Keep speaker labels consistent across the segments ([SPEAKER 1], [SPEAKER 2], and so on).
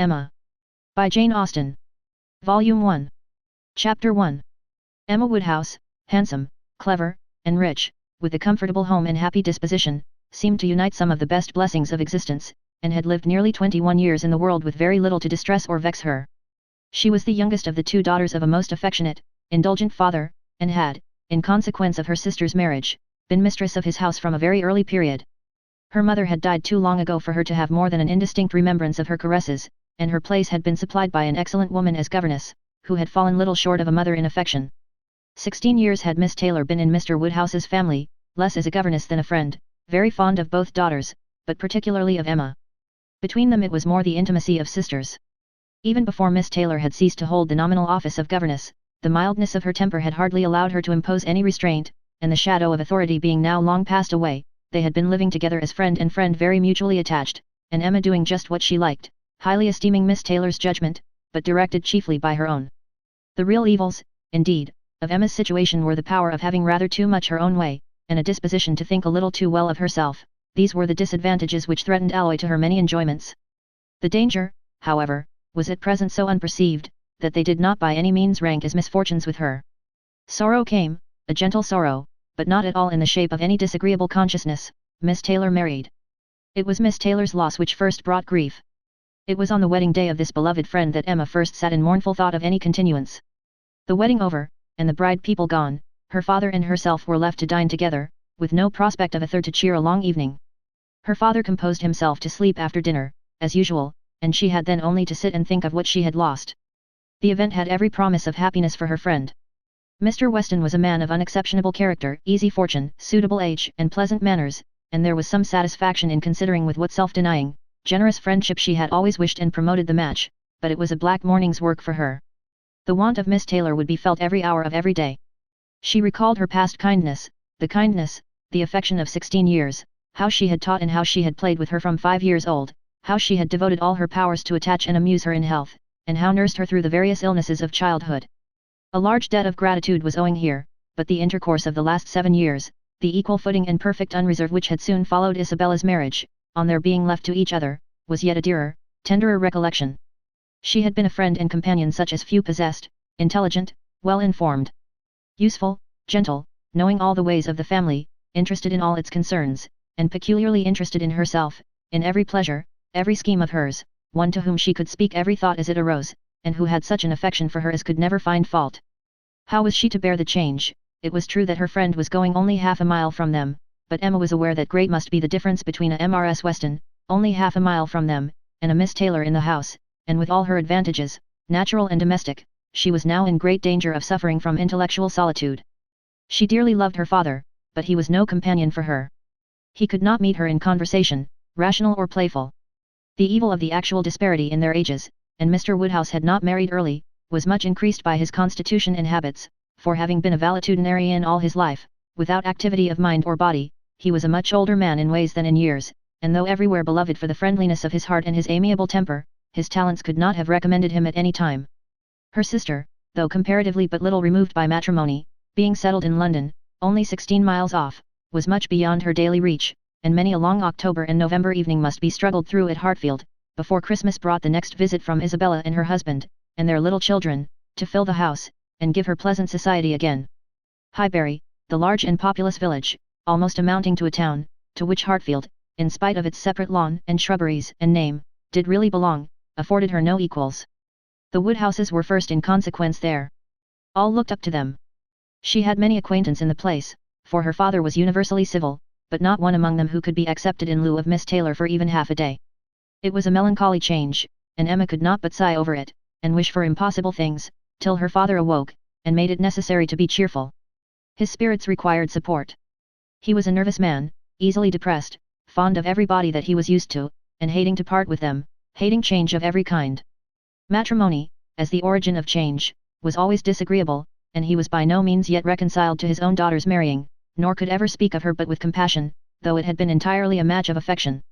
[SPEAKER 1] Emma. By Jane Austen. Volume 1. Chapter 1. Emma Woodhouse, handsome, clever, and rich, with a comfortable home and happy disposition, seemed to unite some of the best blessings of existence, and had lived nearly 21 years in the world with very little to distress or vex her. She was the youngest of the two daughters of a most affectionate, indulgent father, and had, in consequence of her sister's marriage, been mistress of his house from a very early period. Her mother had died too long ago for her to have more than an indistinct remembrance of her caresses, and her place had been supplied by an excellent woman as governess, who had fallen little short of a mother in affection. 16 years had Miss Taylor been in Mr. Woodhouse's family, less as a governess than a friend, very fond of both daughters, but particularly of Emma. Between them it was more the intimacy of sisters. Even before Miss Taylor had ceased to hold the nominal office of governess, the mildness of her temper had hardly allowed her to impose any restraint, and the shadow of authority being now long passed away, they had been living together as friend and friend, very mutually attached, and Emma doing just what she liked, highly esteeming Miss Taylor's judgment, but directed chiefly by her own. The real evils, indeed, of Emma's situation were the power of having rather too much her own way, and a disposition to think a little too well of herself. These were the disadvantages which threatened alloy to her many enjoyments. The danger, however, was at present so unperceived, that they did not by any means rank as misfortunes with her. Sorrow came, a gentle sorrow, but not at all in the shape of any disagreeable consciousness. Miss Taylor married. It was Miss Taylor's loss which first brought grief. It was on the wedding day of this beloved friend that Emma first sat in mournful thought of any continuance. The wedding over, and the bride people gone, her father and herself were left to dine together, with no prospect of a third to cheer a long evening. Her father composed himself to sleep after dinner, as usual, and she had then only to sit and think of what she had lost. The event had every promise of happiness for her friend. Mr. Weston was a man of unexceptionable character, easy fortune, suitable age, and pleasant manners, and there was some satisfaction in considering with what self-denying, generous friendship she had always wished and promoted the match, but it was a black morning's work for her. The want of Miss Taylor would be felt every hour of every day. She recalled her past kindness, the affection of 16 years, how she had taught and how she had played with her from 5 years old, how she had devoted all her powers to attach and amuse her in health, and how nursed her through the various illnesses of childhood. A large debt of gratitude was owing here, but the intercourse of the last 7 years, the equal footing and perfect unreserve which had soon followed Isabella's marriage, on their being left to each other, was yet a dearer, tenderer recollection. She had been a friend and companion such as few possessed, intelligent, well informed, useful, gentle, knowing all the ways of the family, interested in all its concerns, and peculiarly interested in herself, in every pleasure, every scheme of hers, one to whom she could speak every thought as it arose, and who had such an affection for her as could never find fault. How was she to bear the change? It was true that her friend was going only half a mile from them, but Emma was aware that great must be the difference between a Mrs. Weston, only half a mile from them, and a Miss Taylor in the house, and with all her advantages, natural and domestic, she was now in great danger of suffering from intellectual solitude. She dearly loved her father, but he was no companion for her. He could not meet her in conversation, rational or playful. The evil of the actual disparity in their ages, and Mr. Woodhouse had not married early, was much increased by his constitution and habits, for having been a valetudinarian all his life, without activity of mind or body, he was a much older man in ways than in years, and though everywhere beloved for the friendliness of his heart and his amiable temper, his talents could not have recommended him at any time. Her sister, though comparatively but little removed by matrimony, being settled in London, only 16 miles off, was much beyond her daily reach, and many a long October and November evening must be struggled through at Hartfield, before Christmas brought the next visit from Isabella and her husband, and their little children, to fill the house, and give her pleasant society again. Highbury, the large and populous village, almost amounting to a town, to which Hartfield, in spite of its separate lawn and shrubberies and name, did really belong, afforded her no equals. The Woodhouses were first in consequence there. All looked up to them. She had many acquaintance in the place, for her father was universally civil, but not one among them who could be accepted in lieu of Miss Taylor for even half a day. It was a melancholy change, and Emma could not but sigh over it, and wish for impossible things, till her father awoke, and made it necessary to be cheerful. His spirits required support. He was a nervous man, easily depressed, fond of everybody that he was used to, and hating to part with them, hating change of every kind. Matrimony, as the origin of change, was always disagreeable, and he was by no means yet reconciled to his own daughter's marrying, nor could ever speak of her but with compassion, though it had been entirely a match of affection.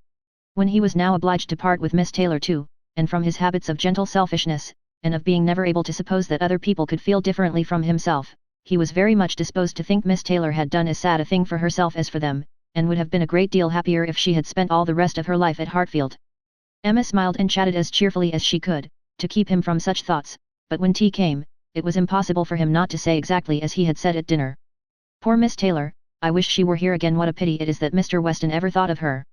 [SPEAKER 1] When he was now obliged to part with Miss Taylor too, and from his habits of gentle selfishness, and of being never able to suppose that other people could feel differently from himself, he was very much disposed to think Miss Taylor had done as sad a thing for herself as for them, and would have been a great deal happier if she had spent all the rest of her life at Hartfield. Emma smiled and chatted as cheerfully as she could, to keep him from such thoughts, but when tea came, it was impossible for him not to say exactly as he had said at dinner. Poor Miss Taylor, I wish she were here again. What a pity it is that Mr. Weston ever thought of her.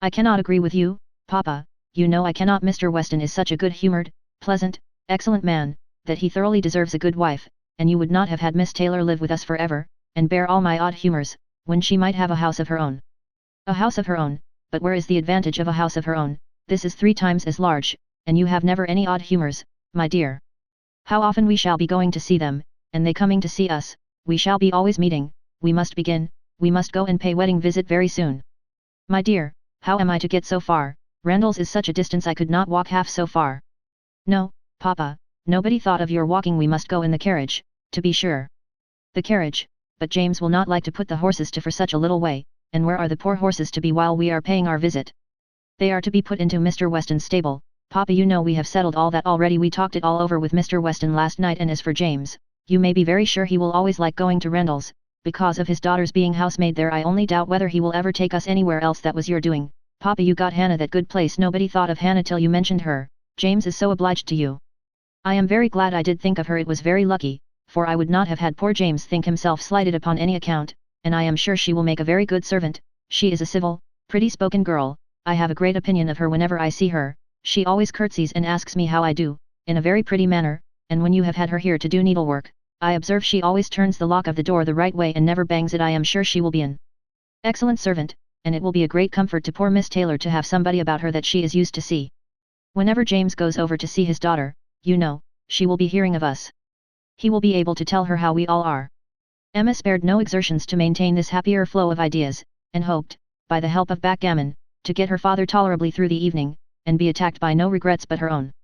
[SPEAKER 1] I cannot agree with you, Papa, you know I cannot. Mr. Weston is such a good-humoured, pleasant, excellent man, that he thoroughly deserves a good wife, and you would not have had Miss Taylor live with us forever, and bear all my odd humours, when she might have a house of her own. A house of her own, but where is the advantage of a house of her own? This is 3 times as large, and you have never any odd humours, my dear. How often we shall be going to see them, and they coming to see us, we shall be always meeting, we must go and pay wedding visit very soon. My dear, how am I to get so far? Randalls is such a distance I could not walk half so far. No, Papa, nobody thought of your walking. We must go in the carriage, to be sure. The carriage, but James will not like to put the horses to for such a little way, and where are the poor horses to be while we are paying our visit? They are to be put into Mr. Weston's stable. Papa, you know we have settled all that already. We talked it all over with Mr. Weston last night, and as for James, you may be very sure he will always like going to Randalls, because of his daughter's being housemaid there. I only doubt whether he will ever take us anywhere else. That was your doing, Papa. You got Hannah that good place. Nobody thought of Hannah till you mentioned her. James is so obliged to you. I am very glad I did think of her. It was very lucky, for I would not have had poor James think himself slighted upon any account, and I am sure she will make a very good servant. She is a civil, pretty-spoken girl. I have a great opinion of her. Whenever I see her, she always curtsies and asks me how I do, in a very pretty manner, and when you have had her here to do needlework, I observe she always turns the lock of the door the right way and never bangs it. I am sure she will be an excellent servant, and it will be a great comfort to poor Miss Taylor to have somebody about her that she is used to see. Whenever James goes over to see his daughter, you know, she will be hearing of us. He will be able to tell her how we all are. Emma spared no exertions to maintain this happier flow of ideas, and hoped, by the help of backgammon, to get her father tolerably through the evening, and be attacked by no regrets but her own.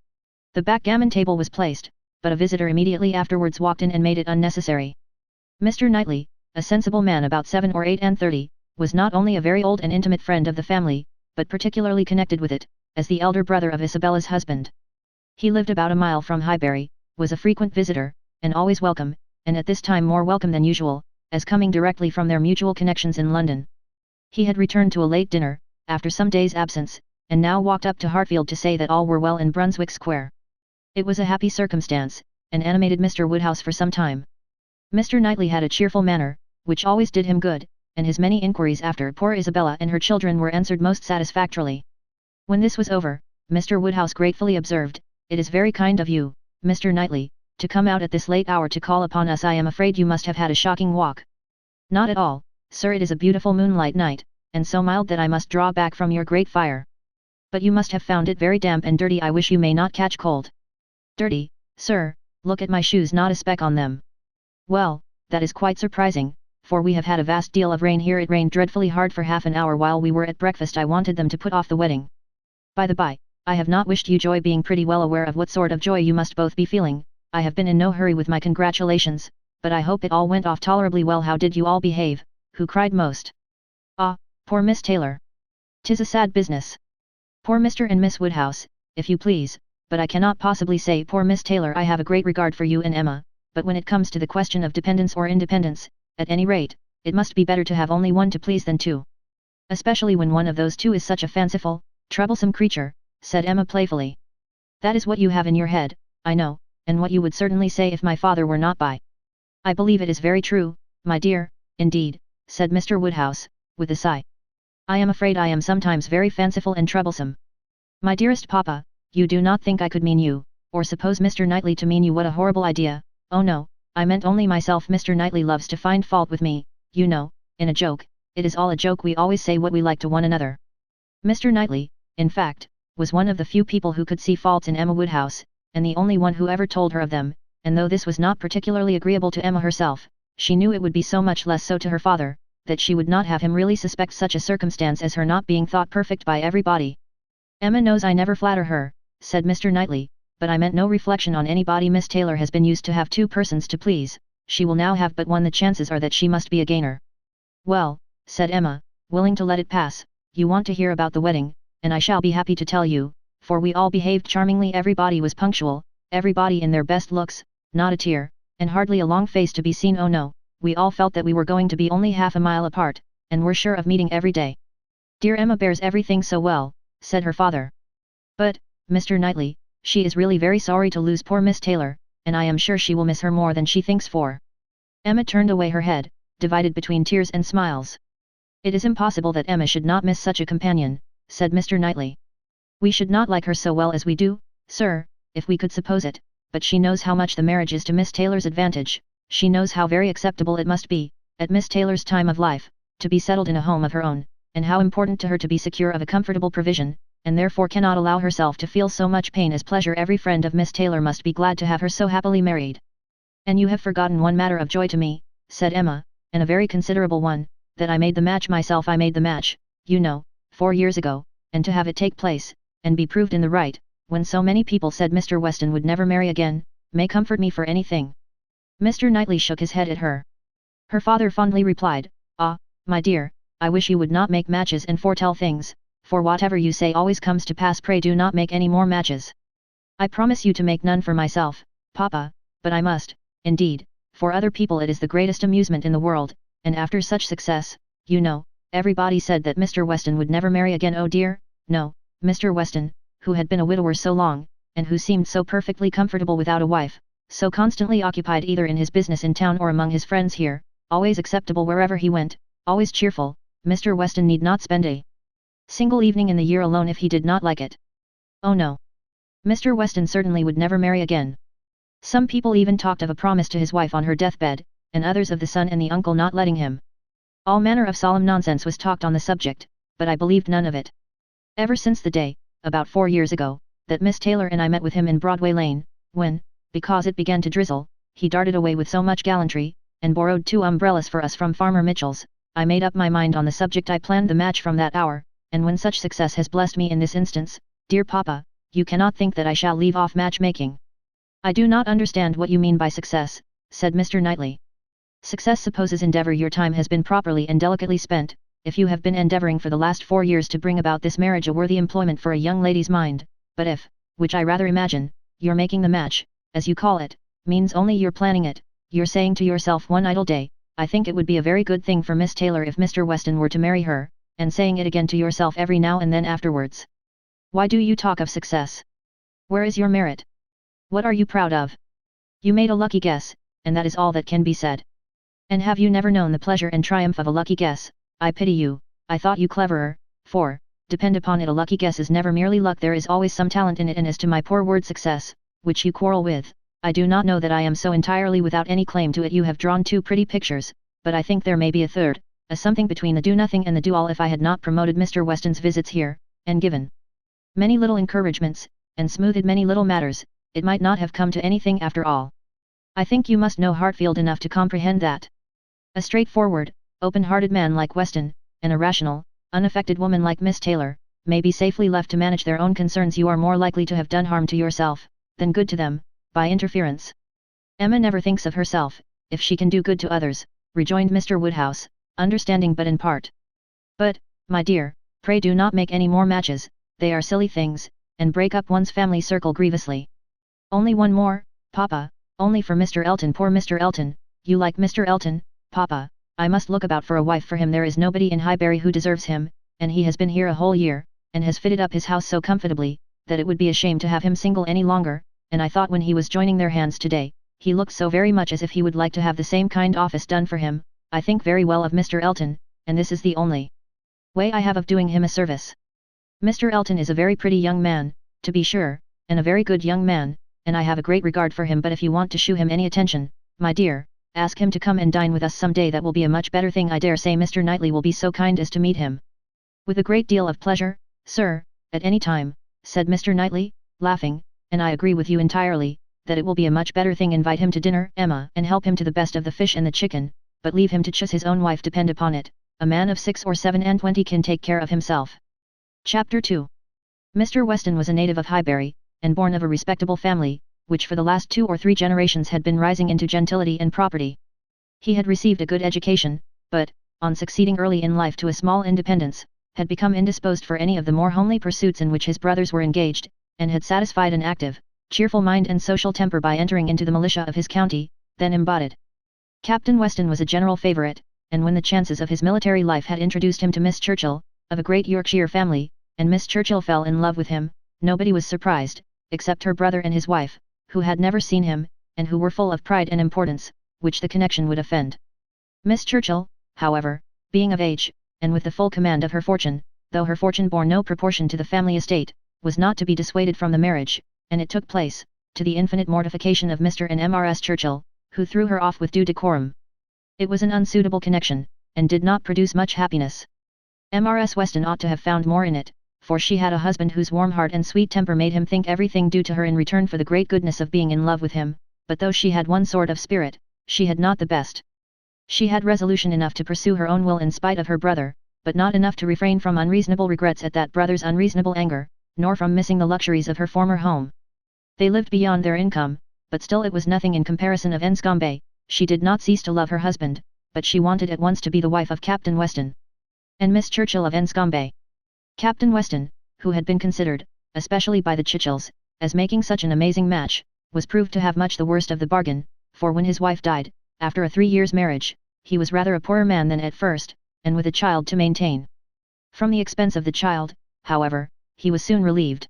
[SPEAKER 1] The backgammon table was placed, but a visitor immediately afterwards walked in and made it unnecessary. Mr. Knightley, a sensible man about 7 or 8 and 30, was not only a very old and intimate friend of the family, but particularly connected with it, as the elder brother of Isabella's husband. He lived about a mile from Highbury, was a frequent visitor, and always welcome, and at this time more welcome than usual, as coming directly from their mutual connections in London. He had returned to a late dinner, after some days' absence, and now walked up to Hartfield to say that all were well in Brunswick Square. It was a happy circumstance, and animated Mr. Woodhouse for some time. Mr. Knightley had a cheerful manner, which always did him good, and his many inquiries after poor Isabella and her children were answered most satisfactorily. When this was over, Mr. Woodhouse gratefully observed, "It is very kind of you, Mr. Knightley, to come out at this late hour to call upon us. I am afraid you must have had a shocking walk." "Not at all, sir. It is a beautiful moonlight night, and so mild that I must draw back from your great fire. But you must have found it very damp and dirty. I wish you may not catch cold." "Dirty, sir? Look at my shoes, not a speck on them." "Well, that is quite surprising, for we have had a vast deal of rain here. It rained dreadfully hard for half an hour while we were at breakfast. I wanted them to put off the wedding. By the by, I have not wished you joy, being pretty well aware of what sort of joy you must both be feeling. I have been in no hurry with my congratulations, but I hope it all went off tolerably well. How did you all behave? Who cried most?" "Ah, poor Miss Taylor. 'Tis a sad business." "Poor Mr. and Miss Woodhouse, if you please, but I cannot possibly say poor Miss Taylor. I have a great regard for you and Emma, but when it comes to the question of dependence or independence, at any rate, it must be better to have only one to please than two. Especially when one of those two is such a fanciful, troublesome creature," said Emma playfully. "That is what you have in your head, I know, and what you would certainly say if my father were not by." "I believe it is very true, my dear, indeed," said Mr. Woodhouse, with a sigh. "I am afraid I am sometimes very fanciful and troublesome." "My dearest Papa, you do not think I could mean you, or suppose Mr. Knightley to mean you? What a horrible idea! Oh no, I meant only myself. Mr. Knightley loves to find fault with me, you know, in a joke. It is all a joke. We always say what we like to one another." Mr. Knightley, in fact, was one of the few people who could see faults in Emma Woodhouse, and the only one who ever told her of them, and though this was not particularly agreeable to Emma herself, she knew it would be so much less so to her father, that she would not have him really suspect such a circumstance as her not being thought perfect by everybody. "Emma knows I never flatter her," said Mr. Knightley, "but I meant no reflection on anybody. Miss Taylor has been used to have 2 persons to please, she will now have but one. The chances are that she must be a gainer." "Well," said Emma, willing to let it pass, "you want to hear about the wedding, and I shall be happy to tell you, for we all behaved charmingly. Everybody was punctual, everybody in their best looks, not a tear, and hardly a long face to be seen. Oh no, we all felt that we were going to be only half a mile apart, and were sure of meeting every day." "Dear Emma bears everything so well," said her father. But, Mr. Knightley, she is really very sorry to lose poor Miss Taylor, and I am sure she will miss her more than she thinks for." Emma turned away her head, divided between tears and smiles. "It is impossible that Emma should not miss such a companion," said Mr. Knightley. "We should not like her so well as we do, sir, if we could suppose it, but she knows how much the marriage is to Miss Taylor's advantage, she knows how very acceptable it must be, at Miss Taylor's time of life, to be settled in a home of her own, and how important to her to be secure of a comfortable provision, and therefore cannot allow herself to feel so much pain as pleasure. Every friend of Miss Taylor must be glad to have her so happily married." "And you have forgotten one matter of joy to me," said Emma, "and a very considerable one, that I made the match myself. I made the match, you know, 4 years ago, and to have it take place, and be proved in the right, when so many people said Mr. Weston would never marry again, may comfort me for anything." Mr. Knightley shook his head at her. Her father fondly replied, "Ah, my dear, I wish you would not make matches and foretell things, for whatever you say always comes to pass. Pray do not make any more matches." "I promise you to make none for myself, Papa, but I must, indeed, for other people it is the greatest amusement in the world, and after such success, you know, everybody said that Mr. Weston would never marry again. Oh dear, no, Mr. Weston, who had been a widower so long, and who seemed so perfectly comfortable without a wife, so constantly occupied either in his business in town or among his friends here, always acceptable wherever he went, always cheerful, Mr. Weston need not spend a single evening in the year alone if he did not like it. Oh no! Mr. Weston certainly would never marry again." Some people even talked of a promise to his wife on her deathbed, and others of the son and the uncle not letting him. All manner of solemn nonsense was talked on the subject, but I believed none of it. Ever since the day, about 4 years ago, that Miss Taylor and I met with him in Broadway Lane, when, because it began to drizzle, he darted away with so much gallantry, and borrowed 2 umbrellas for us from Farmer Mitchell's, I made up my mind on the subject. I planned the match from that hour, and when such success has blessed me in this instance, dear Papa, you cannot think that I shall leave off matchmaking." "I do not understand what you mean by success," said Mr. Knightley. "Success supposes endeavour. Your time has been properly and delicately spent, if you have been endeavouring for the last 4 years to bring about this marriage, a worthy employment for a young lady's mind, but if, which I rather imagine, you're making the match, as you call it, means only you're planning it, you're saying to yourself one idle day, I think it would be a very good thing for Miss Taylor if Mr. Weston were to marry her, and saying it again to yourself every now and then afterwards. Why do you talk of success? Where is your merit? What are you proud of? You made a lucky guess, and that is all that can be said. And have you never known the pleasure and triumph of a lucky guess? I pity you. I thought you cleverer, for, depend upon it, a lucky guess is never merely luck, there is always some talent in it. And as to my poor word success, which you quarrel with, I do not know that I am so entirely without any claim to it. You have drawn 2 pretty pictures, but I think there may be a third, a something between the do-nothing and the do-all. If I had not promoted Mr. Weston's visits here, and given many little encouragements, and smoothed many little matters, it might not have come to anything after all. I think you must know Hartfield enough to comprehend that a straightforward, open-hearted man like Weston, and a rational, unaffected woman like Miss Taylor, may be safely left to manage their own concerns. You are more likely to have done harm to yourself, than good to them, by interference." "Emma never thinks of herself, if she can do good to others," rejoined Mr. Woodhouse, understanding but in part. "But, my dear, pray do not make any more matches, they are silly things, and break up one's family circle grievously." "Only one more, Papa, only for Mr. Elton. Poor Mr. Elton. You like Mr. Elton, Papa? I must look about for a wife for him. There is nobody in Highbury who deserves him, and he has been here a whole year, and has fitted up his house so comfortably, that it would be a shame to have him single any longer, and I thought when he was joining their hands today, he looked so very much as if he would like to have the same kind office done for him. I think very well of Mr. Elton, and this is the only way I have of doing him a service. Mr. Elton is a very pretty young man, to be sure, and a very good young man, and I have a great regard for him, but if you want to shew him any attention, my dear, ask him to come and dine with us some day. That will be a much better thing. I dare say Mr. Knightley will be so kind as to meet him." "With a great deal of pleasure, sir, at any time," said Mr. Knightley, laughing, "and I agree with you entirely, that it will be a much better thing. Invite him to dinner, Emma, and help him to the best of the fish and the chicken, but leave him to choose his own wife. Depend upon it, a man of 6 or 7 and 20 can take care of himself." Chapter 2. Mr. Weston was a native of Highbury, and born of a respectable family, which for the last 2 or 3 generations had been rising into gentility and property. He had received a good education, but, on succeeding early in life to a small independence, had become indisposed for any of the more homely pursuits in which his brothers were engaged, and had satisfied an active, cheerful mind and social temper by entering into the militia of his county, then embodied. Captain Weston was a general favourite, and when the chances of his military life had introduced him to Miss Churchill, of a great Yorkshire family, and Miss Churchill fell in love with him, Nobody was surprised, except her brother and his wife, who had never seen him, and who were full of pride and importance, which the connection would offend. Miss Churchill, however, being of age, and with the full command of her fortune, though her fortune bore no proportion to the family estate, was not to be dissuaded from the marriage, and it took place, to the infinite mortification of Mr. and Mrs. Churchill, who threw her off with due decorum. It was an unsuitable connection, and did not produce much happiness. Mrs. Weston ought to have found more in it, for she had a husband whose warm heart and sweet temper made him think everything due to her in return for the great goodness of being in love with him, but though she had one sort of spirit, she had not the best. She had resolution enough to pursue her own will in spite of her brother, but not enough to refrain from unreasonable regrets at that brother's unreasonable anger, nor from missing the luxuries of her former home. They lived beyond their income, but still it was nothing in comparison of Enscombe. She did not cease to love her husband, but she wanted at once to be the wife of Captain Weston and Miss Churchill of Enscombe. Captain Weston, who had been considered, especially by the Churchills, as making such an amazing match, was proved to have much the worst of the bargain, for when his wife died, after a 3 years' marriage, he was rather a poorer man than at first, and with a child to maintain. From the expense of the child, however, he was soon relieved.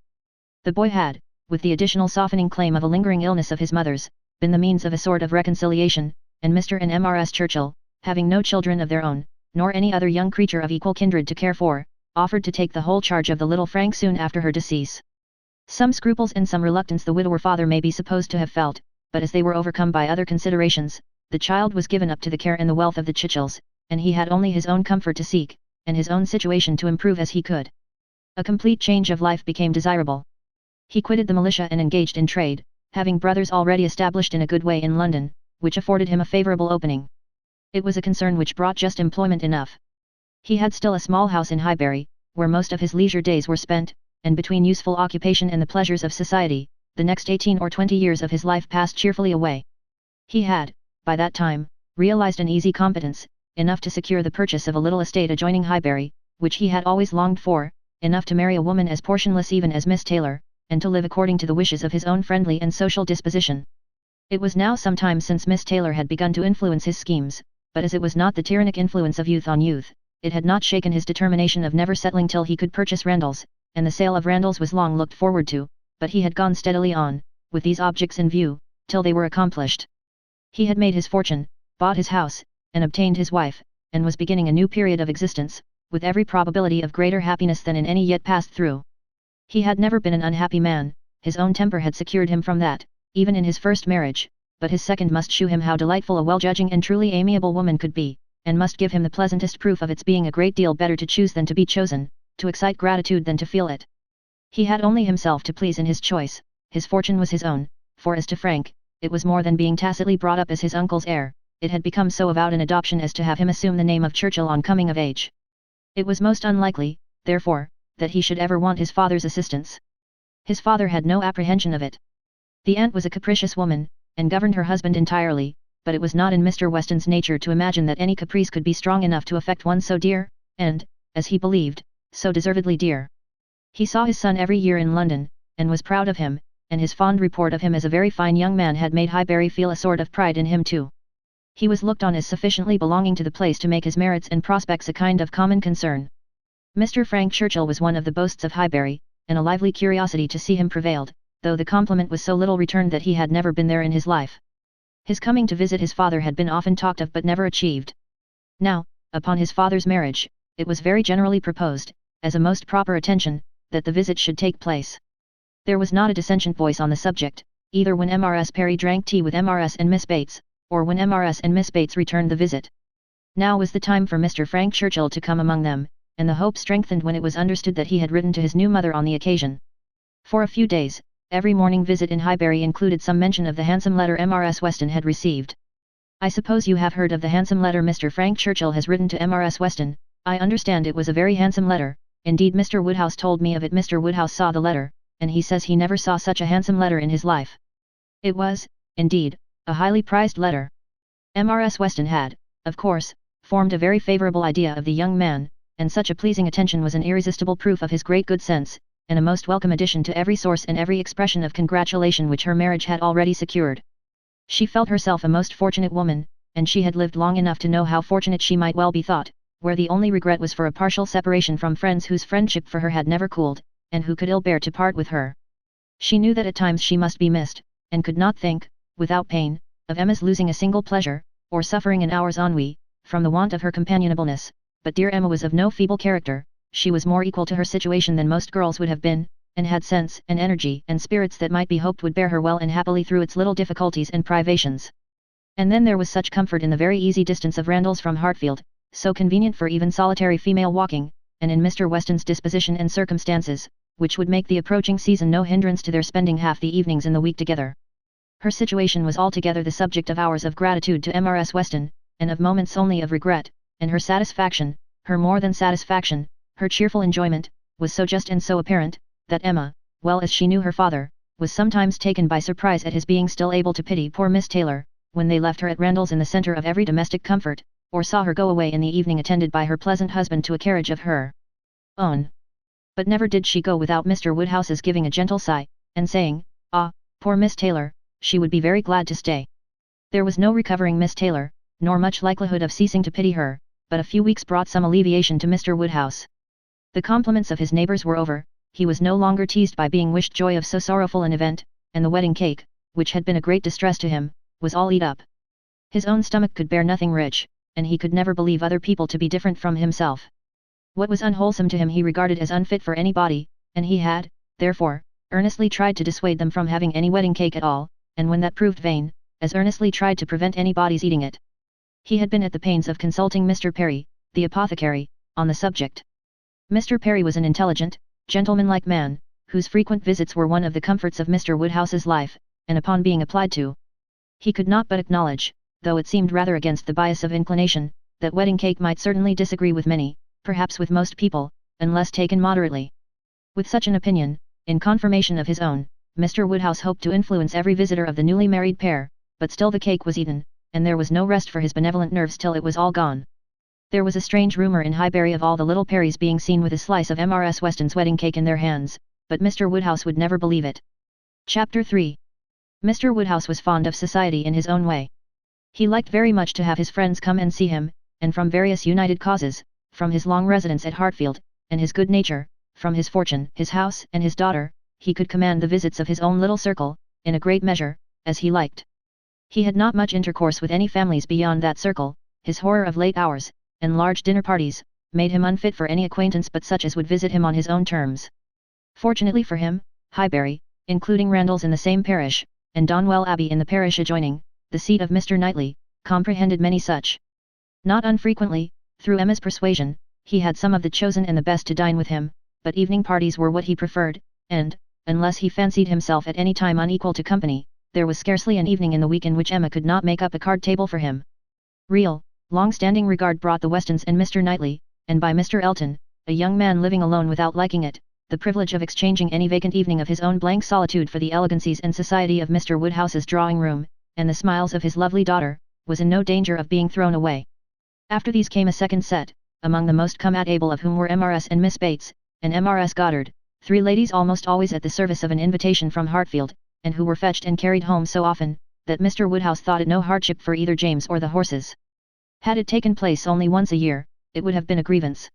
[SPEAKER 1] The boy had, with the additional softening claim of a lingering illness of his mother's, been the means of a sort of reconciliation, and Mr. and Mrs. Churchill, having no children of their own, nor any other young creature of equal kindred to care for, offered to take the whole charge of the little Frank soon after her decease. Some scruples and some reluctance the widower father may be supposed to have felt, but as they were overcome by other considerations, the child was given up to the care and the wealth of the Churchills, and he had only his own comfort to seek, and his own situation to improve as he could. A complete change of life became desirable. He quitted the militia and engaged in trade, having brothers already established in a good way in London, which afforded him a favourable opening. It was a concern which brought just employment enough. He had still a small house in Highbury, where most of his leisure days were spent, and between useful occupation and the pleasures of society, the next 18 or 20 years of his life passed cheerfully away. He had, by that time, realized an easy competence, enough to secure the purchase of a little estate adjoining Highbury, which he had always longed for, enough to marry a woman as portionless even as Miss Taylor, and to live according to the wishes of his own friendly and social disposition. It was now some time since Miss Taylor had begun to influence his schemes, but as it was not the tyrannic influence of youth on youth, it had not shaken his determination of never settling till he could purchase Randalls, and the sale of Randalls was long looked forward to, but he had gone steadily on, with these objects in view, till they were accomplished. He had made his fortune, bought his house, and obtained his wife, and was beginning a new period of existence, with every probability of greater happiness than in any yet passed through. He had never been an unhappy man, his own temper had secured him from that, even in his first marriage, but his second must shew him how delightful a well-judging and truly amiable woman could be, and must give him the pleasantest proof of its being a great deal better to choose than to be chosen, to excite gratitude than to feel it. He had only himself to please in his choice, his fortune was his own, for as to Frank, it was more than being tacitly brought up as his uncle's heir, it had become so avowed an adoption as to have him assume the name of Churchill on coming of age. It was most unlikely, therefore, that he should ever want his father's assistance. His father had no apprehension of it. The aunt was a capricious woman, and governed her husband entirely, but it was not in Mr. Weston's nature to imagine that any caprice could be strong enough to affect one so dear, and, as he believed, so deservedly dear. He saw his son every year in London, and was proud of him, and his fond report of him as a very fine young man had made Highbury feel a sort of pride in him too. He was looked on as sufficiently belonging to the place to make his merits and prospects a kind of common concern. Mr. Frank Churchill was one of the boasts of Highbury, and a lively curiosity to see him prevailed, though the compliment was so little returned that he had never been there in his life. His coming to visit his father had been often talked of but never achieved. Now, upon his father's marriage, it was very generally proposed, as a most proper attention, that the visit should take place. There was not a dissentient voice on the subject, either when Mrs. Perry drank tea with Mrs. and Miss Bates, or when Mrs. and Miss Bates returned the visit. Now was the time for Mr. Frank Churchill to come among them, and the hope strengthened when it was understood that he had written to his new mother on the occasion. For a few days, every morning visit in Highbury included some mention of the handsome letter Mrs. Weston had received. "I suppose you have heard of the handsome letter Mr. Frank Churchill has written to Mrs. Weston. I understand it was a very handsome letter, indeed Mr. Woodhouse told me of it. Mr. Woodhouse saw the letter, and he says he never saw such a handsome letter in his life. It was, indeed, a highly prized letter." Mrs. Weston had, of course, formed a very favourable idea of the young man, and such a pleasing attention was an irresistible proof of his great good sense, and a most welcome addition to every source and every expression of congratulation which her marriage had already secured. She felt herself a most fortunate woman, and she had lived long enough to know how fortunate she might well be thought, where the only regret was for a partial separation from friends whose friendship for her had never cooled, and who could ill bear to part with her. She knew that at times she must be missed, and could not think, without pain, of Emma's losing a single pleasure, or suffering an hour's ennui, from the want of her companionableness, but dear Emma was of no feeble character, she was more equal to her situation than most girls would have been, and had sense and energy and spirits that might be hoped would bear her well and happily through its little difficulties and privations. And then there was such comfort in the very easy distance of Randalls from Hartfield, so convenient for even solitary female walking, and in Mr. Weston's disposition and circumstances, which would make the approaching season no hindrance to their spending half the evenings in the week together. Her situation was altogether the subject of hours of gratitude to Mrs. Weston, and of moments only of regret, and her satisfaction, her more than satisfaction, her cheerful enjoyment, was so just and so apparent, that Emma, well as she knew her father, was sometimes taken by surprise at his being still able to pity poor Miss Taylor, when they left her at Randalls in the centre of every domestic comfort, or saw her go away in the evening attended by her pleasant husband to a carriage of her own. But never did she go without Mr. Woodhouse's giving a gentle sigh, and saying, "Ah, poor Miss Taylor, she would be very glad to stay." There was no recovering Miss Taylor, nor much likelihood of ceasing to pity her, but a few weeks brought some alleviation to Mr. Woodhouse. The compliments of his neighbours were over, he was no longer teased by being wished joy of so sorrowful an event, and the wedding cake, which had been a great distress to him, was all eat up. His own stomach could bear nothing rich, and he could never believe other people to be different from himself. What was unwholesome to him he regarded as unfit for anybody, and he had, therefore, earnestly tried to dissuade them from having any wedding cake at all, and when that proved vain, as earnestly tried to prevent anybody's eating it. He had been at the pains of consulting Mr. Perry, the apothecary, on the subject. Mr. Perry was an intelligent, gentlemanlike man, whose frequent visits were one of the comforts of Mr. Woodhouse's life, and upon being applied to, he could not but acknowledge, though it seemed rather against the bias of inclination, that wedding cake might certainly disagree with many, perhaps with most people, unless taken moderately. With such an opinion, in confirmation of his own, Mr. Woodhouse hoped to influence every visitor of the newly married pair, but still the cake was eaten, and there was no rest for his benevolent nerves till it was all gone. There was a strange rumour in Highbury of all the little Perrys being seen with a slice of Mrs. Weston's wedding cake in their hands, but Mr. Woodhouse would never believe it. Chapter 3. Mr. Woodhouse was fond of society in his own way. He liked very much to have his friends come and see him, and from various united causes, from his long residence at Hartfield, and his good nature, from his fortune, his house and his daughter, he could command the visits of his own little circle, in a great measure, as he liked. He had not much intercourse with any families beyond that circle, his horror of late hours, and large dinner parties, made him unfit for any acquaintance but such as would visit him on his own terms. Fortunately for him, Highbury, including Randalls in the same parish, and Donwell Abbey in the parish adjoining, the seat of Mr. Knightley, comprehended many such. Not unfrequently, through Emma's persuasion, he had some of the chosen and the best to dine with him, but evening parties were what he preferred, and, unless he fancied himself at any time unequal to company, there was scarcely an evening in the week in which Emma could not make up a card table for him. Real, long-standing regard brought the Westons and Mr. Knightley, and by Mr. Elton, a young man living alone without liking it, the privilege of exchanging any vacant evening of his own blank solitude for the elegancies and society of Mr. Woodhouse's drawing-room, and the smiles of his lovely daughter, was in no danger of being thrown away. After these came a second set, among the most come-at-able of whom were Mrs. and Miss Bates, and Mrs. Goddard, three ladies almost always at the service of an invitation from Hartfield, and who were fetched and carried home so often, that Mr. Woodhouse thought it no hardship for either James or the horses. Had it taken place only once a year, it would have been a grievance.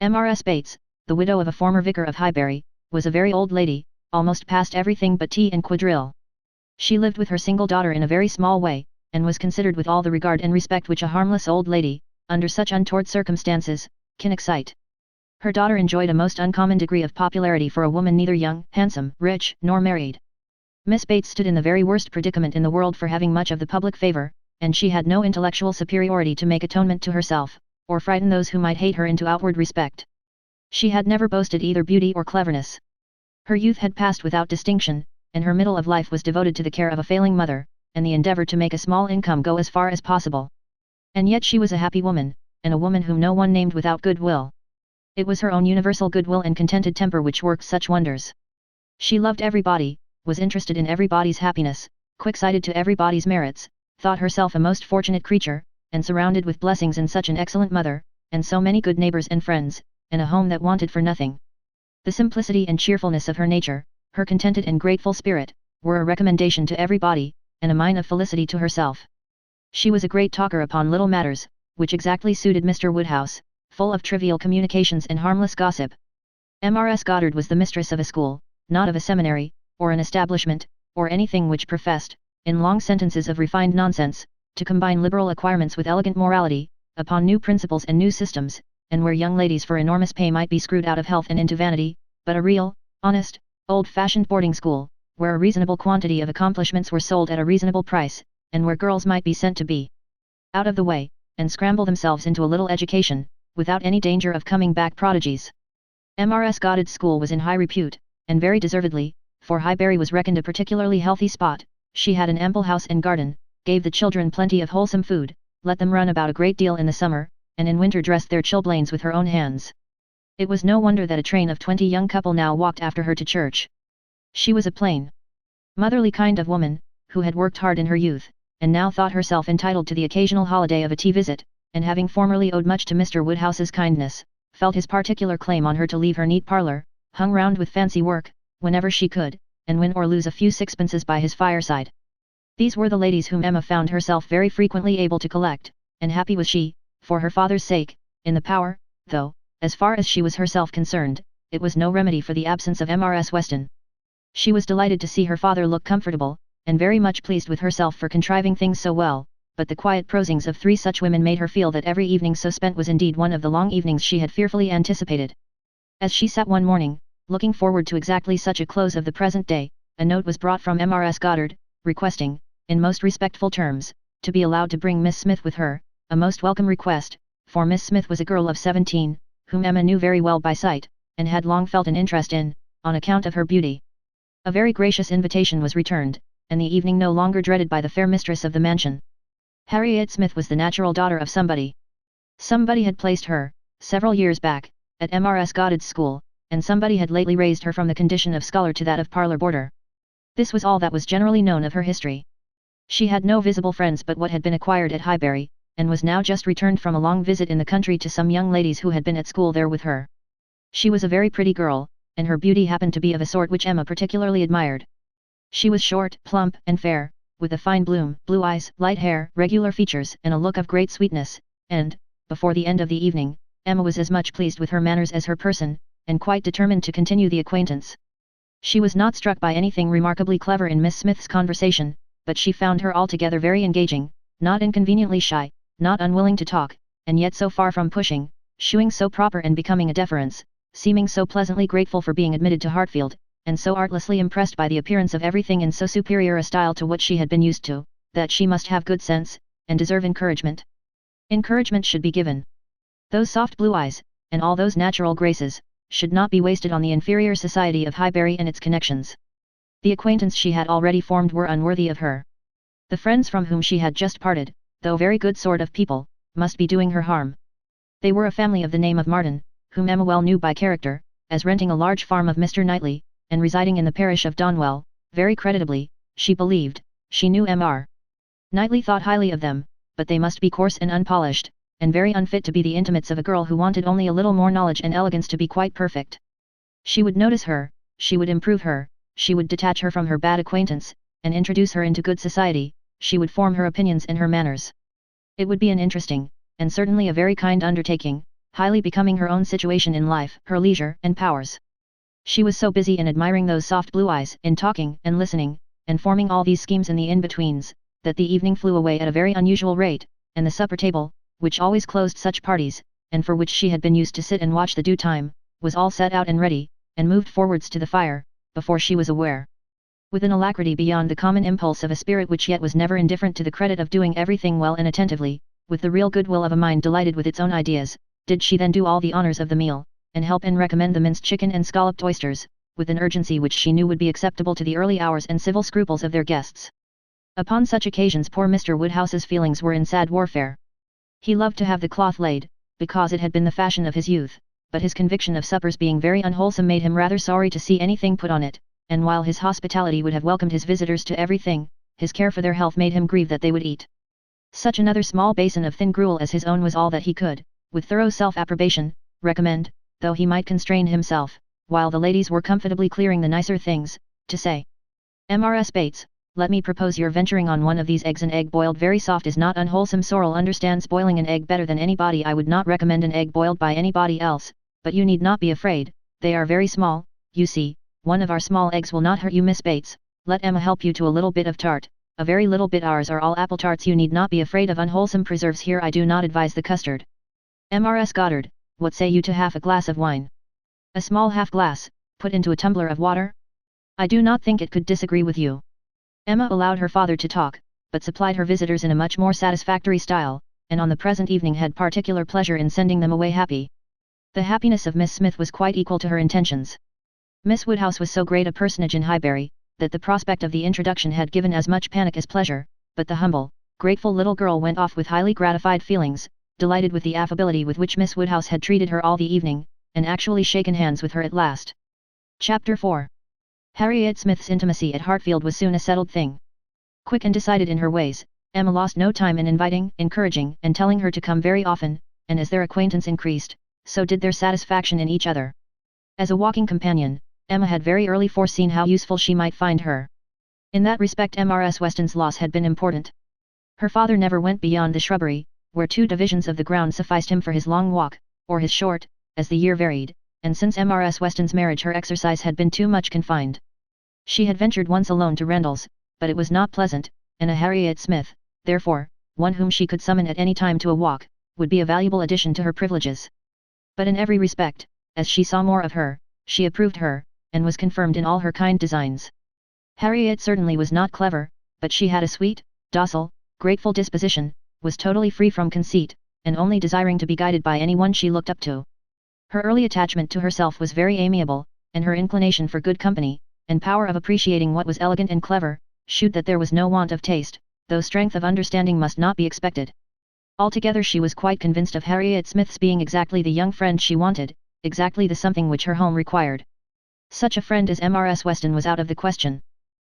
[SPEAKER 1] Mrs. Bates, the widow of a former vicar of Highbury, was a very old lady, almost past everything but tea and quadrille. She lived with her single daughter in a very small way, and was considered with all the regard and respect which a harmless old lady, under such untoward circumstances, can excite. Her daughter enjoyed a most uncommon degree of popularity for a woman neither young, handsome, rich, nor married. Miss Bates stood in the very worst predicament in the world for having much of the public favour, and she had no intellectual superiority to make atonement to herself, or frighten those who might hate her into outward respect. She had never boasted either beauty or cleverness. Her youth had passed without distinction, and her middle of life was devoted to the care of a failing mother, and the endeavour to make a small income go as far as possible. And yet she was a happy woman, and a woman whom no one named without goodwill. It was her own universal goodwill and contented temper which worked such wonders. She loved everybody, was interested in everybody's happiness, quick-sighted to everybody's merits, thought herself a most fortunate creature, and surrounded with blessings in such an excellent mother, and so many good neighbours and friends, and a home that wanted for nothing. The simplicity and cheerfulness of her nature, her contented and grateful spirit, were a recommendation to everybody, and a mine of felicity to herself. She was a great talker upon little matters, which exactly suited Mr. Woodhouse, full of trivial communications and harmless gossip. Mrs. Goddard was the mistress of a school, not of a seminary, or an establishment, or anything which professed, in long sentences of refined nonsense, to combine liberal acquirements with elegant morality, upon new principles and new systems, and where young ladies for enormous pay might be screwed out of health and into vanity, but a real, honest, old-fashioned boarding school, where a reasonable quantity of accomplishments were sold at a reasonable price, and where girls might be sent to be out of the way, and scramble themselves into a little education, without any danger of coming back prodigies. Mrs. Goddard's school was in high repute, and very deservedly, for Highbury was reckoned a particularly healthy spot. She had an ample house and garden, gave the children plenty of wholesome food, let them run about a great deal in the summer, and in winter dressed their chilblains with her own hands. It was no wonder that a train of 20 young couple now walked after her to church. She was a plain, motherly kind of woman, who had worked hard in her youth, and now thought herself entitled to the occasional holiday of a tea visit, and having formerly owed much to Mr. Woodhouse's kindness, felt his particular claim on her to leave her neat parlour, hung round with fancy work, whenever she could, and win or lose a few sixpences by his fireside. These were the ladies whom Emma found herself very frequently able to collect, and happy was she, for her father's sake, in the power, though, as far as she was herself concerned, it was no remedy for the absence of Mrs. Weston. She was delighted to see her father look comfortable, and very much pleased with herself for contriving things so well, but the quiet prosings of 3 such women made her feel that every evening so spent was indeed one of the long evenings she had fearfully anticipated. As she sat one morning, looking forward to exactly such a close of the present day, a note was brought from Mrs. Goddard, requesting, in most respectful terms, to be allowed to bring Miss Smith with her, a most welcome request, for Miss Smith was a girl of 17, whom Emma knew very well by sight, and had long felt an interest in, on account of her beauty. A very gracious invitation was returned, and the evening no longer dreaded by the fair mistress of the mansion. Harriet Smith was the natural daughter of somebody. Somebody had placed her, several years back, at Mrs. Goddard's school, and somebody had lately raised her from the condition of scholar to that of parlour boarder. This was all that was generally known of her history. She had no visible friends but what had been acquired at Highbury, and was now just returned from a long visit in the country to some young ladies who had been at school there with her. She was a very pretty girl, and her beauty happened to be of a sort which Emma particularly admired. She was short, plump, and fair, with a fine bloom, blue eyes, light hair, regular features, and a look of great sweetness, and, before the end of the evening, Emma was as much pleased with her manners as her person, and quite determined to continue the acquaintance. She was not struck by anything remarkably clever in Miss Smith's conversation, but she found her altogether very engaging, not inconveniently shy, not unwilling to talk, and yet so far from pushing, shewing so proper and becoming a deference, seeming so pleasantly grateful for being admitted to Hartfield, and so artlessly impressed by the appearance of everything in so superior a style to what she had been used to, that she must have good sense, and deserve encouragement. Encouragement should be given. Those soft blue eyes, and all those natural graces, should not be wasted on the inferior society of Highbury and its connections. The acquaintance she had already formed were unworthy of her. The friends from whom she had just parted, though very good sort of people, must be doing her harm. They were a family of the name of Martin, whom Emma well knew by character, as renting a large farm of Mr. Knightley, and residing in the parish of Donwell, very creditably, she believed. She knew Mr. Knightley thought highly of them, but they must be coarse and unpolished, and very unfit to be the intimates of a girl who wanted only a little more knowledge and elegance to be quite perfect. She would notice her, she would improve her, she would detach her from her bad acquaintance, and introduce her into good society, she would form her opinions and her manners. It would be an interesting, and certainly a very kind undertaking, highly becoming her own situation in life, her leisure and powers. She was so busy in admiring those soft blue eyes, in talking and listening, and forming all these schemes in the in-betweens, that the evening flew away at a very unusual rate, and the supper table, which always closed such parties, and for which she had been used to sit and watch the due time, was all set out and ready, and moved forwards to the fire, before she was aware. With an alacrity beyond the common impulse of a spirit which yet was never indifferent to the credit of doing everything well and attentively, with the real goodwill of a mind delighted with its own ideas, did she then do all the honours of the meal, and help and recommend the minced chicken and scalloped oysters, with an urgency which she knew would be acceptable to the early hours and civil scruples of their guests. Upon such occasions poor Mr. Woodhouse's feelings were in sad warfare. He loved to have the cloth laid, because it had been the fashion of his youth, but his conviction of suppers being very unwholesome made him rather sorry to see anything put on it, and while his hospitality would have welcomed his visitors to everything, his care for their health made him grieve that they would eat such another small basin of thin gruel as his own was all that he could, with thorough self-approbation, recommend, though he might constrain himself, while the ladies were comfortably clearing the nicer things, to say, "Mrs. Bates, let me propose your venturing on one of these eggs. An egg boiled very soft is not unwholesome. Sorrel understands boiling an egg better than anybody. I would not recommend an egg boiled by anybody else, but you need not be afraid, They are very small, you see, one of our small eggs will not hurt you, Miss Bates. Let Emma help you to a little bit of tart, a very little bit. Ours are all apple tarts. You need not be afraid of unwholesome preserves here. I do not advise the custard. Mrs. Goddard, what say you to half a glass of wine? A small half glass, put into a tumbler of water? I do not think it could disagree with you. Emma allowed her father to talk, but supplied her visitors in a much more satisfactory style, and on the present evening had particular pleasure in sending them away happy. The happiness of Miss Smith was quite equal to her intentions. Miss Woodhouse was so great a personage in Highbury, that the prospect of the introduction had given as much panic as pleasure, but the humble, grateful little girl went off with highly gratified feelings, delighted with the affability with which Miss Woodhouse had treated her all the evening, and actually shaken hands with her at last. Chapter 4. Harriet Smith's intimacy at Hartfield was soon a settled thing. Quick and decided in her ways, Emma lost no time in inviting, encouraging, and telling her to come very often, and as their acquaintance increased, so did their satisfaction in each other. As a walking companion, Emma had very early foreseen how useful she might find her. In that respect Mrs. Weston's loss had been important. Her father never went beyond the shrubbery, where 2 divisions of the ground sufficed him for his long walk, or his short, as the year varied, and since Mrs. Weston's marriage her exercise had been too much confined. She had ventured once alone to Rendall's, but it was not pleasant, and a Harriet Smith, therefore, one whom she could summon at any time to a walk, would be a valuable addition to her privileges. But in every respect, as she saw more of her, she approved her, and was confirmed in all her kind designs. Harriet certainly was not clever, but she had a sweet, docile, grateful disposition, was totally free from conceit, and only desiring to be guided by anyone she looked up to. Her early attachment to herself was very amiable, and her inclination for good company, and power of appreciating what was elegant and clever, shewed that there was no want of taste, though strength of understanding must not be expected. Altogether she was quite convinced of Harriet Smith's being exactly the young friend she wanted, exactly the something which her home required. Such a friend as Mrs. Weston was out of the question.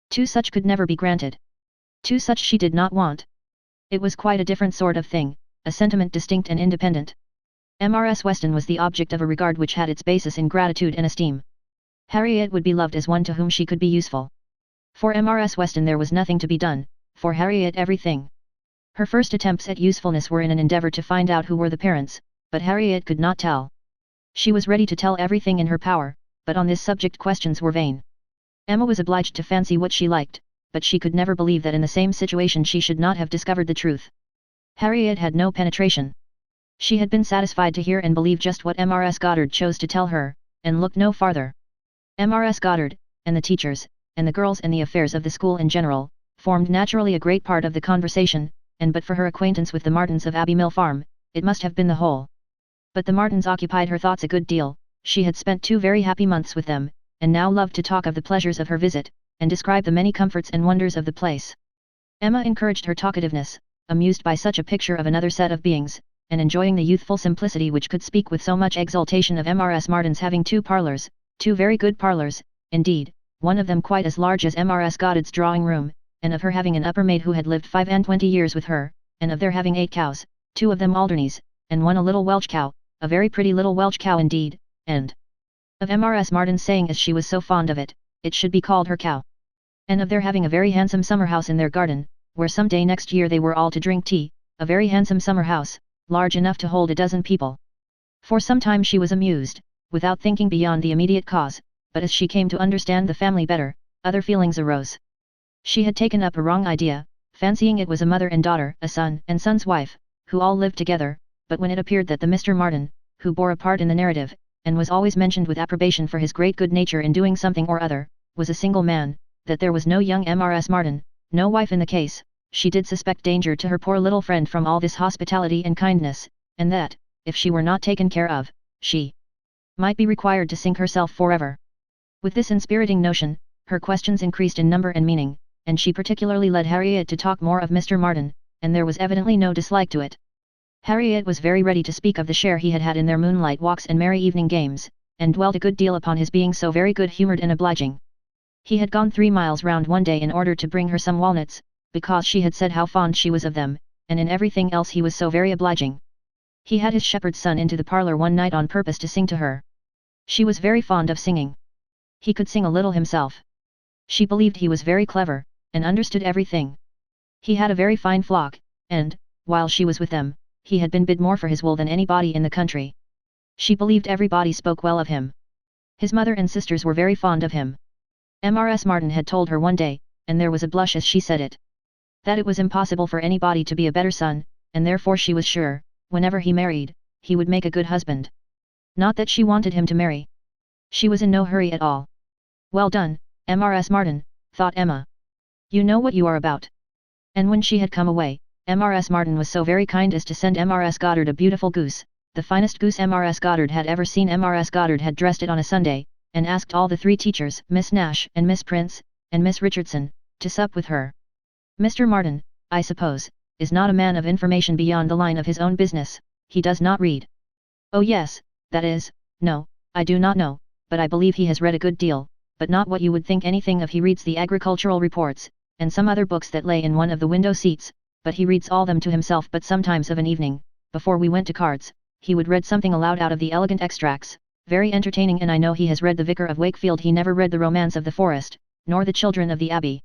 [SPEAKER 1] 2 such could never be granted. 2 such she did not want. It was quite a different sort of thing, a sentiment distinct and independent. Mrs. Weston was the object of a regard which had its basis in gratitude and esteem. Harriet would be loved as one to whom she could be useful. For Mrs. Weston there was nothing to be done, for Harriet everything. Her first attempts at usefulness were in an endeavour to find out who were the parents, but Harriet could not tell. She was ready to tell everything in her power, but on this subject questions were vain. Emma was obliged to fancy what she liked, but she could never believe that in the same situation she should not have discovered the truth. Harriet had no penetration. She had been satisfied to hear and believe just what Mrs. Goddard chose to tell her, and looked no farther. Mrs. Goddard, and the teachers, and the girls and the affairs of the school in general, formed naturally a great part of the conversation, and but for her acquaintance with the Martins of Abbey Mill Farm, it must have been the whole. But the Martins occupied her thoughts a good deal. She had spent 2 very happy months with them, and now loved to talk of the pleasures of her visit, and describe the many comforts and wonders of the place. Emma encouraged her talkativeness, amused by such a picture of another set of beings, and enjoying the youthful simplicity which could speak with so much exultation of Mrs. Martin's having 2 parlours, 2 very good parlours, indeed, one of them quite as large as Mrs. Goddard's drawing room, and of her having an upper maid who had lived 25 years with her, and of their having 8 cows, 2 of them Alderneys, and one a little Welsh cow, a very pretty little Welsh cow indeed, and of Mrs. Martin saying as she was so fond of it, it should be called her cow. And of their having a very handsome summer house in their garden, where some day next year they were all to drink tea, a very handsome summer house, large enough to hold 12 people. For some time she was amused, without thinking beyond the immediate cause, but as she came to understand the family better, other feelings arose. She had taken up a wrong idea, fancying it was a mother and daughter, a son and son's wife, who all lived together, but when it appeared that the Mr. Martin, who bore a part in the narrative, and was always mentioned with approbation for his great good nature in doing something or other, was a single man, that there was no young Mrs. Martin, no wife in the case, she did suspect danger to her poor little friend from all this hospitality and kindness, and that, if she were not taken care of, she might be required to sink herself forever. With this inspiriting notion, her questions increased in number and meaning, and she particularly led Harriet to talk more of Mr. Martin, and there was evidently no dislike to it. Harriet was very ready to speak of the share he had had in their moonlight walks and merry evening games, and dwelt a good deal upon his being so very good-humoured and obliging. He had gone 3 miles round one day in order to bring her some walnuts, because she had said how fond she was of them, and in everything else he was so very obliging. He had his shepherd's son into the parlour one night on purpose to sing to her. She was very fond of singing. He could sing a little himself. She believed he was very clever, and understood everything. He had a very fine flock, and, while she was with them, he had been bid more for his wool than anybody in the country. She believed everybody spoke well of him. His mother and sisters were very fond of him. Mrs. Martin had told her one day, and there was a blush as she said it, that it was impossible for anybody to be a better son, and therefore she was sure, whenever he married, he would make a good husband. Not that she wanted him to marry. She was in no hurry at all. Well done, Mrs. Martin, thought Emma. You know what you are about. And when she had come away, Mrs. Martin was so very kind as to send Mrs. Goddard a beautiful goose, the finest goose Mrs. Goddard had ever seen. Mrs. Goddard had dressed it on a Sunday, and asked all the 3 teachers, Miss Nash and Miss Prince, and Miss Richardson, to sup with her. Mr. Martin, I suppose, is not a man of information beyond the line of his own business. He does not read. Oh yes, that is, no, I do not know, but I believe he has read a good deal, but not what you would think anything of. He reads the agricultural reports, and some other books that lay in one of the window seats, but he reads all them to himself. But sometimes of an evening, before we went to cards, he would read something aloud out of the elegant extracts, very entertaining. And I know he has read the Vicar of Wakefield. He never read the Romance of the Forest, nor the Children of the Abbey.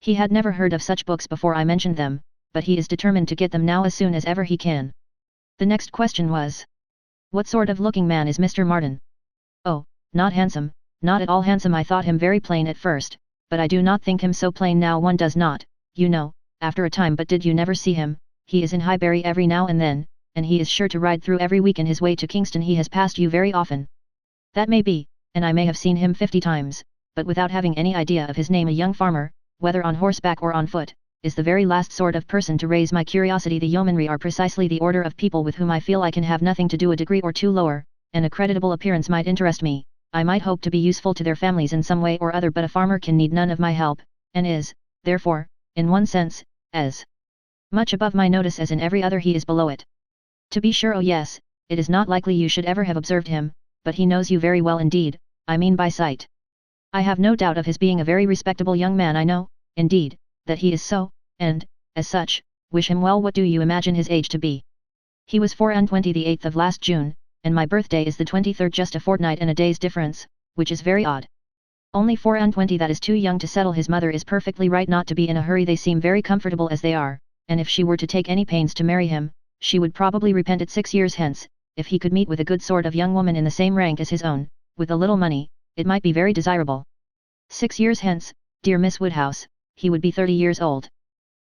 [SPEAKER 1] He had never heard of such books before I mentioned them, but he is determined to get them now as soon as ever he can. The next question was, what sort of looking man is Mr. Martin? Oh, not handsome, not at all handsome. I thought him very plain at first, but I do not think him so plain now. One does not, you know, after a time. But did you never see him? He is in Highbury every now and then, and he is sure to ride through every week in his way to Kingston. He has passed you very often. That may be, and I may have seen him 50 times, but without having any idea of his name. A young farmer, whether on horseback or on foot, is the very last sort of person to raise my curiosity. The yeomanry are precisely the order of people with whom I feel I can have nothing to do. A degree or 2 lower, and a creditable appearance might interest me. I might hope to be useful to their families in some way or other, but a farmer can need none of my help, and is, therefore, in one sense, as much above my notice as in every other he is below it. To be sure, oh yes, it is not likely you should ever have observed him, but he knows you very well indeed, I mean by sight. I have no doubt of his being a very respectable young man. I know, indeed, that he is so, and, as such, wish him well. What do you imagine his age to be? He was 24 the 8th of last June, and my birthday is the 23rd, just a fortnight and a day's difference, which is very odd. Only 24, that is too young to settle. His mother is perfectly right not to be in a hurry. They seem very comfortable as they are, and if she were to take any pains to marry him, she would probably repent it 6 years hence. If he could meet with a good sort of young woman in the same rank as his own, with a little money, it might be very desirable. 6 years hence, dear Miss Woodhouse, he would be 30 years old.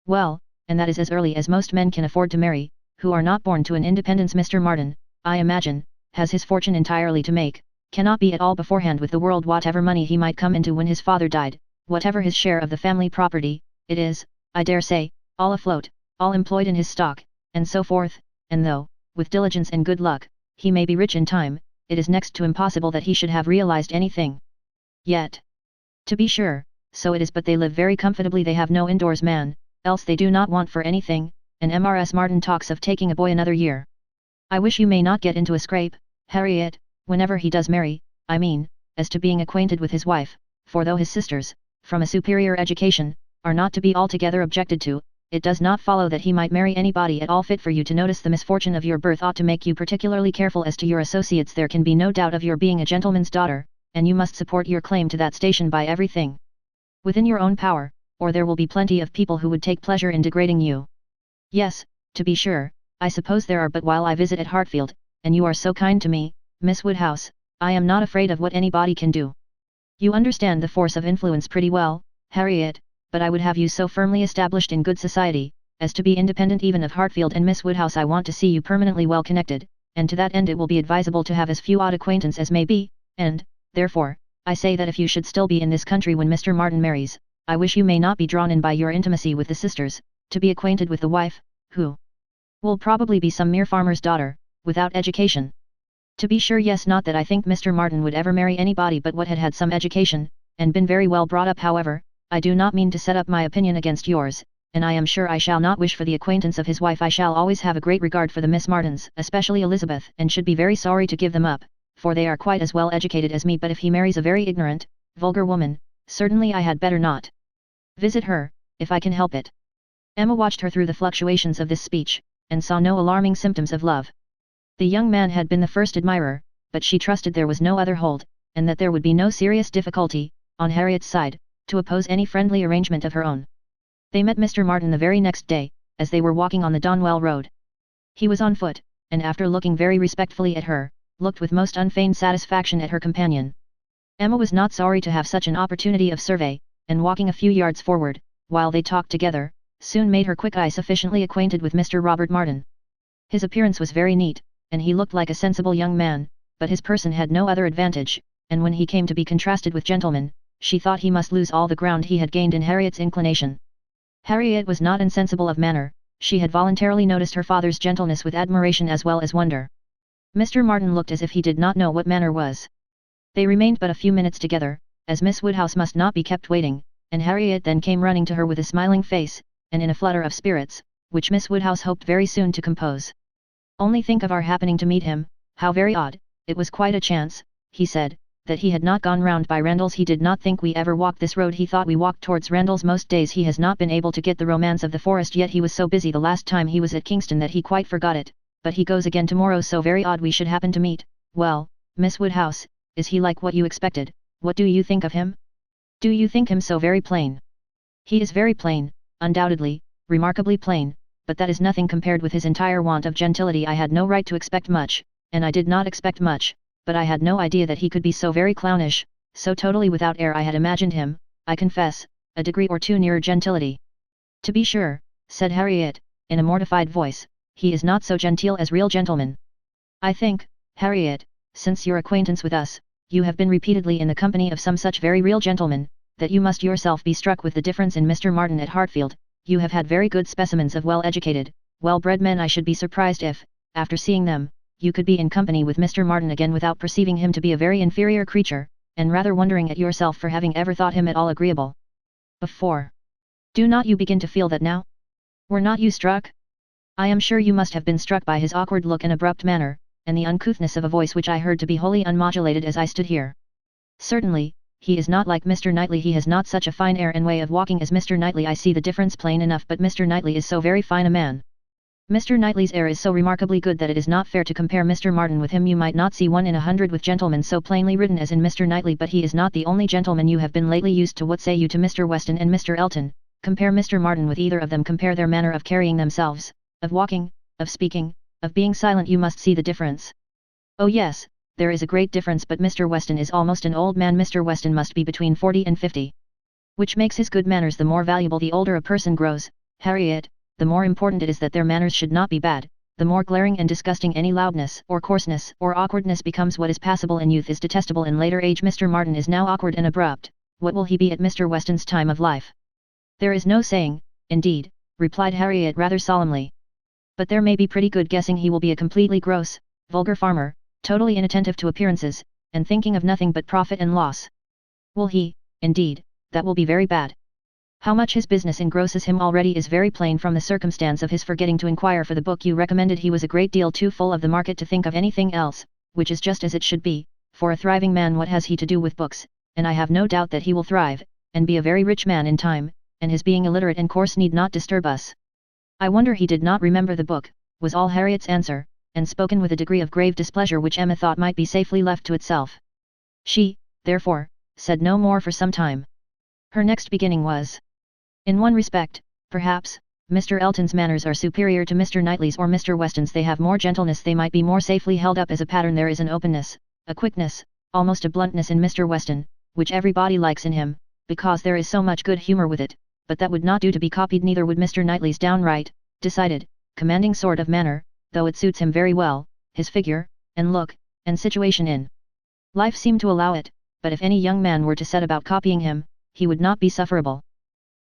[SPEAKER 1] Well, and that is as early as most men can afford to marry, who are not born to an independence. Mr. Martin, I imagine, has his fortune entirely to make, cannot be at all beforehand with the world. Whatever money he might come into when his father died, whatever his share of the family property, it is, I dare say, all afloat, all employed in his stock, and so forth, and though, with diligence and good luck, he may be rich in time, it is next to impossible that he should have realized anything yet. To be sure, so it is, but they live very comfortably. They have no indoors man, else they do not want for anything, and Mrs. Martin talks of taking a boy another year. I wish you may not get into a scrape, Harriet, whenever he does marry, I mean, as to being acquainted with his wife, for though his sisters, from a superior education, are not to be altogether objected to, it does not follow that he might marry anybody at all fit for you. To notice the misfortune of your birth ought to make you particularly careful as to your associates. There can be no doubt of your being a gentleman's daughter, and you must support your claim to that station by everything within your own power, or there will be plenty of people who would take pleasure in degrading you. Yes, to be sure, I suppose there are, but while I visit at Hartfield, and you are so kind to me, Miss Woodhouse, I am not afraid of what anybody can do. You understand the force of influence pretty well, Harriet, but I would have you so firmly established in good society, as to be independent even of Hartfield and Miss Woodhouse. I want to see you permanently well connected, and to that end it will be advisable to have as few odd acquaintance as may be, and, therefore, I say that if you should still be in this country when Mr. Martin marries, I wish you may not be drawn in by your intimacy with the sisters, to be acquainted with the wife, who will probably be some mere farmer's daughter, without education. To be sure, yes, not that I think Mr. Martin would ever marry anybody but what had had some education, and been very well brought up. However, I do not mean to set up my opinion against yours, and I am sure I shall not wish for the acquaintance of his wife. I shall always have a great regard for the Miss Martins, especially Elizabeth, and should be very sorry to give them up, for they are quite as well educated as me. But if he marries a very ignorant, vulgar woman, certainly I had better not visit her, if I can help it. Emma watched her through the fluctuations of this speech, and saw no alarming symptoms of love. The young man had been the first admirer, but she trusted there was no other hold, and that there would be no serious difficulty, on Harriet's side, to oppose any friendly arrangement of her own. They met Mr. Martin the very next day, as they were walking on the Donwell Road. He was on foot, and after looking very respectfully at her, looked with most unfeigned satisfaction at her companion. Emma was not sorry to have such an opportunity of survey, and walking a few yards forward, while they talked together, soon made her quick eye sufficiently acquainted with Mr. Robert Martin. His appearance was very neat, and he looked like a sensible young man, but his person had no other advantage, and when he came to be contrasted with gentlemen, she thought he must lose all the ground he had gained in Harriet's inclination. Harriet was not insensible of manner, she had voluntarily noticed her father's gentleness with admiration as well as wonder. Mr. Martin looked as if he did not know what manner was. They remained but a few minutes together, as Miss Woodhouse must not be kept waiting, and Harriet then came running to her with a smiling face, and in a flutter of spirits, which Miss Woodhouse hoped very soon to compose. "Only think of our happening to meet him, how very odd, it was quite a chance," he said, "that he had not gone round by Randalls. He did not think we ever walked this road. He thought we walked towards Randalls most days. He has not been able to get the romance of the forest yet. He was so busy the last time he was at Kingston that he quite forgot it, but he goes again tomorrow. So very odd we should happen to meet. Well, Miss Woodhouse, is he like what you expected? What do you think of him? Do you think him so very plain?" "He is very plain, undoubtedly, remarkably plain, but that is nothing compared with his entire want of gentility. I had no right to expect much, and I did not expect much, but I had no idea that he could be so very clownish, so totally without air. I had imagined him, I confess, a degree or two nearer gentility." "To be sure," said Harriet, in a mortified voice, "he is not so genteel as real gentlemen. I think, Harriet, since your acquaintance with us, you have been repeatedly in the company of some such very real gentlemen, that you must yourself be struck with the difference in Mr. Martin at Hartfield. You have had very good specimens of well-educated, well-bred men. I should be surprised if, after seeing them, you could be in company with Mr. Martin again without perceiving him to be a very inferior creature, and rather wondering at yourself for having ever thought him at all agreeable before. Do not you begin to feel that now? Were not you struck? I am sure you must have been struck by his awkward look and abrupt manner, and the uncouthness of a voice which I heard to be wholly unmodulated as I stood here. Certainly, he is not like Mr. Knightley. He has not such a fine air and way of walking as Mr. Knightley. I see the difference plain enough, but Mr. Knightley is so very fine a man. Mr. Knightley's air is so remarkably good that it is not fair to compare Mr. Martin with him. You might not see 1 in 100 with gentlemen so plainly written as in Mr. Knightley, but he is not the only gentleman you have been lately used to. What say you to Mr. Weston and Mr. Elton? Compare Mr. Martin with either of them. Compare their manner of carrying themselves, of walking, of speaking, of being silent. You must see the difference." "Oh yes, there is a great difference, but Mr. Weston is almost an old man. Mr. Weston must be between 40 and 50. Which makes his good manners the more valuable the older a person grows, Harriet. The more important it is that their manners should not be bad, the more glaring and disgusting any loudness or coarseness or awkwardness becomes. What is passable in youth is detestable in later age. Mr. Martin is now awkward and abrupt. What will he be at Mr. Weston's time of life?" "There is no saying, indeed," replied Harriet rather solemnly. "But there may be pretty good guessing. He will be a completely gross, vulgar farmer, totally inattentive to appearances, and thinking of nothing but profit and loss." "Will he? Indeed, that will be very bad. How much his business engrosses him already is very plain from the circumstance of his forgetting to inquire for the book you recommended. He was a great deal too full of the market to think of anything else, which is just as it should be, for a thriving man. What has he to do with books? And I have no doubt that he will thrive, and be a very rich man in time, and his being illiterate and coarse need not disturb us." "I wonder he did not remember the book," was all Harriet's answer, and spoken with a degree of grave displeasure which Emma thought might be safely left to itself. She, therefore, said no more for some time. Her next beginning was: "In one respect, perhaps, Mr. Elton's manners are superior to Mr. Knightley's or Mr. Weston's. They have more gentleness. They might be more safely held up as a pattern. There is an openness, a quickness, almost a bluntness in Mr. Weston, which everybody likes in him, because there is so much good humour with it, but that would not do to be copied. Neither would Mr. Knightley's downright, decided, commanding sort of manner, though it suits him very well. His figure, and look, and situation in life seem to allow it, but if any young man were to set about copying him, he would not be sufferable.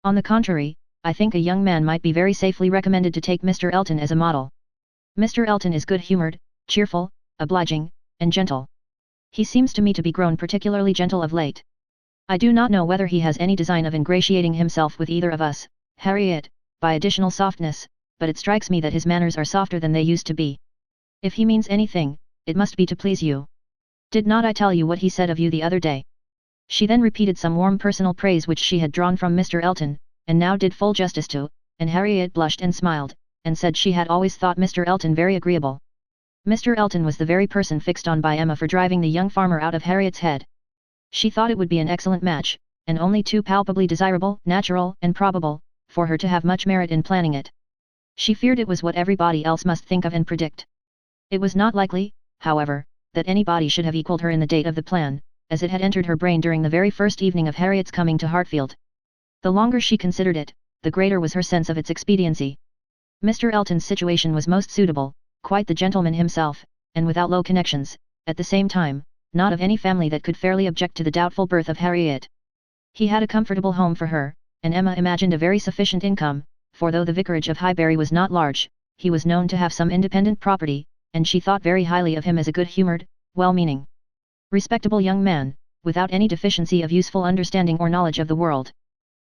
[SPEAKER 1] On the contrary, I think a young man might be very safely recommended to take Mr. Elton as a model. Mr. Elton is good-humoured, cheerful, obliging, and gentle. He seems to me to be grown particularly gentle of late. I do not know whether he has any design of ingratiating himself with either of us, Harriet, by additional softness, but it strikes me that his manners are softer than they used to be. If he means anything, it must be to please you. Did not I tell you what he said of you the other day?" She then repeated some warm personal praise which she had drawn from Mr. Elton, and now did full justice to, and Harriet blushed and smiled, and said she had always thought Mr. Elton very agreeable. Mr. Elton was the very person fixed on by Emma for driving the young farmer out of Harriet's head. She thought it would be an excellent match, and only too palpably desirable, natural, and probable, for her to have much merit in planning it. She feared it was what everybody else must think of and predict. It was not likely, however, that anybody should have equalled her in the date of the plan, as it had entered her brain during the very first evening of Harriet's coming to Hartfield. The longer she considered it, the greater was her sense of its expediency. Mr. Elton's situation was most suitable, quite the gentleman himself, and without low connections, at the same time, not of any family that could fairly object to the doubtful birth of Harriet. He had a comfortable home for her, and Emma imagined a very sufficient income, for though the vicarage of Highbury was not large, he was known to have some independent property, and she thought very highly of him as a good-humoured, well-meaning, respectable young man, without any deficiency of useful understanding or knowledge of the world.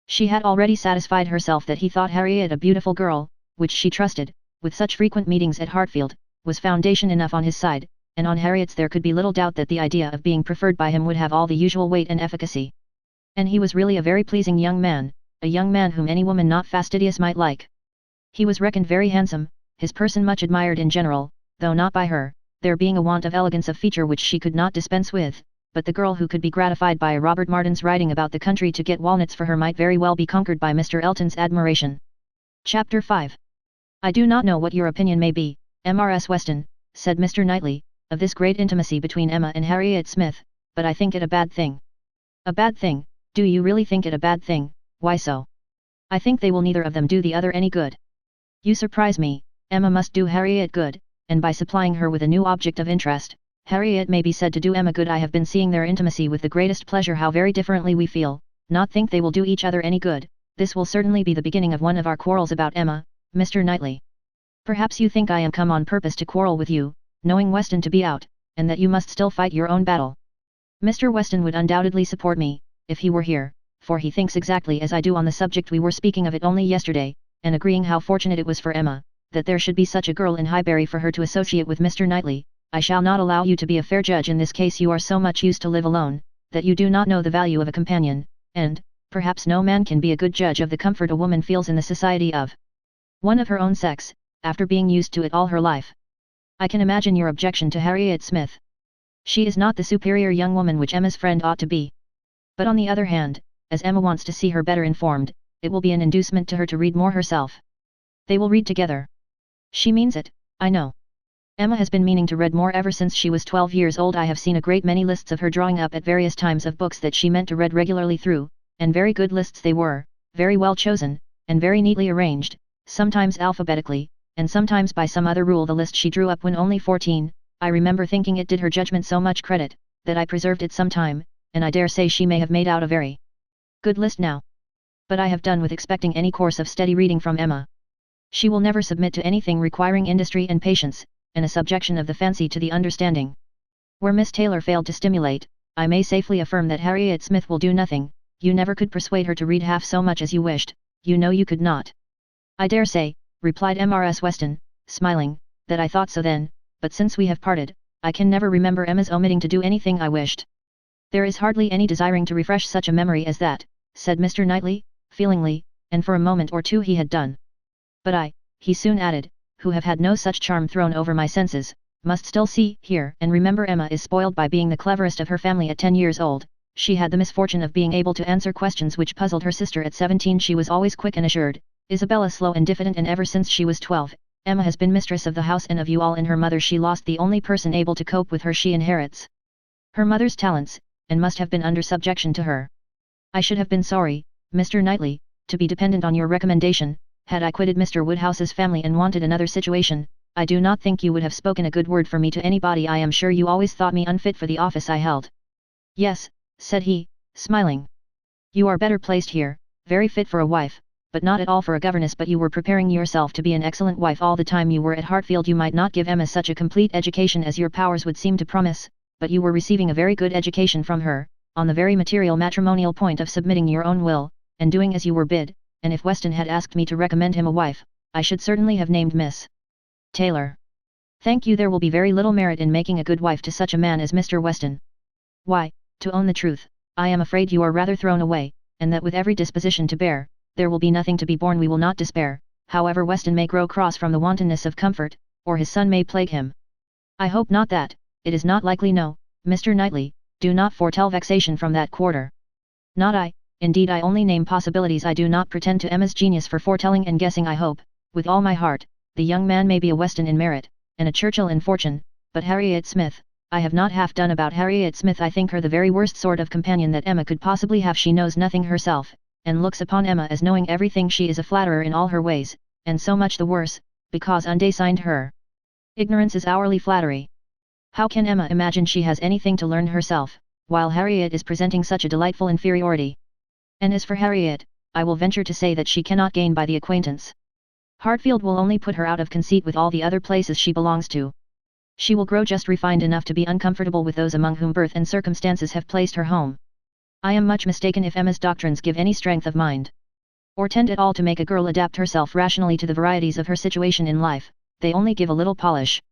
[SPEAKER 1] She had already satisfied herself that he thought Harriet a beautiful girl, which she trusted, with such frequent meetings at Hartfield, was foundation enough on his side, and on Harriet's there could be little doubt that the idea of being preferred by him would have all the usual weight and efficacy. And he was really a very pleasing young man, a young man whom any woman not fastidious might like. He was reckoned very handsome, his person much admired in general, though not by her, there being a want of elegance of feature which she could not dispense with, but the girl who could be gratified by Robert Martin's riding about the country to get walnuts for her might very well be conquered by Mr. Elton's admiration. Chapter 5. I do not know what your opinion may be, Mrs. Weston, said Mr. Knightley, of this great intimacy between Emma and Harriet Smith, but I think it a bad thing. A bad thing? Do you really think it a bad thing? Why so? I think they will neither of them do the other any good. You surprise me. Emma must do Harriet good, and by supplying her with a new object of interest, Harriet may be said to do Emma good. I have been seeing their intimacy with the greatest pleasure. How very differently we feel, not think they will do each other any good. This will certainly be the beginning of one of our quarrels about Emma, Mr. Knightley. Perhaps you think I am come on purpose to quarrel with you, knowing Weston to be out, and that you must still fight your own battle. Mr. Weston would undoubtedly support me, if he were here, for he thinks exactly as I do on the subject. We were speaking of it only yesterday, and agreeing how fortunate it was for Emma, that there should be such a girl in Highbury for her to associate with Mr. Knightley. I shall not allow you to be a fair judge in this case. You are so much used to live alone, that you do not know the value of a companion, and, perhaps no man can be a good judge of the comfort a woman feels in the society of one of her own sex, after being used to it all her life. I can imagine your objection to Harriet Smith. She is not the superior young woman which Emma's friend ought to be. But on the other hand, as Emma wants to see her better informed, it will be an inducement to her to read more herself. They will read together. She means it, I know. Emma has been meaning to read more ever since she was 12 years old. I have seen a great many lists of her drawing up at various times of books that she meant to read regularly through, and very good lists they were, very well chosen, and very neatly arranged, sometimes alphabetically, and sometimes by some other rule. The list she drew up when only 14, I remember thinking it did her judgment so much credit, that I preserved it some time, and I dare say she may have made out a very good list now. But I have done with expecting any course of steady reading from Emma. She will never submit to anything requiring industry and patience, and a subjection of the fancy to the understanding. Where Miss Taylor failed to stimulate, I may safely affirm that Harriet Smith will do nothing. You never could persuade her to read half so much as you wished, you know you could not. I dare say, replied Mrs. Weston, smiling, that I thought so then, but since we have parted, I can never remember Emma's omitting to do anything I wished. There is hardly any desiring to refresh such a memory as that, said Mr. Knightley, feelingly, and for a moment or two he had done. But I, he soon added, who have had no such charm thrown over my senses, must still see, hear, and remember. Emma is spoiled by being the cleverest of her family at 10 years old. She had the misfortune of being able to answer questions which puzzled her sister at 17. She was always quick and assured, Isabella slow and diffident, and ever since she was 12, Emma has been mistress of the house and of you all. In her mother she lost the only person able to cope with her. She inherits her mother's talents, and must have been under subjection to her. I should have been sorry, Mr. Knightley, to be dependent on your recommendation. Had I quitted Mr. Woodhouse's family and wanted another situation, I do not think you would have spoken a good word for me to anybody. I am sure you always thought me unfit for the office I held. Yes, said he, smiling. You are better placed here, very fit for a wife, but not at all for a governess. But you were preparing yourself to be an excellent wife all the time you were at Hartfield. You might not give Emma such a complete education as your powers would seem to promise, but you were receiving a very good education from her, on the very material matrimonial point of submitting your own will, and doing as you were bid. And if Weston had asked me to recommend him a wife, I should certainly have named Miss Taylor. Thank you. There will be very little merit in making a good wife to such a man as Mr. Weston. Why, to own the truth, I am afraid you are rather thrown away, and that with every disposition to bear, there will be nothing to be borne. We will not despair, however Weston may grow cross from the wantonness of comfort, or his son may plague him. I hope not that, it is not likely. No, Mr. Knightley, do not foretell vexation from that quarter. Not I. Indeed I only name possibilities. I do not pretend to Emma's genius for foretelling and guessing. I hope, with all my heart, the young man may be a Weston in merit, and a Churchill in fortune, but Harriet Smith, I have not half done about Harriet Smith. I think her the very worst sort of companion that Emma could possibly have. She knows nothing herself, and looks upon Emma as knowing everything. She is a flatterer in all her ways, and so much the worse, because undesigned her. Ignorance is hourly flattery. How can Emma imagine she has anything to learn herself, while Harriet is presenting such a delightful inferiority? And as for Harriet, I will venture to say that she cannot gain by the acquaintance. Hartfield will only put her out of conceit with all the other places she belongs to. She will grow just refined enough to be uncomfortable with those among whom birth and circumstances have placed her home. I am much mistaken if Emma's doctrines give any strength of mind, or tend at all to make a girl adapt herself rationally to the varieties of her situation in life. They only give a little polish.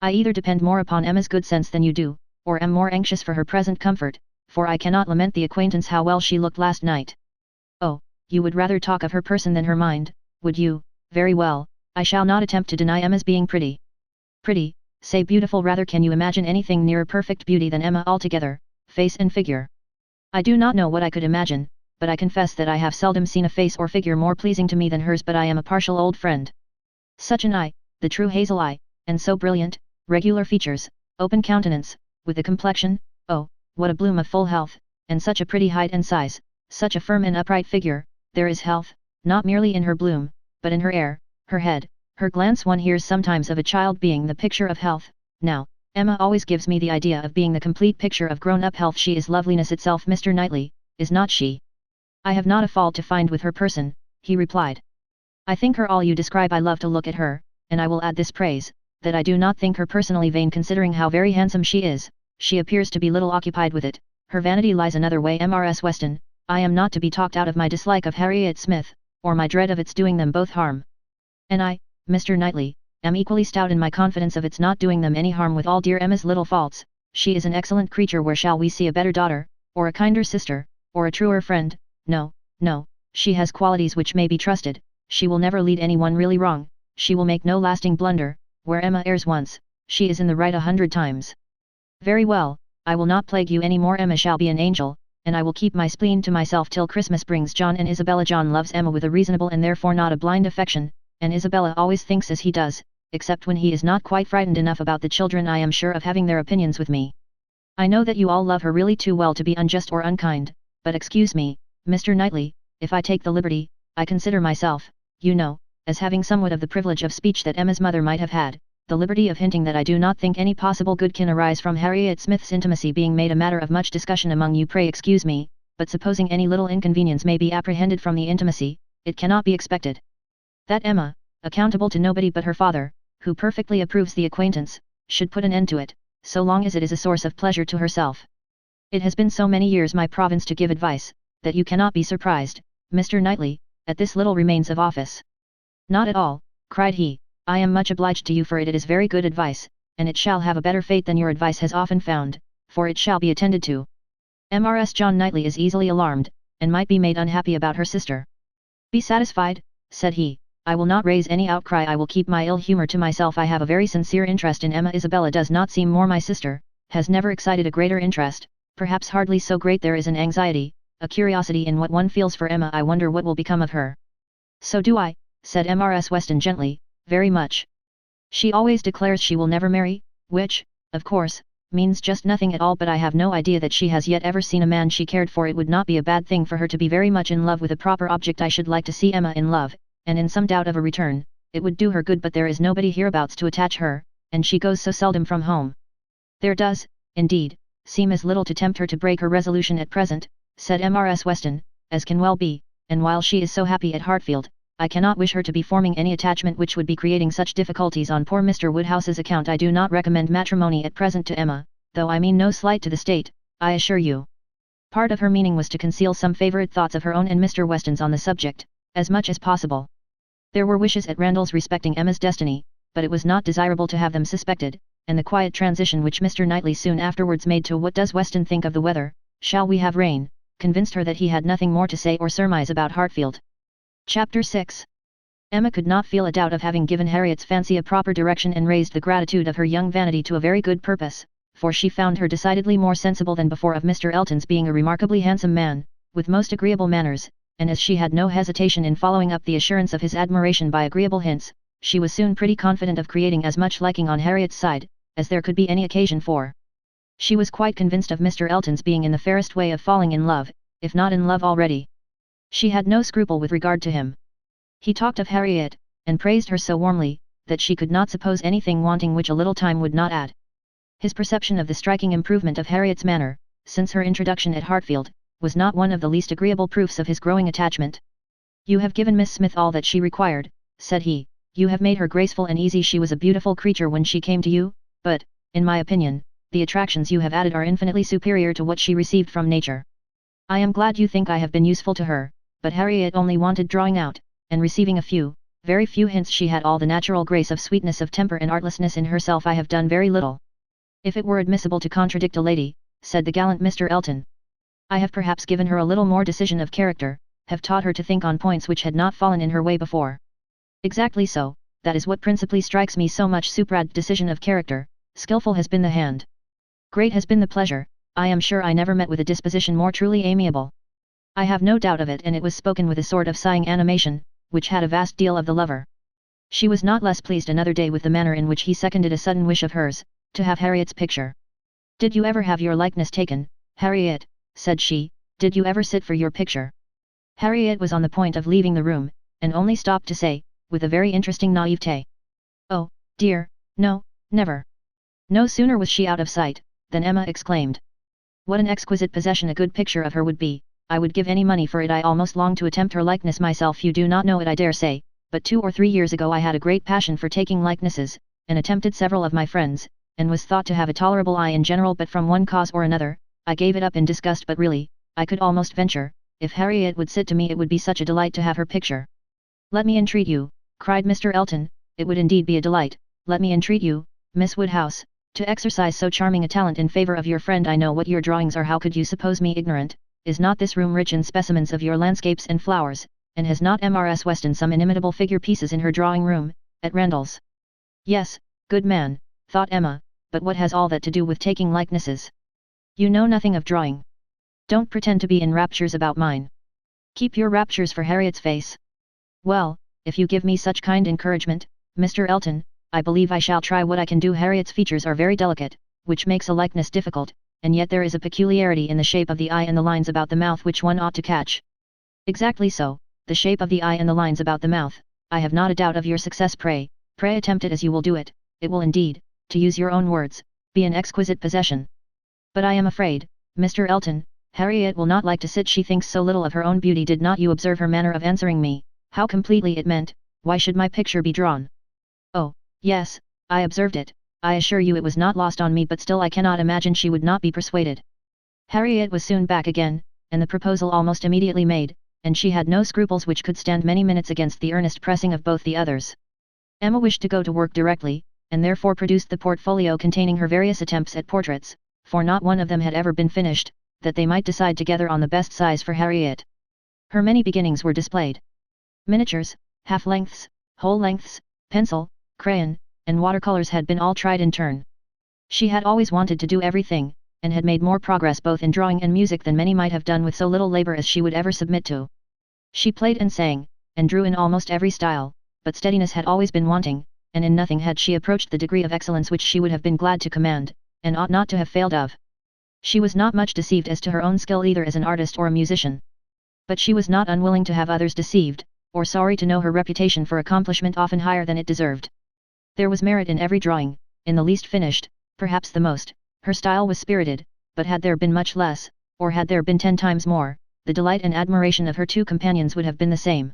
[SPEAKER 1] I either depend more upon Emma's good sense than you do, or am more anxious for her present comfort, for I cannot lament the acquaintance how well she looked last night. Oh, you would rather talk of her person than her mind, would you? Very well, I shall not attempt to deny Emma's being pretty. Pretty, say beautiful rather. Can you imagine anything nearer perfect beauty than Emma altogether, face and figure? I do not know what I could imagine, but I confess that I have seldom seen a face or figure more pleasing to me than hers. But I am a partial old friend. Such an eye, the true hazel eye, and so brilliant, regular features, open countenance, with a complexion, oh, what a bloom of full health, and such a pretty height and size, such a firm and upright figure. There is health, not merely in her bloom, but in her air, her head, her glance. One hears sometimes of a child being the picture of health. Now, Emma always gives me the idea of being the complete picture of grown-up health. She is loveliness itself, Mr. Knightley, is not she? I have not a fault to find with her person, he replied. I think her all you describe. I love to look at her, and I will add this praise, that I do not think her personally vain, considering how very handsome she is. She appears to be little occupied with it. Her vanity lies another way. Mrs. Weston, I am not to be talked out of my dislike of Harriet Smith, or my dread of its doing them both harm. And I, Mr. Knightley, am equally stout in my confidence of its not doing them any harm. With all dear Emma's little faults, she is an excellent creature. Where shall we see a better daughter, or a kinder sister, or a truer friend? No, no, she has qualities which may be trusted. She will never lead anyone really wrong, she will make no lasting blunder. Where Emma errs once, she is in the right 100 times. Very well, I will not plague you any more. Emma shall be an angel, and I will keep my spleen to myself till Christmas brings John and Isabella. John loves Emma with a reasonable and therefore not a blind affection, and Isabella always thinks as he does, except when he is not quite frightened enough about the children. I am sure of having their opinions with me. I know that you all love her really too well to be unjust or unkind, but excuse me, Mr. Knightley, if I take the liberty. I consider myself, you know, as having somewhat of the privilege of speech that Emma's mother might have had, the liberty of hinting that I do not think any possible good can arise from Harriet Smith's intimacy being made a matter of much discussion among you. Pray excuse me, but supposing any little inconvenience may be apprehended from the intimacy, it cannot be expected that Emma, accountable to nobody but her father, who perfectly approves the acquaintance, should put an end to it, so long as it is a source of pleasure to herself. It has been so many years my province to give advice, that you cannot be surprised, Mr. Knightley, at this little remains of office. Not at all, cried he, I am much obliged to you for it. It is very good advice, and it shall have a better fate than your advice has often found, for it shall be attended to. Mrs. John Knightley is easily alarmed, and might be made unhappy about her sister. Be satisfied, said he, I will not raise any outcry. I will keep my ill humour to myself. I have a very sincere interest in Emma. Isabella does not seem more my sister, has never excited a greater interest, perhaps hardly so great. There is an anxiety, a curiosity in what one feels for Emma. I wonder what will become of her. So do I, said Mrs. Weston gently, very much. She always declares she will never marry, which, of course, means just nothing at all. But I have no idea that she has yet ever seen a man she cared for. It would not be a bad thing for her to be very much in love with a proper object. I should like to see Emma in love, and in some doubt of a return. It would do her good. But there is nobody hereabouts to attach her, and she goes so seldom from home. There does, indeed, seem as little to tempt her to break her resolution at present, said Mrs. Weston, as can well be, and while she is so happy at Hartfield, I cannot wish her to be forming any attachment which would be creating such difficulties on poor Mr. Woodhouse's account. I do not recommend matrimony at present to Emma, though I mean no slight to the state, I assure you. Part of her meaning was to conceal some favourite thoughts of her own and Mr. Weston's on the subject, as much as possible. There were wishes at Randalls respecting Emma's destiny, but it was not desirable to have them suspected, and the quiet transition which Mr. Knightley soon afterwards made to "What does Weston think of the weather? Shall we have rain?" convinced her that he had nothing more to say or surmise about Hartfield. Chapter 6. Emma could not feel a doubt of having given Harriet's fancy a proper direction and raised the gratitude of her young vanity to a very good purpose, for she found her decidedly more sensible than before of Mr. Elton's being a remarkably handsome man, with most agreeable manners, and as she had no hesitation in following up the assurance of his admiration by agreeable hints, she was soon pretty confident of creating as much liking on Harriet's side, as there could be any occasion for. She was quite convinced of Mr. Elton's being in the fairest way of falling in love, if not in love already. She had no scruple with regard to him. He talked of Harriet, and praised her so warmly, that she could not suppose anything wanting which a little time would not add. His perception of the striking improvement of Harriet's manner, since her introduction at Hartfield, was not one of the least agreeable proofs of his growing attachment. "You have given Miss Smith all that she required," said he, "you have made her graceful and easy. She was a beautiful creature when she came to you, but, in my opinion, the attractions you have added are infinitely superior to what she received from nature. I am glad you think I have been useful to her, but Harriet only wanted drawing out, and receiving a few, very few hints. She had all the natural grace of sweetness of temper and artlessness in herself. I have done very little." "If it were admissible to contradict a lady," said the gallant Mr. Elton, "I have perhaps given her a little more decision of character, have taught her to think on points which had not fallen in her way before." "Exactly so, that is what principally strikes me so much. Superb decision of character, skillful has been the hand. Great has been the pleasure. I am sure I never met with a disposition more truly amiable." "I have no doubt of it," and it was spoken with a sort of sighing animation, which had a vast deal of the lover. She was not less pleased another day with the manner in which he seconded a sudden wish of hers, to have Harriet's picture. "Did you ever have your likeness taken, Harriet?" said she, "did you ever sit for your picture?" Harriet was on the point of leaving the room, and only stopped to say, with a very interesting naivete, "Oh, dear, no, never." No sooner was she out of sight, than Emma exclaimed, "What an exquisite possession a good picture of her would be! I would give any money for it. I almost long to attempt her likeness myself. You do not know it, I dare say, but 2 or 3 years ago I had a great passion for taking likenesses, and attempted several of my friends, and was thought to have a tolerable eye in general, but from one cause or another, I gave it up in disgust. But really, I could almost venture, if Harriet would sit to me, it would be such a delight to have her picture." "Let me entreat you," cried Mr. Elton, "it would indeed be a delight, let me entreat you, Miss Woodhouse, to exercise so charming a talent in favour of your friend. I know what your drawings are. How could you suppose me ignorant? Is not this room rich in specimens of your landscapes and flowers, and has not Mrs. Weston some inimitable figure pieces in her drawing room, at Randall's?" "Yes, good man," thought Emma, "but what has all that to do with taking likenesses? You know nothing of drawing. Don't pretend to be in raptures about mine. Keep your raptures for Harriet's face." "Well, if you give me such kind encouragement, Mr. Elton, I believe I shall try what I can do. Harriet's features are very delicate, which makes a likeness difficult, and yet there is a peculiarity in the shape of the eye and the lines about the mouth which one ought to catch." "Exactly so, the shape of the eye and the lines about the mouth. I have not a doubt of your success. Pray attempt it as you will do it. It will indeed, to use your own words, be an exquisite possession. But I am afraid, Mr. Elton, Harriet will not like to sit. She thinks so little of her own beauty. Did not you observe her manner of answering me, how completely it meant, 'Why should my picture be drawn?'" "Oh, yes, I observed it. I assure you it was not lost on me, but still I cannot imagine she would not be persuaded." Harriet was soon back again, and the proposal almost immediately made, and she had no scruples which could stand many minutes against the earnest pressing of both the others. Emma wished to go to work directly, and therefore produced the portfolio containing her various attempts at portraits, for not one of them had ever been finished, that they might decide together on the best size for Harriet. Her many beginnings were displayed. Miniatures, half-lengths, whole lengths, pencil, crayon, and watercolors had been all tried in turn. She had always wanted to do everything, and had made more progress both in drawing and music than many might have done with so little labour as she would ever submit to. She played and sang, and drew in almost every style, but steadiness had always been wanting, and in nothing had she approached the degree of excellence which she would have been glad to command, and ought not to have failed of. She was not much deceived as to her own skill either as an artist or a musician. But she was not unwilling to have others deceived, or sorry to know her reputation for accomplishment often higher than it deserved. There was merit in every drawing, in the least finished, perhaps the most. Her style was spirited, but had there been much less, or had there been 10 times more, the delight and admiration of her 2 companions would have been the same.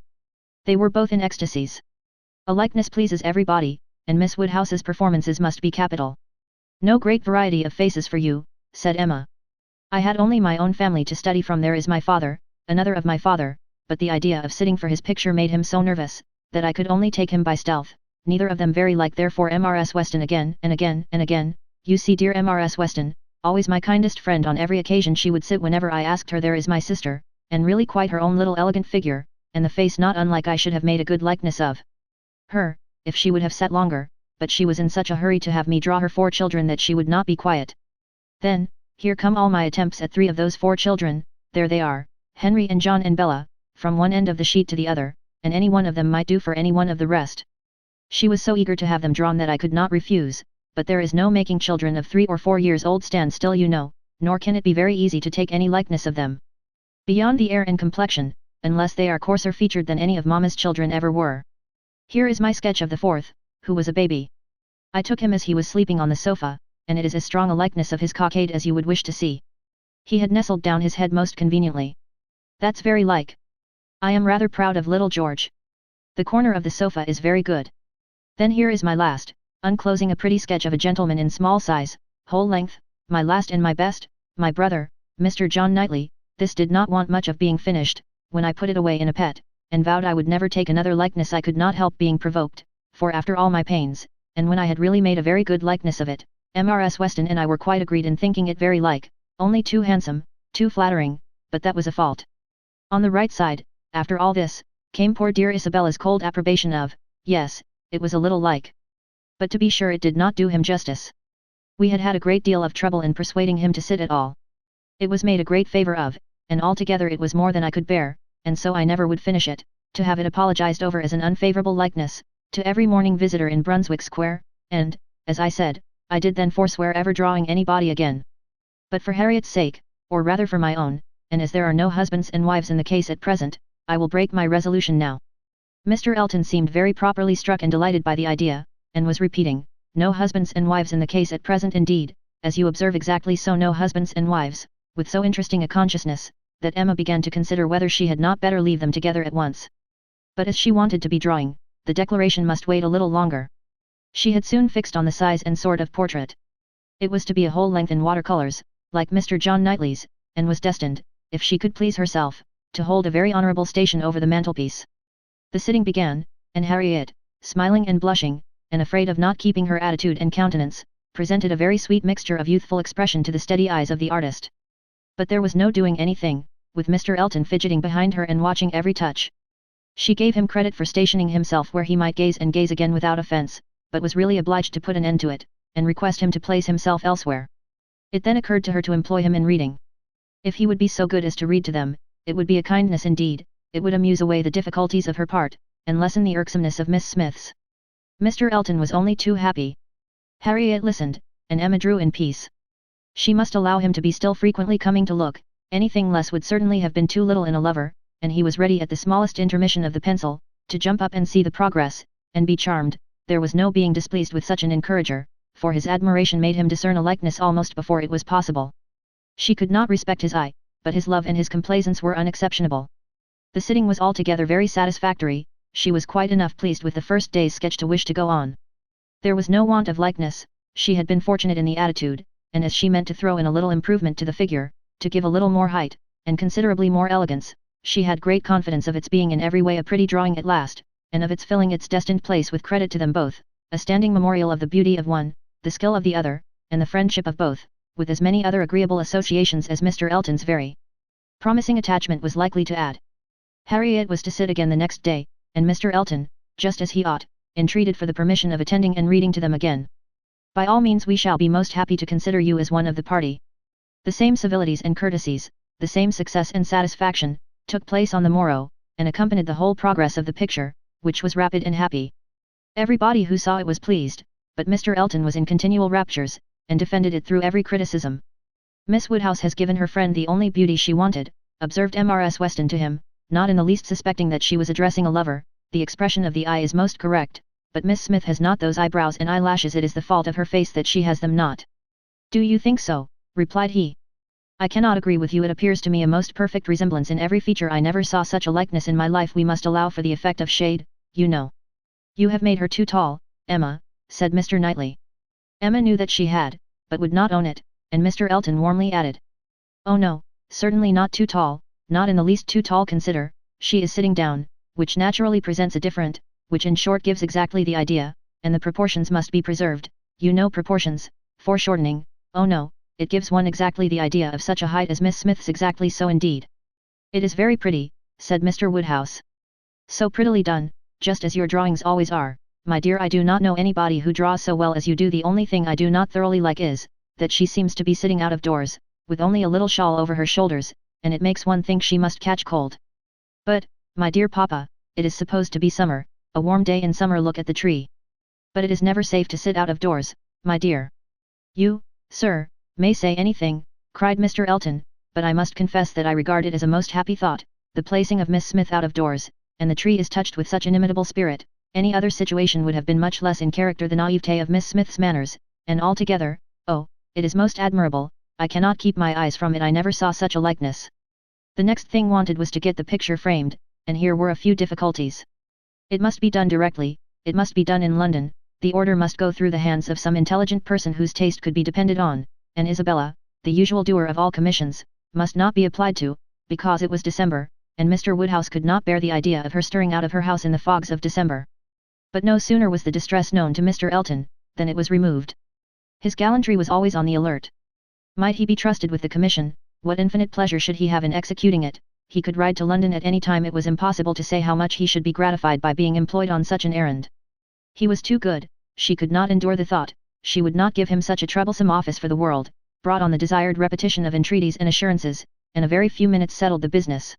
[SPEAKER 1] They were both in ecstasies. A likeness pleases everybody, and Miss Woodhouse's performances must be capital. "No great variety of faces for you," said Emma. "I had only my own family to study from. There is my father, another of my father, but the idea of sitting for his picture made him so nervous, that I could only take him by stealth, neither of them very like. Therefore Mrs. Weston again and again and again, you see dear Mrs. Weston, always my kindest friend on every occasion she would sit whenever I asked her. There is my sister, and really quite her own little elegant figure, and the face not unlike. I should have made a good likeness of her, if she would have sat longer, but she was in such a hurry to have me draw her 4 children that she would not be quiet. Then, here come all my attempts at 3 of those 4 children, there they are, Henry and John and Bella, from one end of the sheet to the other, and any one of them might do for any one of the rest. She was so eager to have them drawn that I could not refuse, but there is no making children of 3 or 4 years old stand still, you know, nor can it be very easy to take any likeness of them. Beyond the air and complexion, unless they are coarser featured than any of Mama's children ever were. Here is my sketch of the fourth, who was a baby. I took him as he was sleeping on the sofa, and it is as strong a likeness of his cockade as you would wish to see. He had nestled down his head most conveniently. That's very like. I am rather proud of little George. The corner of the sofa is very good. Then here is my last, unclosing a pretty sketch of a gentleman in small size, whole length, my last and my best, my brother, Mr. John Knightley. This did not want much of being finished, when I put it away in a pet, and vowed I would never take another likeness. I could not help being provoked, for after all my pains, and when I had really made a very good likeness of it, Mrs. Weston and I were quite agreed in thinking it very like, only too handsome, too flattering, but that was a fault. On the right side, after all this, came poor dear Isabella's cold approbation of, yes, it was a little like. But to be sure it did not do him justice. We had had a great deal of trouble in persuading him to sit at all. It was made a great favour of, and altogether it was more than I could bear, and so I never would finish it, to have it apologized over as an unfavourable likeness, to every morning visitor in Brunswick Square, and, as I said, I did then forswear ever drawing anybody again. But for Harriet's sake, or rather for my own, and as there are no husbands and wives in the case at present, I will break my resolution now. Mr. Elton seemed very properly struck and delighted by the idea, and was repeating, no husbands and wives in the case at present indeed, as you observe exactly so, no husbands and wives, with so interesting a consciousness, that Emma began to consider whether she had not better leave them together at once. But as she wanted to be drawing, the declaration must wait a little longer. She had soon fixed on the size and sort of portrait. It was to be a whole length in watercolours, like Mr. John Knightley's, and was destined, if she could please herself, to hold a very honourable station over the mantelpiece. The sitting began, and Harriet, smiling and blushing, and afraid of not keeping her attitude and countenance, presented a very sweet mixture of youthful expression to the steady eyes of the artist. But there was no doing anything, with Mr. Elton fidgeting behind her and watching every touch. She gave him credit for stationing himself where he might gaze and gaze again without offence, but was really obliged to put an end to it, and request him to place himself elsewhere. It then occurred to her to employ him in reading. If he would be so good as to read to them, it would be a kindness indeed, it would amuse away the difficulties of her part, and lessen the irksomeness of Miss Smith's. Mr. Elton was only too happy. Harriet listened, and Emma drew in peace. She must allow him to be still frequently coming to look, anything less would certainly have been too little in a lover, and he was ready at the smallest intermission of the pencil, to jump up and see the progress, and be charmed. There was no being displeased with such an encourager, for his admiration made him discern a likeness almost before it was possible. She could not respect his eye, but his love and his complaisance were unexceptionable. The sitting was altogether very satisfactory. She was quite enough pleased with the first day's sketch to wish to go on. There was no want of likeness, she had been fortunate in the attitude, and as she meant to throw in a little improvement to the figure, to give a little more height, and considerably more elegance, she had great confidence of its being in every way a pretty drawing at last, and of its filling its destined place with credit to them both, a standing memorial of the beauty of one, the skill of the other, and the friendship of both, with as many other agreeable associations as Mr. Elton's very promising attachment was likely to add. Harriet was to sit again the next day, and Mr. Elton, just as he ought, entreated for the permission of attending and reading to them again. By all means, we shall be most happy to consider you as one of the party. The same civilities and courtesies, the same success and satisfaction, took place on the morrow, and accompanied the whole progress of the picture, which was rapid and happy. Everybody who saw it was pleased, but Mr. Elton was in continual raptures, and defended it through every criticism. Miss Woodhouse has given her friend the only beauty she wanted, observed Mrs. Weston to him, not in the least suspecting that she was addressing a lover. The expression of the eye is most correct, but Miss Smith has not those eyebrows and eyelashes. It is the fault of her face that she has them not. Do you think so? Replied he. I cannot agree with you. It appears to me a most perfect resemblance in every feature. I never saw such a likeness in my life. We must allow for the effect of shade, you know. You have made her too tall, Emma, said Mr. Knightley. Emma knew that she had, but would not own it, and Mr. Elton warmly added. Oh no, certainly not too tall, not in the least too tall. Consider, she is sitting down, which naturally presents a different, which in short gives exactly the idea, and the proportions must be preserved. You know proportions, foreshortening. Oh no, it gives one exactly the idea of such a height as Miss Smith's. Exactly so indeed. It is very pretty, said Mr. Woodhouse. So prettily done, just as your drawings always are. My dear, I do not know anybody who draws so well as you do. The only thing I do not thoroughly like is, that she seems to be sitting out of doors, with only a little shawl over her shoulders, and it makes one think she must catch cold. But, my dear papa, it is supposed to be summer, a warm day in summer. Look at the tree. But it is never safe to sit out of doors, my dear. You, sir, may say anything, cried Mr. Elton, but I must confess that I regard it as a most happy thought, the placing of Miss Smith out of doors, and the tree is touched with such inimitable spirit. Any other situation would have been much less in character the naivete of Miss Smith's manners, and altogether, oh, it is most admirable, I cannot keep my eyes from it. I never saw such a likeness. The next thing wanted was to get the picture framed, and here were a few difficulties. It must be done directly, it must be done in London, the order must go through the hands of some intelligent person whose taste could be depended on, and Isabella, the usual doer of all commissions, must not be applied to, because it was December, and Mr. Woodhouse could not bear the idea of her stirring out of her house in the fogs of December. But no sooner was the distress known to Mr. Elton, than it was removed. His gallantry was always on the alert. Might he be trusted with the commission, what infinite pleasure should he have in executing it? He could ride to London at any time. It was impossible to say how much he should be gratified by being employed on such an errand. He was too good, she could not endure the thought, she would not give him such a troublesome office for the world, brought on the desired repetition of entreaties and assurances, and a very few minutes settled the business.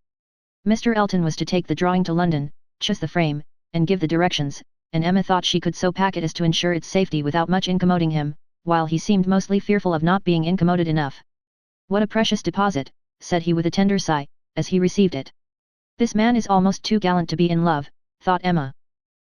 [SPEAKER 1] Mr. Elton was to take the drawing to London, choose the frame, and give the directions, and Emma thought she could so pack it as to ensure its safety without much incommoding him, while he seemed mostly fearful of not being incommoded enough. What a precious deposit, said he with a tender sigh, as he received it. This man is almost too gallant to be in love, thought Emma.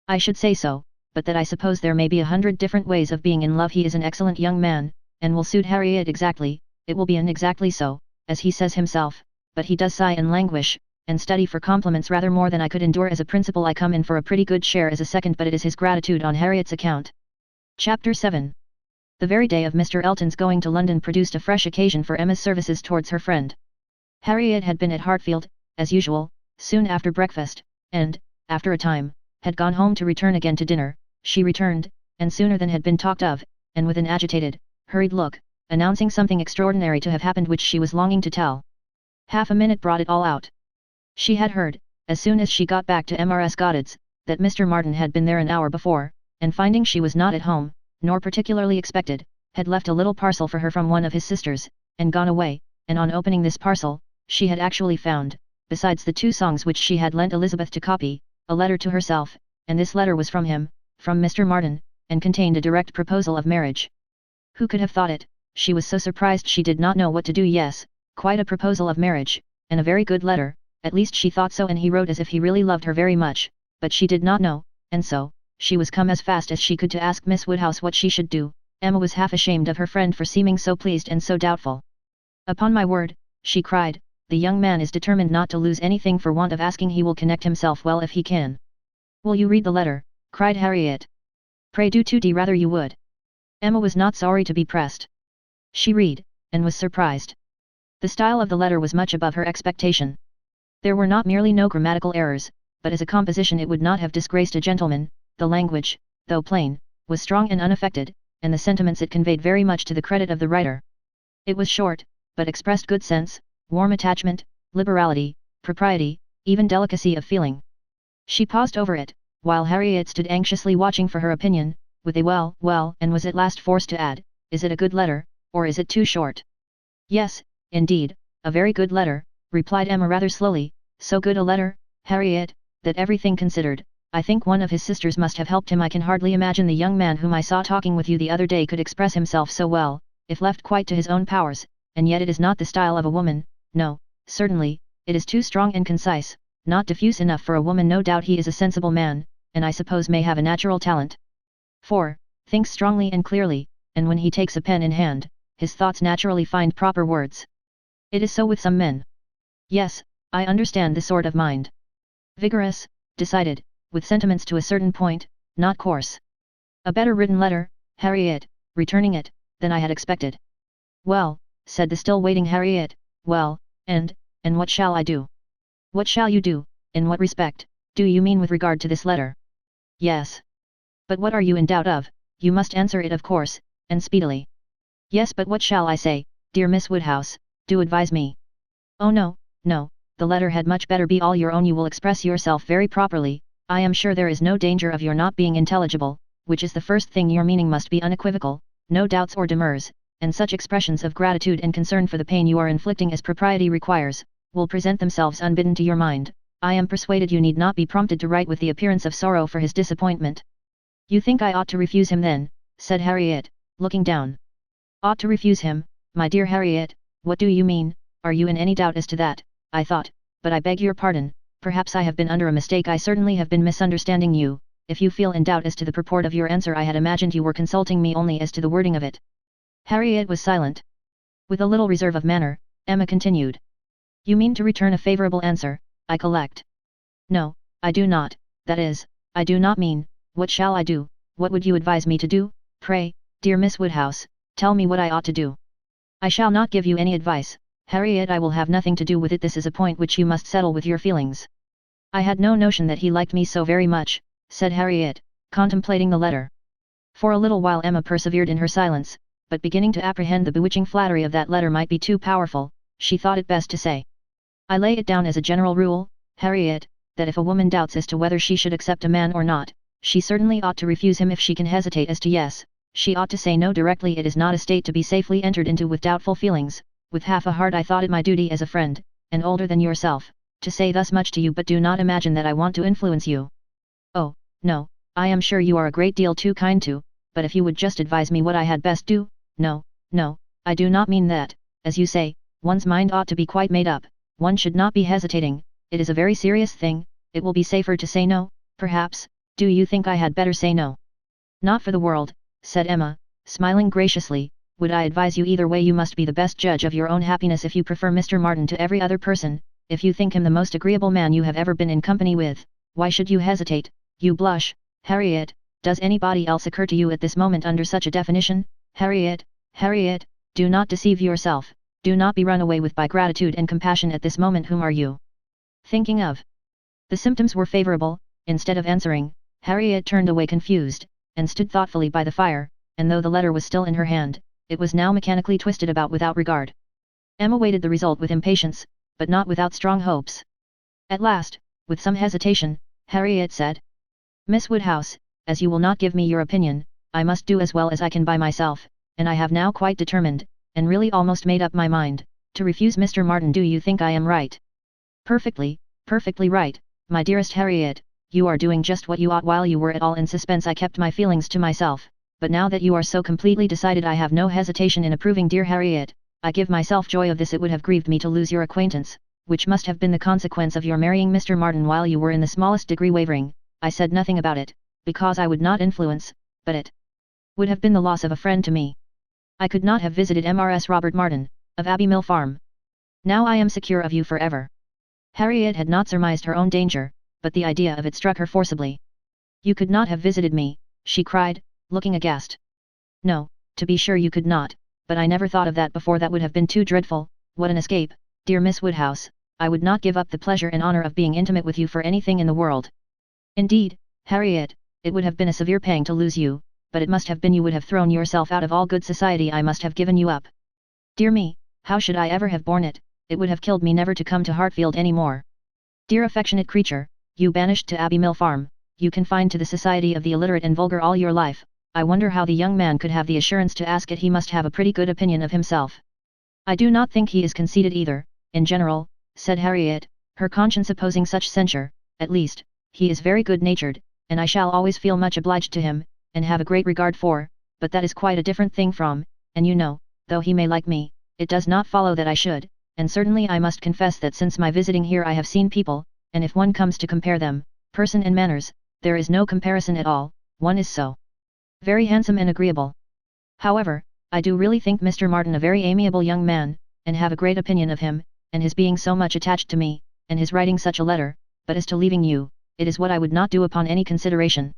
[SPEAKER 1] I should say so, but that I suppose there may be 100 different ways of being in love. He is an excellent young man, and will suit Harriet exactly. It will be an exactly so, as he says himself, but he does sigh and languish, and study for compliments rather more than I could endure as a principal. I come in for a pretty good share as a second, but it is his gratitude on Harriet's account. Chapter 7. The very day of Mr. Elton's going to London produced a fresh occasion for Emma's services towards her friend. Harriet had been at Hartfield, as usual, soon after breakfast, and, after a time, had gone home to return again to dinner. She returned, and sooner than had been talked of, and with an agitated, hurried look, announcing something extraordinary to have happened which she was longing to tell. Half a minute brought it all out. She had heard, as soon as she got back to Mrs. Goddard's, that Mr. Martin had been there an hour before, and finding she was not at home, nor particularly expected, had left a little parcel for her from one of his sisters, and gone away, and on opening this parcel, she had actually found, besides the 2 songs which she had lent Elizabeth to copy, a letter to herself, and this letter was from him, from Mr. Martin, and contained a direct proposal of marriage. Who could have thought it? She was so surprised she did not know what to do. Yes, quite a proposal of marriage, and a very good letter, at least she thought so, and he wrote as if he really loved her very much, but she did not know, and so, she was come as fast as she could to ask Miss Woodhouse what she should do. Emma was half ashamed of her friend for seeming so pleased and so doubtful. Upon my word, she cried, the young man is determined not to lose anything for want of asking. He will connect himself well if he can. Will you read the letter? Cried Harriet. Pray do too, rather you would. Emma was not sorry to be pressed. She read, and was surprised. The style of the letter was much above her expectation. There were not merely no grammatical errors, but as a composition it would not have disgraced a gentleman. The language, though plain, was strong and unaffected, and the sentiments it conveyed very much to the credit of the writer. It was short, but expressed good sense, warm attachment, liberality, propriety, even delicacy of feeling. She paused over it, while Harriet stood anxiously watching for her opinion, with a well, and was at last forced to add, is it a good letter, or is it too short? Yes, indeed, a very good letter, replied Emma rather slowly. So good a letter, Harriet, that everything considered, I think one of his sisters must have helped him. I can hardly imagine the young man whom I saw talking with you the other day could express himself so well, if left quite to his own powers, and yet it is not the style of a woman. No, certainly, it is too strong and concise, not diffuse enough for a woman. No doubt he is a sensible man, and I suppose may have a natural talent. For, thinks strongly and clearly, and when he takes a pen in hand, his thoughts naturally find proper words. It is so with some men. Yes, I understand the sort of mind. Vigorous, decided, with sentiments to a certain point, not coarse. A better written letter, Harriet, returning it, than I had expected. Well, said the still waiting Harriet, well, and what shall I do? What shall you do? In what respect, do you mean with regard to this letter? Yes. But what are you in doubt of? You must answer it of course, and speedily. Yes, but what shall I say, dear Miss Woodhouse? Do advise me. Oh no, the letter had much better be all your own. You will express yourself very properly. I am sure there is no danger of your not being intelligible, which is the first thing. Your meaning must be unequivocal, no doubts or demurs, and such expressions of gratitude and concern for the pain you are inflicting as propriety requires, will present themselves unbidden to your mind. I am persuaded you need not be prompted to write with the appearance of sorrow for his disappointment. You think I ought to refuse him then, said Harriet, looking down. Ought to refuse him, my dear Harriet, what do you mean? Are you in any doubt as to that? I thought, but I beg your pardon, perhaps I have been under a mistake. I certainly have been misunderstanding you. If you feel in doubt as to the purport of your answer, I had imagined you were consulting me only as to the wording of it. Harriet was silent. With a little reserve of manner, Emma continued. You mean to return a favorable answer, I collect. No, I do not, that is, I do not mean, what shall I do, what would you advise me to do? Pray, dear Miss Woodhouse, tell me what I ought to do. I shall not give you any advice, Harriet. I will have nothing to do with it. This is a point which you must settle with your feelings. I had no notion that he liked me so very much, said Harriet, contemplating the letter. For a little while Emma persevered in her silence, but beginning to apprehend the bewitching flattery of that letter might be too powerful, she thought it best to say. I lay it down as a general rule, Harriet, that if a woman doubts as to whether she should accept a man or not, she certainly ought to refuse him. If she can hesitate as to yes, she ought to say no directly. It is not a state to be safely entered into with doubtful feelings. With half a heart I thought it my duty as a friend, and older than yourself, to say thus much to you, but do not imagine that I want to influence you. Oh, no, I am sure you are a great deal too kind to, but if you would just advise me what I had best do. No, I do not mean that. As you say, one's mind ought to be quite made up, one should not be hesitating. It is a very serious thing. It will be safer to say no, perhaps. Do you think I had better say no? Not for the world, said Emma, smiling graciously. Would I advise you either way? You must be the best judge of your own happiness. If you prefer Mr. Martin to every other person, if you think him the most agreeable man you have ever been in company with, why should you hesitate? You blush, Harriet. Does anybody else occur to you at this moment under such a definition? Harriet, do not deceive yourself. Do not be run away with by gratitude and compassion at this moment. Whom are you thinking of? The symptoms were favorable. Instead of answering, Harriet turned away confused, and stood thoughtfully by the fire, and though the letter was still in her hand, it was now mechanically twisted about without regard. Emma waited the result with impatience, but not without strong hopes. At last, with some hesitation, Harriet said, Miss Woodhouse, as you will not give me your opinion, I must do as well as I can by myself, and I have now quite determined, and really almost made up my mind, to refuse Mr. Martin. Do you think I am right? Perfectly right, my dearest Harriet. You are doing just what you ought. While you were at all in suspense I kept my feelings to myself, but now that you are so completely decided I have no hesitation in approving. Dear Harriet, I give myself joy of this. It would have grieved me to lose your acquaintance, which must have been the consequence of your marrying Mr. Martin while you were in the smallest degree wavering. I said nothing about it, because I would not influence, but it would have been the loss of a friend to me. I could not have visited Mrs. Robert Martin, of Abbey Mill Farm. Now I am secure of you forever. Harriet had not surmised her own danger, but the idea of it struck her forcibly. You could not have visited me, she cried, looking aghast. No, to be sure you could not, but I never thought of that before. That would have been too dreadful. What an escape, dear Miss Woodhouse. I would not give up the pleasure and honor of being intimate with you for anything in the world. Indeed, Harriet, it would have been a severe pang to lose you, but it must have been. You would have thrown yourself out of all good society. I must have given you up. Dear me, how should I ever have borne it? It would have killed me never to come to Hartfield any more. Dear affectionate creature, you banished to Abbey Mill Farm, you confined to the society of the illiterate and vulgar all your life. I wonder how the young man could have the assurance to ask it. He must have a pretty good opinion of himself. I do not think he is conceited either, in general, said Harriet, her conscience opposing such censure. At least, he is very good-natured, and I shall always feel much obliged to him, and have a great regard for, but that is quite a different thing from, and you know, though he may like me, it does not follow that I should, and certainly I must confess that since my visiting here I have seen people, and if one comes to compare them, person and manners, there is no comparison at all. One is so very handsome and agreeable. However, I do really think Mr. Martin a very amiable young man, and have a great opinion of him, and his being so much attached to me, and his writing such a letter, but as to leaving you, it is what I would not do upon any consideration.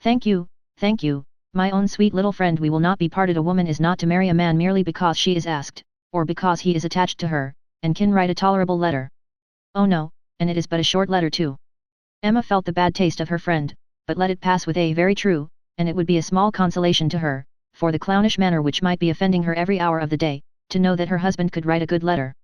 [SPEAKER 1] Thank you, my own sweet little friend. We will not be parted. A woman is not to marry a man merely because she is asked, or because he is attached to her, and can write a tolerable letter. Oh no, and it is but a short letter too. Emma felt the bad taste of her friend, but let it pass with a very true, and it would be a small consolation to her, for the clownish manner which might be offending her every hour of the day, to know that her husband could write a good letter.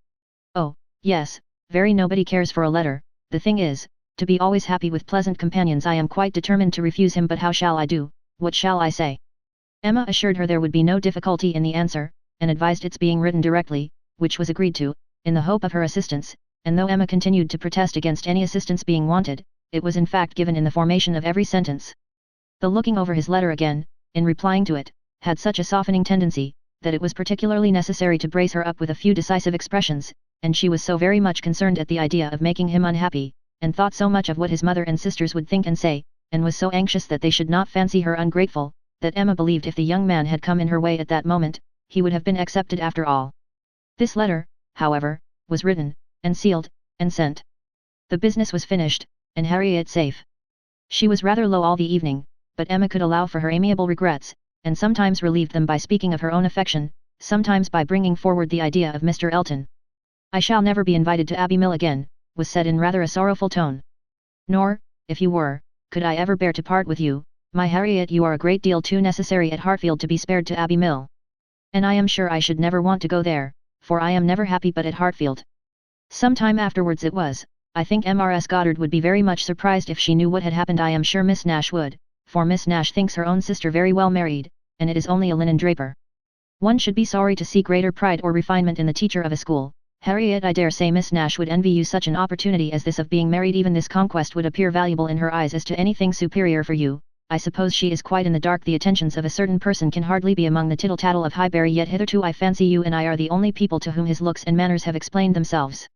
[SPEAKER 1] Oh, yes, very. Nobody cares for a letter. The thing is, to be always happy with pleasant companions. I am quite determined to refuse him, but how shall I do? What shall I say? Emma assured her there would be no difficulty in the answer, and advised its being written directly, which was agreed to, in the hope of her assistance, and though Emma continued to protest against any assistance being wanted, it was in fact given in the formation of every sentence. The looking over his letter again, in replying to it, had such a softening tendency, that it was particularly necessary to brace her up with a few decisive expressions, and she was so very much concerned at the idea of making him unhappy, and thought so much of what his mother and sisters would think and say, and was so anxious that they should not fancy her ungrateful, that Emma believed if the young man had come in her way at that moment, he would have been accepted after all. This letter, however, was written, and sealed, and sent. The business was finished, and Harriet safe. She was rather low all the evening, but Emma could allow for her amiable regrets, and sometimes relieved them by speaking of her own affection, sometimes by bringing forward the idea of Mr. Elton. "I shall never be invited to Abbey Mill again," was said in rather a sorrowful tone. "Nor, if you were, could I ever bear to part with you, my Harriet. You are a great deal too necessary at Hartfield to be spared to Abbey Mill. And I am sure I should never want to go there, for I am never happy but at Hartfield." Some time afterwards it was, "I think Mrs. Goddard would be very much surprised if she knew what had happened. I am sure Miss Nash would, for Miss Nash thinks her own sister very well married, and it is only a linen draper. One should be sorry to see greater pride or refinement in the teacher of a school. Harriet, I dare say Miss Nash would envy you such an opportunity as this of being married. Even this conquest would appear valuable in her eyes as to anything superior for you. I suppose she is quite in the dark. The attentions of a certain person can hardly be among the tittle-tattle of Highbury, yet hitherto I fancy you and I are the only people to whom his looks and manners have explained themselves."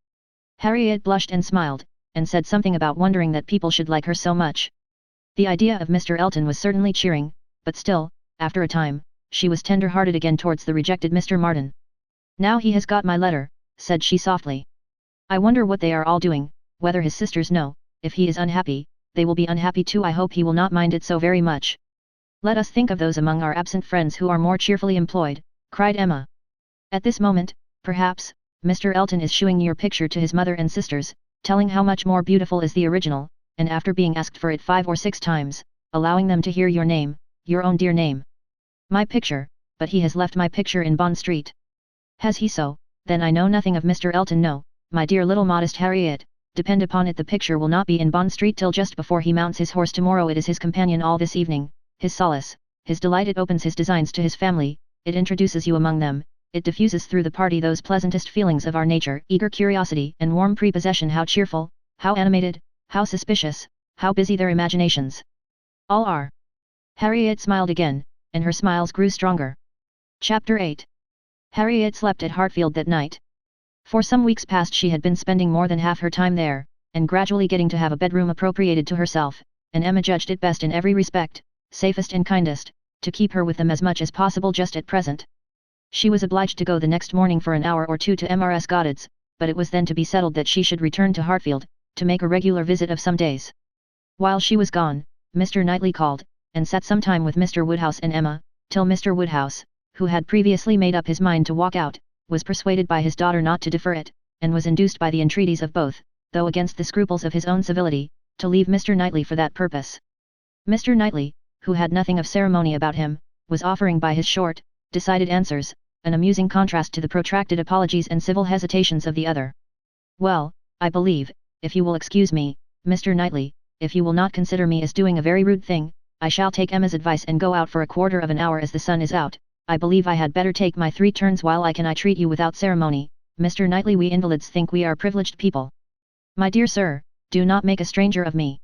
[SPEAKER 1] Harriet blushed and smiled, and said something about wondering that people should like her so much. The idea of Mr. Elton was certainly cheering, but still, after a time, she was tender-hearted again towards the rejected Mr. Martin. "Now he has got my letter," said she softly. "I wonder what they are all doing, whether his sisters know. If he is unhappy, they will be unhappy too. I hope he will not mind it so very much. Let us think of those among our absent friends who are more cheerfully employed," cried Emma. "At this moment, perhaps, Mr. Elton is shewing your picture to his mother and sisters, telling how much more beautiful is the original, and after being asked for it 5 or 6 times, allowing them to hear your name, your own dear name. My picture, but he has left my picture in Bond Street." "Has he so? Then I know nothing of Mr. Elton. No, my dear little modest Harriet, depend upon it the picture will not be in Bond Street till just before he mounts his horse tomorrow. It is his companion all this evening, his solace, his delight. It opens his designs to his family, it introduces you among them, it diffuses through the party those pleasantest feelings of our nature, eager curiosity and warm prepossession. How cheerful, how animated, how suspicious, how busy their imaginations all are." Harriet smiled again, and her smiles grew stronger. Chapter 8. Harriet slept at Hartfield that night. For some weeks past she had been spending more than half her time there, and gradually getting to have a bedroom appropriated to herself, and Emma judged it best in every respect, safest and kindest, to keep her with them as much as possible just at present. She was obliged to go the next morning for an hour or two to Mrs. Goddard's, but it was then to be settled that she should return to Hartfield, to make a regular visit of some days. While she was gone, Mr. Knightley called, and sat some time with Mr. Woodhouse and Emma, till Mr. Woodhouse, who had previously made up his mind to walk out, was persuaded by his daughter not to defer it, and was induced by the entreaties of both, though against the scruples of his own civility, to leave Mr. Knightley for that purpose. Mr. Knightley, who had nothing of ceremony about him, was offering by his short, decided answers, an amusing contrast to the protracted apologies and civil hesitations of the other. "Well, I believe, if you will excuse me, Mr. Knightley, if you will not consider me as doing a very rude thing, I shall take Emma's advice and go out for a quarter of an hour as the sun is out. I believe I had better take my 3 turns while I can. I treat you without ceremony, Mr. Knightley. We invalids think we are privileged people. My dear sir, do not make a stranger of me.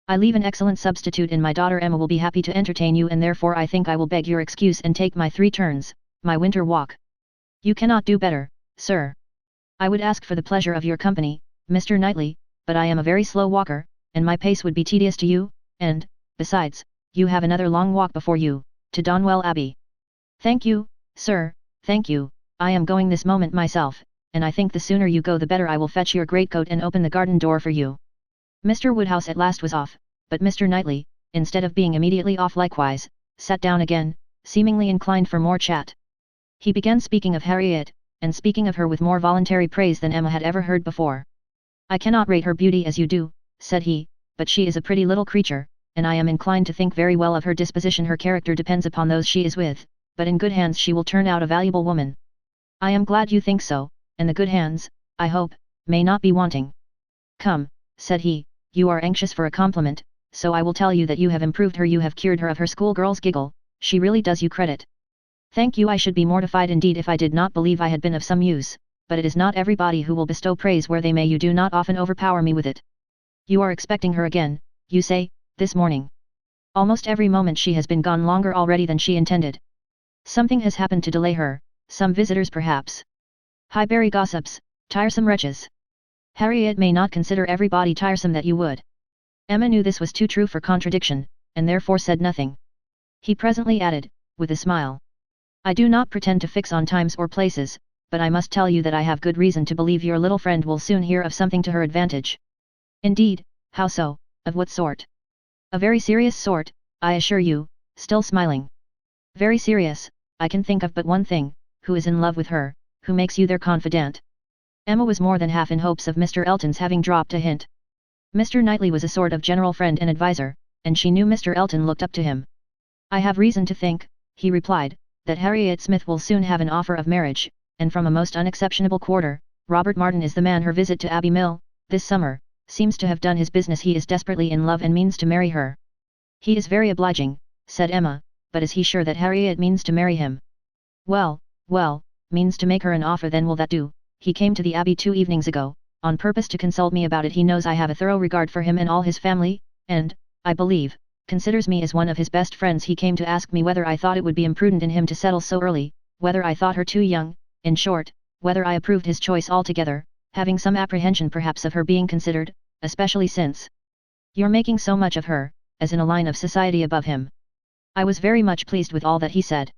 [SPEAKER 1] I leave an excellent substitute in my daughter Emma will be happy to entertain you, and therefore I think I will beg your excuse and take my 3 turns, my winter walk. You cannot do better, sir. I would ask for the pleasure of your company, Mr. Knightley, but I am a very slow walker, and my pace would be tedious to you, and, besides, you have another long walk before you, to Donwell Abbey." "Thank you, sir, thank you, I am going this moment myself, and I think the sooner you go the better. I will fetch your greatcoat and open the garden door for you." Mr. Woodhouse at last was off, but Mr. Knightley, instead of being immediately off likewise, sat down again, seemingly inclined for more chat. He began speaking of Harriet, and speaking of her with more voluntary praise than Emma had ever heard before. "I cannot rate her beauty as you do," said he, "but she is a pretty little creature, and I am inclined to think very well of her disposition. Her character depends upon those she is with, but in good hands she will turn out a valuable woman." "I am glad you think so, and the good hands, I hope, may not be wanting." "Come," said he, "you are anxious for a compliment, so I will tell you that you have improved her. You have cured her of her schoolgirl's giggle. She really does you credit." "Thank you. I should be mortified indeed if I did not believe I had been of some use, but it is not everybody who will bestow praise where they may. You do not often overpower me with it. You are expecting her again, you say, this morning. Almost every moment she has been gone longer already than she intended." Something has happened to delay her, some visitors perhaps. Highbury gossips, tiresome wretches. Harriet may not consider everybody tiresome that you would. Emma knew this was too true for contradiction, and therefore said nothing. He presently added, with a smile. I do not pretend to fix on times or places, but I must tell you that I have good reason to believe your little friend will soon hear of something to her advantage. Indeed, how so, of what sort? A very serious sort, I assure you, still smiling. Very serious, I can think of but one thing, who is in love with her, who makes you their confidant. Emma was more than half in hopes of Mr. Elton's having dropped a hint. Mr. Knightley was a sort of general friend and adviser, and she knew Mr. Elton looked up to him. I have reason to think, he replied, that Harriet Smith will soon have an offer of marriage, and from a most unexceptionable quarter. Robert Martin is the man. Her visit to Abbey Mill, this summer, seems to have done his business. He is desperately in love and means to marry her. He is very obliging, said Emma, but is he sure that Harriet means to marry him? Well, means to make her an offer. Then will that do? He came to the Abbey 2 evenings ago, on purpose to consult me about it. He knows I have a thorough regard for him and all his family, and, I believe, considers me as one of his best friends. He came to ask me whether I thought it would be imprudent in him to settle so early, whether I thought her too young, in short, whether I approved his choice altogether, having some apprehension perhaps of her being considered, especially since you're making so much of her, as in a line of society above him. I was very much pleased with all that he said.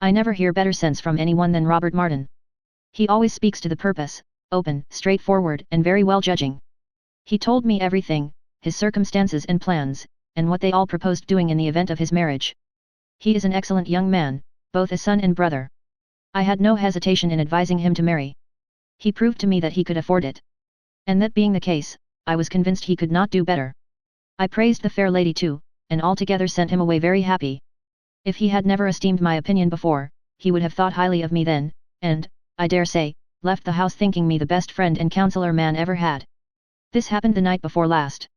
[SPEAKER 1] I never hear better sense from anyone than Robert Martin. He always speaks to the purpose, open, straightforward, and very well judging. He told me everything, his circumstances and plans, and what they all proposed doing in the event of his marriage. He is an excellent young man, both as son and brother. I had no hesitation in advising him to marry. He proved to me that he could afford it. And that being the case, I was convinced he could not do better. I praised the fair lady too, and altogether sent him away very happy. If he had never esteemed my opinion before, he would have thought highly of me then, and, I dare say, left the house thinking me the best friend and counsellor man ever had. This happened the night before last.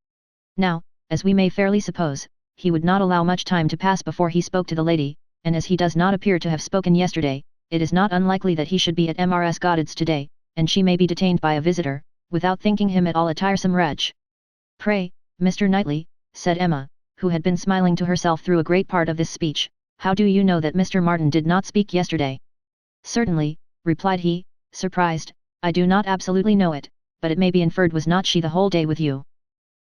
[SPEAKER 1] Now, as we may fairly suppose, he would not allow much time to pass before he spoke to the lady, and as he does not appear to have spoken yesterday, it is not unlikely that he should be at Mrs. Goddard's today, and she may be detained by a visitor, without thinking him at all a tiresome wretch. Pray, Mr. Knightley, said Emma, who had been smiling to herself through a great part of this speech, how do you know that Mr. Martin did not speak yesterday? Certainly, replied he, surprised, I do not absolutely know it, but it may be inferred. Was not she the whole day with you?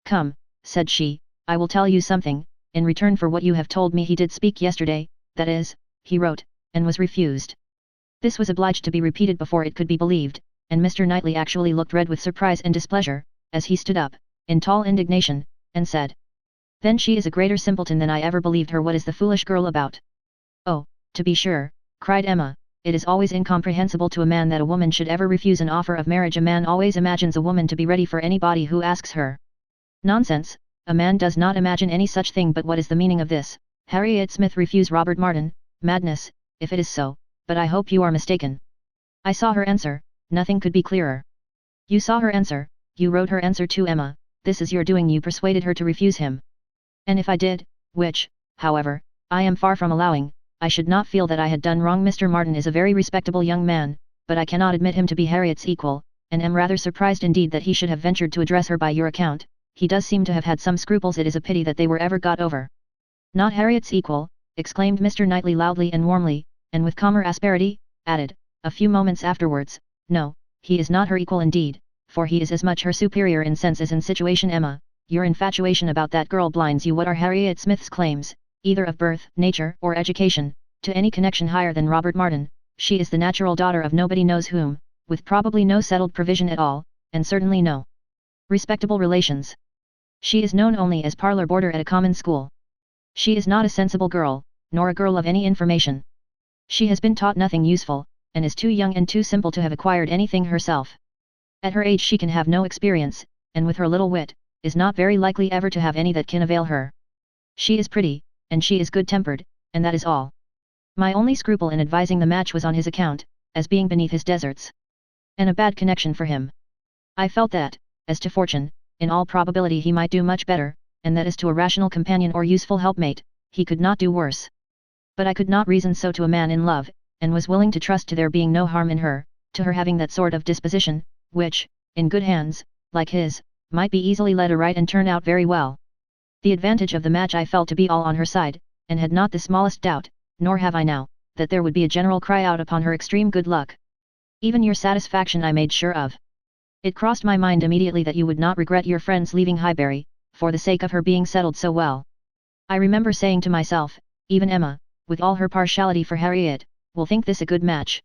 [SPEAKER 1] Come, said she, I will tell you something. In return for what you have told me, he did speak yesterday, that is, he wrote, and was refused. This was obliged to be repeated before it could be believed, and Mr. Knightley actually looked red with surprise and displeasure, as he stood up, in tall indignation, and said, Then she is a greater simpleton than I ever believed her. What is the foolish girl about? Oh, to be sure, cried Emma, it is always incomprehensible to a man that a woman should ever refuse an offer of marriage. A man always imagines a woman to be ready for anybody who asks her. Nonsense, a man does not imagine any such thing. But what is the meaning of this? Harriet Smith refuse Robert Martin? Madness, if it is so, but I hope you are mistaken. I saw her answer, nothing could be clearer. You saw her answer, you wrote her answer too, Emma, this is your doing. You persuaded her to refuse him. And if I did, which, however, I am far from allowing, I should not feel that I had done wrong. Mr. Martin is a very respectable young man, but I cannot admit him to be Harriet's equal, and am rather surprised indeed that he should have ventured to address her by your account. He does seem to have had some scruples. It is a pity that they were ever got over. Not Harriet's equal, exclaimed Mr. Knightley loudly and warmly, and with calmer asperity, added, a few moments afterwards, no, he is not her equal indeed, for he is as much her superior in sense as in situation. Emma, your infatuation about that girl blinds you. What are Harriet Smith's claims, either of birth, nature, or education, to any connection higher than Robert Martin? She is the natural daughter of nobody knows whom, with probably no settled provision at all, and certainly no respectable relations. She is known only as parlour boarder at a common school. She is not a sensible girl, nor a girl of any information. She has been taught nothing useful, and is too young and too simple to have acquired anything herself. At her age she can have no experience, and with her little wit, is not very likely ever to have any that can avail her. She is pretty, and she is good-tempered, and that is all. My only scruple in advising the match was on his account, as being beneath his deserts, and a bad connection for him. I felt that, as to fortune, in all probability he might do much better, and that as to a rational companion or useful helpmate, he could not do worse. But I could not reason so to a man in love, and was willing to trust to there being no harm in her, to her having that sort of disposition, which, in good hands, like his, might be easily led aright and turn out very well. The advantage of the match I felt to be all on her side, and had not the smallest doubt, nor have I now, that there would be a general cry out upon her extreme good luck. Even your satisfaction I made sure of. It crossed my mind immediately that you would not regret your friends leaving Highbury, for the sake of her being settled so well. I remember saying to myself, even Emma, with all her partiality for Harriet, will think this a good match.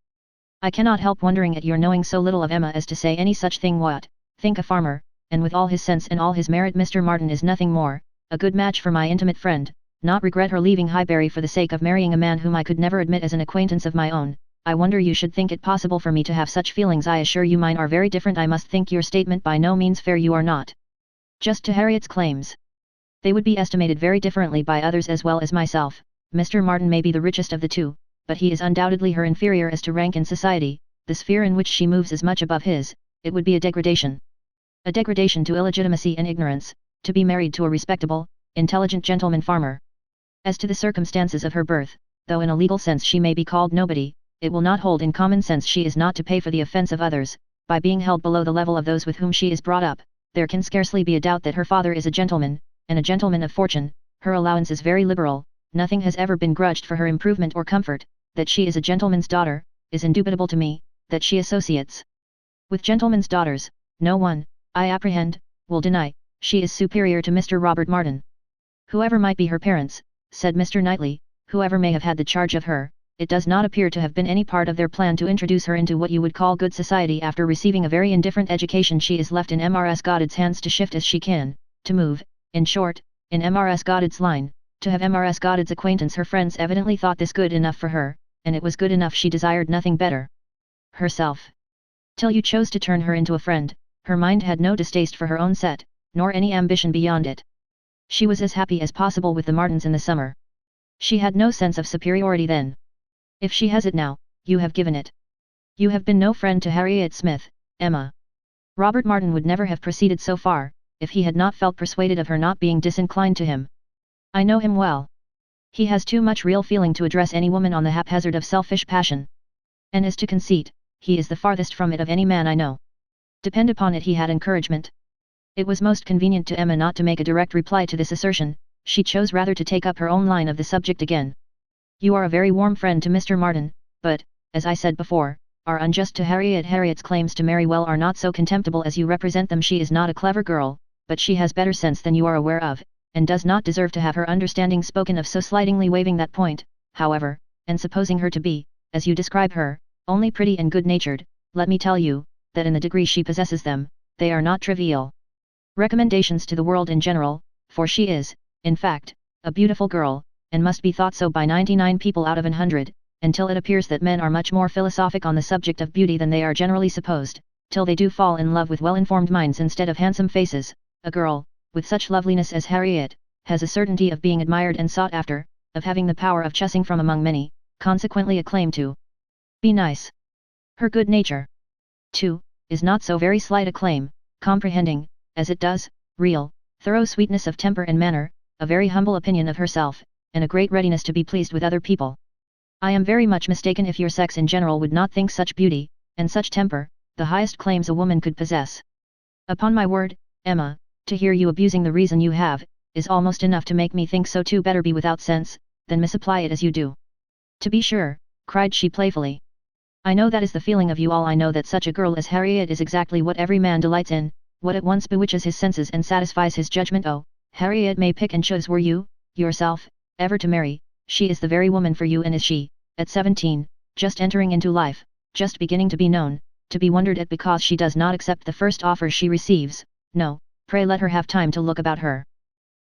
[SPEAKER 1] I cannot help wondering at your knowing so little of Emma as to say any such thing. What, think a farmer, and with all his sense and all his merit Mr. Martin is nothing more, a good match for my intimate friend, not regret her leaving Highbury for the sake of marrying a man whom I could never admit as an acquaintance of my own. I wonder you should think it possible for me to have such feelings. I assure you mine are very different. I must think your statement by no means fair. You are not just to Harriet's claims. They would be estimated very differently by others as well as myself. Mr. Martin may be the richest of the two, but he is undoubtedly her inferior as to rank in society. The sphere in which she moves is much above his. It would be a degradation. A degradation to illegitimacy and ignorance, to be married to a respectable, intelligent gentleman farmer. As to the circumstances of her birth, though in a legal sense she may be called nobody, it will not hold in common sense. She is not to pay for the offence of others, by being held below the level of those with whom she is brought up. There can scarcely be a doubt that her father is a gentleman, and a gentleman of fortune. Her allowance is very liberal, nothing has ever been grudged for her improvement or comfort. That she is a gentleman's daughter, is indubitable to me. That she associates with gentlemen's daughters, no one, I apprehend, will deny. She is superior to Mr. Robert Martin. Whoever might be her parents, said Mr. Knightley, whoever may have had the charge of her, it does not appear to have been any part of their plan to introduce her into what you would call good society. After receiving a very indifferent education she is left in Mrs. Goddard's hands to shift as she can, to move, in short, in Mrs. Goddard's line, to have Mrs. Goddard's acquaintance. Her friends evidently thought this good enough for her, and it was good enough. She desired nothing better. Herself. Till you chose to turn her into a friend, her mind had no distaste for her own set, nor any ambition beyond it. She was as happy as possible with the Martins in the summer. She had no sense of superiority then. If she has it now, you have given it. You have been no friend to Harriet Smith, Emma. Robert Martin would never have proceeded so far, if he had not felt persuaded of her not being disinclined to him. I know him well. He has too much real feeling to address any woman on the haphazard of selfish passion. And as to conceit, he is the farthest from it of any man I know. Depend upon it he had encouragement. It was most convenient to Emma not to make a direct reply to this assertion. She chose rather to take up her own line of the subject again. You are a very warm friend to Mr. Martin, but, as I said before, are unjust to Harriet. Harriet's claims to marry well are not so contemptible as you represent them. She is not a clever girl, but she has better sense than you are aware of, and does not deserve to have her understanding spoken of so slightingly. Waiving that point, however, and supposing her to be, as you describe her, only pretty and good-natured, let me tell you, that in the degree she possesses them, they are not trivial recommendations to the world in general, for she is, in fact, a beautiful girl, and must be thought so by 99 people out of 100, until it appears that men are much more philosophic on the subject of beauty than they are generally supposed, till they do fall in love with well-informed minds instead of handsome faces. A girl, with such loveliness as Harriet, has a certainty of being admired and sought after, of having the power of choosing from among many, consequently a claim to be nice. Her good nature, too, is not so very slight a claim, comprehending, as it does, real, thorough sweetness of temper and manner, a very humble opinion of herself, and a great readiness to be pleased with other people. I am very much mistaken if your sex in general would not think such beauty, and such temper, the highest claims a woman could possess. Upon my word, Emma, to hear you abusing the reason you have, is almost enough to make me think so too. Better be without sense, than misapply it as you do. To be sure, cried she playfully. I know that is the feeling of you all. I know that such a girl as Harriet is exactly what every man delights in, what at once bewitches his senses and satisfies his judgment. Oh, Harriet may pick and choose. Were you, yourself, ever to marry, she is the very woman for you. And is she, at 17, just entering into life, just beginning to be known, to be wondered at because she does not accept the first offers she receives? No, pray let her have time to look about her.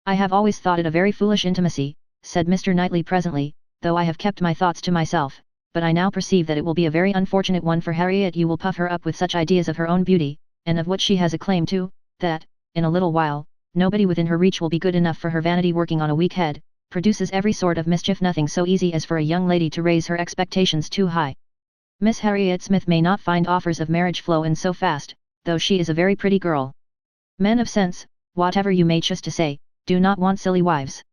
[SPEAKER 1] I have always thought it a very foolish intimacy, said Mr. Knightley presently, though I have kept my thoughts to myself, but I now perceive that it will be a very unfortunate one for Harriet. You will puff her up with such ideas of her own beauty, and of what she has a claim to, that, in a little while, nobody within her reach will be good enough for her. Vanity working on a weak head, produces every sort of mischief. Nothing so easy as for a young lady to raise her expectations too high. Miss Harriet Smith may not find offers of marriage flow in so fast, though she is a very pretty girl. Men of sense, whatever you may choose to say, do not want silly wives.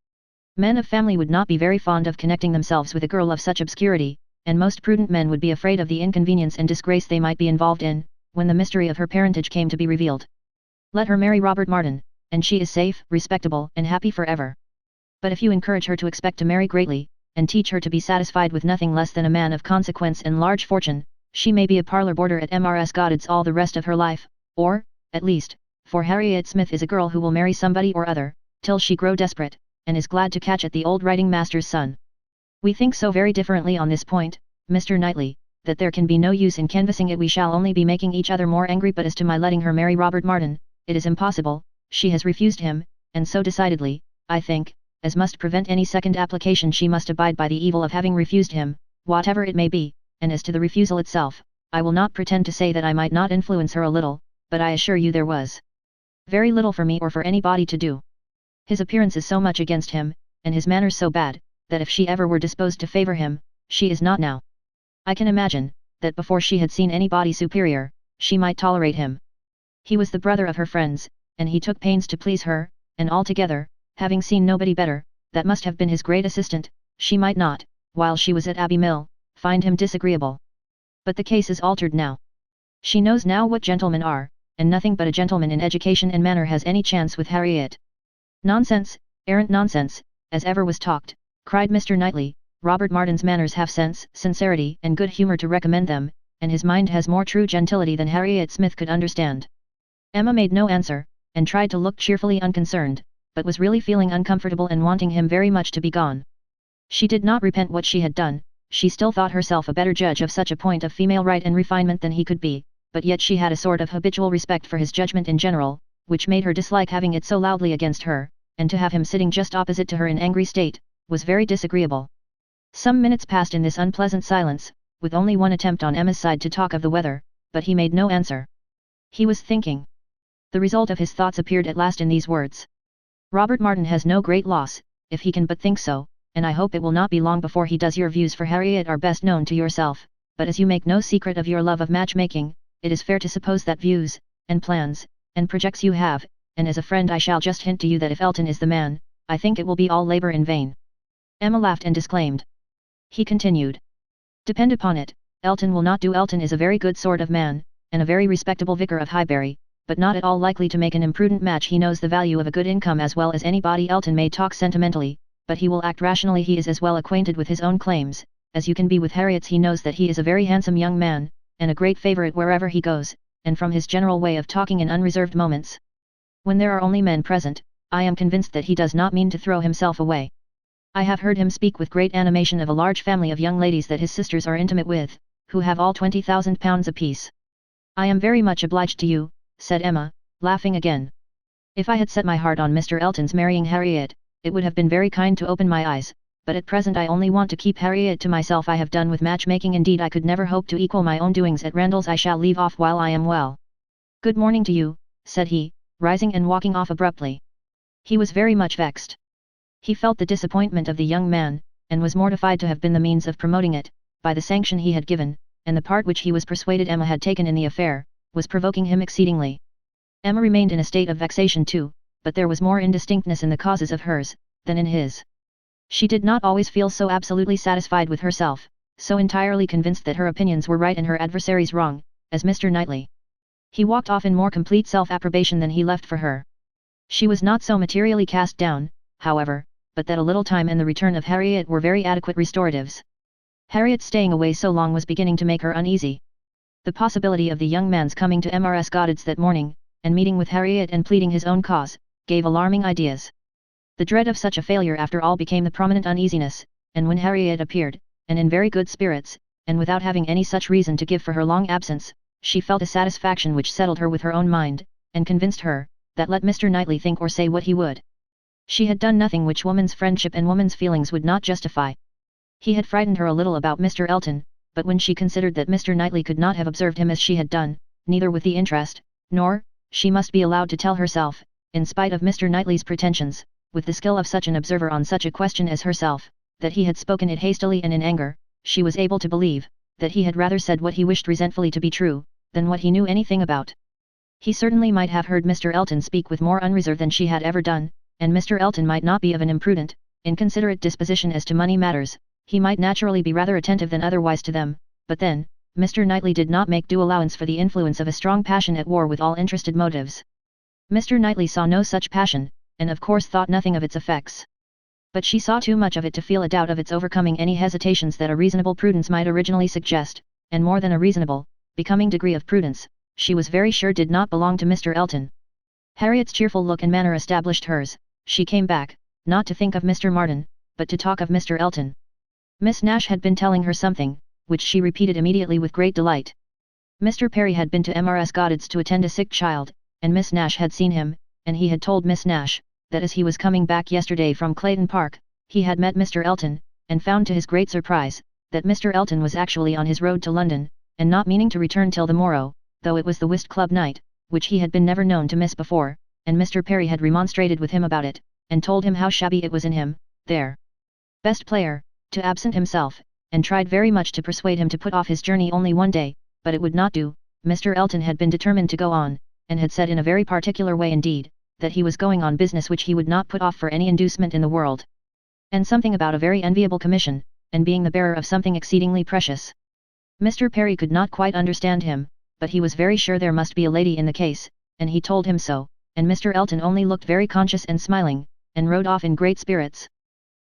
[SPEAKER 1] Men of family would not be very fond of connecting themselves with a girl of such obscurity, and most prudent men would be afraid of the inconvenience and disgrace they might be involved in, when the mystery of her parentage came to be revealed. Let her marry Robert Martin, and she is safe, respectable, and happy forever. But if you encourage her to expect to marry greatly, and teach her to be satisfied with nothing less than a man of consequence and large fortune. She may be a parlour boarder at Mrs. Goddard's all the rest of her life, or, at least, for Harriet Smith is a girl who will marry somebody or other, till she grow desperate, and is glad to catch at the old writing master's son. We think so very differently on this point, Mr. Knightley, that there can be no use in canvassing it. We shall only be making each other more angry. But as to my letting her marry Robert Martin, it is impossible. She has refused him, and so decidedly, I think, as must prevent any second application. She must abide by the evil of having refused him, whatever it may be. And as to the refusal itself, I will not pretend to say that I might not influence her a little, but I assure you there was very little for me or for anybody to do. His appearance is so much against him, and his manners so bad, that if she ever were disposed to favour him, she is not now. I can imagine, that before she had seen anybody superior, she might tolerate him. He was the brother of her friends, and he took pains to please her, and altogether, having seen nobody better, that must have been his great assistant, she might not, while she was at Abbey Mill, find him disagreeable. But the case is altered now. She knows now what gentlemen are, and nothing but a gentleman in education and manner has any chance with Harriet. Nonsense, arrant nonsense, as ever was talked, cried Mr. Knightley. Robert Martin's manners have sense, sincerity, and good humour to recommend them, and his mind has more true gentility than Harriet Smith could understand. Emma made no answer, and tried to look cheerfully unconcerned, but was really feeling uncomfortable and wanting him very much to be gone. She did not repent what she had done. She still thought herself a better judge of such a point of female right and refinement than he could be, but yet she had a sort of habitual respect for his judgment in general, which made her dislike having it so loudly against her, and to have him sitting just opposite to her in angry state, was very disagreeable. Some minutes passed in this unpleasant silence, with only one attempt on Emma's side to talk of the weather, but he made no answer. He was thinking. The result of his thoughts appeared at last in these words. Robert Martin has no great loss, if he can but think so, and I hope it will not be long before he does. Your views for Harriet are best known to yourself, but as you make no secret of your love of matchmaking, it is fair to suppose that views, and plans, and projects you have, and as a friend I shall just hint to you that if Elton is the man, I think it will be all labour in vain. Emma laughed and disclaimed. He continued. Depend upon it, Elton will not do. Elton is a very good sort of man, and a very respectable vicar of Highbury, but not at all likely to make an imprudent match. He knows the value of a good income as well as anybody. Elton may talk sentimentally, but he will act rationally. He is as well acquainted with his own claims, as you can be with Harriet's. He knows that he is a very handsome young man, and a great favourite wherever he goes, and from his general way of talking in unreserved moments, when there are only men present, I am convinced that he does not mean to throw himself away. I have heard him speak with great animation of a large family of young ladies that his sisters are intimate with, who have all £20,000 apiece. I am very much obliged to you, said Emma, laughing again. If I had set my heart on Mr. Elton's marrying Harriet, it would have been very kind to open my eyes, but at present I only want to keep Harriet to myself. I have done with matchmaking. Indeed I could never hope to equal my own doings at Randalls. I shall leave off while I am well. Good morning to you, said he, rising and walking off abruptly. He was very much vexed. He felt the disappointment of the young man, and was mortified to have been the means of promoting it, by the sanction he had given, and the part which he was persuaded Emma had taken in the affair, was provoking him exceedingly. Emma remained in a state of vexation too, but there was more indistinctness in the causes of hers, than in his. She did not always feel so absolutely satisfied with herself, so entirely convinced that her opinions were right and her adversaries wrong, as Mr. Knightley. He walked off in more complete self-approbation than he left for her. She was not so materially cast down, however, but that a little time and the return of Harriet were very adequate restoratives. Harriet's staying away so long was beginning to make her uneasy. The possibility of the young man's coming to Mrs. Goddard's that morning, and meeting with Harriet and pleading his own cause, gave alarming ideas. The dread of such a failure after all became the prominent uneasiness, and when Harriet appeared, and in very good spirits, and without having any such reason to give for her long absence, she felt a satisfaction which settled her with her own mind, and convinced her, that let Mr. Knightley think or say what he would, she had done nothing which woman's friendship and woman's feelings would not justify. He had frightened her a little about Mr. Elton, but when she considered that Mr. Knightley could not have observed him as she had done, neither with the interest, nor, she must be allowed to tell herself, in spite of Mr. Knightley's pretensions, with the skill of such an observer on such a question as herself, that he had spoken it hastily and in anger, she was able to believe, that he had rather said what he wished resentfully to be true, than what he knew anything about. He certainly might have heard Mr. Elton speak with more unreserve than she had ever done, and Mr. Elton might not be of an imprudent, inconsiderate disposition as to money matters. He might naturally be rather attentive than otherwise to them, but then, Mr. Knightley did not make due allowance for the influence of a strong passion at war with all interested motives. Mr. Knightley saw no such passion, and of course thought nothing of its effects. But she saw too much of it to feel a doubt of its overcoming any hesitations that a reasonable prudence might originally suggest, and more than a reasonable, becoming degree of prudence, she was very sure did not belong to Mr. Elton. Harriet's cheerful look and manner established hers. She came back, not to think of Mr. Martin, but to talk of Mr. Elton. Miss Nash had been telling her something, which she repeated immediately with great delight. Mr. Perry had been to Mrs. Goddard's to attend a sick child, and Miss Nash had seen him, and he had told Miss Nash, that as he was coming back yesterday from Clayton Park, he had met Mr. Elton, and found to his great surprise, that Mr. Elton was actually on his road to London, and not meaning to return till the morrow, though it was the whist club night, which he had been never known to miss before, and Mr. Perry had remonstrated with him about it, and told him how shabby it was in him, their best player, to absent himself, and tried very much to persuade him to put off his journey only one day, but it would not do. Mr. Elton had been determined to go on, and had said in a very particular way indeed, that he was going on business which he would not put off for any inducement in the world. And something about a very enviable commission, and being the bearer of something exceedingly precious. Mr. Perry could not quite understand him, but he was very sure there must be a lady in the case, and he told him so, and Mr. Elton only looked very conscious and smiling, and rode off in great spirits.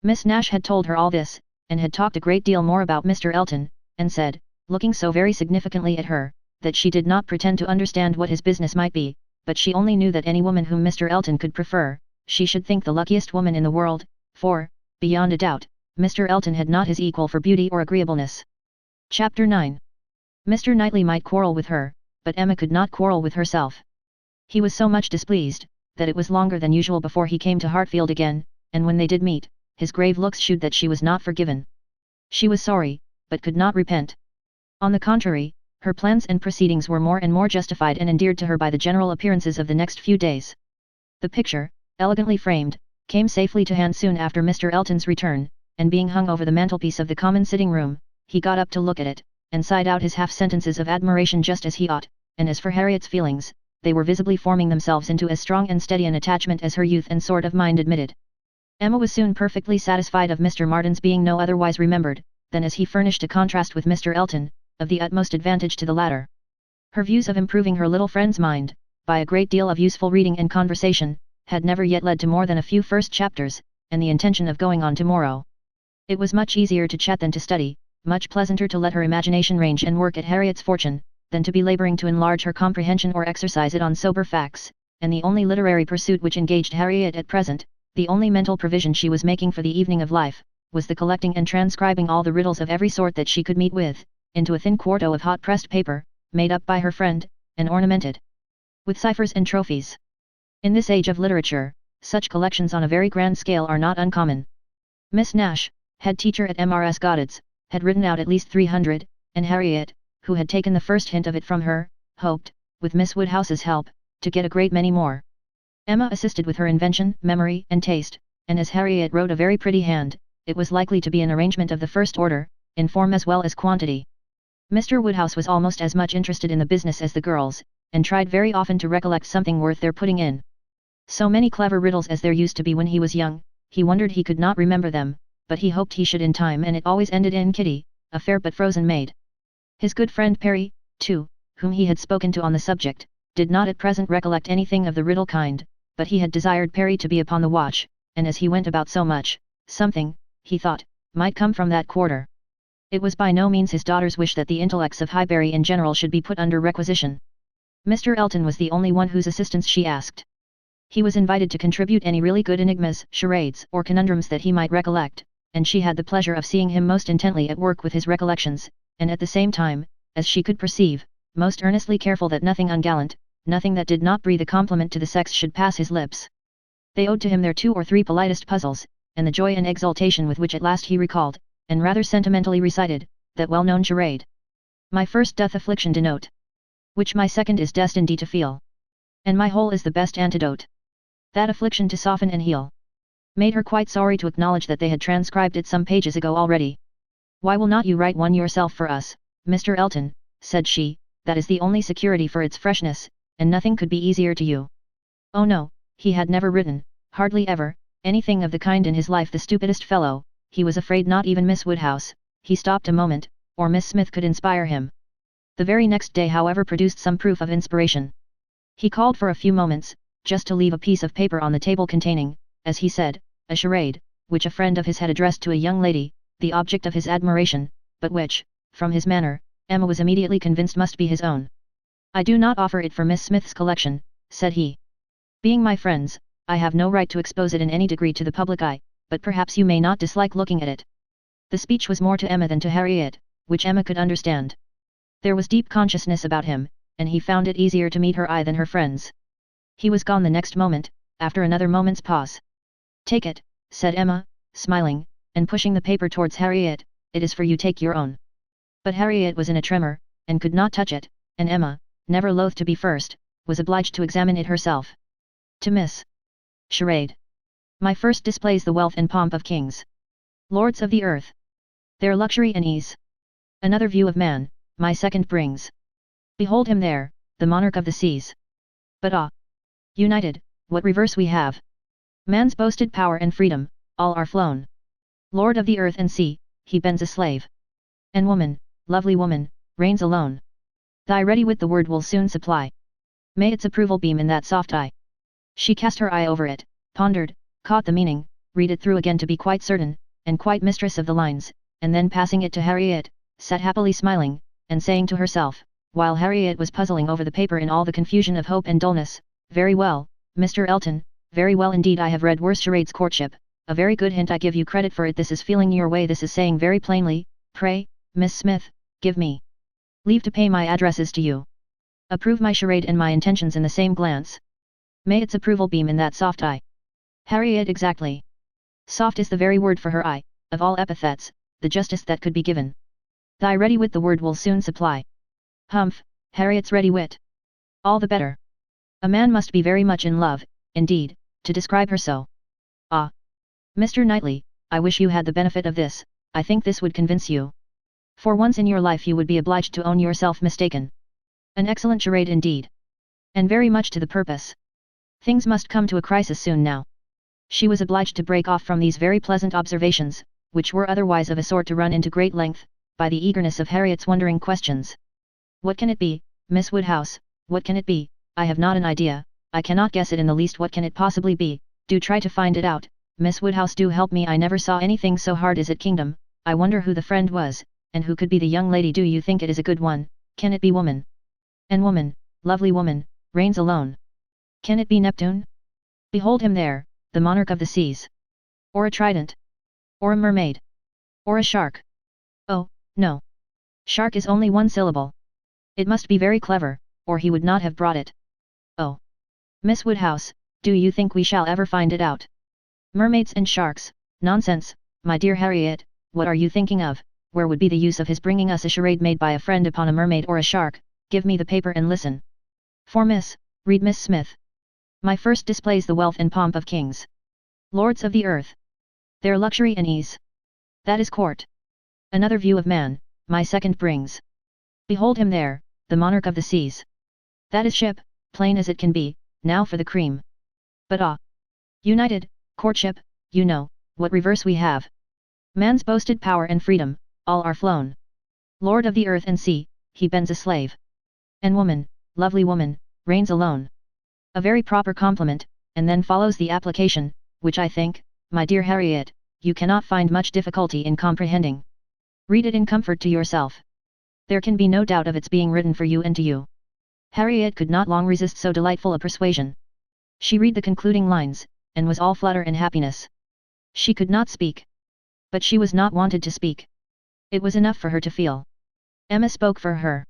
[SPEAKER 1] Miss Nash had told her all this, and had talked a great deal more about Mr. Elton, and said, looking so very significantly at her, that she did not pretend to understand what his business might be, but she only knew that any woman whom Mr. Elton could prefer, she should think the luckiest woman in the world, for, beyond a doubt, Mr. Elton had not his equal for beauty or agreeableness. Chapter 9. Mr. Knightley might quarrel with her, but Emma could not quarrel with herself. He was so much displeased, that it was longer than usual before he came to Hartfield again, and when they did meet, his grave looks shewed that she was not forgiven. She was sorry, but could not repent. On the contrary, her plans and proceedings were more and more justified and endeared to her by the general appearances of the next few days. The picture, elegantly framed, came safely to hand soon after Mr. Elton's return, and being hung over the mantelpiece of the common sitting-room, he got up to look at it, and sighed out his half-sentences of admiration just as he ought, and as for Harriet's feelings, they were visibly forming themselves into as strong and steady an attachment as her youth and sort of mind admitted. Emma was soon perfectly satisfied of Mr. Martin's being no otherwise remembered, than as he furnished a contrast with Mr. Elton, of the utmost advantage to the latter. Her views of improving her little friend's mind, by a great deal of useful reading and conversation, had never yet led to more than a few first chapters, and the intention of going on tomorrow. It was much easier to chat than to study, much pleasanter to let her imagination range and work at Harriet's fortune, than to be labouring to enlarge her comprehension or exercise it on sober facts, and the only literary pursuit which engaged Harriet at present, the only mental provision she was making for the evening of life, was the collecting and transcribing all the riddles of every sort that she could meet with, into a thin quarto of hot-pressed paper, made up by her friend, and ornamented with ciphers and trophies. In this age of literature, such collections on a very grand scale are not uncommon. Miss Nash, head teacher at Mrs. Goddard's, had written out at least 300, and Harriet, who had taken the first hint of it from her, hoped, with Miss Woodhouse's help, to get a great many more. Emma assisted with her invention, memory, and taste, and as Harriet wrote a very pretty hand, it was likely to be an arrangement of the first order, in form as well as quantity. Mr. Woodhouse was almost as much interested in the business as the girls, and tried very often to recollect something worth their putting in. So many clever riddles as there used to be when he was young, he wondered he could not remember them, but he hoped he should in time, and it always ended in Kitty, a fair but frozen maid. His good friend Perry, too, whom he had spoken to on the subject, did not at present recollect anything of the riddle kind, but he had desired Perry to be upon the watch, and as he went about so much, something, he thought, might come from that quarter. It was by no means his daughter's wish that the intellects of Highbury in general should be put under requisition. Mr. Elton was the only one whose assistance she asked. He was invited to contribute any really good enigmas, charades, or conundrums that he might recollect, and she had the pleasure of seeing him most intently at work with his recollections, and at the same time, as she could perceive, most earnestly careful that nothing ungallant, nothing that did not breathe a compliment to the sex should pass his lips. They owed to him their 2 or 3 politest puzzles, and the joy and exultation with which at last he recalled, and rather sentimentally recited, that well-known charade. My first doth affliction denote, which my second is destined to feel, and my whole is the best antidote, that affliction to soften and heal. Made her quite sorry to acknowledge that they had transcribed it some pages ago already. Why will not you write one yourself for us, Mr. Elton, said she, that is the only security for its freshness, and nothing could be easier to you. Oh no, he had never written, hardly ever, anything of the kind in his life, the stupidest fellow. He was afraid not even Miss Woodhouse, he stopped a moment, or Miss Smith could inspire him. The very next day however produced some proof of inspiration. He called for a few moments, just to leave a piece of paper on the table containing, as he said, a charade, which a friend of his had addressed to a young lady, the object of his admiration, but which, from his manner, Emma was immediately convinced must be his own. "I do not offer it for Miss Smith's collection," said he. "Being my friends, I have no right to expose it in any degree to the public eye, but perhaps you may not dislike looking at it." The speech was more to Emma than to Harriet, which Emma could understand. There was deep consciousness about him, and he found it easier to meet her eye than her friends. He was gone the next moment, after another moment's pause. "Take it," said Emma, smiling, and pushing the paper towards Harriet, "it is for you, take your own." But Harriet was in a tremor, and could not touch it, and Emma, never loath to be first, was obliged to examine it herself. To Miss Charade. "My first displays the wealth and pomp of kings, lords of the earth, their luxury and ease. Another view of man, my second brings. Behold him there, the monarch of the seas. But ah! United, what reverse we have! Man's boasted power and freedom, all are flown. Lord of the earth and sea, he bends a slave. And woman, lovely woman, reigns alone. Thy ready wit the word will soon supply. May its approval beam in that soft eye." She cast her eye over it, pondered, caught the meaning, read it through again to be quite certain, and quite mistress of the lines, and then passing it to Harriet, sat happily smiling, and saying to herself, while Harriet was puzzling over the paper in all the confusion of hope and dullness, "Very well, Mr. Elton, very well indeed. I have read worse charades. Courtship, a very good hint. I give you credit for it. This is feeling your way. This is saying very plainly, pray, Miss Smith, give me leave to pay my addresses to you. Approve my charade and my intentions in the same glance. May its approval beam in that soft eye." Harriet, exactly. Soft is the very word for her eye, of all epithets, the justest that could be given. Thy ready wit the word will soon supply. Humph, Harriet's ready wit. All the better. A man must be very much in love, indeed, to describe her so. Ah! Mr. Knightley, I wish you had the benefit of this. I think this would convince you. For once in your life you would be obliged to own yourself mistaken. An excellent charade indeed. And very much to the purpose. Things must come to a crisis soon now. She was obliged to break off from these very pleasant observations, which were otherwise of a sort to run into great length, by the eagerness of Harriet's wondering questions. "What can it be, Miss Woodhouse, what can it be? I have not an idea, I cannot guess it in the least. What can it possibly be? Do try to find it out, Miss Woodhouse, do help me. I never saw anything so hard. Is it kingdom? I wonder who the friend was, and who could be the young lady? Do you think it is a good one? Can it be woman? And woman, lovely woman, reigns alone. Can it be Neptune? Behold him there, the monarch of the seas. Or a trident? Or a mermaid? Or a shark? Oh, no. Shark is only one syllable. It must be very clever, or he would not have brought it. Oh! Miss Woodhouse, do you think we shall ever find it out? Mermaids and sharks, nonsense, my dear Harriet, what are you thinking of? Where would be the use of his bringing us a charade made by a friend upon a mermaid or a shark? Give me the paper and listen. For read Miss Smith. My first displays the wealth and pomp of kings, lords of the earth, their luxury and ease. That is court. Another view of man, my second brings. Behold him there, the monarch of the seas. That is ship, plain as it can be. Now for the cream. But ah! United, courtship, you know, what reverse we have. Man's boasted power and freedom, all are flown. Lord of the earth and sea, he bends a slave. And woman, lovely woman, reigns alone. A very proper compliment, and then follows the application, which I think, my dear Harriet, you cannot find much difficulty in comprehending. Read it in comfort to yourself. There can be no doubt of its being written for you and to you. Harriet could not long resist so delightful a persuasion. She read the concluding lines, and was all flutter and happiness. She could not speak. But she was not wanted to speak. It was enough for her to feel. Emma spoke for her.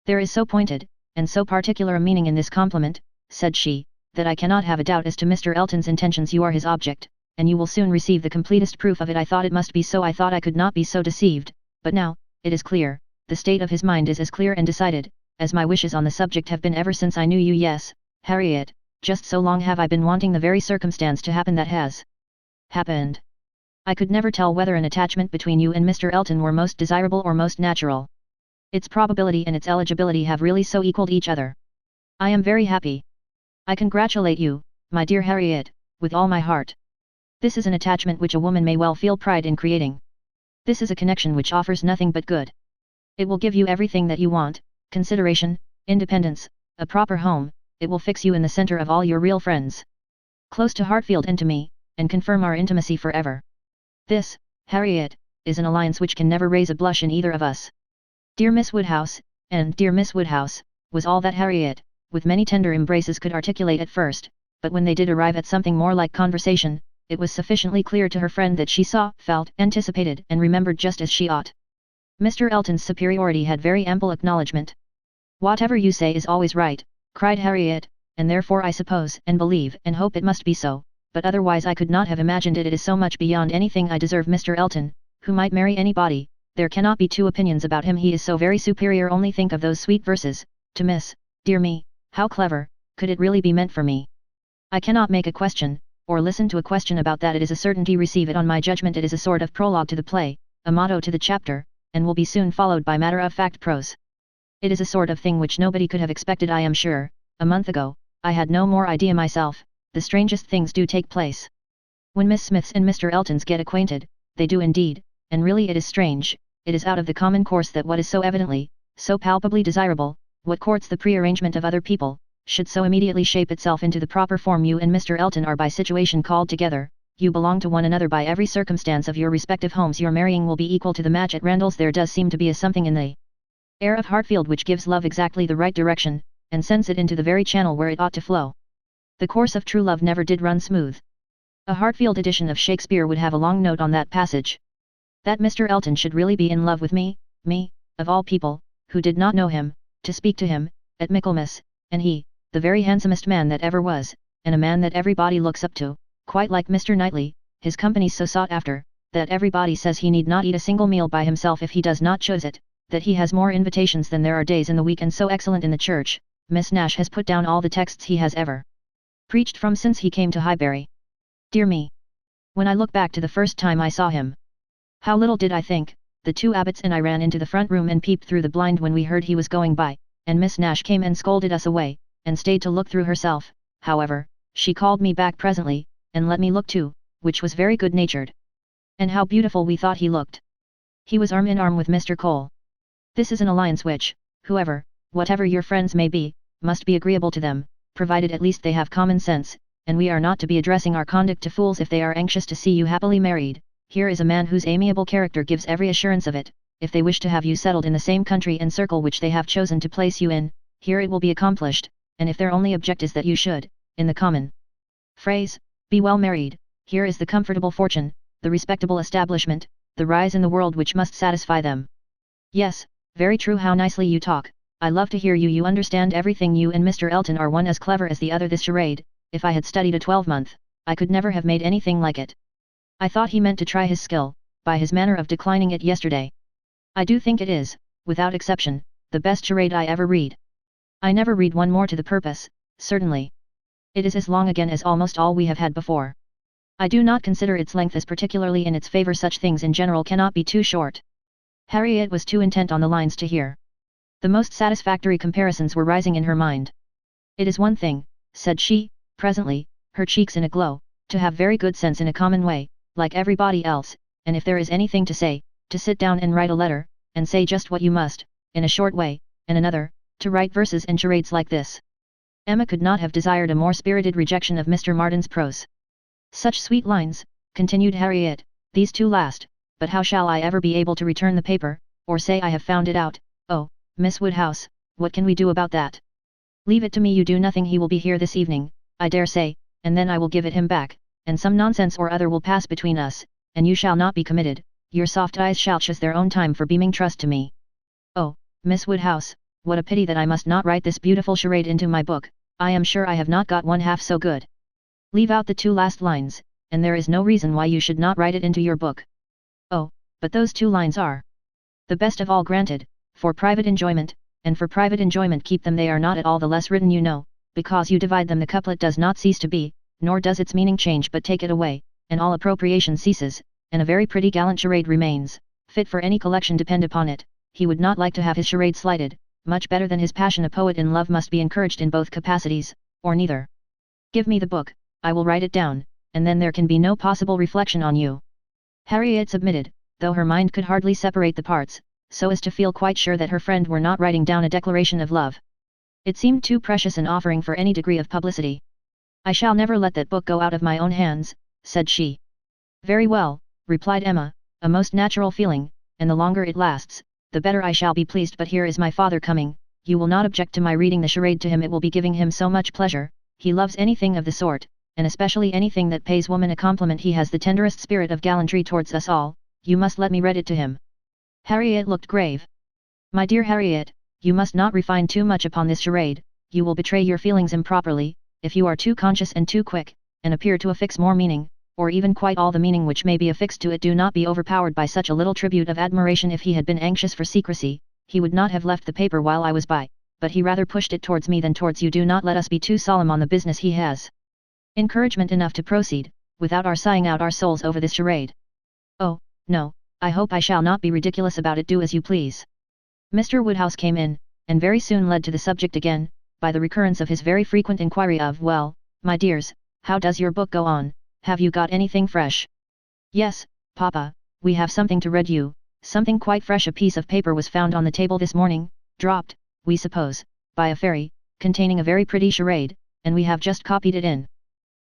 [SPEAKER 1] There is so pointed, and so particular a meaning in this compliment, said she, that I cannot have a doubt as to Mr. Elton's intentions. You are his object, and you will soon receive the completest proof of it. I thought it must be so. I thought I could not be so deceived, but now, it is clear, the state of his mind is as clear and decided, as my wishes on the subject have been ever since I knew you. Yes, Harriet, just so long have I been wanting the very circumstance to happen that has happened. I could never tell whether an attachment between you and Mr. Elton were most desirable or most natural. Its probability and its eligibility have really so equalled each other. I am very happy. I congratulate you, my dear Harriet, with all my heart. This is an attachment which a woman may well feel pride in creating. This is a connection which offers nothing but good. It will give you everything that you want, consideration, independence, a proper home. It will fix you in the center of all your real friends, close to Hartfield and to me, and confirm our intimacy forever. This, Harriet, is an alliance which can never raise a blush in either of us. Dear Miss Woodhouse, and dear Miss Woodhouse, was all that Harriet, with many tender embraces could articulate at first, but when they did arrive at something more like conversation, it was sufficiently clear to her friend that she saw, felt, anticipated and remembered just as she ought. Mr. Elton's superiority had very ample acknowledgement. Whatever you say is always right, cried Harriet, and therefore I suppose and believe and hope it must be so, but otherwise I could not have imagined it. It is so much beyond anything I deserve. Mr. Elton, who might marry anybody, there cannot be two opinions about him. He is so very superior. Only think of those sweet verses, to Miss, dear me, how clever, could it really be meant for me? I cannot make a question, or listen to a question about that. It is a certainty. Receive it on my judgment. It is a sort of prologue to the play, a motto to the chapter, and will be soon followed by matter-of-fact prose. It is a sort of thing which nobody could have expected. I am sure, a month ago, I had no more idea myself. The strangest things do take place. When Miss Smiths and Mr. Eltons get acquainted, they do indeed, and really it is strange, it is out of the common course that what is so evidently, so palpably desirable, what courts the prearrangement of other people, should so immediately shape itself into the proper form. You and Mr. Elton are by situation called together, you belong to one another by every circumstance of your respective homes. Your marrying will be equal to the match at Randalls. There does seem to be a something in the air of Hartfield which gives love exactly the right direction, and sends it into the very channel where it ought to flow. The course of true love never did run smooth. A Hartfield edition of Shakespeare would have a long note on that passage. That Mr. Elton should really be in love with me, of all people, who did not know him, to speak to him, at Michaelmas, and he, the very handsomest man that ever was, and a man that everybody looks up to, quite like Mr. Knightley, his company so sought after, that everybody says he need not eat a single meal by himself if he does not choose it, that he has more invitations than there are days in the week, and so excellent in the church. Miss Nash has put down all the texts he has ever preached from since he came to Highbury. Dear me! When I look back to the first time I saw him, how little did I think, the two abbots and I ran into the front room and peeped through the blind when we heard he was going by, and Miss Nash came and scolded us away, and stayed to look through herself. However, she called me back presently, and let me look too, which was very good-natured. And how beautiful we thought he looked! He was arm in arm with Mr. Cole. This is an alliance which, whoever, whatever your friends may be, must be agreeable to them, provided at least they have common sense, and we are not to be addressing our conduct to fools if they are anxious to see you happily married. Here is a man whose amiable character gives every assurance of it. If they wish to have you settled in the same country and circle which they have chosen to place you in, here it will be accomplished, and if their only object is that you should, in the common phrase, be well married, here is the comfortable fortune, the respectable establishment, the rise in the world which must satisfy them. Yes, very true. How nicely you talk. I love to hear you. You understand everything. You and Mr. Elton are one as clever as the other. This charade, if I had studied a 12-month, I could never have made anything like it. I thought he meant to try his skill, by his manner of declining it yesterday. I do think it is, without exception, the best charade I ever read. I never read one more to the purpose, certainly. It is as long again as almost all we have had before. I do not consider its length as particularly in its favor. Such things in general cannot be too short. Harriet was too intent on the lines to hear. The most satisfactory comparisons were rising in her mind. It is one thing, said she, presently, her cheeks in a glow, to have very good sense in a common way, like everybody else, and if there is anything to say, to sit down and write a letter, and say just what you must, in a short way, and another, to write verses and charades like this. Emma could not have desired a more spirited rejection of Mr. Martin's prose. Such sweet lines, continued Harriet, these two last, but how shall I ever be able to return the paper, or say I have found it out? Oh, Miss Woodhouse, what can we do about that? Leave it to me. You do nothing. He will be here this evening, I dare say, and then I will give it him back, and some nonsense or other will pass between us, and you shall not be committed. Your soft eyes shall choose their own time for beaming trust to me. Oh, Miss Woodhouse, what a pity that I must not write this beautiful charade into my book. I am sure I have not got one half so good. Leave out the two last lines, and there is no reason why you should not write it into your book. Oh, but those two lines are the best of all. Granted, for private enjoyment, and for private enjoyment keep them. They are not at all the less written, you know, because you divide them. The couplet does not cease to be, nor does its meaning change, but take it away, and all appropriation ceases, and a very pretty gallant charade remains, fit for any collection. Depend upon it, he would not like to have his charade slighted, much better than his passion. A poet in love must be encouraged in both capacities, or neither. Give me the book, I will write it down, and then there can be no possible reflection on you. Harriet submitted, though her mind could hardly separate the parts, so as to feel quite sure that her friend were not writing down a declaration of love. It seemed too precious an offering for any degree of publicity. I shall never let that book go out of my own hands, said she. Very well, replied Emma, a most natural feeling, and the longer it lasts, the better I shall be pleased. But here is my father coming, you will not object to my reading the charade to him? It will be giving him so much pleasure, he loves anything of the sort, and especially anything that pays woman a compliment. He has the tenderest spirit of gallantry towards us all, you must let me read it to him. Harriet looked grave. My dear Harriet, you must not refine too much upon this charade, you will betray your feelings improperly, if you are too conscious and too quick, and appear to affix more meaning, or even quite all the meaning which may be affixed to it. Do not be overpowered by such a little tribute of admiration. If he had been anxious for secrecy, he would not have left the paper while I was by, but he rather pushed it towards me than towards you. Do not let us be too solemn on the business. He has encouragement enough to proceed, without our sighing out our souls over this charade. Oh, no, I hope I shall not be ridiculous about it. Do as you please. Mr. Woodhouse came in, and very soon led to the subject again, by the recurrence of his very frequent inquiry of, well, my dears, how does your book go on? Have you got anything fresh? Yes, Papa, we have something to read you, something quite fresh. A piece of paper was found on the table this morning, dropped, we suppose, by a fairy, containing a very pretty charade, and we have just copied it in.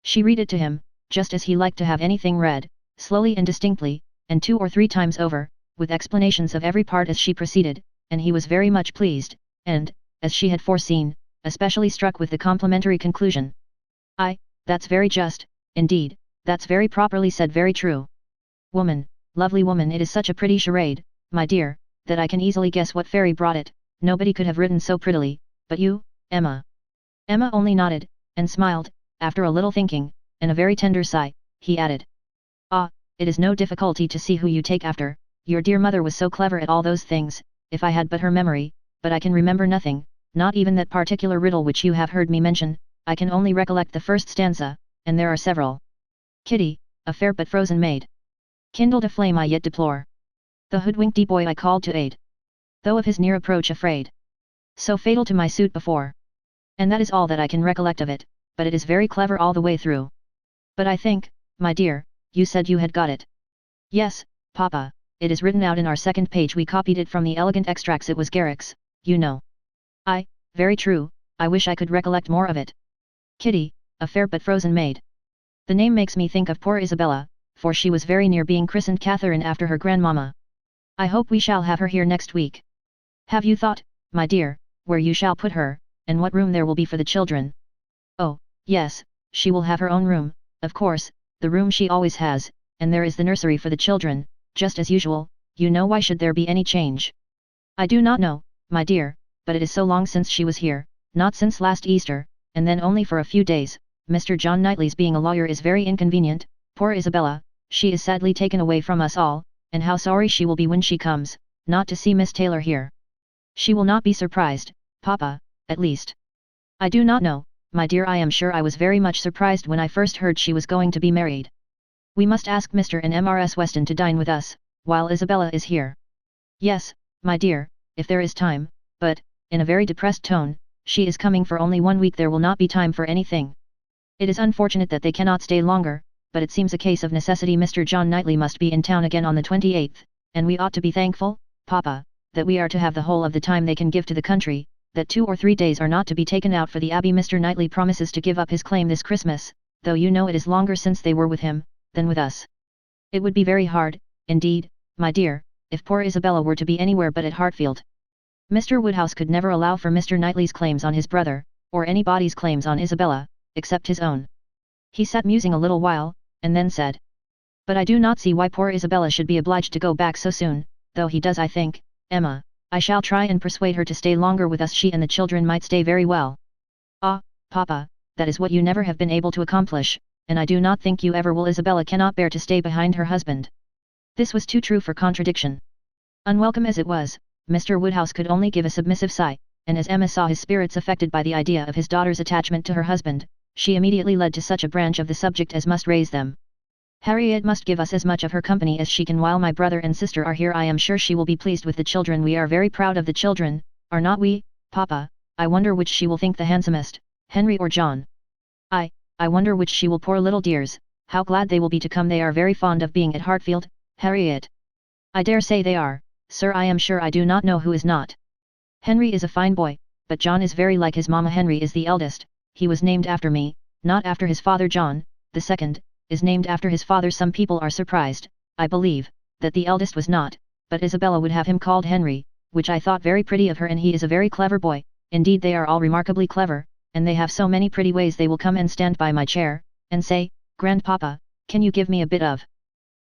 [SPEAKER 1] She read it to him, just as he liked to have anything read, slowly and distinctly, and 2 or 3 times over, with explanations of every part as she proceeded, and he was very much pleased, and, as she had foreseen, especially struck with the complimentary conclusion. That's very just, indeed, that's very properly said, very true. Woman, lovely woman, it is such a pretty charade, my dear, that I can easily guess what fairy brought it. Nobody could have written so prettily, but you, Emma. Emma only nodded, and smiled, after a little thinking, and a very tender sigh, he added. It is no difficulty to see who you take after, your dear mother was so clever at all those things, if I had but her memory, but I can remember nothing, not even that particular riddle which you have heard me mention. I can only recollect the first stanza, and there are several. Kitty, a fair but frozen maid, kindled a flame I yet deplore. The hoodwinked boy I called to aid, though of his near approach afraid. So fatal to my suit before. And that is all that I can recollect of it, but it is very clever all the way through. But I think, my dear, you said you had got it. Yes, Papa, it is written out in our second page. We copied it from the elegant extracts. It was Garrick's, you know. Very true, I wish I could recollect more of it. Kitty, a fair but frozen maid. The name makes me think of poor Isabella, for she was very near being christened Catherine after her grandmamma. I hope we shall have her here next week. Have you thought, my dear, where you shall put her, and what room there will be for the children? Oh, yes, she will have her own room, of course, the room she always has, and there is the nursery for the children, just as usual. You know, why should there be any change? I do not know, my dear, but it is so long since she was here, not since last Easter, and then only for a few days. Mr. John Knightley's being a lawyer is very inconvenient. Poor Isabella, she is sadly taken away from us all, and how sorry she will be when she comes, not to see Miss Taylor here. She will not be surprised, Papa, at least. I do not know, my dear. I am sure I was very much surprised when I first heard she was going to be married. We must ask Mr. and Mrs. Weston to dine with us, while Isabella is here. Yes, my dear, if there is time, but, in a very depressed tone, she is coming for only 1 week. There will not be time for anything. It is unfortunate that they cannot stay longer, but it seems a case of necessity. Mr. John Knightley must be in town again on the 28th, and we ought to be thankful, Papa, that we are to have the whole of the time they can give to the country, that 2 or 3 days are not to be taken out for the Abbey. Mr. Knightley promises to give up his claim this Christmas, though you know it is longer since they were with him, than with us. It would be very hard, indeed, my dear, if poor Isabella were to be anywhere but at Hartfield. Mr. Woodhouse could never allow for Mr. Knightley's claims on his brother, or anybody's claims on Isabella, except his own. He sat musing a little while, and then said, "But I do not see why poor Isabella should be obliged to go back so soon, though he does. I think, Emma, I shall try and persuade her to stay longer with us. She and the children might stay very well." "Ah, Papa, that is what you never have been able to accomplish, and I do not think you ever will. Isabella cannot bear to stay behind her husband." This was too true for contradiction. Unwelcome as it was, Mr. Woodhouse could only give a submissive sigh, and as Emma saw his spirits affected by the idea of his daughter's attachment to her husband, she immediately led to such a branch of the subject as must raise them. "Harriet must give us as much of her company as she can while my brother and sister are here. I am sure she will be pleased with the children. We are very proud of the children, are not we, Papa? I wonder which she will think the handsomest, Henry or John? I wonder which she will. Poor little dears, how glad they will be to come. They are very fond of being at Hartfield, Harriet." "I dare say they are, sir. I am sure I do not know who is not. Henry is a fine boy, but John is very like his mamma. Henry is the eldest, he was named after me, not after his father. John, the second, is named after his father. Some people are surprised, I believe, that the eldest was not, but Isabella would have him called Henry, which I thought very pretty of her, and he is a very clever boy, indeed they are all remarkably clever, and they have so many pretty ways they will come and stand by my chair, and say, Grandpapa, can you give me a bit of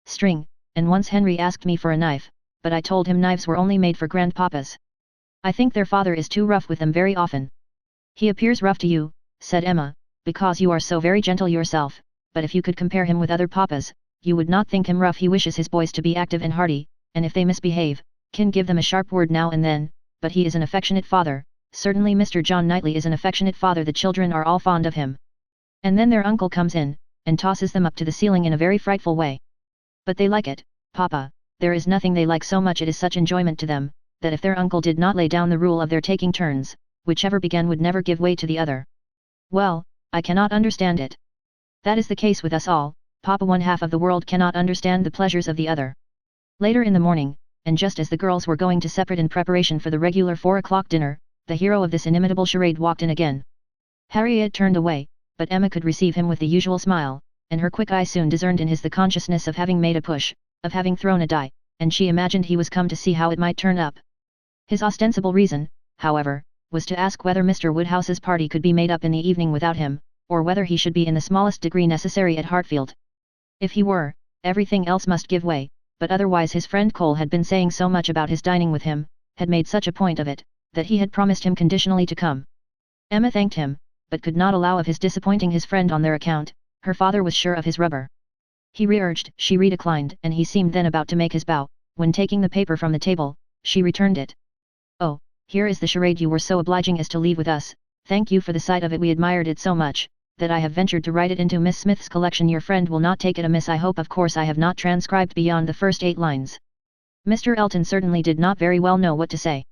[SPEAKER 1] string, and once Henry asked me for a knife, but I told him knives were only made for grandpapas. I think their father is too rough with them very often. He appears rough to you, said Emma, because you are so very gentle yourself, but if you could compare him with other papas, you would not think him rough. He wishes his boys to be active and hearty, and if they misbehave, can give them a sharp word now and then, but he is an affectionate father. Certainly Mr. John Knightley is an affectionate father. The children are all fond of him. And then their uncle comes in, and tosses them up to the ceiling in a very frightful way. But they like it, Papa, there is nothing they like so much, it is such enjoyment to them, that if their uncle did not lay down the rule of their taking turns, whichever began would never give way to the other. Well, I cannot understand it. That is the case with us all, Papa. One half of the world cannot understand the pleasures of the other. Later in the morning, and just as the girls were going to separate in preparation for the regular 4 o'clock dinner, the hero of this inimitable charade walked in again. Harriet turned away, but Emma could receive him with the usual smile, and her quick eye soon discerned in his the consciousness of having made a push, of having thrown a die, and she imagined he was come to see how it might turn up. His ostensible reason, however, was to ask whether Mr. Woodhouse's party could be made up in the evening without him, or whether he should be in the smallest degree necessary at Hartfield. If he were, everything else must give way, but otherwise his friend Cole had been saying so much about his dining with him, had made such a point of it, that he had promised him conditionally to come. Emma thanked him, but could not allow of his disappointing his friend on their account. Her father was sure of his rubber. He re-urged, she re-declined, and he seemed then about to make his bow, when taking the paper from the table, she returned it. Oh, here is the charade you were so obliging as to leave with us. Thank you for the sight of it. We admired it so much, that I have ventured to write it into Miss Smith's collection. Your friend will not take it amiss, I hope. Of course I have not transcribed beyond the first 8 lines. Mr. Elton certainly did not very well know what to say.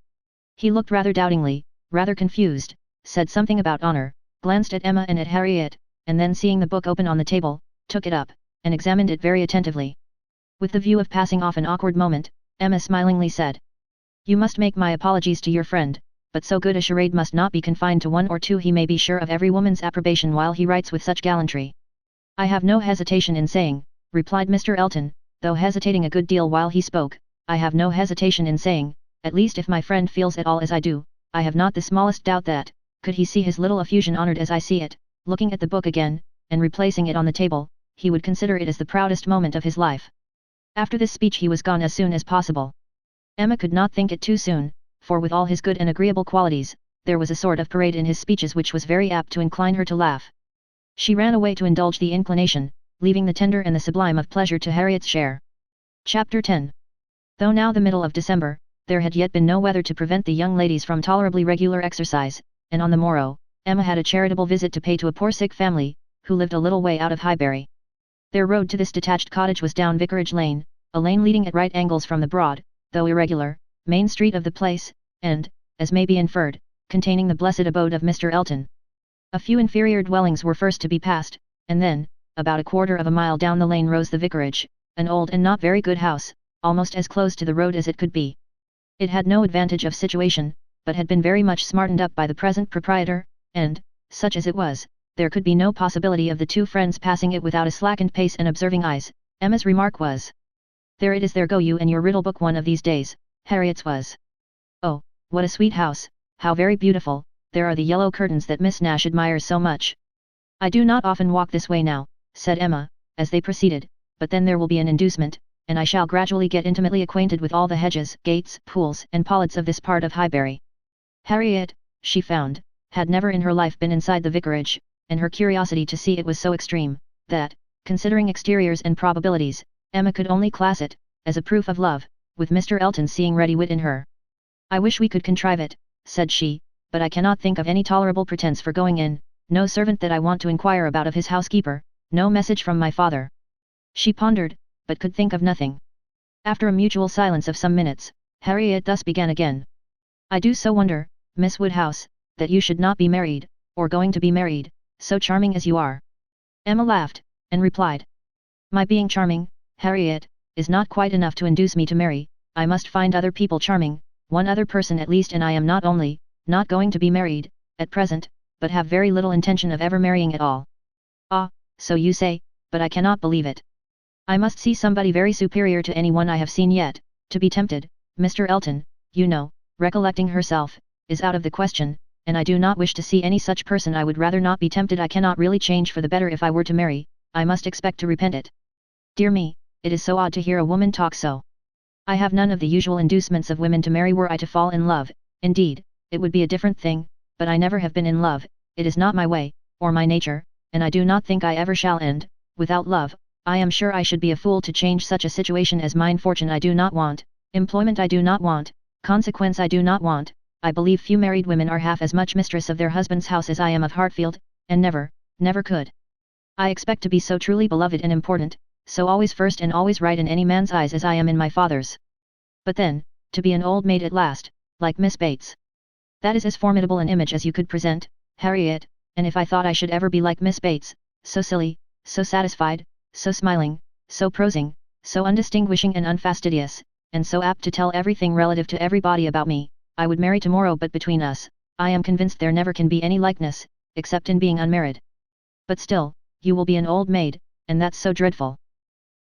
[SPEAKER 1] He looked rather doubtingly, rather confused, said something about honor, glanced at Emma and at Harriet, and then seeing the book open on the table, took it up, and examined it very attentively. With the view of passing off an awkward moment, Emma smilingly said, You must make my apologies to your friend, but so good a charade must not be confined to 1 or 2. He may be sure of every woman's approbation while he writes with such gallantry. I have no hesitation in saying, replied Mr. Elton, though hesitating a good deal while he spoke, I have no hesitation in saying, at least if my friend feels at all as I do, I have not the smallest doubt that, could he see his little effusion honoured as I see it, looking at the book again, and replacing it on the table, he would consider it as the proudest moment of his life. After this speech he was gone as soon as possible. Emma could not think it too soon, for with all his good and agreeable qualities, there was a sort of parade in his speeches which was very apt to incline her to laugh. She ran away to indulge the inclination, leaving the tender and the sublime of pleasure to Harriet's share. Chapter 10. Though now the middle of December, there had yet been no weather to prevent the young ladies from tolerably regular exercise, and on the morrow, Emma had a charitable visit to pay to a poor sick family, who lived a little way out of Highbury. Their road to this detached cottage was down Vicarage Lane, a lane leading at right angles from the broad, though irregular, main street of the place, and, as may be inferred, containing the blessed abode of Mr. Elton. A few inferior dwellings were first to be passed, and then, about a quarter of a mile down the lane rose the vicarage, an old and not very good house, almost as close to the road as it could be. It had no advantage of situation, but had been very much smartened up by the present proprietor, and, such as it was, there could be no possibility of the two friends passing it without a slackened pace and observing eyes. Emma's remark was, There it is, there go you and your riddle book one of these days. Harriet's was, Oh, what a sweet house, how very beautiful, there are the yellow curtains that Miss Nash admires so much. I do not often walk this way now, said Emma, as they proceeded, but then there will be an inducement, and I shall gradually get intimately acquainted with all the hedges, gates, pools and pollets of this part of Highbury. Harriet, she found, had never in her life been inside the vicarage, and her curiosity to see it was so extreme, that, considering exteriors and probabilities, Emma could only class it, as a proof of love, with Mr. Elton's seeing ready wit in her. I wish we could contrive it, said she, but I cannot think of any tolerable pretence for going in, no servant that I want to inquire about of his housekeeper, no message from my father. She pondered, but could think of nothing. After a mutual silence of some minutes, Harriet thus began again. I do so wonder, Miss Woodhouse, that you should not be married, or going to be married, so charming as you are. Emma laughed, and replied, My being charming, Harriet, is not quite enough to induce me to marry. I must find other people charming, one other person at least, and I am not only not going to be married, at present, but have very little intention of ever marrying at all. Ah, so you say, but I cannot believe it. I must see somebody very superior to anyone I have seen yet, to be tempted. Mr. Elton, you know, recollecting herself, is out of the question, and I do not wish to see any such person. I would rather not be tempted. I cannot really change for the better if I were to marry, I must expect to repent it. Dear me, it is so odd to hear a woman talk so. I have none of the usual inducements of women to marry. Were I to fall in love, indeed, it would be a different thing, but I never have been in love, it is not my way, or my nature, and I do not think I ever shall end, without love. I am sure I should be a fool to change such a situation as mine. Fortune I do not want, employment I do not want, consequence I do not want. I believe few married women are half as much mistress of their husband's house as I am of Hartfield, and never, never could. I expect to be so truly beloved and important, so always first and always right in any man's eyes as I am in my father's. But then, to be an old maid at last, like Miss Bates. That is as formidable an image as you could present, Harriet, and if I thought I should ever be like Miss Bates, so silly, so satisfied, so smiling, so prosing, so undistinguishing and unfastidious, and so apt to tell everything relative to everybody about me, I would marry tomorrow. But between us, I am convinced there never can be any likeness, except in being unmarried. But still, you will be an old maid, and that's so dreadful.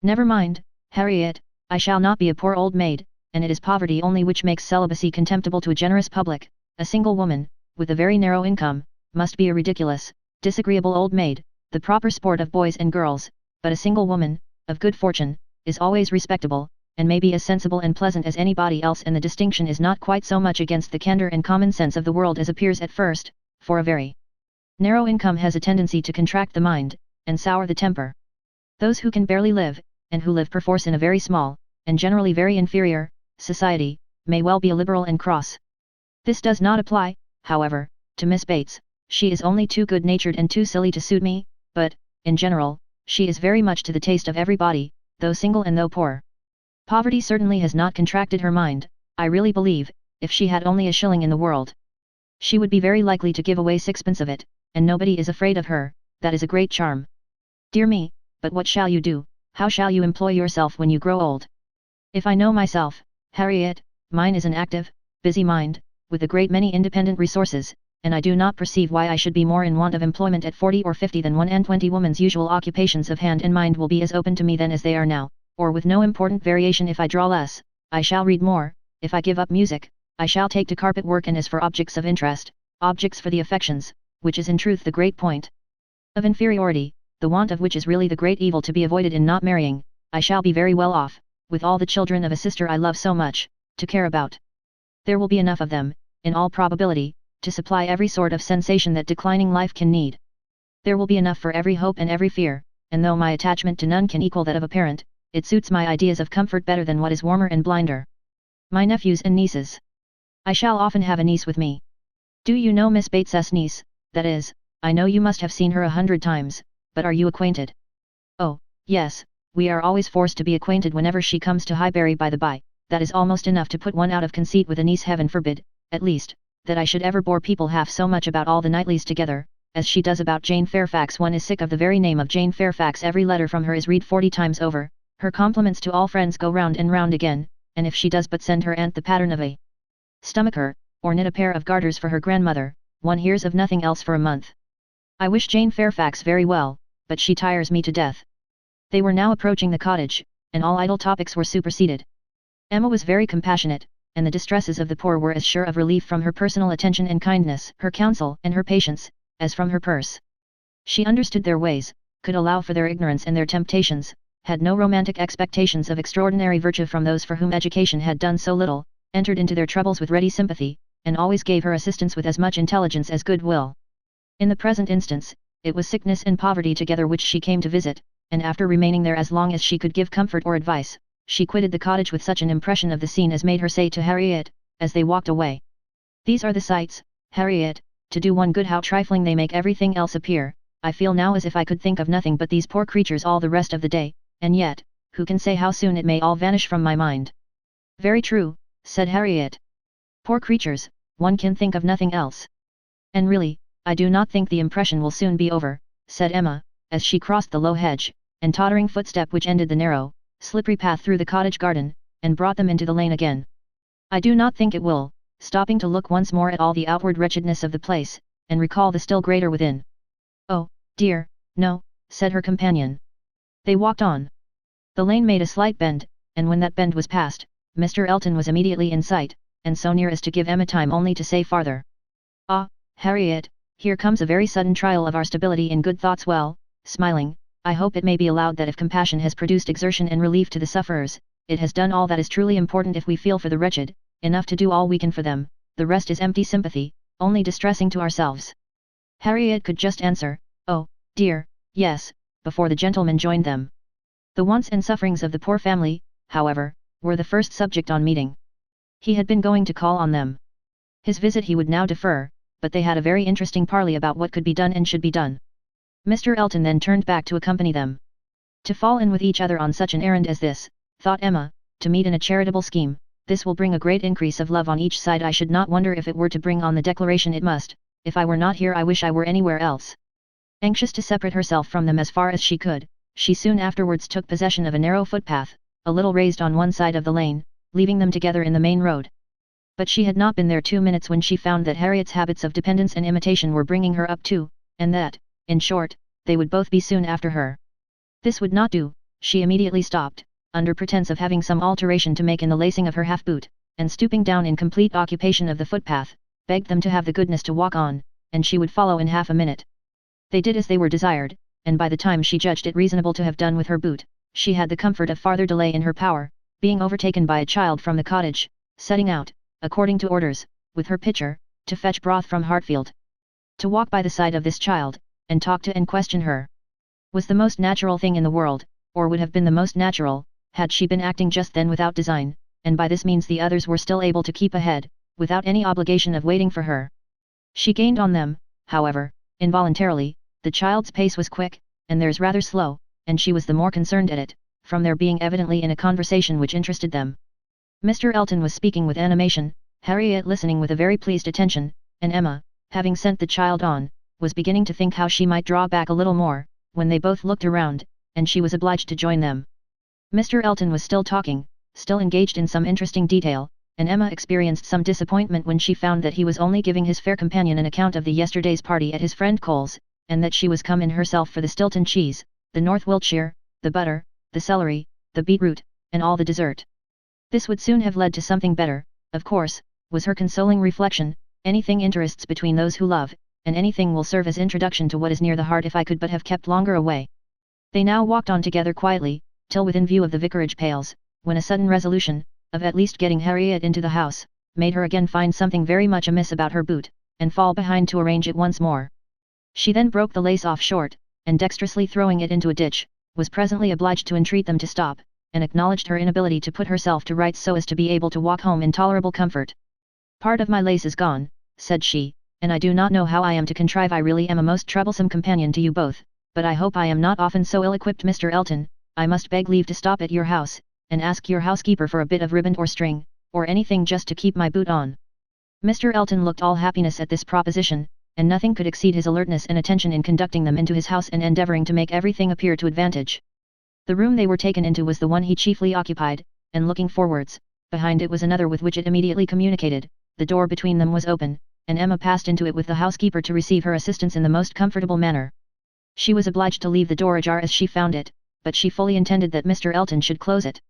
[SPEAKER 1] Never mind, Harriet, I shall not be a poor old maid, and it is poverty only which makes celibacy contemptible to a generous public. A single woman, with a very narrow income, must be a ridiculous, disagreeable old maid, the proper sport of boys and girls, but a single woman, of good fortune, is always respectable, and may be as sensible and pleasant as anybody else, and the distinction is not quite so much against the candour and common sense of the world as appears at first, for a very narrow income has a tendency to contract the mind, and sour the temper. Those who can barely live, and who live perforce in a very small, and generally very inferior, society, may well be illiberal and cross. This does not apply, however, to Miss Bates. She is only too good-natured and too silly to suit me, but, in general, she is very much to the taste of everybody, though single and though poor. Poverty certainly has not contracted her mind. I really believe, if she had only a shilling in the world, she would be very likely to give away sixpence of it, and nobody is afraid of her. That is a great charm. Dear me, but what shall you do? How shall you employ yourself when you grow old? If I know myself, Harriet, mine is an active, busy mind, with a great many independent resources, and I do not perceive why I should be more in want of employment at 40 or 50 than 1 and 20. Woman's usual occupations of hand and mind will be as open to me then as they are now, or with no important variation. If I draw less, I shall read more. If I give up music, I shall take to carpet work. And as for objects of interest, objects for the affections, which is in truth the great point of inferiority, the want of which is really the great evil to be avoided in not marrying, I shall be very well off, with all the children of a sister I love so much, to care about. There will be enough of them, in all probability, to supply every sort of sensation that declining life can need. There will be enough for every hope and every fear, and though my attachment to none can equal that of a parent, it suits my ideas of comfort better than what is warmer and blinder. My nephews and nieces. I shall often have a niece with me. Do you know Miss Bates's niece? That is, I know you must have seen her 100 times, but are you acquainted? Oh, yes, we are always forced to be acquainted whenever she comes to Highbury. By the by, that is almost enough to put one out of conceit with a niece. Heaven forbid, at least, that I should ever bore people half so much about all the Knightleys together, as she does about Jane Fairfax. One is sick of the very name of Jane Fairfax. Every letter from her is read 40 times over, her compliments to all friends go round and round again, and if she does but send her aunt the pattern of a stomacher, or knit a pair of garters for her grandmother, one hears of nothing else for a month. I wish Jane Fairfax very well, but she tires me to death. They were now approaching the cottage, and all idle topics were superseded. Emma was very compassionate, and the distresses of the poor were as sure of relief from her personal attention and kindness, her counsel and her patience, as from her purse. She understood their ways, could allow for their ignorance and their temptations, had no romantic expectations of extraordinary virtue from those for whom education had done so little, entered into their troubles with ready sympathy, and always gave her assistance with as much intelligence as good will. In the present instance, it was sickness and poverty together which she came to visit, and after remaining there as long as she could give comfort or advice, she quitted the cottage with such an impression of the scene as made her say to Harriet, as they walked away, "These are the sights, Harriet, to do one good. How trifling they make everything else appear. I feel now as if I could think of nothing but these poor creatures all the rest of the day, and yet, who can say how soon it may all vanish from my mind?" "Very true," said Harriet. "Poor creatures, one can think of nothing else." "And really, I do not think the impression will soon be over," said Emma, as she crossed the low hedge, and tottering footstep which ended the narrow, slippery path through the cottage garden, and brought them into the lane again. "I do not think it will," stopping to look once more at all the outward wretchedness of the place, and recall the still greater within. "Oh, dear, no," said her companion. They walked on. The lane made a slight bend, and when that bend was passed, Mr. Elton was immediately in sight, and so near as to give Emma time only to say farther. "Ah, Harriet, here comes a very sudden trial of our stability in good thoughts. Well," smiling, "I hope it may be allowed that if compassion has produced exertion and relief to the sufferers, it has done all that is truly important. If we feel for the wretched, enough to do all we can for them, the rest is empty sympathy, only distressing to ourselves." Harriet could just answer, "Oh, dear, yes," before the gentleman joined them. The wants and sufferings of the poor family, however, were the first subject on meeting. He had been going to call on them. His visit he would now defer, but they had a very interesting parley about what could be done and should be done. Mr. Elton then turned back to accompany them. To fall in with each other on such an errand as this, thought Emma, to meet in a charitable scheme, this will bring a great increase of love on each side. I should not wonder if it were to bring on the declaration it must, if I were not here I wish I were anywhere else. Anxious to separate herself from them as far as she could, she soon afterwards took possession of a narrow footpath, a little raised on one side of the lane, leaving them together in the main road. But she had not been there 2 minutes when she found that Harriet's habits of dependence and imitation were bringing her up too, and that, in short, they would both be soon after her. This would not do. She immediately stopped, under pretence of having some alteration to make in the lacing of her half-boot, and stooping down in complete occupation of the footpath, begged them to have the goodness to walk on, and she would follow in half a minute. They did as they were desired, and by the time she judged it reasonable to have done with her boot, she had the comfort of farther delay in her power, being overtaken by a child from the cottage, setting out, according to orders, with her pitcher, to fetch broth from Hartfield. To walk by the side of this child, and talk to and question her, was the most natural thing in the world, or would have been the most natural, had she been acting just then without design, and by this means the others were still able to keep ahead, without any obligation of waiting for her. She gained on them, however, involuntarily. The child's pace was quick, and theirs rather slow, and she was the more concerned at it, from their being evidently in a conversation which interested them. Mr. Elton was speaking with animation, Harriet listening with a very pleased attention, and Emma, having sent the child on, was beginning to think how she might draw back a little more, when they both looked around, and she was obliged to join them. Mr. Elton was still talking, still engaged in some interesting detail, and Emma experienced some disappointment when she found that he was only giving his fair companion an account of the yesterday's party at his friend Cole's, and that she was come in herself for the Stilton cheese, the North Wiltshire, the butter, the celery, the beetroot, and all the dessert. This would soon have led to something better, of course, was her consoling reflection. Anything interests between those who love, and anything will serve as introduction to what is near the heart. If I could but have kept longer away. They now walked on together quietly, till within view of the vicarage pales, when a sudden resolution, of at least getting Harriet into the house, made her again find something very much amiss about her boot, and fall behind to arrange it once more. She then broke the lace off short, and dexterously throwing it into a ditch, was presently obliged to entreat them to stop, and acknowledged her inability to put herself to rights so as to be able to walk home in tolerable comfort. "Part of my lace is gone," said she, "and I do not know how I am to contrive. I really am a most troublesome companion to you both, but I hope I am not often so ill-equipped. Mr. Elton, I must beg leave to stop at your house, and ask your housekeeper for a bit of ribbon or string, or anything just to keep my boot on." Mr. Elton looked all happiness at this proposition, and nothing could exceed his alertness and attention in conducting them into his house and endeavouring to make everything appear to advantage. The room they were taken into was the one he chiefly occupied, and looking forwards, behind it was another with which it immediately communicated. The door between them was open, and Emma passed into it with the housekeeper to receive her assistance in the most comfortable manner. She was obliged to leave the door ajar as she found it, but she fully intended that Mr. Elton should close it.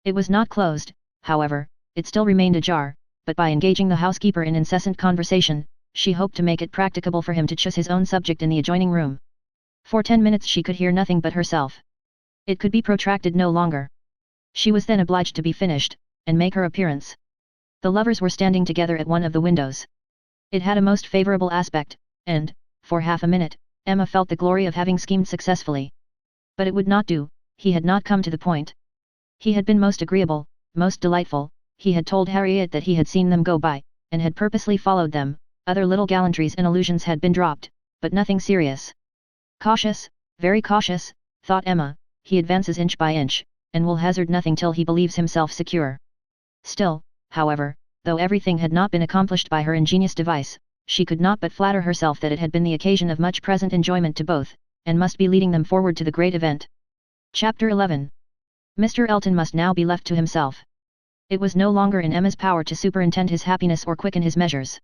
[SPEAKER 1] It was not closed, however, it still remained ajar, but by engaging the housekeeper in incessant conversation, she hoped to make it practicable for him to choose his own subject in the adjoining room. For 10 minutes she could hear nothing but herself. It could be protracted no longer. She was then obliged to be finished, and make her appearance. The lovers were standing together at one of the windows. It had a most favourable aspect, and, for half a minute, Emma felt the glory of having schemed successfully. But it would not do, he had not come to the point. He had been most agreeable, most delightful, he had told Harriet that he had seen them go by, and had purposely followed them. Other little gallantries and allusions had been dropped, but nothing serious. Cautious, very cautious, thought Emma, he advances inch by inch, and will hazard nothing till he believes himself secure. Still, however, though everything had not been accomplished by her ingenious device, she could not but flatter herself that it had been the occasion of much present enjoyment to both, and must be leading them forward to the great event. Chapter 11. Mr. Elton must now be left to himself. It was no longer in Emma's power to superintend his happiness or quicken his measures.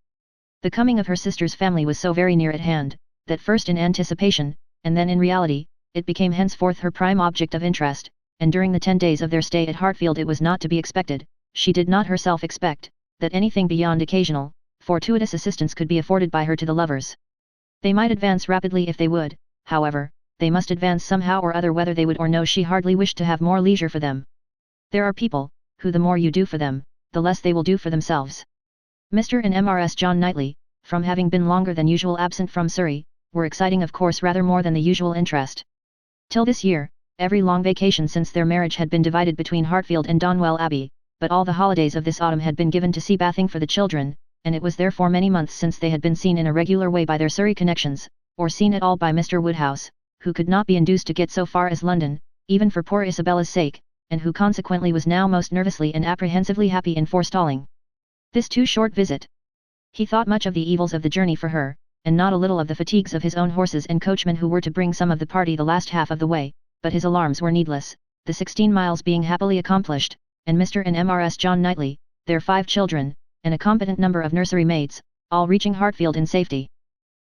[SPEAKER 1] The coming of her sister's family was so very near at hand, that first in anticipation, and then in reality, it became henceforth her prime object of interest, and during the 10 days of their stay at Hartfield it was not to be expected, she did not herself expect, that anything beyond occasional, fortuitous assistance could be afforded by her to the lovers. They might advance rapidly if they would, however, they must advance somehow or other whether they would or no. She hardly wished to have more leisure for them. There are people, who the more you do for them, the less they will do for themselves. Mr. and Mrs. John Knightley, from having been longer than usual absent from Surrey, were exciting of course rather more than the usual interest. Till this year, every long vacation since their marriage had been divided between Hartfield and Donwell Abbey, but all the holidays of this autumn had been given to sea bathing for the children, and it was therefore many months since they had been seen in a regular way by their Surrey connections, or seen at all by Mr. Woodhouse, who could not be induced to get so far as London, even for poor Isabella's sake, and who consequently was now most nervously and apprehensively happy in forestalling this too short visit. He thought much of the evils of the journey for her, and not a little of the fatigues of his own horses and coachman who were to bring some of the party the last half of the way, but his alarms were needless, the 16 miles being happily accomplished, and Mr. and Mrs. John Knightley, their 5 children, and a competent number of nursery maids, all reaching Hartfield in safety.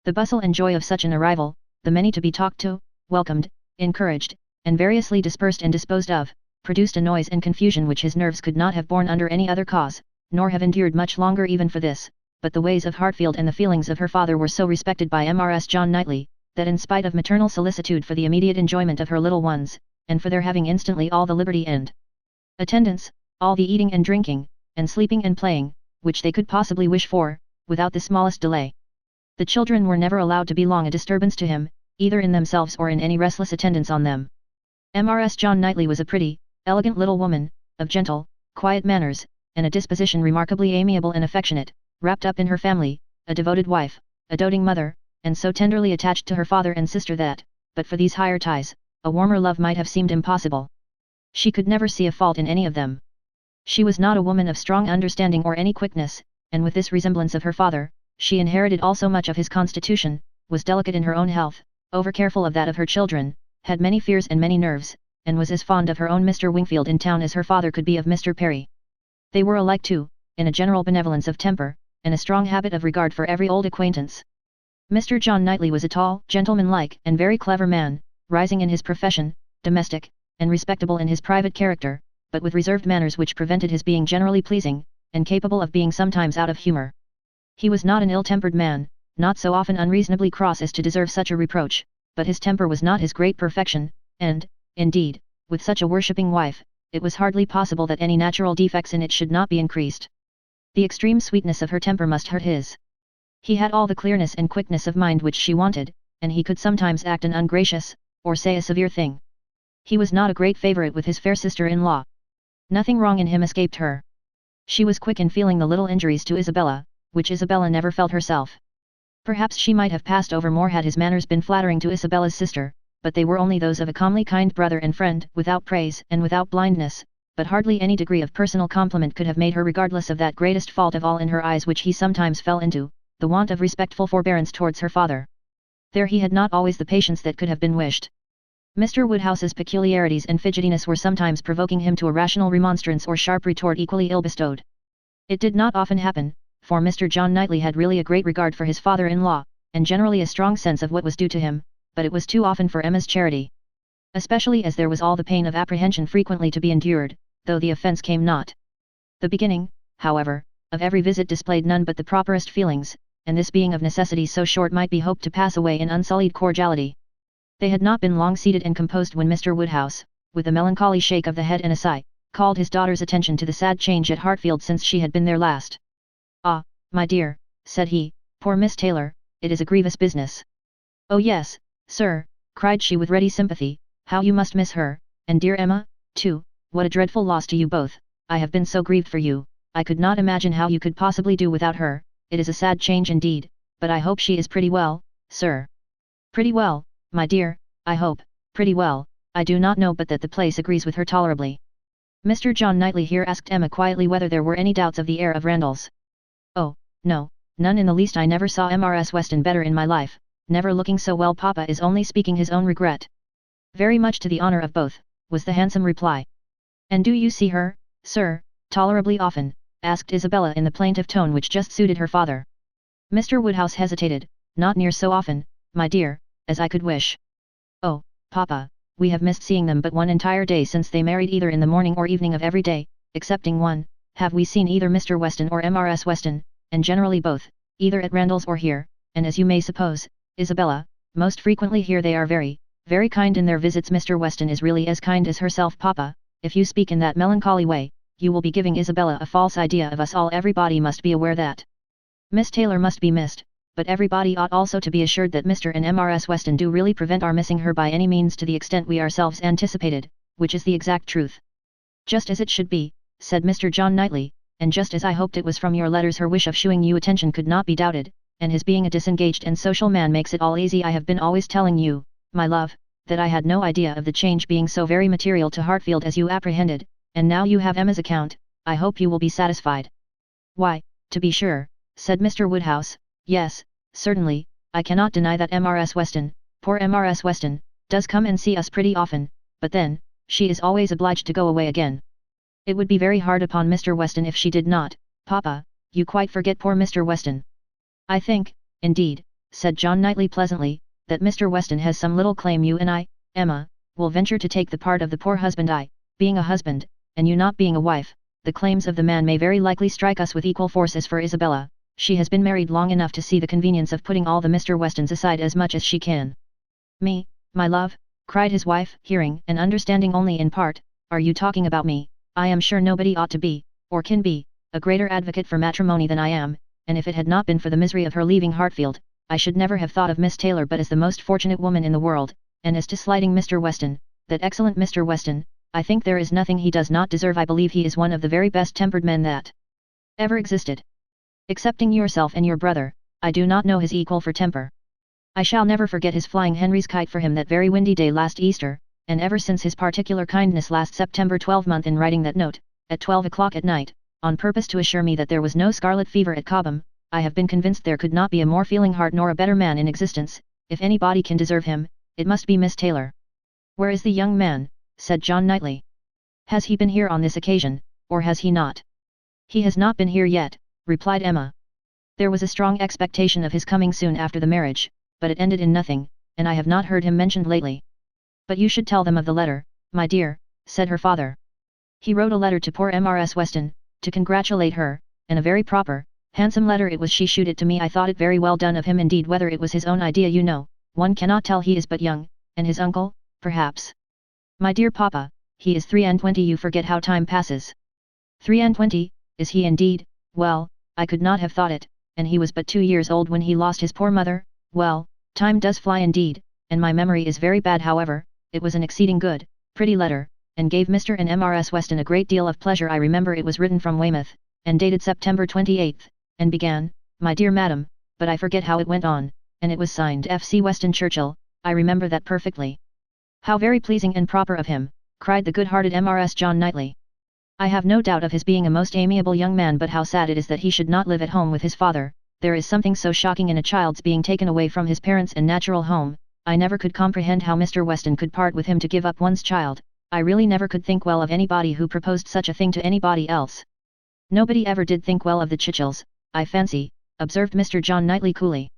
[SPEAKER 1] The bustle and joy of such an arrival, the many to be talked to, welcomed, encouraged, and variously dispersed and disposed of, produced a noise and confusion which his nerves could not have borne under any other cause, nor have endured much longer even for this, but the ways of Hartfield and the feelings of her father were so respected by Mrs. John Knightley, that in spite of maternal solicitude for the immediate enjoyment of her little ones, and for their having instantly all the liberty and attendance, all the eating and drinking, and sleeping and playing, which they could possibly wish for, without the smallest delay, the children were never allowed to be long a disturbance to him, either in themselves or in any restless attendance on them. Mrs. John Knightley was a pretty, elegant little woman, of gentle, quiet manners, and a disposition remarkably amiable and affectionate, wrapped up in her family, a devoted wife, a doting mother, and so tenderly attached to her father and sister that, but for these higher ties, a warmer love might have seemed impossible. She could never see a fault in any of them. She was not a woman of strong understanding or any quickness, and with this resemblance of her father, she inherited also much of his constitution, was delicate in her own health, over-careful of that of her children, had many fears and many nerves, and was as fond of her own Mr. Wingfield in town as her father could be of Mr. Perry. They were alike too, in a general benevolence of temper, and a strong habit of regard for every old acquaintance. Mr. John Knightley was a tall, gentlemanlike, and very clever man, rising in his profession, domestic, and respectable in his private character, but with reserved manners which prevented his being generally pleasing, and capable of being sometimes out of humour. He was not an ill-tempered man, not so often unreasonably cross as to deserve such a reproach, but his temper was not his great perfection, and, indeed, with such a worshipping wife, it was hardly possible that any natural defects in it should not be increased. The extreme sweetness of her temper must hurt his. He had all the clearness and quickness of mind which she wanted, and he could sometimes act an ungracious, or say a severe thing. He was not a great favourite with his fair sister-in-law. Nothing wrong in him escaped her. She was quick in feeling the little injuries to Isabella, which Isabella never felt herself. Perhaps she might have passed over more had his manners been flattering to Isabella's sister, but they were only those of a comely kind brother and friend, without praise and without blindness, but hardly any degree of personal compliment could have made her regardless of that greatest fault of all in her eyes which he sometimes fell into, the want of respectful forbearance towards her father. There he had not always the patience that could have been wished. Mr. Woodhouse's peculiarities and fidgetiness were sometimes provoking him to a rational remonstrance or sharp retort equally ill bestowed. It did not often happen, for Mr. John Knightley had really a great regard for his father-in-law, and generally a strong sense of what was due to him, but it was too often for Emma's charity. Especially as there was all the pain of apprehension frequently to be endured, though the offence came not. The beginning, however, of every visit displayed none but the properest feelings, and this being of necessity so short might be hoped to pass away in unsullied cordiality. They had not been long seated and composed when Mr. Woodhouse, with a melancholy shake of the head and a sigh, called his daughter's attention to the sad change at Hartfield since she had been there last. "Ah, my dear," said he, "poor Miss Taylor, it is a grievous business." "Oh yes, sir," cried she with ready sympathy, "how you must miss her, and dear Emma, too, what a dreadful loss to you both. I have been so grieved for you, I could not imagine how you could possibly do without her. It is a sad change indeed, but I hope she is pretty well, sir." "Pretty well, my dear, I hope, pretty well, I do not know but that the place agrees with her tolerably." Mr. John Knightley here asked Emma quietly whether there were any doubts of the heir of Randalls. "Oh, no, none in the least. I never saw Mrs. Weston better in my life, never looking so well. Papa is only speaking his own regret." "Very much to the honour of both," was the handsome reply. "And do you see her, sir, tolerably often?" asked Isabella in the plaintive tone which just suited her father. Mr. Woodhouse hesitated. "Not near so often, my dear, as I could wish." "Oh, papa, we have missed seeing them but one entire day since they married, either in the morning or evening of every day, excepting one, have we seen either Mr. Weston or Mrs. Weston, and generally both, either at Randalls or here, and as you may suppose, Isabella, most frequently here. They are very, very kind in their visits. Mr. Weston is really as kind as herself. Papa, if you speak in that melancholy way, you will be giving Isabella a false idea of us all. Everybody must be aware that Miss Taylor must be missed, but everybody ought also to be assured that Mr. and Mrs. Weston do really prevent our missing her by any means to the extent we ourselves anticipated, which is the exact truth. Just as it should be, said Mr. John Knightley, and just as I hoped it was from your letters. Her wish of shewing you attention could not be doubted, and his being a disengaged and social man makes it all easy. I have been always telling you, my love, that I had no idea of the change being so very material to Hartfield as you apprehended, and now you have Emma's account, I hope you will be satisfied. Why, to be sure, said Mr. Woodhouse, yes, certainly, I cannot deny that Mrs. Weston, poor Mrs. Weston, does come and see us pretty often, but then, she is always obliged to go away again. It would be very hard upon Mr. Weston if she did not. Papa, you quite forget poor Mr. Weston. I think, indeed, said John Knightley pleasantly, that Mr. Weston has some little claim. You and I, Emma, will venture to take the part of the poor husband. I, being a husband, and you not being a wife, the claims of the man may very likely strike us with equal force. As for Isabella, she has been married long enough to see the convenience of putting all the Mr. Westons aside as much as she can. Me, my love, cried his wife, hearing and understanding only in part, are you talking about me? I am sure nobody ought to be, or can be, a greater advocate for matrimony than I am, and if it had not been for the misery of her leaving Hartfield, I should never have thought of Miss Taylor but as the most fortunate woman in the world, and as to slighting Mr. Weston, that excellent Mr. Weston, I think there is nothing he does not deserve. I believe he is one of the very best-tempered men that ever existed. Excepting yourself and your brother, I do not know his equal for temper. I shall never forget his flying Henry's kite for him that very windy day last Easter, and ever since his particular kindness last September 12th in writing that note, at 12 o'clock at night, on purpose to assure me that there was no scarlet fever at Cobham. I have been convinced there could not be a more feeling heart nor a better man in existence. If anybody can deserve him, it must be Miss Taylor. Where is the young man? Said John Knightley. Has he been here on this occasion, or has he not? He has not been here yet, replied Emma. There was a strong expectation of his coming soon after the marriage, but it ended in nothing, and I have not heard him mentioned lately. But you should tell them of the letter, my dear, said her father. He wrote a letter to poor Mrs. Weston, to congratulate her, and a very proper, handsome letter it was. She shewed it to me. I thought it very well done of him indeed. Whether it was his own idea, you know, one cannot tell. He is but young, and his uncle, perhaps. My dear papa, he is 23. You forget how time passes. 23, is he indeed? Well, I could not have thought it, and he was but 2 years old when he lost his poor mother. Well, time does fly indeed, and my memory is very bad. However, it was an exceeding good, pretty letter, and gave Mr. and Mrs. Weston a great deal of pleasure. I remember it was written from Weymouth, and dated September 28th, and began, my dear madam, but I forget how it went on, and it was signed F.C. Weston Churchill. I remember that perfectly. How very pleasing and proper of him, cried the good-hearted Mrs. John Knightley. I have no doubt of his being a most amiable young man, but how sad it is that he should not live at home with his father. There is something so shocking in a child's being taken away from his parents and natural home. I never could comprehend how Mr. Weston could part with him to give up one's child. I really never could think well of anybody who proposed such a thing to anybody else. Nobody ever did think well of the Churchills, I fancy, observed Mr. John Knightley coolly.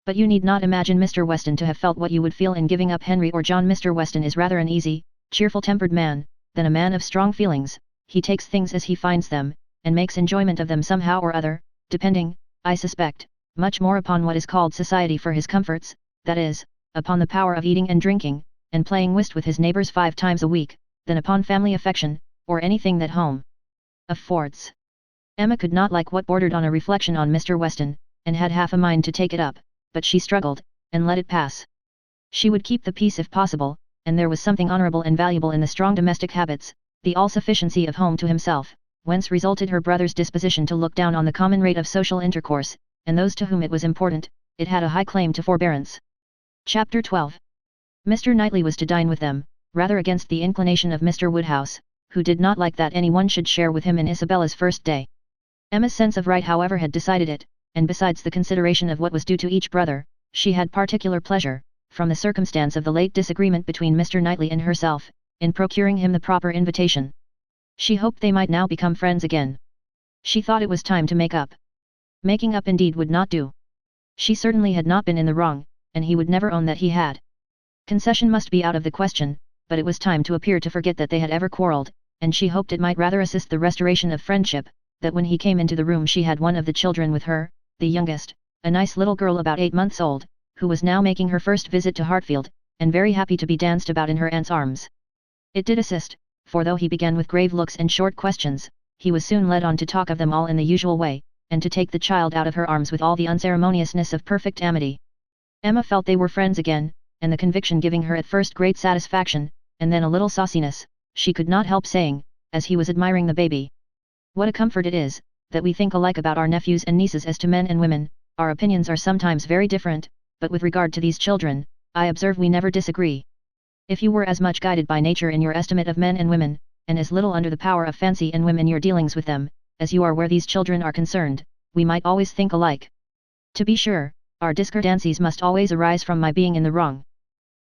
[SPEAKER 1] But you need not imagine Mr. Weston to have felt what you would feel in giving up Henry or John. Mr. Weston is rather an easy, cheerful-tempered man, than a man of strong feelings. He takes things as he finds them, and makes enjoyment of them somehow or other, depending, I suspect, much more upon what is called society for his comforts, that is, upon the power of eating and drinking, and playing whist with his neighbours 5 times a week, than upon family affection, or anything that home affords. Emma could not like what bordered on a reflection on Mr. Weston, and had half a mind to take it up, but she struggled, and let it pass. She would keep the peace if possible, and there was something honourable and valuable in the strong domestic habits, the all-sufficiency of home to himself, whence resulted her brother's disposition to look down on the common rate of social intercourse, and those to whom it was important, it had a high claim to forbearance. Chapter 12. Mr. Knightley was to dine with them, rather against the inclination of Mr. Woodhouse, who did not like that any one should share with him in Isabella's first day. Emma's sense of right, however, had decided it, and besides the consideration of what was due to each brother, she had particular pleasure, from the circumstance of the late disagreement between Mr. Knightley and herself, in procuring him the proper invitation. She hoped they might now become friends again. She thought it was time to make up. Making up indeed would not do. She certainly had not been in the wrong, and he would never own that he had. Concession must be out of the question, but it was time to appear to forget that they had ever quarrelled, and she hoped it might rather assist the restoration of friendship, that when he came into the room she had one of the children with her, the youngest, a nice little girl about 8 months old, who was now making her first visit to Hartfield, and very happy to be danced about in her aunt's arms. It did assist, for though he began with grave looks and short questions, he was soon led on to talk of them all in the usual way, and to take the child out of her arms with all the unceremoniousness of perfect amity. Emma felt they were friends again, and the conviction giving her at first great satisfaction, and then a little sauciness, she could not help saying, as he was admiring the baby. What a comfort it is, that we think alike about our nephews and nieces as to men and women. Our opinions are sometimes very different, but with regard to these children, I observe we never disagree. If you were as much guided by nature in your estimate of men and women, and as little under the power of fancy and whim in your dealings with them, as you are where these children are concerned, we might always think alike. To be sure, our discordancies must always arise from my being in the wrong.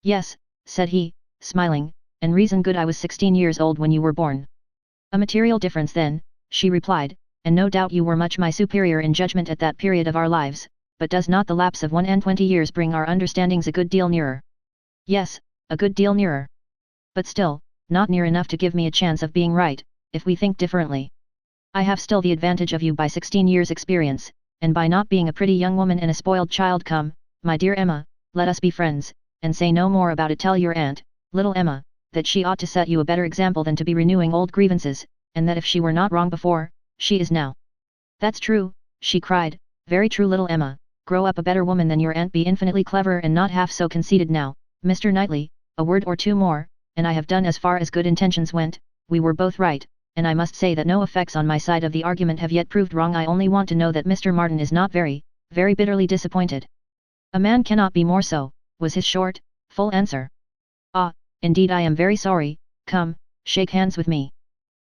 [SPEAKER 1] Yes, said he, smiling, and reason good I was 16 years old when you were born. A material difference then, she replied, and no doubt you were much my superior in judgment at that period of our lives, but does not the lapse of 21 years bring our understandings a good deal nearer? Yes, a good deal nearer. But still, not near enough to give me a chance of being right, if we think differently. I have still the advantage of you by 16 years' experience, and by not being a pretty young woman and a spoiled child. Come, my dear Emma, let us be friends, and say no more about it. Tell your aunt, little Emma, that she ought to set you a better example than to be renewing old grievances, and that if she were not wrong before, she is now. That's true, she cried, very true little Emma, grow up a better woman than your aunt, be infinitely clever and not half so conceited. Now, Mr. Knightley, a word or two more, and I have done as far as good intentions went. We were both right, and I must say that no effects on my side of the argument have yet proved wrong. I only want to know that Mr. Martin is not very, very bitterly disappointed. A man cannot be more so, was his short, full answer. Ah, indeed I am very sorry. Come, shake hands with me.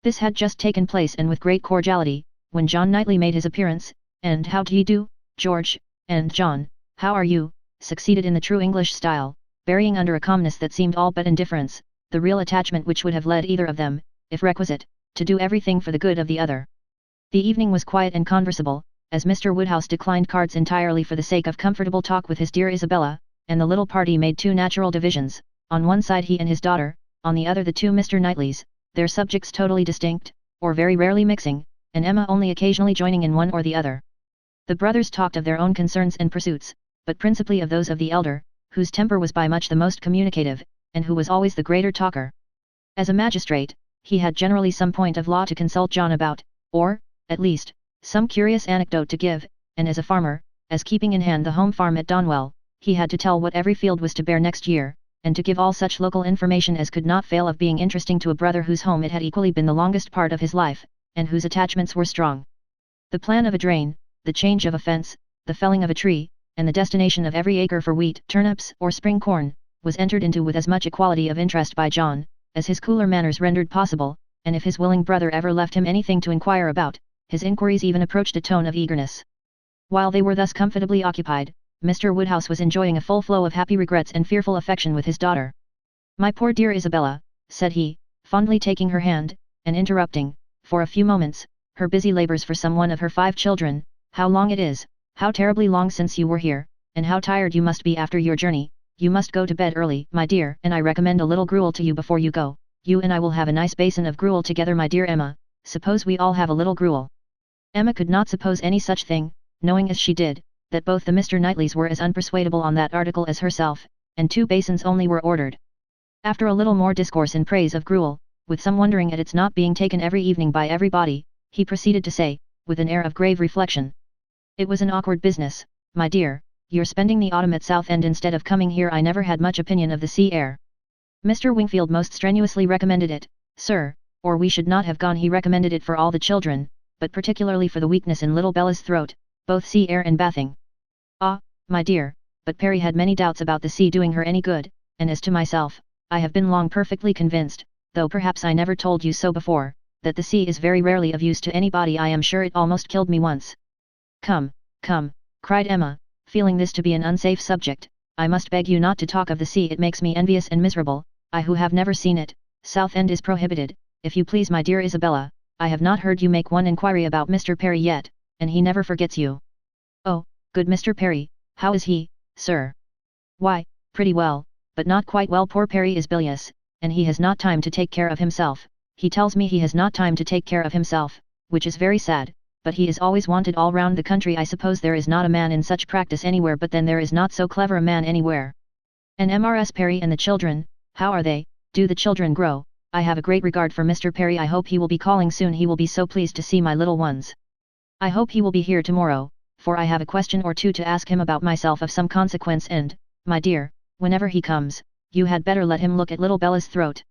[SPEAKER 1] This had just taken place, and with great cordiality, when John Knightley made his appearance, and how d'ye do, George, and John, how are you, succeeded in the true English style, burying under a calmness that seemed all but indifference, the real attachment which would have led either of them, if requisite, to do everything for the good of the other. The evening was quiet and conversable, as Mr. Woodhouse declined cards entirely for the sake of comfortable talk with his dear Isabella, and the little party made two natural divisions, on one side he and his daughter, on the other the two Mr. Knightleys, their subjects totally distinct, or very rarely mixing, and Emma only occasionally joining in one or the other. The brothers talked of their own concerns and pursuits, but principally of those of the elder, whose temper was by much the most communicative, and who was always the greater talker. As a magistrate, he had generally some point of law to consult John about, or, at least, some curious anecdote to give, and as a farmer, as keeping in hand the home farm at Donwell, he had to tell what every field was to bear next year, and to give all such local information as could not fail of being interesting to a brother whose home it had equally been the longest part of his life, and whose attachments were strong. The plan of a drain, the change of a fence, the felling of a tree, and the destination of every acre for wheat, turnips, or spring corn, was entered into with as much equality of interest by John, as his cooler manners rendered possible, and if his willing brother ever left him anything to inquire about, his inquiries even approached a tone of eagerness. While they were thus comfortably occupied, Mr. Woodhouse was enjoying a full flow of happy regrets and fearful affection with his daughter. My poor dear Isabella, said he, fondly taking her hand, and interrupting, for a few moments, her busy labours for some one of her 5 children, how long it is, how terribly long since you were here, and how tired you must be after your journey. You must go to bed early, my dear, and I recommend a little gruel to you before you go. You and I will have a nice basin of gruel together, my dear Emma. Suppose we all have a little gruel. Emma could not suppose any such thing, knowing as she did, that both the Mr. Knightleys were as unpersuadable on that article as herself, and 2 basins only were ordered. After a little more discourse in praise of gruel, with some wondering at its not being taken every evening by everybody, he proceeded to say, with an air of grave reflection. It was an awkward business, my dear, you're spending the autumn at Southend instead of coming here. I never had much opinion of the sea air. Mr. Wingfield most strenuously recommended it, sir, or we should not have gone. He recommended it for all the children, but particularly for the weakness in little Bella's throat, both sea air and bathing. Ah, my dear, but Perry had many doubts about the sea doing her any good, and as to myself, I have been long perfectly convinced, though perhaps I never told you so before, that the sea is very rarely of use to anybody. I am sure it almost killed me once. Come, come, cried Emma, feeling this to be an unsafe subject, I must beg you not to talk of the sea. It makes me envious and miserable, I who have never seen it. Southend is prohibited, if you please, my dear Isabella. I have not heard you make one inquiry about Mr. Perry yet, and he never forgets you. Oh, good Mr. Perry, how is he, sir? Why, pretty well, but not quite well. Poor Perry is bilious, and he has not time to take care of himself. He tells me he has not time to take care of himself, which is very sad, but he is always wanted all round the country. I suppose there is not a man in such practice anywhere, but then there is not so clever a man anywhere. And Mrs. Perry and the children, how are they? Do the children grow? I have a great regard for Mr. Perry. I hope he will be calling soon. He will be so pleased to see my little ones. I hope he will be here tomorrow, for I have a question or two to ask him about myself of some consequence, and, my dear, whenever he comes, you had better let him look at little Bella's throat.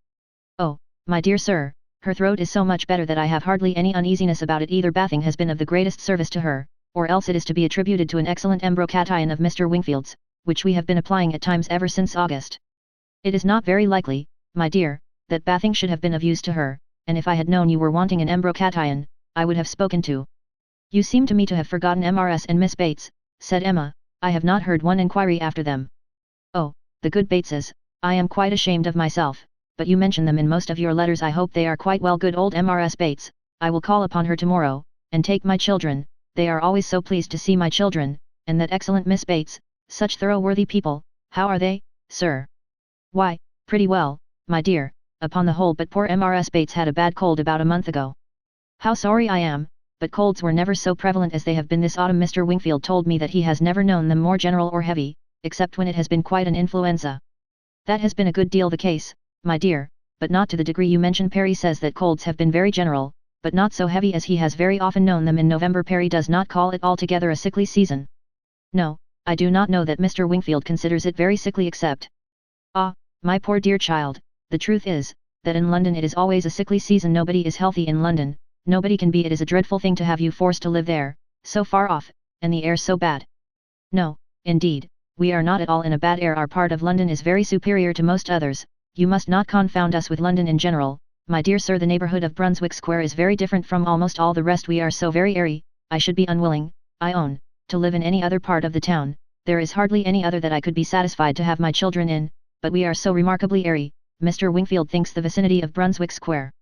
[SPEAKER 1] Oh, my dear sir, her throat is so much better that I have hardly any uneasiness about it. Either bathing has been of the greatest service to her, or else it is to be attributed to an excellent embrocation of Mr. Wingfield's, which we have been applying at times ever since August. It is not very likely, my dear, that bathing should have been of use to her, and if I had known you were wanting an embrocation, I would have spoken to. You seem to me to have forgotten Mrs. and Miss Bates, said Emma. I have not heard one inquiry after them. Oh, the good Bateses, I am quite ashamed of myself, but you mention them in most of your letters. I hope they are quite well. Good old Mrs. Bates, I will call upon her tomorrow, and take my children. They are always so pleased to see my children, and that excellent Miss Bates, such thorough worthy people. How are they, sir? Why, pretty well, my dear, upon the whole, but poor Mrs. Bates had a bad cold about a month ago. How sorry I am, but colds were never so prevalent as they have been this autumn. Mr. Wingfield told me that he has never known them more general or heavy, except when it has been quite an influenza. That has been a good deal the case, my dear, but not to the degree you mention. Perry says that colds have been very general, but not so heavy as he has very often known them in November. Perry does not call it altogether a sickly season. No, I do not know that Mr. Wingfield considers it very sickly, except. Ah, my poor dear child, the truth is, that in London it is always a sickly season. Nobody is healthy in London, nobody can be. It is a dreadful thing to have you forced to live there, so far off, and the air so bad. No, indeed, we are not at all in a bad air. Our part of London is very superior to most others. You must not confound us with London in general, my dear sir. The neighbourhood of Brunswick Square is very different from almost all the rest. We are so very airy. I should be unwilling, I own, to live in any other part of the town. There is hardly any other that I could be satisfied to have my children in, but we are so remarkably airy. Mr. Wingfield thinks the vicinity of Brunswick Square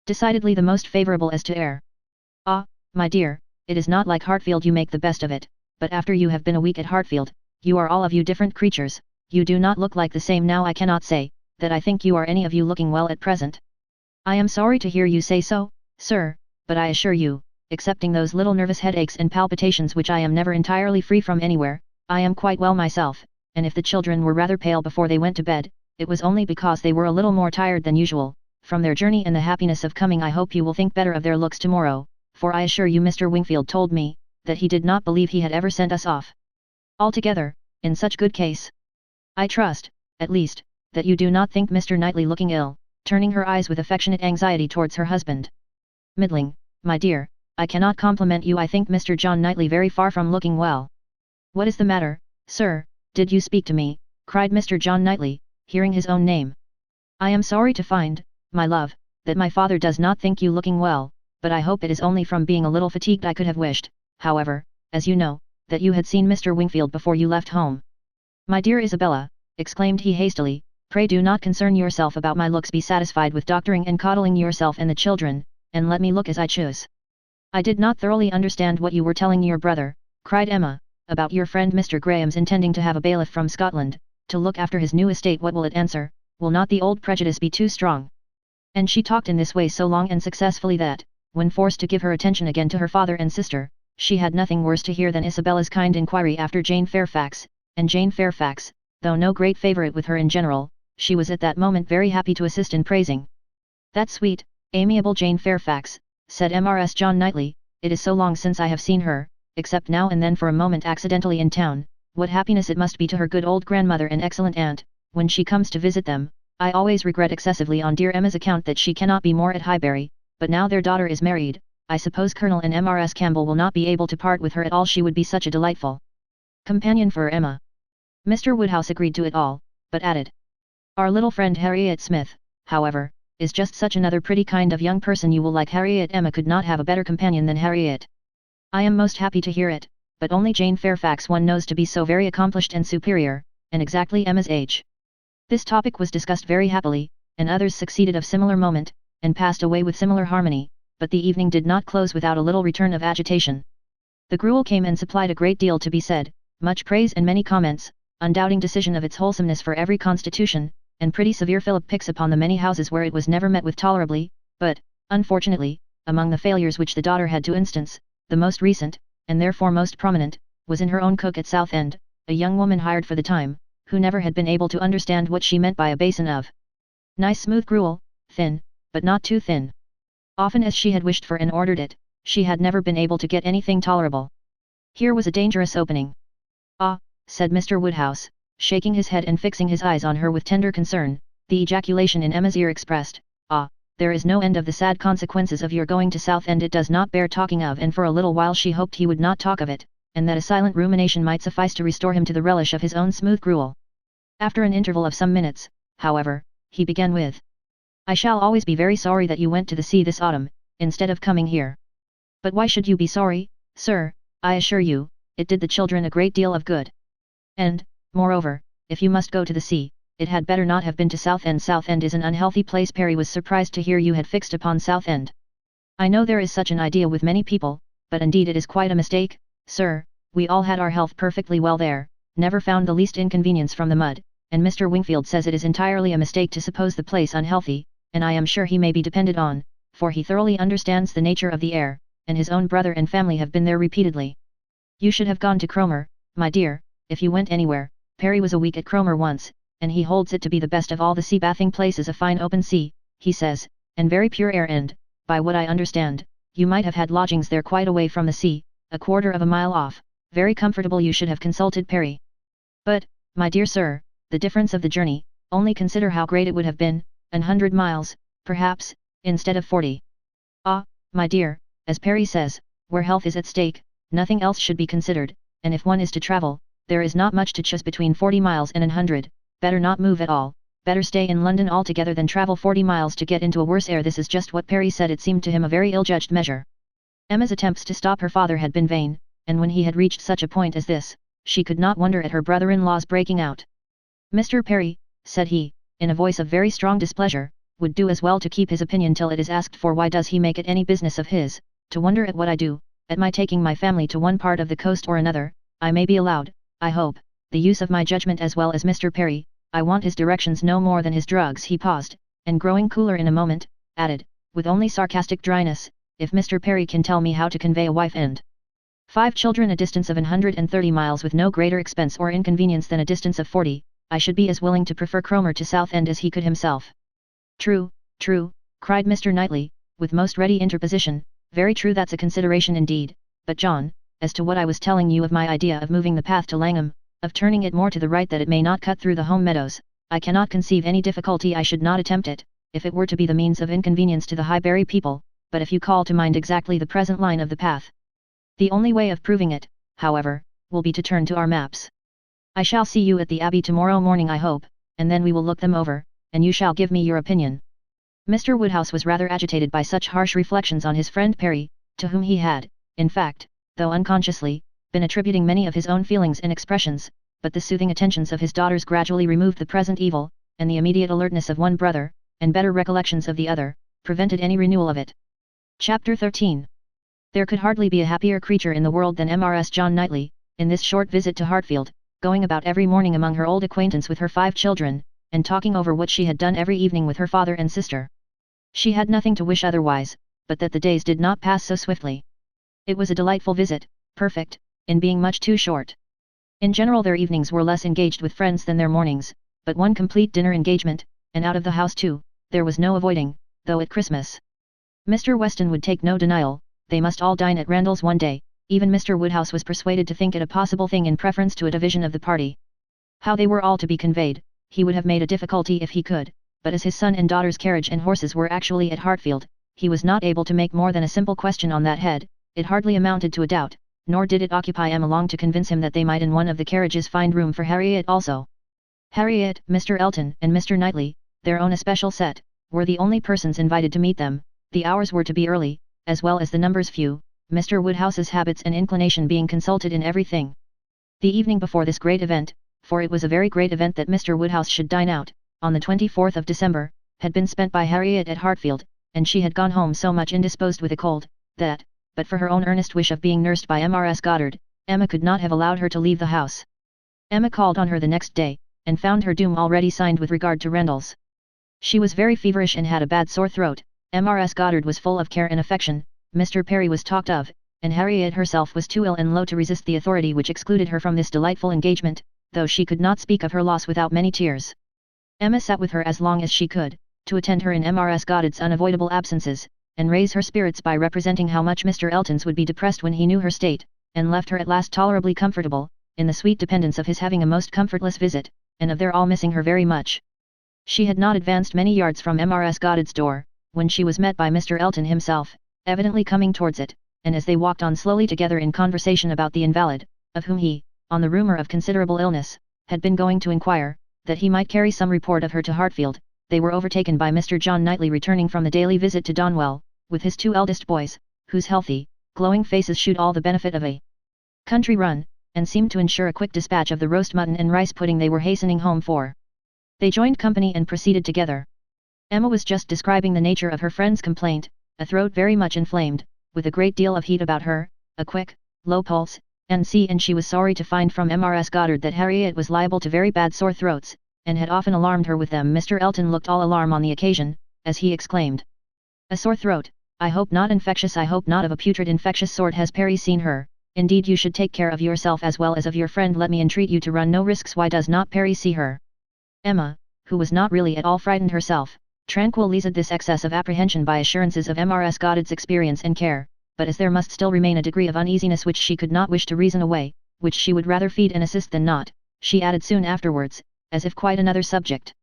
[SPEAKER 1] decidedly the most favourable as to air. Ah, my dear, it is not like Hartfield. You make the best of it, but after you have been a week at Hartfield, you are all of you different creatures. You do not look like the same now. I cannot say that I think you are any of you looking well at present. I am sorry to hear you say so, sir, but I assure you, excepting those little nervous headaches and palpitations which I am never entirely free from anywhere, I am quite well myself, and if the children were rather pale before they went to bed, it was only because they were a little more tired than usual, from their journey and the happiness of coming. I hope you will think better of their looks tomorrow, for I assure you Mr. Wingfield told me, that he did not believe he had ever sent us off altogether, in such good case. I trust, at least, that you do not think Mr. Knightley looking ill, turning her eyes with affectionate anxiety towards her husband. Middling, my dear, I cannot compliment you. I think Mr. John Knightley very far from looking well. What is the matter, sir? Did you speak to me? Cried Mr. John Knightley, hearing his own name. I am sorry to find, my love, that my father does not think you looking well, but I hope it is only from being a little fatigued. I could have wished, however, as you know, that you had seen Mr. Wingfield before you left home. My dear Isabella, exclaimed he hastily, pray do not concern yourself about my looks. Be satisfied with doctoring and coddling yourself and the children, and let me look as I choose. I did not thoroughly understand what you were telling your brother, cried Emma, about your friend Mr. Graham's intending to have a bailiff from Scotland, to look after his new estate. What will it answer? Will not the old prejudice be too strong? And she talked in this way so long and successfully that, when forced to give her attention again to her father and sister, she had nothing worse to hear than Isabella's kind inquiry after Jane Fairfax, and Jane Fairfax, though no great favourite with her in general, she was at that moment very happy to assist in praising. That sweet, amiable Jane Fairfax, said Mrs. John Knightley, it is so long since I have seen her, except now and then for a moment accidentally in town. What happiness it must be to her good old grandmother and excellent aunt, when she comes to visit them. I always regret excessively on dear Emma's account that she cannot be more at Highbury, but now their daughter is married, I suppose Colonel and Mrs. Campbell will not be able to part with her at all. She would be such a delightful companion for Emma. Mr. Woodhouse agreed to it all, but added, our little friend Harriet Smith, however, is just such another pretty kind of young person. You will like Harriet. Emma could not have a better companion than Harriet. I am most happy to hear it, but only Jane Fairfax one knows to be so very accomplished and superior, and exactly Emma's age. This topic was discussed very happily, and others succeeded of similar moment, and passed away with similar harmony, but the evening did not close without a little return of agitation. The gruel came and supplied a great deal to be said, much praise and many comments, undoubting decision of its wholesomeness for every constitution, and pretty severe Philip picks upon the many houses where it was never met with tolerably, but, unfortunately, among the failures which the daughter had to instance, the most recent, and therefore most prominent, was in her own cook at Southend, a young woman hired for the time, who never had been able to understand what she meant by a basin of nice smooth gruel, thin, but not too thin. Often as she had wished for and ordered it, she had never been able to get anything tolerable. Here was a dangerous opening. "Ah," said Mr. Woodhouse, shaking his head and fixing his eyes on her with tender concern. The ejaculation in Emma's ear expressed, "Ah, there is no end of the sad consequences of your going to Southend. It does not bear talking of." And for a little while she hoped he would not talk of it, and that a silent rumination might suffice to restore him to the relish of his own smooth gruel. After an interval of some minutes, however, he began with, "I shall always be very sorry that you went to the sea this autumn, instead of coming here. But why should you be sorry, sir? I assure you, it did the children a great deal of good. And, moreover, if you must go to the sea, it had better not have been to Southend. Southend is an unhealthy place." Perry was surprised to hear you had fixed upon Southend. "I know there is such an idea with many people, but indeed it is quite a mistake, sir. We all had our health perfectly well there, never found the least inconvenience from the mud, and Mr. Wingfield says it is entirely a mistake to suppose the place unhealthy, and I am sure he may be depended on, for he thoroughly understands the nature of the air, and his own brother and family have been there repeatedly. You should have gone to Cromer, my dear, if you went anywhere." Perry was a week at Cromer once, and he holds it to be the best of all the sea bathing places. "A fine open sea," he says, "and very pure air, and, by what I understand, you might have had lodgings there quite away from the sea, a quarter of a mile off, very comfortable." "You should have consulted Perry." "But, my dear sir, the difference of the journey, only consider how great it would have been, 100 miles, perhaps, instead of 40. "Ah, my dear, as Perry says, where health is at stake, nothing else should be considered, and if one is to travel, there is not much to choose between 40 miles and 100, better not move at all, better stay in London altogether than travel 40 miles to get into a worse air." This is just what Perry said. It seemed to him a very ill-judged measure. Emma's attempts to stop her father had been vain, and when he had reached such a point as this, she could not wonder at her brother-in-law's breaking out. "Mr. Perry," said he, in a voice of very strong displeasure, "would do as well to keep his opinion till it is asked for. Why does he make it any business of his, to wonder at what I do, at my taking my family to one part of the coast or another? I may be allowed, I hope, the use of my judgment as well as Mr. Perry. I want his directions no more than his drugs." He paused, and growing cooler in a moment, added, with only sarcastic dryness, "If Mr. Perry can tell me how to convey a wife and 5 children a distance of 130 miles with no greater expense or inconvenience than a distance of 40, I should be as willing to prefer Cromer to Southend as he could himself." "True, true," cried Mr. Knightley, with most ready interposition, "very true. That's a consideration indeed. But John, as to what I was telling you of my idea of moving the path to Langham, of turning it more to the right that it may not cut through the home meadows, I cannot conceive any difficulty. I should not attempt it, if it were to be the means of inconvenience to the Highbury people, but if you call to mind exactly the present line of the path. The only way of proving it, however, will be to turn to our maps. I shall see you at the Abbey tomorrow morning, I hope, and then we will look them over, and you shall give me your opinion." Mr. Woodhouse was rather agitated by such harsh reflections on his friend Perry, to whom he had, in fact, though unconsciously, been attributing many of his own feelings and expressions, but the soothing attentions of his daughters gradually removed the present evil, and the immediate alertness of one brother, and better recollections of the other, prevented any renewal of it. Chapter 13. There could hardly be a happier creature in the world than Mrs. John Knightley, in this short visit to Hartfield, going about every morning among her old acquaintance with her 5 children, and talking over what she had done every evening with her father and sister. She had nothing to wish otherwise, but that the days did not pass so swiftly. It was a delightful visit, perfect, in being much too short. In general their evenings were less engaged with friends than their mornings, but one complete dinner engagement, and out of the house too, there was no avoiding, though at Christmas. Mr. Weston would take no denial, they must all dine at Randall's one day. Even Mr. Woodhouse was persuaded to think it a possible thing in preference to a division of the party. How they were all to be conveyed, he would have made a difficulty if he could, but as his son and daughter's carriage and horses were actually at Hartfield, he was not able to make more than a simple question on that head. It hardly amounted to a doubt, nor did it occupy Emma long to convince him that they might in one of the carriages find room for Harriet also. Harriet, Mr. Elton, and Mr. Knightley, their own especial set, were the only persons invited to meet them. The hours were to be early, as well as the numbers few, Mr. Woodhouse's habits and inclination being consulted in everything. The evening before this great event, for it was a very great event that Mr. Woodhouse should dine out, on the 24th of December, had been spent by Harriet at Hartfield, and she had gone home so much indisposed with a cold, that, but for her own earnest wish of being nursed by Mrs. Goddard, Emma could not have allowed her to leave the house. Emma called on her the next day, and found her doom already signed with regard to Randalls. She was very feverish and had a bad sore throat. Mrs. Goddard was full of care and affection, Mr. Perry was talked of, and Harriet herself was too ill and low to resist the authority which excluded her from this delightful engagement, though she could not speak of her loss without many tears. Emma sat with her as long as she could, to attend her in Mrs. Goddard's unavoidable absences, and raise her spirits by representing how much Mr. Elton's would be depressed when he knew her state, and left her at last tolerably comfortable, in the sweet dependence of his having a most comfortless visit, and of their all missing her very much. She had not advanced many yards from Mrs. Goddard's door, when she was met by Mr. Elton himself, evidently coming towards it, and as they walked on slowly together in conversation about the invalid, of whom he, on the rumour of considerable illness, had been going to inquire, that he might carry some report of her to Hartfield, they were overtaken by Mr. John Knightley returning from the daily visit to Donwell, with his 2 eldest boys, whose healthy, glowing faces shewed all the benefit of a country run, and seemed to ensure a quick dispatch of the roast mutton and rice pudding they were hastening home for. They joined company and proceeded together. Emma was just describing the nature of her friend's complaint, a throat very much inflamed, with a great deal of heat about her, a quick, low pulse, and she was sorry to find from Mrs. Goddard that Harriet was liable to very bad sore throats, and had often alarmed her with them. Mr. Elton looked all alarm on the occasion, as he exclaimed, "A sore throat, I hope not infectious, I hope not of a putrid infectious sort. Has Perry seen her? Indeed you should take care of yourself as well as of your friend. Let me entreat you to run no risks. Why does not Perry see her?" Emma, who was not really at all frightened herself, tranquilized this excess of apprehension by assurances of Mrs. Goddard's experience and care, but as there must still remain a degree of uneasiness which she could not wish to reason away, which she would rather feed and assist than not, she added soon afterwards, as if quite another subject,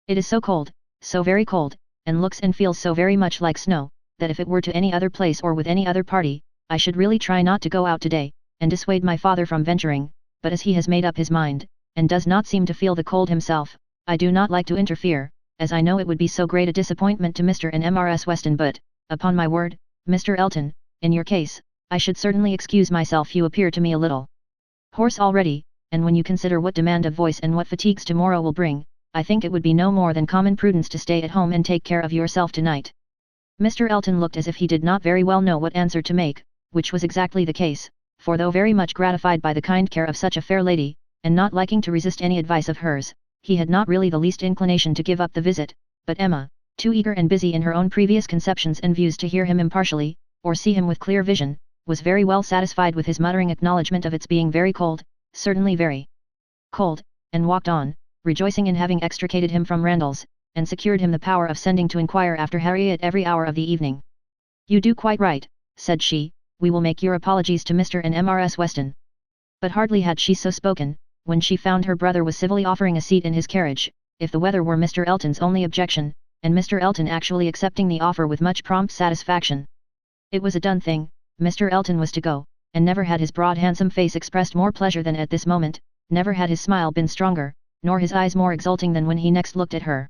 [SPEAKER 1] "It is so cold, so very cold, and looks and feels so very much like snow, that if it were to any other place or with any other party, I should really try not to go out today, and dissuade my father from venturing, but as he has made up his mind, and does not seem to feel the cold himself, I do not like to interfere, as I know it would be so great a disappointment to Mr. and Mrs. Weston. But, upon my word, Mr. Elton, in your case, I should certainly excuse myself. You appear to me a little hoarse already, and when you consider what demand of voice and what fatigues tomorrow will bring, I think it would be no more than common prudence to stay at home and take care of yourself tonight." Mr. Elton looked as if he did not very well know what answer to make, which was exactly the case, for though very much gratified by the kind care of such a fair lady, and not liking to resist any advice of hers, he had not really the least inclination to give up the visit, but Emma, too eager and busy in her own previous conceptions and views to hear him impartially, or see him with clear vision, was very well satisfied with his muttering acknowledgment of its being very cold, certainly very cold, and walked on, rejoicing in having extricated him from Randalls, and secured him the power of sending to inquire after Harriet every hour of the evening. "You do quite right," said she, "we will make your apologies to Mr. and Mrs. Weston." But hardly had she so spoken, when she found her brother was civilly offering a seat in his carriage, if the weather were Mr. Elton's only objection, and Mr. Elton actually accepting the offer with much prompt satisfaction. It was a done thing, Mr. Elton was to go, and never had his broad handsome face expressed more pleasure than at this moment, never had his smile been stronger, nor his eyes more exulting than when he next looked at her.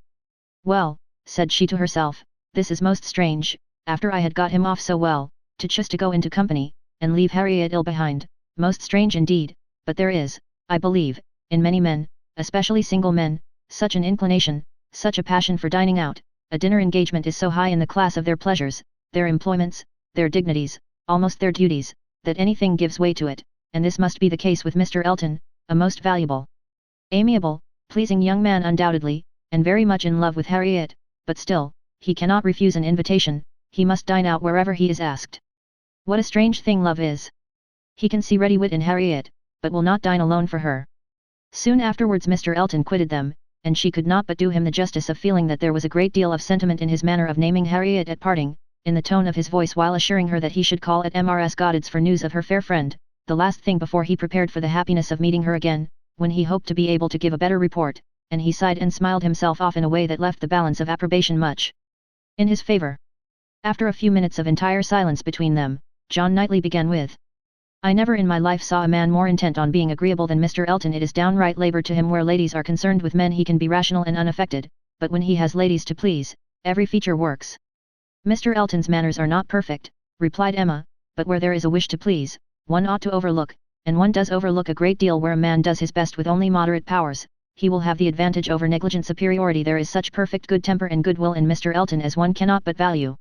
[SPEAKER 1] "Well," said she to herself, "this is most strange, after I had got him off so well, to choose to go into company, and leave Harriet ill behind, most strange indeed, but there is, I believe, in many men, especially single men, such an inclination, such a passion for dining out. A dinner engagement is so high in the class of their pleasures, their employments, their dignities, almost their duties, that anything gives way to it, and this must be the case with Mr. Elton, a most valuable, amiable, pleasing young man undoubtedly, and very much in love with Harriet, but still, he cannot refuse an invitation, he must dine out wherever he is asked. What a strange thing love is! He can see ready wit in Harriet, but will not dine alone for her." Soon afterwards Mr. Elton quitted them, and she could not but do him the justice of feeling that there was a great deal of sentiment in his manner of naming Harriet at parting, in the tone of his voice while assuring her that he should call at Mrs. Goddard's for news of her fair friend, the last thing before he prepared for the happiness of meeting her again, when he hoped to be able to give a better report, and he sighed and smiled himself off in a way that left the balance of approbation much in his favour. After a few minutes of entire silence between them, John Knightley began with, "I never in my life saw a man more intent on being agreeable than Mr. Elton. It is downright labour to him where ladies are concerned. With men he can be rational and unaffected, but when he has ladies to please, every feature works." "Mr. Elton's manners are not perfect," replied Emma, "but where there is a wish to please, one ought to overlook, and one does overlook a great deal. Where a man does his best with only moderate powers, he will have the advantage over negligent superiority. There is such perfect good temper and goodwill in Mr. Elton as one cannot but value."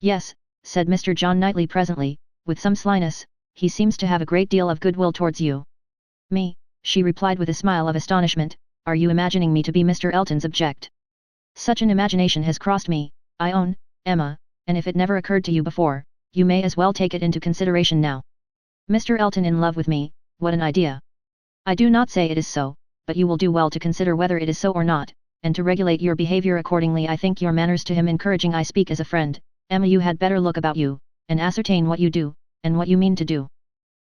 [SPEAKER 1] "Yes," said Mr. John Knightley presently, with some slyness, "he seems to have a great deal of goodwill towards you." "Me," she replied with a smile of astonishment, Are you imagining me to be Mr. Elton's object? Such an imagination has crossed me, I own, Emma, and if it never occurred to you before, you may as well take it into consideration now. Mr. Elton in love with me, what an idea! I do not say it is so, but you will do well to consider whether it is so or not, and to regulate your behavior accordingly. I think your manners to him encouraging. I speak as a friend, Emma. You had better look about you, and ascertain what you do, and what you mean to do.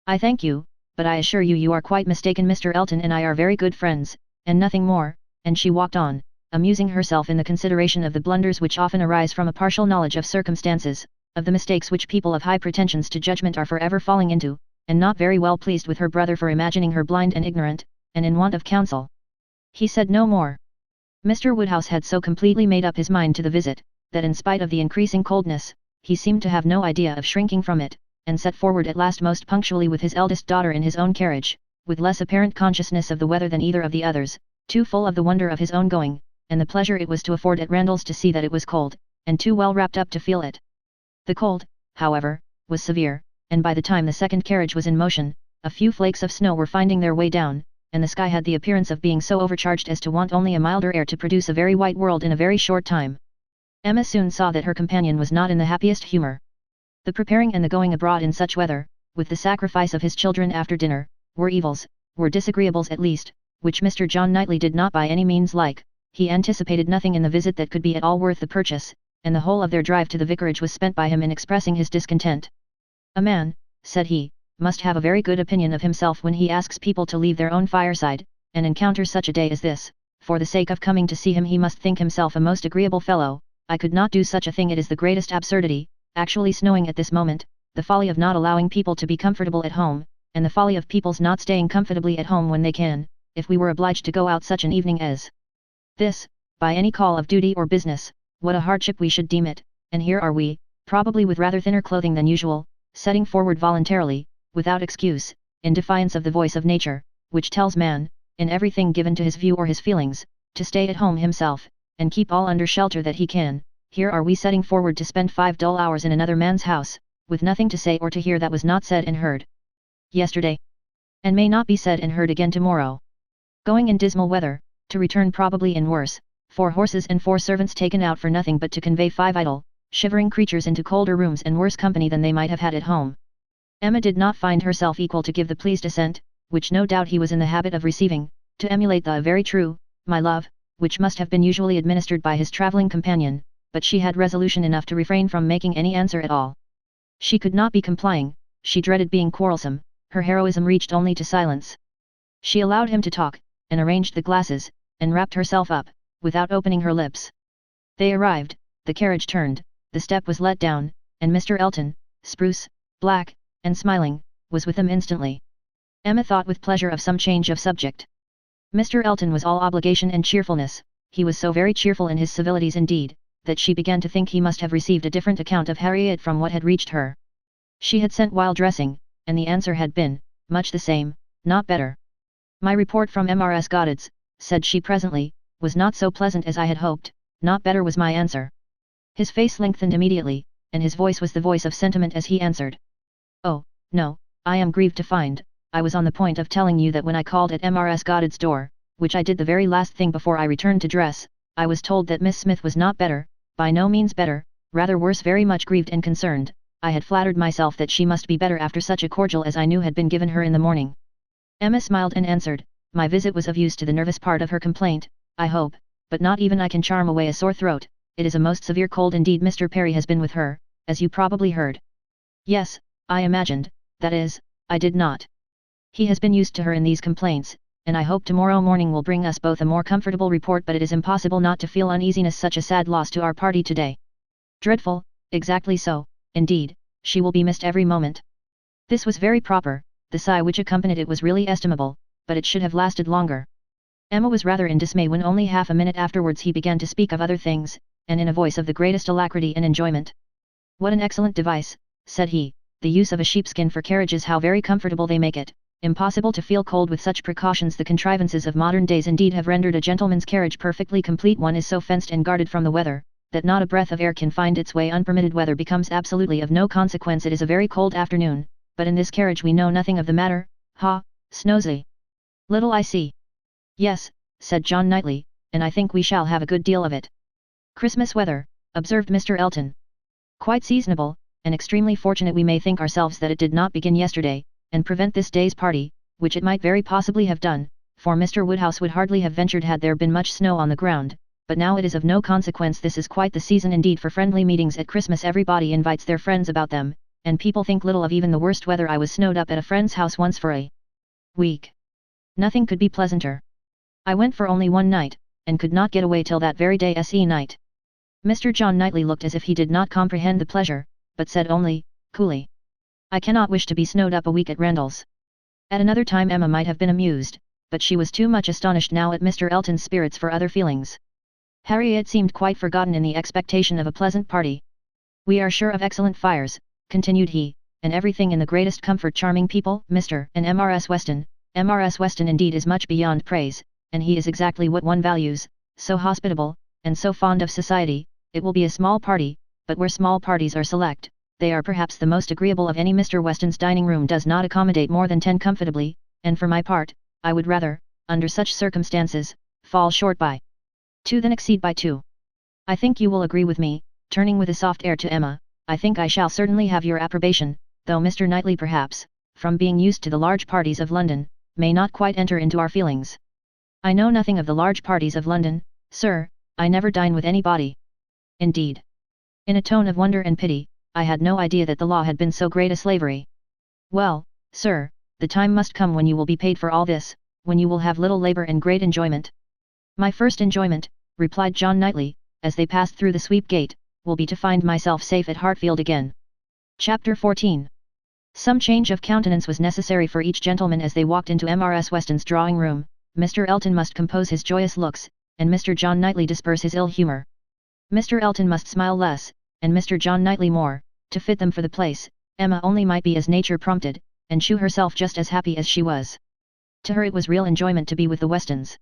[SPEAKER 1] I thank you, but I assure you you are quite mistaken. Mr. Elton and I are very good friends, and nothing more, and she walked on, amusing herself in the consideration of the blunders which often arise from a partial knowledge of circumstances, of the mistakes which people of high pretensions to judgment are forever falling into, and not very well pleased with her brother for imagining her blind and ignorant, and in want of counsel. He said no more. Mr. Woodhouse had so completely made up his mind to the visit, that in spite of the increasing coldness, he seemed to have no idea of shrinking from it, and set forward at last most punctually with his eldest daughter in his own carriage, with less apparent consciousness of the weather than either of the others, too full of the wonder of his own going, and the pleasure it was to afford at Randalls to see that it was cold, and too well wrapped up to feel it. The cold, however, was severe, and by the time the second carriage was in motion, a few flakes of snow were finding their way down, and the sky had the appearance of being so overcharged as to want only a milder air to produce a very white world in a very short time. Emma soon saw that her companion was not in the happiest humour. The preparing and the going abroad in such weather, with the sacrifice of his children after dinner, were evils, were disagreeables at least, which Mr. John Knightley did not by any means like. He anticipated nothing in the visit that could be at all worth the purchase, and the whole of their drive to the vicarage was spent by him in expressing his discontent. A man, said he, must have a very good opinion of himself when he asks people to leave their own fireside, and encounter such a day as this. For the sake of coming to see him he must think himself a most agreeable fellow. I could not do such a thing. It is the greatest absurdity, actually snowing at this moment, the folly of not allowing people to be comfortable at home, and the folly of people's not staying comfortably at home when they can, if we were obliged to go out such an evening as this, by any call of duty or business. What a hardship we should deem it, and here are we, probably with rather thinner clothing than usual, setting forward voluntarily, without excuse, in defiance of the voice of nature, which tells man, in everything given to his view or his feelings, to stay at home himself, and keep all under shelter that he can. Here are we setting forward to spend 5 dull hours in another man's house, with nothing to say or to hear that was not said and heard yesterday, and may not be said and heard again tomorrow. Going in dismal weather, to return probably in worse, 4 horses and 4 servants taken out for nothing but to convey 5 idle, shivering creatures into colder rooms and worse company than they might have had at home. Emma did not find herself equal to give the pleased assent, which no doubt he was in the habit of receiving, to emulate the very true, my love, which must have been usually administered by his travelling companion, but she had resolution enough to refrain from making any answer at all. She could not be complying, she dreaded being quarrelsome, her heroism reached only to silence. She allowed him to talk, and arranged the glasses, and wrapped herself up, without opening her lips. They arrived, the carriage turned, the step was let down, and Mr. Elton, spruce, black, and smiling, was with them instantly. Emma thought with pleasure of some change of subject. Mr. Elton was all obligation and cheerfulness. He was so very cheerful in his civilities indeed, that she began to think he must have received a different account of Harriet from what had reached her. She had sent while dressing, and the answer had been, much the same, not better. My report from Mrs. Goddard's, said she presently, was not so pleasant as I had hoped. Not better was my answer. His face lengthened immediately, and his voice was the voice of sentiment as he answered. Oh, no, I am grieved to find, I was on the point of telling you that when I called at Mrs. Goddard's door, which I did the very last thing before I returned to dress, I was told that Miss Smith was not better, by no means better, rather worse. Very much grieved and concerned. I had flattered myself that she must be better after such a cordial as I knew had been given her in the morning. Emma smiled and answered, my visit was of use to the nervous part of her complaint, I hope, but not even I can charm away a sore throat. It is a most severe cold indeed. Mr. Perry has been with her, as you probably heard. Yes, I imagined, that is, I did not. He has been used to her in these complaints, and I hope tomorrow morning will bring us both a more comfortable report. But it is impossible not to feel uneasiness. Such a sad loss to our party today. Dreadful, exactly so, indeed, she will be missed every moment. This was very proper, the sigh which accompanied it was really estimable, but it should have lasted longer. Emma was rather in dismay when only half a minute afterwards he began to speak of other things, and in a voice of the greatest alacrity and enjoyment. What an excellent device, said he, the use of a sheepskin for carriages, how very comfortable they make it. Impossible to feel cold with such precautions. The contrivances of modern days indeed have rendered a gentleman's carriage perfectly complete. One is so fenced and guarded from the weather, that not a breath of air can find its way unpermitted. Weather becomes absolutely of no consequence. It is a very cold afternoon, but in this carriage we know nothing of the matter. Ha, Snowy! Little I see. Yes, said John Knightley, and I think we shall have a good deal of it. Christmas weather, observed Mr. Elton. Quite seasonable, and extremely fortunate we may think ourselves that it did not begin yesterday, and prevent this day's party, which it might very possibly have done, for Mr. Woodhouse would hardly have ventured had there been much snow on the ground, but now it is of no consequence. This is quite the season indeed for friendly meetings at Christmas. Everybody invites their friends about them, and people think little of even the worst weather. I was snowed up at a friend's house once for a week. Nothing could be pleasanter. I went for only one night, and could not get away till that very day se night. Mr. John Knightley looked as if he did not comprehend the pleasure, but said only, coolly, I cannot wish to be snowed up a week at Randalls. At another time Emma might have been amused, but she was too much astonished now at Mr. Elton's spirits for other feelings. Harriet seemed quite forgotten in the expectation of a pleasant party. We are sure of excellent fires, continued he, and everything in the greatest comfort. Charming people, Mr. and Mrs. Weston. Mrs. Weston indeed is much beyond praise, and he is exactly what one values, so hospitable, and so fond of society. It will be a small party, but where small parties are select, they are perhaps the most agreeable of any. Mr. Weston's dining room does not accommodate more than 10 comfortably, and for my part, I would rather, under such circumstances, fall short by 2 than exceed by 2. I think you will agree with me, turning with a soft air to Emma, I think I shall certainly have your approbation, though Mr. Knightley perhaps, from being used to the large parties of London, may not quite enter into our feelings. I know nothing of the large parties of London, sir, I never dine with anybody. Indeed. In a tone of wonder and pity, I had no idea that the law had been so great a slavery. Well, sir, the time must come when you will be paid for all this, when you will have little labour and great enjoyment. My first enjoyment, replied John Knightley, as they passed through the sweep gate, will be to find myself safe at Hartfield again. Chapter 14. Some change of countenance was necessary for each gentleman as they walked into Mrs. Weston's drawing room. Mr. Elton must compose his joyous looks, and Mr. John Knightley disperse his ill humour. Mr. Elton must smile less, and Mr. John Knightley more, to fit them for the place. Emma only might be as nature prompted, and shew herself just as happy as she was. To her it was real enjoyment to be with the Westons.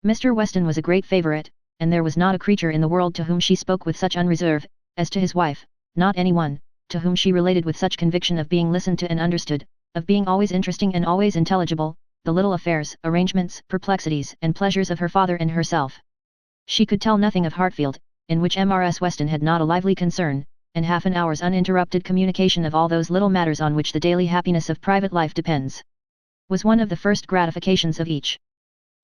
[SPEAKER 1] Mr. Weston was a great favourite, and there was not a creature in the world to whom she spoke with such unreserve, as to his wife, not anyone, to whom she related with such conviction of being listened to and understood, of being always interesting and always intelligible, the little affairs, arrangements, perplexities, and pleasures of her father and herself. She could tell nothing of Hartfield, in which Mrs. Weston had not a lively concern, and half an hour's uninterrupted communication of all those little matters on which the daily happiness of private life depends, was one of the first gratifications of each.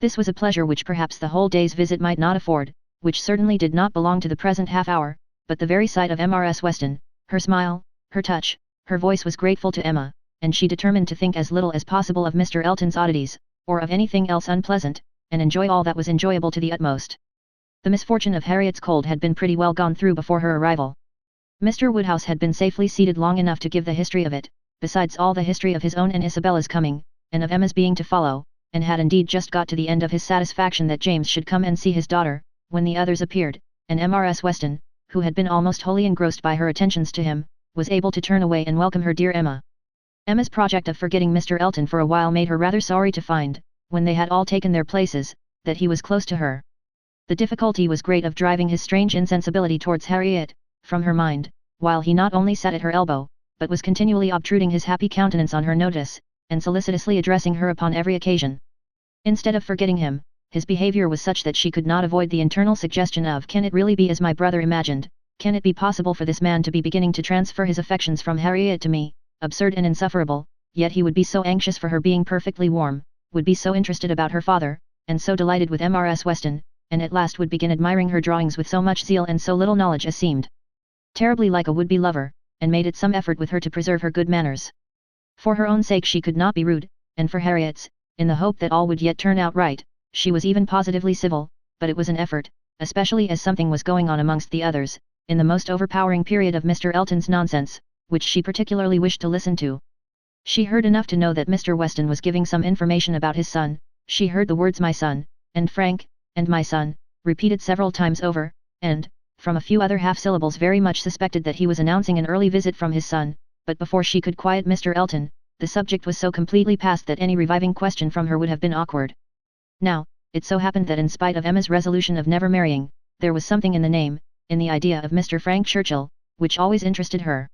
[SPEAKER 1] This was a pleasure which perhaps the whole day's visit might not afford, which certainly did not belong to the present half hour, but the very sight of Mrs. Weston, her smile, her touch, her voice was grateful to Emma, and she determined to think as little as possible of Mr. Elton's oddities, or of anything else unpleasant, and enjoy all that was enjoyable to the utmost. The misfortune of Harriet's cold had been pretty well gone through before her arrival. Mr. Woodhouse had been safely seated long enough to give the history of it, besides all the history of his own and Isabella's coming, and of Emma's being to follow, and had indeed just got to the end of his satisfaction that James should come and see his daughter, when the others appeared, and Mrs. Weston, who had been almost wholly engrossed by her attentions to him, was able to turn away and welcome her dear Emma. Emma's project of forgetting Mr. Elton for a while made her rather sorry to find, when they had all taken their places, that he was close to her. The difficulty was great of driving his strange insensibility towards Harriet, from her mind, while he not only sat at her elbow, but was continually obtruding his happy countenance on her notice, and solicitously addressing her upon every occasion. Instead of forgetting him, his behaviour was such that she could not avoid the internal suggestion of, can it really be as my brother imagined, can it be possible for this man to be beginning to transfer his affections from Harriet to me, absurd and insufferable, yet he would be so anxious for her being perfectly warm, would be so interested about her father, and so delighted with Mrs. Weston, and at last would begin admiring her drawings with so much zeal and so little knowledge as seemed terribly like a would-be lover, and made it some effort with her to preserve her good manners. For her own sake she could not be rude, and for Harriet's, in the hope that all would yet turn out right, she was even positively civil, but it was an effort, especially as something was going on amongst the others, in the most overpowering period of Mr. Elton's nonsense, which she particularly wished to listen to. She heard enough to know that Mr. Weston was giving some information about his son, she heard the words my son, and Frank, and my son, repeated several times over, and, from a few other half-syllables very much suspected that he was announcing an early visit from his son, but before she could quiet Mr. Elton, the subject was so completely past that any reviving question from her would have been awkward. Now, it so happened that in spite of Emma's resolution of never marrying, there was something in the name, in the idea of Mr. Frank Churchill, which always interested her.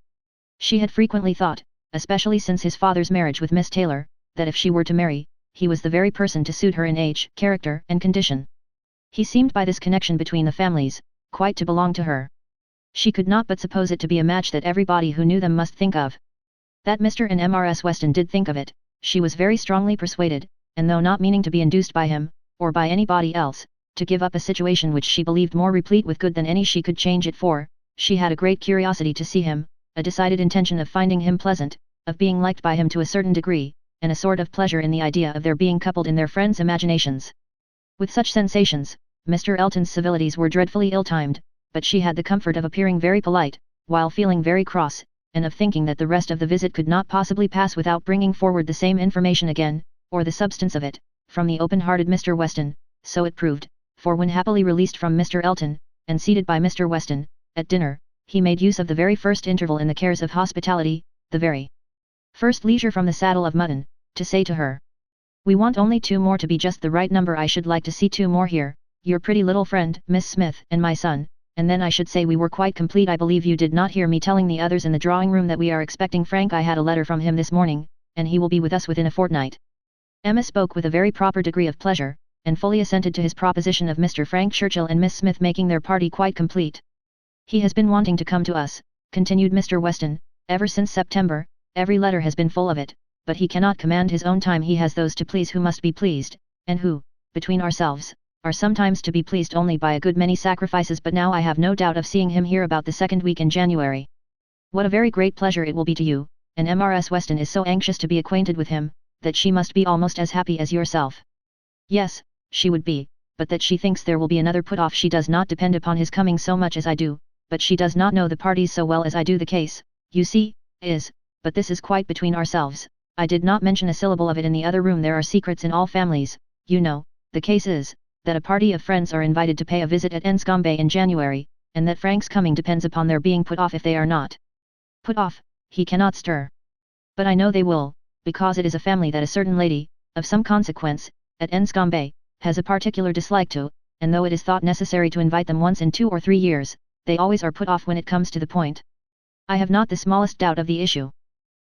[SPEAKER 1] She had frequently thought, especially since his father's marriage with Miss Taylor, that if she were to marry, he was the very person to suit her in age, character, and condition. He seemed by this connection between the families, quite to belong to her. She could not but suppose it to be a match that everybody who knew them must think of. That Mr. and Mrs. Weston did think of it, she was very strongly persuaded, and though not meaning to be induced by him, or by anybody else, to give up a situation which she believed more replete with good than any she could change it for, she had a great curiosity to see him, a decided intention of finding him pleasant, of being liked by him to a certain degree, and a sort of pleasure in the idea of their being coupled in their friends' imaginations. With such sensations, Mr. Elton's civilities were dreadfully ill-timed, but she had the comfort of appearing very polite, while feeling very cross, and of thinking that the rest of the visit could not possibly pass without bringing forward the same information again, or the substance of it, from the open-hearted Mr. Weston. So it proved, for when happily released from Mr. Elton, and seated by Mr. Weston, at dinner, he made use of the very first interval in the cares of hospitality, the very first leisure from the saddle of mutton, to say to her, "We want only 2 more to be just the right number. I should like to see 2 more here, your pretty little friend, Miss Smith, and my son, and then I should say we were quite complete. I believe you did not hear me telling the others in the drawing-room that we are expecting Frank. I had a letter from him this morning, and he will be with us within a fortnight." Emma spoke with a very proper degree of pleasure, and fully assented to his proposition of Mr. Frank Churchill and Miss Smith making their party quite complete. "He has been wanting to come to us," continued Mr. Weston, "ever since September. Every letter has been full of it, but he cannot command his own time. He has those to please who must be pleased, and who, between ourselves, are sometimes to be pleased only by a good many sacrifices. But now I have no doubt of seeing him here about the 2nd week in January. What a very great pleasure it will be to you, and Mrs. Weston is so anxious to be acquainted with him, that she must be almost as happy as yourself." "Yes, she would be, but that she thinks there will be another put off. She does not depend upon his coming so much as I do, but she does not know the parties so well as I do. The case, you see, is, but this is quite between ourselves, I did not mention a syllable of it in the other room. There are secrets in all families, you know. The case is, that a party of friends are invited to pay a visit at Enscombe in January, and that Frank's coming depends upon their being put off. If they are not put off, he cannot stir. But I know they will, because it is a family that a certain lady, of some consequence, at Enscombe, has a particular dislike to, and though it is thought necessary to invite them once in 2 or 3 years, they always are put off when it comes to the point. I have not the smallest doubt of the issue.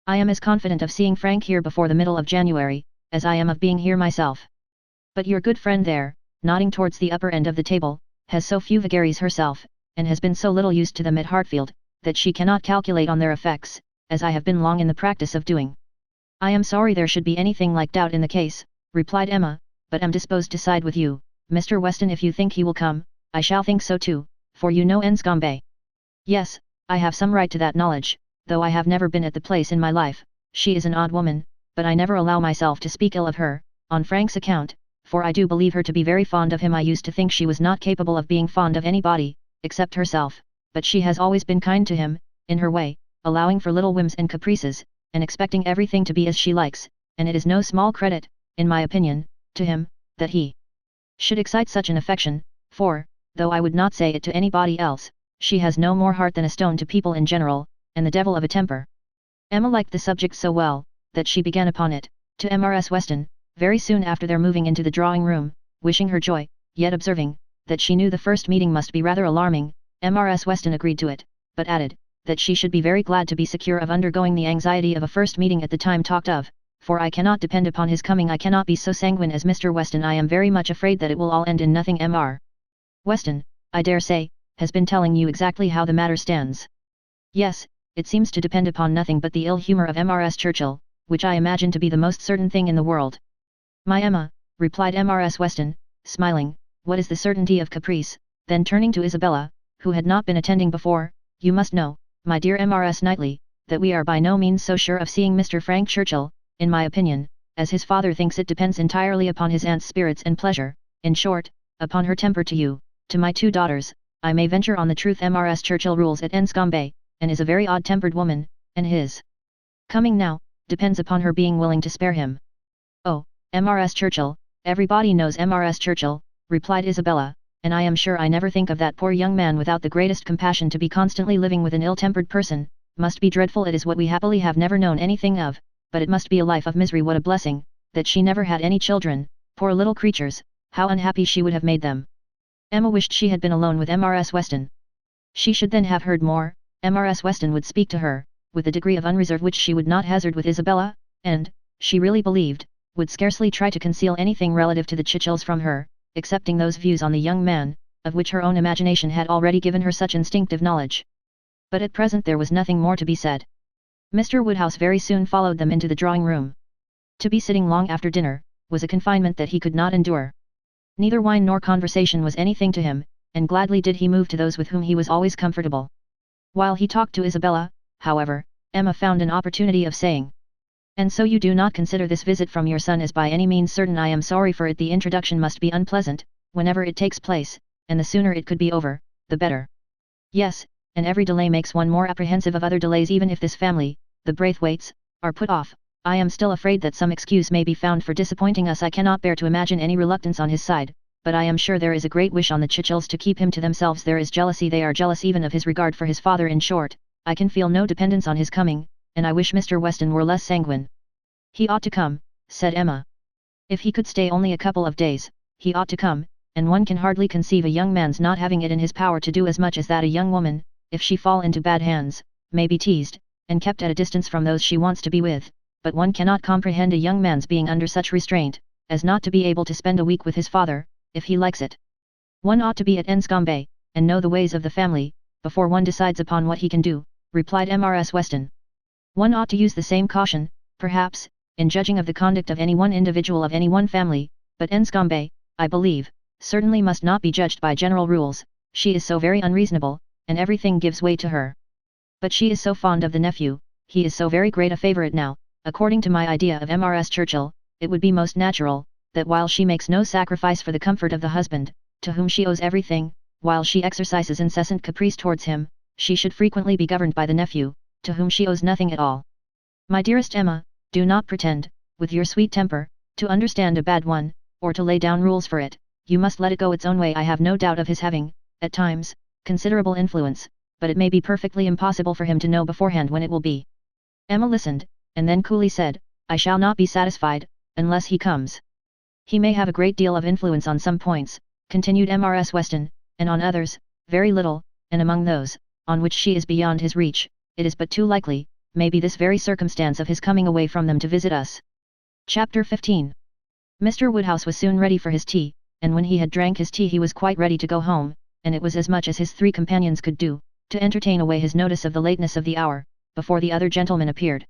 [SPEAKER 1] I am as confident of seeing Frank here before the middle of January, as I am of being here myself. But your good friend there, nodding towards the upper end of the table, has so few vagaries herself, and has been so little used to them at Hartfield, that she cannot calculate on their effects, as I have been long in the practice of doing." "I am sorry there should be anything like doubt in the case," replied Emma, "but am disposed to side with you, Mr. Weston. If you think he will come, I shall think so too, for you know Enscombe." "Yes, I have some right to that knowledge, though I have never been at the place in my life. She is an odd woman, but I never allow myself to speak ill of her, on Frank's account, for I do believe her to be very fond of him. I used to think she was not capable of being fond of anybody, except herself, but she has always been kind to him, in her way, allowing for little whims and caprices, and expecting everything to be as she likes, and it is no small credit, in my opinion, to him, that he should excite such an affection, for, though I would not say it to anybody else, she has no more heart than a stone to people in general, and the devil of a temper." Emma liked the subject so well, that she began upon it, to Mrs. Weston, very soon after their moving into the drawing-room, wishing her joy, yet observing, that she knew the first meeting must be rather alarming. Mrs. Weston agreed to it, but added, that she should be very glad to be secure of undergoing the anxiety of a first meeting at the time talked of, "for I cannot depend upon his coming. I cannot be so sanguine as Mr. Weston. I am very much afraid that it will all end in nothing." Mr. Weston, I dare say, has been telling you exactly how the matter stands. "Yes, it seems to depend upon nothing but the ill humour of Mrs. Churchill, which I imagine to be the most certain thing in the world." "My Emma," replied Mrs. Weston, smiling, "what is the certainty of caprice?" Then turning to Isabella, who had not been attending before, "You must know, my dear Mrs. Knightley, that we are by no means so sure of seeing Mr. Frank Churchill, in my opinion, as his father thinks. It depends entirely upon his aunt's spirits and pleasure, in short, upon her temper to you, to my 2 daughters. I may venture on the truth Mrs. Churchill rules at Enscombe, and is a very odd-tempered woman, and his coming now, depends upon her being willing to spare him." "Oh, Mrs. Churchill, everybody knows Mrs. Churchill," replied Isabella, "and I am sure I never think of that poor young man without the greatest compassion. To be constantly living with an ill-tempered person, must be dreadful. It is what we happily have never known anything of, but it must be a life of misery. What a blessing, that she never had any children, poor little creatures, how unhappy she would have made them." Emma wished she had been alone with Mrs. Weston. She should then have heard more. Mrs. Weston would speak to her, with a degree of unreserve which she would not hazard with Isabella, and, she really believed, would scarcely try to conceal anything relative to the Chichills from her, excepting those views on the young man, of which her own imagination had already given her such instinctive knowledge. But at present there was nothing more to be said. Mr. Woodhouse very soon followed them into the drawing-room. To be sitting long after dinner, was a confinement that he could not endure. Neither wine nor conversation was anything to him, and gladly did he move to those with whom he was always comfortable. While he talked to Isabella, however, Emma found an opportunity of saying, "And so you do not consider this visit from your son as by any means certain? I am sorry for it. The introduction must be unpleasant, whenever it takes place, and the sooner it could be over, the better." "Yes, and every delay makes one more apprehensive of other delays. Even if this family, the Braithwaites, are put off, I am still afraid that some excuse may be found for disappointing us. I cannot bear to imagine any reluctance on his side, but I am sure there is a great wish on the Chichills to keep him to themselves. There is jealousy. They are jealous even of his regard for his father. In short, I can feel no dependence on his coming, and I wish Mr. Weston were less sanguine." "He ought to come," said Emma. "If he could stay only a couple of days, he ought to come, and one can hardly conceive a young man's not having it in his power to do as much as that. A young woman, if she fall into bad hands, may be teased, and kept at a distance from those she wants to be with, but one cannot comprehend a young man's being under such restraint, as not to be able to spend a week with his father, if he likes it. One ought to be at Enscombe, and know the ways of the family, before one decides upon what he can do," replied Mrs. Weston. "One ought to use the same caution, perhaps, in judging of the conduct of any one individual of any one family, but Enscombe, I believe, certainly must not be judged by general rules. She is so very unreasonable, and everything gives way to her. But she is so fond of the nephew, he is so very great a favourite now. According to my idea of Mrs. Churchill, it would be most natural, that while she makes no sacrifice for the comfort of the husband, to whom she owes everything, while she exercises incessant caprice towards him, she should frequently be governed by the nephew, to whom she owes nothing at all. My dearest Emma, do not pretend, with your sweet temper, to understand a bad one, or to lay down rules for it. You must let it go its own way. I have no doubt of his having, at times, considerable influence, but it may be perfectly impossible for him to know beforehand when it will be." Emma listened, and then coolly said, "I shall not be satisfied, unless he comes." "He may have a great deal of influence on some points," continued Mrs. Weston, "and on others, very little, and among those, on which she is beyond his reach, it is but too likely, may be this very circumstance of his coming away from them to visit us." Chapter 15. Mr. Woodhouse was soon ready for his tea, and when he had drank his tea he was quite ready to go home, and it was as much as his three companions could do, to entertain away his notice of the lateness of the hour, before the other gentlemen appeared.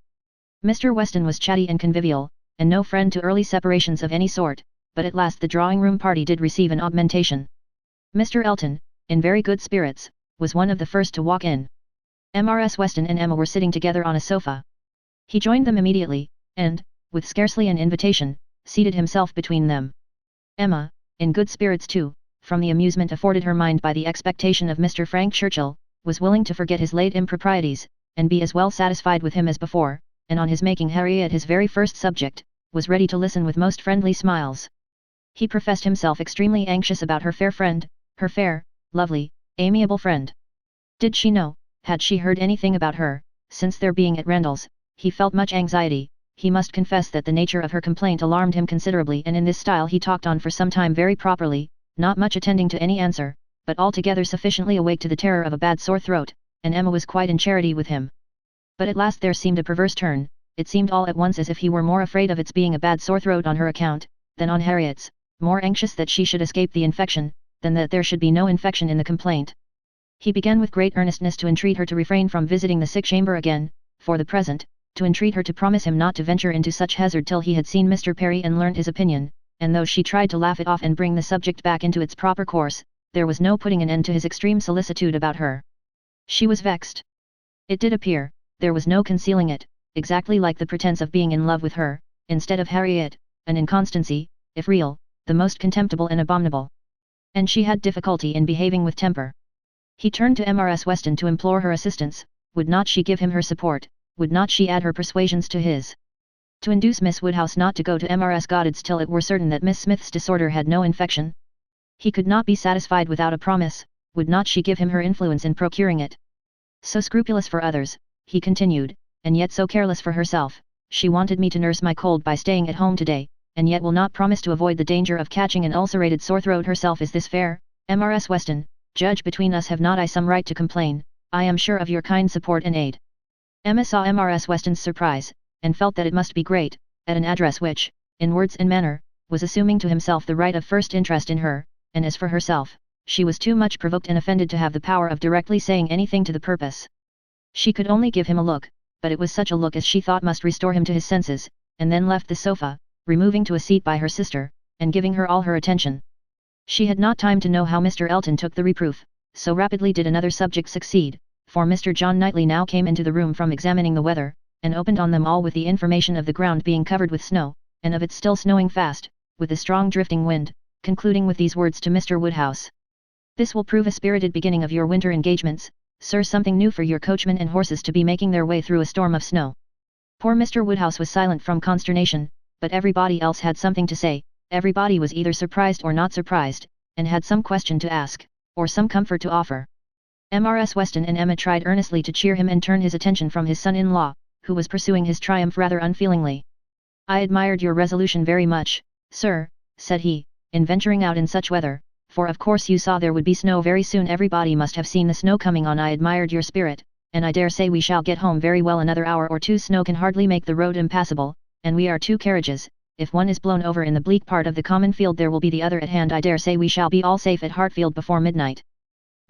[SPEAKER 1] Mr. Weston was chatty and convivial, and no friend to early separations of any sort, but at last the drawing-room party did receive an augmentation. Mr. Elton, in very good spirits, was one of the first to walk in. Mrs. Weston and Emma were sitting together on a sofa. He joined them immediately, and, with scarcely an invitation, seated himself between them. Emma, in good spirits too, from the amusement afforded her mind by the expectation of Mr. Frank Churchill, was willing to forget his late improprieties, and be as well satisfied with him as before, and on his making Harriet his very first subject, was ready to listen with most friendly smiles. He professed himself extremely anxious about her fair friend, her fair, lovely, amiable friend. Did she know, had she heard anything about her, since their being at Randalls, he felt much anxiety. He must confess that the nature of her complaint alarmed him considerably, and in this style he talked on for some time very properly, not much attending to any answer, but altogether sufficiently awake to the terror of a bad sore throat, and Emma was quite in charity with him. But at last there seemed a perverse turn. It seemed all at once as if he were more afraid of its being a bad sore throat on her account, than on Harriet's, more anxious that she should escape the infection, than that there should be no infection in the complaint. He began with great earnestness to entreat her to refrain from visiting the sick chamber again, for the present, to entreat her to promise him not to venture into such hazard till he had seen Mr. Perry and learnt his opinion, and though she tried to laugh it off and bring the subject back into its proper course, there was no putting an end to his extreme solicitude about her. She was vexed. It did appear, there was no concealing it, exactly like the pretence of being in love with her, instead of Harriet, an inconstancy, if real, the most contemptible and abominable. And she had difficulty in behaving with temper. He turned to Mrs. Weston to implore her assistance. Would not she give him her support? Would not she add her persuasions to his? To induce Miss Woodhouse not to go to Mrs. Goddard's till it were certain that Miss Smith's disorder had no infection? He could not be satisfied without a promise. Would not she give him her influence in procuring it? So scrupulous for others, he continued, and yet so careless for herself. She wanted me to nurse my cold by staying at home today, and yet will not promise to avoid the danger of catching an ulcerated sore throat herself. Is this fair, Mrs. Weston? Judge between us. Have not I some right to complain? I am sure of your kind support and aid. Emma saw Mrs. Weston's surprise, and felt that it must be great, at an address which, in words and manner, was assuming to himself the right of first interest in her, and as for herself, she was too much provoked and offended to have the power of directly saying anything to the purpose. She could only give him a look, but it was such a look as she thought must restore him to his senses, and then left the sofa, removing to a seat by her sister, and giving her all her attention. She had not time to know how Mr. Elton took the reproof, so rapidly did another subject succeed, for Mr. John Knightley now came into the room from examining the weather, and opened on them all with the information of the ground being covered with snow, and of it still snowing fast, with a strong drifting wind, concluding with these words to Mr. Woodhouse. "This will prove a spirited beginning of your winter engagements, sir, something new for your coachman and horses to be making their way through a storm of snow." Poor Mr. Woodhouse was silent from consternation, but everybody else had something to say. Everybody was either surprised or not surprised, and had some question to ask, or some comfort to offer. Mrs. Weston and Emma tried earnestly to cheer him and turn his attention from his son-in-law, who was pursuing his triumph rather unfeelingly. "I admired your resolution very much, sir," said he, "in venturing out in such weather, for of course you saw there would be snow very soon. Everybody must have seen the snow coming on. I admired your spirit, and I dare say we shall get home very well. Another hour or two snow can hardly make the road impassable, and we are 2 carriages. If one is blown over in the bleak part of the common field there will be the other at hand. I dare say we shall be all safe at Hartfield before midnight."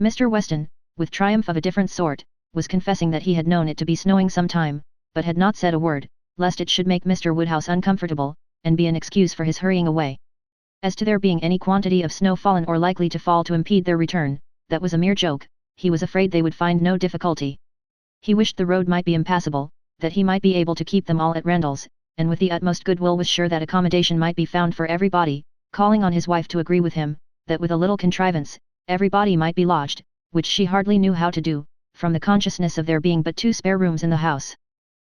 [SPEAKER 1] Mr. Weston, with triumph of a different sort, was confessing that he had known it to be snowing some time, but had not said a word, lest it should make Mr. Woodhouse uncomfortable, and be an excuse for his hurrying away. As to there being any quantity of snow fallen or likely to fall to impede their return, that was a mere joke. He was afraid they would find no difficulty. He wished the road might be impassable, that he might be able to keep them all at Randalls, and with the utmost goodwill was sure that accommodation might be found for everybody, calling on his wife to agree with him, that with a little contrivance, everybody might be lodged, which she hardly knew how to do, from the consciousness of there being but 2 spare rooms in the house.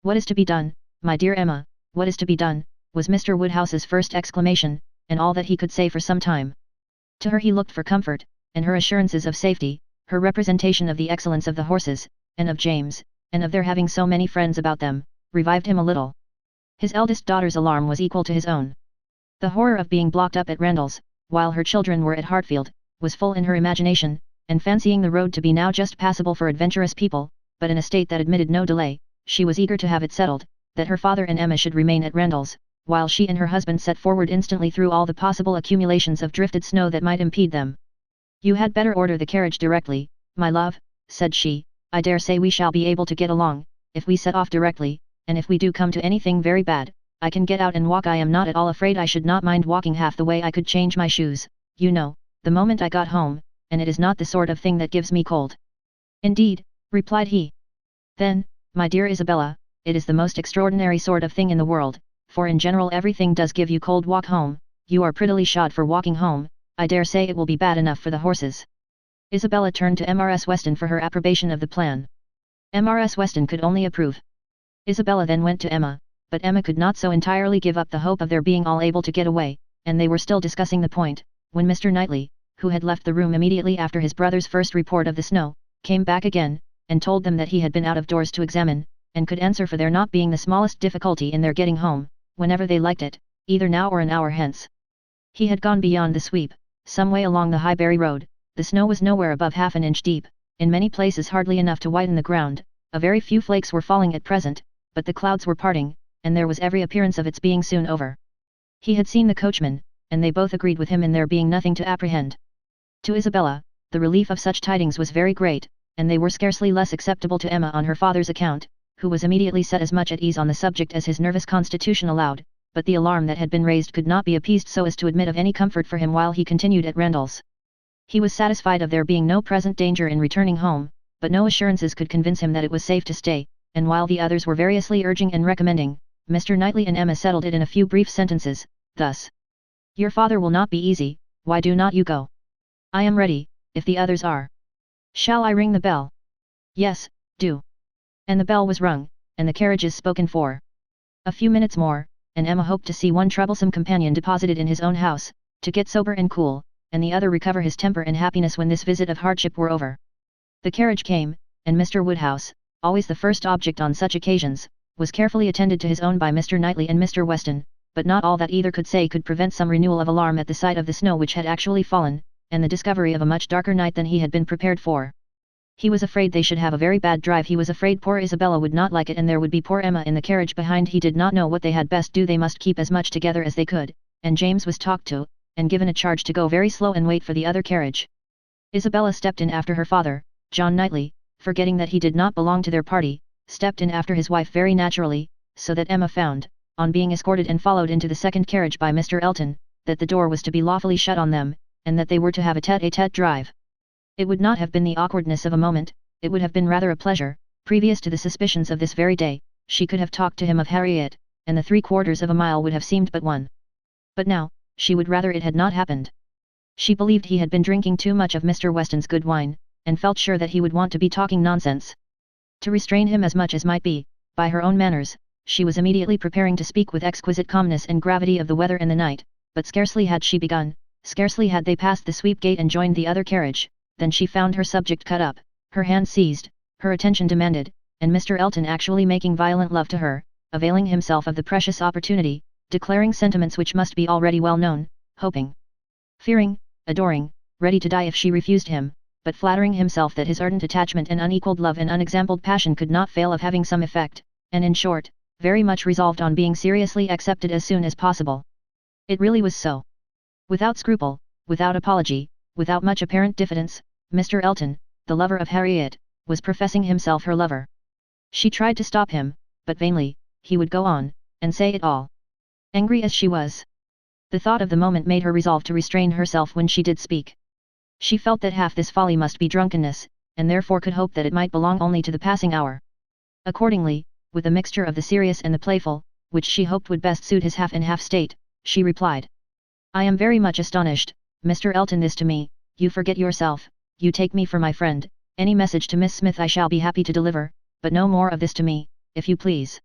[SPEAKER 1] "What is to be done, my dear Emma, what is to be done?" was Mr. Woodhouse's first exclamation, and all that he could say for some time. To her he looked for comfort, and her assurances of safety, her representation of the excellence of the horses, and of James, and of their having so many friends about them, revived him a little. His eldest daughter's alarm was equal to his own. The horror of being blocked up at Randalls, while her children were at Hartfield, was full in her imagination, and fancying the road to be now just passable for adventurous people, but in a state that admitted no delay, she was eager to have it settled, that her father and Emma should remain at Randalls, while she and her husband set forward instantly through all the possible accumulations of drifted snow that might impede them. "You had better order the carriage directly, my love," said she. "I dare say we shall be able to get along, if we set off directly, and if we do come to anything very bad, I can get out and walk. I am not at all afraid. I should not mind walking half the way. I could change my shoes, you know, the moment I got home, and it is not the sort of thing that gives me cold." "Indeed," replied he. "Then, my dear Isabella, it is the most extraordinary sort of thing in the world, for in general everything does give you cold. Walk home, you are prettily shod for walking home. I dare say it will be bad enough for the horses." Isabella turned to Mrs. Weston for her approbation of the plan. Mrs. Weston could only approve. Isabella then went to Emma, but Emma could not so entirely give up the hope of their being all able to get away, and they were still discussing the point, when Mr. Knightley, who had left the room immediately after his brother's first report of the snow, came back again, and told them that he had been out of doors to examine, and could answer for there not being the smallest difficulty in their getting home, whenever they liked it, either now or an hour hence. He had gone beyond the sweep, some way along the Highbury road. The snow was nowhere above half an inch deep, in many places hardly enough to whiten the ground. A very few flakes were falling at present, but the clouds were parting, and there was every appearance of its being soon over. He had seen the coachman, and they both agreed with him in there being nothing to apprehend. To Isabella, the relief of such tidings was very great, and they were scarcely less acceptable to Emma on her father's account, who was immediately set as much at ease on the subject as his nervous constitution allowed, but the alarm that had been raised could not be appeased so as to admit of any comfort for him while he continued at Randalls. He was satisfied of there being no present danger in returning home, but no assurances could convince him that it was safe to stay, and while the others were variously urging and recommending, Mr. Knightley and Emma settled it in a few brief sentences, thus: "Your father will not be easy, why do not you go? I am ready, if the others are. Shall I ring the bell?" "Yes, do." And the bell was rung, and the carriages spoken for. A few minutes more, and Emma hoped to see one troublesome companion deposited in his own house, to get sober and cool, and the other recover his temper and happiness when this visit of hardship were over. The carriage came, and Mr. Woodhouse, always the first object on such occasions, was carefully attended to his own by Mr. Knightley and Mr. Weston, but not all that either could say could prevent some renewal of alarm at the sight of the snow which had actually fallen, and the discovery of a much darker night than he had been prepared for. He was afraid they should have a very bad drive. He was afraid poor Isabella would not like it and there would be poor Emma in the carriage behind. He did not know what they had best do. They must keep as much together as they could, and James was talked to, and given a charge to go very slow and wait for the other carriage. Isabella stepped in after her father, John Knightley, forgetting that he did not belong to their party, stepped in after his wife very naturally, so that Emma found, on being escorted and followed into the second carriage by Mr. Elton, that the door was to be lawfully shut on them, and that they were to have a tete-a-tete drive. It would not have been the awkwardness of a moment, it would have been rather a pleasure. Previous to the suspicions of this very day, she could have talked to him of Harriet, and the 3/4 of a mile would have seemed but one. But now, she would rather it had not happened. She believed he had been drinking too much of Mr. Weston's good wine, and felt sure that he would want to be talking nonsense. To restrain him as much as might be, by her own manners, she was immediately preparing to speak with exquisite calmness and gravity of the weather and the night, but scarcely had she begun, scarcely had they passed the sweep gate and joined the other carriage, then she found her subject cut up, her hand seized, her attention demanded, and Mr. Elton actually making violent love to her, availing himself of the precious opportunity, declaring sentiments which must be already well known, hoping, fearing, adoring, ready to die if she refused him, but flattering himself that his ardent attachment and unequalled love and unexampled passion could not fail of having some effect, and in short, very much resolved on being seriously accepted as soon as possible. It really was so. Without scruple, without apology, without much apparent diffidence, Mr. Elton, the lover of Harriet, was professing himself her lover. She tried to stop him, but vainly. He would go on, and say it all. Angry as she was, the thought of the moment made her resolve to restrain herself when she did speak. She felt that half this folly must be drunkenness, and therefore could hope that it might belong only to the passing hour. Accordingly, with a mixture of the serious and the playful, which she hoped would best suit his half and half state, she replied, "I am very much astonished, Mr. Elton, this to me. You forget yourself, you take me for my friend. Any message to Miss Smith I shall be happy to deliver, but no more of this to me, if you please."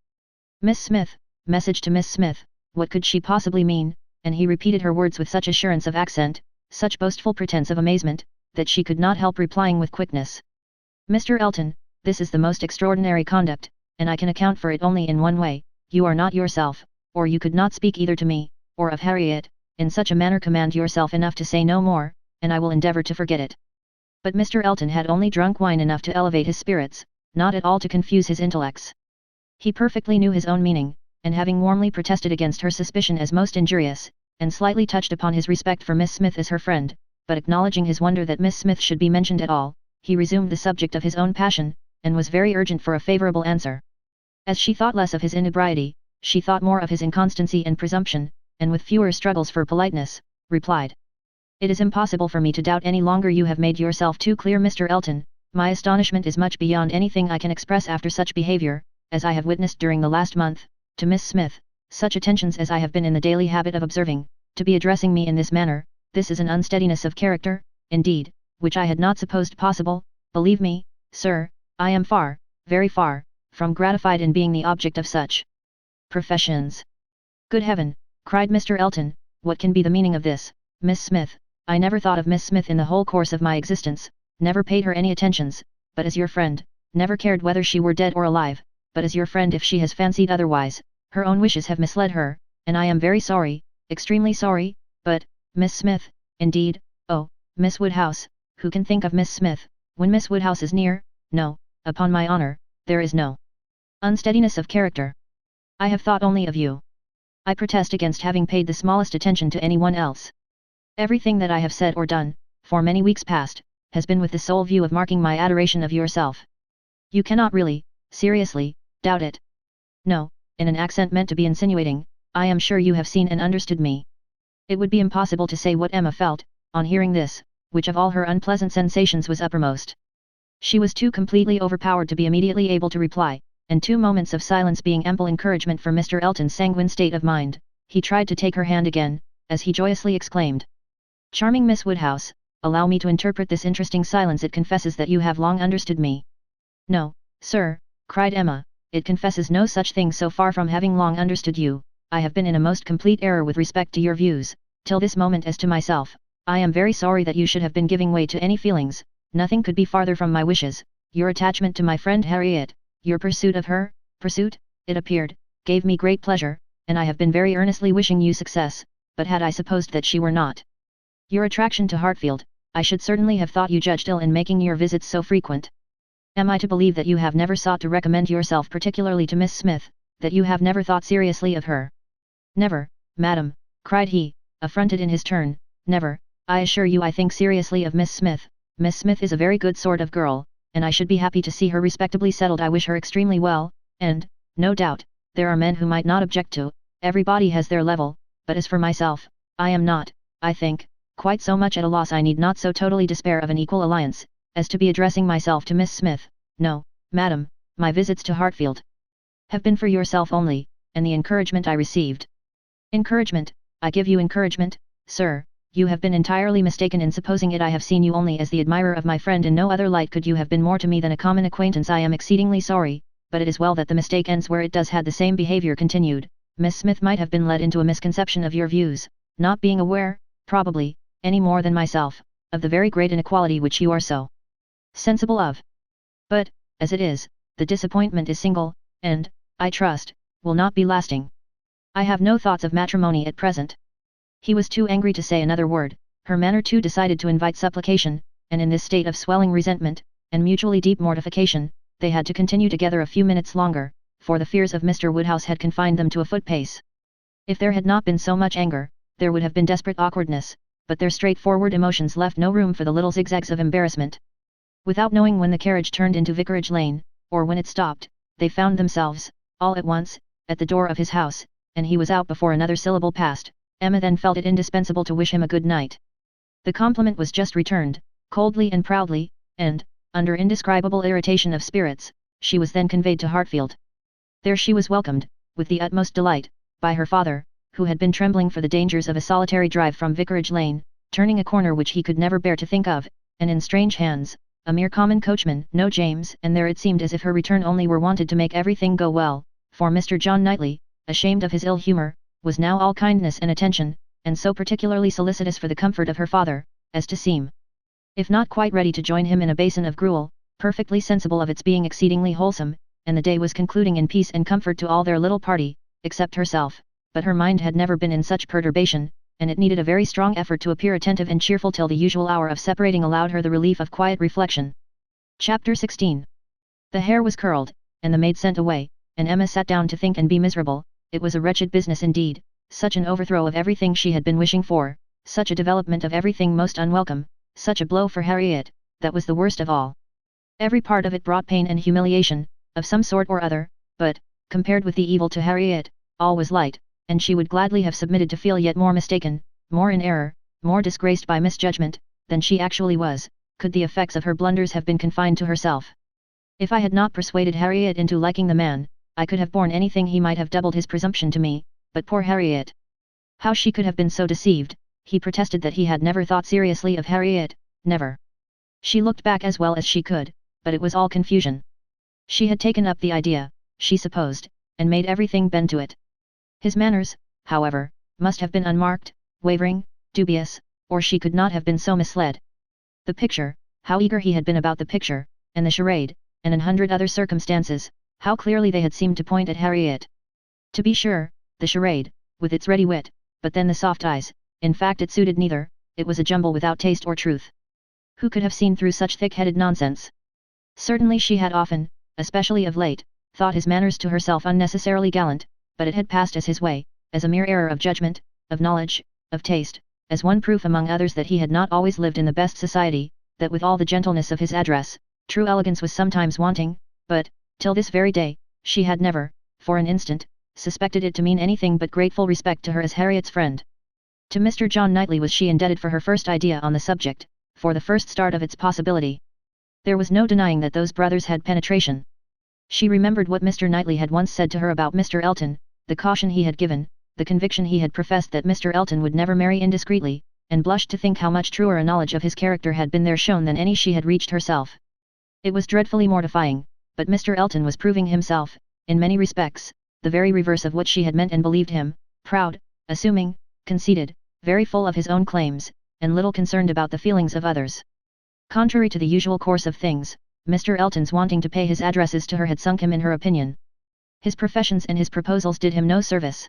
[SPEAKER 1] Miss Smith, message to Miss Smith, what could she possibly mean? And he repeated her words with such assurance of accent, such boastful pretence of amazement, that she could not help replying with quickness, "Mr. Elton, this is the most extraordinary conduct, and I can account for it only in one way. You are not yourself, or you could not speak either to me, or of Harriet, in such a manner. Command yourself enough to say no more, and I will endeavour to forget it." But Mr. Elton had only drunk wine enough to elevate his spirits, not at all to confuse his intellects. He perfectly knew his own meaning, and having warmly protested against her suspicion as most injurious, and slightly touched upon his respect for Miss Smith as her friend, but acknowledging his wonder that Miss Smith should be mentioned at all, he resumed the subject of his own passion, and was very urgent for a favourable answer. As she thought less of his inebriety, she thought more of his inconstancy and presumption, and with fewer struggles for politeness, replied, "It is impossible for me to doubt any longer. You have made yourself too clear, Mr. Elton. My astonishment is much beyond anything I can express after such behaviour, as I have witnessed during the last month, to Miss Smith, such attentions as I have been in the daily habit of observing, to be addressing me in this manner. This is an unsteadiness of character, indeed, which I had not supposed possible. Believe me, sir, I am far, very far, from gratified in being the object of such professions." "Good heaven," cried Mr. Elton, "what can be the meaning of this? Miss Smith, I never thought of Miss Smith in the whole course of my existence, never paid her any attentions, but as your friend, never cared whether she were dead or alive, but as your friend if she has fancied otherwise, her own wishes have misled her, and I am very sorry, extremely sorry, but, Miss Smith, indeed, oh, Miss Woodhouse, who can think of Miss Smith, when Miss Woodhouse is near? No, upon my honour, there is no unsteadiness of character. I have thought only of you. I protest against having paid the smallest attention to anyone else. Everything that I have said or done, for many weeks past, has been with the sole view of marking my adoration of yourself. You cannot really, seriously, doubt it. No," in an accent meant to be insinuating, "I am sure you have seen and understood me." It would be impossible to say what Emma felt, on hearing this, which of all her unpleasant sensations was uppermost. She was too completely overpowered to be immediately able to reply, and 2 moments of silence being ample encouragement for Mr. Elton's sanguine state of mind, he tried to take her hand again, as he joyously exclaimed, "Charming Miss Woodhouse, allow me to interpret this interesting silence. It confesses that you have long understood me." "No, sir," cried Emma, "it confesses no such thing. So far from having long understood you, I have been in a most complete error with respect to your views, till this moment as to myself. I am very sorry that you should have been giving way to any feelings. Nothing could be farther from my wishes. Your attachment to my friend Harriet, your pursuit of her, it appeared, gave me great pleasure, and I have been very earnestly wishing you success, but had I supposed that she were not your attraction to Hartfield, I should certainly have thought you judged ill in making your visits so frequent. Am I to believe that you have never sought to recommend yourself particularly to Miss Smith, that you have never thought seriously of her? Never, madam, cried he, affronted in his turn, never. I assure you I think seriously of Miss Smith. Miss Smith is a very good sort of girl, and I should be happy to see her respectably settled. I wish her extremely well, and, no doubt, there are men who might not object to, everybody has their level, but as for myself, I am not, I think, quite so much at a loss. I need not so totally despair of an equal alliance, as to be addressing myself to Miss Smith. No, madam, my visits to Hartfield have been for yourself only, and the encouragement I received. Encouragement, I give you encouragement, sir. You have been entirely mistaken in supposing it. I have seen you only as the admirer of my friend. In no other light could you have been more to me than a common acquaintance. I am exceedingly sorry, but it is well that the mistake ends where it does. Had the same behavior continued, Miss Smith might have been led into a misconception of your views, not being aware, probably, any more than myself, of the very great inequality which you are so sensible of. But, as it is, the disappointment is single, and, I trust, will not be lasting. I have no thoughts of matrimony at present. He was too angry to say another word, her manner too decided to invite supplication, and in this state of swelling resentment, and mutually deep mortification, they had to continue together a few minutes longer, for the fears of Mr. Woodhouse had confined them to a foot pace. If there had not been so much anger, there would have been desperate awkwardness, but their straightforward emotions left no room for the little zigzags of embarrassment. Without knowing when the carriage turned into Vicarage Lane, or when it stopped, they found themselves, all at once, at the door of his house, and he was out before another syllable passed. Emma then felt it indispensable to wish him a good night. The compliment was just returned, coldly and proudly, and, under indescribable irritation of spirits, she was then conveyed to Hartfield. There she was welcomed, with the utmost delight, by her father, who had been trembling for the dangers of a solitary drive from Vicarage Lane, turning a corner which he could never bear to think of, and in strange hands, a mere common coachman, no James, and there it seemed as if her return only were wanted to make everything go well, for Mr. John Knightley, ashamed of his ill humour, was now all kindness and attention, and so particularly solicitous for the comfort of her father, as to seem, if not quite ready to join him in a basin of gruel, perfectly sensible of its being exceedingly wholesome, and the day was concluding in peace and comfort to all their little party, except herself, but her mind had never been in such perturbation, and it needed a very strong effort to appear attentive and cheerful till the usual hour of separating allowed her the relief of quiet reflection. Chapter 16. The hair was curled, and the maid sent away, and Emma sat down to think and be miserable. It was a wretched business indeed, such an overthrow of everything she had been wishing for, such a development of everything most unwelcome, such a blow for Harriet, that was the worst of all. Every part of it brought pain and humiliation, of some sort or other, but, compared with the evil to Harriet, all was light, and she would gladly have submitted to feel yet more mistaken, more in error, more disgraced by misjudgment, than she actually was, could the effects of her blunders have been confined to herself. If I had not persuaded Harriet into liking the man, I could have borne anything. He might have doubled his presumption to me, but poor Harriet! How she could have been so deceived. He protested that he had never thought seriously of Harriet, never. She looked back as well as she could, but it was all confusion. She had taken up the idea, she supposed, and made everything bend to it. His manners, however, must have been unmarked, wavering, dubious, or she could not have been so misled. The picture, how eager he had been about the picture, and the charade, and 100 other circumstances, how clearly they had seemed to point at Harriet. To be sure, the charade, with its ready wit, but then the soft eyes, in fact it suited neither, it was a jumble without taste or truth. Who could have seen through such thick-headed nonsense? Certainly she had often, especially of late, thought his manners to herself unnecessarily gallant, but it had passed as his way, as a mere error of judgment, of knowledge, of taste, as one proof among others that he had not always lived in the best society, that with all the gentleness of his address, true elegance was sometimes wanting, but, till this very day, she had never, for an instant, suspected it to mean anything but grateful respect to her as Harriet's friend. To Mr. John Knightley was she indebted for her first idea on the subject, for the first start of its possibility. There was no denying that those brothers had penetration. She remembered what Mr. Knightley had once said to her about Mr. Elton, the caution he had given, the conviction he had professed that Mr. Elton would never marry indiscreetly, and blushed to think how much truer a knowledge of his character had been there shown than any she had reached herself. It was dreadfully mortifying, but Mr. Elton was proving himself, in many respects, the very reverse of what she had meant and believed him, proud, assuming, conceited, very full of his own claims, and little concerned about the feelings of others. Contrary to the usual course of things, Mr. Elton's wanting to pay his addresses to her had sunk him in her opinion. His professions and his proposals did him no service.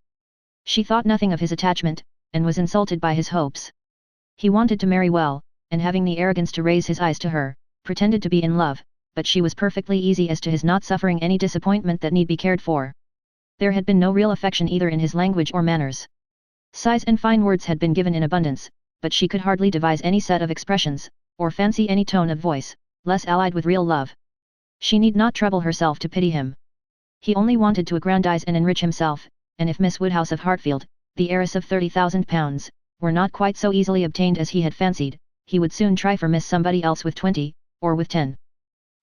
[SPEAKER 1] She thought nothing of his attachment, and was insulted by his hopes. He wanted to marry well, and having the arrogance to raise his eyes to her, pretended to be in love, but she was perfectly easy as to his not suffering any disappointment that need be cared for. There had been no real affection either in his language or manners. Sighs and fine words had been given in abundance, but she could hardly devise any set of expressions, or fancy any tone of voice, less allied with real love. She need not trouble herself to pity him. He only wanted to aggrandize and enrich himself, and if Miss Woodhouse of Hartfield, the heiress of £30,000, were not quite so easily obtained as he had fancied, he would soon try for Miss Somebody else with 20, or with 10.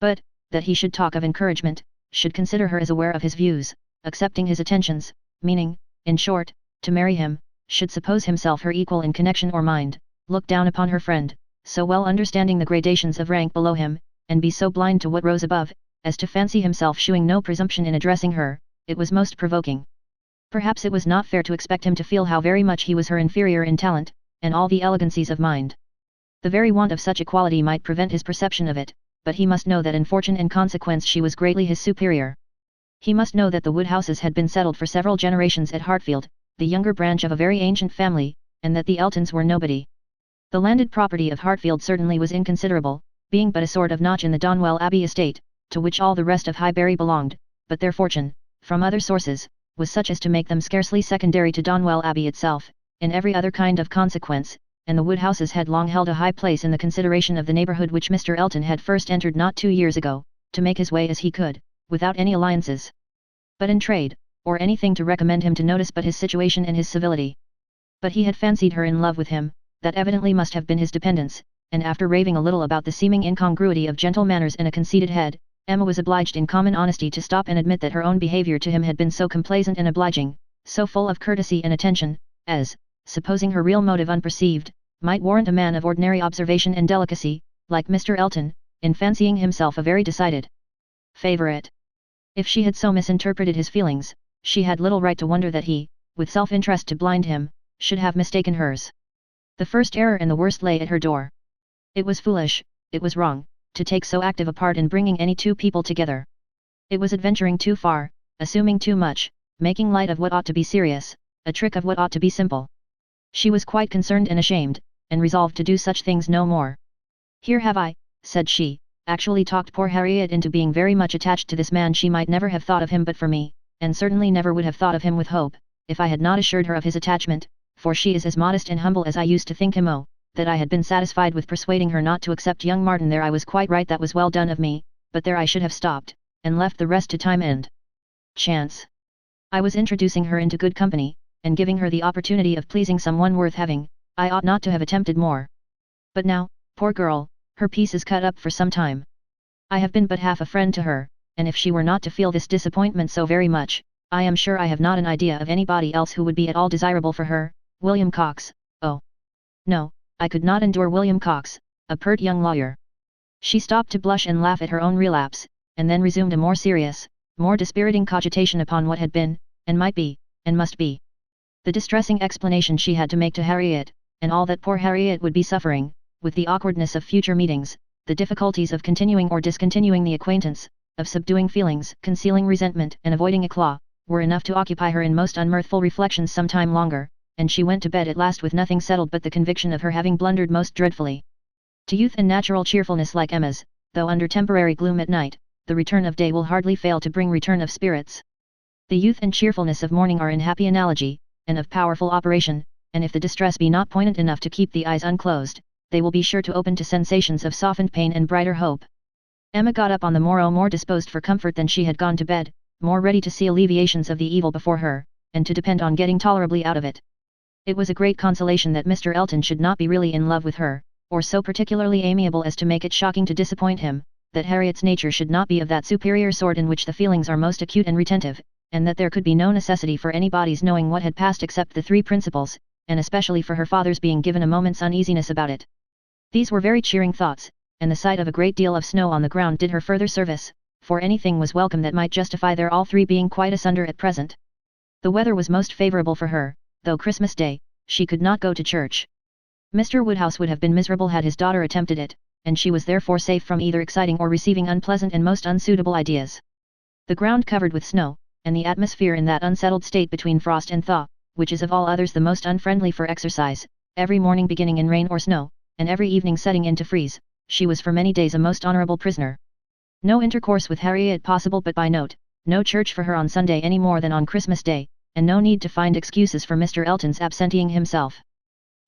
[SPEAKER 1] But, that he should talk of encouragement, should consider her as aware of his views, accepting his attentions, meaning, in short, to marry him, should suppose himself her equal in connection or mind, look down upon her friend, so well understanding the gradations of rank below him, and be so blind to what rose above, as to fancy himself shewing no presumption in addressing her, it was most provoking. Perhaps it was not fair to expect him to feel how very much he was her inferior in talent, and all the elegancies of mind. The very want of such equality might prevent his perception of it, but he must know that in fortune and consequence she was greatly his superior. He must know that the Woodhouses had been settled for several generations at Hartfield, the younger branch of a very ancient family, and that the Eltons were nobody. The landed property of Hartfield certainly was inconsiderable, being but a sort of notch in the Donwell Abbey estate, to which all the rest of Highbury belonged, but their fortune, from other sources, was such as to make them scarcely secondary to Donwell Abbey itself, in every other kind of consequence, and the Woodhouses had long held a high place in the consideration of the neighbourhood which Mr. Elton had first entered not 2 years ago, to make his way as he could, without any alliances. But in trade, or anything to recommend him to notice but his situation and his civility. But he had fancied her in love with him, that evidently must have been his dependence, and after raving a little about the seeming incongruity of gentle manners and a conceited head, Emma was obliged in common honesty to stop and admit that her own behaviour to him had been so complaisant and obliging, so full of courtesy and attention, as, supposing her real motive unperceived, might warrant a man of ordinary observation and delicacy, like Mr. Elton, in fancying himself a very decided favourite. If she had so misinterpreted his feelings, she had little right to wonder that he, with self-interest to blind him, should have mistaken hers. The first error and the worst lay at her door. It was foolish, it was wrong, to take so active a part in bringing any two people together. It was adventuring too far, assuming too much, making light of what ought to be serious, a trick of what ought to be simple. She was quite concerned and ashamed, and resolved to do such things no more. Here have I, said she, actually talked poor Harriet into being very much attached to this man. She might never have thought of him but for me, and certainly never would have thought of him with hope, if I had not assured her of his attachment, for she is as modest and humble as I used to think him. Oh, that I had been satisfied with persuading her not to accept young Martin. There I was quite right, that was well done of me, but there I should have stopped, and left the rest to time and chance. I was introducing her into good company, and giving her the opportunity of pleasing someone worth having. I ought not to have attempted more. But now, poor girl, her peace is cut up for some time. I have been but half a friend to her, and if she were not to feel this disappointment so very much, I am sure I have not an idea of anybody else who would be at all desirable for her. William Cox, oh! No, I could not endure William Cox, a pert young lawyer. She stopped to blush and laugh at her own relapse, and then resumed a more serious, more dispiriting cogitation upon what had been, and might be, and must be. The distressing explanation she had to make to Harriet, and all that poor Harriet would be suffering, with the awkwardness of future meetings, the difficulties of continuing or discontinuing the acquaintance, of subduing feelings, concealing resentment and avoiding éclat, were enough to occupy her in most unmirthful reflections some time longer, and she went to bed at last with nothing settled but the conviction of her having blundered most dreadfully. To youth and natural cheerfulness like Emma's, though under temporary gloom at night, the return of day will hardly fail to bring return of spirits. The youth and cheerfulness of morning are in happy analogy, and of powerful operation, and if the distress be not poignant enough to keep the eyes unclosed, they will be sure to open to sensations of softened pain and brighter hope. Emma got up on the morrow more disposed for comfort than she had gone to bed, more ready to see alleviations of the evil before her, and to depend on getting tolerably out of it. It was a great consolation that Mr. Elton should not be really in love with her, or so particularly amiable as to make it shocking to disappoint him, that Harriet's nature should not be of that superior sort in which the feelings are most acute and retentive, and that there could be no necessity for anybody's knowing what had passed except the three principals, and especially for her father's being given a moment's uneasiness about it. These were very cheering thoughts, and the sight of a great deal of snow on the ground did her further service, for anything was welcome that might justify their all three being quite asunder at present. The weather was most favourable for her, though Christmas Day, she could not go to church. Mr. Woodhouse would have been miserable had his daughter attempted it, and she was therefore safe from either exciting or receiving unpleasant and most unsuitable ideas. The ground covered with snow, and the atmosphere in that unsettled state between frost and thaw, which is of all others the most unfriendly for exercise, every morning beginning in rain or snow, and every evening setting in to freeze, she was for many days a most honourable prisoner. No intercourse with Harriet possible but by note, no church for her on Sunday any more than on Christmas Day, and no need to find excuses for Mr. Elton's absenteeing himself.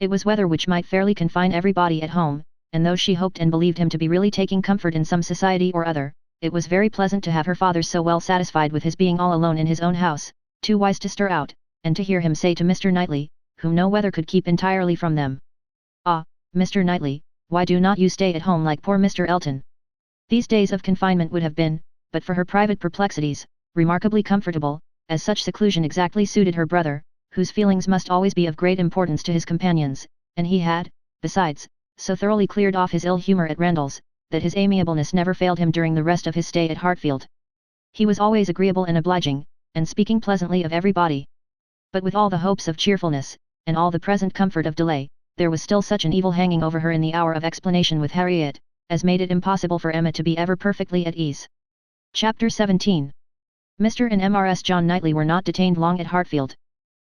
[SPEAKER 1] It was weather which might fairly confine everybody at home, and though she hoped and believed him to be really taking comfort in some society or other, it was very pleasant to have her father so well satisfied with his being all alone in his own house, too wise to stir out, and to hear him say to Mr. Knightley, whom no weather could keep entirely from them: "Ah, Mr. Knightley, why do not you stay at home like poor Mr. Elton?" These days of confinement would have been, but for her private perplexities, remarkably comfortable, as such seclusion exactly suited her brother, whose feelings must always be of great importance to his companions, and he had, besides, so thoroughly cleared off his ill humour at Randalls, that his amiableness never failed him during the rest of his stay at Hartfield. He was always agreeable and obliging, and speaking pleasantly of everybody. But with all the hopes of cheerfulness, and all the present comfort of delay, there was still such an evil hanging over her in the hour of explanation with Harriet, as made it impossible for Emma to be ever perfectly at ease. Chapter 17. Mr. and Mrs. John Knightley were not detained long at Hartfield.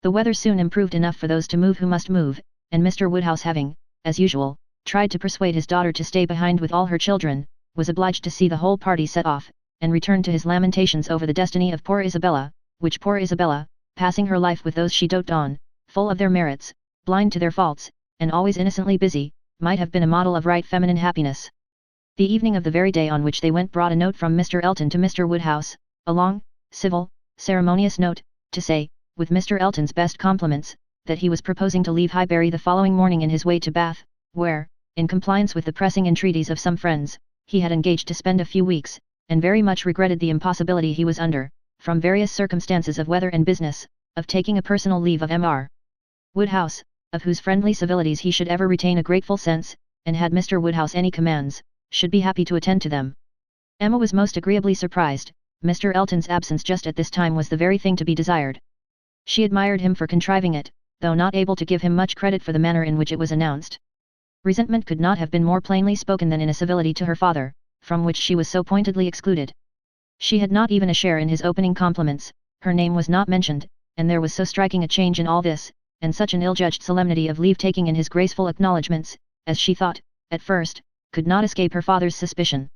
[SPEAKER 1] The weather soon improved enough for those to move who must move, and Mr. Woodhouse, having, as usual, tried to persuade his daughter to stay behind with all her children, was obliged to see the whole party set off, and return to his lamentations over the destiny of poor Isabella, which poor Isabella, passing her life with those she doted on, full of their merits, blind to their faults, and always innocently busy, might have been a model of right feminine happiness. The evening of the very day on which they went brought a note from Mr. Elton to Mr. Woodhouse, a long, civil, ceremonious note, to say, with Mr. Elton's best compliments, that he was proposing to leave Highbury the following morning in his way to Bath, where, in compliance with the pressing entreaties of some friends, he had engaged to spend a few weeks, and very much regretted the impossibility he was under, from various circumstances of weather and business, of taking a personal leave of Mr. Woodhouse, of whose friendly civilities he should ever retain a grateful sense, and had Mr. Woodhouse any commands, should be happy to attend to them. Emma was most agreeably surprised. Mr. Elton's absence just at this time was the very thing to be desired. She admired him for contriving it, though not able to give him much credit for the manner in which it was announced. Resentment could not have been more plainly spoken than in a civility to her father, from which she was so pointedly excluded. She had not even a share in his opening compliments, her name was not mentioned, and there was so striking a change in all this, and such an ill-judged solemnity of leave-taking in his graceful acknowledgments, as she thought, at first, could not escape her father's suspicion.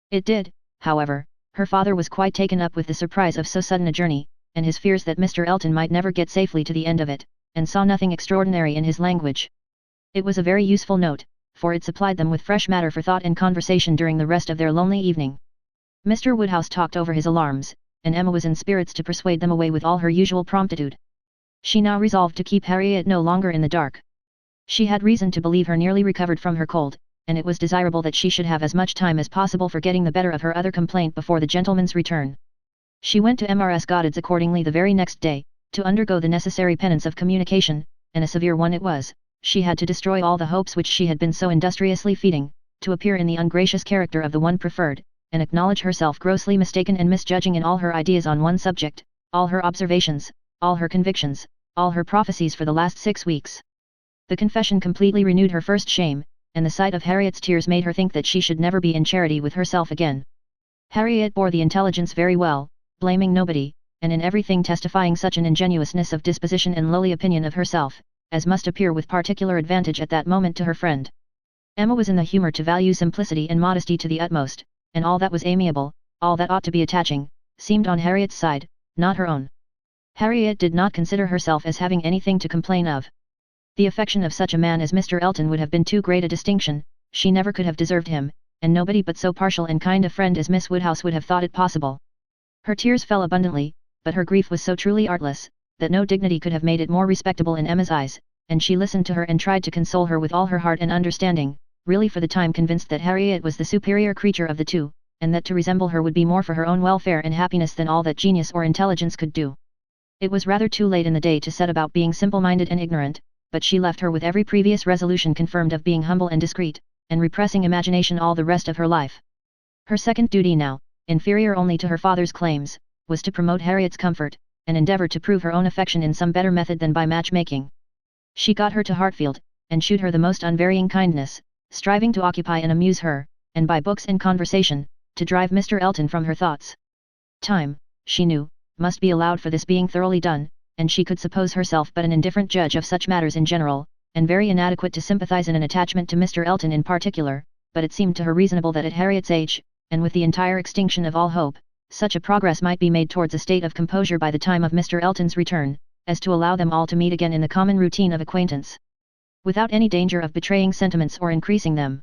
[SPEAKER 1] It did, however. Her father was quite taken up with the surprise of so sudden a journey, and his fears that Mr. Elton might never get safely to the end of it, and saw nothing extraordinary in his language. It was a very useful note, for it supplied them with fresh matter for thought and conversation during the rest of their lonely evening. Mr. Woodhouse talked over his alarms, and Emma was in spirits to persuade them away with all her usual promptitude. She now resolved to keep Harriet no longer in the dark. She had reason to believe her nearly recovered from her cold, and it was desirable that she should have as much time as possible for getting the better of her other complaint before the gentleman's return. She went to Mrs. Goddard's accordingly the very next day, to undergo the necessary penance of communication, and a severe one it was. She had to destroy all the hopes which she had been so industriously feeding, to appear in the ungracious character of the one preferred, and acknowledge herself grossly mistaken and misjudging in all her ideas on one subject, all her observations, all her convictions, all her prophecies for the last 6 weeks. The confession completely renewed her first shame, and the sight of Harriet's tears made her think that she should never be in charity with herself again. Harriet bore the intelligence very well, blaming nobody, and in everything testifying such an ingenuousness of disposition and lowly opinion of herself, as must appear with particular advantage at that moment to her friend. Emma was in the humour to value simplicity and modesty to the utmost, and all that was amiable, all that ought to be attaching, seemed on Harriet's side, not her own. Harriet did not consider herself as having anything to complain of. The affection of such a man as Mr. Elton would have been too great a distinction, she never could have deserved him, and nobody but so partial and kind a friend as Miss Woodhouse would have thought it possible. Her tears fell abundantly, but her grief was so truly artless, that no dignity could have made it more respectable in Emma's eyes, and she listened to her and tried to console her with all her heart and understanding, really for the time convinced that Harriet was the superior creature of the two, and that to resemble her would be more for her own welfare and happiness than all that genius or intelligence could do. It was rather too late in the day to set about being simple-minded and ignorant, but she left her with every previous resolution confirmed of being humble and discreet, and repressing imagination all the rest of her life. Her second duty now, inferior only to her father's claims, was to promote Harriet's comfort, and endeavour to prove her own affection in some better method than by matchmaking. She got her to Hartfield, and shewed her the most unvarying kindness, striving to occupy and amuse her, and by books and conversation, to drive Mr. Elton from her thoughts. Time, she knew, must be allowed for this being thoroughly done, and she could suppose herself but an indifferent judge of such matters in general, and very inadequate to sympathize in an attachment to Mr. Elton in particular, but it seemed to her reasonable that at Harriet's age, and with the entire extinction of all hope, such a progress might be made towards a state of composure by the time of Mr. Elton's return, as to allow them all to meet again in the common routine of acquaintance, without any danger of betraying sentiments or increasing them.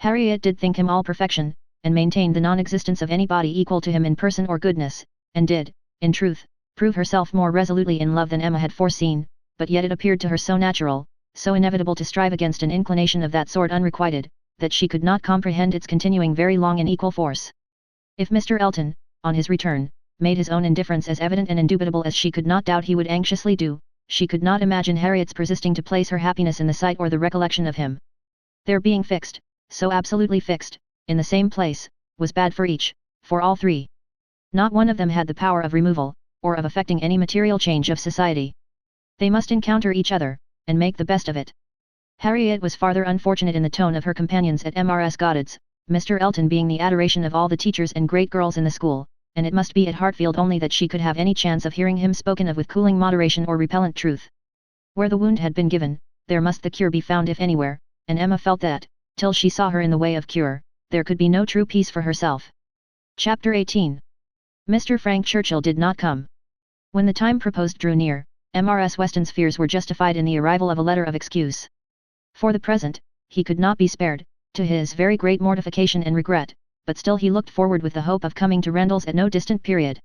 [SPEAKER 1] Harriet did think him all perfection, and maintained the non-existence of anybody equal to him in person or goodness, and did, in truth, prove herself more resolutely in love than Emma had foreseen, but yet it appeared to her so natural, so inevitable to strive against an inclination of that sort unrequited, that she could not comprehend its continuing very long in equal force. If Mr. Elton, on his return, made his own indifference as evident and indubitable as she could not doubt he would anxiously do, she could not imagine Harriet's persisting to place her happiness in the sight or the recollection of him. Their being fixed, so absolutely fixed, in the same place, was bad for each, for all three. Not one of them had the power of removal, or of effecting any material change of society. They must encounter each other, and make the best of it. Harriet was farther unfortunate in the tone of her companions at Mrs. Goddard's, Mr. Elton being the adoration of all the teachers and great girls in the school, and it must be at Hartfield only that she could have any chance of hearing him spoken of with cooling moderation or repellent truth. Where the wound had been given, there must the cure be found if anywhere, and Emma felt that, till she saw her in the way of cure, there could be no true peace for herself. Chapter 18. Mr. Frank Churchill did not come. When the time proposed drew near, Mrs. Weston's fears were justified in the arrival of a letter of excuse. For the present, he could not be spared, to his very great mortification and regret, but still he looked forward with the hope of coming to Rendals at no distant period.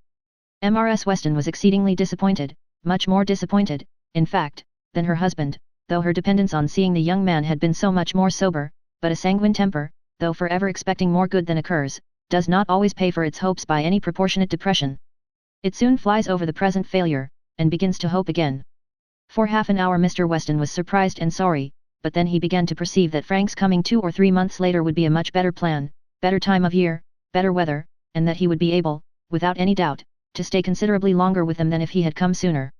[SPEAKER 1] Mrs. Weston was exceedingly disappointed, much more disappointed, in fact, than her husband, though her dependence on seeing the young man had been so much more sober, but a sanguine temper, though forever expecting more good than occurs, does not always pay for its hopes by any proportionate depression. It soon flies over the present failure, and begins to hope again. For half an hour Mr. Weston was surprised and sorry, but then he began to perceive that Frank's coming 2 or 3 months later would be a much better plan, better time of year, better weather, and that he would be able, without any doubt, to stay considerably longer with them than if he had come sooner.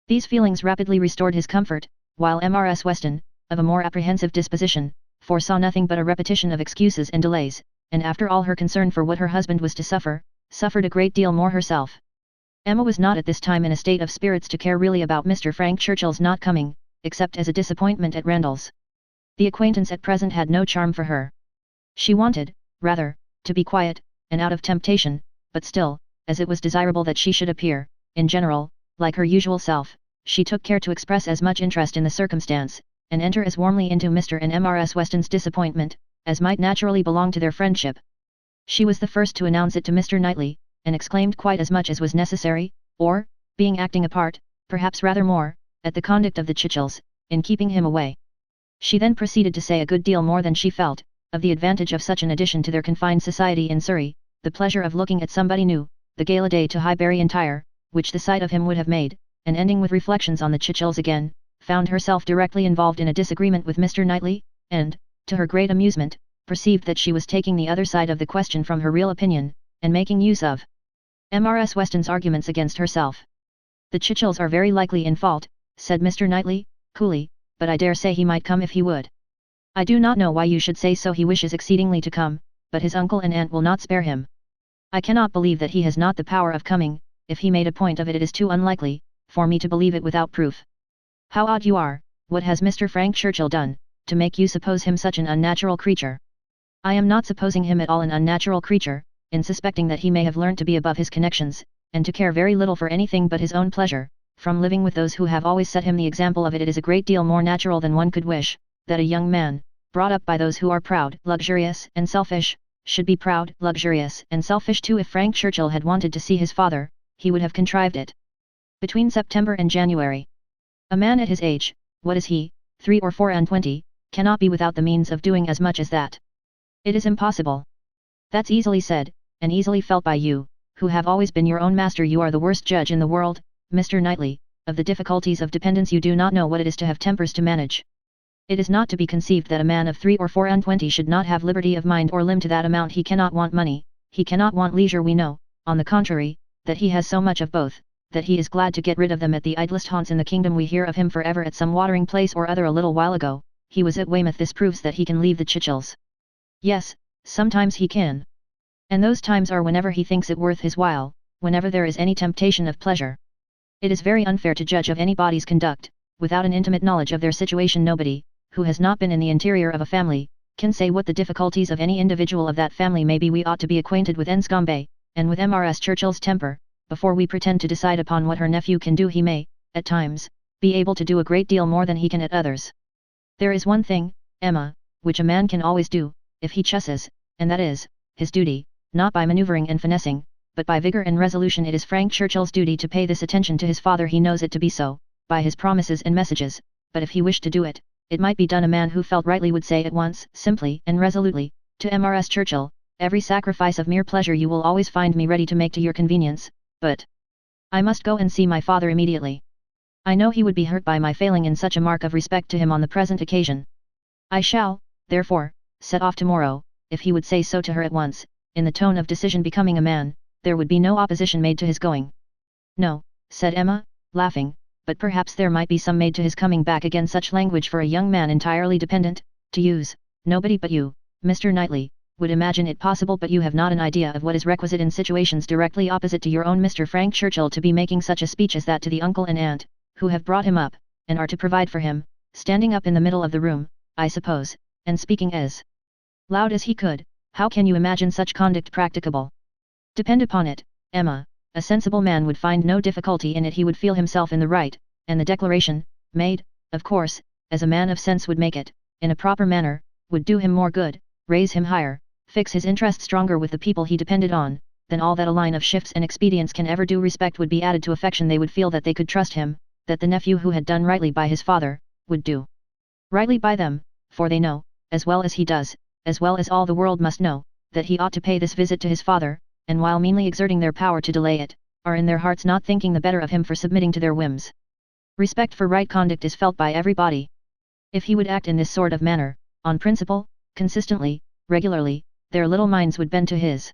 [SPEAKER 1] These feelings rapidly restored his comfort, while Mrs. Weston, of a more apprehensive disposition, foresaw nothing but a repetition of excuses and delays, and after all her concern for what her husband was to suffer, suffered a great deal more herself. Emma was not at this time in a state of spirits to care really about Mr. Frank Churchill's not coming, except as a disappointment at Rendals. The acquaintance at present had no charm for her. She wanted, rather, to be quiet, and out of temptation, but still, as it was desirable that she should appear, in general, like her usual self, she took care to express as much interest in the circumstance, and enter as warmly into Mr. and Mrs. Weston's disappointment, as might naturally belong to their friendship. She was the first to announce it to Mr. Knightley, and exclaimed quite as much as was necessary, or, being acting a part, perhaps rather more, at the conduct of the Churchills, in keeping him away. She then proceeded to say a good deal more than she felt, of the advantage of such an addition to their confined society in Surrey, the pleasure of looking at somebody new, the gala day to Highbury entire, which the sight of him would have made, and ending with reflections on the Churchills again, found herself directly involved in a disagreement with Mr. Knightley, and, to her great amusement, perceived that she was taking the other side of the question from her real opinion, and making use of Mrs. Weston's arguments against herself. "The Churchills are very likely in fault," said Mr. Knightley, coolly, "but I dare say he might come if he would. I do not know why you should say so. He wishes exceedingly to come, but his uncle and aunt will not spare him. I cannot believe that he has not the power of coming. If he made a point of it, it is too unlikely for me to believe it without proof. How odd you are! What has Mr. Frank Churchill done, to make you suppose him such an unnatural creature?" "I am not supposing him at all an unnatural creature, in suspecting that he may have learnt to be above his connections, and to care very little for anything but his own pleasure. From living with those who have always set him the example of it, it is a great deal more natural than one could wish, that a young man, brought up by those who are proud, luxurious, and selfish, should be proud, luxurious, and selfish too. If Frank Churchill had wanted to see his father, he would have contrived it. Between September and January. A man at his age, what is he, 3 or 24, cannot be without the means of doing as much as that. It is impossible. That's easily said, and easily felt by you, who have always been your own master. You are the worst judge in the world, Mr. Knightley, of the difficulties of dependence. You do not know what it is to have tempers to manage. It is not to be conceived that a man of 3 or 24 should not have liberty of mind or limb to that amount. He cannot want money, he cannot want leisure. We know, on the contrary, that he has so much of both, that he is glad to get rid of them at the idlest haunts in the kingdom. We hear of him forever at some watering place or other. A little while ago, he was at Weymouth. This proves that he can leave the Churchills. Yes, sometimes he can. And those times are whenever he thinks it worth his while, whenever there is any temptation of pleasure. It is very unfair to judge of anybody's conduct, without an intimate knowledge of their situation. Nobody, who has not been in the interior of a family, can say what the difficulties of any individual of that family may be. We ought to be acquainted with Enscombe, and with Mrs. Churchill's temper, before we pretend to decide upon what her nephew can do. He may, at times, be able to do a great deal more than he can at others. There is one thing, Emma, which a man can always do, if he chooses, and that is, his duty, not by manoeuvring and finessing, but by vigour and resolution. It is Frank Churchill's duty to pay this attention to his father. He knows it to be so, by his promises and messages, but if he wished to do it, it might be done. A man who felt rightly would say at once, simply and resolutely, to Mrs. Churchill, every sacrifice of mere pleasure you will always find me ready to make to your convenience, but I must go and see my father immediately. I know he would be hurt by my failing in such a mark of respect to him on the present occasion. I shall, therefore, set off tomorrow. If he would say so to her at once, in the tone of decision becoming a man, there would be no opposition made to his going. No, said Emma, laughing, but perhaps there might be some made to his coming back again. Such language for a young man entirely dependent, to use, nobody but you, Mr. Knightley, would imagine it possible. But you have not an idea of what is requisite in situations directly opposite to your own. Mr. Frank Churchill to be making such a speech as that to the uncle and aunt, who have brought him up, and are to provide for him, standing up in the middle of the room, I suppose, and speaking as loud as he could. How can you imagine such conduct practicable? Depend upon it, Emma, a sensible man would find no difficulty in it. He would feel himself in the right, and the declaration, made, of course, as a man of sense would make it, in a proper manner, would do him more good, raise him higher, fix his interest stronger with the people he depended on, than all that a line of shifts and expedients can ever do. Respect would be added to affection. They would feel that they could trust him, that the nephew who had done rightly by his father, would do rightly by them, for they know, as well as he does, as well as all the world must know, that he ought to pay this visit to his father, and while meanly exerting their power to delay it, are in their hearts not thinking the better of him for submitting to their whims. Respect for right conduct is felt by everybody. If he would act in this sort of manner, on principle, consistently, regularly, their little minds would bend to his.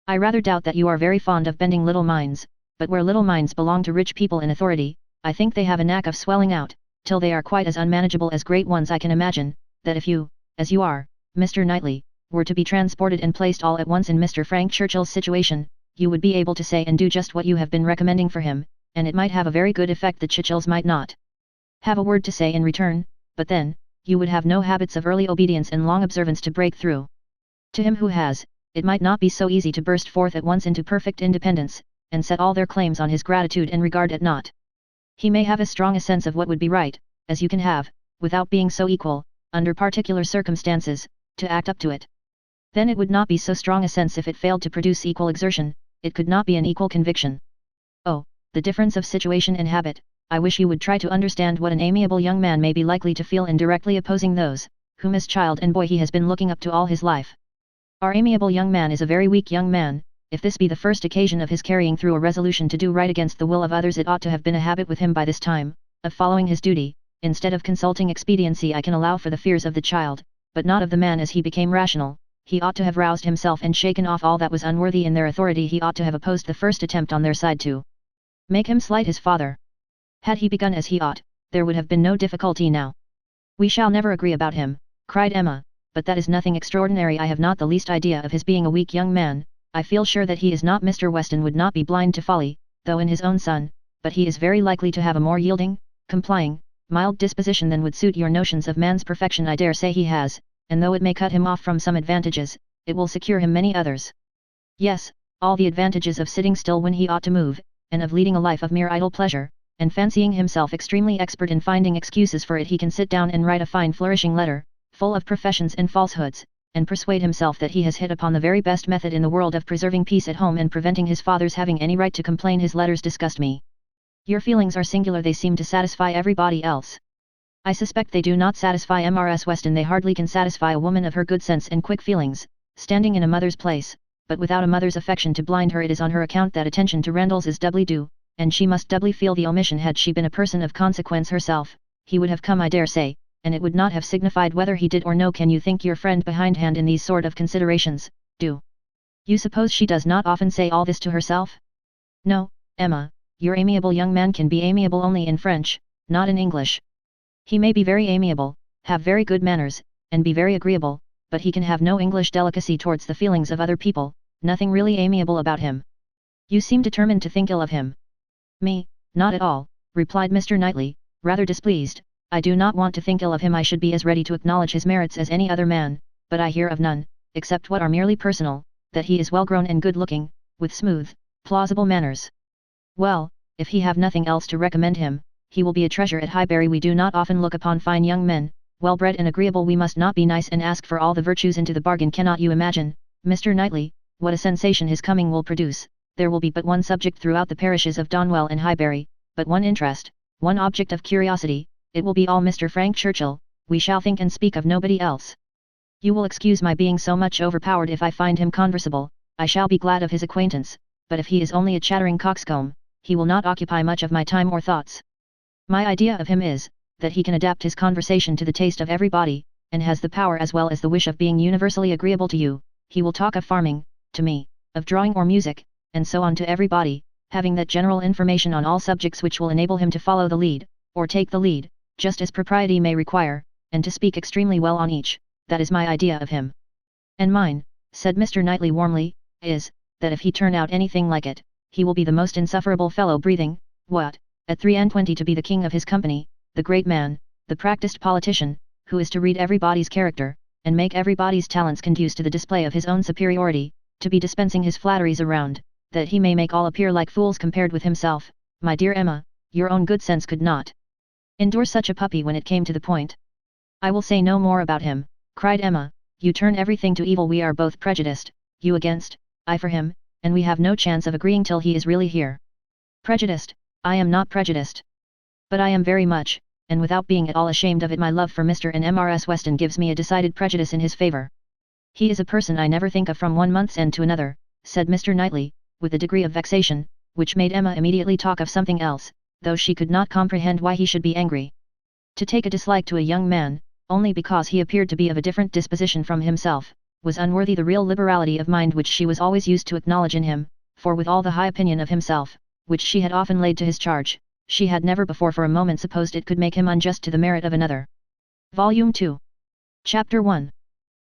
[SPEAKER 1] I rather doubt that you are very fond of bending little minds, but where little minds belong to rich people in authority, I think they have a knack of swelling out, till they are quite as unmanageable as great ones. I can imagine, that if you, as you are, Mr. Knightley, were to be transported and placed all at once in Mr. Frank Churchill's situation, you would be able to say and do just what you have been recommending for him, and it might have a very good effect. The Churchills might not have a word to say in return, but then, you would have no habits of early obedience and long observance to break through. To him who has, it might not be so easy to burst forth at once into perfect independence, and set all their claims on his gratitude and regard at naught. He may have as strong a sense of what would be right, as you can have, without being so equal, under particular circumstances, to act up to it. Then it would not be so strong a sense if it failed to produce equal exertion, it could not be an equal conviction. Oh, the difference of situation and habit. I wish you would try to understand what an amiable young man may be likely to feel in directly opposing those, whom as child and boy he has been looking up to all his life. Our amiable young man is a very weak young man. If this be the first occasion of his carrying through a resolution to do right against the will of others, it ought to have been a habit with him by this time, of following his duty, instead of consulting expediency. I can allow for the fears of the child, but not of the man. As he became rational, he ought to have roused himself and shaken off all that was unworthy in their authority. He ought to have opposed the first attempt on their side to make him slight his father. Had he begun as he ought, there would have been no difficulty now. We shall never agree about him, cried Emma, but that is nothing extraordinary. I have not the least idea of his being a weak young man. I feel sure that he is not. Mr. Weston would not be blind to folly, though in his own son, but he is very likely to have a more yielding, complying, mild disposition than would suit your notions of man's perfection. I dare say he has, and though it may cut him off from some advantages, it will secure him many others. Yes, all the advantages of sitting still when he ought to move, and of leading a life of mere idle pleasure, and fancying himself extremely expert in finding excuses for it. He can sit down and write a fine flourishing letter, full of professions and falsehoods, and persuade himself that he has hit upon the very best method in the world of preserving peace at home and preventing his father's having any right to complain. His letters disgust me. Your feelings are singular. They seem to satisfy everybody else. I suspect they do not satisfy Mrs. Weston. They hardly can satisfy a woman of her good sense and quick feelings, standing in a mother's place, but without a mother's affection to blind her. It is on her account that attention to Randalls is doubly due, and she must doubly feel the omission. Had she been a person of consequence herself, he would have come, I dare say, and it would not have signified whether he did or no. Can you think your friend behindhand in these sort of considerations? Do you suppose she does not often say all this to herself? No, Emma, your amiable young man can be amiable only in French, not in English. He may be very amiable, have very good manners, and be very agreeable, but he can have no English delicacy towards the feelings of other people, nothing really amiable about him. You seem determined to think ill of him. Me, not at all, replied Mr. Knightley, rather displeased. I do not want to think ill of him. I should be as ready to acknowledge his merits as any other man, but I hear of none, except what are merely personal, that he is well grown and good looking, with smooth, plausible manners. Well, if he have nothing else to recommend him, he will be a treasure at Highbury. We do not often look upon fine young men, well bred and agreeable. We must not be nice and ask for all the virtues into the bargain. Cannot you imagine, Mr. Knightley, what a sensation his coming will produce? There will be but one subject throughout the parishes of Donwell and Highbury, but one interest, one object of curiosity, it will be all Mr. Frank Churchill. We shall think and speak of nobody else. You will excuse my being so much overpowered if I find him conversable. I shall be glad of his acquaintance, but if he is only a chattering coxcomb, he will not occupy much of my time or thoughts. My idea of him is, that he can adapt his conversation to the taste of everybody, and has the power as well as the wish of being universally agreeable to you. He will talk of farming, to me, of drawing or music, and so on to everybody, having that general information on all subjects which will enable him to follow the lead, or take the lead, just as propriety may require, and to speak extremely well on each. That is my idea of him. And mine, said Mr. Knightley warmly, is, that if he turn out anything like it, he will be the most insufferable fellow breathing. What, at 23 to be the king of his company, the great man, the practised politician, who is to read everybody's character, and make everybody's talents conduce to the display of his own superiority, to be dispensing his flatteries around, that he may make all appear like fools compared with himself. My dear Emma, your own good sense could not endure such a puppy when it came to the point. I will say no more about him, cried Emma. You turn everything to evil. We are both prejudiced, you against, I for him, and we have no chance of agreeing till he is really here. Prejudiced? I am not prejudiced. But I am very much, and without being at all ashamed of it. My love for Mr. and Mrs. Weston gives me a decided prejudice in his favour. He is a person I never think of from one month's end to another, said Mr. Knightley, with a degree of vexation, which made Emma immediately talk of something else, though she could not comprehend why he should be angry. To take a dislike to a young man, only because he appeared to be of a different disposition from himself, was unworthy the real liberality of mind which she was always used to acknowledge in him, for with all the high opinion of himself, which she had often laid to his charge, she had never before for a moment supposed it could make him unjust to the merit of another. Volume 2. Chapter 1.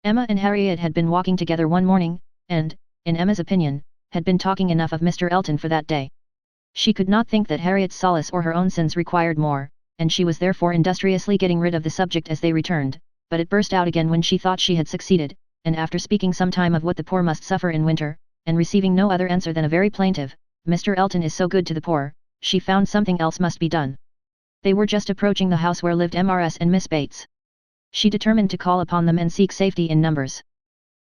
[SPEAKER 1] Emma and Harriet had been walking together one morning, and, in Emma's opinion, had been talking enough of Mr. Elton for that day. She could not think that Harriet's solace or her own sins required more, and she was therefore industriously getting rid of the subject as they returned, but it burst out again when she thought she had succeeded, and after speaking some time of what the poor must suffer in winter, and receiving no other answer than a very plaintive, Mr. Elton is so good to the poor, she found something else must be done. They were just approaching the house where lived Mrs. and Miss Bates. She determined to call upon them and seek safety in numbers.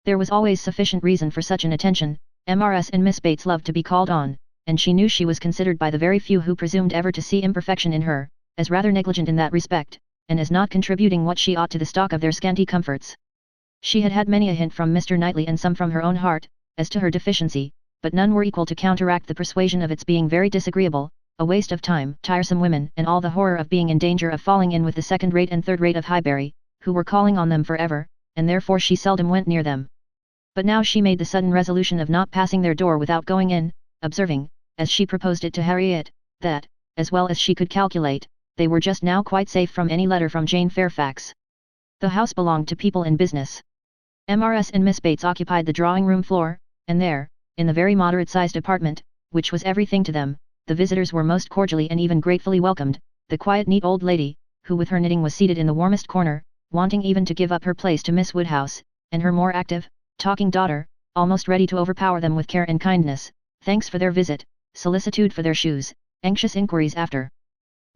[SPEAKER 1] There was always sufficient reason for such an attention. Mrs. and Miss Bates loved to be called on, and she knew she was considered by the very few who presumed ever to see imperfection in her, as rather negligent in that respect, and as not contributing what she ought to the stock of their scanty comforts. She had had many a hint from Mr. Knightley and some from her own heart, as to her deficiency, but none were equal to counteract the persuasion of its being very disagreeable, a waste of time, tiresome women, and all the horror of being in danger of falling in with the second-rate and third-rate of Highbury, who were calling on them forever, and therefore she seldom went near them. But now she made the sudden resolution of not passing their door without going in, observing, as she proposed it to Harriet, that, as well as she could calculate, they were just now quite safe from any letter from Jane Fairfax. The house belonged to people in business. Mrs. and Miss Bates occupied the drawing-room floor, and there, in the very moderate-sized apartment, which was everything to them, the visitors were most cordially and even gratefully welcomed. The quiet neat old lady, who with her knitting was seated in the warmest corner, wanting even to give up her place to Miss Woodhouse, and her more active, talking daughter, almost ready to overpower them with care and kindness, thanks for their visit, solicitude for their shoes, anxious inquiries after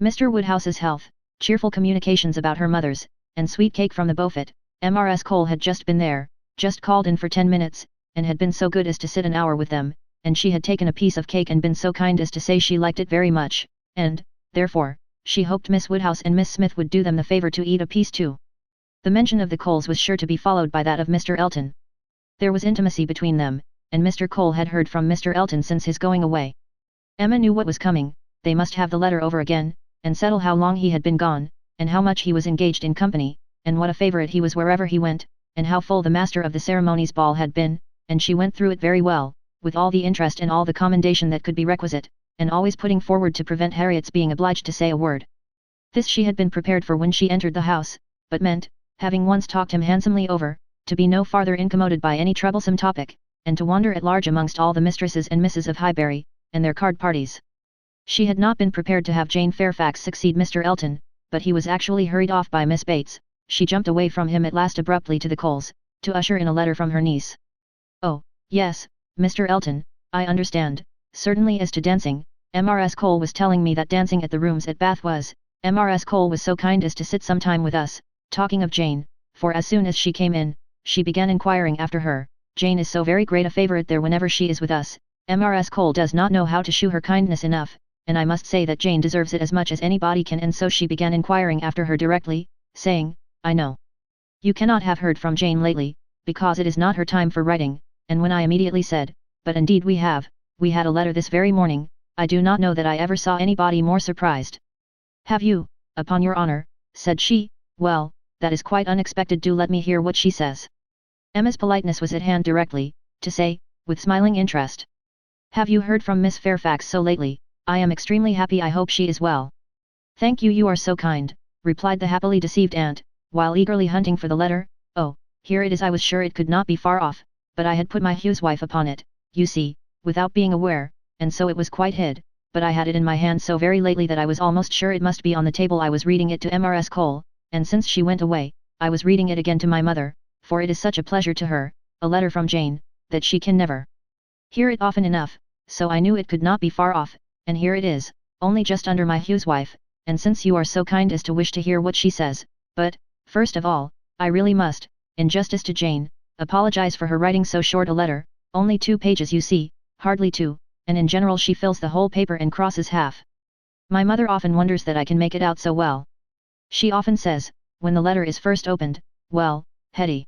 [SPEAKER 1] Mr. Woodhouse's health, cheerful communications about her mother's, and sweet cake from the Beaufort. Mrs. Cole had just been there, just called in for 10 minutes, and had been so good as to sit an hour with them, and she had taken a piece of cake and been so kind as to say she liked it very much, and, therefore, she hoped Miss Woodhouse and Miss Smith would do them the favour to eat a piece too. The mention of the Coles was sure to be followed by that of Mr. Elton. There was intimacy between them, and Mr. Cole had heard from Mr. Elton since his going away. Emma knew what was coming. They must have the letter over again, and settle how long he had been gone, and how much he was engaged in company, and what a favourite he was wherever he went, and how full the master of the ceremonies ball had been, and she went through it very well, with all the interest and all the commendation that could be requisite, and always putting forward to prevent Harriet's being obliged to say a word. This she had been prepared for when she entered the house, but meant, having once talked him handsomely over, to be no farther incommoded by any troublesome topic, and to wander at large amongst all the mistresses and misses of Highbury, and their card parties. She had not been prepared to have Jane Fairfax succeed Mr. Elton, but he was actually hurried off by Miss Bates. She jumped away from him at last abruptly to the Coles, to usher in a letter from her niece. Oh, yes, Mr. Elton, I understand, certainly. As to dancing, Mrs. Cole was telling me that dancing at the rooms at Bath was, Mrs. Cole was so kind as to sit some time with us, talking of Jane, for as soon as she came in, she began inquiring after her. Jane is so very great a favourite there whenever she is with us. Mrs. Cole does not know how to shew her kindness enough, and I must say that Jane deserves it as much as anybody can, and so she began inquiring after her directly, saying, I know you cannot have heard from Jane lately, because it is not her time for writing, and when I immediately said, but indeed we had a letter this very morning, I do not know that I ever saw anybody more surprised. Have you, upon your honour, said she, well, that is quite unexpected, do let me hear what she says. Emma's politeness was at hand directly, to say, with smiling interest. Have you heard from Miss Fairfax so lately? I am extremely happy, I hope she is well. Thank you, you are so kind, replied the happily deceived aunt, while eagerly hunting for the letter. Oh, here it is. I was sure it could not be far off, but I had put my huswife upon it, you see, without being aware, and so it was quite hid, but I had it in my hand so very lately that I was almost sure it must be on the table. I was reading it to Mrs. Cole, and since she went away, I was reading it again to my mother, for it is such a pleasure to her, a letter from Jane, that she can never hear it often enough, so I knew it could not be far off, and here it is, only just under my huswife, and since you are so kind as to wish to hear what she says, but, first of all, I really must, in justice to Jane, apologize for her writing so short a letter, only 2 pages you see, hardly 2, and in general she fills the whole paper and crosses half. My mother often wonders that I can make it out so well. She often says, when the letter is first opened, well, Hetty,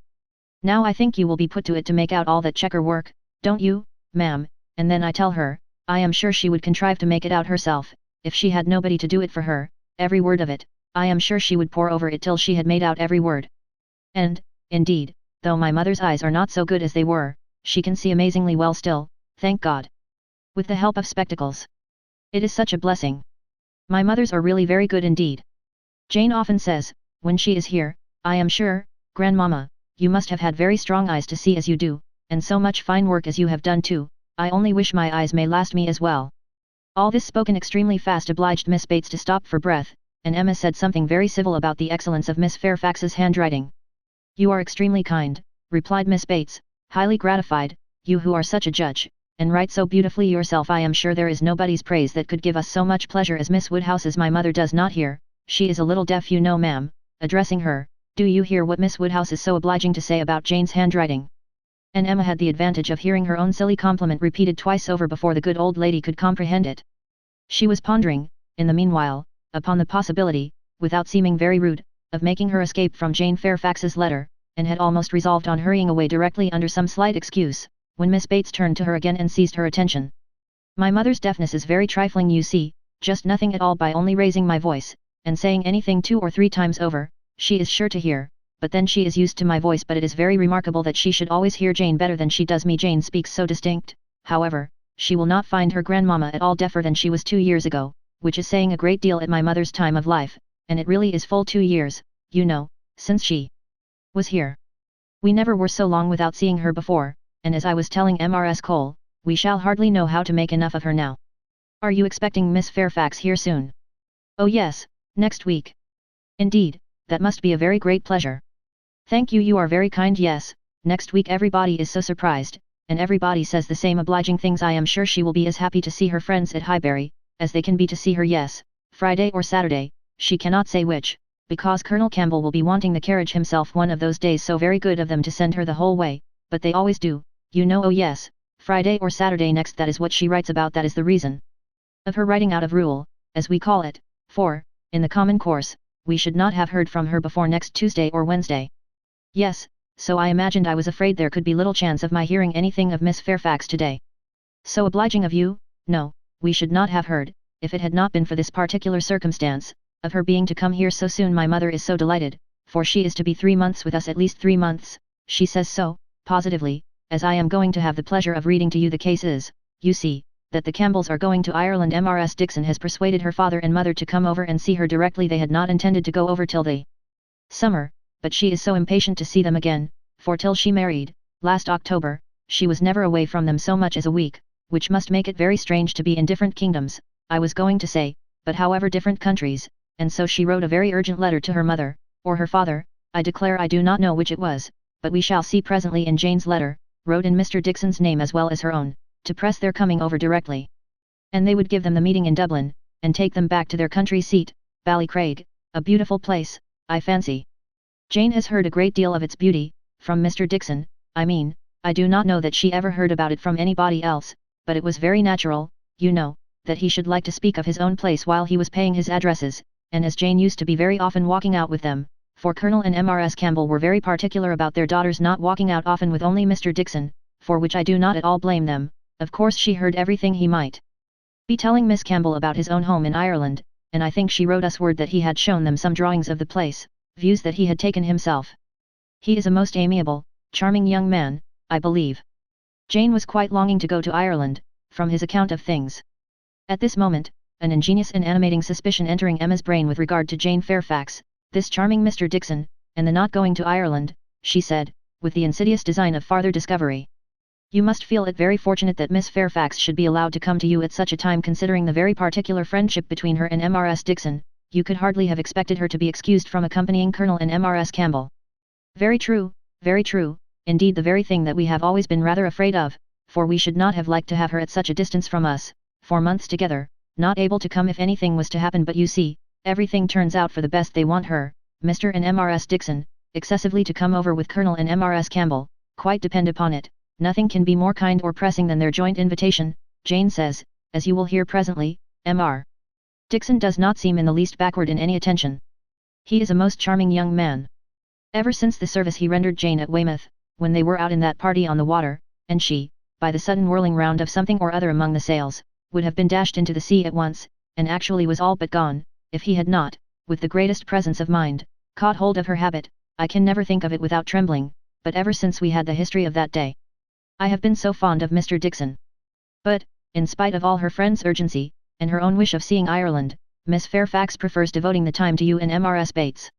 [SPEAKER 1] now I think you will be put to it to make out all that checker work, don't you, ma'am? And then I tell her, I am sure she would contrive to make it out herself, if she had nobody to do it for her, every word of it, I am sure she would pore over it till she had made out every word. And, indeed, though my mother's eyes are not so good as they were, she can see amazingly well still, thank God. With the help of spectacles. It is such a blessing. My mothers are really very good indeed. Jane often says, when she is here, I am sure, Grandmamma, you must have had very strong eyes to see as you do, and so much fine work as you have done too. I only wish my eyes may last me as well. All this spoken extremely fast obliged Miss Bates to stop for breath, and Emma said something very civil about the excellence of Miss Fairfax's handwriting. You are extremely kind, replied Miss Bates, highly gratified, you who are such a judge, and write so beautifully yourself. I am sure there is nobody's praise that could give us so much pleasure as Miss Woodhouse's. My mother does not hear, she is a little deaf, you know, ma'am, addressing her, do you hear what Miss Woodhouse is so obliging to say about Jane's handwriting? And Emma had the advantage of hearing her own silly compliment repeated twice over before the good old lady could comprehend it. She was pondering, in the meanwhile, upon the possibility, without seeming very rude, of making her escape from Jane Fairfax's letter, and had almost resolved on hurrying away directly under some slight excuse, when Miss Bates turned to her again and seized her attention. My mother's deafness is very trifling, you see, just nothing at all. By only raising my voice, and saying anything 2 or 3 times over, she is sure to hear, but then she is used to my voice. But it is very remarkable that she should always hear Jane better than she does me. Jane speaks so distinct, however, she will not find her grandmamma at all deafer than she was 2 years ago, which is saying a great deal at my mother's time of life, and it really is full 2 years, you know, since she was here. We never were so long without seeing her before, and as I was telling Mrs. Cole, we shall hardly know how to make enough of her now. Are you expecting Miss Fairfax here soon? Oh yes, next week. Indeed, that must be a very great pleasure. Thank you, you are very kind. Yes, next week. Everybody is so surprised, and everybody says the same obliging things. I am sure she will be as happy to see her friends at Highbury, as they can be to see her. Yes, Friday or Saturday, she cannot say which, because Colonel Campbell will be wanting the carriage himself one of those days. So very good of them to send her the whole way, but they always do, you know. Oh yes, Friday or Saturday next. That is what she writes about. That is the reason of her writing out of rule, as we call it, for, in the common course, we should not have heard from her before next Tuesday or Wednesday. Yes, so I imagined. I was afraid there could be little chance of my hearing anything of Miss Fairfax today. So obliging of you. No, we should not have heard, if it had not been for this particular circumstance, of her being to come here so soon. My mother is so delighted, for she is to be 3 months with us, at least 3 months, she says so, positively, as I am going to have the pleasure of reading to you. The case is, you see, that the Campbells are going to Ireland. Mrs. Dixon has persuaded her father and mother to come over and see her directly. They had not intended to go over till the summer, but she is so impatient to see them again, for till she married, last October, she was never away from them so much as a week, which must make it very strange to be in different kingdoms, I was going to say, but however different countries, and so she wrote a very urgent letter to her mother, or her father, I declare I do not know which it was, but we shall see presently in Jane's letter, wrote in Mr. Dixon's name as well as her own, to press their coming over directly. And they would give them the meeting in Dublin, and take them back to their country seat, Ballycraig, a beautiful place, I fancy. Jane has heard a great deal of its beauty, from Mr. Dixon, I do not know that she ever heard about it from anybody else, but it was very natural, you know, that he should like to speak of his own place while he was paying his addresses, and as Jane used to be very often walking out with them, for Colonel and Mrs. Campbell were very particular about their daughters not walking out often with only Mr. Dixon, for which I do not at all blame them, of course she heard everything he might be telling Miss Campbell about his own home in Ireland, and I think she wrote us word that he had shown them some drawings of the place, views that he had taken himself. He is a most amiable, charming young man, I believe. Jane was quite longing to go to Ireland, from his account of things. At this moment, an ingenious and animating suspicion entering Emma's brain with regard to Jane Fairfax, this charming Mr. Dixon, and the not going to Ireland, she said, with the insidious design of farther discovery. You must feel it very fortunate that Miss Fairfax should be allowed to come to you at such a time, considering the very particular friendship between her and Mrs. Dixon. You could hardly have expected her to be excused from accompanying Colonel and Mrs. Campbell. Very true, indeed the very thing that we have always been rather afraid of, for we should not have liked to have her at such a distance from us, for months together, not able to come if anything was to happen, but you see, everything turns out for the best. They want her, Mr. and Mrs. Dixon, excessively to come over with Colonel and Mrs. Campbell, quite depend upon it. Nothing can be more kind or pressing than their joint invitation. Jane says, as you will hear presently, Mr. Dixon does not seem in the least backward in any attention. He is a most charming young man. Ever since the service he rendered Jane at Weymouth, when they were out in that party on the water, and she, by the sudden whirling round of something or other among the sails, would have been dashed into the sea at once, and actually was all but gone, if he had not, with the greatest presence of mind, caught hold of her habit. I can never think of it without trembling, but ever since we had the history of that day, I have been so fond of Mr. Dixon. But, in spite of all her friend's urgency, and her own wish of seeing Ireland, Miss Fairfax prefers devoting the time to you and Mrs. Bates.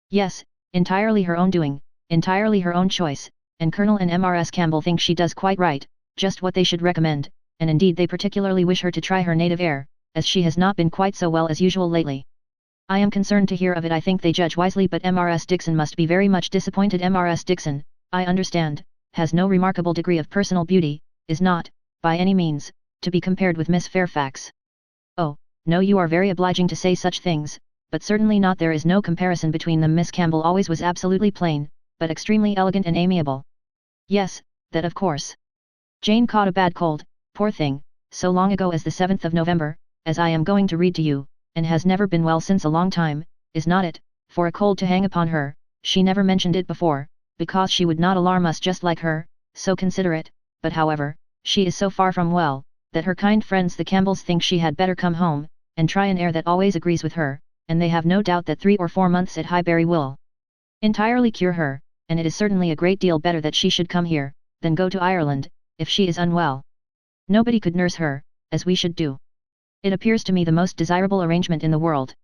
[SPEAKER 1] Yes, entirely her own doing, entirely her own choice, and Colonel and Mrs. Campbell think she does quite right, just what they should recommend, and indeed they particularly wish her to try her native air, as she has not been quite so well as usual lately. I am concerned to hear of it. I think they judge wisely, but Mrs. Dixon must be very much disappointed. Mrs. Dixon, I understand, has no remarkable degree of personal beauty, is not, by any means, to be compared with Miss Fairfax. Oh, no, you are very obliging to say such things, but certainly not. There is no comparison between them. Miss Campbell always was absolutely plain, but extremely elegant and amiable. Yes, that of course. Jane caught a bad cold, poor thing, so long ago as the 7th of November, as I am going to read to you, and has never been well since a long time, is not it, for a cold to hang upon her? She never mentioned it before, because she would not alarm us, just like her, so considerate, but however, she is so far from well, that her kind friends the Campbells think she had better come home, and try an air that always agrees with her, and they have no doubt that 3 or 4 months at Highbury will entirely cure her, and it is certainly a great deal better that she should come here, than go to Ireland, if she is unwell. Nobody could nurse her, as we should do. It appears to me the most desirable arrangement in the world.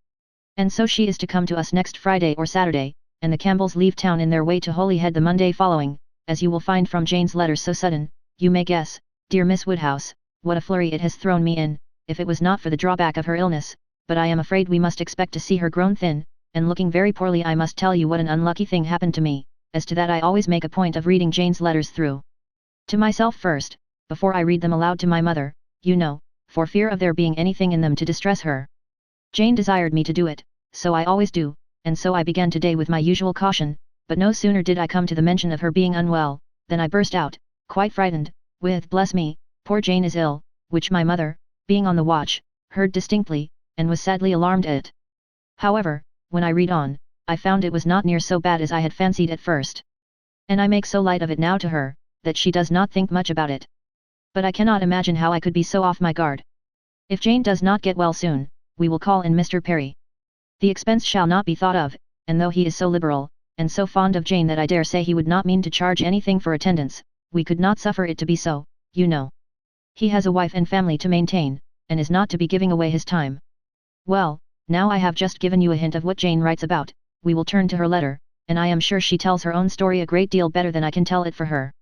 [SPEAKER 1] And so she is to come to us next Friday or Saturday, and the Campbells leave town in their way to Holyhead the Monday following, as you will find from Jane's letters so sudden. You may guess, dear Miss Woodhouse, what a flurry it has thrown me in, if it was not for the drawback of her illness, but I am afraid we must expect to see her grown thin, and looking very poorly. I must tell you what an unlucky thing happened to me. As to that I always make a point of reading Jane's letters through to myself first, before I read them aloud to my mother, you know, for fear of there being anything in them to distress her. Jane desired me to do it, so I always do, and so I began today with my usual caution, but no sooner did I come to the mention of her being unwell, than I burst out, quite frightened, with "Bless me, poor Jane is ill," which my mother, being on the watch, heard distinctly, and was sadly alarmed at. However, when I read on, I found it was not near so bad as I had fancied at first. And I make so light of it now to her, that she does not think much about it. But I cannot imagine how I could be so off my guard. If Jane does not get well soon, we will call in Mr. Perry. The expense shall not be thought of, and though he is so liberal, and so fond of Jane that I dare say he would not mean to charge anything for attendance, we could not suffer it to be so, you know. He has a wife and family to maintain, and is not to be giving away his time. Well, now I have just given you a hint of what Jane writes about, we will turn to her letter, and I am sure she tells her own story a great deal better than I can tell it for her.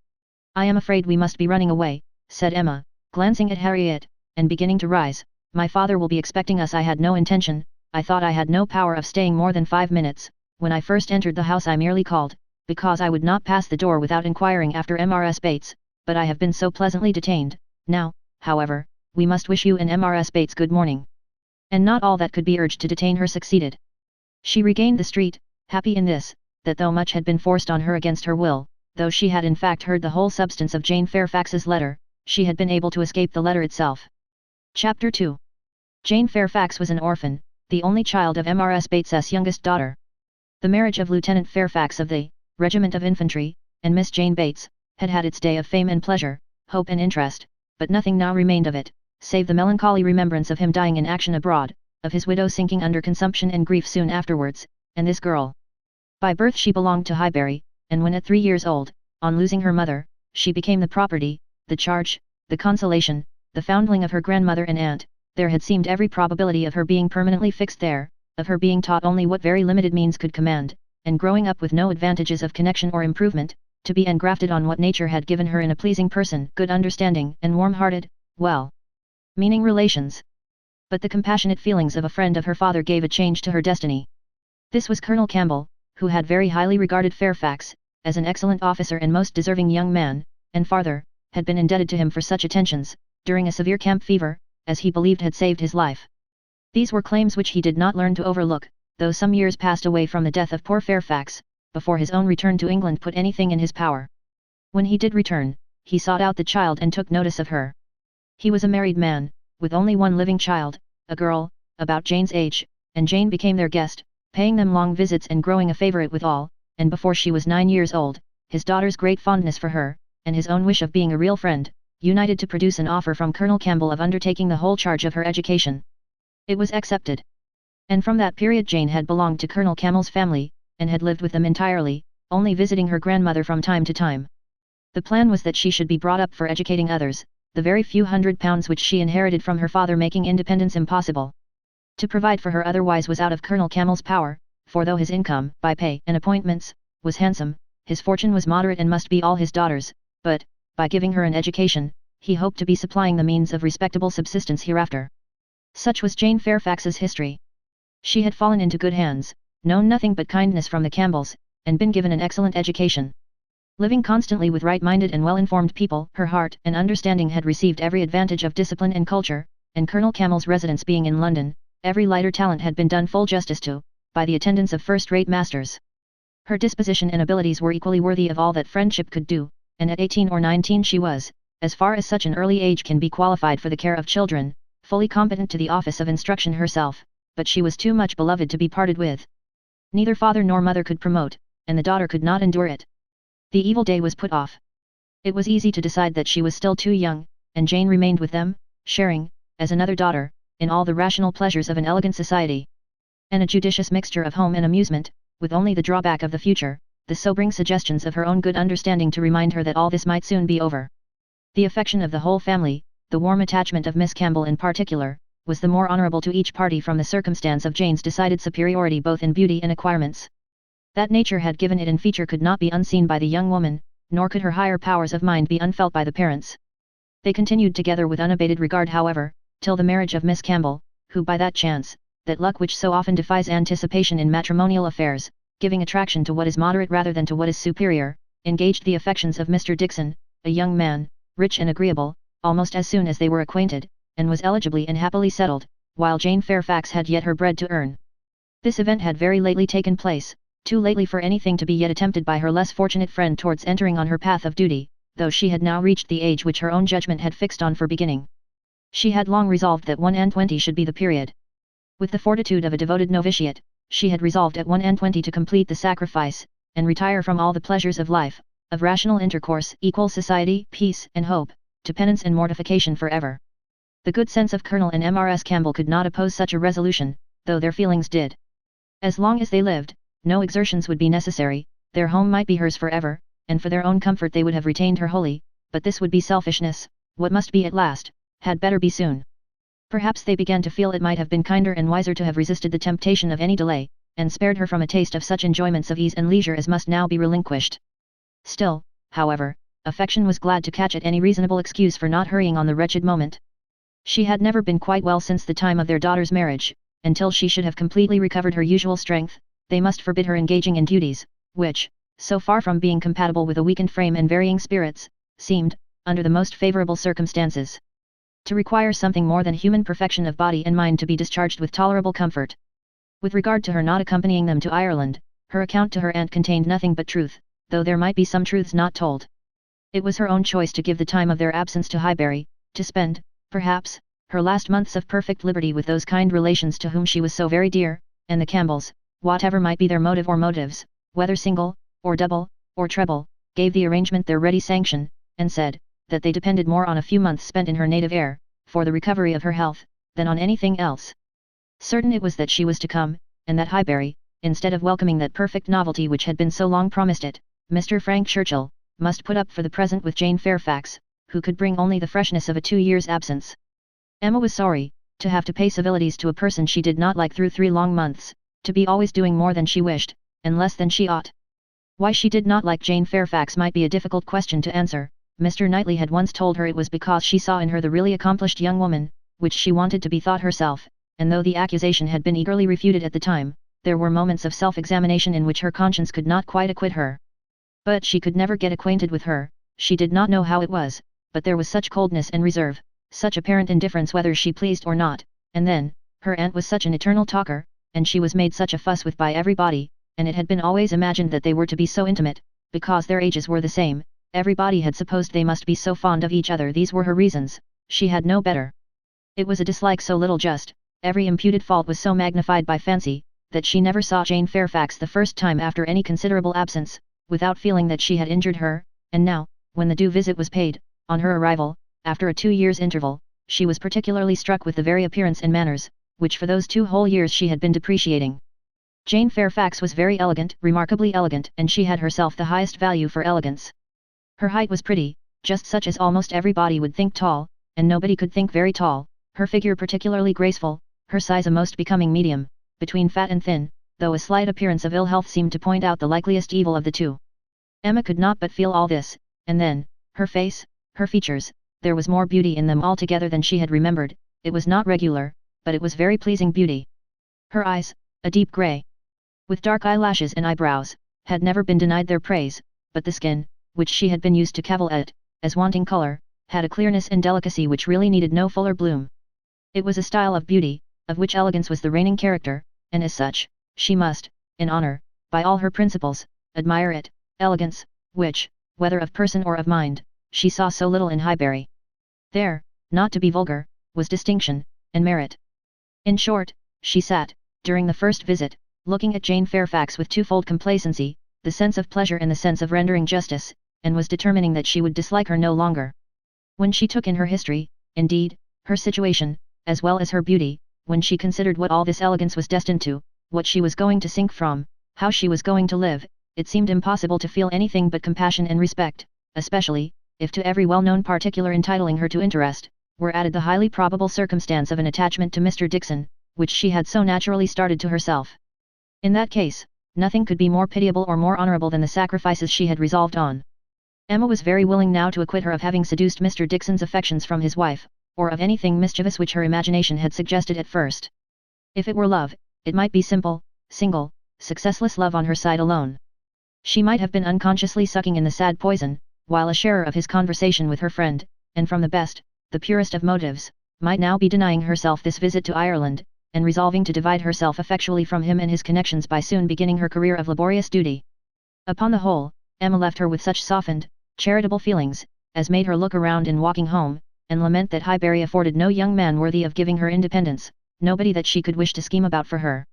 [SPEAKER 1] I am afraid we must be running away, said Emma, glancing at Harriet, and beginning to rise. My father will be expecting us. I had no intention, I thought I had no power of staying more than 5 minutes. When I first entered the house I merely called, because I would not pass the door without inquiring after Mrs. Bates, but I have been so pleasantly detained. Now, however, we must wish you and Mrs. Bates good morning." And not all that could be urged to detain her succeeded. She regained the street, happy in this, that though much had been forced on her against her will, though she had in fact heard the whole substance of Jane Fairfax's letter, she had been able to escape the letter itself. Chapter 2. Jane Fairfax was an orphan, the only child of Mrs. Bates's youngest daughter. The marriage of Lieutenant Fairfax of the Regiment of Infantry, and Miss Jane Bates, had had its day of fame and pleasure, hope and interest, but nothing now remained of it, save the melancholy remembrance of him dying in action abroad, of his widow sinking under consumption and grief soon afterwards, and this girl. By birth she belonged to Highbury, and when at 3 years old, on losing her mother, she became the property, the charge, the consolation, the foundling of her grandmother and aunt. There had seemed every probability of her being permanently fixed there, of her being taught only what very limited means could command, and growing up with no advantages of connection or improvement, to be engrafted on what nature had given her in a pleasing person, good understanding, and warm-hearted, well-meaning relations. But the compassionate feelings of a friend of her father gave a change to her destiny. This was Colonel Campbell, who had very highly regarded Fairfax, as an excellent officer and most deserving young man, and farther, had been indebted to him for such attentions, during a severe camp fever, as he believed had saved his life. These were claims which he did not learn to overlook, though some years passed away from the death of poor Fairfax, before his own return to England put anything in his power. When he did return, he sought out the child and took notice of her. He was a married man, with only one living child, a girl, about Jane's age, and Jane became their guest, paying them long visits and growing a favourite with all, and before she was 9 years old, his daughter's great fondness for her, and his own wish of being a real friend, united to produce an offer from Colonel Campbell of undertaking the whole charge of her education. It was accepted. And from that period Jane had belonged to Colonel Campbell's family, and had lived with them entirely, only visiting her grandmother from time to time. The plan was that she should be brought up for educating others, the very few £100 which she inherited from her father making independence impossible. To provide for her otherwise was out of Colonel Campbell's power, for though his income, by pay and appointments, was handsome, his fortune was moderate and must be all his daughter's, but, by giving her an education, he hoped to be supplying the means of respectable subsistence hereafter. Such was Jane Fairfax's history. She had fallen into good hands, known nothing but kindness from the Campbells, and been given an excellent education. Living constantly with right-minded and well-informed people, her heart and understanding had received every advantage of discipline and culture, and Colonel Campbell's residence being in London, every lighter talent had been done full justice to, by the attendance of first-rate masters. Her disposition and abilities were equally worthy of all that friendship could do, and at 18 or 19 she was, as far as such an early age can be qualified for the care of children, fully competent to the office of instruction herself, but she was too much beloved to be parted with. Neither father nor mother could promote, and the daughter could not endure it. The evil day was put off. It was easy to decide that she was still too young, and Jane remained with them, sharing, as another daughter, in all the rational pleasures of an elegant society. And a judicious mixture of home and amusement, with only the drawback of the future, the sobering suggestions of her own good understanding to remind her that all this might soon be over. The affection of the whole family, the warm attachment of Miss Campbell in particular, was the more honourable to each party from the circumstance of Jane's decided superiority both in beauty and acquirements. That nature had given it in feature could not be unseen by the young woman, nor could her higher powers of mind be unfelt by the parents. They continued together with unabated regard however, till the marriage of Miss Campbell, who by that chance, that luck which so often defies anticipation in matrimonial affairs, giving attraction to what is moderate rather than to what is superior, engaged the affections of Mr. Dixon, a young man, rich and agreeable, almost as soon as they were acquainted, and was eligibly and happily settled, while Jane Fairfax had yet her bread to earn. This event had very lately taken place, too lately for anything to be yet attempted by her less fortunate friend towards entering on her path of duty, though she had now reached the age which her own judgment had fixed on for beginning. She had long resolved that 21 should be the period. With the fortitude of a devoted novitiate, she had resolved at 21 to complete the sacrifice, and retire from all the pleasures of life, of rational intercourse, equal society, peace and hope, to penance and mortification for ever. The good sense of Colonel and Mrs. Campbell could not oppose such a resolution, though their feelings did. As long as they lived, no exertions would be necessary, their home might be hers for ever, and for their own comfort they would have retained her wholly, but this would be selfishness. What must be at last, had better be soon. Perhaps they began to feel it might have been kinder and wiser to have resisted the temptation of any delay, and spared her from a taste of such enjoyments of ease and leisure as must now be relinquished. Still, however, affection was glad to catch at any reasonable excuse for not hurrying on the wretched moment. She had never been quite well since the time of their daughter's marriage, until she should have completely recovered her usual strength, they must forbid her engaging in duties, which, so far from being compatible with a weakened frame and varying spirits, seemed, under the most favourable circumstances, to require something more than human perfection of body and mind to be discharged with tolerable comfort. With regard to her not accompanying them to Ireland, her account to her aunt contained nothing but truth, though there might be some truths not told. It was her own choice to give the time of their absence to Highbury, to spend, perhaps, her last months of perfect liberty with those kind relations to whom she was so very dear, and the Campbells, whatever might be their motive or motives, whether single, or double, or treble, gave the arrangement their ready sanction, and said, that they depended more on a few months spent in her native air, for the recovery of her health, than on anything else. Certain it was that she was to come, and that Highbury, instead of welcoming that perfect novelty which had been so long promised it, Mr. Frank Churchill, must put up for the present with Jane Fairfax, who could bring only the freshness of a 2 years' absence. Emma was sorry, to have to pay civilities to a person she did not like through 3 long months, to be always doing more than she wished, and less than she ought. Why she did not like Jane Fairfax might be a difficult question to answer. Mr. Knightley had once told her it was because she saw in her the really accomplished young woman, which she wanted to be thought herself, and though the accusation had been eagerly refuted at the time, there were moments of self-examination in which her conscience could not quite acquit her. But she could never get acquainted with her, she did not know how it was, but there was such coldness and reserve, such apparent indifference whether she pleased or not, and then, her aunt was such an eternal talker, and she was made such a fuss with by everybody, and it had been always imagined that they were to be so intimate, because their ages were the same. Everybody had supposed they must be so fond of each other. These were her reasons, she had no better. It was a dislike so little just, every imputed fault was so magnified by fancy, that she never saw Jane Fairfax the first time after any considerable absence, without feeling that she had injured her, and now, when the due visit was paid, on her arrival, after a 2 years' interval, she was particularly struck with the very appearance and manners, which for those 2 whole years she had been depreciating. Jane Fairfax was very elegant, remarkably elegant, and she had herself the highest value for elegance. Her height was pretty, just such as almost everybody would think tall, and nobody could think very tall, her figure particularly graceful, her size a most becoming medium, between fat and thin, though a slight appearance of ill health seemed to point out the likeliest evil of the two. Emma could not but feel all this, and then, her face, her features, there was more beauty in them altogether than she had remembered. It was not regular, but it was very pleasing beauty. Her eyes, a deep grey, with dark eyelashes and eyebrows, had never been denied their praise, but the skin, which she had been used to cavil at, as wanting colour, had a clearness and delicacy which really needed no fuller bloom. It was a style of beauty, of which elegance was the reigning character, and as such, she must, in honour, by all her principles, admire it, elegance, which, whether of person or of mind, she saw so little in Highbury. There, not to be vulgar, was distinction, and merit. In short, she sat, during the first visit, looking at Jane Fairfax with twofold complacency, the sense of pleasure and the sense of rendering justice, and was determining that she would dislike her no longer. When she took in her history, indeed, her situation, as well as her beauty, when she considered what all this elegance was destined to, what she was going to sink from, how she was going to live, it seemed impossible to feel anything but compassion and respect, especially, if to every well-known particular entitling her to interest, were added the highly probable circumstance of an attachment to Mr. Dixon, which she had so naturally started to herself. In that case, nothing could be more pitiable or more honourable than the sacrifices she had resolved on. Emma was very willing now to acquit her of having seduced Mr. Dixon's affections from his wife, or of anything mischievous which her imagination had suggested at first. If it were love, it might be simple, single, successless love on her side alone. She might have been unconsciously sucking in the sad poison, while a sharer of his conversation with her friend, and from the best, the purest of motives, might now be denying herself this visit to Ireland, and resolving to divide herself effectually from him and his connections by soon beginning her career of laborious duty. Upon the whole, Emma left her with such softened, charitable feelings, as made her look around in walking home, and lament that Highbury afforded no young man worthy of giving her independence, nobody that she could wish to scheme about for her.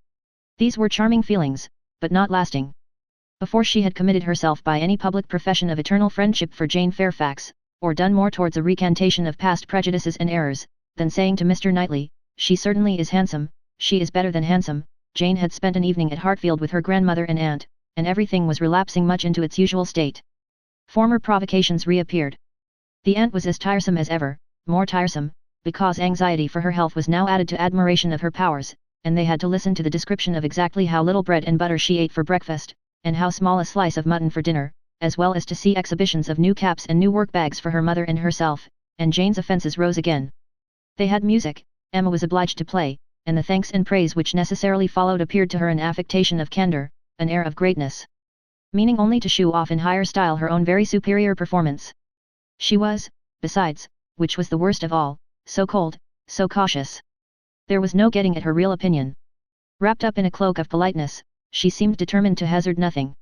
[SPEAKER 1] These were charming feelings, but not lasting. Before she had committed herself by any public profession of eternal friendship for Jane Fairfax, or done more towards a recantation of past prejudices and errors, than saying to Mr. Knightley, "She certainly is handsome, she is better than handsome," Jane had spent an evening at Hartfield with her grandmother and aunt, and everything was relapsing much into its usual state. Former provocations reappeared. The aunt was as tiresome as ever, more tiresome, because anxiety for her health was now added to admiration of her powers, and they had to listen to the description of exactly how little bread and butter she ate for breakfast, and how small a slice of mutton for dinner, as well as to see exhibitions of new caps and new work bags for her mother and herself, and Jane's offences rose again. They had music, Emma was obliged to play, and the thanks and praise which necessarily followed appeared to her an affectation of candour, an air of greatness. meaning only to show off in higher style her own very superior performance. She was, besides, which was the worst of all, so cold, so cautious. There was no getting at her real opinion. Wrapped up in a cloak of politeness, she seemed determined to hazard nothing.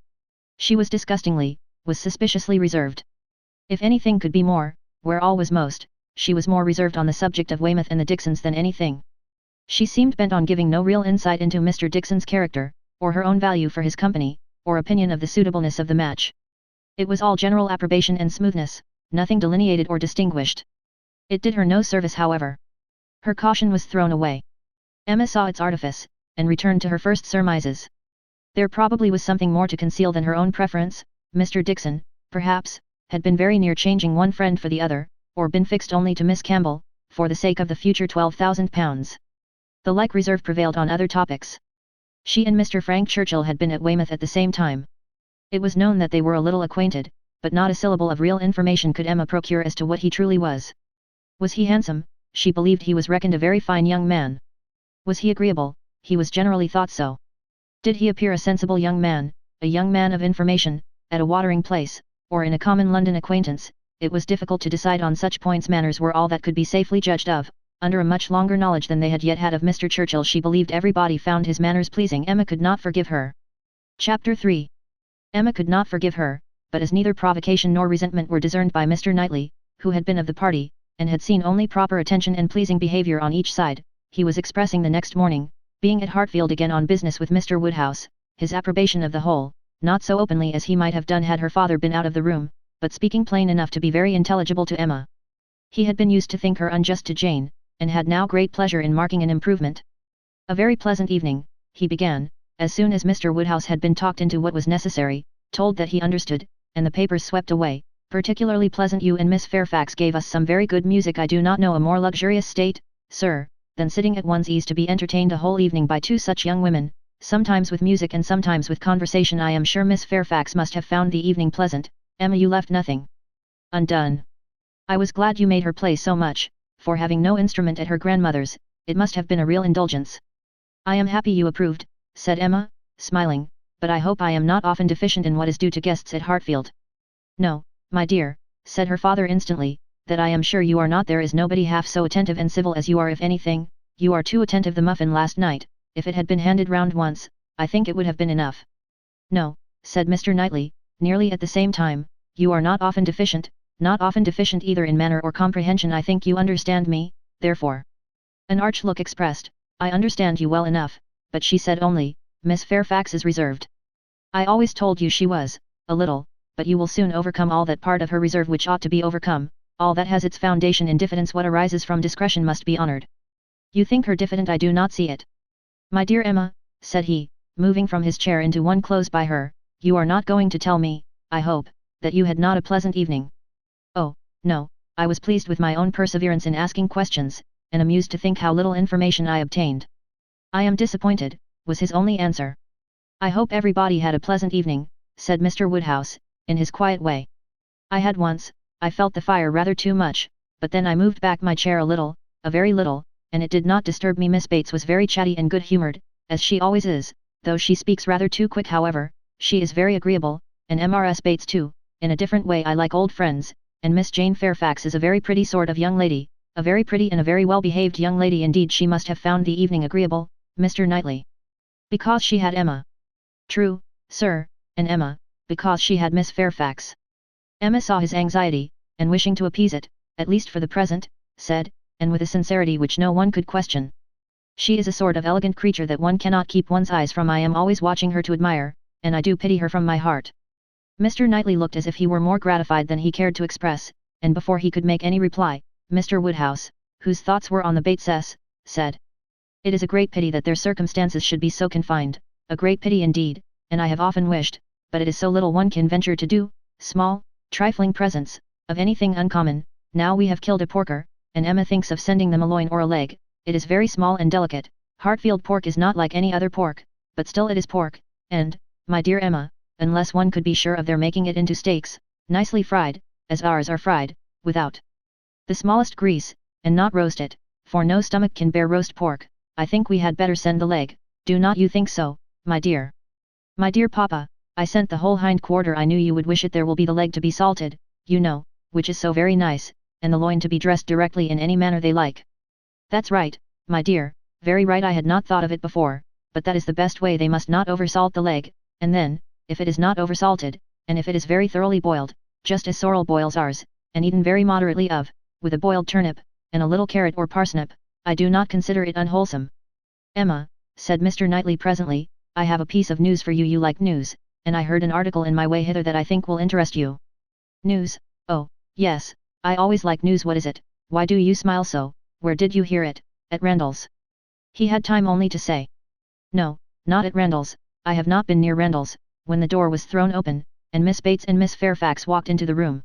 [SPEAKER 1] She was was suspiciously reserved. If anything could be more, where all was most, she was more reserved on the subject of Weymouth and the Dixons than anything. She seemed bent on giving no real insight into Mr. Dixon's character, or her own value for his company, or opinion of the suitableness of the match. It was all general approbation and smoothness, nothing delineated or distinguished. It did her no service however. Her caution was thrown away. Emma saw its artifice, and returned to her first surmises. There probably was something more to conceal than her own preference. Mr. Dixon, perhaps, had been very near changing one friend for the other, or been fixed only to Miss Campbell, for the sake of the future £12,000. The like reserve prevailed on other topics. She and Mr. Frank Churchill had been at Weymouth at the same time. It was known that they were a little acquainted, but not a syllable of real information could Emma procure as to what he truly was. Was he handsome? She believed he was reckoned a very fine young man. Was he agreeable? He was generally thought so. Did he appear a sensible young man, a young man of information, at a watering place, or in a common London acquaintance? It was difficult to decide on such points. Manners were all that could be safely judged of. Under a much longer knowledge than they had yet had of Mr. Churchill, she believed everybody found his manners pleasing. Emma could not forgive her. Chapter 3. Emma could not forgive her, but as neither provocation nor resentment were discerned by Mr. Knightley, who had been of the party, and had seen only proper attention and pleasing behaviour on each side, he was expressing the next morning, being at Hartfield again on business with Mr. Woodhouse, his approbation of the whole, not so openly as he might have done had her father been out of the room, but speaking plain enough to be very intelligible to Emma. He had been used to think her unjust to Jane, and had now great pleasure in marking an improvement. A very pleasant evening, he began, as soon as Mr. Woodhouse had been talked into what was necessary, told that he understood, and the papers swept away. Particularly pleasant. You and Miss Fairfax gave us some very good music. I do not know a more luxurious state, sir, than sitting at one's ease to be entertained a whole evening by two such young women, sometimes with music and sometimes with conversation. I am sure Miss Fairfax must have found the evening pleasant. Emma, you left nothing undone. I was glad you made her play so much, for having no instrument at her grandmother's, it must have been a real indulgence. I am happy you approved, said Emma, smiling, but I hope I am not often deficient in what is due to guests at Hartfield. No, my dear, said her father instantly, that I am sure you are not. There is nobody half so attentive and civil as you are. If anything, you are too attentive. The muffin last night, if it had been handed round once, I think it would have been enough. No, said Mr. Knightley, nearly at the same time, you are not often deficient either in manner or comprehension. I think you understand me, therefore. An arch look expressed, I understand you well enough, but she said only, Miss Fairfax is reserved. I always told you she was, a little, but you will soon overcome all that part of her reserve which ought to be overcome, all that has its foundation in diffidence. What arises from discretion must be honoured. You think her diffident. I do not see it. My dear Emma, said he, moving from his chair into one close by her, you are not going to tell me, I hope, that you had not a pleasant evening. Oh, no, I was pleased with my own perseverance in asking questions, and amused to think how little information I obtained. I am disappointed, was his only answer. I hope everybody had a pleasant evening, said Mr. Woodhouse, in his quiet way. I had once. I felt the fire rather too much, but then I moved back my chair a little, a very little, and it did not disturb me. Miss Bates was very chatty and good-humoured, as she always is, though she speaks rather too quick. However, she is very agreeable, and Mrs. Bates too, in a different way. I like old friends, and Miss Jane Fairfax is a very pretty sort of young lady, a very pretty and a very well-behaved young lady indeed. She must have found the evening agreeable, Mr. Knightley. Because she had Emma. True, sir, and Emma, because she had Miss Fairfax. Emma saw his anxiety, and wishing to appease it, at least for the present, said, and with a sincerity which no one could question. She is a sort of elegant creature that one cannot keep one's eyes from. I am always watching her to admire, and I do pity her from my heart. Mr. Knightley looked as if he were more gratified than he cared to express, and before he could make any reply, Mr. Woodhouse, whose thoughts were on the Bateses, said, It is a great pity that their circumstances should be so confined, a great pity indeed, and I have often wished, but it is so little one can venture to do, small, trifling presents, of anything uncommon. Now we have killed a porker, and Emma thinks of sending them a loin or a leg. It is very small and delicate. Hartfield pork is not like any other pork, but still it is pork, and, my dear Emma, unless one could be sure of their making it into steaks, nicely fried, as ours are fried, without the smallest grease, and not roast it, for no stomach can bear roast pork, I think we had better send the leg. Do not you think so, my dear? My dear papa, I sent the whole hind quarter. I knew you would wish it. There will be the leg to be salted, you know, which is so very nice, and the loin to be dressed directly in any manner they like. That's right, my dear, very right. I had not thought of it before, but that is the best way. They must not oversalt the leg, and then, if it is not oversalted, and if it is very thoroughly boiled, just as sorrel boils ours, and eaten very moderately of, with a boiled turnip, and a little carrot or parsnip, I do not consider it unwholesome. Emma, said Mr. Knightley presently, I have a piece of news for you. You like news, and I heard an article in my way hither that I think will interest you. News? Oh, yes, I always like news. What is it? Why do you smile so? Where did you hear it? At Randall's? He had time only to say. No, not at Randall's. I have not been near Randall's, when the door was thrown open, and Miss Bates and Miss Fairfax walked into the room.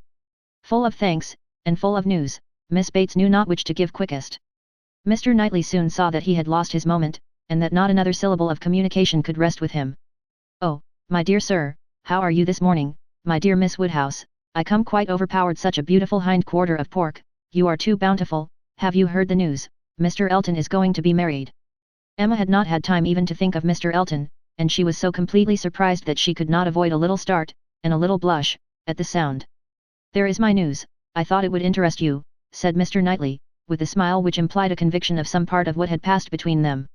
[SPEAKER 1] Full of thanks, and full of news, Miss Bates knew not which to give quickest. Mr. Knightley soon saw that he had lost his moment, and that not another syllable of communication could rest with him. Oh, my dear sir, how are you this morning, my dear Miss Woodhouse? I come quite overpowered. Such a beautiful hind quarter of pork, you are too bountiful. Have you heard the news? Mr. Elton is going to be married. Emma had not had time even to think of Mr. Elton, and she was so completely surprised that she could not avoid a little start, and a little blush, at the sound. There is my news. I thought it would interest you, said Mr. Knightley, with a smile which implied a conviction of some part of what had passed between them.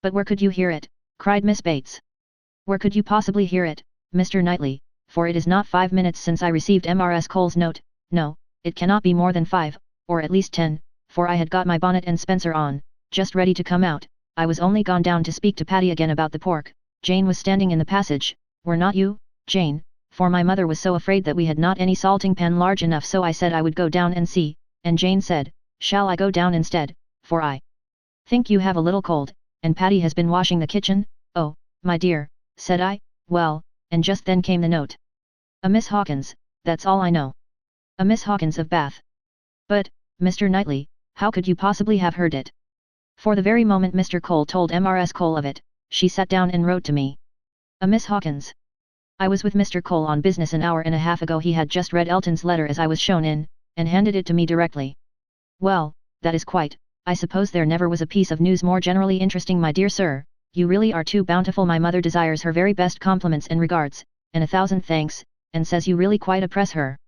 [SPEAKER 1] But where could you hear it? Cried Miss Bates. Where could you possibly hear it, Mr. Knightley, for it is not 5 minutes since I received Mrs. Cole's note. No, it cannot be more than 5, or at least 10, for I had got my bonnet and spencer on, just ready to come out. I was only gone down to speak to Patty again about the pork. Jane was standing in the passage. Were not you, Jane? For my mother was so afraid that we had not any salting pan large enough, so I said I would go down and see, and Jane said, shall I go down instead, for I think you have a little cold, and Patty has been washing the kitchen? Oh, my dear, said I, well, and just then came the note. A Miss Hawkins, that's all I know. A Miss Hawkins of Bath. But, Mr. Knightley, how could you possibly have heard it? For the very moment Mr. Cole told Mrs. Cole of it, she sat down and wrote to me. A Miss Hawkins. I was with Mr. Cole on business an hour and a half ago. He had just read Elton's letter as I was shown in, and handed it to me directly. Well, that is quite. I suppose there never was a piece of news more generally interesting. My dear sir, you really are too bountiful. My mother desires her very best compliments and regards, and 1,000 thanks, and says you really quite oppress her.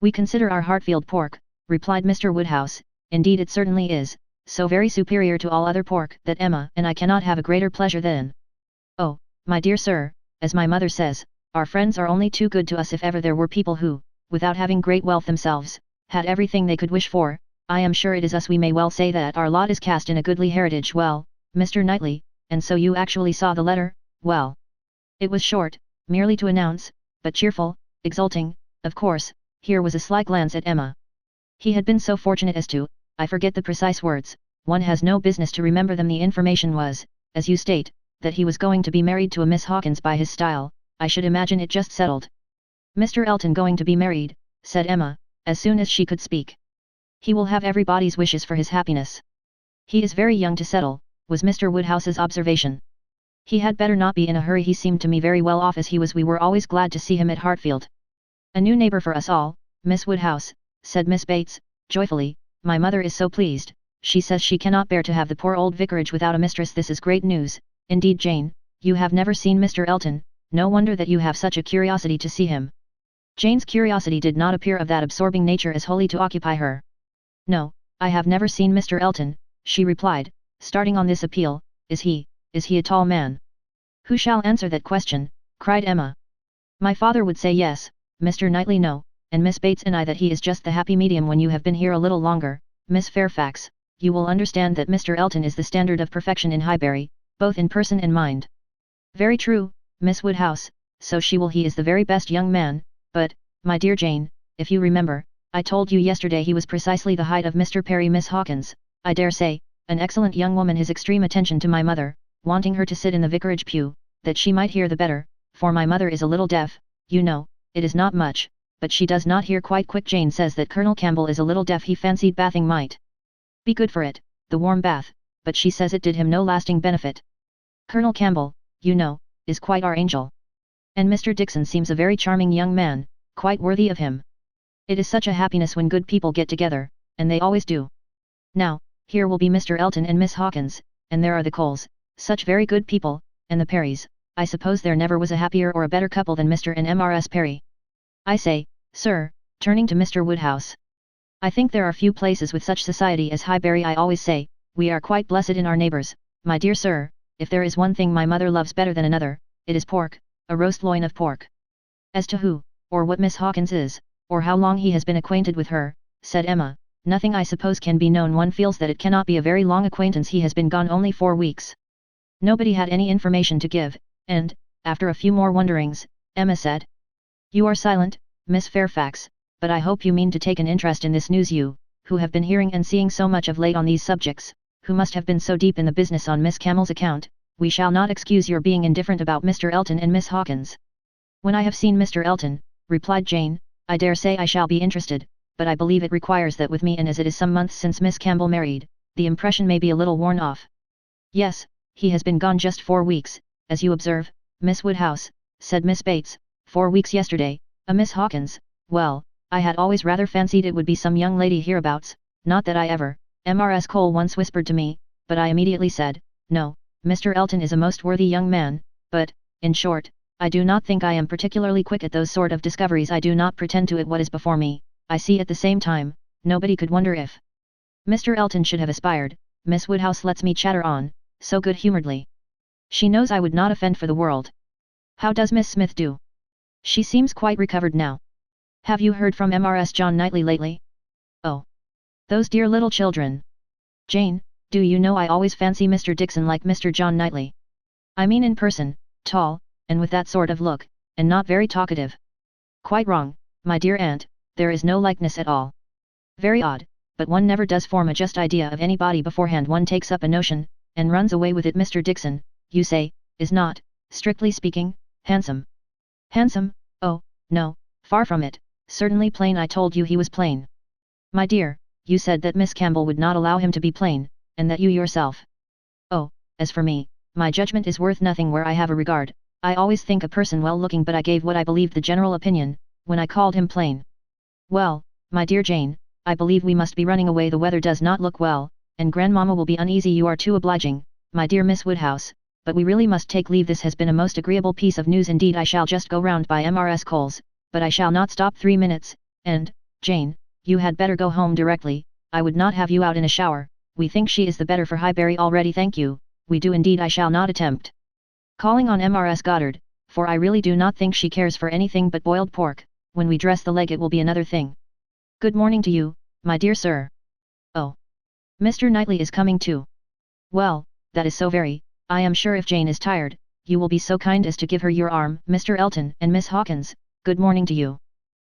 [SPEAKER 1] We consider our Hartfield pork, replied Mr. Woodhouse, indeed it certainly is, so very superior to all other pork that Emma and I cannot have a greater pleasure than. Oh, my dear sir, as my mother says, our friends are only too good to us. If ever there were people who, without having great wealth themselves, had everything they could wish for, I am sure it is us. We may well say that our lot is cast in a goodly heritage. Well, Mr. Knightley, and so you actually saw the letter? Well, it was short, merely to announce, but cheerful, exulting, of course. Here was a sly glance at Emma. He had been so fortunate as to, I forget the precise words, one has no business to remember them. The information was, as you state, that he was going to be married to a Miss Hawkins. By his style, I should imagine it just settled. Mr. Elton going to be married, said Emma, as soon as she could speak. He will have everybody's wishes for his happiness. He is very young to settle, was Mr. Woodhouse's observation. He had better not be in a hurry. He seemed to me very well off as he was. We were always glad to see him at Hartfield. A new neighbour for us all, Miss Woodhouse, said Miss Bates, joyfully. My mother is so pleased, she says she cannot bear to have the poor old vicarage without a mistress. This is great news. Indeed, Jane, you have never seen Mr. Elton, no wonder that you have such a curiosity to see him. Jane's curiosity did not appear of that absorbing nature as wholly to occupy her. No, I have never seen Mr. Elton, she replied, starting on this appeal. Is he a tall man? Who shall answer that question? Cried Emma. My father would say yes, Mr. Knightley no, and Miss Bates and I that he is just the happy medium. When you have been here a little longer, Miss Fairfax, you will understand that Mr. Elton is the standard of perfection in Highbury, both in person and mind. Very true, Miss Woodhouse, so she will. He is the very best young man, but, my dear Jane, if you remember, I told you yesterday he was precisely the height of Mr. Perry. Miss Hawkins, I dare say, an excellent young woman. His extreme attention to my mother, wanting her to sit in the vicarage pew, that she might hear the better, for my mother is a little deaf, you know, it is not much, but she does not hear quite quick. Jane says that Colonel Campbell is a little deaf. He fancied bathing might be good for it, the warm bath, but she says it did him no lasting benefit. Colonel Campbell, you know, is quite our angel. And Mr. Dixon seems a very charming young man, quite worthy of him. It is such a happiness when good people get together, and they always do. Now, here will be Mr. Elton and Miss Hawkins, and there are the Coles, such very good people, and the Perrys, I suppose there never was a happier or a better couple than Mr. and Mrs. Perry. I say, sir, turning to Mr. Woodhouse. I think there are few places with such society as Highbury. I always say, we are quite blessed in our neighbours, my dear sir. If there is one thing my mother loves better than another, it is pork, a roast loin of pork. As to who, or what Miss Hawkins is, or how long he has been acquainted with her, said Emma, nothing I suppose can be known. One feels that it cannot be a very long acquaintance. He has been gone only 4 weeks. Nobody had any information to give, and, after a few more wonderings, Emma said, "You are silent, Miss Fairfax, but I hope you mean to take an interest in this news. You, who have been hearing and seeing so much of late on these subjects, who must have been so deep in the business on Miss Campbell's account, we shall not excuse your being indifferent about Mr. Elton and Miss Hawkins." "When I have seen Mr. Elton," replied Jane, "I dare say I shall be interested, but I believe it requires that with me, and as it is some months since Miss Campbell married, the impression may be a little worn off." "Yes, he has been gone just 4 weeks, as you observe, Miss Woodhouse," said Miss Bates. 4 weeks yesterday, a Miss Hawkins. Well, I had always rather fancied it would be some young lady hereabouts, not that I ever, Mrs. Cole once whispered to me, but I immediately said, no, Mr. Elton is a most worthy young man, but, in short, I do not think I am particularly quick at those sort of discoveries. I do not pretend to it what is before me. I see at the same time, nobody could wonder if Mr. Elton should have aspired. Miss Woodhouse lets me chatter on, so good-humouredly. She knows I would not offend for the world. How does Miss Smith do? She seems quite recovered now. Have you heard from Mrs. John Knightley lately? Oh, those dear little children. Jane, do you know I always fancy Mr. Dixon like Mr. John Knightley. I mean in person, tall, and with that sort of look, and not very talkative. Quite wrong, my dear aunt, there is no likeness at all. Very odd, but one never does form a just idea of anybody beforehand. One takes up a notion, and runs away with it. Mr. Dixon, you say, is not, strictly speaking, handsome. Handsome? Oh, no, far from it, certainly plain. I told you he was plain. My dear, you said that Miss Campbell would not allow him to be plain, and that you yourself. Oh, as for me, my judgment is worth nothing where I have a regard. I always think a person well looking, but I gave what I believed the general opinion, when I called him plain. Well, my dear Jane, I believe we must be running away. The weather does not look well, and grandmamma will be uneasy. You are too obliging, my dear Miss Woodhouse, but we really must take leave. This has been a most agreeable piece of news indeed. I shall just go round by Mrs. Cole's, but I shall not stop 3 minutes, and, Jane, you had better go home directly. I would not have you out in a shower. We think she is the better for Highbury already. Thank you, we do indeed. I shall not attempt calling on Mrs. Goddard, for I really do not think she cares for anything but boiled pork. When we dress the leg it will be another thing. Good morning to you, my dear sir. Oh, Mr. Knightley is coming too. Well, that is so very. I am sure if Jane is tired, you will be so kind as to give her your arm. Mr. Elton and Miss Hawkins, good morning to you.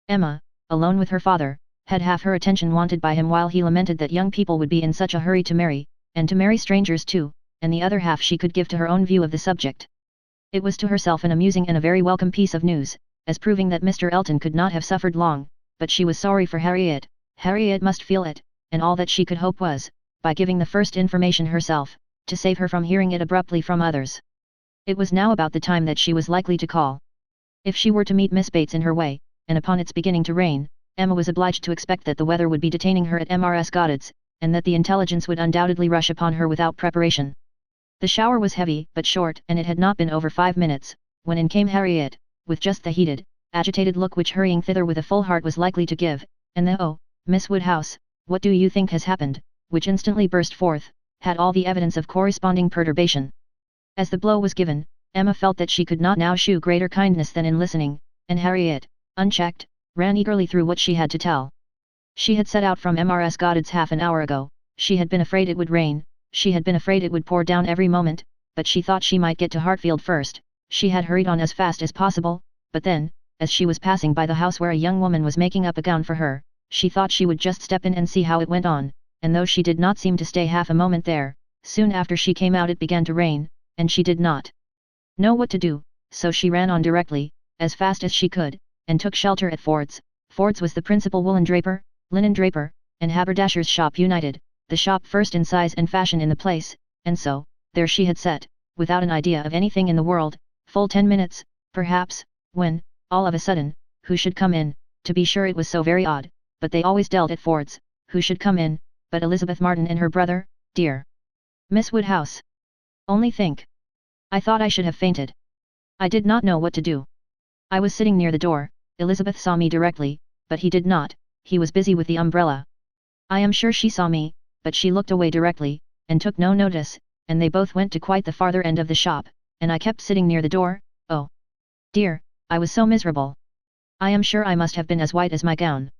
[SPEAKER 1] Emma, alone with her father, had half her attention wanted by him while he lamented that young people would be in such a hurry to marry, and to marry strangers too, and the other half she could give to her own view of the subject. It was to herself an amusing and a very welcome piece of news, as proving that Mr. Elton could not have suffered long, but she was sorry for Harriet. Harriet must feel it, and all that she could hope was, by giving the first information herself, to save her from hearing it abruptly from others. It was now about the time that she was likely to call. If she were to meet Miss Bates in her way, and upon its beginning to rain, Emma was obliged to expect that the weather would be detaining her at Mrs. Goddard's, and that the intelligence would undoubtedly rush upon her without preparation. The shower was heavy but short, and it had not been over 5 minutes, when in came Harriet, with just the heated, agitated look which hurrying thither with a full heart was likely to give, and the "Oh, Miss Woodhouse, what do you think has happened?" which instantly burst forth, had all the evidence of corresponding perturbation. As the blow was given, Emma felt that she could not now shew greater kindness than in listening, and Harriet, unchecked, ran eagerly through what she had to tell. She had set out from Mrs. Goddard's half an hour ago. She had been afraid it would rain, she had been afraid it would pour down every moment, but she thought she might get to Hartfield first. She had hurried on as fast as possible, but then, as she was passing by the house where a young woman was making up a gown for her, she thought she would just step in and see how it went on, and though she did not seem to stay half a moment there, soon after she came out it began to rain, and she did not know what to do, so she ran on directly, as fast as she could, and took shelter at Ford's. Ford's was the principal woolen draper, linen draper, and haberdasher's shop united, the shop first in size and fashion in the place, and so, there she had sat, without an idea of anything in the world, full 10 minutes, perhaps, when, all of a sudden, who should come in? To be sure it was so very odd, but they always dealt at Ford's. Who should come in, but Elizabeth Martin and her brother, dear Miss Woodhouse. Only think! I thought I should have fainted. I did not know what to do. I was sitting near the door. Elizabeth saw me directly, but he did not, he was busy with the umbrella. I am sure she saw me, but she looked away directly, and took no notice, and they both went to quite the farther end of the shop, and I kept sitting near the door. Oh dear, I was so miserable. I am sure I must have been as white as my gown.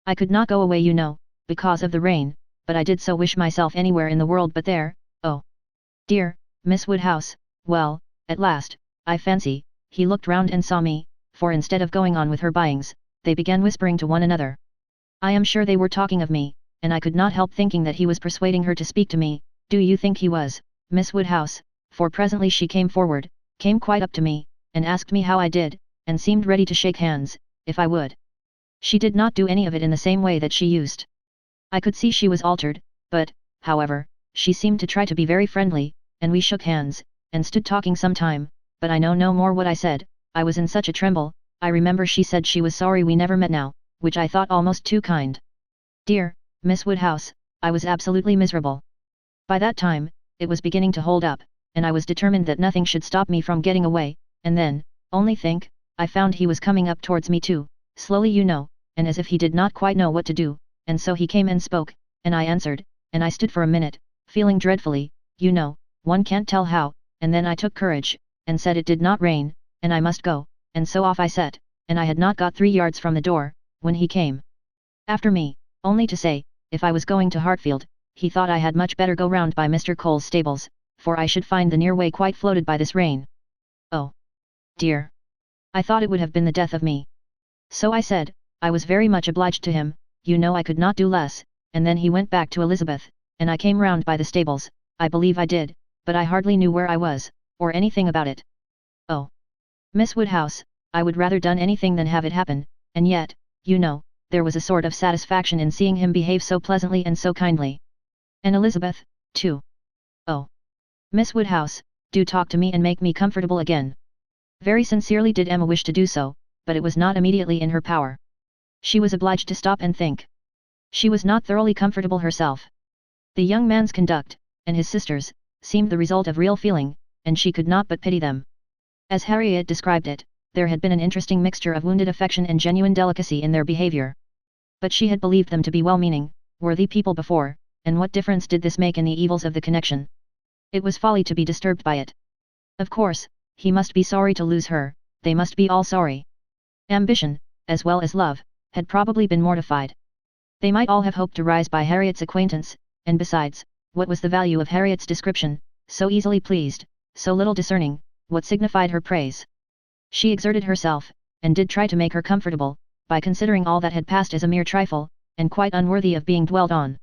[SPEAKER 1] I could not go away, you know, because of the rain, but I did so wish myself anywhere in the world but there. Oh dear, Miss Woodhouse. Well, at last, I fancy, he looked round and saw me, for instead of going on with her buyings, they began whispering to one another. I am sure they were talking of me, and I could not help thinking that he was persuading her to speak to me. Do you think he was, Miss Woodhouse? For presently she came forward, came quite up to me, and asked me how I did, and seemed ready to shake hands, if I would. She did not do any of it in the same way that she used. I could see she was altered, but, however, she seemed to try to be very friendly, and we shook hands, and stood talking some time, but I know no more what I said. I was in such a tremble. I remember she said she was sorry we never met now, which I thought almost too kind. Dear Miss Woodhouse, I was absolutely miserable. By that time, it was beginning to hold up, and I was determined that nothing should stop me from getting away, and then, only think, I found he was coming up towards me too, slowly you know, and as if he did not quite know what to do, and so he came and spoke, and I answered, and I stood for a minute, feeling dreadfully, you know, one can't tell how, and then I took courage, and said it did not rain, and I must go, and so off I set, and I had not got 3 yards from the door, when he came after me, only to say, if I was going to Hartfield, he thought I had much better go round by Mr. Cole's stables, for I should find the near way quite floated by this rain. Oh dear! I thought it would have been the death of me. So I said, I was very much obliged to him, you know I could not do less, and then he went back to Elizabeth, and I came round by the stables. I believe I did, but I hardly knew where I was, or anything about it. Oh, Miss Woodhouse, I would rather done anything than have it happen, and yet, you know, there was a sort of satisfaction in seeing him behave so pleasantly and so kindly. And Elizabeth, too. Oh, Miss Woodhouse, do talk to me and make me comfortable again. Very sincerely did Emma wish to do so, but it was not immediately in her power. She was obliged to stop and think. She was not thoroughly comfortable herself. The young man's conduct, and his sister's, seemed the result of real feeling, and she could not but pity them. As Harriet described it, there had been an interesting mixture of wounded affection and genuine delicacy in their behavior. But she had believed them to be well-meaning, worthy people before, and what difference did this make in the evils of the connection? It was folly to be disturbed by it. Of course, he must be sorry to lose her, they must be all sorry. Ambition, as well as love, had probably been mortified. They might all have hoped to rise by Harriet's acquaintance, and besides, what was the value of Harriet's description, so easily pleased, so little discerning, what signified her praise? She exerted herself, and did try to make her comfortable, by considering all that had passed as a mere trifle, and quite unworthy of being dwelt on.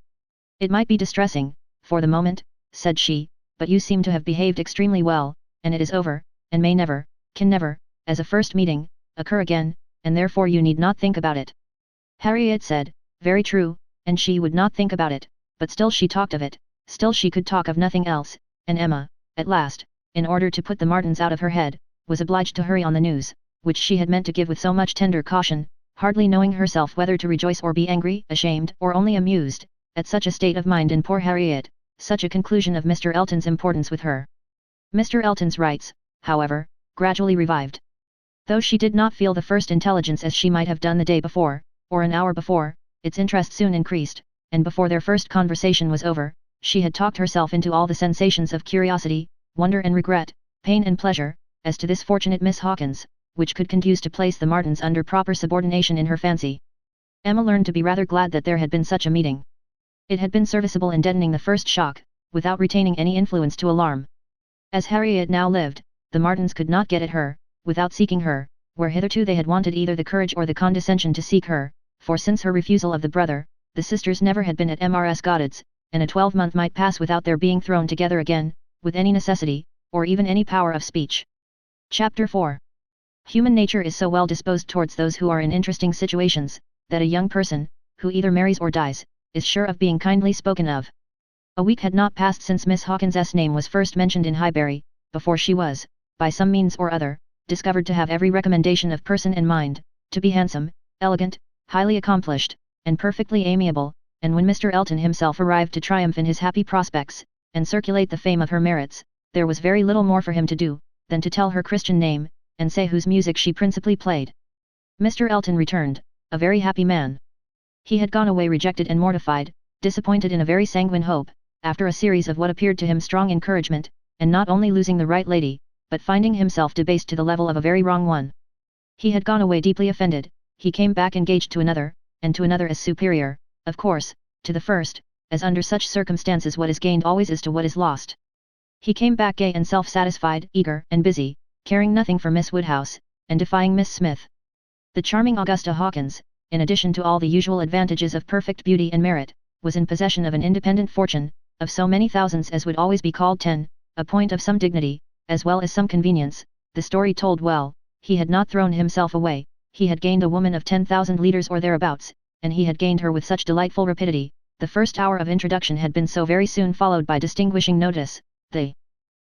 [SPEAKER 1] It might be distressing, for the moment, said she, but you seem to have behaved extremely well, and it is over, and may never, can never, as a first meeting, occur again, and therefore you need not think about it. Harriet said, very true, and she would not think about it, but still she talked of it, still she could talk of nothing else, and Emma, at last, in order to put the Martins out of her head, was obliged to hurry on the news, which she had meant to give with so much tender caution, hardly knowing herself whether to rejoice or be angry, ashamed, or only amused, at such a state of mind in poor Harriet, such a conclusion of Mr. Elton's importance with her. Mr. Elton's rights, however, gradually revived. Though she did not feel the first intelligence as she might have done the day before, or an hour before, its interest soon increased, and before their first conversation was over, she had talked herself into all the sensations of curiosity, wonder and regret, pain and pleasure, as to this fortunate Miss Hawkins, which could conduce to place the Martins under proper subordination in her fancy. Emma learned to be rather glad that there had been such a meeting. It had been serviceable in deadening the first shock, without retaining any influence to alarm. As Harriet now lived, the Martins could not get at her, without seeking her, where hitherto they had wanted either the courage or the condescension to seek her, for since her refusal of the brother, the sisters never had been at Mrs. Goddard's, and a 12-month might pass without their being thrown together again, with any necessity, or even any power of speech. Chapter 4. Human nature is so well disposed towards those who are in interesting situations, that a young person, who either marries or dies, is sure of being kindly spoken of. A week had not passed since Miss Hawkins's name was first mentioned in Highbury, before she was, by some means or other, discovered to have every recommendation of person and mind, to be handsome, elegant, highly accomplished, and perfectly amiable, and when Mr. Elton himself arrived to triumph in his happy prospects, and circulate the fame of her merits, there was very little more for him to do, than to tell her Christian name, and say whose music she principally played. Mr. Elton returned, a very happy man. He had gone away rejected and mortified, disappointed in a very sanguine hope, after a series of what appeared to him strong encouragement, and not only losing the right lady, but finding himself debased to the level of a very wrong one. He had gone away deeply offended, he came back engaged to another, and to another as superior, of course, to the first, as under such circumstances what is gained always is to what is lost. He came back gay and self-satisfied, eager and busy, caring nothing for Miss Woodhouse, and defying Miss Smith. The charming Augusta Hawkins, in addition to all the usual advantages of perfect beauty and merit, was in possession of an independent fortune, of so many thousands as would always be called 10, a point of some dignity, as well as some convenience. The story told well, he had not thrown himself away, he had gained a woman of 10,000 litres or thereabouts, and he had gained her with such delightful rapidity. The first hour of introduction had been so very soon followed by distinguishing notice, the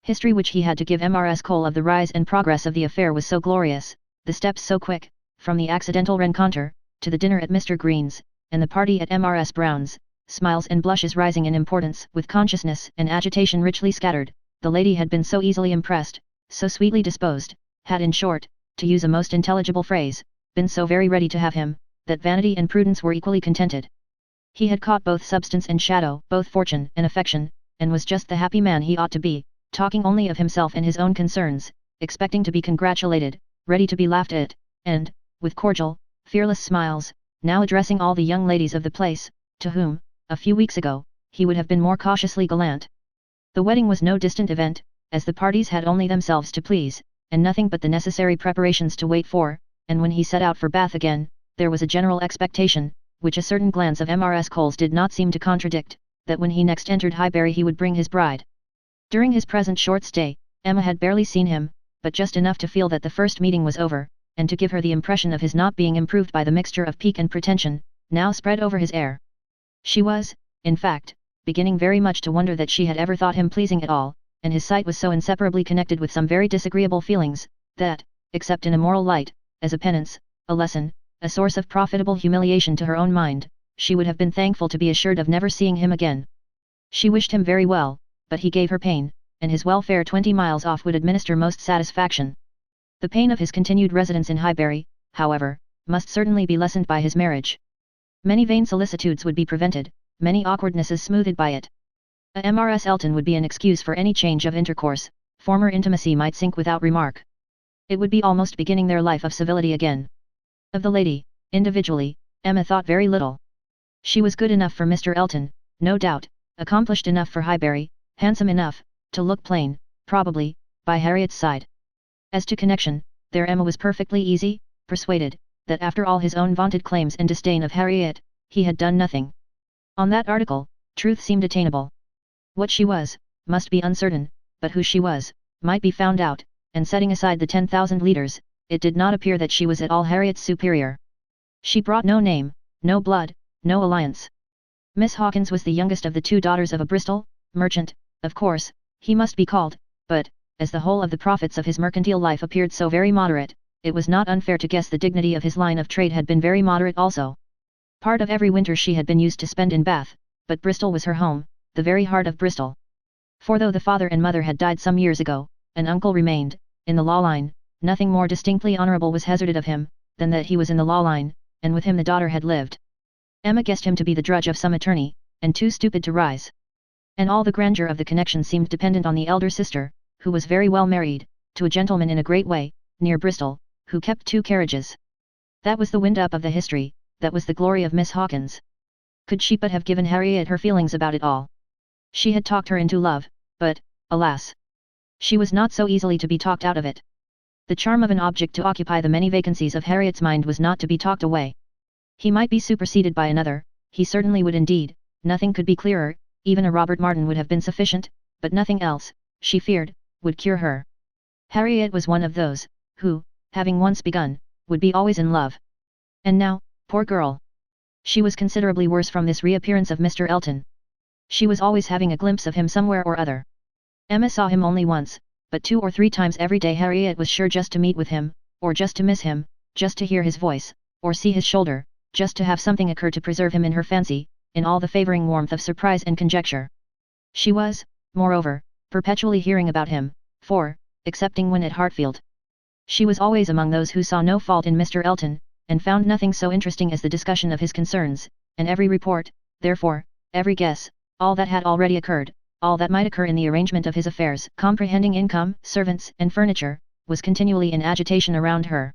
[SPEAKER 1] history which he had to give Mrs. Cole of the rise and progress of the affair was so glorious, the steps so quick, from the accidental rencontre, to the dinner at Mr. Green's, and the party at Mrs. Brown's, smiles and blushes rising in importance with consciousness and agitation richly scattered, the lady had been so easily impressed, so sweetly disposed, had in short, to use a most intelligible phrase, been so very ready to have him, that vanity and prudence were equally contented. He had caught both substance and shadow, both fortune and affection, and was just the happy man he ought to be, talking only of himself and his own concerns, expecting to be congratulated, ready to be laughed at, and, with cordial, fearless smiles, now addressing all the young ladies of the place, to whom, a few weeks ago, he would have been more cautiously gallant. The wedding was no distant event, as the parties had only themselves to please, and nothing but the necessary preparations to wait for, and when he set out for Bath again, there was a general expectation, which a certain glance of Mrs. Cole's did not seem to contradict, that when he next entered Highbury he would bring his bride. During his present short stay, Emma had barely seen him, but just enough to feel that the first meeting was over, and to give her the impression of his not being improved by the mixture of pique and pretension, now spread over his air. She was, in fact, beginning very much to wonder that she had ever thought him pleasing at all, and his sight was so inseparably connected with some very disagreeable feelings, that, except in a moral light, as a penance, a lesson, a source of profitable humiliation to her own mind, she would have been thankful to be assured of never seeing him again. She wished him very well, but he gave her pain, and his welfare 20 miles off would administer most satisfaction. The pain of his continued residence in Highbury, however, must certainly be lessened by his marriage. Many vain solicitudes would be prevented, many awkwardnesses smoothed by it. A Mrs. Elton would be an excuse for any change of intercourse, former intimacy might sink without remark. It would be almost beginning their life of civility again. Of the lady, individually, Emma thought very little. She was good enough for Mr. Elton, no doubt, accomplished enough for Highbury, handsome enough, to look plain, probably, by Harriet's side. As to connection, there Emma was perfectly easy, persuaded, that after all his own vaunted claims and disdain of Harriet, he had done nothing. On that article, truth seemed attainable. What she was, must be uncertain, but who she was, might be found out, and setting aside the 10,000 litres, it did not appear that she was at all Harriet's superior. She brought no name, no blood, no alliance. Miss Hawkins was the youngest of the 2 daughters of a Bristol merchant, of course, he must be called, but, as the whole of the profits of his mercantile life appeared so very moderate, it was not unfair to guess the dignity of his line of trade had been very moderate also. Part of every winter she had been used to spend in Bath, but Bristol was her home, the very heart of Bristol. For though the father and mother had died some years ago, an uncle remained, in the law line, nothing more distinctly honourable was hazarded of him, than that he was in the law line, and with him the daughter had lived. Emma guessed him to be the drudge of some attorney, and too stupid to rise. And all the grandeur of the connection seemed dependent on the elder sister, who was very well married, to a gentleman in a great way, near Bristol, who kept 2 carriages. That was the wind-up of the history, that was the glory of Miss Hawkins. Could she but have given Harriet her feelings about it all? She had talked her into love, but, alas! She was not so easily to be talked out of it. The charm of an object to occupy the many vacancies of Harriet's mind was not to be talked away. He might be superseded by another, he certainly would indeed, nothing could be clearer, even a Robert Martin would have been sufficient, but nothing else, she feared, would cure her. Harriet was one of those, who, having once begun, would be always in love. And now, poor girl! She was considerably worse from this reappearance of Mr. Elton. She was always having a glimpse of him somewhere or other. Emma saw him only once, but 2 or 3 times every day Harriet was sure just to meet with him, or just to miss him, just to hear his voice, or see his shoulder, just to have something occur to preserve him in her fancy, in all the favouring warmth of surprise and conjecture. She was, moreover, perpetually hearing about him, for, excepting when at Hartfield. She was always among those who saw no fault in Mr. Elton, and found nothing so interesting as the discussion of his concerns, and every report, therefore, every guess, all that had already occurred, all that might occur in the arrangement of his affairs, comprehending income, servants, and furniture, was continually in agitation around her.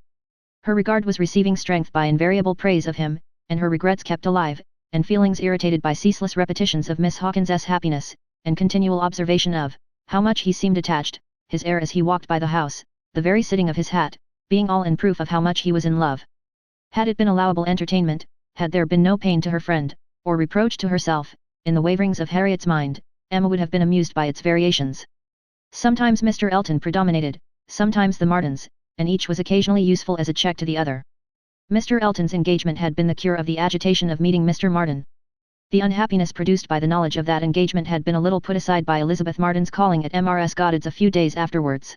[SPEAKER 1] Her regard was receiving strength by invariable praise of him, and her regrets kept alive, and feelings irritated by ceaseless repetitions of Miss Hawkins's happiness, and continual observation of how much he seemed attached, his air as he walked by the house, the very sitting of his hat, being all in proof of how much he was in love. Had it been allowable entertainment, had there been no pain to her friend, or reproach to herself, in the waverings of Harriet's mind, Emma would have been amused by its variations. Sometimes Mr. Elton predominated, sometimes the Martins, and each was occasionally useful as a check to the other. Mr. Elton's engagement had been the cure of the agitation of meeting Mr. Martin. The unhappiness produced by the knowledge of that engagement had been a little put aside by Elizabeth Martin's calling at Mrs. Goddard's a few days afterwards.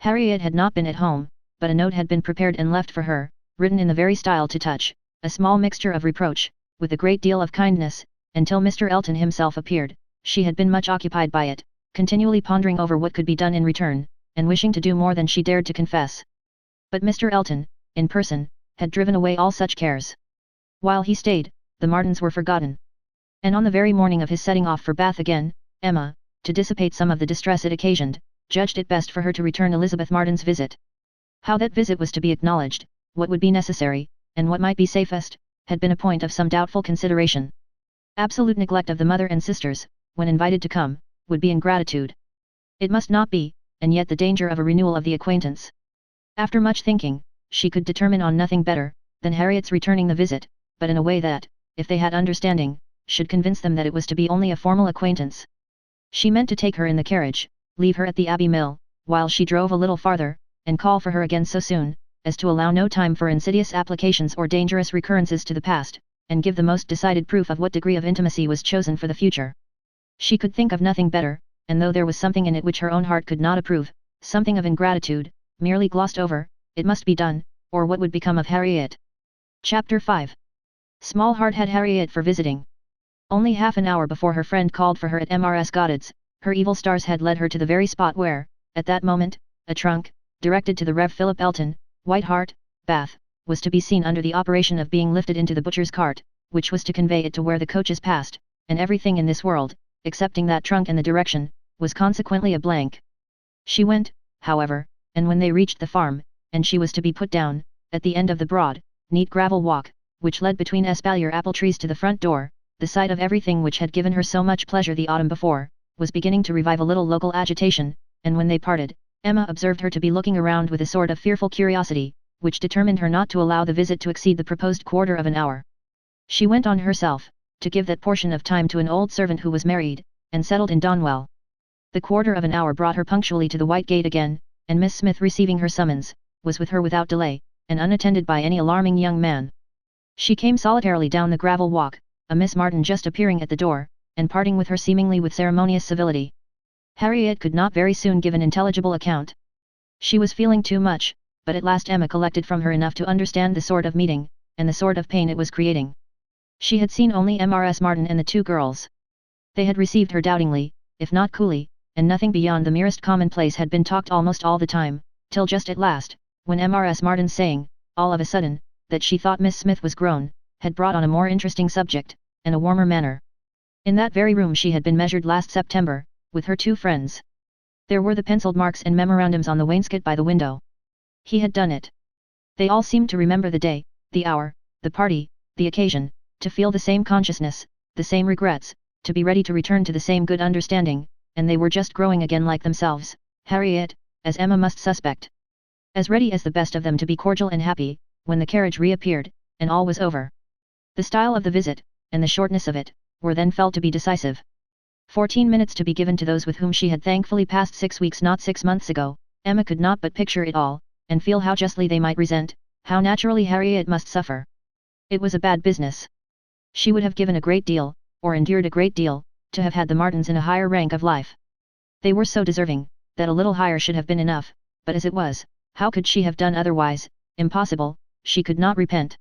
[SPEAKER 1] Harriet had not been at home, but a note had been prepared and left for her, written in the very style to touch, a small mixture of reproach, with a great deal of kindness. Until Mr. Elton himself appeared, she had been much occupied by it, continually pondering over what could be done in return, and wishing to do more than she dared to confess. But Mr. Elton, in person, had driven away all such cares. While he stayed, the Martins were forgotten. And on the very morning of his setting off for Bath again, Emma, to dissipate some of the distress it occasioned, judged it best for her to return Elizabeth Martin's visit. How that visit was to be acknowledged, what would be necessary, and what might be safest, had been a point of some doubtful consideration. Absolute neglect of the mother and sisters, when invited to come, would be ingratitude. It must not be, and yet the danger of a renewal of the acquaintance. After much thinking, she could determine on nothing better, than Harriet's returning the visit, but in a way that, if they had understanding, should convince them that it was to be only a formal acquaintance. She meant to take her in the carriage, leave her at the Abbey Mill, while she drove a little farther, and call for her again so soon, as to allow no time for insidious applications or dangerous recurrences to the past, and give the most decided proof of what degree of intimacy was chosen for the future. She could think of nothing better, and though there was something in it which her own heart could not approve, something of ingratitude, merely glossed over, it must be done, or what would become of Harriet? Chapter 5. Small heart had Harriet for visiting. Only half an hour before her friend called for her at Mrs. Goddard's, her evil stars had led her to the very spot where, at that moment, a trunk, directed to the Rev. Philip Elton, White Hart, Bath, was to be seen under the operation of being lifted into the butcher's cart, which was to convey it to where the coaches passed, and everything in this world, excepting that trunk and the direction, was consequently a blank. She went, however, and when they reached the farm, and she was to be put down, at the end of the broad, neat gravel walk, which led between espalier apple trees to the front door, the sight of everything which had given her so much pleasure the autumn before, was beginning to revive a little local agitation, and when they parted, Emma observed her to be looking around with a sort of fearful curiosity, which determined her not to allow the visit to exceed the proposed quarter of an hour. She went on herself, to give that portion of time to an old servant who was married, and settled in Donwell. The quarter of an hour brought her punctually to the White Gate again, and Miss Smith, receiving her summons, was with her without delay, and unattended by any alarming young man. She came solitarily down the gravel walk, a Miss Martin just appearing at the door, and parting with her seemingly with ceremonious civility. Harriet could not very soon give an intelligible account. She was feeling too much, but at last Emma collected from her enough to understand the sort of meeting, and the sort of pain it was creating. She had seen only Mrs. Martin and the two girls. They had received her doubtingly, if not coolly, and nothing beyond the merest commonplace had been talked almost all the time, till just at last, when Mrs. Martin saying, all of a sudden, that she thought Miss Smith was grown, had brought on a more interesting subject, and a warmer manner. In that very room she had been measured last September, with her two friends. There were the penciled marks and memorandums on the wainscot by the window. He had done it. They all seemed to remember the day, the hour, the party, the occasion, to feel the same consciousness, the same regrets, to be ready to return to the same good understanding, and they were just growing again like themselves, Harriet, as Emma must suspect. As ready as the best of them to be cordial and happy, when the carriage reappeared, and all was over. The style of the visit, and the shortness of it, were then felt to be decisive. 14 minutes to be given to those with whom she had thankfully passed 6 weeks not 6 months ago. Emma could not but picture it all, and feel how justly they might resent, how naturally Harriet must suffer. It was a bad business. She would have given a great deal, or endured a great deal, to have had the Martins in a higher rank of life. They were so deserving, that a little higher should have been enough, but as it was, how could she have done otherwise? Impossible, she could not repent.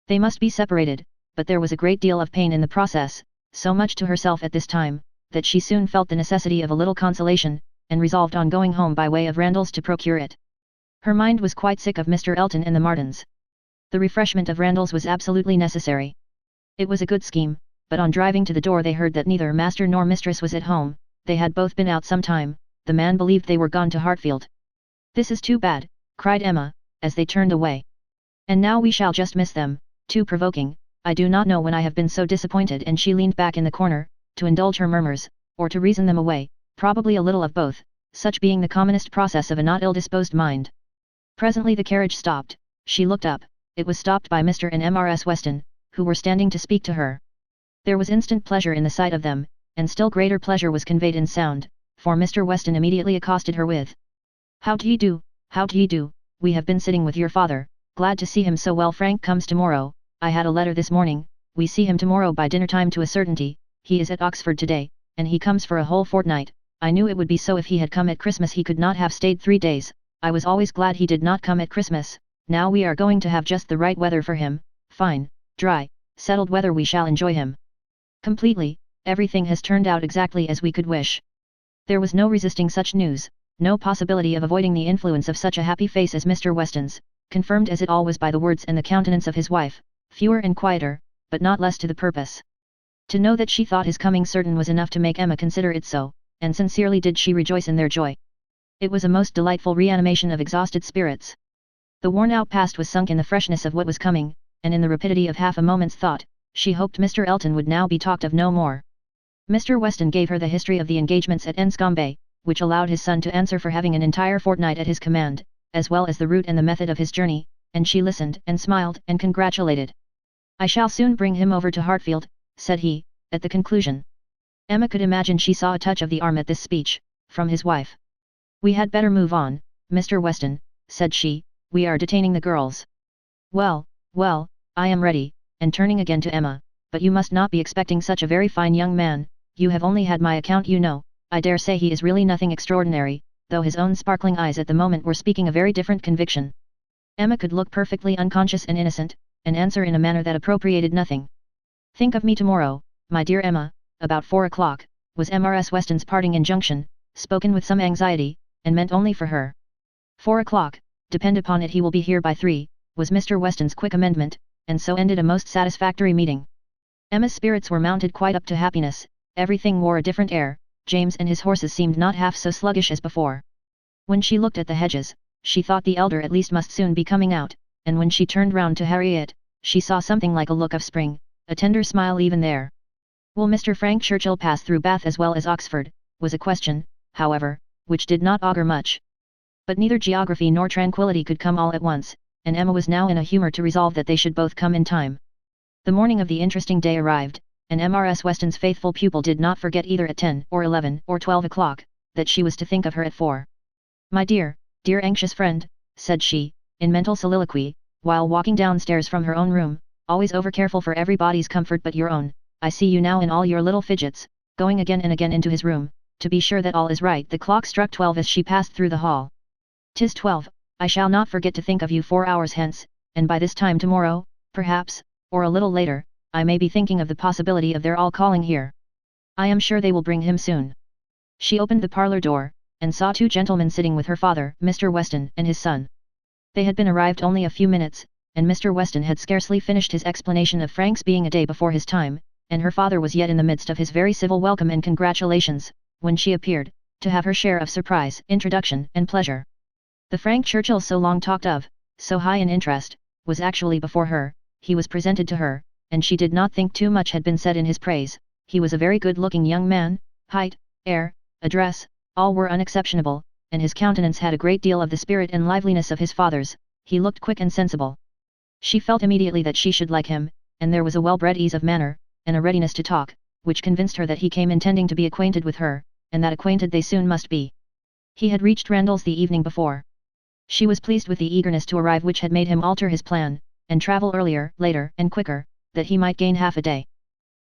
[SPEAKER 1] They must be separated, but there was a great deal of pain in the process, so much to herself at this time, that she soon felt the necessity of a little consolation, and resolved on going home by way of Randalls to procure it. Her mind was quite sick of Mr. Elton and the Martins. The refreshment of Randalls was absolutely necessary. It was a good scheme, but on driving to the door they heard that neither master nor mistress was at home. They had both been out some time. The man believed they were gone to Hartfield. "This is too bad," cried Emma, as they turned away. "And now we shall just miss them, too provoking. I do not know when I have been so disappointed." And she leaned back in the corner, to indulge her murmurs, or to reason them away, probably a little of both, such being the commonest process of a not ill-disposed mind. Presently the carriage stopped. She looked up. It was stopped by Mr. and Mrs. Weston, who were standing to speak to her. There was instant pleasure in the sight of them, and still greater pleasure was conveyed in sound, for Mr. Weston immediately accosted her with, "How d'ye do, how d'ye do, we have been sitting with your father, glad to see him so well. Frank comes tomorrow, I had a letter this morning, we see him tomorrow by dinner time to a certainty. He is at Oxford today, and he comes for a whole fortnight. I knew it would be so if he had come at Christmas. He could not have stayed 3 days, I was always glad he did not come at Christmas. Now we are going to have just the right weather for him, fine, dry, settled weather. We shall enjoy him completely. Everything has turned out exactly as we could wish." There was no resisting such news, no possibility of avoiding the influence of such a happy face as Mr. Weston's, confirmed as it all was by the words and the countenance of his wife, fewer and quieter, but not less to the purpose. To know that she thought his coming certain was enough to make Emma consider it so, and sincerely did she rejoice in their joy. It was a most delightful reanimation of exhausted spirits. The worn-out past was sunk in the freshness of what was coming, and in the rapidity of half a moment's thought, she hoped Mr. Elton would now be talked of no more. Mr. Weston gave her the history of the engagements at Enscombe, which allowed his son to answer for having an entire fortnight at his command, as well as the route and the method of his journey, and she listened and smiled and congratulated. "I shall soon bring him over to Hartfield," said he, at the conclusion. Emma could imagine she saw a touch of the arm at this speech, from his wife. "We had better move on, Mr. Weston," said she, "we are detaining the girls." "Well, well, I am ready," and turning again to Emma, "but you must not be expecting such a very fine young man. You have only had my account, you know. I dare say he is really nothing extraordinary," though his own sparkling eyes at the moment were speaking a very different conviction. Emma could look perfectly unconscious and innocent, and answer in a manner that appropriated nothing. "Think of me tomorrow, my dear Emma, about 4 o'clock, was Mrs. Weston's parting injunction, spoken with some anxiety, and meant only for her. 4 o'clock, depend upon it he will be here by 3, was Mr. Weston's quick amendment, and so ended a most satisfactory meeting. Emma's spirits were mounted quite up to happiness, everything wore a different air, James and his horses seemed not half so sluggish as before. When she looked at the hedges, she thought the elder at least must soon be coming out, and when she turned round to Harriet, she saw something like a look of spring, a tender smile even there. "Will Mr. Frank Churchill pass through Bath as well as Oxford?" was a question, however, which did not augur much. But neither geography nor tranquillity could come all at once, and Emma was now in a humour to resolve that they should both come in time. The morning of the interesting day arrived, and Mrs. Weston's faithful pupil did not forget either at 10 or 11 or 12 o'clock, that she was to think of her at 4. "My dear, dear anxious friend," said she, in mental soliloquy, while walking downstairs from her own room, "always over-careful for everybody's comfort but your own, I see you now in all your little fidgets, going again and again into his room, to be sure that all is right." The clock struck 12 as she passed through the hall. "'Tis 12, I shall not forget to think of you 4 hours hence, and by this time tomorrow, perhaps, or a little later, I may be thinking of the possibility of their all calling here. I am sure they will bring him soon." She opened the parlour door, and saw 2 gentlemen sitting with her father, Mr. Weston, and his son. They had been arrived only a few minutes, and Mr. Weston had scarcely finished his explanation of Frank's being a day before his time, and her father was yet in the midst of his very civil welcome and congratulations, when she appeared, to have her share of surprise, introduction, and pleasure. The Frank Churchill so long talked of, so high in interest, was actually before her. He was presented to her, and she did not think too much had been said in his praise. He was a very good-looking young man, height, air, address, all were unexceptionable, and his countenance had a great deal of the spirit and liveliness of his father's. He looked quick and sensible. She felt immediately that she should like him, and there was a well-bred ease of manner, and a readiness to talk, which convinced her that he came intending to be acquainted with her, and that acquainted they soon must be. He had reached Randalls the evening before. She was pleased with the eagerness to arrive which had made him alter his plan, and travel earlier, later, and quicker, that he might gain half a day.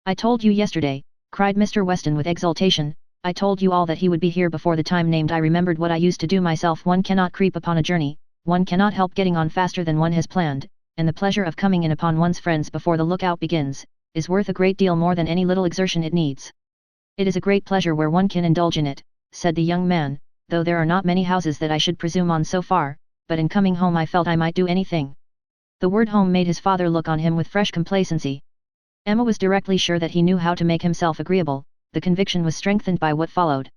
[SPEAKER 1] "I told you yesterday," cried Mr. Weston with exultation, "I told you all that he would be here before the time named. I remembered what I used to do myself. One cannot creep upon a journey, one cannot help getting on faster than one has planned, and the pleasure of coming in upon one's friends before the lookout begins, is worth a great deal more than any little exertion it needs." "It is a great pleasure where one can indulge in it," said the young man, though there are not many houses that I should presume on so far, but in coming home I felt I might do anything." The word home made his father look on him with fresh complacency. Emma was directly sure that he knew how to make himself agreeable. The conviction was strengthened by what followed.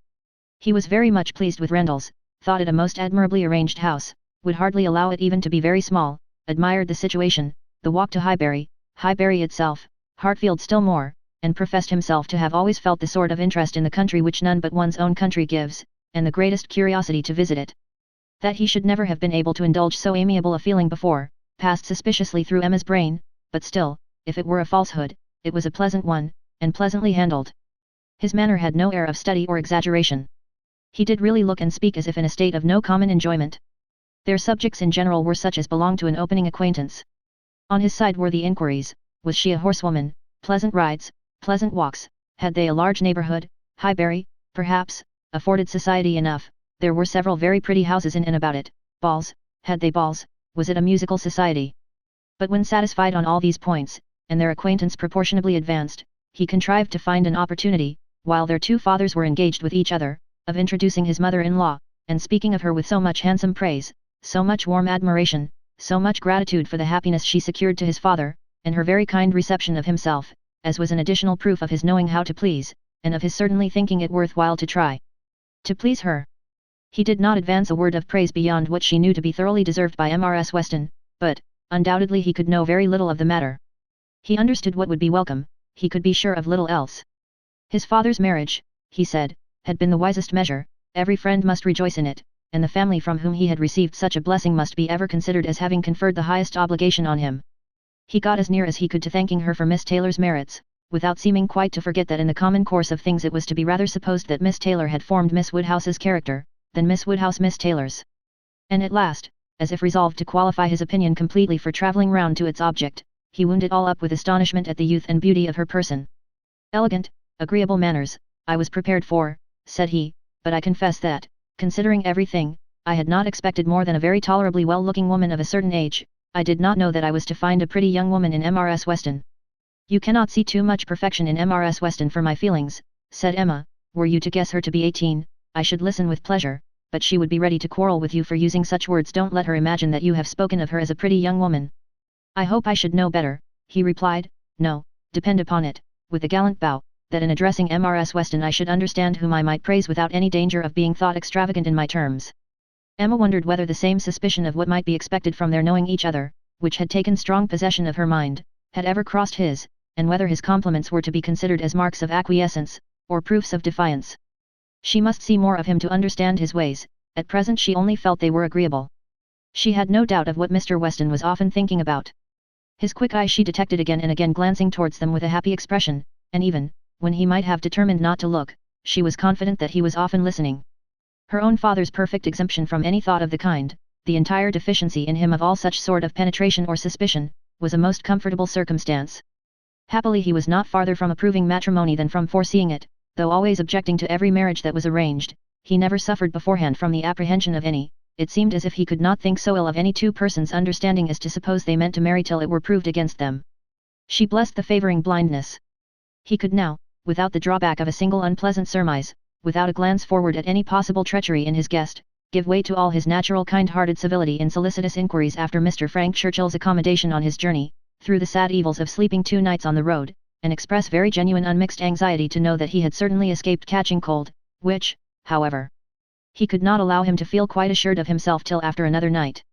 [SPEAKER 1] He was very much pleased with Rendle's, thought it a most admirably arranged house, would hardly allow it even to be very small, admired the situation, the walk to Highbury itself, Hartfield still more, and professed himself to have always felt the sort of interest in the country which none but one's own country gives, and the greatest curiosity to visit it. That he should never have been able to indulge so amiable a feeling before, passed suspiciously through Emma's brain, but still, if it were a falsehood, it was a pleasant one, and pleasantly handled. His manner had no air of study or exaggeration. He did really look and speak as if in a state of no common enjoyment. Their subjects in general were such as belonged to an opening acquaintance. On his side were the inquiries: was she a horsewoman, pleasant rides, pleasant walks, had they a large neighbourhood, Highbury, perhaps, afforded society enough, there were several very pretty houses in and about it, balls, had they balls, was it a musical society? But when satisfied on all these points, and their acquaintance proportionably advanced, he contrived to find an opportunity, while their two fathers were engaged with each other, of introducing his mother-in-law, and speaking of her with so much handsome praise, so much warm admiration, so much gratitude for the happiness she secured to his father, and her very kind reception of himself, as was an additional proof of his knowing how to please, and of his certainly thinking it worth while to try to please her. He did not advance a word of praise beyond what she knew to be thoroughly deserved by Mrs. Weston, but, undoubtedly he could know very little of the matter. He understood what would be welcome, he could be sure of little else. His father's marriage, he said, had been the wisest measure, every friend must rejoice in it, and the family from whom he had received such a blessing must be ever considered as having conferred the highest obligation on him. He got as near as he could to thanking her for Miss Taylor's merits, without seeming quite to forget that in the common course of things it was to be rather supposed that Miss Taylor had formed Miss Woodhouse's character, than Miss Woodhouse Miss Taylor's. And at last, as if resolved to qualify his opinion completely for travelling round to its object, he wound it all up with astonishment at the youth and beauty of her person. "Elegant, agreeable manners, I was prepared for," said he, "but I confess that, considering everything, I had not expected more than a very tolerably well-looking woman of a certain age. I did not know that I was to find a pretty young woman in Mrs. Weston." "You cannot see too much perfection in Mrs. Weston for my feelings," said Emma. "Were you to guess her to be 18, I should listen with pleasure, but she would be ready to quarrel with you for using such words. Don't let her imagine that you have spoken of her as a pretty young woman." "I hope I should know better," he replied. "No, depend upon it," with a gallant bow, "that in addressing Mrs. Weston I should understand whom I might praise without any danger of being thought extravagant in my terms." Emma wondered whether the same suspicion of what might be expected from their knowing each other, which had taken strong possession of her mind, had ever crossed his, and whether his compliments were to be considered as marks of acquiescence, or proofs of defiance. She must see more of him to understand his ways, at present she only felt they were agreeable. She had no doubt of what Mr. Weston was often thinking about. His quick eye she detected again and again glancing towards them with a happy expression, and even, when he might have determined not to look, she was confident that he was often listening. Her own father's perfect exemption from any thought of the kind, the entire deficiency in him of all such sort of penetration or suspicion, was a most comfortable circumstance. Happily he was not farther from approving matrimony than from foreseeing it, though always objecting to every marriage that was arranged. He never suffered beforehand from the apprehension of any. It seemed as if he could not think so ill of any two persons' understanding as to suppose they meant to marry till it were proved against them. She blessed the favouring blindness. He could now, without the drawback of a single unpleasant surmise, without a glance forward at any possible treachery in his guest, give way to all his natural kind-hearted civility in solicitous inquiries after Mr. Frank Churchill's accommodation on his journey, through the sad evils of sleeping 2 nights on the road, and express very genuine unmixed anxiety to know that he had certainly escaped catching cold, which, however, he could not allow him to feel quite assured of himself till after another night.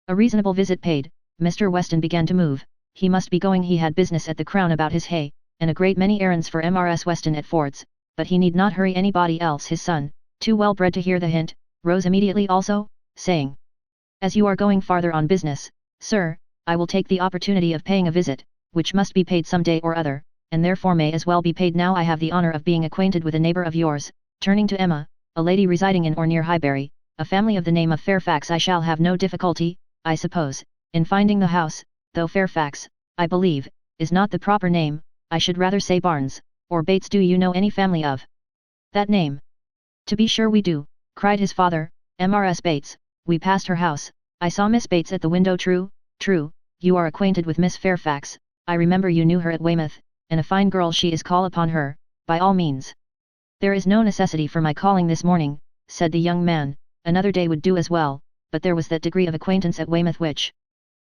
[SPEAKER 1] A reasonable visit paid, Mr. Weston began to move. He must be going. He had business at the Crown about his hay, and a great many errands for Mrs. Weston at Ford's, but he need not hurry anybody else. His son, too well bred to hear the hint, rose immediately also, saying, "As you are going farther on business, sir, I will take the opportunity of paying a visit, which must be paid some day or other, and therefore may as well be paid now. I have the honour of being acquainted with a neighbour of yours," turning to Emma, "a lady residing in or near Highbury, a family of the name of Fairfax. I shall have no difficulty, I suppose, in finding the house, though Fairfax, I believe, is not the proper name. I should rather say Barnes, or Bates. Do you know any family of that name?" "To be sure we do," cried his father. "Mrs. Bates, we passed her house. I saw Miss Bates at the window." "True, true, you are acquainted with Miss Fairfax. I remember you knew her at Weymouth, and a fine girl she is. Call upon her, by all means." "There is no necessity for my calling this morning," said the young man, another day would do as well, but there was that degree of acquaintance at Weymouth which...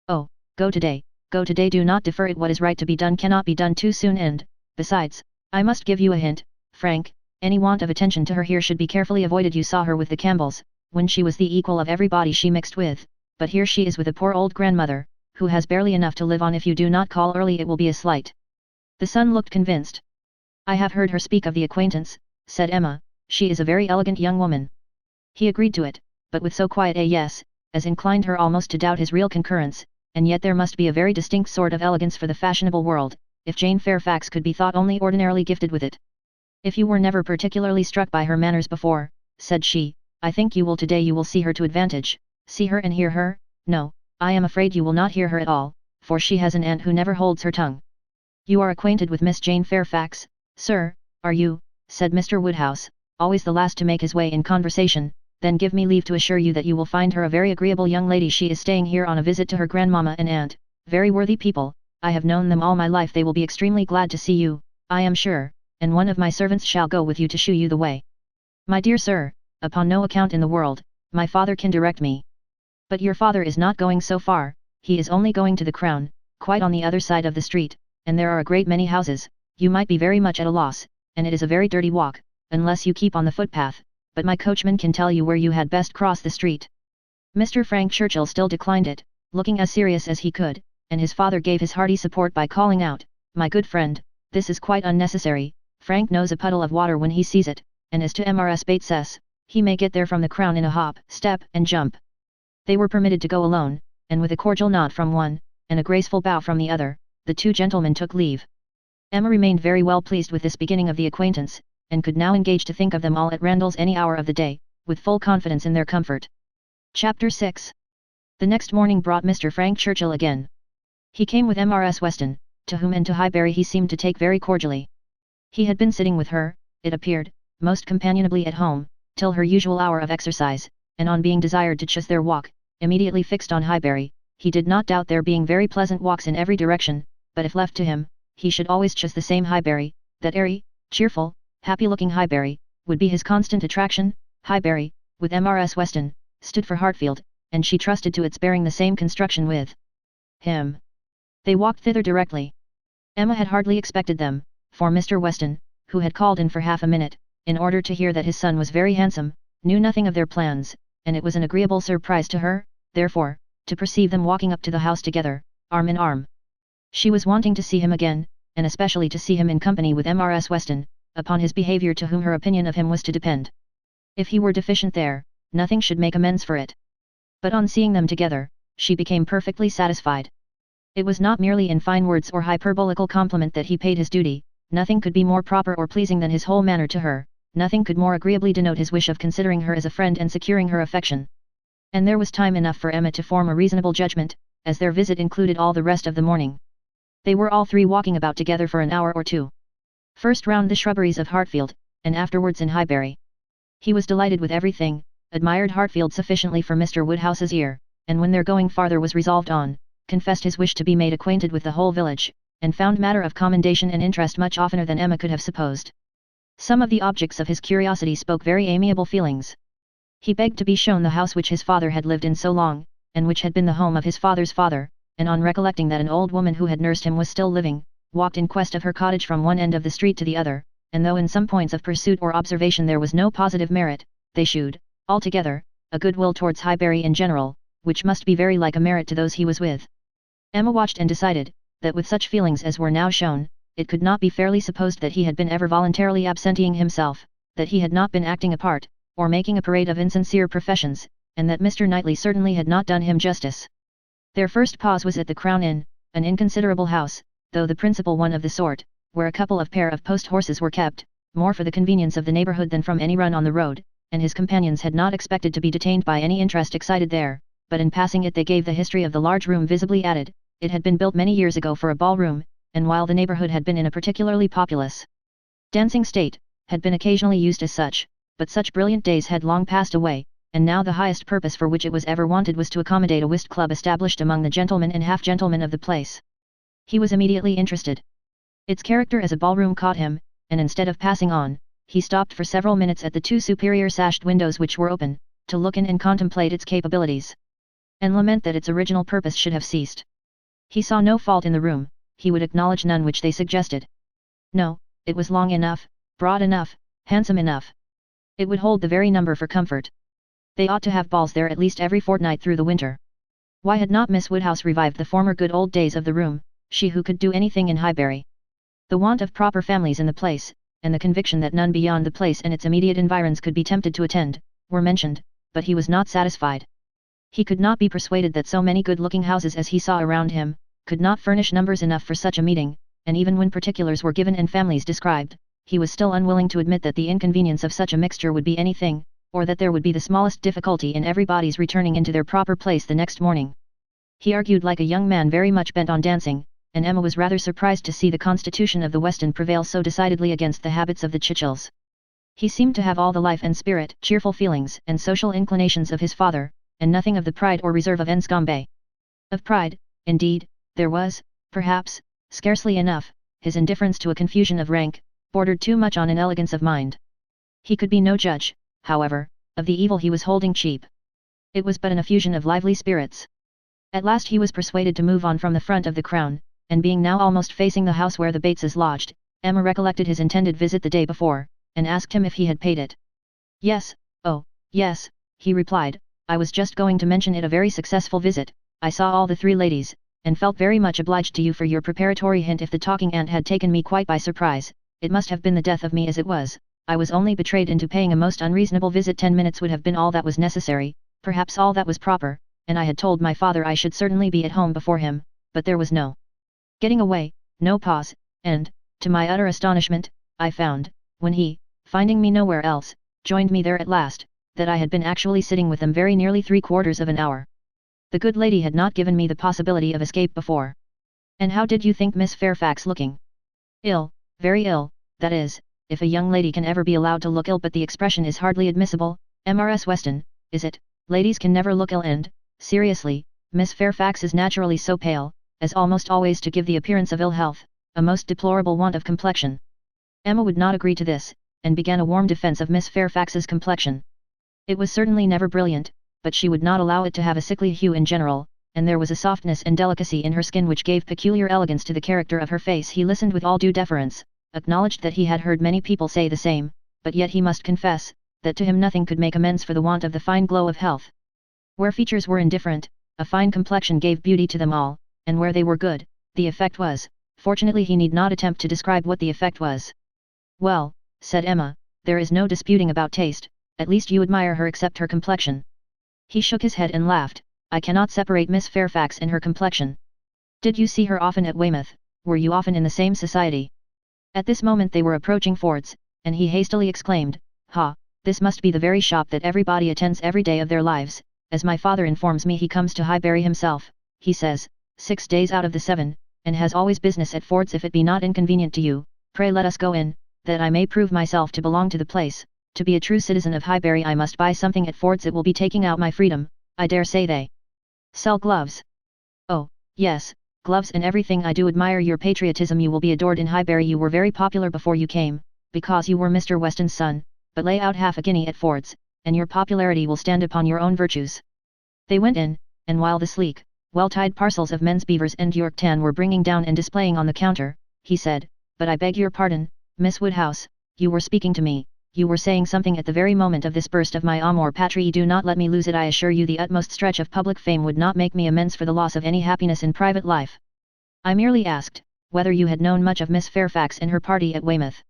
[SPEAKER 1] Oh, go today, do not defer it. What is right to be done cannot be done too soon, and, besides, I must give you a hint, Frank, any want of attention to her here should be carefully avoided. You saw her with the Campbells, when she was the equal of everybody she mixed with, but here she is with a poor old grandmother, who has barely enough to live on. If you do not call early it will be a slight. The son looked convinced. I have heard her speak of the acquaintance, said Emma, she is a very elegant young woman. He agreed to it, but with so quiet a yes, as inclined her almost to doubt his real concurrence, and yet there must be a very distinct sort of elegance for the fashionable world, if Jane Fairfax could be thought only ordinarily gifted with it. If you were never particularly struck by her manners before, said she, I think you will today. You will see her to advantage. See her and hear her? No, I am afraid you will not hear her at all, for she has an aunt who never holds her tongue. You are acquainted with Miss Jane Fairfax, sir, are you? Said Mr. Woodhouse, always the last to make his way in conversation. Then give me leave to assure you that you will find her a very agreeable young lady. She is staying here on a visit to her grandmamma and aunt, very worthy people. I have known them all my life. They will be extremely glad to see you, I am sure, and one of my servants shall go with you to shew you the way. My dear sir, upon no account in the world, my father can direct me. But your father is not going so far, he is only going to the Crown, quite on the other side of the street, and there are a great many houses. You might be very much at a loss, and it is a very dirty walk, unless you keep on the footpath, but my coachman can tell you where you had best cross the street. Mr. Frank Churchill still declined it, looking as serious as he could, and his father gave his hearty support by calling out, my good friend, this is quite unnecessary. Frank knows a puddle of water when he sees it, and as to Mrs. Bates's, he may get there from the Crown in a hop, step and jump. They were permitted to go alone, and with a cordial nod from one, and a graceful bow from the other, the two gentlemen took leave. Emma remained very well pleased with this beginning of the acquaintance, and could now engage to think of them all at Randalls any hour of the day, with full confidence in their comfort. Chapter 6. The next morning brought Mr. Frank Churchill again. He came with Mrs. Weston, to whom and to Highbury he seemed to take very cordially. He had been sitting with her, it appeared, most companionably at home, till her usual hour of exercise, and on being desired to choose their walk, immediately fixed on Highbury. He did not doubt there being very pleasant walks in every direction, but if left to him, he should always choose the same Highbury. That airy, cheerful, happy-looking Highbury, would be his constant attraction. Highbury, with Mrs. Weston, stood for Hartfield, and she trusted to its bearing the same construction with him. They walked thither directly. Emma had hardly expected them, for Mr. Weston, who had called in for half a minute, in order to hear that his son was very handsome, knew nothing of their plans, and it was an agreeable surprise to her, therefore, to perceive them walking up to the house together, arm in arm. She was wanting to see him again, and especially to see him in company with Mrs. Weston, upon his behaviour to whom her opinion of him was to depend. If he were deficient there, nothing should make amends for it. But on seeing them together, she became perfectly satisfied. It was not merely in fine words or hyperbolical compliment that he paid his duty, nothing could be more proper or pleasing than his whole manner to her, nothing could more agreeably denote his wish of considering her as a friend and securing her affection. And there was time enough for Emma to form a reasonable judgment, as their visit included all the rest of the morning. They were all three walking about together for an hour or two. First round the shrubberies of Hartfield, and afterwards in Highbury. He was delighted with everything, admired Hartfield sufficiently for Mr. Woodhouse's ear, and when their going farther was resolved on, confessed his wish to be made acquainted with the whole village, and found matter of commendation and interest much oftener than Emma could have supposed. Some of the objects of his curiosity spoke very amiable feelings. He begged to be shown the house which his father had lived in so long, and which had been the home of his father's father, and on recollecting that an old woman who had nursed him was still living, walked in quest of her cottage from one end of the street to the other, and though in some points of pursuit or observation there was no positive merit, they shewed, altogether, a good will towards Highbury in general, which must be very like a merit to those he was with. Emma watched and decided, that with such feelings as were now shown, it could not be fairly supposed that he had been ever voluntarily absenteeing himself, that he had not been acting a part, or making a parade of insincere professions, and that Mr. Knightley certainly had not done him justice. Their first pause was at the Crown Inn, an inconsiderable house, though the principal one of the sort, where a couple of pair of post horses were kept, more for the convenience of the neighbourhood than from any run on the road, and his companions had not expected to be detained by any interest excited there, but in passing it they gave the history of the large room visibly added. It had been built many years ago for a ballroom, and while the neighbourhood had been in a particularly populous dancing state, had been occasionally used as such, but such brilliant days had long passed away, and now the highest purpose for which it was ever wanted was to accommodate a whist club established among the gentlemen and half-gentlemen of the place. He was immediately interested. Its character as a ballroom caught him, and instead of passing on, he stopped for several minutes at the two superior sashed windows which were open, to look in and contemplate its capabilities, and lament that its original purpose should have ceased. He saw no fault in the room, he would acknowledge none which they suggested. No, it was long enough, broad enough, handsome enough. It would hold the very number for comfort. They ought to have balls there at least every fortnight through the winter. Why had not Miss Woodhouse revived the former good old days of the room, she who could do anything in Highbury? The want of proper families in the place, and the conviction that none beyond the place and its immediate environs could be tempted to attend, were mentioned, but he was not satisfied. He could not be persuaded that so many good-looking houses as he saw around him, could not furnish numbers enough for such a meeting, and even when particulars were given and families described, he was still unwilling to admit that the inconvenience of such a mixture would be anything, or that there would be the smallest difficulty in everybody's returning into their proper place the next morning. He argued like a young man very much bent on dancing, and Emma was rather surprised to see the constitution of the Weston prevail so decidedly against the habits of the Churchills. He seemed to have all the life and spirit, cheerful feelings and social inclinations of his father, and nothing of the pride or reserve of Enscombe. Of pride, indeed, there was, perhaps, scarcely enough. His indifference to a confusion of rank, bordered too much on inelegance of mind. He could be no judge, however, of the evil he was holding cheap. It was but an effusion of lively spirits. At last he was persuaded to move on from the front of the Crown, and being now almost facing the house where the Bateses lodged, Emma recollected his intended visit the day before, and asked him if he had paid it. Yes, oh, yes, he replied, I was just going to mention it, a very successful visit. I saw all the three ladies, and felt very much obliged to you for your preparatory hint. If the talking aunt had taken me quite by surprise, it must have been the death of me as it was. I was only betrayed into paying a most unreasonable visit. 10 minutes would have been all that was necessary, perhaps all that was proper, and I had told my father I should certainly be at home before him, but there was no getting away, no pause, and, to my utter astonishment, I found, when he, finding me nowhere else, joined me there at last, that I had been actually sitting with them very nearly 3/4 of an hour. The good lady had not given me the possibility of escape before. And how did you think Miss Fairfax looking? Ill, very ill, that is, if a young lady can ever be allowed to look ill, but the expression is hardly admissible. Mrs. Weston, is it? Ladies can never look ill, and, seriously, Miss Fairfax is naturally so pale, as almost always to give the appearance of ill health, a most deplorable want of complexion. Emma would not agree to this, and began a warm defence of Miss Fairfax's complexion. It was certainly never brilliant, but she would not allow it to have a sickly hue in general, and there was a softness and delicacy in her skin which gave peculiar elegance to the character of her face. He listened with all due deference, acknowledged that he had heard many people say the same, but yet he must confess, that to him nothing could make amends for the want of the fine glow of health. Where features were indifferent, a fine complexion gave beauty to them all, and where they were good, the effect was, fortunately he need not attempt to describe what the effect was. Well, said Emma, there is no disputing about taste, at least you admire her except her complexion. He shook his head and laughed. I cannot separate Miss Fairfax and her complexion. Did you see her often at Weymouth? Were you often in the same society? At this moment they were approaching Ford's, and he hastily exclaimed, Ha, this must be the very shop that everybody attends every day of their lives. As my father informs me, he comes to Highbury himself, he says, 6 days out of the 7, and has always business at Ford's. If it be not inconvenient to you, pray let us go in, that I may prove myself to belong to the place. To be a true citizen of Highbury I must buy something at Ford's. It will be taking out my freedom. I dare say they sell gloves. Oh, yes, gloves and everything. I do admire your patriotism. You will be adored in Highbury. You were very popular before you came, because you were Mr. Weston's son, but lay out half a guinea at Ford's, and your popularity will stand upon your own virtues. They went in, and while the sleek, well-tied parcels of men's beavers and York tan were bringing down and displaying on the counter, he said, But I beg your pardon, Miss Woodhouse, you were speaking to me. You were saying something at the very moment of this burst of my amour patrie. Do not let me lose it. I assure you the utmost stretch of public fame would not make me amends for the loss of any happiness in private life. I merely asked, whether you had known much of Miss Fairfax and her party at Weymouth.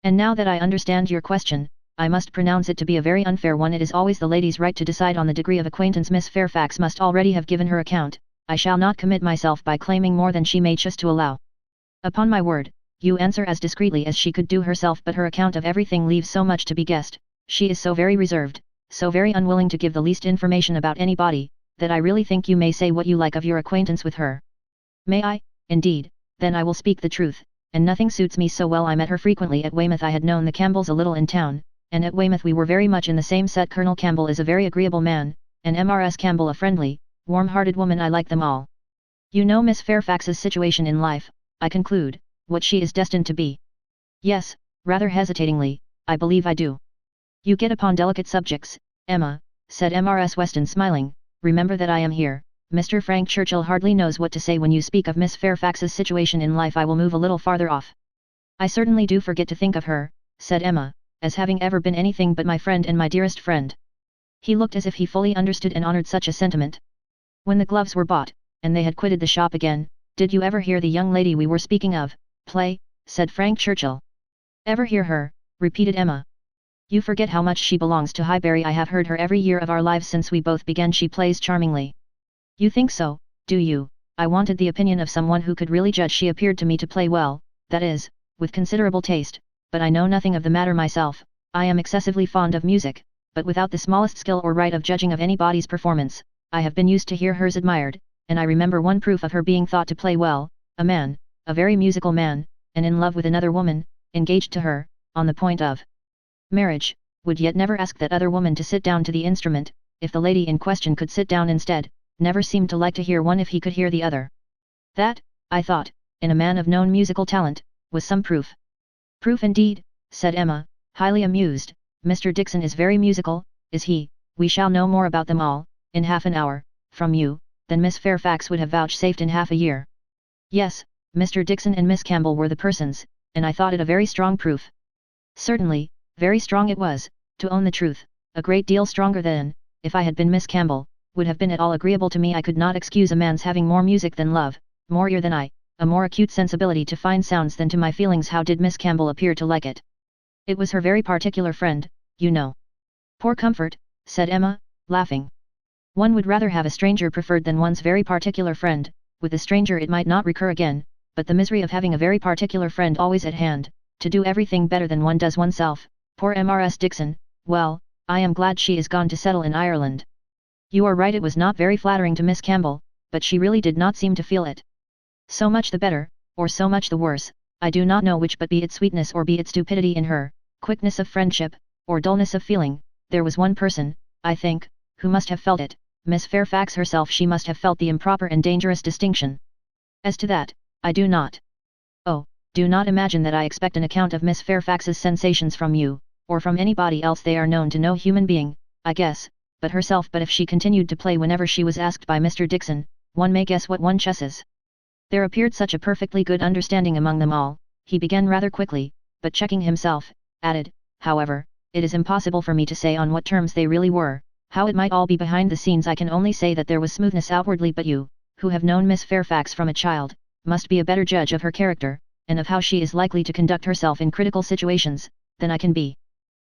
[SPEAKER 1] And now that I understand your question, I must pronounce it to be a very unfair one. It is always the lady's right to decide on the degree of acquaintance. Miss Fairfax must already have given her account. I shall not commit myself by claiming more than she may choose to allow. Upon my word, you answer as discreetly as she could do herself, but her account of everything leaves so much to be guessed. She is so very reserved, so very unwilling to give the least information about anybody, that I really think you may say what you like of your acquaintance with her. May I? Indeed, then I will speak the truth, and nothing suits me so well. I met her frequently at Weymouth. I had known the Campbells a little in town, and at Weymouth we were very much in the same set. Colonel Campbell is a very agreeable man, and Mrs. Campbell a friendly, warm-hearted woman. I like them all. You know Miss Fairfax's situation in life, I conclude, what she is destined to be. Yes, rather hesitatingly, I believe I do. You get upon delicate subjects, Emma, said Mrs. Weston smiling. Remember that I am here. Mr. Frank Churchill hardly knows what to say when you speak of Miss Fairfax's situation in life. I will move a little farther off. I certainly do forget to think of her, said Emma, as having ever been anything but my friend and my dearest friend. He looked as if he fully understood and honoured such a sentiment. When the gloves were bought, and they had quitted the shop again, did you ever hear the young lady we were speaking of, play? Said Frank Churchill. Ever hear her? Repeated Emma. You forget how much she belongs to Highbury. I have heard her every year of our lives since we both began. She plays charmingly. You think so, do you? I wanted the opinion of someone who could really judge. She appeared to me to play well, that is, with considerable taste, but I know nothing of the matter myself. I am excessively fond of music, but without the smallest skill or right of judging of anybody's performance. I have been used to hear hers admired, and I remember one proof of her being thought to play well, a man, a very musical man, and in love with another woman, engaged to her, on the point of marriage, would yet never ask that other woman to sit down to the instrument. If the lady in question could sit down instead, never seemed to like to hear one if he could hear the other. That, I thought, in a man of known musical talent, was some proof. Proof indeed, said Emma, highly amused. Mr. Dixon is very musical, is he? We shall know more about them all, in half an hour, from you, than Miss Fairfax would have vouchsafed in half a year. Yes, Mr. Dixon and Miss Campbell were the persons, and I thought it a very strong proof. Certainly, very strong it was, to own the truth, a great deal stronger than, if I had been Miss Campbell, would have been at all agreeable to me. I could not excuse a man's having more music than love, more ear than I, a more acute sensibility to fine sounds than to my feelings. How did Miss Campbell appear to like it? It was her very particular friend, you know. Poor comfort, said Emma, laughing. One would rather have a stranger preferred than one's very particular friend. With a stranger it might not recur again, but the misery of having a very particular friend always at hand, to do everything better than one does oneself. Poor Mrs. Dixon. Well, I am glad she is gone to settle in Ireland. You are right, it was not very flattering to Miss Campbell, but she really did not seem to feel it. So much the better, or so much the worse, I do not know which, but be it sweetness or be it stupidity in her, quickness of friendship, or dullness of feeling, there was one person, I think, who must have felt it, Miss Fairfax herself. She must have felt the improper and dangerous distinction. As to that, I do not. Oh, do not imagine that I expect an account of Miss Fairfax's sensations from you, or from anybody else. They are known to no human being, I guess, but herself. But if she continued to play whenever she was asked by Mr. Dixon, one may guess what one guesses. There appeared such a perfectly good understanding among them all. He began rather quickly, but checking himself, added, however, it is impossible for me to say on what terms they really were, how it might all be behind the scenes. I can only say that there was smoothness outwardly, but you, who have known Miss Fairfax from a child, must be a better judge of her character, and of how she is likely to conduct herself in critical situations, than I can be.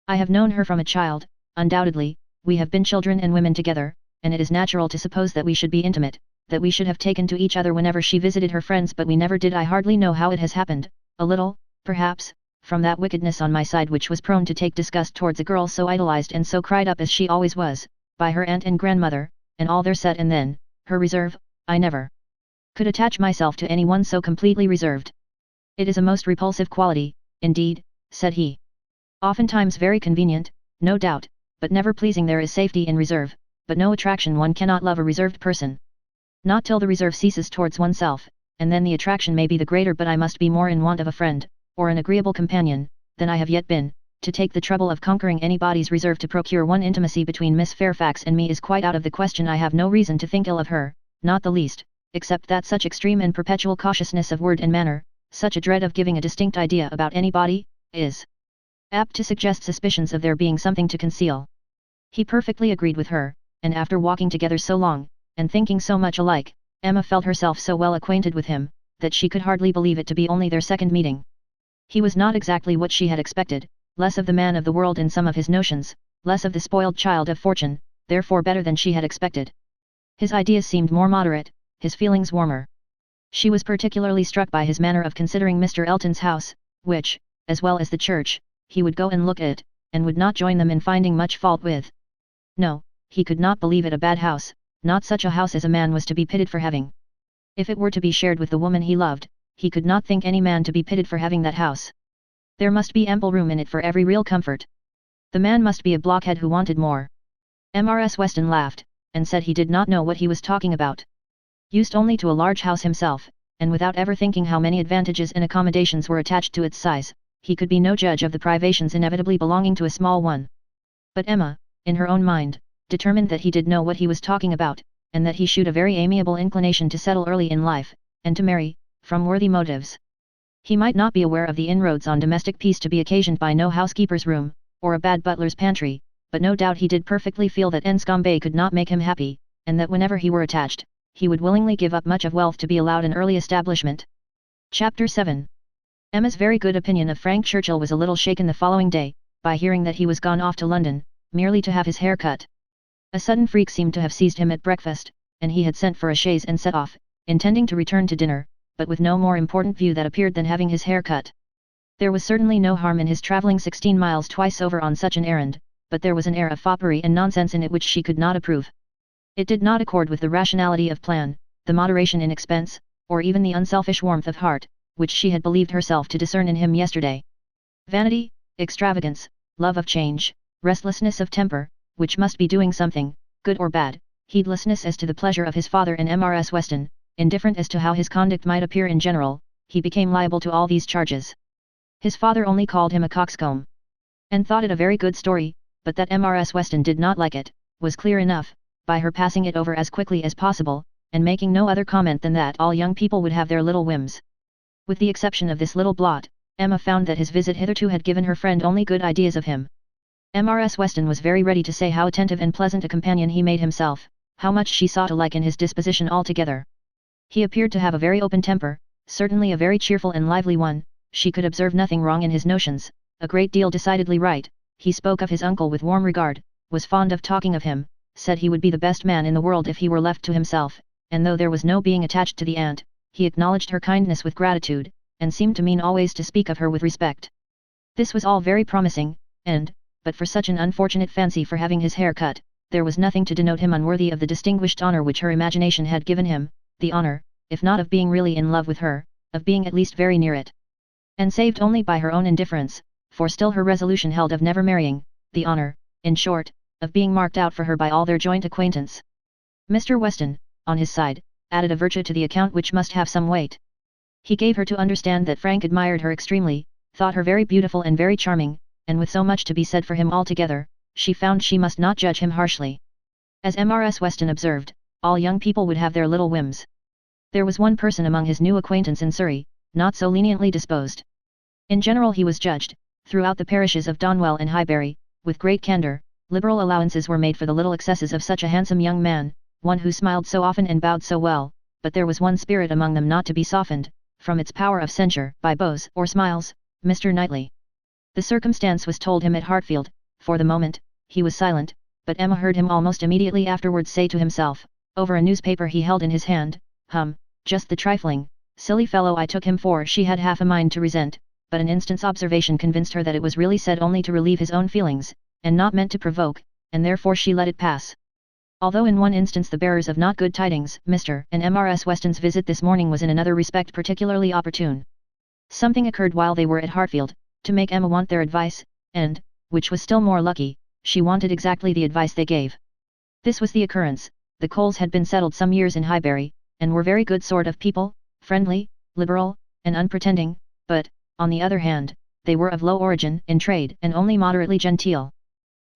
[SPEAKER 1] I have known her from a child, undoubtedly. We have been children and women together, and it is natural to suppose that we should be intimate, that we should have taken to each other whenever she visited her friends, but we never did. I hardly know how it has happened, a little, perhaps, from that wickedness on my side which was prone to take disgust towards a girl so idolized and so cried up as she always was, by her aunt and grandmother, and all their set, and then, her reserve. I never could attach myself to any one so completely reserved. It is a most repulsive quality, indeed, said he. Oftentimes very convenient, no doubt, but never pleasing. There is safety in reserve, but no attraction. One cannot love a reserved person. Not till the reserve ceases towards oneself, and then the attraction may be the greater. But I must be more in want of a friend, or an agreeable companion, than I have yet been. To take the trouble of conquering anybody's reserve to procure one intimacy between Miss Fairfax and me is quite out of the question. I have no reason to think ill of her, not the least, except that such extreme and perpetual cautiousness of word and manner, such a dread of giving a distinct idea about anybody, is apt to suggest suspicions of there being something to conceal. He perfectly agreed with her, and after walking together so long, and thinking so much alike, Emma felt herself so well acquainted with him, that she could hardly believe it to be only their second meeting. He was not exactly what she had expected, less of the man of the world in some of his notions, less of the spoiled child of fortune, therefore better than she had expected. His ideas seemed more moderate, his feelings warmer. She was particularly struck by his manner of considering Mr. Elton's house, which, as well as the church, he would go and look at, and would not join them in finding much fault with. No, he could not believe it a bad house, not such a house as a man was to be pitied for having. If it were to be shared with the woman he loved, he could not think any man to be pitied for having that house. There must be ample room in it for every real comfort. The man must be a blockhead who wanted more. Mrs. Weston laughed, and said he did not know what he was talking about. Used only to a large house himself, and without ever thinking how many advantages and accommodations were attached to its size, he could be no judge of the privations inevitably belonging to a small one. But Emma, in her own mind, determined that he did know what he was talking about, and that he shewed a very amiable inclination to settle early in life, and to marry, from worthy motives. He might not be aware of the inroads on domestic peace to be occasioned by no housekeeper's room, or a bad butler's pantry, but no doubt he did perfectly feel that Enscombe could not make him happy, and that whenever he were attached, he would willingly give up much of wealth to be allowed an early establishment. Chapter 7. Emma's very good opinion of Frank Churchill was a little shaken the following day, by hearing that he was gone off to London, merely to have his hair cut. A sudden freak seemed to have seized him at breakfast, and he had sent for a chaise and set off, intending to return to dinner, but with no more important view that appeared than having his hair cut. There was certainly no harm in his travelling 16 miles twice over on such an errand, but there was an air of foppery and nonsense in it which she could not approve. It did not accord with the rationality of plan, the moderation in expense, or even the unselfish warmth of heart, which she had believed herself to discern in him yesterday. Vanity, extravagance, love of change, restlessness of temper, which must be doing something, good or bad, heedlessness as to the pleasure of his father and Mrs. Weston, indifferent as to how his conduct might appear in general, he became liable to all these charges. His father only called him a coxcomb, and thought it a very good story, but that Mrs. Weston did not like it, was clear enough, by her passing it over as quickly as possible, and making no other comment than that all young people would have their little whims. With the exception of this little blot, Emma found that his visit hitherto had given her friend only good ideas of him. Mrs. Weston was very ready to say how attentive and pleasant a companion he made himself, how much she saw to like in his disposition altogether. He appeared to have a very open temper, certainly a very cheerful and lively one, she could observe nothing wrong in his notions, a great deal decidedly right, he spoke of his uncle with warm regard, was fond of talking of him, said he would be the best man in the world if he were left to himself, and though there was no being attached to the aunt, he acknowledged her kindness with gratitude, and seemed to mean always to speak of her with respect. This was all very promising, and, but for such an unfortunate fancy for having his hair cut, there was nothing to denote him unworthy of the distinguished honour which her imagination had given him, the honour, if not of being really in love with her, of being at least very near it. And saved only by her own indifference, for still her resolution held of never marrying, the honour, in short, of being marked out for her by all their joint acquaintance. Mr. Weston, on his side, added a virtue to the account which must have some weight. He gave her to understand that Frank admired her extremely, thought her very beautiful and very charming, and with so much to be said for him altogether, she found she must not judge him harshly. As Mrs. Weston observed, all young people would have their little whims. There was one person among his new acquaintance in Surrey, not so leniently disposed. In general he was judged, throughout the parishes of Donwell and Highbury, with great candour, liberal allowances were made for the little excesses of such a handsome young man, one who smiled so often and bowed so well, but there was one spirit among them not to be softened, from its power of censure, by bows or smiles, Mr. Knightley. The circumstance was told him at Hartfield. For the moment, he was silent, but Emma heard him almost immediately afterwards say to himself, over a newspaper he held in his hand, just the trifling, silly fellow I took him for. She had half a mind to resent, but an instant's observation convinced her that it was really said only to relieve his own feelings, and not meant to provoke, and therefore she let it pass. Although in one instance the bearers of not good tidings, Mr. and Mrs. Weston's visit this morning was in another respect particularly opportune. Something occurred while they were at Hartfield, to make Emma want their advice, and, which was still more lucky, she wanted exactly the advice they gave. This was the occurrence: the Coles had been settled some years in Highbury, and were very good sort of people, friendly, liberal, and unpretending, but, on the other hand, they were of low origin in trade and only moderately genteel.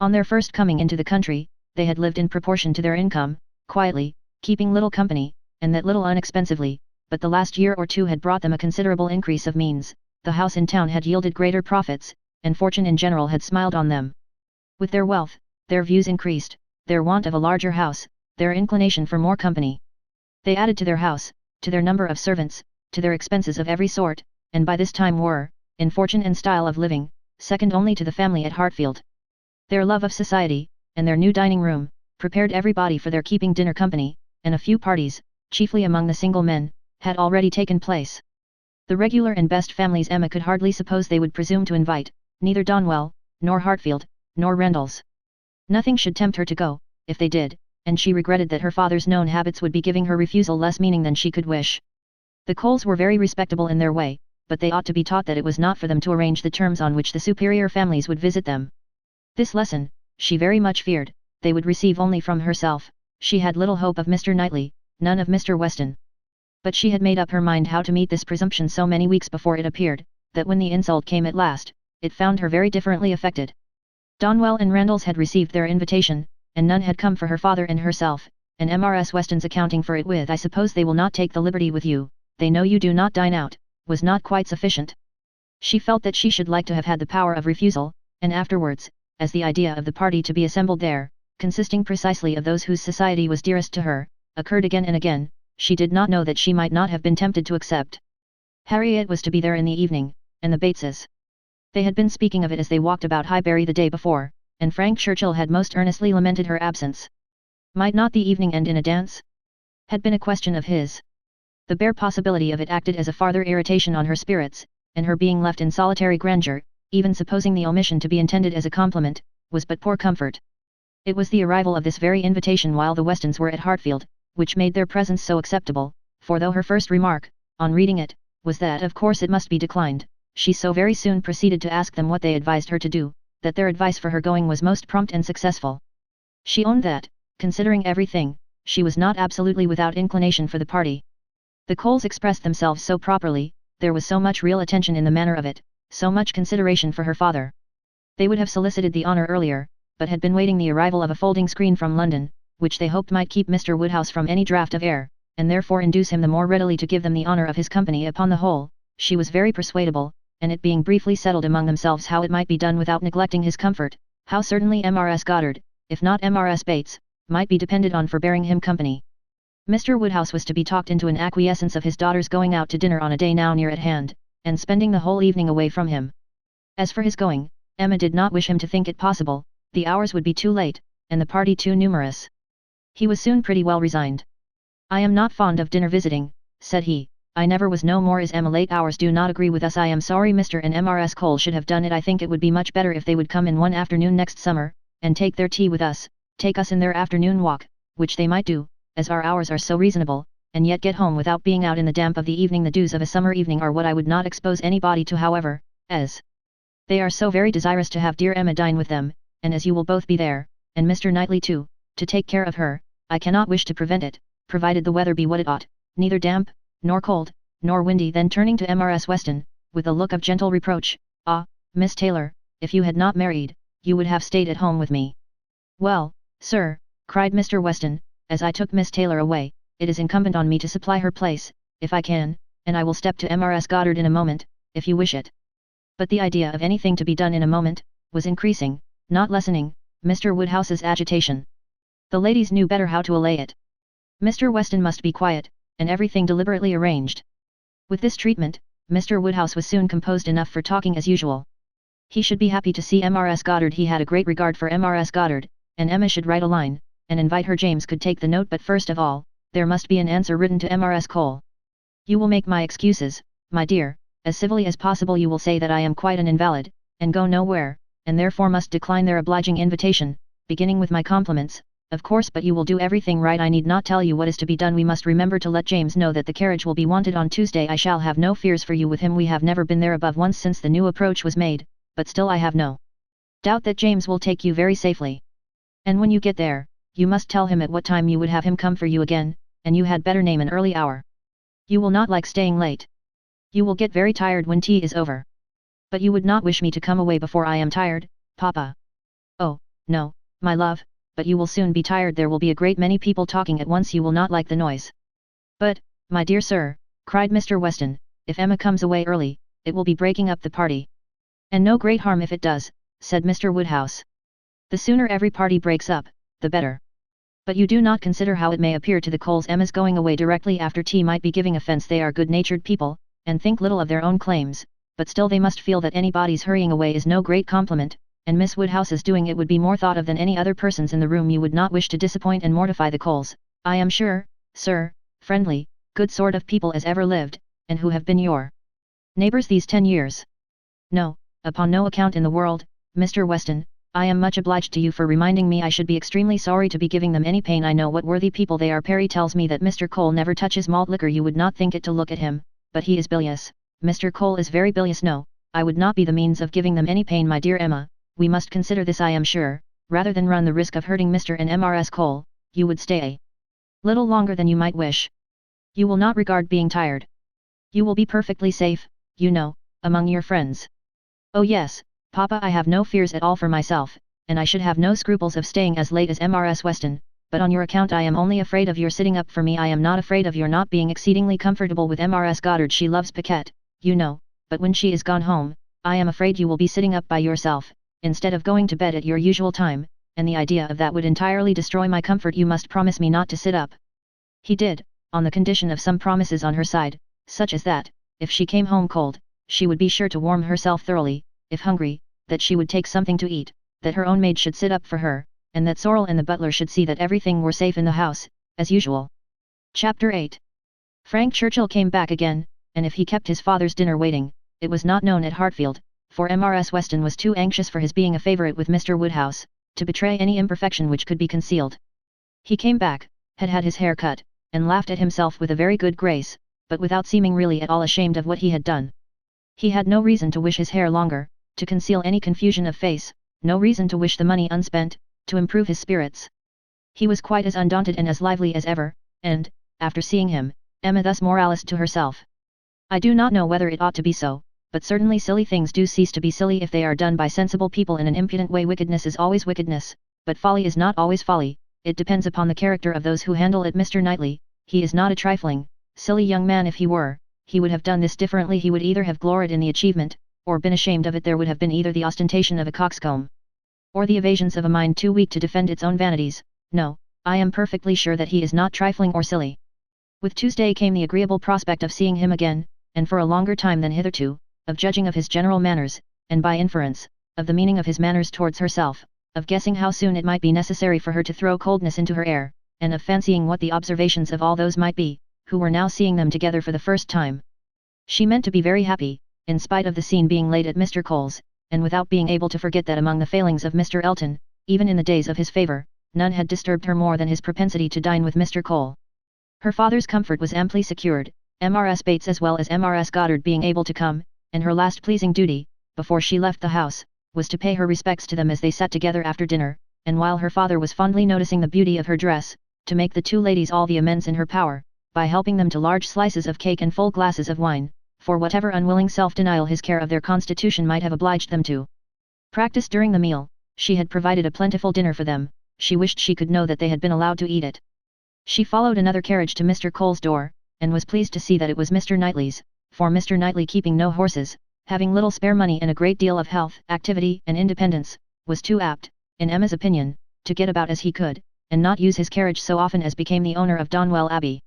[SPEAKER 1] On their first coming into the country, they had lived in proportion to their income, quietly, keeping little company, and that little inexpensively, but the last year or two had brought them a considerable increase of means, the house in town had yielded greater profits, and fortune in general had smiled on them. With their wealth, their views increased, their want of a larger house, their inclination for more company. They added to their house, to their number of servants, to their expenses of every sort, and by this time were, in fortune and style of living, second only to the family at Hartfield. Their love of society, and their new dining room, prepared everybody for their keeping dinner company, and a few parties, chiefly among the single men, had already taken place. The regular and best families Emma could hardly suppose they would presume to invite, neither Donwell, nor Hartfield, nor Rendals. Nothing should tempt her to go, if they did, and she regretted that her father's known habits would be giving her refusal less meaning than she could wish. The Coles were very respectable in their way, but they ought to be taught that it was not for them to arrange the terms on which the superior families would visit them. This lesson, she very much feared, they would receive only from herself. She had little hope of Mr. Knightley, none of Mr. Weston. But she had made up her mind how to meet this presumption so many weeks before it appeared, that when the insult came at last, it found her very differently affected. Donwell and Randalls had received their invitation, and none had come for her father and herself, and Mrs. Weston's accounting for it with "I suppose they will not take the liberty with you, they know you do not dine out," was not quite sufficient. She felt that she should like to have had the power of refusal, and afterwards, as the idea of the party to be assembled there, consisting precisely of those whose society was dearest to her, occurred again and again, she did not know that she might not have been tempted to accept. Harriet was to be there in the evening, and the Bateses. They had been speaking of it as they walked about Highbury the day before, and Frank Churchill had most earnestly lamented her absence. Might not the evening end in a dance? Had been a question of his. The bare possibility of it acted as a farther irritation on her spirits, and her being left in solitary grandeur, even supposing the omission to be intended as a compliment, was but poor comfort. It was the arrival of this very invitation while the Westons were at Hartfield, which made their presence so acceptable, for though her first remark, on reading it, was that of course it must be declined, she so very soon proceeded to ask them what they advised her to do, that their advice for her going was most prompt and successful. She owned that, considering everything, she was not absolutely without inclination for the party. The Coles expressed themselves so properly, there was so much real attention in the manner of it, so much consideration for her father. They would have solicited the honour earlier, but had been waiting the arrival of a folding screen from London, which they hoped might keep Mr. Woodhouse from any draught of air, and therefore induce him the more readily to give them the honour of his company. Upon the whole, she was very persuadable, and it being briefly settled among themselves how it might be done without neglecting his comfort, how certainly Mrs. Goddard, if not Mrs. Bates, might be depended on for bearing him company. Mr. Woodhouse was to be talked into an acquiescence of his daughter's going out to dinner on a day now near at hand, and spending the whole evening away from him. As for his going, Emma did not wish him to think it possible, the hours would be too late, and the party too numerous. He was soon pretty well resigned. "I am not fond of dinner visiting," said he, "I never was, no more is Emma. Late hours do not agree with us. I am sorry Mr. and Mrs. Cole should have done it. I think it would be much better if they would come in one afternoon next summer, and take their tea with us, take us in their afternoon walk, which they might do, as our hours are so reasonable, and yet get home without being out in the damp of the evening. The dews of a summer evening are what I would not expose anybody to, however, as they are so very desirous to have dear Emma dine with them, and as you will both be there, and Mr. Knightley too, to take care of her, I cannot wish to prevent it, provided the weather be what it ought, neither damp, nor cold, nor windy." Then turning to Mrs. Weston, with a look of gentle reproach, "Ah, Miss Taylor, if you had not married, you would have stayed at home with me." "Well, sir," cried Mr. Weston, "as I took Miss Taylor away, it is incumbent on me to supply her place, if I can, and I will step to Mrs. Goddard in a moment, if you wish it." But the idea of anything to be done in a moment, was increasing, not lessening, Mr. Woodhouse's agitation. The ladies knew better how to allay it. Mr. Weston must be quiet, and everything deliberately arranged. With this treatment, Mr. Woodhouse was soon composed enough for talking as usual. He should be happy to see Mrs. Goddard. He had a great regard for Mrs. Goddard, and Emma should write a line, and invite her. James could take the note, but first of all, there must be an answer written to Mrs. Cole. "You will make my excuses, my dear, as civilly as possible. You will say that I am quite an invalid, and go nowhere, and therefore must decline their obliging invitation, beginning with my compliments, of course, but you will do everything right. I need not tell you what is to be done. We must remember to let James know that the carriage will be wanted on Tuesday. I shall have no fears for you with him. We have never been there above once since the new approach was made, but still I have no doubt that James will take you very safely. And when you get there, you must tell him at what time you would have him come for you again, and you had better name an early hour. You will not like staying late. You will get very tired when tea is over. But you would not wish me to come away before I am tired, Papa?" "Oh, no, my love, but you will soon be tired. There will be a great many people talking at once. You will not like the noise." "But, my dear sir," cried Mr. Weston, "if Emma comes away early, it will be breaking up the party." "And no great harm if it does," said Mr. Woodhouse. "The sooner every party breaks up, the better. But you do not consider how it may appear to the Coles. Emma's going away directly after tea might be giving offence. They are good-natured people, and think little of their own claims, but still they must feel that anybody's hurrying away is no great compliment, and Miss Woodhouse's doing it would be more thought of than any other persons in the room. You would not wish to disappoint and mortify the Coles, I am sure, sir, friendly, good sort of people as ever lived, and who have been your neighbours these 10 years. No, upon no account in the world, Mr. Weston. I am much obliged to you for reminding me. I should be extremely sorry to be giving them any pain. I know what worthy people they are. Perry tells me that Mr. Cole never touches malt liquor. You would not think it to look at him, but he is bilious. Mr. Cole is very bilious. No, I would not be the means of giving them any pain. My dear Emma, we must consider this. I am sure, rather than run the risk of hurting Mr. and Mrs. Cole, you would stay a little longer than you might wish. You will not regard being tired. You will be perfectly safe, you know, among your friends? Oh yes, Papa, I have no fears at all for myself, and I should have no scruples of staying as late as Mrs. Weston, but on your account I am only afraid of your sitting up for me. I am not afraid of your not being exceedingly comfortable with Mrs. Goddard. She loves Paquette, you know, but when she is gone home, I am afraid you will be sitting up by yourself, instead of going to bed at your usual time, and the idea of that would entirely destroy my comfort. You must promise me not to sit up. He did, on the condition of some promises on her side, such as that, if she came home cold, she would be sure to warm herself thoroughly, if hungry, that she would take something to eat, that her own maid should sit up for her, and that Sorrel and the butler should see that everything were safe in the house, as usual. Chapter 8. Frank Churchill came back again, and if he kept his father's dinner waiting, it was not known at Hartfield, for Mrs. Weston was too anxious for his being a favourite with Mr. Woodhouse, to betray any imperfection which could be concealed. He came back, had had his hair cut, and laughed at himself with a very good grace, but without seeming really at all ashamed of what he had done. He had no reason to wish his hair longer, to conceal any confusion of face, no reason to wish the money unspent, to improve his spirits. He was quite as undaunted and as lively as ever, and, after seeing him, Emma thus moralised to herself. I do not know whether it ought to be so, but certainly silly things do cease to be silly if they are done by sensible people in an impudent way. Wickedness is always wickedness, but folly is not always folly, it depends upon the character of those who handle it. Mr. Knightley, he is not a trifling, silly young man. If he were, he would have done this differently. He would either have gloried in the achievement, or been ashamed of it. There would have been either the ostentation of a coxcomb, or the evasions of a mind too weak to defend its own vanities. No, I am perfectly sure that he is not trifling or silly. With Tuesday came the agreeable prospect of seeing him again, and for a longer time than hitherto, of judging of his general manners, and by inference, of the meaning of his manners towards herself, of guessing how soon it might be necessary for her to throw coldness into her air, and of fancying what the observations of all those might be, who were now seeing them together for the first time. She meant to be very happy, in spite of the scene being laid at Mr. Cole's, and without being able to forget that among the failings of Mr. Elton, even in the days of his favour, none had disturbed her more than his propensity to dine with Mr. Cole. Her father's comfort was amply secured, Mrs. Bates as well as Mrs. Goddard being able to come, and her last pleasing duty, before she left the house, was to pay her respects to them as they sat together after dinner, and while her father was fondly noticing the beauty of her dress, to make the two ladies all the amends in her power, by helping them to large slices of cake and full glasses of wine, for whatever unwilling self-denial his care of their constitution might have obliged them to practice during the meal. She had provided a plentiful dinner for them, she wished she could know that they had been allowed to eat it. She followed another carriage to Mr. Cole's door, and was pleased to see that it was Mr. Knightley's, for Mr. Knightley, keeping no horses, having little spare money and a great deal of health, activity and independence, was too apt, in Emma's opinion, to get about as he could, and not use his carriage so often as became the owner of Donwell Abbey.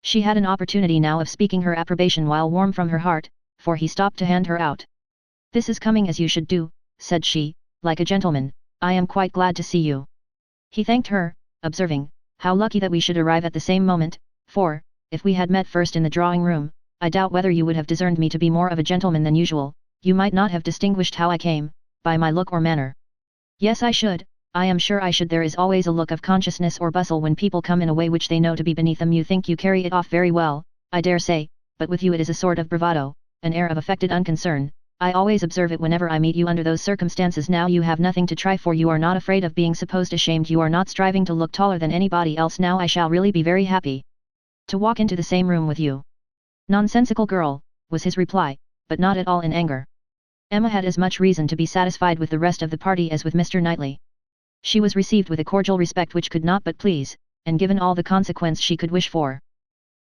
[SPEAKER 1] She had an opportunity now of speaking her approbation while warm from her heart, for he stopped to hand her out. "This is coming as you should do," said she, "like a gentleman. I am quite glad to see you." He thanked her, observing, "How lucky that we should arrive at the same moment, for, if we had met first in the drawing-room, I doubt whether you would have discerned me to be more of a gentleman than usual. You might not have distinguished how I came, by my look or manner." "Yes, I should, I am sure I should. There is always a look of consciousness or bustle when people come in a way which they know to be beneath them. You think you carry it off very well, I dare say, but with you it is a sort of bravado, an air of affected unconcern. I always observe it whenever I meet you under those circumstances. Now you have nothing to try for. You are not afraid of being supposed ashamed. You are not striving to look taller than anybody else. Now I shall really be very happy to walk into the same room with you." "Nonsensical girl," was his reply, but not at all in anger. Emma had as much reason to be satisfied with the rest of the party as with Mr. Knightley. She was received with a cordial respect which could not but please, and given all the consequence she could wish for.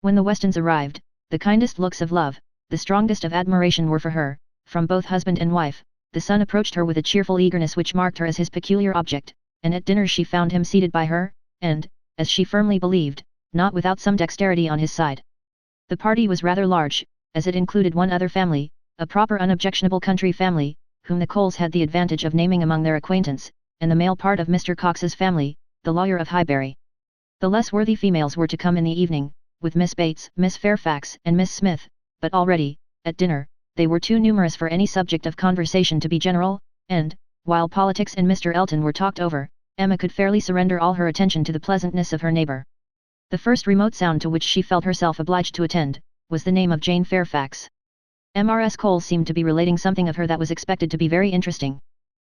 [SPEAKER 1] When the Westons arrived, the kindest looks of love, the strongest of admiration were for her, from both husband and wife. The son approached her with a cheerful eagerness which marked her as his peculiar object, and at dinner she found him seated by her, and, as she firmly believed, not without some dexterity on his side. The party was rather large, as it included one other family, a proper unobjectionable country family, whom the Coles had the advantage of naming among their acquaintance, and the male part of Mr. Cox's family, the lawyer of Highbury. The less worthy females were to come in the evening, with Miss Bates, Miss Fairfax and Miss Smith, but already, at dinner, they were too numerous for any subject of conversation to be general, and, while politics and Mr. Elton were talked over, Emma could fairly surrender all her attention to the pleasantness of her neighbour. The first remote sound to which she felt herself obliged to attend, was the name of Jane Fairfax. Mrs. Cole seemed to be relating something of her that was expected to be very interesting.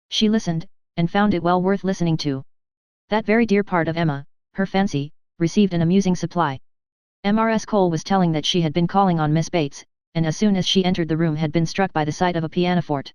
[SPEAKER 1] She listened, and found it well worth listening to. That very dear part of Emma, her fancy, received an amusing supply. Mrs. Cole was telling that she had been calling on Miss Bates, and as soon as she entered the room had been struck by the sight of a pianoforte.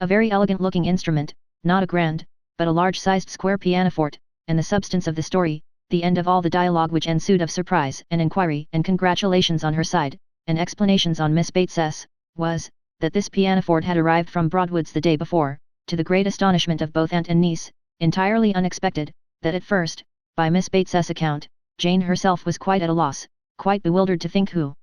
[SPEAKER 1] A very elegant-looking instrument, not a grand, but a large-sized square pianoforte, and the substance of the story, the end of all the dialogue which ensued of surprise and inquiry and congratulations on her side, and explanations on Miss Bates's, was, that this pianoforte had arrived from Broadwoods the day before, to the great astonishment of both aunt and niece, entirely unexpected, that at first, by Miss Bates's account, Jane herself was quite at a loss, quite bewildered to think who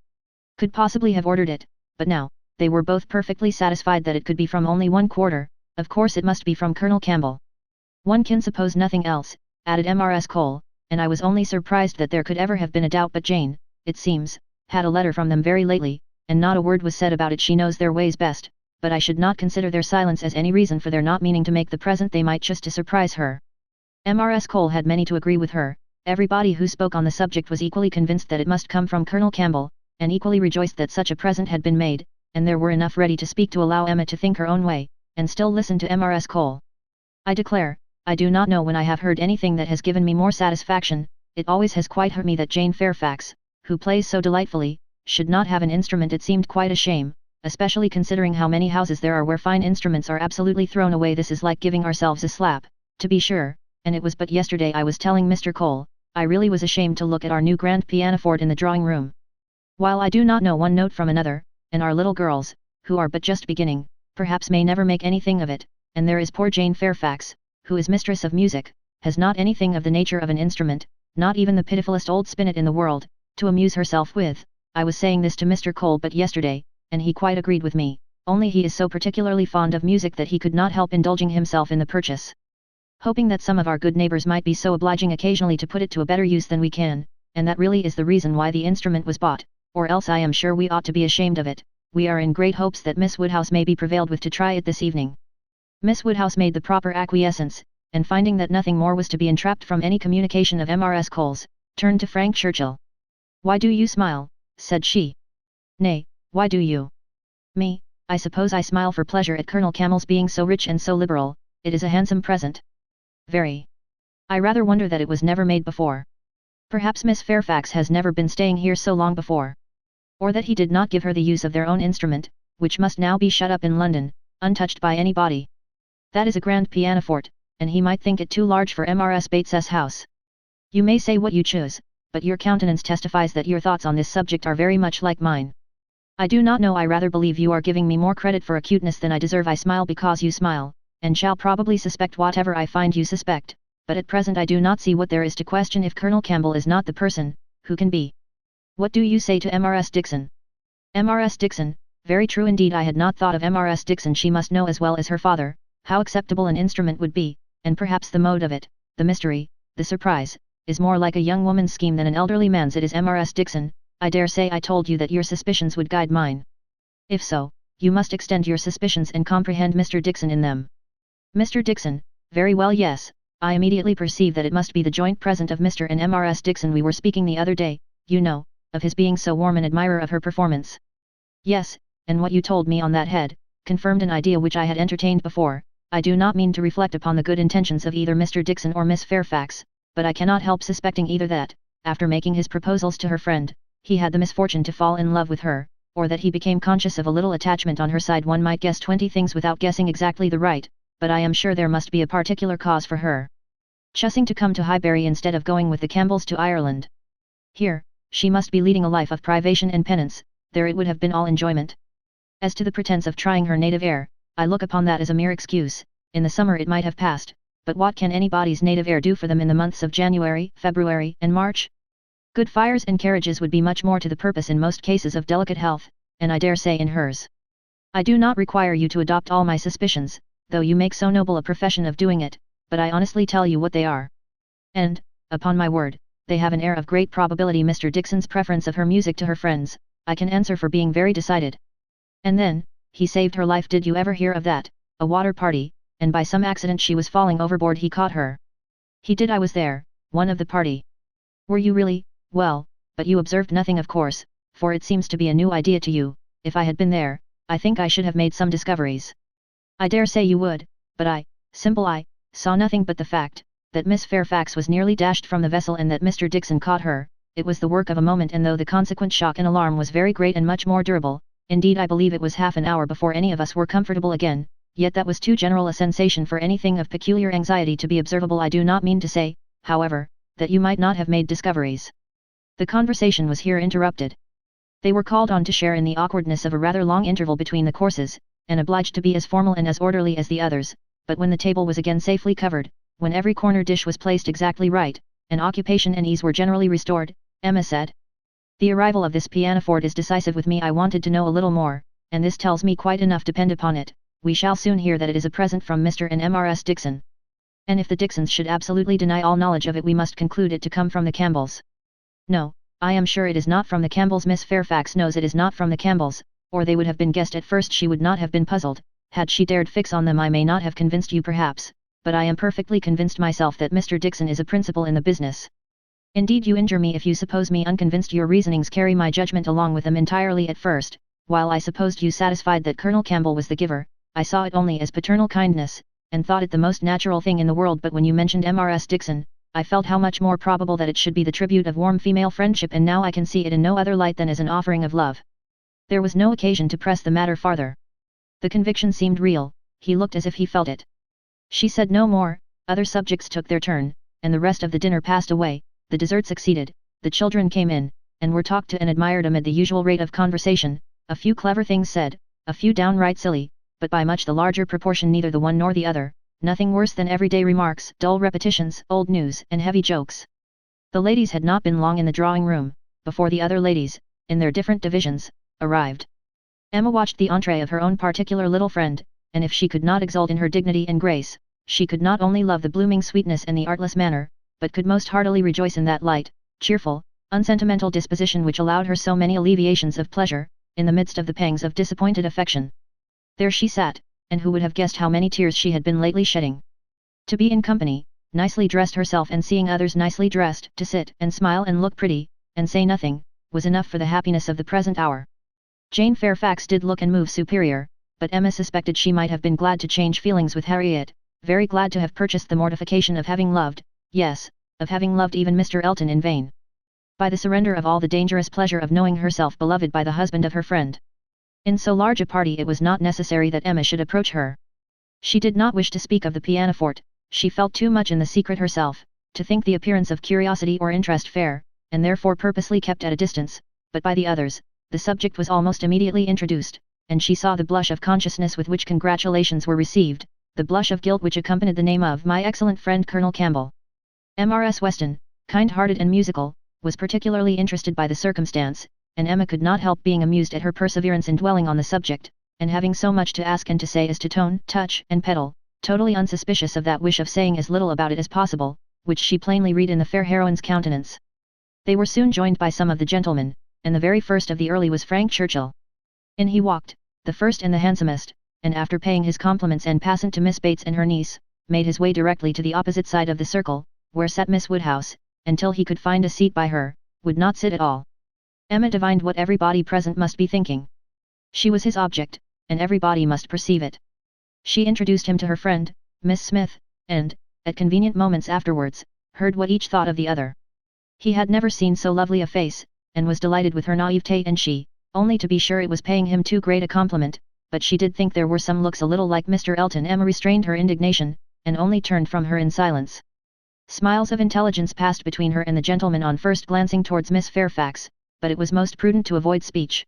[SPEAKER 1] could possibly have ordered it, but now, they were both perfectly satisfied that it could be from only one quarter. Of course it must be from Colonel Campbell. One can suppose nothing else, added Mrs. Cole, and I was only surprised that there could ever have been a doubt, but Jane, it seems, had a letter from them very lately, and not a word was said about it. She knows their ways best, but I should not consider their silence as any reason for their not meaning to make the present. They might just to surprise her. Mrs. Cole had many to agree with her. Everybody who spoke on the subject was equally convinced that it must come from Colonel Campbell, and equally rejoiced that such a present had been made, and there were enough ready to speak to allow Emma to think her own way, and still listen to Mrs. Cole. I declare, I do not know when I have heard anything that has given me more satisfaction. It always has quite hurt me that Jane Fairfax, who plays so delightfully, should not have an instrument. It seemed quite a shame, especially considering how many houses there are where fine instruments are absolutely thrown away. This is like giving ourselves a slap, to be sure, and it was but yesterday I was telling Mr. Cole, I really was ashamed to look at our new grand pianoforte in the drawing room. While I do not know one note from another, and our little girls, who are but just beginning, perhaps may never make anything of it, and there is poor Jane Fairfax, who is mistress of music, has not anything of the nature of an instrument, not even the pitifullest old spinet in the world, to amuse herself with. I was saying this to Mr. Cole but yesterday, and he quite agreed with me, only he is so particularly fond of music that he could not help indulging himself in the purchase. Hoping that some of our good neighbours might be so obliging occasionally to put it to a better use than we can, and that really is the reason why the instrument was bought, or else I am sure we ought to be ashamed of it. We are in great hopes that Miss Woodhouse may be prevailed with to try it this evening. Miss Woodhouse made the proper acquiescence, and finding that nothing more was to be entrapped from any communication of Mrs. Cole's, turned to Frank Churchill. Why do you smile? Said she. Nay, why do you? Me, I suppose I smile for pleasure at Colonel Campbell's being so rich and so liberal. It is a handsome present. Very. I rather wonder that it was never made before. Perhaps Miss Fairfax has never been staying here so long before. Or that he did not give her the use of their own instrument, which must now be shut up in London, untouched by anybody. That is a grand pianoforte, and he might think it too large for Mrs. Bates's house. You may say what you choose, but your countenance testifies that your thoughts on this subject are very much like mine. I do not know, I rather believe you are giving me more credit for acuteness than I deserve. I smile because you smile, and shall probably suspect whatever I find you suspect, but at present I do not see what there is to question. If Colonel Campbell is not the person, who can be? What do you say to Mrs. Dixon? Mrs. Dixon, very true indeed. I had not thought of Mrs. Dixon. She must know as well as her father, how acceptable an instrument would be, and perhaps the mode of it, the mystery, the surprise, is more like a young woman's scheme than an elderly man's. It is Mrs. Dixon. I dare say I told you that your suspicions would guide mine. If so, you must extend your suspicions and comprehend Mr. Dixon in them. Mr. Dixon, very well, yes, I immediately perceive that it must be the joint present of Mr. and Mrs. Dixon. We were speaking the other day, you know, of his being so warm an admirer of her performance. Yes, and what you told me on that head, confirmed an idea which I had entertained before. I do not mean to reflect upon the good intentions of either Mr. Dixon or Miss Fairfax, but I cannot help suspecting either that, after making his proposals to her friend, he had the misfortune to fall in love with her, or that he became conscious of a little attachment on her side. One might guess 20 things without guessing exactly the right, but I am sure there must be a particular cause for her choosing to come to Highbury instead of going with the Campbells to Ireland. Here, she must be leading a life of privation and penance, there it would have been all enjoyment. As to the pretence of trying her native air, I look upon that as a mere excuse. In the summer it might have passed, but what can anybody's native air do for them in the months of January, February, and March? Good fires and carriages would be much more to the purpose in most cases of delicate health, and I dare say in hers. I do not require you to adopt all my suspicions, though you make so noble a profession of doing it, but I honestly tell you what they are. And, upon my word, they have an air of great probability. Mr. Dixon's preference of her music to her friends, I can answer for being very decided. And then, he saved her life. Did you ever hear of that? A water party, and by some accident she was falling overboard. He caught her. He did. I was there, one of the party. Were you really? Well, but you observed nothing of course, for it seems to be a new idea to you. If I had been there, I think I should have made some discoveries. I dare say you would, but I saw nothing but the fact, that Miss Fairfax was nearly dashed from the vessel and that Mr. Dixon caught her. It was the work of a moment, and though the consequent shock and alarm was very great and much more durable, indeed I believe it was half an hour before any of us were comfortable again, yet that was too general a sensation for anything of peculiar anxiety to be observable. I do not mean to say, however, that you might not have made discoveries. The conversation was here interrupted. They were called on to share in the awkwardness of a rather long interval between the courses, and obliged to be as formal and as orderly as the others, but when the table was again safely covered, when every corner dish was placed exactly right, and occupation and ease were generally restored, Emma said, "The arrival of this pianoforte is decisive with me. I wanted to know a little more, and this tells me quite enough. Depend upon it, we shall soon hear that it is a present from Mr. and Mrs. Dixon. And if the Dixons should absolutely deny all knowledge of it, we must conclude it to come from the Campbells. No, I am sure it is not from the Campbells. Miss Fairfax knows it is not from the Campbells, or they would have been guessed. At first she would not have been puzzled, had she dared fix on them. I may not have convinced you perhaps, but I am perfectly convinced myself that Mr. Dixon is a principal in the business. Indeed you injure me if you suppose me unconvinced. Your reasonings carry my judgment along with them entirely. At first, while I supposed you satisfied that Colonel Campbell was the giver, I saw it only as paternal kindness, and thought it the most natural thing in the world. But when you mentioned Mrs. Dixon, I felt how much more probable that it should be the tribute of warm female friendship, and now I can see it in no other light than as an offering of love." There was no occasion to press the matter farther. The conviction seemed real, he looked as if he felt it. She said no more, other subjects took their turn, and the rest of the dinner passed away. The dessert succeeded, the children came in, and were talked to and admired amid the usual rate of conversation, a few clever things said, a few downright silly, but by much the larger proportion neither the one nor the other, nothing worse than everyday remarks, dull repetitions, old news, and heavy jokes. The ladies had not been long in the drawing room, before the other ladies, in their different divisions, arrived. Emma watched the entrée of her own particular little friend, and if she could not exult in her dignity and grace, she could not only love the blooming sweetness and the artless manner, but could most heartily rejoice in that light, cheerful, unsentimental disposition which allowed her so many alleviations of pleasure, in the midst of the pangs of disappointed affection. There she sat, and who would have guessed how many tears she had been lately shedding? To be in company, nicely dressed herself and seeing others nicely dressed, to sit and smile and look pretty, and say nothing, was enough for the happiness of the present hour. Jane Fairfax did look and move superior, but Emma suspected she might have been glad to change feelings with Harriet, very glad to have purchased the mortification of having loved, yes, of having loved even Mr. Elton in vain, by the surrender of all the dangerous pleasure of knowing herself beloved by the husband of her friend. In so large a party it was not necessary that Emma should approach her. She did not wish to speak of the pianoforte, she felt too much in the secret herself, to think the appearance of curiosity or interest fair, and therefore purposely kept at a distance, but by the others, the subject was almost immediately introduced, and she saw the blush of consciousness with which congratulations were received, the blush of guilt which accompanied the name of my excellent friend Colonel Campbell. Mrs. Weston, kind-hearted and musical, was particularly interested by the circumstance, and Emma could not help being amused at her perseverance in dwelling on the subject, and having so much to ask and to say as to tone, touch, and pedal, totally unsuspicious of that wish of saying as little about it as possible, which she plainly read in the fair heroine's countenance. They were soon joined by some of the gentlemen, and the very first of the early was Frank Churchill. In he walked, the first and the handsomest, and after paying his compliments en passant to Miss Bates and her niece, made his way directly to the opposite side of the circle, where sat Miss Woodhouse, and till he could find a seat by her, would not sit at all. Emma divined what everybody present must be thinking. She was his object, and everybody must perceive it. She introduced him to her friend, Miss Smith, and, at convenient moments afterwards, heard what each thought of the other. He had never seen so lovely a face, and was delighted with her naivete, and she, only to be sure it was paying him too great a compliment, but she did think there were some looks a little like Mr. Elton. Emma restrained her indignation, and only turned from her in silence. Smiles of intelligence passed between her and the gentleman on first glancing towards Miss Fairfax, but it was most prudent to avoid speech.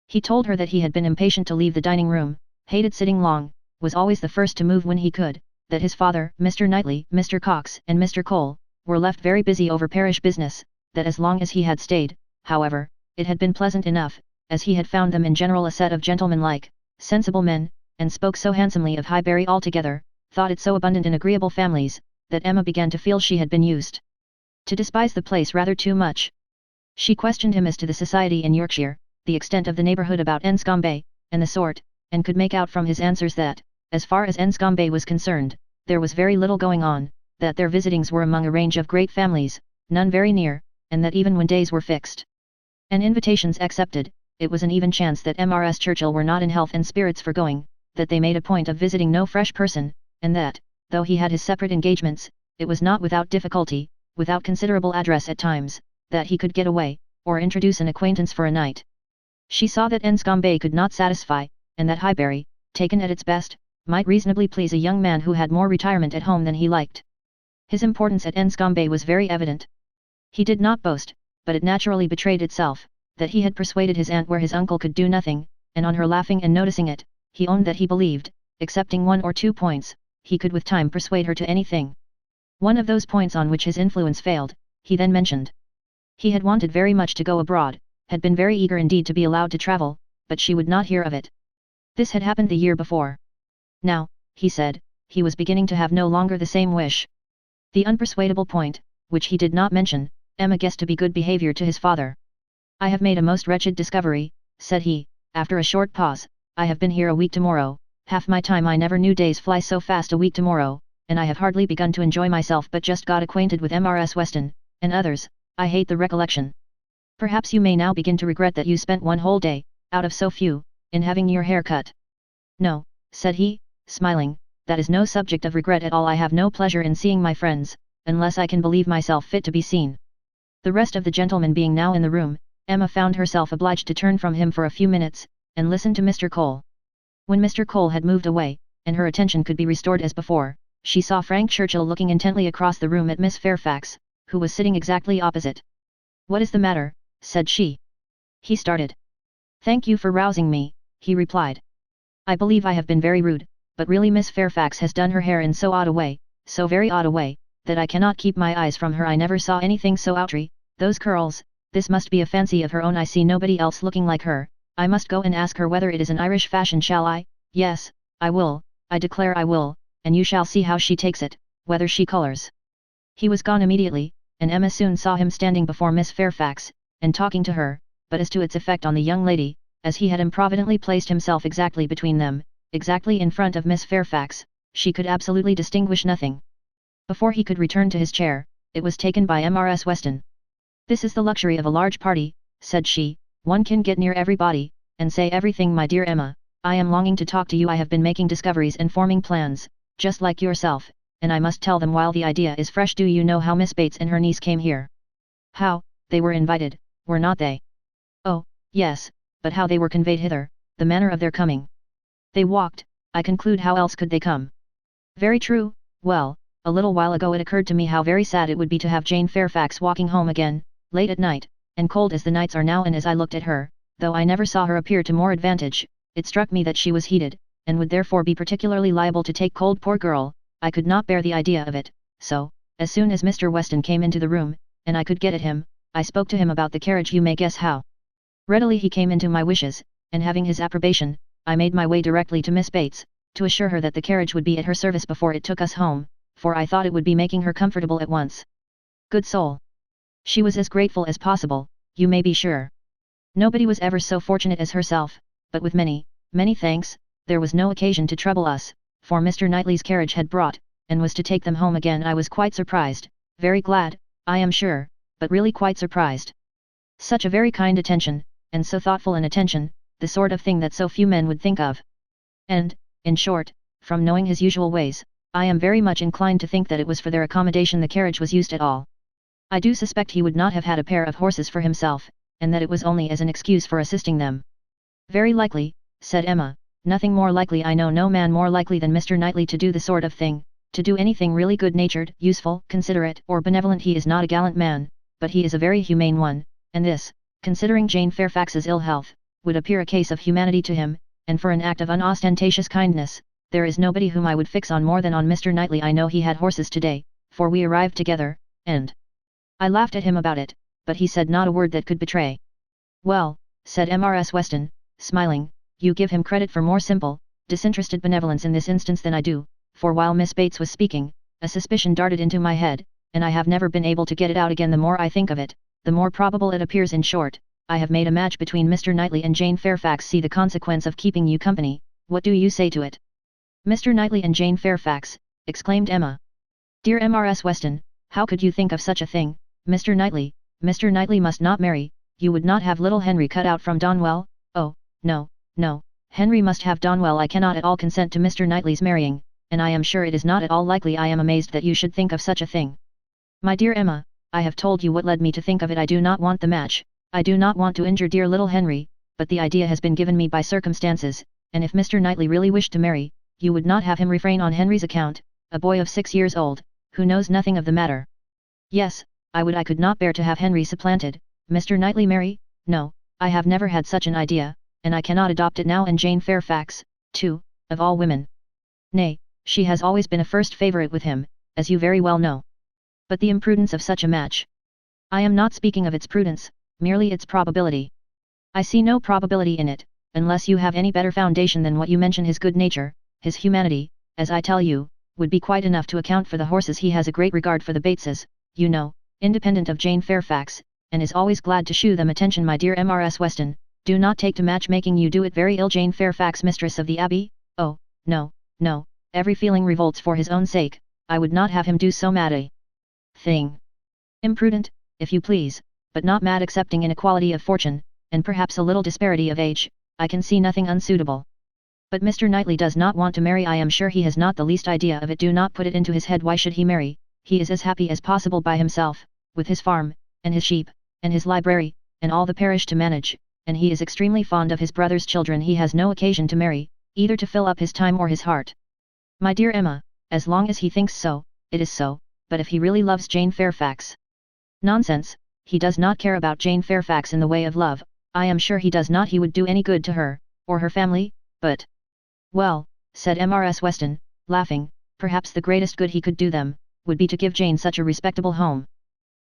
[SPEAKER 1] He told her that he had been impatient to leave the dining room, hated sitting long, was always the first to move when he could, that his father, Mr. Knightley, Mr. Cox, and Mr. Cole, were left very busy over parish business, that as long as he had stayed, however, it had been pleasant enough, as he had found them in general a set of gentlemanlike, sensible men, and spoke so handsomely of Highbury altogether, thought it so abundant in agreeable families, that Emma began to feel she had been used to despise the place rather too much. She questioned him as to the society in Yorkshire, the extent of the neighbourhood about Enscombe, and the sort, and could make out from his answers that, as far as Enscombe was concerned, there was very little going on, that their visitings were among a range of great families, none very near, and that even when days were fixed and invitations accepted, it was an even chance that Mrs. Churchill were not in health and spirits for going, that they made a point of visiting no fresh person, and that, though he had his separate engagements, it was not without difficulty, without considerable address at times, that he could get away, or introduce an acquaintance for a night. She saw that Enscombe could not satisfy, and that Highbury, taken at its best, might reasonably please a young man who had more retirement at home than he liked. His importance at Enscombe was very evident. He did not boast, but it naturally betrayed itself, that he had persuaded his aunt where his uncle could do nothing, and on her laughing and noticing it, he owned that he believed, excepting 1 or 2 points, he could with time persuade her to anything. One of those points on which his influence failed, he then mentioned. He had wanted very much to go abroad, had been very eager indeed to be allowed to travel, but she would not hear of it. This had happened the year before. Now, he said, he was beginning to have no longer the same wish. The unpersuadable point, which he did not mention, Emma guessed to be good behavior to his father. I have made a most wretched discovery, said he, after a short pause. I have been here a week tomorrow, half my time I never knew days fly so fast a week tomorrow, and I have hardly begun to enjoy myself but just got acquainted with Mrs. Weston, and others. I hate the recollection. Perhaps you may now begin to regret that you spent one whole day, out of so few, in having your hair cut. No, said he, smiling, that is no subject of regret at all. I have no pleasure in seeing my friends, unless I can believe myself fit to be seen. The rest of the gentlemen being now in the room, Emma found herself obliged to turn from him for a few minutes, and listen to Mr. Cole. When Mr. Cole had moved away, and her attention could be restored as before, she saw Frank Churchill looking intently across the room at Miss Fairfax, who was sitting exactly opposite. What is the matter? Said she. He started. Thank you for rousing me, he replied. I believe I have been very rude, but really Miss Fairfax has done her hair in so odd a way, so very odd a way, that I cannot keep my eyes from her. I never saw anything so outré. Those curls, this must be a fancy of her own. I see nobody else looking like her. I must go and ask her whether it is an Irish fashion. Shall I? Yes, I will, I declare I will, and you shall see how she takes it, whether she colours. He was gone immediately, and Emma soon saw him standing before Miss Fairfax, and talking to her, but as to its effect on the young lady, as he had improvidently placed himself exactly between them, exactly in front of Miss Fairfax, she could absolutely distinguish nothing. Before he could return to his chair, it was taken by Mrs. Weston. This is the luxury of a large party, said she, one can get near everybody, and say everything. My dear Emma, I am longing to talk to you. I have been making discoveries and forming plans, just like yourself, and I must tell them while the idea is fresh. Do you know how Miss Bates and her niece came here? How? They were invited, were not they? Oh, yes, but how they were conveyed hither, the manner of their coming. They walked, I conclude. How else could they come? Very true. Well, a little while ago it occurred to me how very sad it would be to have Jane Fairfax walking home again, late at night, and cold as the nights are now, and as I looked at her, though I never saw her appear to more advantage, it struck me that she was heated, and would therefore be particularly liable to take cold. Poor girl, I could not bear the idea of it, so, as soon as Mr. Weston came into the room, and I could get at him, I spoke to him about the carriage. You may guess how. Readily he came into my wishes, and having his approbation, I made my way directly to Miss Bates, to assure her that the carriage would be at her service before it took us home, for I thought it would be making her comfortable at once. Good soul! She was as grateful as possible, you may be sure. Nobody was ever so fortunate as herself, but with many, many thanks, there was no occasion to trouble us, for Mr. Knightley's carriage had brought, and was to take them home again. I was quite surprised, very glad, I am sure, but really quite surprised. Such a very kind attention, and so thoughtful an attention, the sort of thing that so few men would think of. And, in short, from knowing his usual ways, I am very much inclined to think that it was for their accommodation the carriage was used at all. I do suspect he would not have had a pair of horses for himself, and that it was only as an excuse for assisting them. Very likely, said Emma, nothing more likely. I know no man more likely than Mr. Knightley to do the sort of thing, to do anything really good-natured, useful, considerate, or benevolent. He is not a gallant man, but he is a very humane one, and this, considering Jane Fairfax's ill health, would appear a case of humanity to him, and for an act of unostentatious kindness, there is nobody whom I would fix on more than on Mr. Knightley. I know he had horses today, for we arrived together, and I laughed at him about it, but he said not a word that could betray. Well, said Mrs. Weston, smiling, you give him credit for more simple, disinterested benevolence in this instance than I do, for while Miss Bates was speaking, a suspicion darted into my head, and I have never been able to get it out again. The more I think of it, the more probable it appears. In short, I have made a match between Mr. Knightley and Jane Fairfax. See the consequence of keeping you company. What do you say to it? Mr. Knightley and Jane Fairfax, exclaimed Emma. Dear Mrs. Weston, how could you think of such a thing? Mr. Knightley must not marry. You would not have little Henry cut out from Donwell? Oh, no, no, Henry must have Donwell. I cannot at all consent to Mr. Knightley's marrying, and I am sure it is not at all likely. I am amazed that you should think of such a thing. My dear Emma, I have told you what led me to think of it. I do not want the match, I do not want to injure dear little Henry, but the idea has been given me by circumstances, and if Mr. Knightley really wished to marry, you would not have him refrain on Henry's account, a boy of 6 years old, who knows nothing of the matter. Yes, I could not bear to have Henry supplanted. Mr. Knightley marry? No, I have never had such an idea, and I cannot adopt it now, and Jane Fairfax, too, of all women. Nay, she has always been a first favourite with him, as you very well know. But the imprudence of such a match. I am not speaking of its prudence, merely its probability. I see no probability in it, unless you have any better foundation than what you mention. His good nature, his humanity, as I tell you, would be quite enough to account for the horses. He has a great regard for the Bateses, you know, independent of Jane Fairfax, and is always glad to shew them attention. My dear Mrs. Weston, do not take to matchmaking, you do it very ill. Jane Fairfax, mistress of the Abbey? Oh, no, no, every feeling revolts for his own sake. I would not have him do so mad a thing. Imprudent, if you please, but not mad. Excepting inequality of fortune, and perhaps a little disparity of age, I can see nothing unsuitable. But Mr. Knightley does not want to marry. I am sure he has not the least idea of it. Do not put it into his head. Why should he marry? He is as happy as possible by himself, with his farm, and his sheep, and his library, and all the parish to manage, and he is extremely fond of his brother's children. He has no occasion to marry, either to fill up his time or his heart. My dear Emma, as long as he thinks so, it is so, but if he really loves Jane Fairfax? Nonsense, he does not care about Jane Fairfax in the way of love. I am sure he does not. He would do any good to her, or her family, but... Well, said Mrs. Weston, laughing, perhaps the greatest good he could do them, would be to give Jane such a respectable home.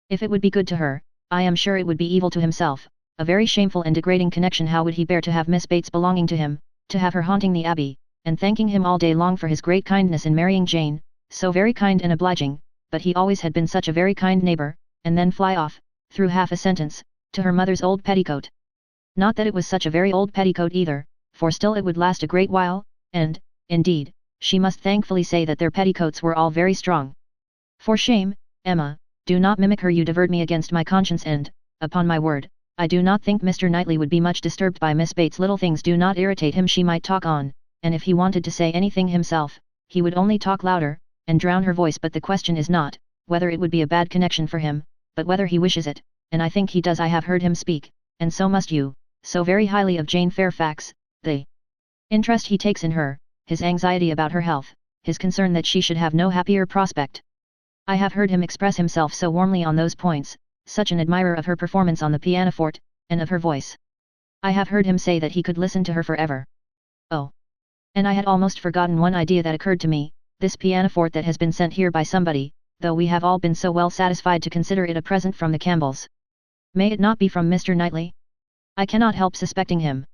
[SPEAKER 1] If it would be good to her, I am sure it would be evil to himself, a very shameful and degrading connection. How would he bear to have Miss Bates belonging to him, to have her haunting the Abbey, and thanking him all day long for his great kindness in marrying Jane, so very kind and obliging, but he always had been such a very kind neighbour, and then fly off, through half a sentence, to her mother's old petticoat. Not that it was such a very old petticoat either, for still it would last a great while, and, indeed, she must thankfully say that their petticoats were all very strong. For shame, Emma, do not mimic her. You divert me against my conscience, and, upon my word, I do not think Mr. Knightley would be much disturbed by Miss Bates' little things. Do not irritate him. She might talk on, and if he wanted to say anything himself, he would only talk louder, and drown her voice. But the question is not, whether it would be a bad connection for him, but whether he wishes it, and I think he does. I have heard him speak, and so must you, so very highly of Jane Fairfax, the interest he takes in her, his anxiety about her health, his concern that she should have no happier prospect. I have heard him express himself so warmly on those points, such an admirer of her performance on the pianoforte, and of her voice. I have heard him say that he could listen to her forever. Oh! And I had almost forgotten one idea that occurred to me, this pianoforte that has been sent here by somebody, though we have all been so well satisfied to consider it a present from the Campbells. May it not be from Mr. Knightley? I cannot help suspecting him.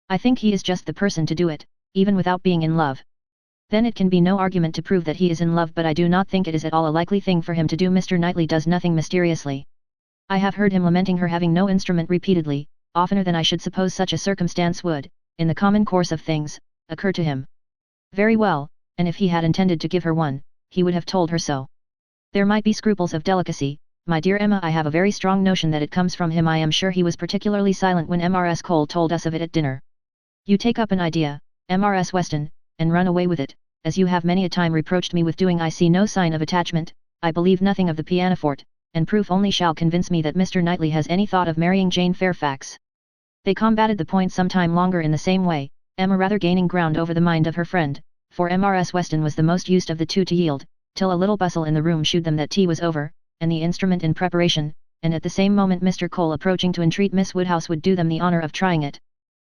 [SPEAKER 1] I think he is just the person to do it, even without being in love. Then it can be no argument to prove that he is in love, but I do not think it is at all a likely thing for him to do. Mr. Knightley does nothing mysteriously. I have heard him lamenting her having no instrument repeatedly, oftener than I should suppose such a circumstance would, in the common course of things, occur to him. Very well, and if he had intended to give her one, he would have told her so. There might be scruples of delicacy, my dear Emma. I have a very strong notion that it comes from him. I am sure he was particularly silent when Mrs. Cole told us of it at dinner. You take up an idea, Mrs. Weston, and run away with it, as you have many a time reproached me with doing. I see no sign of attachment, I believe nothing of the pianoforte, and proof only shall convince me that Mr. Knightley has any thought of marrying Jane Fairfax. They combated the point some time longer in the same way, Emma rather gaining ground over the mind of her friend, for Mrs. Weston was the most used of the two to yield, till a little bustle in the room shewed them that tea was over, and the instrument in preparation, and at the same moment Mr. Cole approaching to entreat Miss Woodhouse would do them the honour of trying it.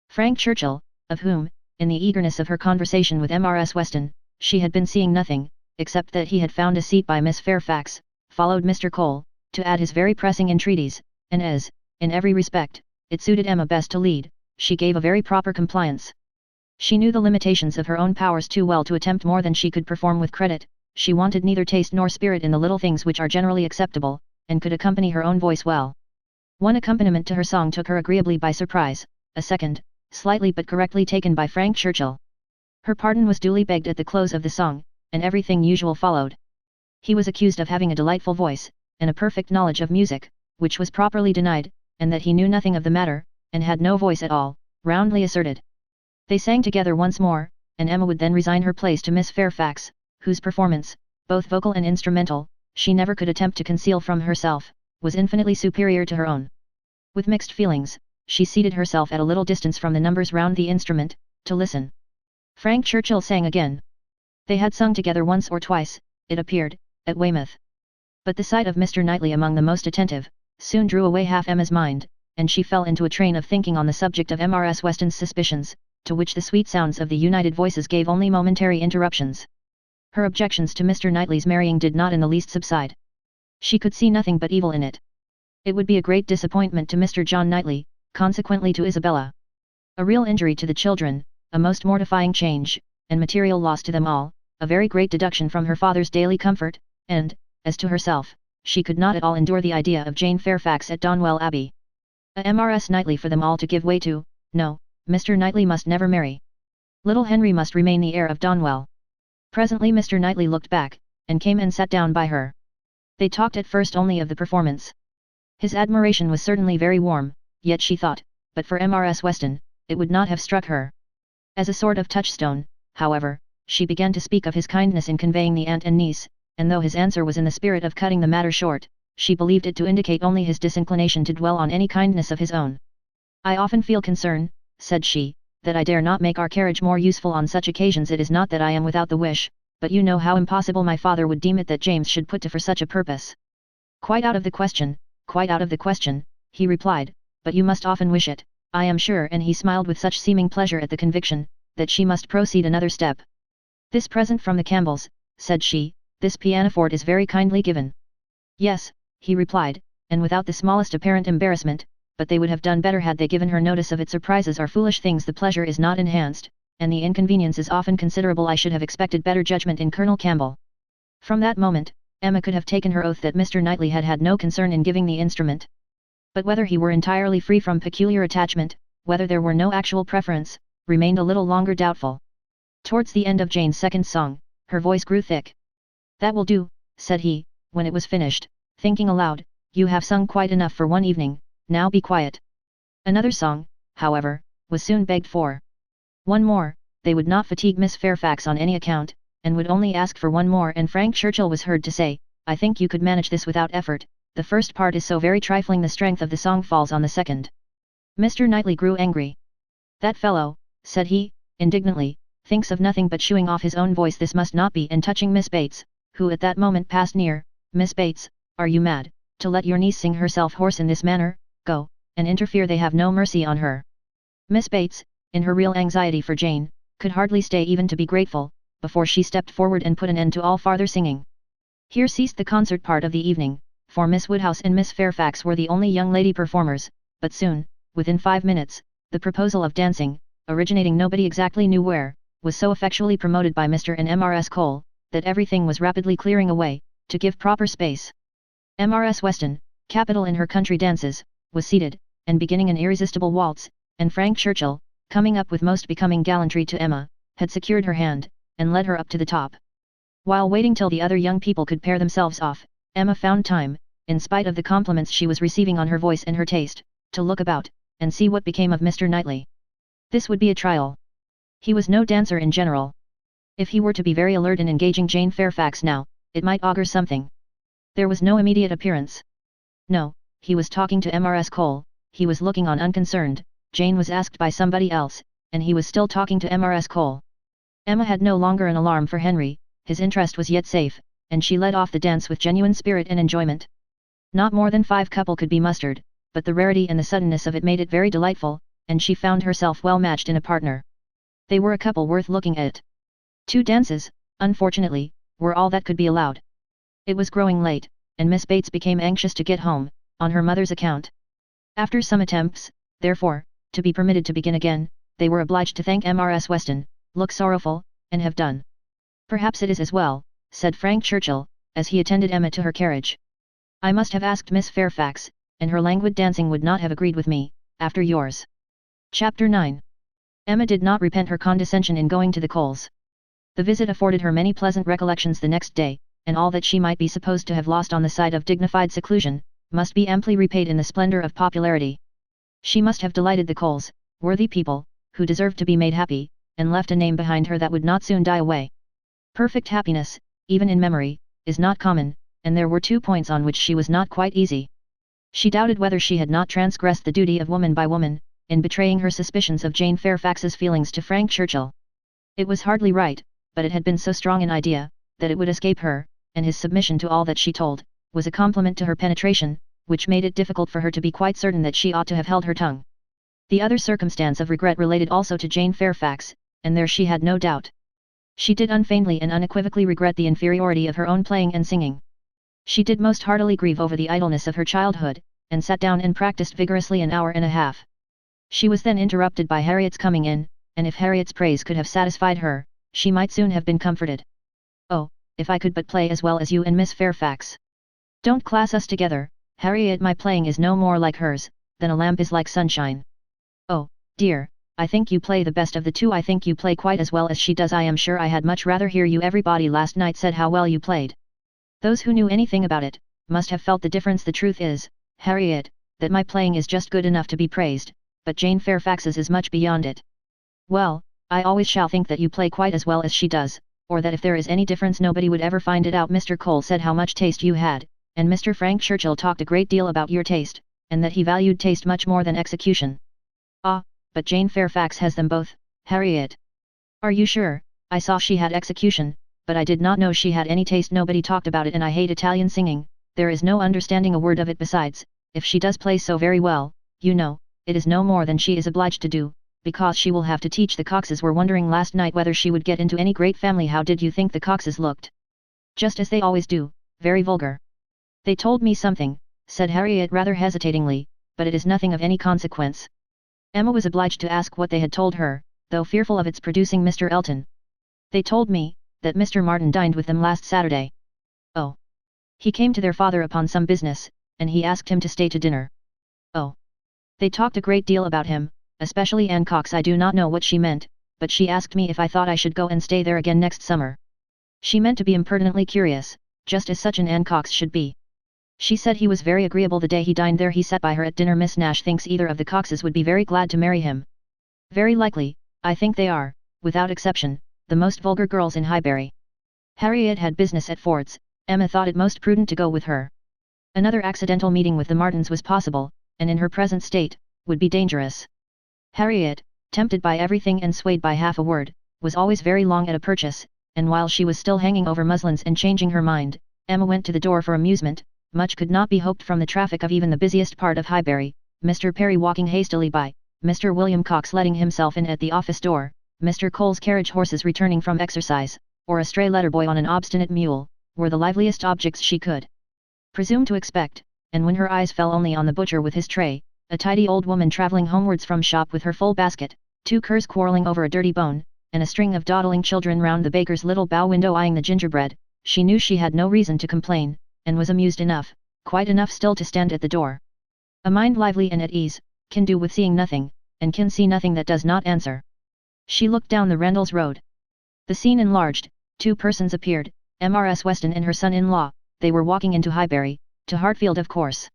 [SPEAKER 1] Frank Churchill, of whom, in the eagerness of her conversation with Mrs. Weston, she had been seeing nothing, except that he had found a seat by Miss Fairfax, followed Mr. Cole, to add his very pressing entreaties, and as, in every respect, it suited Emma best to lead, she gave a very proper compliance. She knew the limitations of her own powers too well to attempt more than she could perform with credit. She wanted neither taste nor spirit in the little things which are generally acceptable, and could accompany her own voice well. One accompaniment to her song took her agreeably by surprise, a second, slightly but correctly taken by Frank Churchill. Her pardon was duly begged at the close of the song, and everything usual followed. He was accused of having a delightful voice, and a perfect knowledge of music, which was properly denied, and that he knew nothing of the matter, and had no voice at all, roundly asserted. They sang together once more, and Emma would then resign her place to Miss Fairfax, whose performance, both vocal and instrumental, she never could attempt to conceal from herself, was infinitely superior to her own. With mixed feelings, she seated herself at a little distance from the numbers round the instrument, to listen. Frank Churchill sang again. They had sung together once or twice, it appeared, at Weymouth. But the sight of Mr. Knightley among the most attentive, soon drew away half Emma's mind, and she fell into a train of thinking on the subject of Mrs. Weston's suspicions, to which the sweet sounds of the united voices gave only momentary interruptions. Her objections to Mr. Knightley's marrying did not in the least subside. She could see nothing but evil in it. It would be a great disappointment to Mr. John Knightley, consequently to Isabella. A real injury to the children, a most mortifying change, and material loss to them all, a very great deduction from her father's daily comfort, and, as to herself, she could not at all endure the idea of Jane Fairfax at Donwell Abbey. A Mrs. Knightley for them all to give way to. No, Mr. Knightley must never marry. Little Henry must remain the heir of Donwell. Presently Mr. Knightley looked back, and came and sat down by her. They talked at first only of the performance. His admiration was certainly very warm, yet she thought, but for Mrs. Weston, it would not have struck her. As a sort of touchstone, however, she began to speak of his kindness in conveying the aunt and niece, and though his answer was in the spirit of cutting the matter short, she believed it to indicate only his disinclination to dwell on any kindness of his own. I often feel concern, said she, that I dare not make our carriage more useful on such occasions. It is not that I am without the wish, but you know how impossible my father would deem it that James should put to for such a purpose. Quite out of the question, he replied, but you must often wish it, I am sure, and he smiled with such seeming pleasure at the conviction, that she must proceed another step. This present from the Campbells, said she, this pianoforte is very kindly given. Yes, he replied, and without the smallest apparent embarrassment, but they would have done better had they given her notice of it. Surprises are foolish things. The pleasure is not enhanced, and the inconvenience is often considerable. I should have expected better judgment in Colonel Campbell. From that moment, Emma could have taken her oath that Mr. Knightley had had no concern in giving the instrument. But whether he were entirely free from peculiar attachment, whether there were no actual preference, remained a little longer doubtful. Towards the end of Jane's second song, her voice grew thick. That will do, said he, when it was finished, thinking aloud, you have sung quite enough for one evening, now be quiet. Another song, however, was soon begged for. One more, they would not fatigue Miss Fairfax on any account, and would only ask for one more, and Frank Churchill was heard to say, I think you could manage this without effort, the first part is so very trifling, the strength of the song falls on the second. Mr. Knightley grew angry. That fellow, said he, indignantly, thinks of nothing but shewing off his own voice. This must not be. And touching Miss Bates, who at that moment passed near, Miss Bates, are you mad, to let your niece sing herself hoarse in this manner? Go, and interfere, they have no mercy on her. Miss Bates, in her real anxiety for Jane, could hardly stay even to be grateful, before she stepped forward and put an end to all farther singing. Here ceased the concert part of the evening, for Miss Woodhouse and Miss Fairfax were the only young lady performers, but soon, within 5 minutes, the proposal of dancing, originating nobody exactly knew where, was so effectually promoted by Mr. and Mrs. Cole, that everything was rapidly clearing away, to give proper space. Mrs. Weston, capital in her country dances, was seated, and beginning an irresistible waltz, and Frank Churchill, coming up with most becoming gallantry to Emma, had secured her hand, and led her up to the top. While waiting till the other young people could pair themselves off, Emma found time, in spite of the compliments she was receiving on her voice and her taste, to look about, and see what became of Mr. Knightley. This would be a trial. He was no dancer in general. If he were to be very alert in engaging Jane Fairfax now, it might augur something. There was no immediate appearance. No, he was talking to Mrs. Cole, he was looking on unconcerned, Jane was asked by somebody else, and he was still talking to Mrs. Cole. Emma had no longer an alarm for Henry, his interest was yet safe, and she led off the dance with genuine spirit and enjoyment. Not more than 5 couple could be mustered, but the rarity and the suddenness of it made it very delightful, and she found herself well matched in a partner. They were a couple worth looking at. 2 dances, unfortunately, were all that could be allowed. It was growing late, and Miss Bates became anxious to get home, on her mother's account. After some attempts, therefore, to be permitted to begin again, they were obliged to thank Mrs. Weston, look sorrowful, and have done. Perhaps it is as well, said Frank Churchill, as he attended Emma to her carriage. I must have asked Miss Fairfax, and her languid dancing would not have agreed with me, after yours. Chapter 9. Emma did not repent her condescension in going to the Coles. The visit afforded her many pleasant recollections the next day, and all that she might be supposed to have lost on the side of dignified seclusion, must be amply repaid in the splendour of popularity. She must have delighted the Coles, worthy people, who deserved to be made happy, and left a name behind her that would not soon die away. Perfect happiness, even in memory, is not common, and there were 2 points on which she was not quite easy. She doubted whether she had not transgressed the duty of woman by woman, in betraying her suspicions of Jane Fairfax's feelings to Frank Churchill. It was hardly right, but it had been so strong an idea, that it would escape her, and his submission to all that she told, was a compliment to her penetration, which made it difficult for her to be quite certain that she ought to have held her tongue. The other circumstance of regret related also to Jane Fairfax, and there she had no doubt. She did unfeignedly and unequivocally regret the inferiority of her own playing and singing. She did most heartily grieve over the idleness of her childhood, and sat down and practiced vigorously an hour and a half. She was then interrupted by Harriet's coming in, and if Harriet's praise could have satisfied her, she might soon have been comforted. "Oh, if I could but play as well as you and Miss Fairfax! Don't class us together, Harriet. My playing is no more like hers, than a lamp is like sunshine. Oh, dear, I think you play the best of the two. I think you play quite as well as she does. I am sure I had much rather hear you. Everybody last night said how well you played. Those who knew anything about it, must have felt the difference. The truth is, Harriet, that my playing is just good enough to be praised, but Jane Fairfax's is much beyond it." "Well, I always shall think that you play quite as well as she does, or that if there is any difference nobody would ever find it out." Mr. Cole said how much taste you had, and Mr. Frank Churchill talked a great deal about your taste, and that he valued taste much more than execution. "Ah, but Jane Fairfax has them both, Harriet." "Are you sure? I saw she had execution, but I did not know she had any taste. Nobody talked about it, and I hate Italian singing. There is no understanding a word of it. Besides, if she does play so very well, you know, it is no more than she is obliged to do, because she will have to teach the Coxes. Were wondering last night whether she would get into any great family." "How did you think the Coxes looked?" "Just as they always do, very vulgar." "They told me something," said Harriet rather hesitatingly, "but it is nothing of any consequence." Emma was obliged to ask what they had told her, though fearful of its producing Mr. Elton. "They told me, that Mr. Martin dined with them last Saturday." "Oh. He came to their father upon some business, and he asked him to stay to dinner." "Oh. They talked a great deal about him, especially Anne Cox. I do not know what she meant, but she asked me if I thought I should go and stay there again next summer. She meant to be impertinently curious, just as such an Anne Cox should be. She said he was very agreeable the day he dined there. He sat by her at dinner. Miss Nash thinks either of the Coxes would be very glad to marry him." "Very likely, I think they are, without exception, the most vulgar girls in Highbury." Harriet had business at Ford's. Emma thought it most prudent to go with her. Another accidental meeting with the Martins was possible, and in her present state, would be dangerous. Harriet, tempted by everything and swayed by half a word, was always very long at a purchase, and while she was still hanging over muslins and changing her mind, Emma went to the door for amusement. Much could not be hoped from the traffic of even the busiest part of Highbury, Mr. Perry walking hastily by, Mr. William Cox letting himself in at the office door, Mr. Cole's carriage horses returning from exercise, or a stray letter boy on an obstinate mule, were the liveliest objects she could presume to expect, and when her eyes fell only on the butcher with his tray, a tidy old woman travelling homewards from shop with her full basket, two curs quarrelling over a dirty bone, and a string of dawdling children round the baker's little bow window eyeing the gingerbread, she knew she had no reason to complain, and was amused enough, quite enough still to stand at the door. A mind lively and at ease, can do with seeing nothing, and can see nothing that does not answer. She looked down the Randalls Road. The scene enlarged, two persons appeared, Mrs. Weston and her son-in-law. They were walking into Highbury, to Hartfield of course.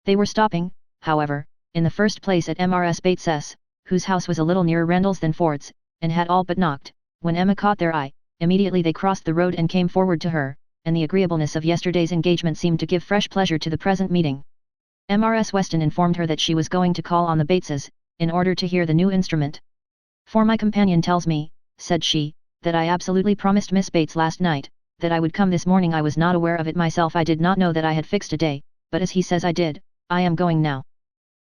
[SPEAKER 1] They were stopping, however, in the first place at Mrs. Bates's, whose house was a little nearer Randalls than Ford's, and had all but knocked. When Emma caught their eye, immediately they crossed the road and came forward to her, and the agreeableness of yesterday's engagement seemed to give fresh pleasure to the present meeting. Mrs. Weston informed her that she was going to call on the Bateses, in order to hear the new instrument. "For my companion tells me," said she, "that I absolutely promised Miss Bates last night, that I would come this morning. I was not aware of it myself. I did not know that I had fixed a day, but as he says I did, I am going now.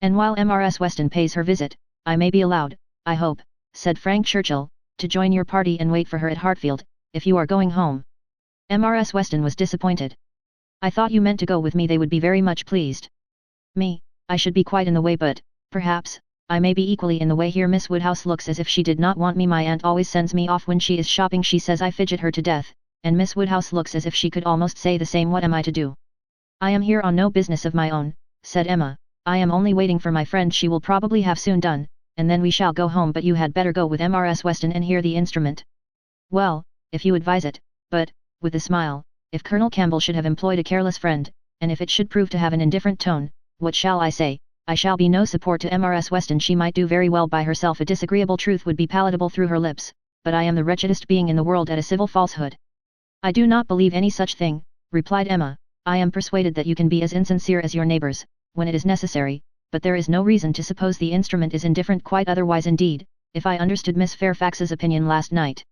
[SPEAKER 1] And while Mrs. Weston pays her visit, I may be allowed, I hope," said Frank Churchill, "to join your party and wait for her at Hartfield, if you are going home." Mrs. Weston was disappointed. "I thought you meant to go with me. They would be very much pleased." "Me, I should be quite in the way, but, perhaps, I may be equally in the way here. Miss Woodhouse looks as if she did not want me. My aunt always sends me off when she is shopping. She says I fidget her to death, and Miss Woodhouse looks as if she could almost say the same. What am I to do?" "I am here on no business of my own," said Emma. "I am only waiting for my friend. She will probably have soon done, and then we shall go home. But you had better go with Mrs. Weston and hear the instrument." "Well, if you advise it, but," with a smile, "if Colonel Campbell should have employed a careless friend, and if it should prove to have an indifferent tone, what shall I say? I shall be no support to Mrs. Weston. She might do very well by herself. A disagreeable truth would be palatable through her lips, but I am the wretchedest being in the world at a civil falsehood." "I do not believe any such thing," replied Emma. "I am persuaded that you can be as insincere as your neighbours, when it is necessary, but there is no reason to suppose the instrument is indifferent, quite otherwise indeed, if I understood Miss Fairfax's opinion last night.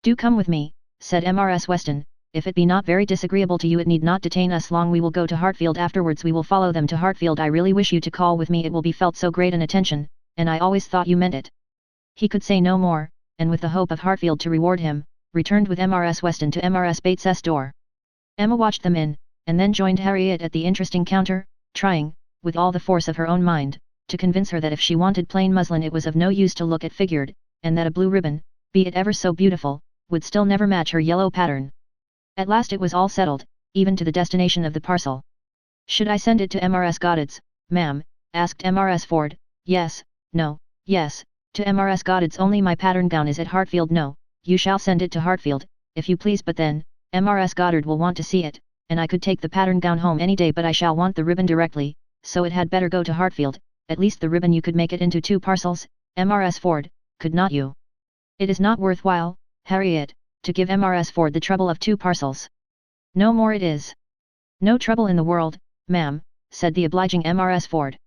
[SPEAKER 1] Do come with me, said Mrs. Weston. If it be not very disagreeable to you, it need not detain us long. We will go to Hartfield afterwards. We will follow them to Hartfield. I really wish you to call with me. It will be felt so great an attention, and I always thought you meant it. He could say no more, and with the hope of Hartfield to reward him, returned with Mrs. Weston to Mrs. Bates's door. Emma watched them in, and then joined Harriet at the interesting counter, trying, with all the force of her own mind, to convince her that if she wanted plain muslin it was of no use to look at figured, and that a blue ribbon, be it ever so beautiful, would still never match her yellow pattern. At last it was all settled, even to the destination of the parcel. Should I send it to Mrs. Goddard's, ma'am? Asked Mrs. Ford. Yes, no, yes, to Mrs. Goddard's only. My pattern gown is at Hartfield. No, you shall send it to Hartfield, if you please, but then, Mrs. Goddard will want to see it, and I could take the pattern gown home any day, but I shall want the ribbon directly, so it had better go to Hartfield. At least the ribbon you could make it into 2 parcels, Mrs. Ford, could not you? It is not worth while, Harriet, to give Mrs. Ford the trouble of 2 parcels. No more it is. No trouble in the world, ma'am, said the obliging Mrs. Ford.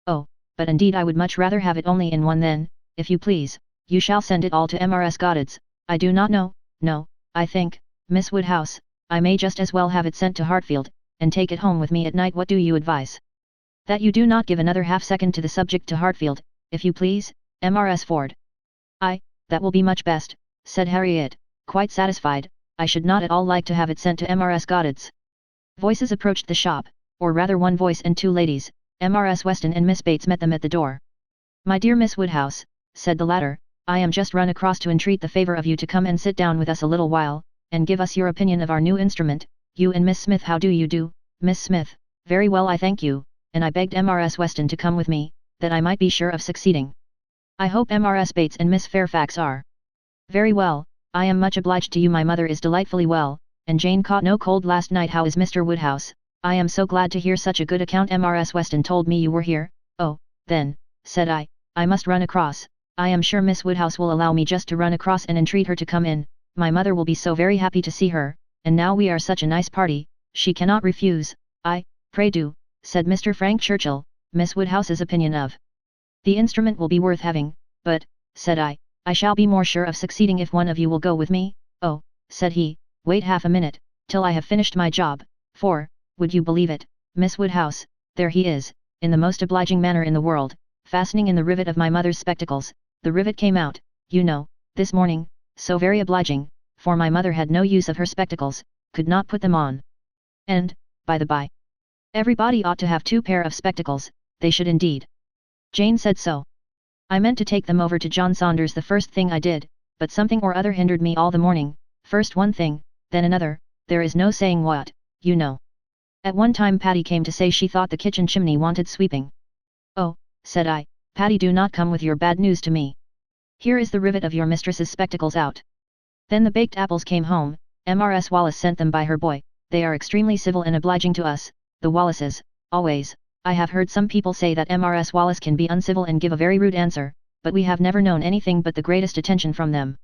[SPEAKER 1] Oh, but indeed I would much rather have it only in one. Then, if you please, you shall send it all to Mrs. Goddard's. I do not know, no, I think, Miss Woodhouse, I may just as well have it sent to Hartfield, and take it home with me at night. What do you advise? That you do not give another half-second to the subject. To Hartfield, if you please, Mrs. Ford. That will be much best, said Harriet, quite satisfied. I should not at all like to have it sent to Mrs. Goddard's. Voices approached the shop, or rather one voice and 2 ladies. Mrs. Weston and Miss Bates met them at the door. My dear Miss Woodhouse, said the latter, I am just run across to entreat the favour of you to come and sit down with us a little while, and give us your opinion of our new instrument. You and Miss Smith. How do you do, Miss Smith? Very well, I thank you, and I begged Mrs. Weston to come with me, that I might be sure of succeeding. I hope Mrs. Bates and Miss Fairfax are very well. I am much obliged to you. My mother is delightfully well, and Jane caught no cold last night. How is Mr. Woodhouse? I am so glad to hear such a good account. Mrs. Weston told me you were here. Oh, then, said I must run across. I am sure Miss Woodhouse will allow me just to run across and entreat her to come in. My mother will be so very happy to see her, and now we are such a nice party, she cannot refuse. Pray do, said Mr. Frank Churchill, Miss Woodhouse's opinion of the instrument will be worth having, but, said I shall be more sure of succeeding if one of you will go with me. Oh, said he, wait half a minute, till I have finished my job, for, would you believe it, Miss Woodhouse, there he is, in the most obliging manner in the world, fastening in the rivet of my mother's spectacles. The rivet came out, you know, this morning, so very obliging, for my mother had no use of her spectacles, could not put them on. And, by the by, everybody ought to have 2 pair of spectacles, they should indeed. Jane said so. I meant to take them over to John Saunders the first thing I did, but something or other hindered me all the morning, first one thing, then another, there is no saying what, you know. At one time Patty came to say she thought the kitchen chimney wanted sweeping. Oh, said I, Patty, do not come with your bad news to me. Here is the rivet of your mistress's spectacles out. Then the baked apples came home. Mrs. Wallace sent them by her boy. They are extremely civil and obliging to us, the Wallaces, always. I have heard some people say that Mrs. Wallace can be uncivil and give a very rude answer, but we have never known anything but the greatest attention from them.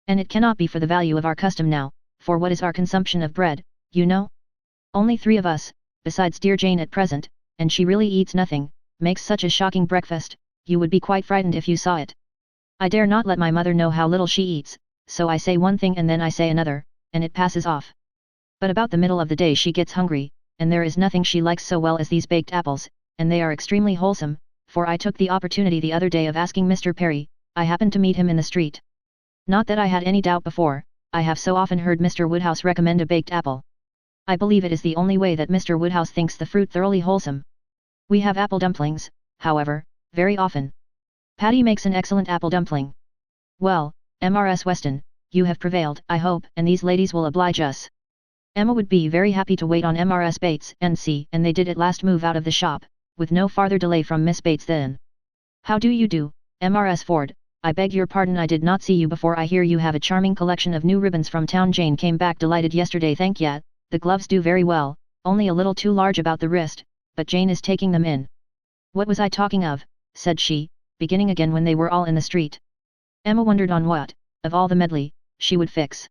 [SPEAKER 1] And it cannot be for the value of our custom now, for what is our consumption of bread, you know? Only 3 of us, besides dear Jane at present, and she really eats nothing, makes such a shocking breakfast, you would be quite frightened if you saw it. I dare not let my mother know how little she eats, so I say one thing and then I say another, and it passes off. But about the middle of the day she gets hungry, and there is nothing she likes so well as these baked apples, and they are extremely wholesome, for I took the opportunity the other day of asking Mr. Perry. I happened to meet him in the street. Not that I had any doubt before, I have so often heard Mr. Woodhouse recommend a baked apple. I believe it is the only way that Mr. Woodhouse thinks the fruit thoroughly wholesome. We have apple dumplings, however, very often. Patty makes an excellent apple dumpling. Well, Mrs. Weston, you have prevailed, I hope, and these ladies will oblige us. Emma would be very happy to wait on Mrs. Bates and see, and they did at last move out of the shop, with no farther delay from Miss Bates then. How do you do, Mrs. Ford? I beg your pardon, I did not see you before. I hear you have a charming collection of new ribbons from town. Jane came back delighted yesterday. Thank ya, the gloves do very well, only a little too large about the wrist, but Jane is taking them in. What was I talking of, said she, beginning again when they were all in the street. Emma wondered on what, of all the medley, she would fix.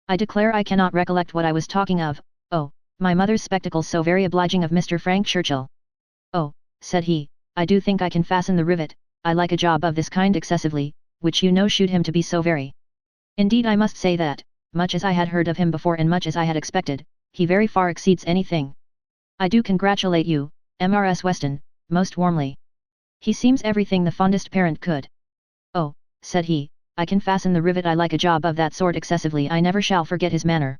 [SPEAKER 1] I declare I cannot recollect what I was talking of. Oh, my mother's spectacles, so very obliging of Mr. Frank Churchill. Oh, said he, I do think I can fasten the rivet. I like a job of this kind excessively, which you know should him to be so very. Indeed I must say that, much as I had heard of him before and much as I had expected, he very far exceeds anything. I do congratulate you, Mrs. Weston, most warmly. He seems everything the fondest parent could. Oh, said he, I can fasten the rivet. I like a job of that sort excessively. I never shall forget his manner.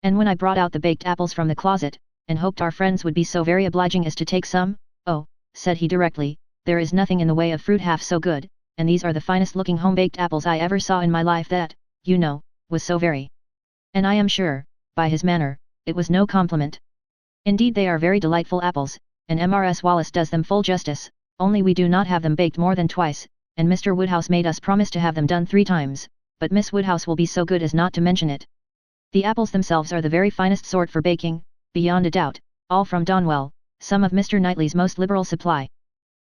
[SPEAKER 1] And when I brought out the baked apples from the closet, and hoped our friends would be so very obliging as to take some, oh, said he directly, there is nothing in the way of fruit half so good, and these are the finest looking home-baked apples I ever saw in my life. That, you know, was so very. And I am sure, by his manner, it was no compliment. Indeed they are very delightful apples, and Mrs. Wallace does them full justice, only we do not have them baked more than twice, and Mr. Woodhouse made us promise to have them done 3 times, but Miss Woodhouse will be so good as not to mention it. The apples themselves are the very finest sort for baking, beyond a doubt, all from Donwell, some of Mr. Knightley's most liberal supply.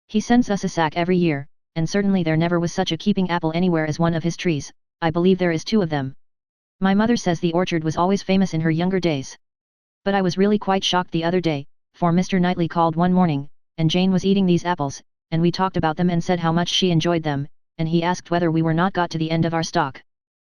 [SPEAKER 1] He sends us a sack every year, and certainly there never was such a keeping apple anywhere as one of his trees. I believe there is 2 of them. My mother says the orchard was always famous in her younger days. But I was really quite shocked the other day, for Mr. Knightley called one morning, and Jane was eating these apples, and we talked about them and said how much she enjoyed them, and he asked whether we were not got to the end of our stock.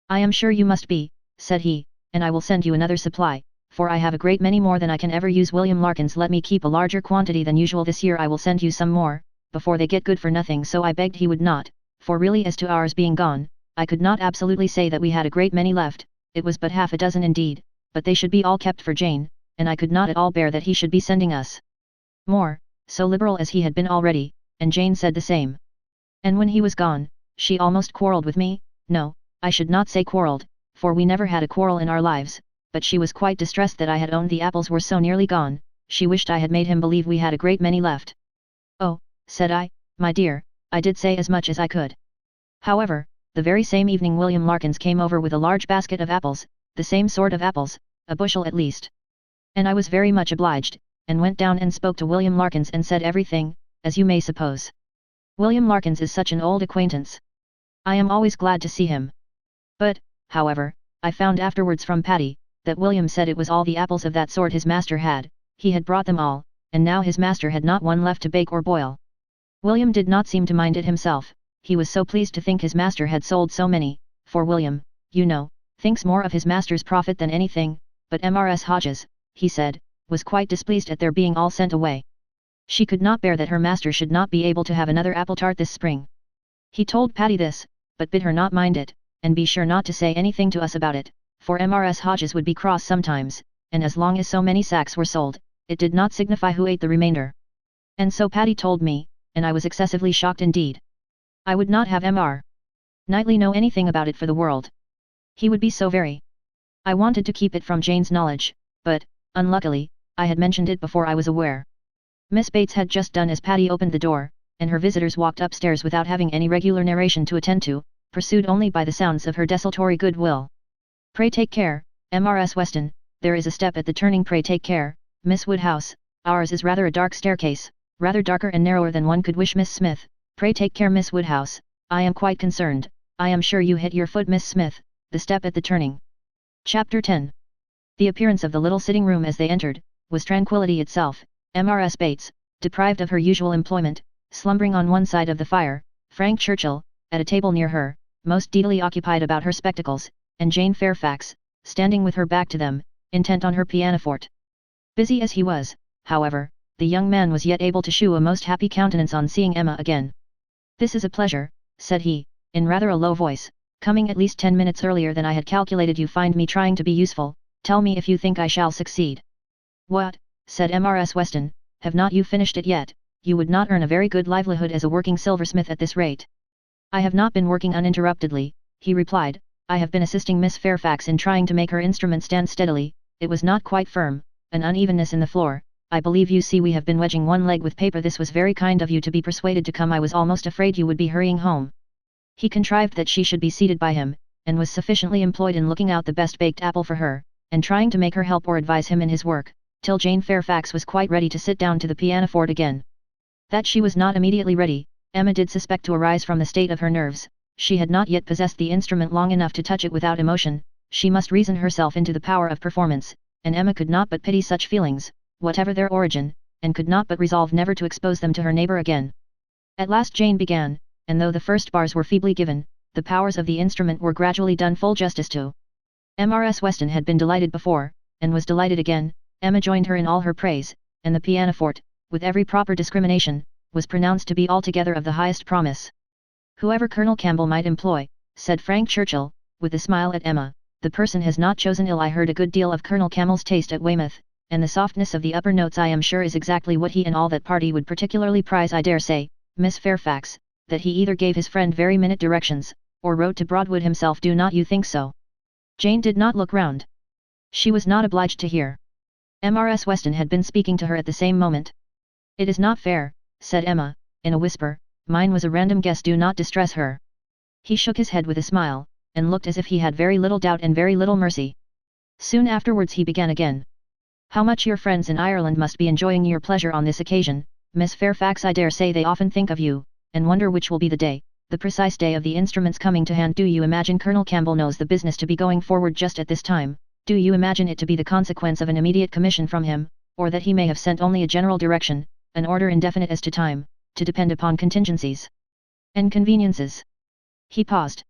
[SPEAKER 1] I am sure you must be, said he, and I will send you another supply, for I have a great many more than I can ever use. William Larkins let me keep a larger quantity than usual this year. I will send you some more, before they get good for nothing. So I begged he would not, for really as to ours being gone, I could not absolutely say that we had a great many left, it was but half a dozen indeed, but they should be all kept for Jane, and I could not at all bear that he should be sending us more, so liberal as he had been already, and Jane said the same. And when he was gone, she almost quarrelled with me. No, I should not say quarrelled, for we never had a quarrel in our lives, but she was quite distressed that I had owned the apples were so nearly gone. She wished I had made him believe we had a great many left. Oh, said I, my dear, I did say as much as I could. However, the very same evening William Larkins came over with a large basket of apples, the same sort of apples, a bushel at least. And I was very much obliged, and went down and spoke to William Larkins and said everything, as you may suppose. William Larkins is such an old acquaintance. I am always glad to see him. But, however, I found afterwards from Patty, that William said it was all the apples of that sort his master had, he had brought them all, and now his master had not one left to bake or boil. William did not seem to mind it himself, he was so pleased to think his master had sold so many, for William, you know, thinks more of his master's profit than anything, but Mrs. Hodges, he said, was quite displeased at their being all sent away. She could not bear that her master should not be able to have another apple tart this spring. He told Patty this, but bid her not mind it, and be sure not to say anything to us about it, for Mrs. Hodges would be cross sometimes, and as long as so many sacks were sold, it did not signify who ate the remainder. And so Patty told me, and I was excessively shocked indeed. I would not have Mr. Knightley know anything about it for the world. He would be so very. I wanted to keep it from Jane's knowledge, but, unluckily, I had mentioned it before I was aware. Miss Bates had just done as Patty opened the door, and her visitors walked upstairs without having any regular narration to attend to, pursued only by the sounds of her desultory good will. Pray take care, Mrs. Weston, there is a step at the turning. Pray take care, Miss Woodhouse, ours is rather a dark staircase, rather darker and narrower than one could wish. Miss Smith, pray take care. Miss Woodhouse, I am quite concerned, I am sure you hit your foot. Miss Smith, the step at the turning. Chapter 10. The appearance of the little sitting room as they entered, was tranquillity itself. Mrs. Bates, deprived of her usual employment, slumbering on one side of the fire, Frank Churchill, at a table near her, most deedily occupied about her spectacles, and Jane Fairfax, standing with her back to them, intent on her pianoforte. Busy as he was, however, the young man was yet able to shew a most happy countenance on seeing Emma again. This is a pleasure, said he, in rather a low voice, coming at least 10 minutes earlier than I had calculated. You find me trying to be useful, tell me if you think I shall succeed. What, said Mrs. Weston, have not you finished it yet? You would not earn a very good livelihood as a working silversmith at this rate. I have not been working uninterruptedly, he replied, I have been assisting Miss Fairfax in trying to make her instrument stand steadily. It was not quite firm, an unevenness in the floor. I believe you see we have been wedging one leg with paper. This was very kind of you to be persuaded to come. I was almost afraid you would be hurrying home. He contrived that she should be seated by him, and was sufficiently employed in looking out the best baked apple for her, and trying to make her help or advise him in his work, till Jane Fairfax was quite ready to sit down to the pianoforte again. That she was not immediately ready, Emma did suspect to arise from the state of her nerves. She had not yet possessed the instrument long enough to touch it without emotion. She must reason herself into the power of performance, and Emma could not but pity such feelings, whatever their origin, and could not but resolve never to expose them to her neighbour again. At last Jane began, and though the first bars were feebly given, the powers of the instrument were gradually done full justice to. Mrs. Weston had been delighted before, and was delighted again. Emma joined her in all her praise, and the pianoforte, with every proper discrimination, was pronounced to be altogether of the highest promise. "Whoever Colonel Campbell might employ," said Frank Churchill, with a smile at Emma, "the person has not chosen ill. I heard a good deal of Colonel Campbell's taste at Weymouth, and the softness of the upper notes I am sure is exactly what he and all that party would particularly prize. I dare say, Miss Fairfax, that he either gave his friend very minute directions, or wrote to Broadwood himself. Do not you think so?" Jane did not look round. She was not obliged to hear. Mrs. Weston had been speaking to her at the same moment. "It is not fair," said Emma, in a whisper, "mine was a random guess. Do not distress her." He shook his head with a smile, and looked as if he had very little doubt and very little mercy. Soon afterwards he began again. "How much your friends in Ireland must be enjoying your pleasure on this occasion, Miss Fairfax. I dare say they often think of you, and wonder which will be the day, the precise day of the instrument's coming to hand. Do you imagine Colonel Campbell knows the business to be going forward just at this time? Do you imagine it to be the consequence of an immediate commission from him, or that he may have sent only a general direction, an order indefinite as to time, to depend upon contingencies and conveniences?" He paused.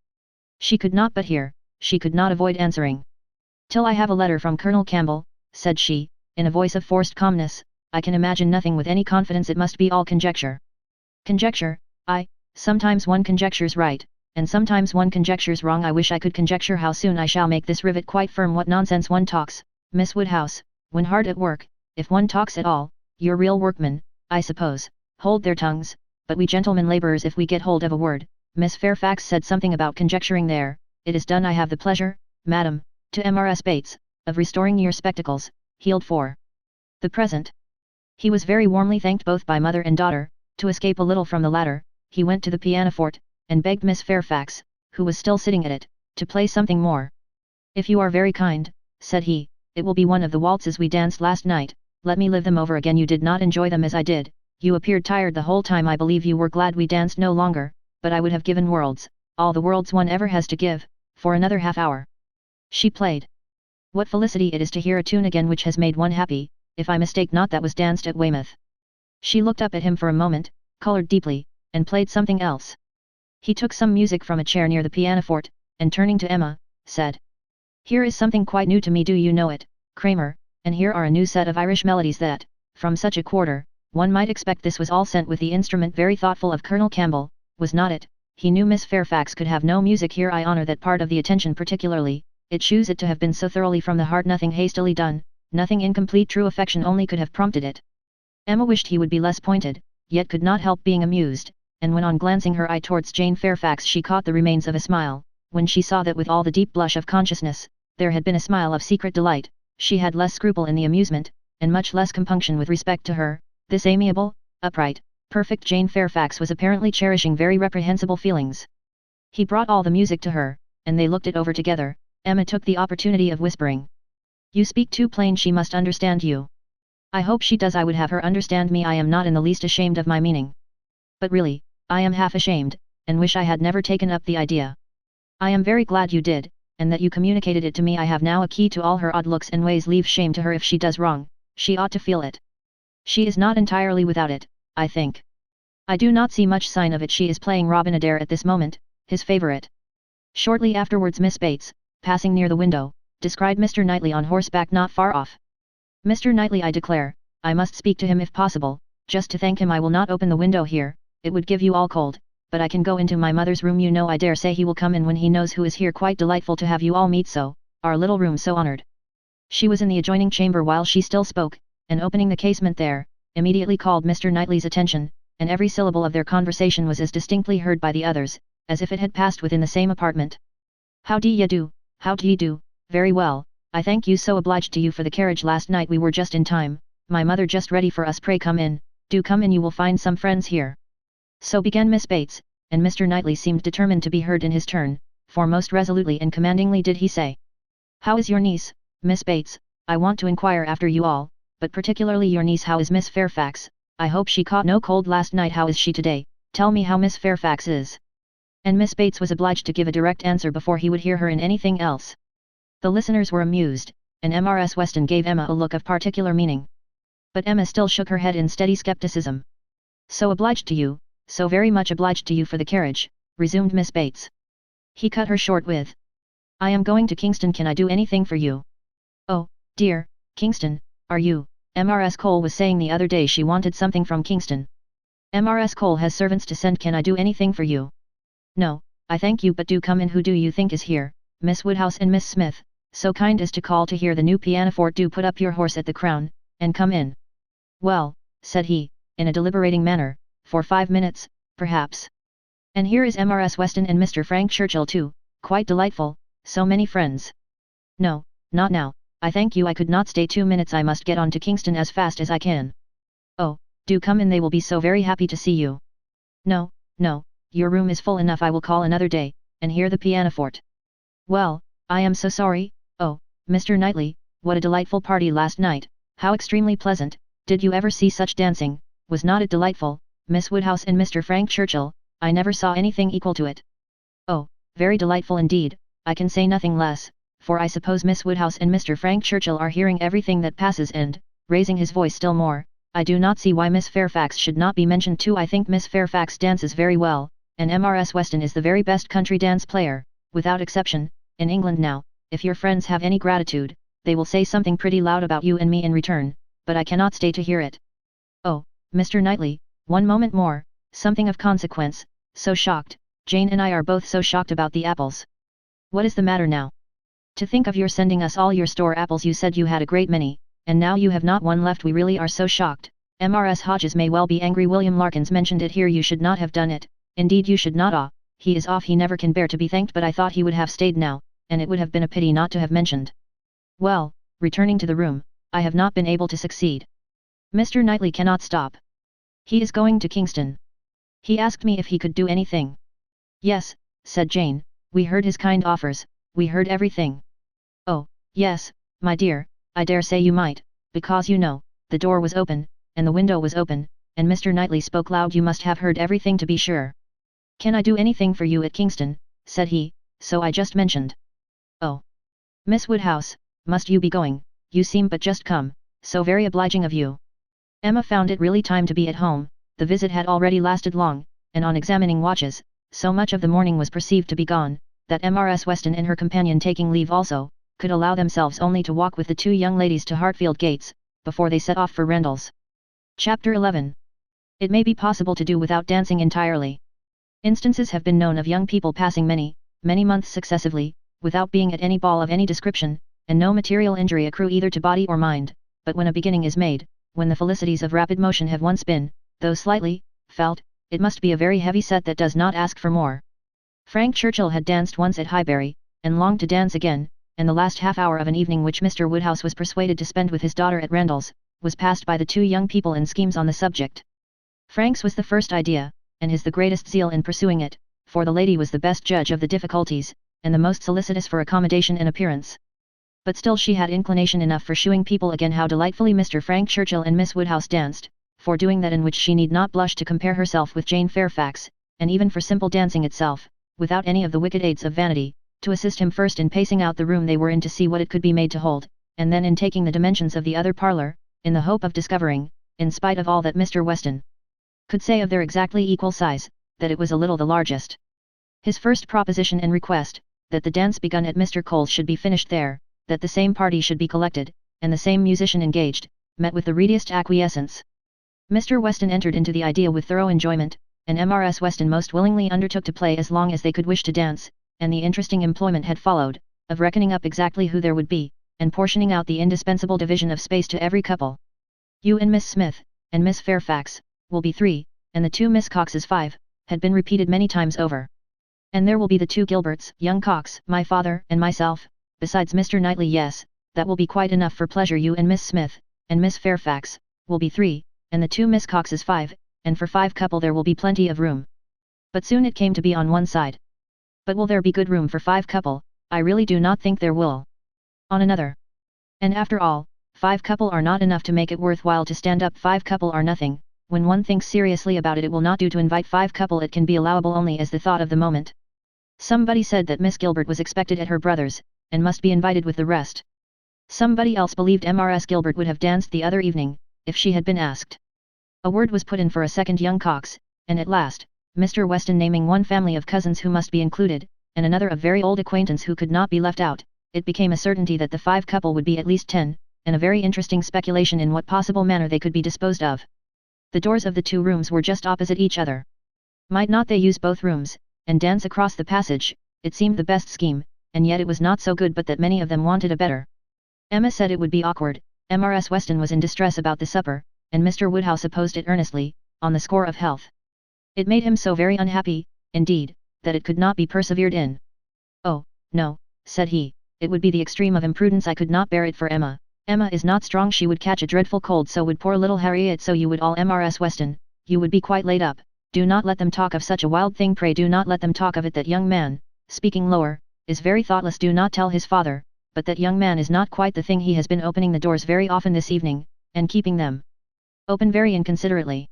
[SPEAKER 1] She could not but hear, she could not avoid answering. "Till I have a letter from Colonel Campbell," said she, in a voice of forced calmness, "I can imagine nothing with any confidence. It must be all conjecture." "Conjecture? Sometimes one conjectures right, and sometimes one conjectures wrong. I wish I could conjecture how soon I shall make this rivet quite firm. What nonsense one talks, Miss Woodhouse, when hard at work, if one talks at all. Your real workmen, I suppose, hold their tongues, but we gentlemen labourers, if we get hold of a word—" Miss Fairfax said something about conjecturing there. "It is done. I have the pleasure, madam, to Mrs. Bates, of restoring your spectacles, healed for the present." He was very warmly thanked both by mother and daughter. To escape a little from the latter, he went to the pianoforte, and begged Miss Fairfax, who was still sitting at it, to play something more. "If you are very kind," said he, "it will be one of the waltzes we danced last night. Let me live them over again. You did not enjoy them as I did. You appeared tired the whole time. I believe you were glad we danced no longer, but I would have given worlds, all the worlds one ever has to give, for another half hour." She played. "What felicity it is to hear a tune again which has made one happy. If I mistake not, that was danced at Weymouth." She looked up at him for a moment, coloured deeply, and played something else. He took some music from a chair near the pianoforte, and turning to Emma, said, "Here is something quite new to me. Do you know it, Kramer? And here are a new set of Irish melodies that, from such a quarter, one might expect." This was all sent with the instrument. Very thoughtful of Colonel Campbell, was not it? He knew Miss Fairfax could have no music here. "I honour that part of the attention particularly. It shews it to have been so thoroughly from the heart. Nothing hastily done, nothing incomplete. True affection only could have prompted it." Emma wished he would be less pointed, yet could not help being amused, and went on glancing her eye towards Jane Fairfax. She caught the remains of a smile, when she saw that with all the deep blush of consciousness, there had been a smile of secret delight. She had less scruple in the amusement, and much less compunction with respect to her. This amiable, upright, perfect Jane Fairfax was apparently cherishing very reprehensible feelings. He brought all the music to her, and they looked it over together. Emma took the opportunity of whispering, "You speak too plain. She must understand you." "I hope she does. I would have her understand me. I am not in the least ashamed of my meaning. But really, I am half ashamed, and wish I had never taken up the idea. I am very glad you did, and that you communicated it to me. I have now a key to all her odd looks and ways. Leave shame to her. If she does wrong, she ought to feel it. She is not entirely without it, I think. I do not see much sign of it." She is playing Robin Adair at this moment, his favourite. Shortly afterwards Miss Bates, passing near the window, descried Mr. Knightley on horseback not far off. "Mr. Knightley, I declare, I must speak to him if possible, just to thank him. I will not open the window here, it would give you all cold, but I can go into my mother's room. You know, I dare say he will come in when he knows who is here. Quite delightful to have you all meet so, our little room so honoured." She was in the adjoining chamber while she still spoke, and opening the casement there, immediately called Mr. Knightley's attention, and every syllable of their conversation was as distinctly heard by the others, as if it had passed within the same apartment. "How d'ye do? How d'ye do? Very well, I thank you. So obliged to you for the carriage last night. We were just in time, my mother just ready for us. Pray come in, do come in. You will find some friends here." So began Miss Bates, and Mr. Knightley seemed determined to be heard in his turn, for most resolutely and commandingly did he say, "How is your niece, Miss Bates? I want to inquire after you all, but particularly your niece. How is Miss Fairfax? I hope she caught no cold last night. How is she today? Tell me how Miss Fairfax is." And Miss Bates was obliged to give a direct answer before he would hear her in anything else. The listeners were amused, and Mrs. Weston gave Emma a look of particular meaning. But Emma still shook her head in steady skepticism. So obliged to you, so very much obliged to you for the carriage, resumed Miss Bates. He cut her short with, I am going to Kingston, can I do anything for you? Oh, dear, Kingston, are you? Mrs. Cole was saying the other day she wanted something from Kingston. Mrs. Cole has servants to send, can I do anything for you? No, I thank you, but do come in. Who do you think is here? Miss Woodhouse and Miss Smith, so kind as to call to hear the new pianoforte. Do put up your horse at the Crown, and come in. Well, said he, in a deliberating manner, for 5 minutes, perhaps. And here is Mrs. Weston and Mr. Frank Churchill too, quite delightful, so many friends. No, not now, I thank you, I could not stay 2 minutes, I must get on to Kingston as fast as I can. Oh, do come in, they will be so very happy to see you. No, no, your room is full enough, I will call another day, and hear the pianoforte. Well, I am so sorry. Oh, Mr. Knightley, what a delightful party last night, how extremely pleasant, did you ever see such dancing, was not it delightful, Miss Woodhouse and Mr. Frank Churchill, I never saw anything equal to it. Oh, very delightful indeed, I can say nothing less, for I suppose Miss Woodhouse and Mr. Frank Churchill are hearing everything that passes, and, raising his voice still more, I do not see why Miss Fairfax should not be mentioned too. I think Miss Fairfax dances very well, and Mrs. Weston is the very best country dance player, without exception, in England now. If your friends have any gratitude, they will say something pretty loud about you and me in return, but I cannot stay to hear it. Oh, Mr. Knightley, one moment more, something of consequence, so shocked, Jane and I are both so shocked about the apples. What is the matter now? To think of your sending us all your store apples, you said you had a great many, and now you have not one left, we really are so shocked. Mrs. Hodges may well be angry, William Larkins mentioned it here, you should not have done it, indeed you should not. Ah, he is off, he never can bear to be thanked, but I thought he would have stayed now, and it would have been a pity not to have mentioned. Well, returning to the room, I have not been able to succeed. Mr. Knightley cannot stop. He is going to Kingston. He asked me if he could do anything. Yes, said Jane, we heard his kind offers, we heard everything. Oh, yes, my dear, I dare say you might, because you know, the door was open, and the window was open, and Mr. Knightley spoke loud, you must have heard everything to be sure. Can I do anything for you at Kingston, said he, so I just mentioned. Oh. Miss Woodhouse, must you be going, you seem but just come, so very obliging of you. Emma found it really time to be at home, the visit had already lasted long, and on examining watches, so much of the morning was perceived to be gone, that Mrs. Weston and her companion, taking leave also, could allow themselves only to walk with the two young ladies to Hartfield Gates, before they set off for Rendals. Chapter 11. It may be possible to do without dancing entirely. Instances have been known of young people passing many months successively, without being at any ball of any description, and no material injury accrue either to body or mind, but when a beginning is made, when the felicities of rapid motion have once been, though slightly, felt, it must be a very heavy set that does not ask for more. Frank Churchill had danced once at Highbury, and longed to dance again, and the last half hour of an evening which Mr. Woodhouse was persuaded to spend with his daughter at Rendals, was passed by the two young people in schemes on the subject. Frank's was the first idea, and his the greatest zeal in pursuing it, for the lady was the best judge of the difficulties, and the most solicitous for accommodation and appearance. But still she had inclination enough for shewing people again how delightfully Mr. Frank Churchill and Miss Woodhouse danced, for doing that in which she need not blush to compare herself with Jane Fairfax, and even for simple dancing itself, without any of the wicked aids of vanity, to assist him first in pacing out the room they were in to see what it could be made to hold, and then in taking the dimensions of the other parlour, in the hope of discovering, in spite of all that Mr. Weston could say of their exactly equal size, that it was a little the largest. His first proposition and request, that the dance begun at Mr. Cole's should be finished there, that the same party should be collected, and the same musician engaged, met with the readiest acquiescence. Mr. Weston entered into the idea with thorough enjoyment, and Mrs. Weston most willingly undertook to play as long as they could wish to dance, and the interesting employment had followed, of reckoning up exactly who there would be, and portioning out the indispensable division of space to every couple. You and Miss Smith, and Miss Fairfax, will be 3, and the 2 Miss Coxes 5, had been repeated many times over. And there will be the 2 Gilberts, young Cox, my father, and myself, besides Mr. Knightley. Yes, that will be quite enough for pleasure. You and Miss Smith, and Miss Fairfax, will be 3, and the 2 Miss Coxes 5, and for 5 couple there will be plenty of room. But soon it came to be on one side. But will there be good room for 5 couple? I really do not think there will. On another. And after all, 5 couple are not enough to make it worthwhile to stand up. 5 couple are nothing. When one thinks seriously about it, it will not do to invite 5 couple. It can be allowable only as the thought of the moment. Somebody said that Miss Gilbert was expected at her brother's, and must be invited with the rest. Somebody else believed Mrs. Gilbert would have danced the other evening, if she had been asked. A word was put in for a second young Cox, and at last, Mr. Weston naming one family of cousins who must be included, and another of very old acquaintance who could not be left out, it became a certainty that the 5 couple would be at least 10, and a very interesting speculation in what possible manner they could be disposed of. The doors of the 2 rooms were just opposite each other. Might not they use both rooms, and dance across the passage? It seemed the best scheme, and yet it was not so good but that many of them wanted a better. Emma said it would be awkward, Mrs. Weston was in distress about the supper, and Mr. Woodhouse opposed it earnestly, on the score of health. It made him so very unhappy, indeed, that it could not be persevered in. "Oh, no," said he, "it would be the extreme of imprudence, I could not bear it for Emma. Emma is not strong, she would catch a dreadful cold, so would poor little Harriet, so you would all Mrs. Weston, you would be quite laid up. Do not let them talk of such a wild thing, pray do not let them talk of it. That young man," speaking lower, "is very thoughtless, do not tell his father, but that young man is not quite the thing, he has been opening the doors very often this evening, and keeping them open very inconsiderately.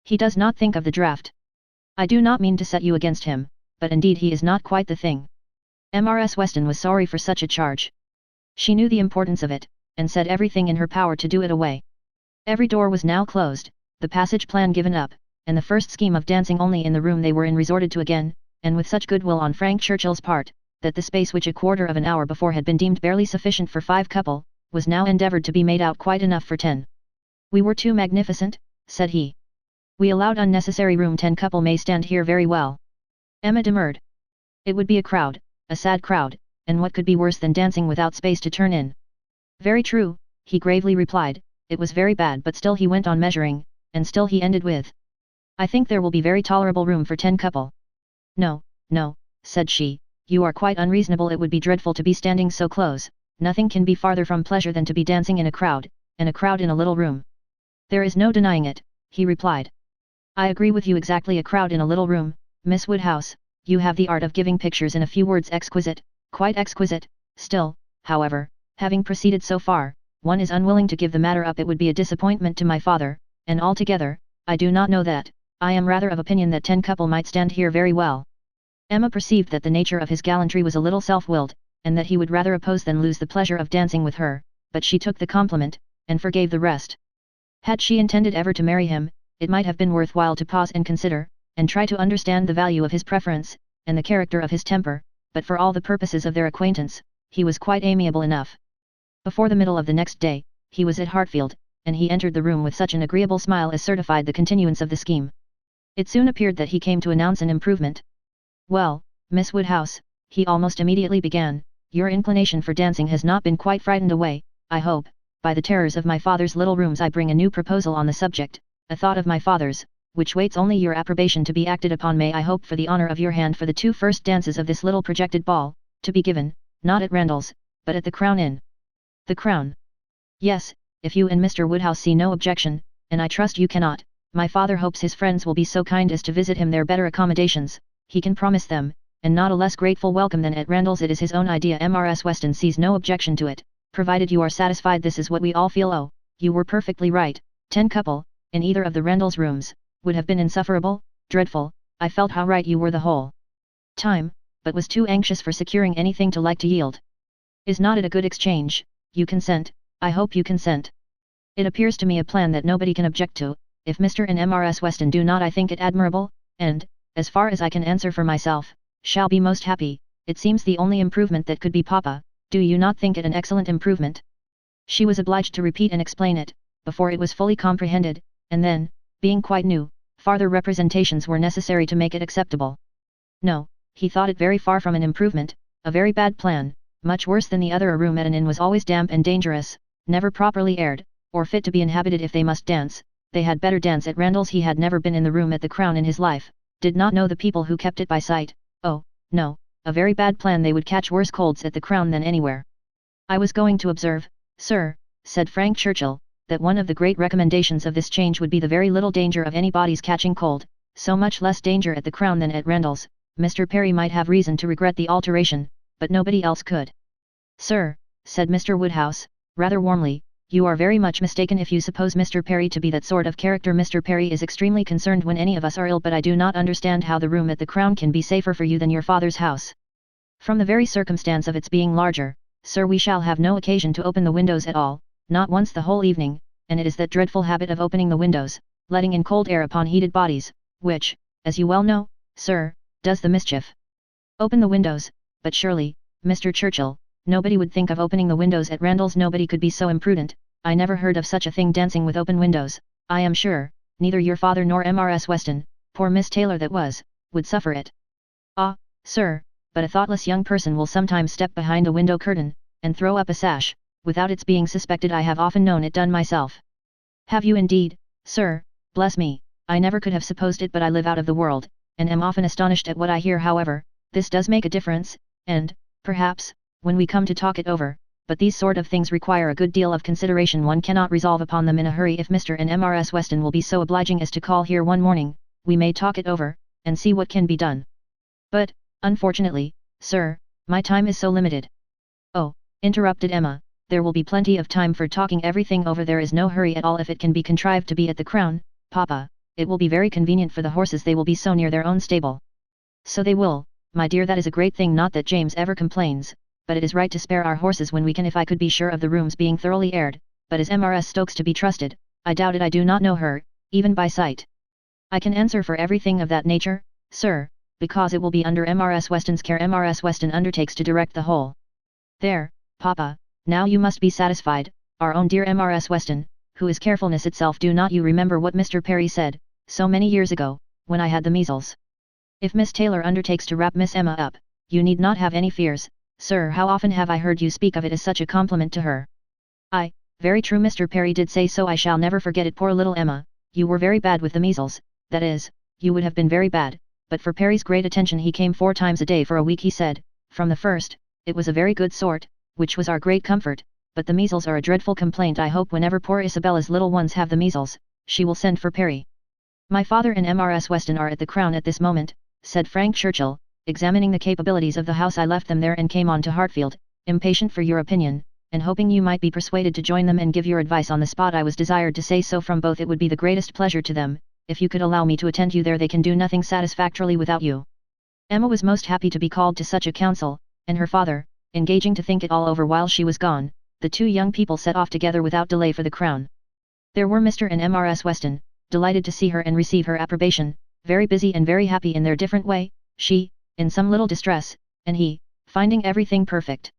[SPEAKER 1] He does not think of the draught. I do not mean to set you against him, but indeed he is not quite the thing." Mrs. Weston was sorry for such a charge. She knew the importance of it, and said everything in her power to do it away. Every door was now closed, the passage plan given up, and the first scheme of dancing only in the room they were in resorted to again, and with such goodwill on Frank Churchill's part, that the space which a quarter of an hour before had been deemed barely sufficient for 5 couple, was now endeavoured to be made out quite enough for 10. "We were too magnificent," said he. "We allowed unnecessary room, 10 couple may stand here very well." Emma demurred. It would be a crowd, a sad crowd, and what could be worse than dancing without space to turn in? "Very true," he gravely replied, "it was very bad," but still he went on measuring, and still he ended with, "I think there will be very tolerable room for 10 couple." "No, no," said she, "you are quite unreasonable, it would be dreadful to be standing so close, nothing can be farther from pleasure than to be dancing in a crowd, and a crowd in a little room." "There is no denying it," he replied. "I agree with you exactly, a crowd in a little room. Miss Woodhouse, you have the art of giving pictures in a few words exquisite, quite exquisite. Still, however, having proceeded so far, one is unwilling to give the matter up. It would be a disappointment to my father, and altogether, I do not know that, I am rather of opinion that 10 couple might stand here very well." Emma perceived that the nature of his gallantry was a little self-willed, and that he would rather oppose than lose the pleasure of dancing with her, but she took the compliment, and forgave the rest. Had she intended ever to marry him, it might have been worth while to pause and consider, and try to understand the value of his preference, and the character of his temper, but for all the purposes of their acquaintance, he was quite amiable enough. Before the middle of the next day, he was at Hartfield, and he entered the room with such an agreeable smile as certified the continuance of the scheme. It soon appeared that he came to announce an improvement. "Well, Miss Woodhouse," he almost immediately began, "your inclination for dancing has not been quite frightened away, I hope, by the terrors of my father's little rooms. I bring a new proposal on the subject, a thought of my father's, which waits only your approbation to be acted upon. May I hope for the honour of your hand for the 2 first dances of this little projected ball, to be given, not at Randall's, but at the Crown Inn." "The Crown?" "Yes, if you and Mr. Woodhouse see no objection, and I trust you cannot. My father hopes his friends will be so kind as to visit him there. Better accommodations, he can promise them, and not a less grateful welcome than at Randall's. It is his own idea." Mrs. Weston sees no objection to it, provided you are satisfied. This is what we all feel. "Oh, you were perfectly right, 10 couple, in either of the Randall's rooms, would have been insufferable, dreadful. I felt how right you were the whole time, but was too anxious for securing anything to like to yield. Is not it a good exchange? You consent, I hope you consent. It appears to me a plan that nobody can object to. If Mr. and Mrs. Weston do not, I think it admirable, and, as far as I can answer for myself, shall be most happy. It seems the only improvement that could be, papa. Do you not think it an excellent improvement?" She was obliged to repeat and explain it, before it was fully comprehended, and then, being quite new, farther representations were necessary to make it acceptable. No, he thought it very far from an improvement, a very bad plan, much worse than the other. A room at an inn was always damp and dangerous, never properly aired, or fit to be inhabited. If they must dance, they had better dance at Randall's. He had never been in the room at the Crown in his life, did not know the people who kept it by sight. Oh, no, a very bad plan. They would catch worse colds at the Crown than anywhere. "I was going to observe, sir," said Frank Churchill, "that one of the great recommendations of this change would be the very little danger of anybody's catching cold, so much less danger at the Crown than at Randall's. Mr. Perry might have reason to regret the alteration, but nobody else could." "Sir," said Mr. Woodhouse, rather warmly, "you are very much mistaken if you suppose Mr. Perry to be that sort of character. Mr. Perry is extremely concerned when any of us are ill, but I do not understand how the room at the Crown can be safer for you than your father's house. From the very circumstance of its being larger, sir, we shall have no occasion to open the windows at all, not once the whole evening, and it is that dreadful habit of opening the windows, letting in cold air upon heated bodies, which, as you well know, sir, does the mischief. Open the windows, but surely, Mr. Churchill, nobody would think of opening the windows at Randalls. Nobody could be so imprudent. I never heard of such a thing, dancing with open windows. I am sure, neither your father nor Mrs. Weston, poor Miss Taylor that was, would suffer it. Ah, sir, but a thoughtless young person will sometimes step behind a window curtain, and throw up a sash, without its being suspected. I have often known it done myself. Have you indeed, sir? Bless me, I never could have supposed it, but I live out of the world, and am often astonished at what I hear. However, this does make a difference, and, perhaps, when we come to talk it over, but these sort of things require a good deal of consideration. One cannot resolve upon them in a hurry. If Mr. and Mrs. Weston will be so obliging as to call here one morning, we may talk it over, and see what can be done. But, unfortunately, sir, my time is so limited. Oh, interrupted Emma, there will be plenty of time for talking everything over. There is no hurry at all if it can be contrived to be at the Crown, Papa. It will be very convenient for the horses, they will be so near their own stable. So they will, my dear, that is a great thing. Not that James ever complains, but it is right to spare our horses when we can. If I could be sure of the rooms being thoroughly aired, but is Mrs. Stokes to be trusted? I doubt it. I do not know her, even by sight. I can answer for everything of that nature, sir, because it will be under Mrs. Weston's care. Mrs. Weston undertakes to direct the whole. There, Papa, now you must be satisfied, our own dear Mrs. Weston, who is carefulness itself. Do not you remember what Mr. Perry said, so many years ago, when I had the measles? If Miss Taylor undertakes to wrap Miss Emma up, you need not have any fears, sir. How often have I heard you speak of it as such a compliment to her? Aye, very true, Mr. Perry did say so. I shall never forget it. Poor little Emma, you were very bad with the measles, that is, you would have been very bad, but for Perry's great attention. He came 4 times a day for a week. He said, from the first, it was a very good sort, which was our great comfort, but the measles are a dreadful complaint. I hope whenever poor Isabella's little ones have the measles, she will send for Perry. My father and Mrs. Weston are at the Crown at this moment, said Frank Churchill, examining the capabilities of the house. I left them there and came on to Hartfield, impatient for your opinion, and hoping you might be persuaded to join them and give your advice on the spot. I was desired to say so from both. It would be the greatest pleasure to them, if you could allow me to attend you there. They can do nothing satisfactorily without you. Emma was most happy to be called to such a council, and her father, engaging to think it all over while she was gone, the 2 young people set off together without delay for the Crown. There were Mr. and Mrs. Weston, delighted to see her and receive her approbation, very busy and very happy in their different way, she, in some little distress, and he, finding everything perfect.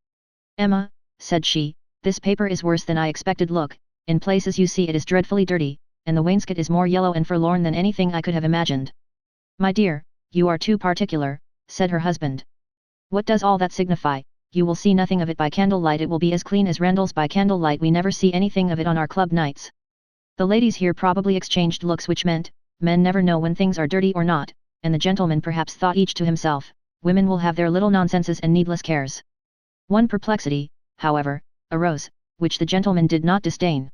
[SPEAKER 1] Emma, said she, this paper is worse than I expected. Look, in places you see it is dreadfully dirty, and the wainscot is more yellow and forlorn than anything I could have imagined. My dear, you are too particular, said her husband. What does all that signify? You will see nothing of it by candlelight. It will be as clean as Randalls by candlelight. We never see anything of it on our club nights. The ladies here probably exchanged looks, which meant, men never know when things are dirty or not, and the gentlemen perhaps thought each to himself, women will have their little nonsenses and needless cares. One perplexity, however, arose, which the gentlemen did not disdain.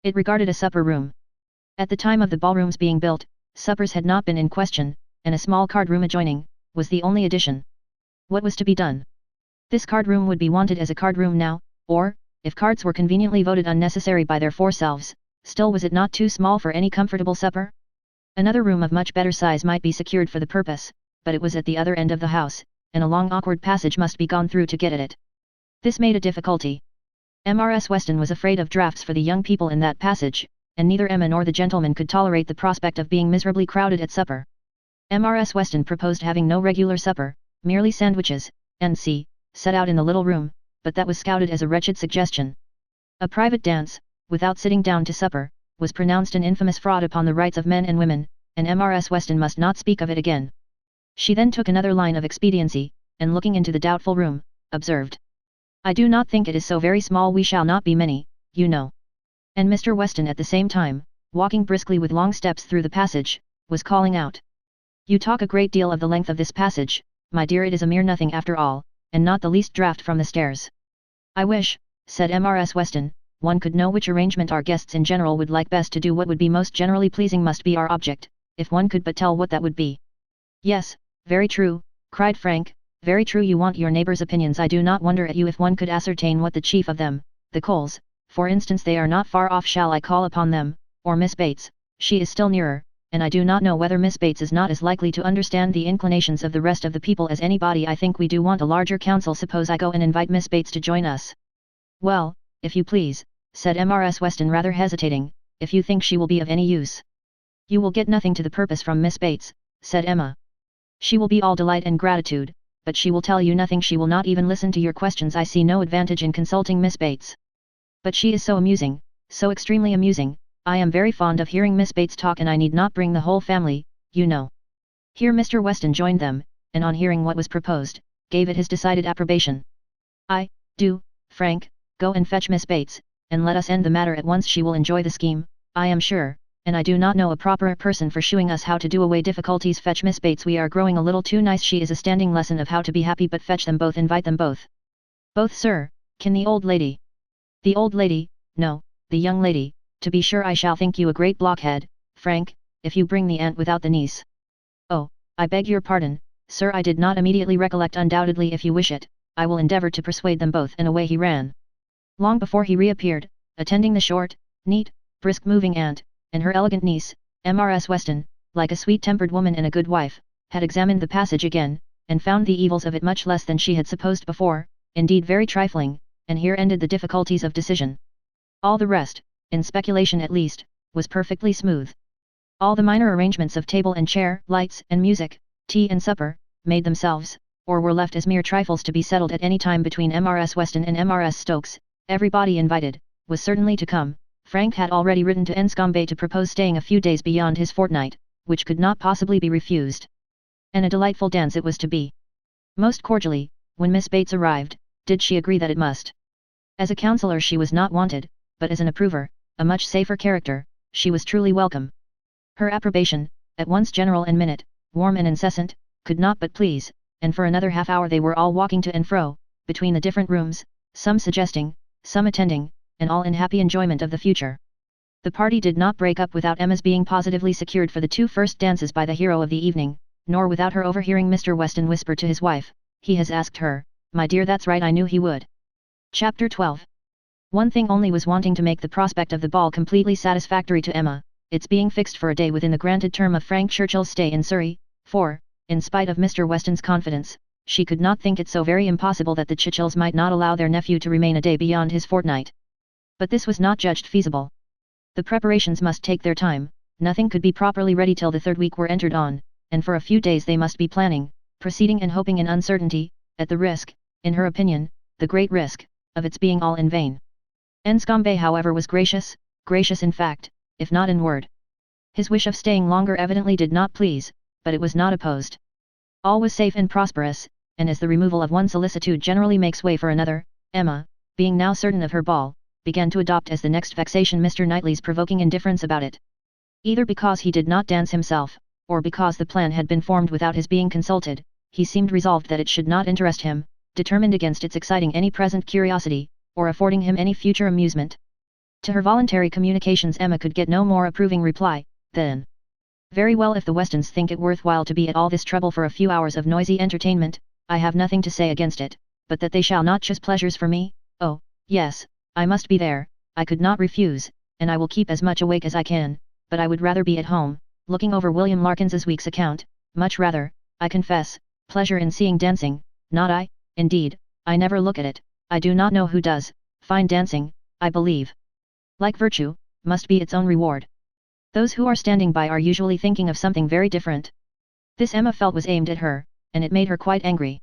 [SPEAKER 1] It regarded a supper room. At the time of the ballrooms being built, suppers had not been in question, and a small card room adjoining, was the only addition. What was to be done? This card room would be wanted as a card room now, or, if cards were conveniently voted unnecessary by their 4 selves, still was it not too small for any comfortable supper? Another room of much better size might be secured for the purpose, but it was at the other end of the house, and a long awkward passage must be gone through to get at it. This made a difficulty. Mrs. Weston was afraid of draughts for the young people in that passage, and neither Emma nor the gentlemen could tolerate the prospect of being miserably crowded at supper. Mrs. Weston proposed having no regular supper, merely sandwiches, and set out in the little room, but that was scouted as a wretched suggestion. A private dance, without sitting down to supper, was pronounced an infamous fraud upon the rights of men and women, and Mrs. Weston must not speak of it again. She then took another line of expediency, and looking into the doubtful room, observed, I do not think it is so very small. We shall not be many, you know. And Mr. Weston at the same time, walking briskly with long steps through the passage, was calling out, You talk a great deal of the length of this passage, my dear. It is a mere nothing after all, and not the least draught from the stairs. I wish, said Mrs. Weston, one could know which arrangement our guests in general would like best to do. What would be most generally pleasing must be our object, if one could but tell what that would be. Yes, very true, cried Frank, very true. You want your neighbours' opinions. I do not wonder at you if one could ascertain what the chief of them, the Coles, for instance, they are not far off. Shall I call upon them, or Miss Bates? She is still nearer, and I do not know whether Miss Bates is not as likely to understand the inclinations of the rest of the people as anybody. I think we do want a larger council. Suppose I go and invite Miss Bates to join us. Well, if you please, said Mrs. Weston rather hesitating, if you think she will be of any use. You will get nothing to the purpose from Miss Bates, said Emma. She will be all delight and gratitude, but she will tell you nothing, she will not even listen to your questions. I see no advantage in consulting Miss Bates. But she is so amusing, so extremely amusing. I am very fond of hearing Miss Bates talk, and I need not bring the whole family, you know. Here Mr. Weston joined them, and on hearing what was proposed, gave it his decided approbation. I do, Frank, go and fetch Miss Bates, and let us end the matter at once. She will enjoy the scheme, I am sure, and I do not know a proper person for shewing us how to do away difficulties. Fetch Miss Bates, we are growing a little too nice. She is a standing lesson of how to be happy, but fetch them both, invite them both. Both, sir, can the old lady? The old lady, no, the young lady, to be sure. I shall think you a great blockhead, Frank, if you bring the aunt without the niece. Oh, I beg your pardon, sir, I did not immediately recollect. Undoubtedly, if you wish it, I will endeavour to persuade them both. And away he ran. Long before he reappeared, attending the short, neat, brisk moving aunt, and her elegant niece, Mrs. Weston, like a sweet-tempered woman and a good wife, had examined the passage again, and found the evils of it much less than she had supposed before, indeed very trifling, and here ended the difficulties of decision. All the rest, in speculation at least, was perfectly smooth. All the minor arrangements of table and chair, lights and music, tea and supper, made themselves, or were left as mere trifles to be settled at any time between Mrs. Weston and Mrs. Stokes. Everybody invited was certainly to come. Frank had already written to Enscombe to propose staying a few days beyond his fortnight, which could not possibly be refused. And a delightful dance it was to be. Most cordially, when Miss Bates arrived, did she agree that it must. As a counsellor she was not wanted, but as an approver, a much safer character, she was truly welcome. Her approbation, at once general and minute, warm and incessant, could not but please, and for another half hour they were all walking to and fro, between the different rooms, some suggesting, some attending, and all in happy enjoyment of the future. The party did not break up without Emma's being positively secured for the 2 first dances by the hero of the evening, nor without her overhearing Mr. Weston whisper to his wife, "He has asked her, my dear, that's right, I knew he would." Chapter 12. One thing only was wanting to make the prospect of the ball completely satisfactory to Emma, its being fixed for a day within the granted term of Frank Churchill's stay in Surrey, for, in spite of Mr. Weston's confidence, she could not think it so very impossible that the Churchills might not allow their nephew to remain a day beyond his fortnight. But this was not judged feasible. The preparations must take their time, nothing could be properly ready till the 3rd week were entered on, and for a few days they must be planning, proceeding and hoping in uncertainty, at the risk, in her opinion, the great risk, of its being all in vain. Enscombe however was gracious in fact, if not in word. His wish of staying longer evidently did not please, but it was not opposed. All was safe and prosperous, and as the removal of one solicitude generally makes way for another, Emma, being now certain of her ball, began to adopt as the next vexation Mr. Knightley's provoking indifference about it. Either because he did not dance himself, or because the plan had been formed without his being consulted, he seemed resolved that it should not interest him, determined against its exciting any present curiosity, or affording him any future amusement. To her voluntary communications Emma could get no more approving reply, than, "Very well, if the Westons think it worth while to be at all this trouble for a few hours of noisy entertainment, I have nothing to say against it, but that they shall not choose pleasures for me, oh, yes, I must be there, I could not refuse, and I will keep as much awake as I can, but I would rather be at home, looking over William Larkins's week's account, much rather, I confess, pleasure in seeing dancing, not I, indeed, I never look at it, I do not know who does, fine dancing, I believe. Like virtue, must be its own reward. Those who are standing by are usually thinking of something very different." This Emma felt was aimed at her, and it made her quite angry.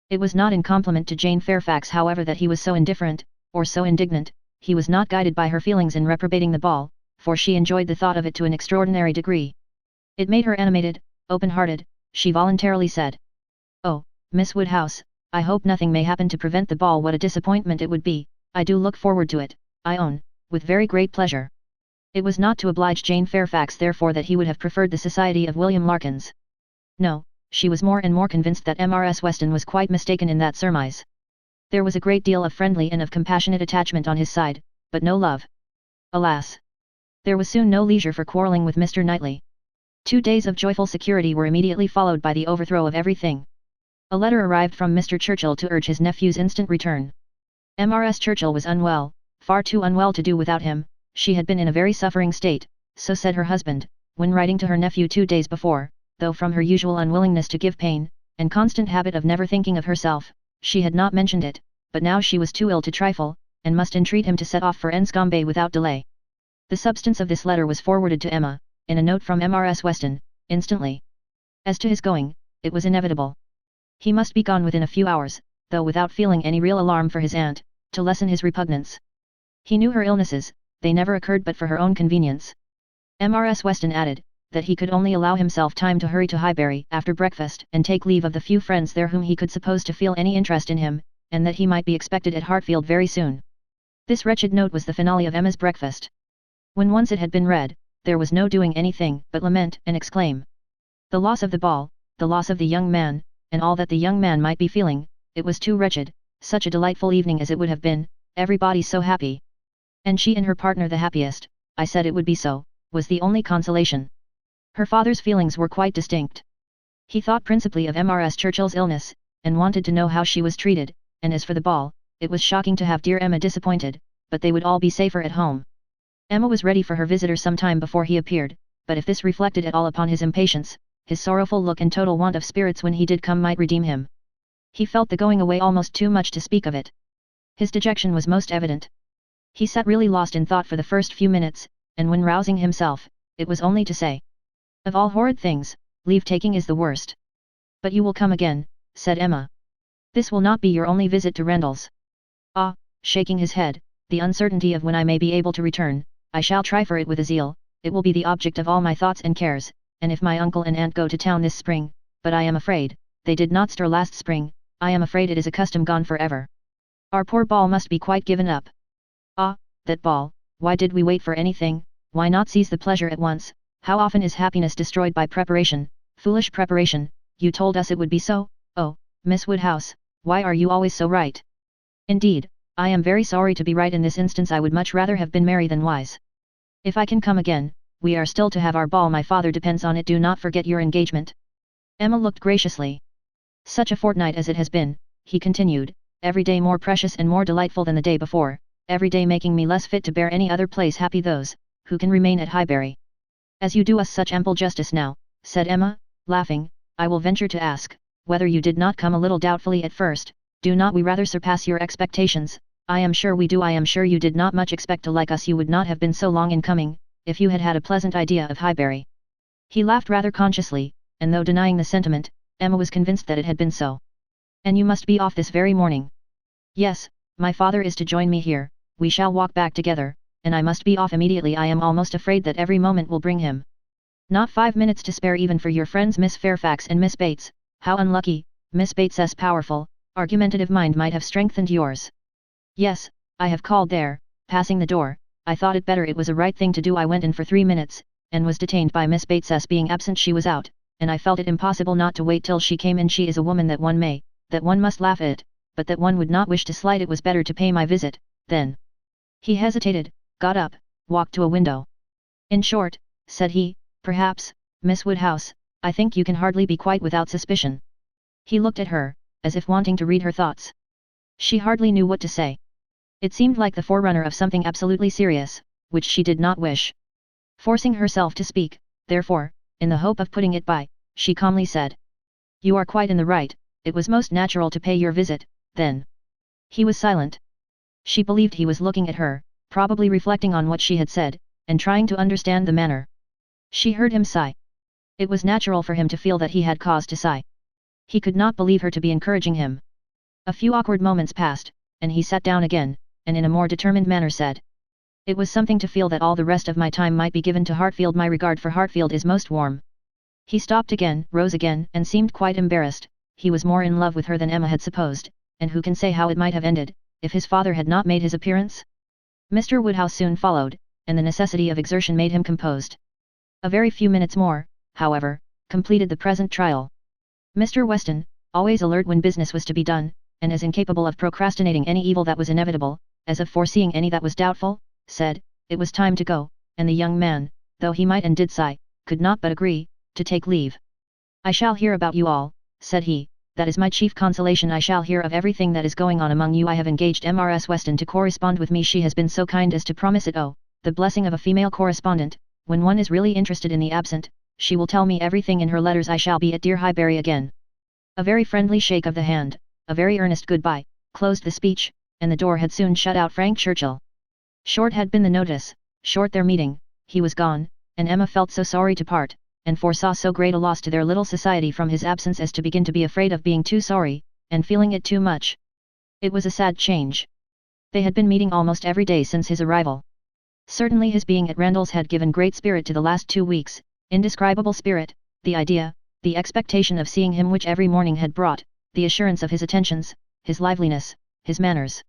[SPEAKER 1] It was not in compliment to Jane Fairfax however that he was so indifferent, or so indignant. He was not guided by her feelings in reprobating the ball, for she enjoyed the thought of it to an extraordinary degree. It made her animated, open-hearted. She voluntarily said, "Oh, Miss Woodhouse, I hope nothing may happen to prevent the ball. What a disappointment it would be, I do look forward to it, I own, with very great pleasure." It was not to oblige Jane Fairfax therefore that he would have preferred the society of William Larkins. No, she was more and more convinced that Mrs. Weston was quite mistaken in that surmise. There was a great deal of friendly and of compassionate attachment on his side, but no love. Alas! There was soon no leisure for quarrelling with Mr. Knightley. 2 days of joyful security were immediately followed by the overthrow of everything. A letter arrived from Mr. Churchill to urge his nephew's instant return. Mrs. Churchill was unwell, far too unwell to do without him. She had been in a very suffering state, so said her husband, when writing to her nephew 2 days before, though from her usual unwillingness to give pain, and constant habit of never thinking of herself, she had not mentioned it, but now she was too ill to trifle, and must entreat him to set off for Enscombe without delay. The substance of this letter was forwarded to Emma, in a note from Mrs. Weston, instantly. As to his going, it was inevitable. He must be gone within a few hours, though without feeling any real alarm for his aunt, to lessen his repugnance. He knew her illnesses, they never occurred but for her own convenience. Mrs. Weston added, that he could only allow himself time to hurry to Highbury after breakfast and take leave of the few friends there whom he could suppose to feel any interest in him, and that he might be expected at Hartfield very soon. This wretched note was the finale of Emma's breakfast. When once it had been read, there was no doing anything but lament and exclaim. The loss of the ball, the loss of the young man, and all that the young man might be feeling, it was too wretched, such a delightful evening as it would have been, everybody so happy. And she and her partner the happiest, I said it would be so, was the only consolation. Her father's feelings were quite distinct. He thought principally of Mrs. Churchill's illness, and wanted to know how she was treated, and as for the ball, it was shocking to have dear Emma disappointed, but they would all be safer at home. Emma was ready for her visitor some time before he appeared, but if this reflected at all upon his impatience, his sorrowful look and total want of spirits when he did come might redeem him. He felt the going away almost too much to speak of it. His dejection was most evident. He sat really lost in thought for the first few minutes, and when rousing himself, it was only to say, "Of all horrid things, leave-taking is the worst." "But you will come again," said Emma. "This will not be your only visit to Rendals." "Ah," shaking his head, "the uncertainty of when I may be able to return, I shall try for it with a zeal, it will be the object of all my thoughts and cares, and if my uncle and aunt go to town this spring, but I am afraid, they did not stir last spring, I am afraid it is a custom gone for ever. Our poor ball must be quite given up." "Ah, that ball, why did we wait for anything, why not seize the pleasure at once? How often is happiness destroyed by preparation, foolish preparation, you told us it would be so, oh, Miss Woodhouse, why are you always so right?" "Indeed, I am very sorry to be right in this instance. I would much rather have been merry than wise. If I can come again, we are still to have our ball. My father depends on it. Do not forget your engagement." Emma looked graciously. "Such a fortnight as it has been," he continued, "every day more precious and more delightful than the day before, every day making me less fit to bear any other place. Happy those, who can remain at Highbury. As you do us such ample justice now," said Emma, laughing, "I will venture to ask, whether you did not come a little doubtfully at first. Do not we rather surpass your expectations?" "I am sure we do. I am sure you did not much expect to like us. You would not have been so long in coming, if you had had a pleasant idea of Highbury." He laughed rather consciously, and though denying the sentiment, Emma was convinced that it had been so. "And you must be off this very morning?" "Yes, my father is to join me here, we shall walk back together, and I must be off immediately. I am almost afraid that every moment will bring him. Not 5 minutes to spare even for your friends Miss Fairfax and Miss Bates. How unlucky! Miss Bates's powerful, argumentative mind might have strengthened yours." "Yes, I have called there, passing the door, I thought it better, it was a right thing to do. I went in for 3 minutes, and was detained by Miss Bates's being absent. She was out, and I felt it impossible not to wait till she came in. She is a woman that one must laugh at, but that one would not wish to slight. It was better to pay my visit, then." He hesitated, got up, walked to a window. "In short," said he, "perhaps, Miss Woodhouse, I think you can hardly be quite without suspicion." He looked at her, as if wanting to read her thoughts. She hardly knew what to say. It seemed like the forerunner of something absolutely serious, which she did not wish. Forcing herself to speak, therefore, in the hope of putting it by, she calmly said, "You are quite in the right, it was most natural to pay your visit, then." He was silent. She believed he was looking at her, probably reflecting on what she had said, and trying to understand the manner. She heard him sigh. It was natural for him to feel that he had cause to sigh. He could not believe her to be encouraging him. A few awkward moments passed, and he sat down again, and in a more determined manner said, "It was something to feel that all the rest of my time might be given to Hartfield. My regard for Hartfield is most warm." He stopped again, rose again, and seemed quite embarrassed. He was more in love with her than Emma had supposed, and who can say how it might have ended, if his father had not made his appearance? Mr. Woodhouse soon followed, and the necessity of exertion made him composed. A very few minutes more, however, completed the present trial. Mr. Weston, always alert when business was to be done, and as incapable of procrastinating any evil that was inevitable, as of foreseeing any that was doubtful, said, it was time to go, and the young man, though he might and did sigh, could not but agree, to take leave. "I shall hear about you all," said he, "that is my chief consolation. I shall hear of everything that is going on among you. I have engaged Mrs. Weston to correspond with me. She has been so kind as to promise it. Oh, the blessing of a female correspondent, when one is really interested in the absent, she will tell me everything in her letters. I shall be at dear Highbury again." A very friendly shake of the hand, a very earnest goodbye, closed the speech, and the door had soon shut out Frank Churchill. Short had been the notice, short their meeting, he was gone, and Emma felt so sorry to part, and foresaw so great a loss to their little society from his absence as to begin to be afraid of being too sorry, and feeling it too much. It was a sad change. They had been meeting almost every day since his arrival. Certainly his being at Randalls had given great spirit to the last 2 weeks, indescribable spirit, the idea, the expectation of seeing him which every morning had brought, the assurance of his attentions, his liveliness, his manners.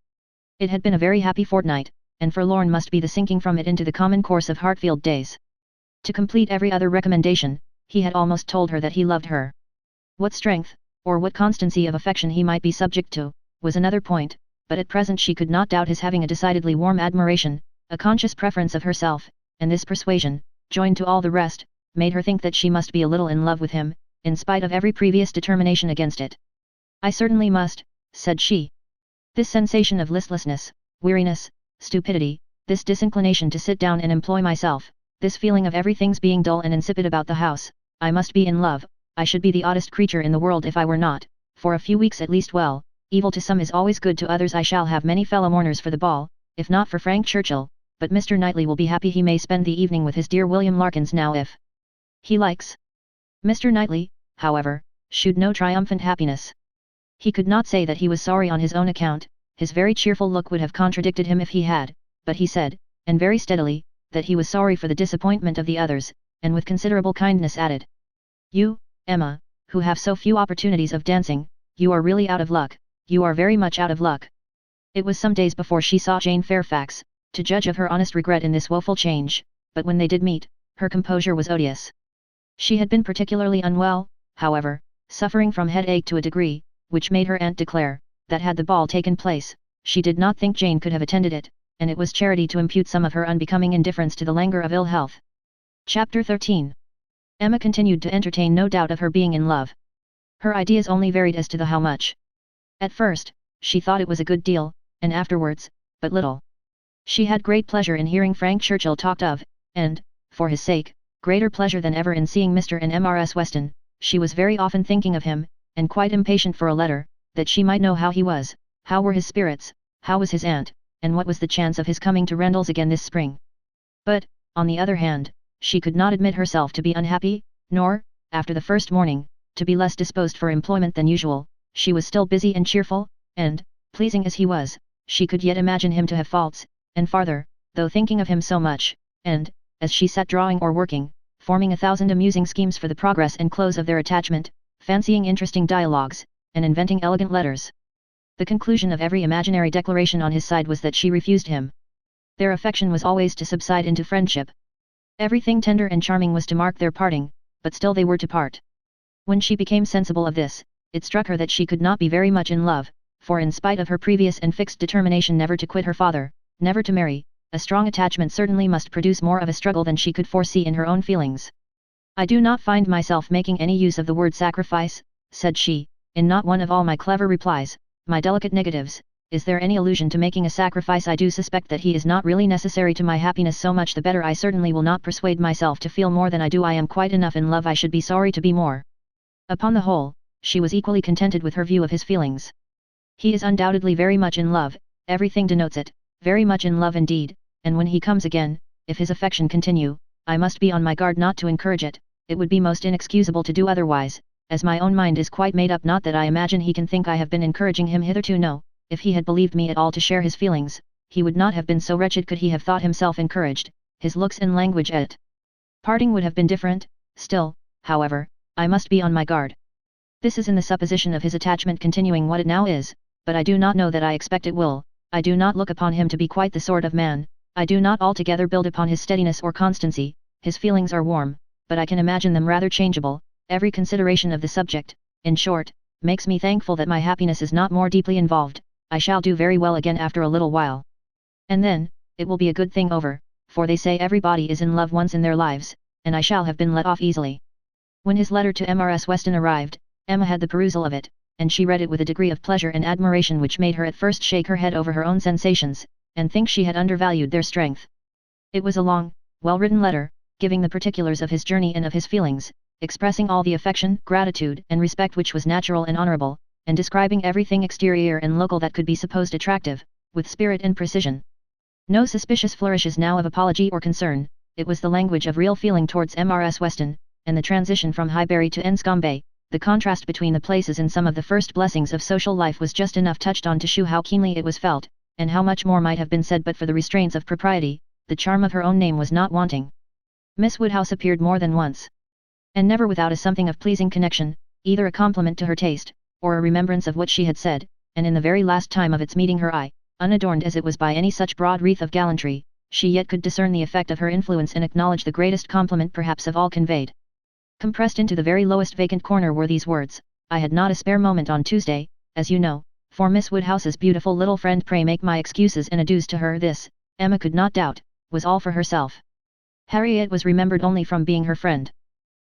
[SPEAKER 1] It had been a very happy fortnight, and forlorn must be the sinking from it into the common course of Hartfield days. To complete every other recommendation, he had almost told her that he loved her. What strength, or what constancy of affection he might be subject to, was another point, but at present she could not doubt his having a decidedly warm admiration, a conscious preference of herself, and this persuasion, joined to all the rest, made her think that she must be a little in love with him, in spite of every previous determination against it. "I certainly must," said she. "This sensation of listlessness, weariness, stupidity, this disinclination to sit down and employ myself, this feeling of everything's being dull and insipid about the house, I must be in love, I should be the oddest creature in the world if I were not, for a few weeks at least. Well, evil to some is always good to others. I shall have many fellow mourners for the ball, if not for Frank Churchill, but Mr. Knightley will be happy. He may spend the evening with his dear William Larkins now if he likes." Mr. Knightley, however, shewed no triumphant happiness. He could not say that he was sorry on his own account, his very cheerful look would have contradicted him if he had, but he said, and very steadily, that he was sorry for the disappointment of the others, and with considerable kindness added, "You, Emma, who have so few opportunities of dancing, you are really out of luck, you are very much out of luck." It was some days before she saw Jane Fairfax, to judge of her honest regret in this woeful change, but when they did meet, her composure was odious. She had been particularly unwell, however, suffering from headache to a degree, which made her aunt declare, that had the ball taken place, she did not think Jane could have attended it, and it was charity to impute some of her unbecoming indifference to the languor of ill health. Chapter 13. Emma continued to entertain no doubt of her being in love. Her ideas only varied as to the how much. At first, she thought it was a good deal, and afterwards, but little. She had great pleasure in hearing Frank Churchill talked of, and, for his sake, greater pleasure than ever in seeing Mr. and Mrs. Weston. She was very often thinking of him, and quite impatient for a letter, that she might know how he was, how were his spirits, how was his aunt, and what was the chance of his coming to Randalls again this spring. But, on the other hand, she could not admit herself to be unhappy, nor, after the first morning, to be less disposed for employment than usual. She was still busy and cheerful, and, pleasing as he was, she could yet imagine him to have faults, and farther, though thinking of him so much, and, as she sat drawing or working, forming 1,000 amusing schemes for the progress and close of their attachment, fancying interesting dialogues, and inventing elegant letters. The conclusion of every imaginary declaration on his side was that she refused him. Their affection was always to subside into friendship. Everything tender and charming was to mark their parting, but still they were to part. When she became sensible of this, it struck her that she could not be very much in love, for in spite of her previous and fixed determination never to quit her father, never to marry, a strong attachment certainly must produce more of a struggle than she could foresee in her own feelings. "I do not find myself making any use of the word sacrifice," said she, "in not one of all my clever replies, my delicate negatives. Is there any allusion to making a sacrifice? I do suspect that he is not really necessary to my happiness. So much the better. I certainly will not persuade myself to feel more than I do. I am quite enough in love. I should be sorry to be more." Upon the whole, she was equally contented with her view of his feelings. He is undoubtedly very much in love, everything denotes it, very much in love indeed, and when he comes again, if his affection continue, I must be on my guard not to encourage it. It would be most inexcusable to do otherwise, as my own mind is quite made up. Not that I imagine he can think I have been encouraging him hitherto. No, if he had believed me at all to share his feelings, he would not have been so wretched. Could he have thought himself encouraged, his looks and language at parting would have been different. Still, however, I must be on my guard. This is in the supposition of his attachment continuing what it now is, but I do not know that I expect it will. I do not look upon him to be quite the sort of man, I do not altogether build upon his steadiness or constancy. His feelings are warm, but I can imagine them rather changeable. Every consideration of the subject, in short, makes me thankful that my happiness is not more deeply involved. I shall do very well again after a little while. And then, it will be a good thing over, for they say everybody is in love once in their lives, and I shall have been let off easily. When his letter to Mrs. Weston arrived, Emma had the perusal of it, and she read it with a degree of pleasure and admiration which made her at first shake her head over her own sensations, and think she had undervalued their strength. It was a long, well-written letter, giving the particulars of his journey and of his feelings, expressing all the affection, gratitude, and respect which was natural and honorable, and describing everything exterior and local that could be supposed attractive, with spirit and precision. No suspicious flourishes now of apology or concern, it was the language of real feeling towards Mrs. Weston, and the transition from Highbury to Enscombe, the contrast between the places and some of the first blessings of social life was just enough touched on to shew how keenly it was felt, and how much more might have been said but for the restraints of propriety. The charm of her own name was not wanting. Miss Woodhouse appeared more than once, and never without a something of pleasing connection, either a compliment to her taste, or a remembrance of what she had said, and in the very last time of its meeting her eye, unadorned as it was by any such broad wreath of gallantry, she yet could discern the effect of her influence and acknowledge the greatest compliment perhaps of all conveyed. Compressed into the very lowest vacant corner were these words: I had not a spare moment on Tuesday, as you know, for Miss Woodhouse's beautiful little friend. Pray make my excuses and adieus to her. This, Emma could not doubt, was all for herself. Harriet was remembered only from being her friend.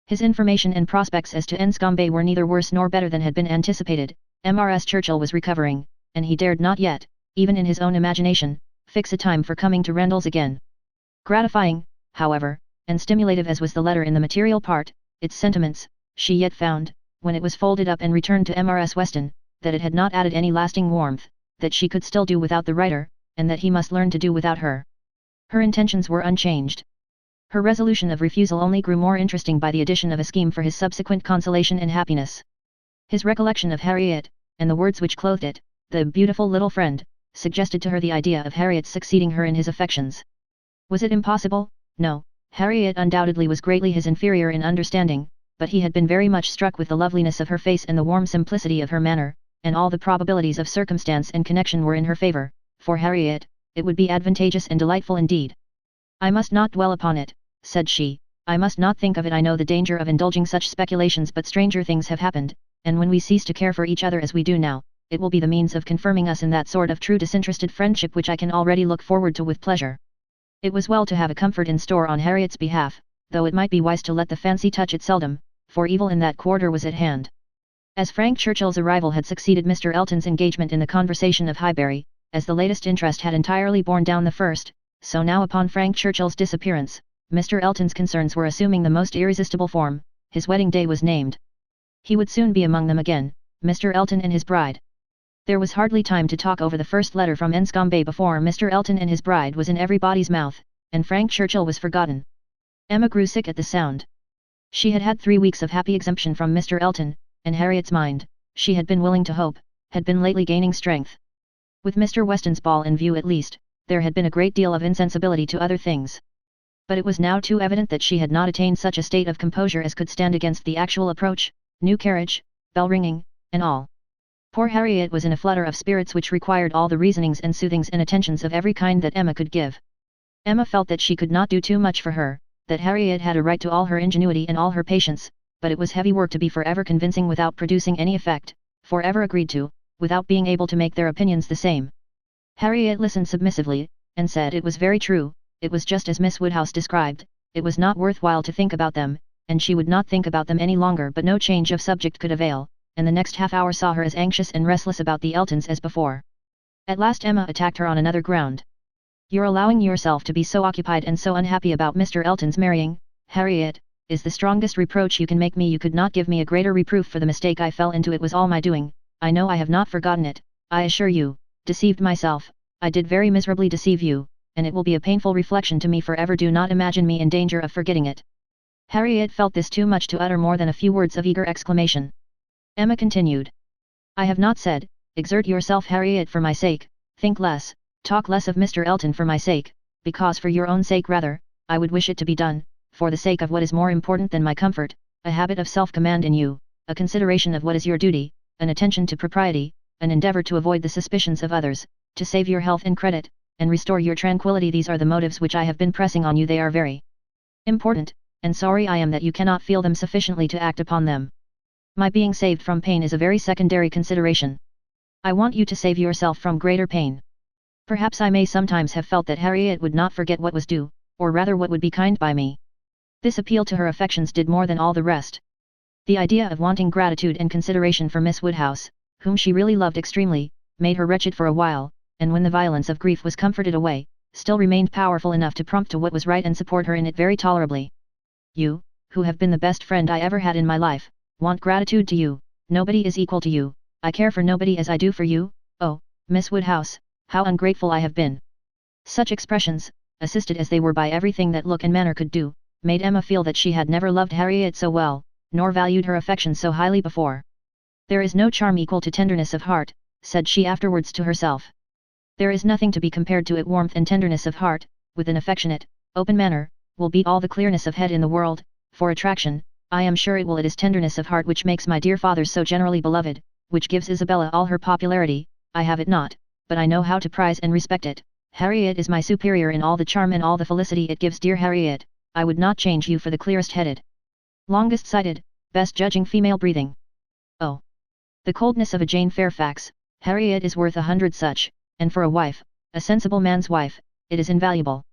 [SPEAKER 1] His information and prospects as to Enscombe were neither worse nor better than had been anticipated. Mrs. Churchill was recovering, and he dared not yet, even in his own imagination, fix a time for coming to Rendals again. Gratifying, however, and stimulative as was the letter in the material part, its sentiments, she yet found, when it was folded up and returned to Mrs. Weston, that it had not added any lasting warmth, that she could still do without the writer, and that he must learn to do without her. Her intentions were unchanged. Her resolution of refusal only grew more interesting by the addition of a scheme for his subsequent consolation and happiness. His recollection of Harriet, and the words which clothed it, the beautiful little friend, suggested to her the idea of Harriet's succeeding her in his affections. Was it impossible? No, Harriet undoubtedly was greatly his inferior in understanding, but he had been very much struck with the loveliness of her face and the warm simplicity of her manner, and all the probabilities of circumstance and connection were in her favour. For Harriet, it would be advantageous and delightful indeed. I must not dwell upon it, said she, I must not think of it. I know the danger of indulging such speculations, but stranger things have happened, and when we cease to care for each other as we do now, it will be the means of confirming us in that sort of true disinterested friendship which I can already look forward to with pleasure. It was well to have a comfort in store on Harriet's behalf, though it might be wise to let the fancy touch it seldom, for evil in that quarter was at hand. As Frank Churchill's arrival had succeeded Mr. Elton's engagement in the conversation of Highbury, as the latest interest had entirely borne down the first, so now upon Frank Churchill's disappearance, Mr. Elton's concerns were assuming the most irresistible form. His wedding day was named. He would soon be among them again, Mr. Elton and his bride. There was hardly time to talk over the first letter from Enscombe before Mr. Elton and his bride was in everybody's mouth, and Frank Churchill was forgotten. Emma grew sick at the sound. She had had 3 weeks of happy exemption from Mr. Elton, and Harriet's mind, she had been willing to hope, had been lately gaining strength. With Mr. Weston's ball in view at least, there had been a great deal of insensibility to other things. But it was now too evident that she had not attained such a state of composure as could stand against the actual approach, new carriage, bell ringing, and all. Poor Harriet was in a flutter of spirits which required all the reasonings and soothings and attentions of every kind that Emma could give. Emma felt that she could not do too much for her, that Harriet had a right to all her ingenuity and all her patience, but it was heavy work to be forever convincing without producing any effect, forever agreed to, without being able to make their opinions the same. Harriet listened submissively, and said it was very true, it was just as Miss Woodhouse described, it was not worth while to think about them, and she would not think about them any longer. But no change of subject could avail, and the next half-hour saw her as anxious and restless about the Eltons as before. At last Emma attacked her on another ground. Your allowing yourself to be so occupied and so unhappy about Mr. Elton's marrying, Harriet, is the strongest reproach you can make me. You could not give me a greater reproof for the mistake I fell into. It was all my doing, I know. I have not forgotten it, I assure you. Deceived myself, I did very miserably deceive you, and it will be a painful reflection to me forever. Do not imagine me in danger of forgetting it. Harriet felt this too much to utter more than a few words of eager exclamation. Emma continued. I have not said, exert yourself, Harriet, for my sake, think less, talk less of Mr. Elton for my sake, because for your own sake rather, I would wish it to be done, for the sake of what is more important than my comfort, a habit of self-command in you, a consideration of what is your duty, an attention to propriety, an endeavour to avoid the suspicions of others, to save your health and credit, and restore your tranquillity. These are the motives which I have been pressing on you. They are very important, and sorry I am that you cannot feel them sufficiently to act upon them. My being saved from pain is a very secondary consideration. I want you to save yourself from greater pain. Perhaps I may sometimes have felt that Harriet would not forget what was due, or rather what would be kind by me. This appeal to her affections did more than all the rest. The idea of wanting gratitude and consideration for Miss Woodhouse, whom she really loved extremely, made her wretched for a while, and when the violence of grief was comforted away, still remained powerful enough to prompt to what was right and support her in it very tolerably. You, who have been the best friend I ever had in my life, want gratitude to you. Nobody is equal to you. I care for nobody as I do for you. Oh, Miss Woodhouse, How ungrateful I have been." Such expressions, assisted as they were by everything that look and manner could do, made Emma feel that she had never loved Harriet so well, nor valued her affection so highly before. "There is no charm equal to tenderness of heart," said she afterwards to herself. "There is nothing to be compared to it. Warmth and tenderness of heart, with an affectionate, open manner, will beat all the clearness of head in the world. For attraction, I am sure it will. It is tenderness of heart which makes my dear father so generally beloved, which gives Isabella all her popularity. I have it not, but I know how to prize and respect it. Harriet is my superior in all the charm and all the felicity it gives. Dear Harriet, I would not change you for the clearest-headed, longest-sighted, best-judging female breathing. Oh! The coldness of a Jane Fairfax, Harriet is worth 100 such, and for a wife, a sensible man's wife, it is invaluable.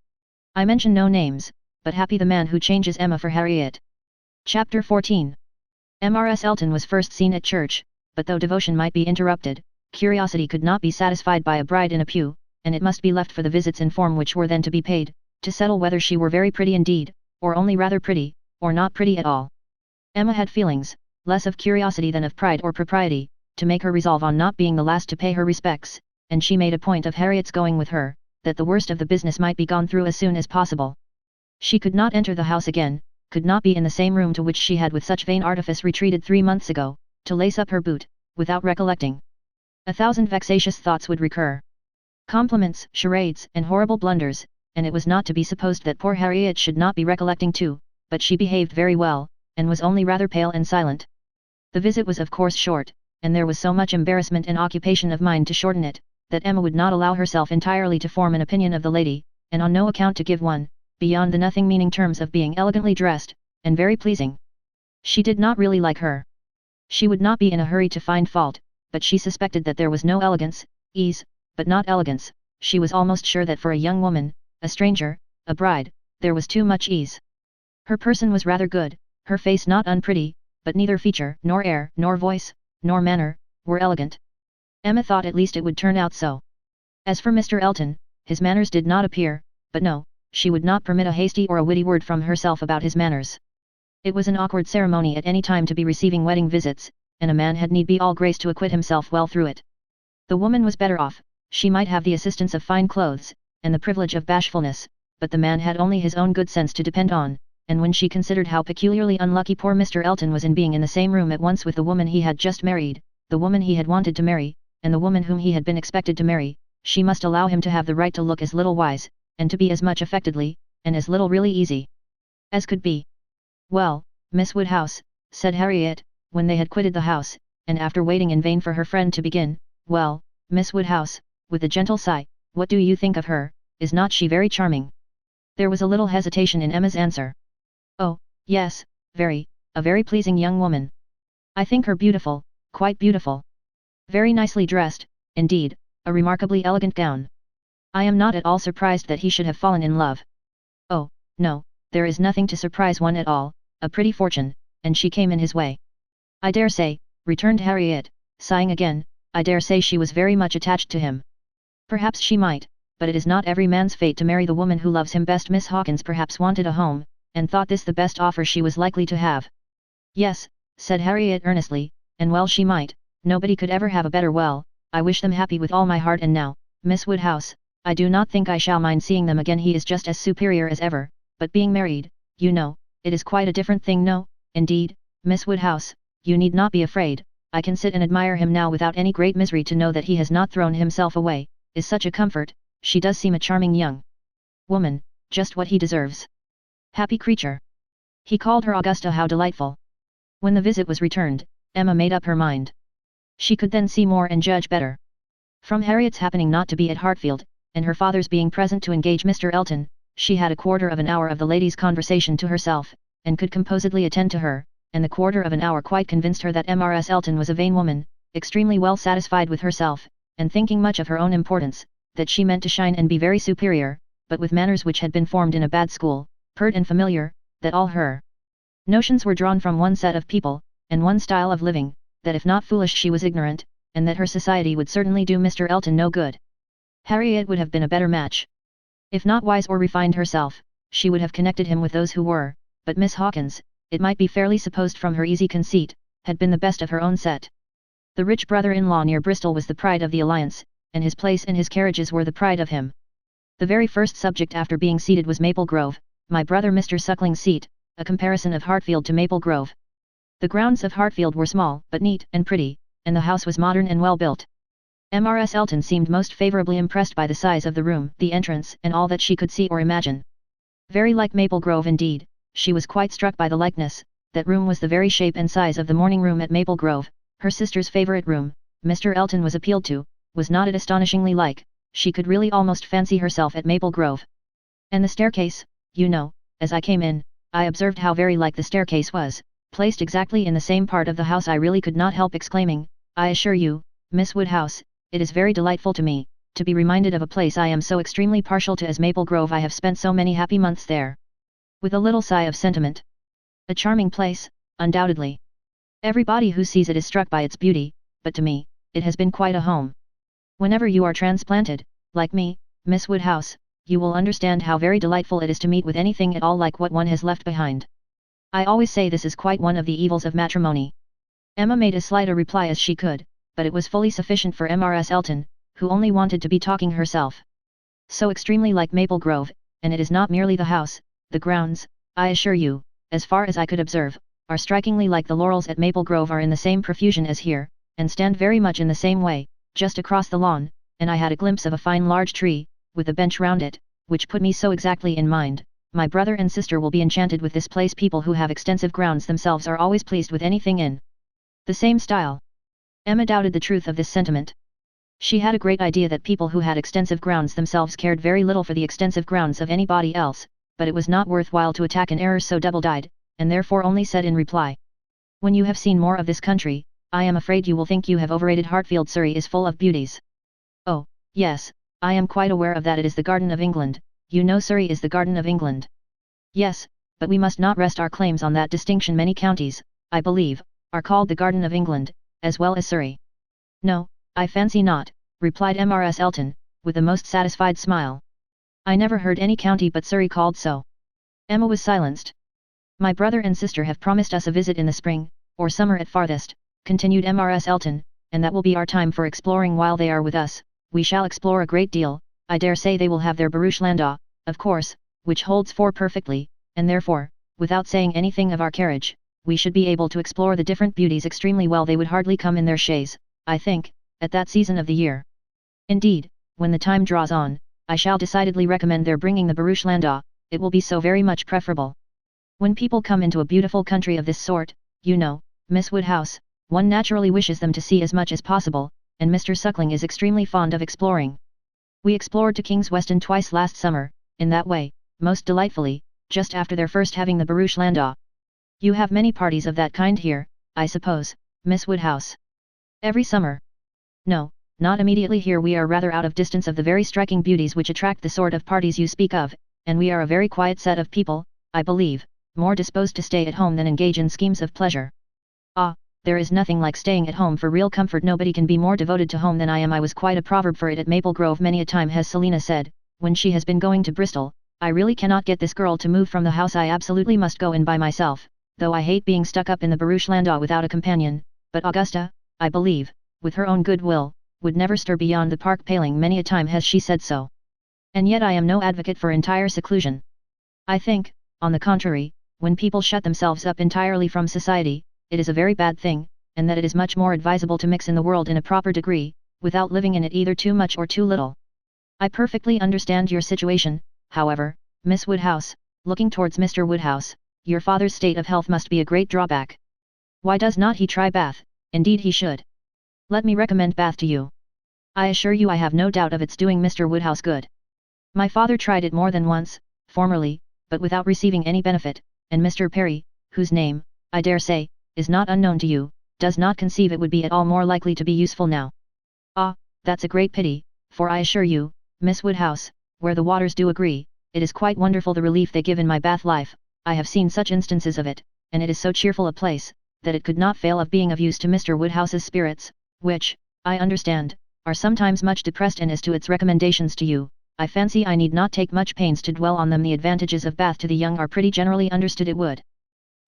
[SPEAKER 1] I mention no names, but happy the man who changes Emma for Harriet." Chapter 14. Mrs. Elton was first seen at church, but though devotion might be interrupted, curiosity could not be satisfied by a bride in a pew, and it must be left for the visits in form which were then to be paid, to settle whether she were very pretty indeed, or only rather pretty, or not pretty at all. Emma had feelings, less of curiosity than of pride or propriety, to make her resolve on not being the last to pay her respects, and she made a point of Harriet's going with her, that the worst of the business might be gone through as soon as possible. She could not enter the house again, could not be in the same room to which she had with such vain artifice retreated 3 months ago, to lace up her boot, without recollecting. 1,000 vexatious thoughts would recur. Compliments, charades, and horrible blunders, and it was not to be supposed that poor Harriet should not be recollecting too, but she behaved very well, and was only rather pale and silent. The visit was of course short, and there was so much embarrassment and occupation of mind to shorten it, that Emma would not allow herself entirely to form an opinion of the lady, and on no account to give one, beyond the nothing-meaning terms of being elegantly dressed, and very pleasing. She did not really like her. She would not be in a hurry to find fault, but she suspected that there was no elegance, ease, but not elegance. She was almost sure that for a young woman, a stranger, a bride, there was too much ease. Her person was rather good, her face not unpretty, but neither feature, nor air, nor voice, nor manner, were elegant. Emma thought at least it would turn out so. As for Mr. Elton, his manners did not appear, but no, she would not permit a hasty or a witty word from herself about his manners. It was an awkward ceremony at any time to be receiving wedding visits, and a man had need be all grace to acquit himself well through it. The woman was better off, she might have the assistance of fine clothes, and the privilege of bashfulness, but the man had only his own good sense to depend on, and when she considered how peculiarly unlucky poor Mr. Elton was in being in the same room at once with the woman he had just married, the woman he had wanted to marry, and the woman whom he had been expected to marry, she must allow him to have the right to look as little wise, and to be as much affectedly, and as little really easy, as could be. "Well, Miss Woodhouse," said Harriet, when they had quitted the house, and after waiting in vain for her friend to begin, "well, Miss Woodhouse," with a gentle sigh, "what do you think of her? Is not she very charming?" There was a little hesitation in Emma's answer. "Oh, yes, very, a very pleasing young woman. I think her beautiful, quite beautiful. Very nicely dressed, indeed, a remarkably elegant gown. I am not at all surprised that he should have fallen in love." "Oh, no, there is nothing to surprise one at all, a pretty fortune, and she came in his way." "I dare say," returned Harriet, sighing again, "I dare say she was very much attached to him." "Perhaps she might, but it is not every man's fate to marry the woman who loves him best." Miss Hawkins perhaps wanted a home, and thought this the best offer she was likely to have. "Yes," said Harriet earnestly, "and well she might, nobody could ever have a better. Well, I wish them happy with all my heart, and now, Miss Woodhouse, I do not think I shall mind seeing them again. He is just as superior as ever, but being married, you know, it is quite a different thing. No, indeed, Miss Woodhouse, you need not be afraid, I can sit and admire him now without any great misery. To know that he has not thrown himself away, is such a comfort. She does seem a charming young woman, just what he deserves. Happy creature." He called her Augusta. How delightful. When the visit was returned, Emma made up her mind. She could then see more and judge better. From Harriet's happening not to be at Hartfield, and her father's being present to engage Mr. Elton, she had a quarter of an hour of the lady's conversation to herself, and could composedly attend to her, and the quarter of an hour quite convinced her that Mrs. Elton was a vain woman, extremely well satisfied with herself, and thinking much of her own importance, that she meant to shine and be very superior, but with manners which had been formed in a bad school, pert and familiar, that all her notions were drawn from one set of people, and one style of living, that if not foolish she was ignorant, and that her society would certainly do Mr. Elton no good. Harriet would have been a better match. If not wise or refined herself, she would have connected him with those who were, but Miss Hawkins, it might be fairly supposed from her easy conceit, had been the best of her own set. The rich brother-in-law near Bristol was the pride of the alliance, and his place and his carriages were the pride of him. The very first subject after being seated was Maple Grove, my brother Mr. Suckling's seat, a comparison of Hartfield to Maple Grove. The grounds of Hartfield were small, but neat and pretty, and the house was modern and well built. Mrs. Elton seemed most favourably impressed by the size of the room, the entrance, and all that she could see or imagine. Very like Maple Grove indeed, she was quite struck by the likeness. That room was the very shape and size of the morning room at Maple Grove, her sister's favourite room. Mr. Elton was appealed to, was not it astonishingly like, she could really almost fancy herself at Maple Grove. And the staircase, you know, as I came in, I observed how very like the staircase was, placed exactly in the same part of the house. I really could not help exclaiming, I assure you, Miss Woodhouse, it is very delightful to me, to be reminded of a place I am so extremely partial to as Maple Grove. I have spent so many happy months there. With a little sigh of sentiment. A charming place, undoubtedly. Everybody who sees it is struck by its beauty, but to me, it has been quite a home. Whenever you are transplanted, like me, Miss Woodhouse, you will understand how very delightful it is to meet with anything at all like what one has left behind. I always say this is quite one of the evils of matrimony. Emma made as slight a reply as she could, but it was fully sufficient for Mrs. Elton, who only wanted to be talking herself. So extremely like Maple Grove, and it is not merely the house, the grounds, I assure you, as far as I could observe, are strikingly like the laurels at Maple Grove are in the same profusion as here, and stand very much in the same way, just across the lawn, and I had a glimpse of a fine large tree, with a bench round it, which put me so exactly in mind. My brother and sister will be enchanted with this place. People who have extensive grounds themselves are always pleased with anything in the same style. Emma doubted the truth of this sentiment. She had a great idea that people who had extensive grounds themselves cared very little for the extensive grounds of anybody else, but it was not worthwhile to attack an error so double-dyed, and therefore only said in reply. When you have seen more of this country, I am afraid you will think you have overrated Hartfield. Surrey is full of beauties. Oh, yes, I am quite aware of that. It is the Garden of England, you know Surrey is the Garden of England. Yes, but we must not rest our claims on that distinction. Many counties, I believe, are called the Garden of England, as well as Surrey. No, I fancy not, replied Mrs. Elton, with a most satisfied smile. I never heard any county but Surrey called so. Emma was silenced. My brother and sister have promised us a visit in the spring, or summer at farthest, continued Mrs. Elton, and that will be our time for exploring while they are with us. We shall explore a great deal. I dare say they will have their barouche landau, of course, which holds four perfectly, and therefore, without saying anything of our carriage, we should be able to explore the different beauties extremely well. They would hardly come in their chaise, I think, at that season of the year. Indeed, when the time draws on, I shall decidedly recommend their bringing the barouche landau. It will be so very much preferable. When people come into a beautiful country of this sort, you know, Miss Woodhouse, one naturally wishes them to see as much as possible, and Mr. Suckling is extremely fond of exploring. We explored to King's Weston twice last summer, in that way, most delightfully, just after their first having the barouche landau. You have many parties of that kind here, I suppose, Miss Woodhouse? Every summer? No, not immediately here. We are rather out of distance of the very striking beauties which attract the sort of parties you speak of, and we are a very quiet set of people, I believe, more disposed to stay at home than engage in schemes of pleasure. Ah, there is nothing like staying at home for real comfort. Nobody can be more devoted to home than I am. I was quite a proverb for it at Maple Grove. Many a time has Selina said, when she has been going to Bristol, I really cannot get this girl to move from the house. I absolutely must go in by myself, though I hate being stuck up in the barouche landau without a companion. But Augusta, I believe, with her own good will, would never stir beyond the park paling. Many a time has she said so. And yet I am no advocate for entire seclusion. I think, on the contrary, when people shut themselves up entirely from society, it is a very bad thing, and that it is much more advisable to mix in the world in a proper degree, without living in it either too much or too little. I perfectly understand your situation, however, Miss Woodhouse, looking towards Mr. Woodhouse. Your father's state of health must be a great drawback. Why does not he try Bath? Indeed he should. Let me recommend Bath to you. I assure you I have no doubt of its doing Mr. Woodhouse good. My father tried it more than once, formerly, but without receiving any benefit, and Mr. Perry, whose name, I dare say, is not unknown to you, does not conceive it would be at all more likely to be useful now. Ah, that's a great pity, for I assure you, Miss Woodhouse, where the waters do agree, it is quite wonderful the relief they give in my Bath life. I have seen such instances of it, and it is so cheerful a place, that it could not fail of being of use to Mr. Woodhouse's spirits, which, I understand, are sometimes much depressed, and as to its recommendations to you, I fancy I need not take much pains to dwell on them. The advantages of Bath to the young are pretty generally understood. It would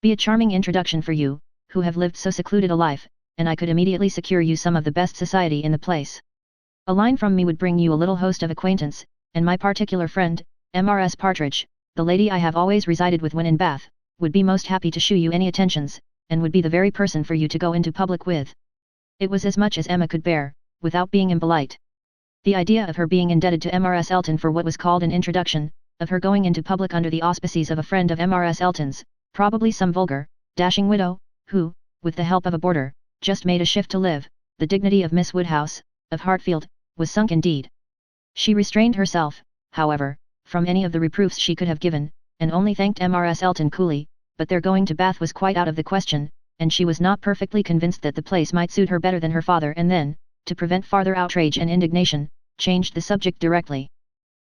[SPEAKER 1] be a charming introduction for you, who have lived so secluded a life, and I could immediately secure you some of the best society in the place. A line from me would bring you a little host of acquaintance, and my particular friend, Mrs. Partridge, the lady I have always resided with when in Bath, would be most happy to shew you any attentions, and would be the very person for you to go into public with. It was as much as Emma could bear, without being impolite. The idea of her being indebted to Mrs. Elton for what was called an introduction, of her going into public under the auspices of a friend of Mrs. Elton's, probably some vulgar, dashing widow, who, with the help of a boarder, just made a shift to live, the dignity of Miss Woodhouse, of Hartfield, was sunk indeed. She restrained herself, however, from any of the reproofs she could have given, and only thanked Mrs. Elton coolly, but their going to Bath was quite out of the question, and she was not perfectly convinced that the place might suit her better than her father, and then, to prevent farther outrage and indignation, changed the subject directly.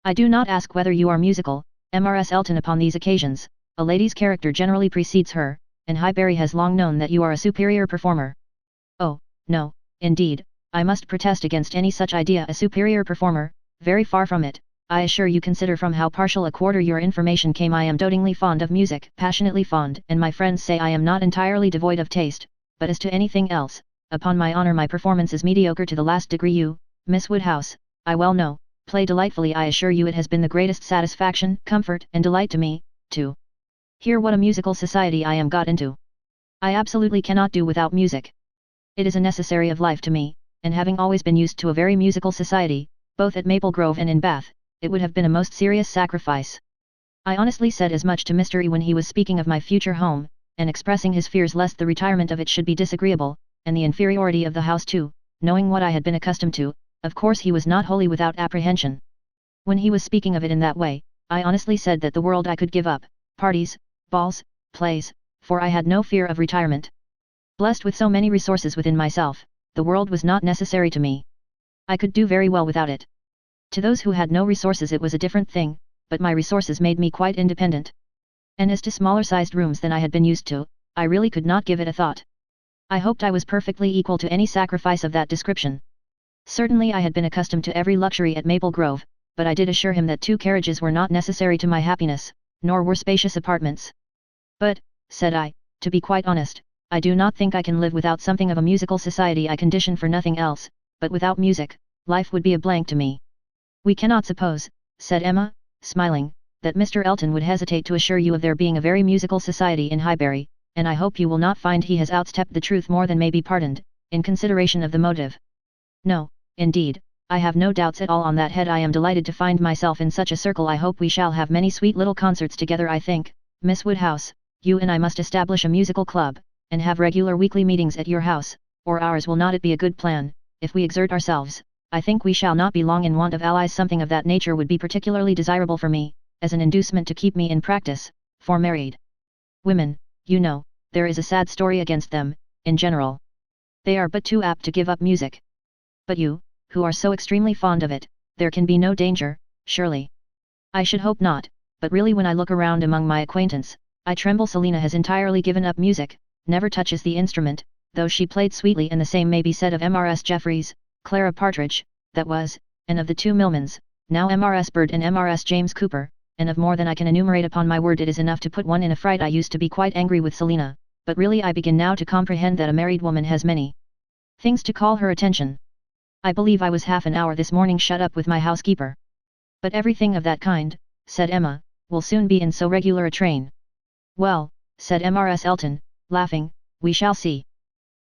[SPEAKER 1] I do not ask whether you are musical, Mrs. Elton. Upon these occasions, a lady's character generally precedes her, and Highbury has long known that you are a superior performer. Oh, no, indeed, I must protest against any such idea. A superior performer, very far from it. I assure you, consider from how partial a quarter your information came. I am dotingly fond of music, passionately fond, and my friends say I am not entirely devoid of taste, but as to anything else, upon my honour my performance is mediocre to the last degree. You, Miss Woodhouse, I well know, play delightfully. I assure you it has been the greatest satisfaction, comfort, and delight to me, to hear what a musical society I am got into. I absolutely cannot do without music. It is a necessary of life to me, and having always been used to a very musical society, both at Maple Grove and in Bath, it would have been a most serious sacrifice. I honestly said as much to Mr. E when he was speaking of my future home, and expressing his fears lest the retirement of it should be disagreeable, and the inferiority of the house too, knowing what I had been accustomed to. Of course he was not wholly without apprehension. When he was speaking of it in that way, I honestly said that the world I could give up, parties, balls, plays, for I had no fear of retirement. Blessed with so many resources within myself, the world was not necessary to me. I could do very well without it. To those who had no resources it was a different thing, but my resources made me quite independent. And as to smaller-sized rooms than I had been used to, I really could not give it a thought. I hoped I was perfectly equal to any sacrifice of that description. Certainly I had been accustomed to every luxury at Maple Grove, but I did assure him that 2 carriages were not necessary to my happiness, nor were spacious apartments. But, said I, to be quite honest, I do not think I can live without something of a musical society. I condition for nothing else, but without music, life would be a blank to me. We cannot suppose, said Emma, smiling, that Mr. Elton would hesitate to assure you of there being a very musical society in Highbury, and I hope you will not find he has outstepped the truth more than may be pardoned, in consideration of the motive. No, indeed, I have no doubts at all on that head. I am delighted to find myself in such a circle. I hope we shall have many sweet little concerts together. I think, Miss Woodhouse, you and I must establish a musical club, and have regular weekly meetings at your house, or ours. Will not it be a good plan? If we exert ourselves, I think we shall not be long in want of allies. Something of that nature would be particularly desirable for me, as an inducement to keep me in practice, for married women, you know, there is a sad story against them, in general. They are but too apt to give up music. But you, who are so extremely fond of it, there can be no danger, surely. I should hope not, but really when I look around among my acquaintance, I tremble. Selina has entirely given up music, never touches the instrument, though she played sweetly, and the same may be said of Mrs. Jeffreys, Clara Partridge, that was, and of the 2 Millmans, now Mrs. Bird and Mrs. James Cooper, and of more than I can enumerate. Upon my word it is enough to put one in a fright. I used to be quite angry with Selina, but really I begin now to comprehend that a married woman has many things to call her attention. I believe I was half an hour this morning shut up with my housekeeper. But everything of that kind, said Emma, will soon be in so regular a train. Well, said Mrs. Elton, laughing, we shall see.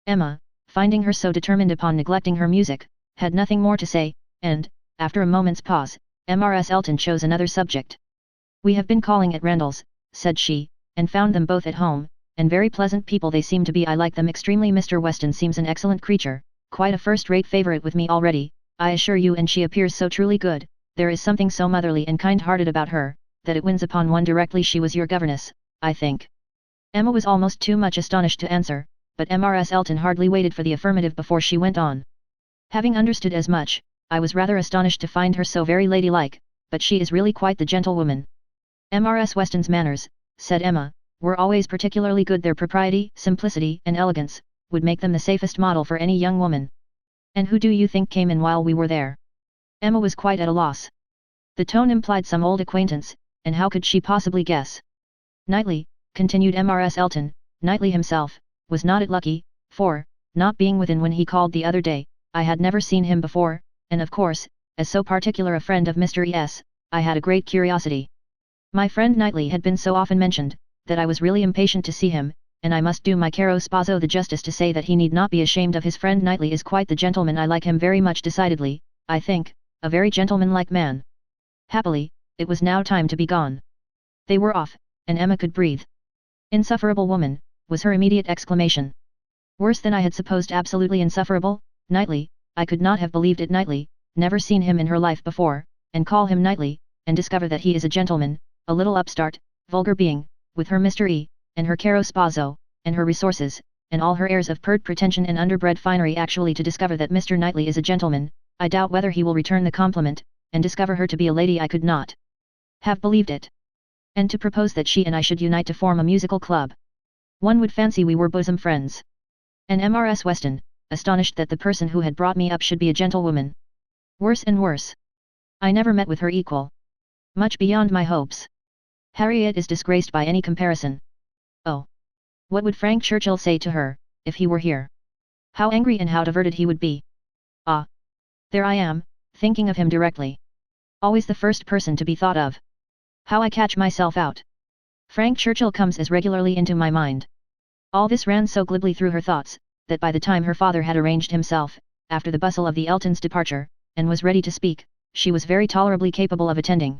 [SPEAKER 1] Emma, finding her so determined upon neglecting her music, had nothing more to say, and, after a moment's pause, Mrs. Elton chose another subject. We have been calling at Randall's, said she, and found them both at home, and very pleasant people they seem to be. I like them extremely. Mr. Weston seems an excellent creature, quite a first-rate favourite with me already, I assure you, and she appears so truly good, there is something so motherly and kind-hearted about her, that it wins upon one directly. She was your governess, I think. Emma was almost too much astonished to answer, but Mrs. Elton hardly waited for the affirmative before she went on. Having understood as much, I was rather astonished to find her so very ladylike, but she is really quite the gentlewoman. Mrs. Weston's manners, said Emma, were always particularly good. Their propriety, simplicity, and elegance, would make them the safest model for any young woman. And who do you think came in while we were there? Emma was quite at a loss. The tone implied some old acquaintance, and how could she possibly guess? Knightley, continued Mrs. Elton, Knightley himself, was not it lucky, for, not being within when he called the other day, I had never seen him before, and of course, as so particular a friend of Mr. E.S., I had a great curiosity. My friend Knightley had been so often mentioned, that I was really impatient to see him, and I must do my caro sposo the justice to say that he need not be ashamed of his friend. Knightley is quite the gentleman. I like him very much, decidedly, I think, a very gentlemanlike man. Happily, it was now time to be gone. They were off, and Emma could breathe. Insufferable woman, was her immediate exclamation. Worse than I had supposed. Absolutely insufferable? Knightley, I could not have believed it. Knightley, never seen him in her life before, and call him Knightley, and discover that he is a gentleman, a little upstart, vulgar being, with her Mr. E, and her caro sposo, and her resources, and all her airs of pert pretension and underbred finery. Actually to discover that Mr. Knightley is a gentleman, I doubt whether he will return the compliment, and discover her to be a lady. I could not have believed it. And to propose that she and I should unite to form a musical club. One would fancy we were bosom friends. And Mrs. Weston, astonished that the person who had brought me up should be a gentlewoman. Worse and worse. I never met with her equal. Much beyond my hopes. Harriet is disgraced by any comparison. Oh! What would Frank Churchill say to her, if he were here? How angry and how diverted he would be. Ah! There I am, thinking of him directly. Always the first person to be thought of. How I catch myself out. Frank Churchill comes as regularly into my mind. All this ran so glibly through her thoughts, that by the time her father had arranged himself, after the bustle of the Eltons' departure, and was ready to speak, she was very tolerably capable of attending.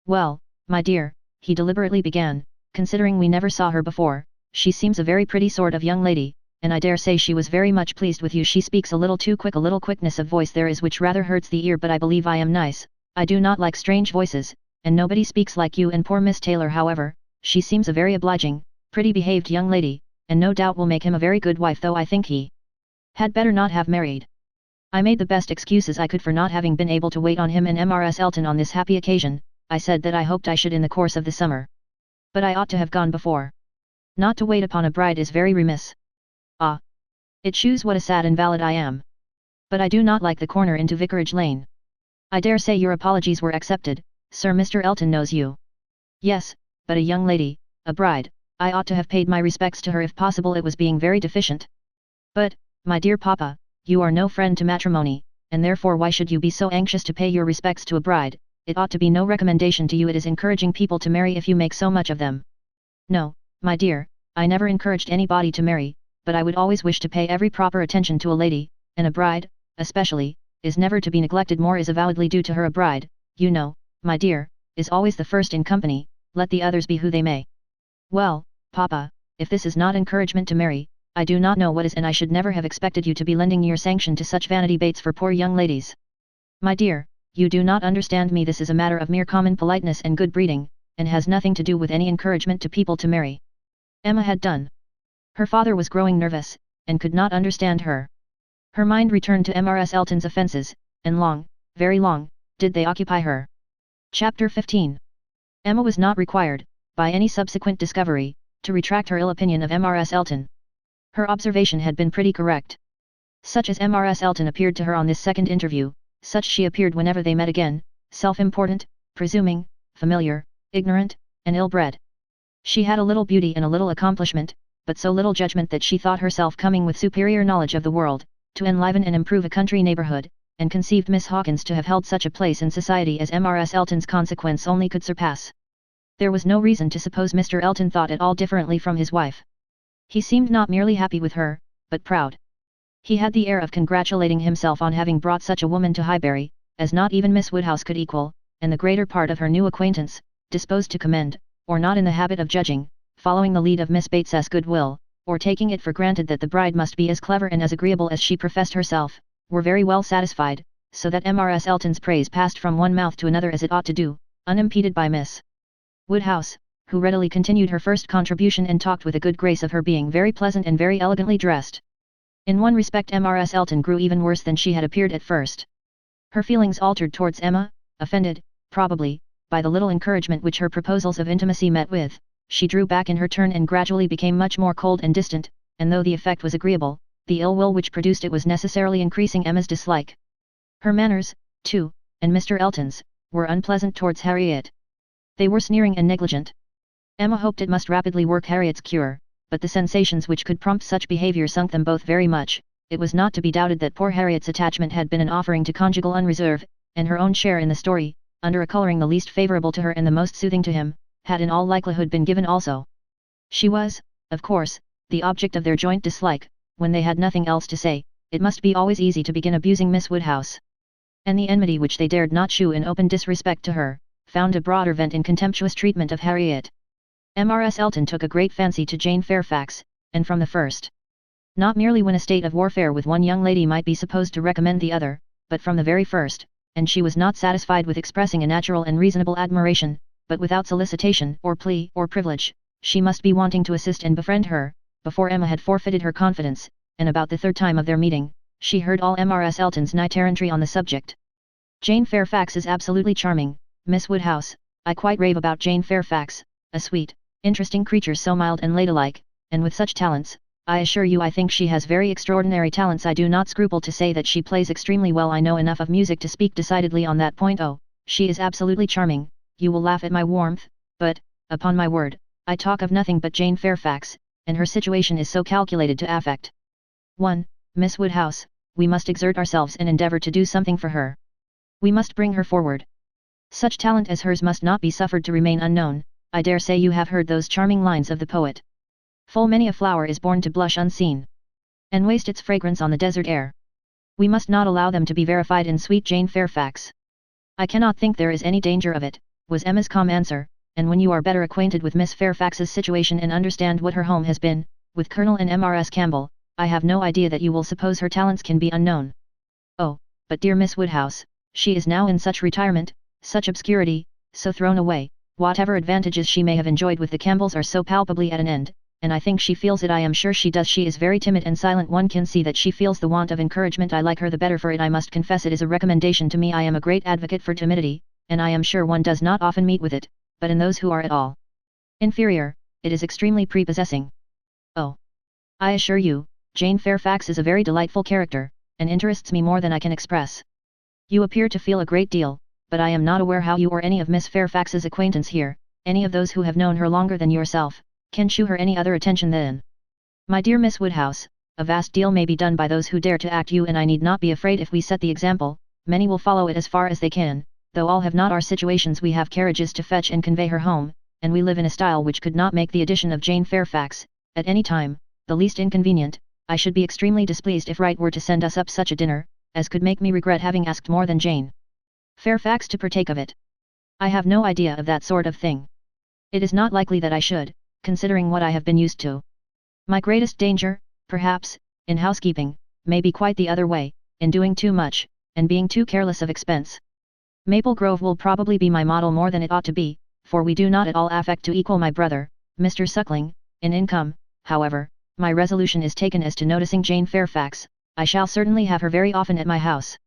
[SPEAKER 1] Well, my dear, he deliberately began, considering we never saw her before, she seems a very pretty sort of young lady, and I dare say she was very much pleased with you. She speaks a little too quick. A little quickness of voice there is which rather hurts the ear, but I believe I am nice. I do not like strange voices, and nobody speaks like you. And poor Miss Taylor, however, she seems a very obliging, pretty behaved young lady, and no doubt will make him a very good wife, though I think he had better not have married. I made the best excuses I could for not having been able to wait on him and Mrs. Elton on this happy occasion. I said that I hoped I should in the course of the summer. But I ought to have gone before. Not to wait upon a bride is very remiss. Ah! It shews what a sad invalid I am. But I do not like the corner into Vicarage Lane. I dare say your apologies were accepted, sir. Mr. Elton knows you. Yes, but a young lady, a bride, I ought to have paid my respects to her if possible. It was being very deficient. But, my dear papa, you are no friend to matrimony, and therefore why should you be so anxious to pay your respects to a bride? It ought to be no recommendation to you. It is encouraging people to marry if you make so much of them. No, my dear, I never encouraged anybody to marry, but I would always wish to pay every proper attention to a lady, and a bride, especially, is never to be neglected. More is avowedly due to her. A bride, you know, my dear, is always the first in company, let the others be who they may. Well, papa, if this is not encouragement to marry, I do not know what is, and I should never have expected you to be lending your sanction to such vanity baits for poor young ladies. My dear, you do not understand me. This is a matter of mere common politeness and good breeding, and has nothing to do with any encouragement to people to marry. Emma had done. Her father was growing nervous, and could not understand her. Her mind returned to Mrs. Elton's offences, and long, very long, did they occupy her. Chapter 15. Emma was not required, by any subsequent discovery, to retract her ill opinion of Mrs. Elton. Her observation had been pretty correct. Such as Mrs. Elton appeared to her on this second interview, such she appeared whenever they met again, self-important, presuming, familiar, ignorant, and ill-bred. She had a little beauty and a little accomplishment, but so little judgment that she thought herself coming with superior knowledge of the world, to enliven and improve a country neighbourhood, and conceived Miss Hawkins to have held such a place in society as Mrs. Elton's consequence only could surpass. There was no reason to suppose Mr. Elton thought at all differently from his wife. He seemed not merely happy with her, but proud. He had the air of congratulating himself on having brought such a woman to Highbury, as not even Miss Woodhouse could equal, and the greater part of her new acquaintance, disposed to commend, or not in the habit of judging, following the lead of Miss Bates's good will, or taking it for granted that the bride must be as clever and as agreeable as she professed herself, were very well satisfied, so that Mrs. Elton's praise passed from one mouth to another as it ought to do, unimpeded by Miss Woodhouse, who readily continued her first contribution and talked with a good grace of her being very pleasant and very elegantly dressed. In one respect Mrs. Elton grew even worse than she had appeared at first. Her feelings altered towards Emma, offended, probably, by the little encouragement which her proposals of intimacy met with. She drew back in her turn and gradually became much more cold and distant, and though the effect was agreeable, the ill will which produced it was necessarily increasing Emma's dislike. Her manners, too, and Mr. Elton's, were unpleasant towards Harriet. They were sneering and negligent. Emma hoped it must rapidly work Harriet's cure, but the sensations which could prompt such behaviour sunk them both very much, it was not to be doubted that poor Harriet's attachment had been an offering to conjugal unreserve, and her own share in the story, under a colouring the least favourable to her and the most soothing to him, had in all likelihood been given also. She was, of course, the object of their joint dislike. When they had nothing else to say, it must be always easy to begin abusing Miss Woodhouse. And the enmity which they dared not shew in open disrespect to her, found a broader vent in contemptuous treatment of Harriet. Mrs. Elton took a great fancy to Jane Fairfax, and from the first. Not merely when a state of warfare with one young lady might be supposed to recommend the other, but from the very first, and she was not satisfied with expressing a natural and reasonable admiration, but without solicitation or plea or privilege, she must be wanting to assist and befriend her, before Emma had forfeited her confidence, and about the third time of their meeting, she heard all Mrs. Elton's knight-errantry on the subject. Jane Fairfax is absolutely charming, Miss Woodhouse, I quite rave about Jane Fairfax, a sweet, interesting creature so mild and ladylike, and with such talents. I assure you I think she has very extraordinary talents. I do not scruple to say that she plays extremely well. I know enough of music to speak decidedly on that point. Oh, she is absolutely charming. You will laugh at my warmth, but, upon my word, I talk of nothing but Jane Fairfax, and her situation is so calculated to affect 1. Miss Woodhouse, we must exert ourselves and endeavour to do something for her. We must bring her forward. Such talent as hers must not be suffered to remain unknown. I dare say you have heard those charming lines of the poet. Full many a flower is born to blush unseen, and waste its fragrance on the desert air. We must not allow them to be verified in sweet Jane Fairfax. I cannot think there is any danger of it, was Emma's calm answer, and when you are better acquainted with Miss Fairfax's situation and understand what her home has been, with Colonel and Mrs. Campbell, I have no idea that you will suppose her talents can be unknown. Oh, but dear Miss Woodhouse, she is now in such retirement, such obscurity, so thrown away, whatever advantages she may have enjoyed with the Campbells are so palpably at an end, and I think she feels it. I am sure she does. She is very timid and silent. One can see that she feels the want of encouragement. I like her the better for it. I must confess it is a recommendation to me. I am a great advocate for timidity, and I am sure one does not often meet with it, but in those who are at all inferior, it is extremely prepossessing. Oh, I assure you, Jane Fairfax is a very delightful character, and interests me more than I can express. You appear to feel a great deal, but I am not aware how you or any of Miss Fairfax's acquaintance here, any of those who have known her longer than yourself, can shew her any other attention than. My dear Miss Woodhouse, a vast deal may be done by those who dare to act you, and I need not be afraid if we set the example. Many will follow it as far as they can, though all have not our situations. We have carriages to fetch and convey her home, and we live in a style which could not make the addition of Jane Fairfax, at any time, the least inconvenient. I should be extremely displeased if Wright were to send us up such a dinner, as could make me regret having asked more than Jane Fairfax to partake of it. I have no idea of that sort of thing. It is not likely that I should, considering what I have been used to. My greatest danger, perhaps, in housekeeping, may be quite the other way, in doing too much, and being too careless of expense. Maple Grove will probably be my model more than it ought to be, for we do not at all affect to equal my brother, Mr. Suckling, in income. However, my resolution is taken as to noticing Jane Fairfax. I shall certainly have her very often at my house.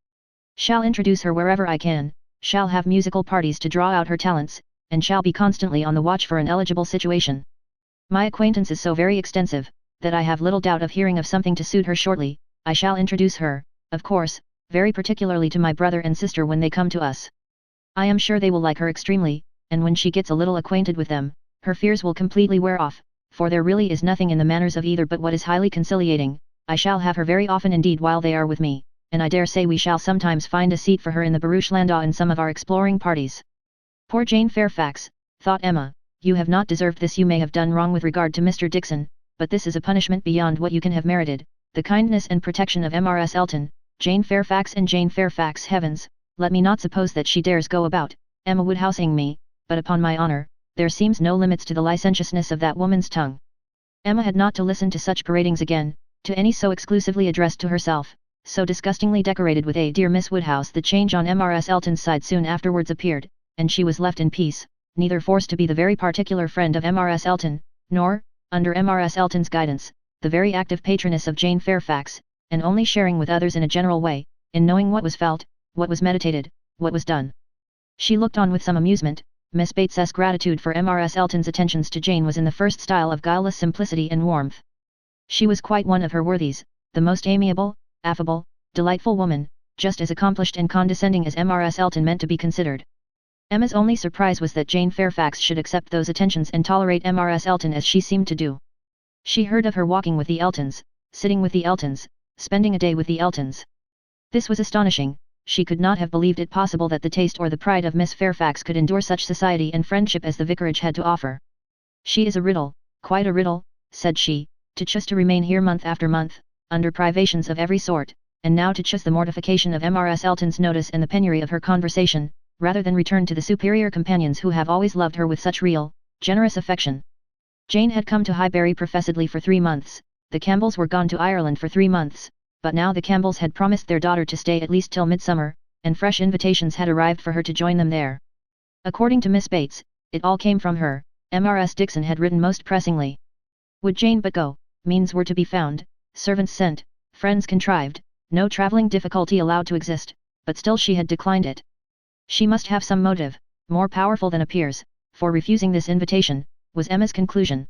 [SPEAKER 1] Shall introduce her wherever I can, shall have musical parties to draw out her talents, and shall be constantly on the watch for an eligible situation. My acquaintance is so very extensive, that I have little doubt of hearing of something to suit her shortly. I shall introduce her, of course, very particularly to my brother and sister when they come to us. I am sure they will like her extremely, and when she gets a little acquainted with them, her fears will completely wear off, for there really is nothing in the manners of either but what is highly conciliating. I shall have her very often indeed while they are with me, and I dare say we shall sometimes find a seat for her in the barouche landau in some of our exploring parties. Poor Jane Fairfax, thought Emma. You have not deserved this. You may have done wrong with regard to Mr. Dixon, but this is a punishment beyond what you can have merited. The kindness and protection of Mrs. Elton, Jane Fairfax and Jane Fairfax. Heavens, let me not suppose that she dares go about, Emma Woodhousing me, but upon my honour, there seems no limits to the licentiousness of that woman's tongue. Emma had not to listen to such paradings again, to any so exclusively addressed to herself, so disgustingly decorated with a dear Miss Woodhouse. The change on Mrs. Elton's side soon afterwards appeared, and she was left in peace, neither forced to be the very particular friend of Mrs. Elton, nor, under Mrs. Elton's guidance, the very active patroness of Jane Fairfax, and only sharing with others in a general way, in knowing what was felt, what was meditated, what was done. She looked on with some amusement. Miss Bates's gratitude for Mrs. Elton's attentions to Jane was in the first style of guileless simplicity and warmth. She was quite one of her worthies, the most amiable, affable, delightful woman, just as accomplished and condescending as Mrs. Elton meant to be considered. Emma's only surprise was that Jane Fairfax should accept those attentions and tolerate Mrs. Elton as she seemed to do. She heard of her walking with the Eltons, sitting with the Eltons, spending a day with the Eltons. This was astonishing. She could not have believed it possible that the taste or the pride of Miss Fairfax could endure such society and friendship as the vicarage had to offer. She is a riddle, quite a riddle, said she, to choose to remain here month after month, under privations of every sort, and now to choose the mortification of Mrs. Elton's notice and the penury of her conversation, rather than return to the superior companions who have always loved her with such real, generous affection. Jane had come to Highbury professedly for 3 months, the Campbells were gone to Ireland for 3 months, but now the Campbells had promised their daughter to stay at least till midsummer, and fresh invitations had arrived for her to join them there. According to Miss Bates, it all came from her. Mrs. Dixon had written most pressingly. Would Jane but go, means were to be found, servants sent, friends contrived, no travelling difficulty allowed to exist, but still she had declined it. She must have some motive, more powerful than appears, for refusing this invitation, was Emma's conclusion.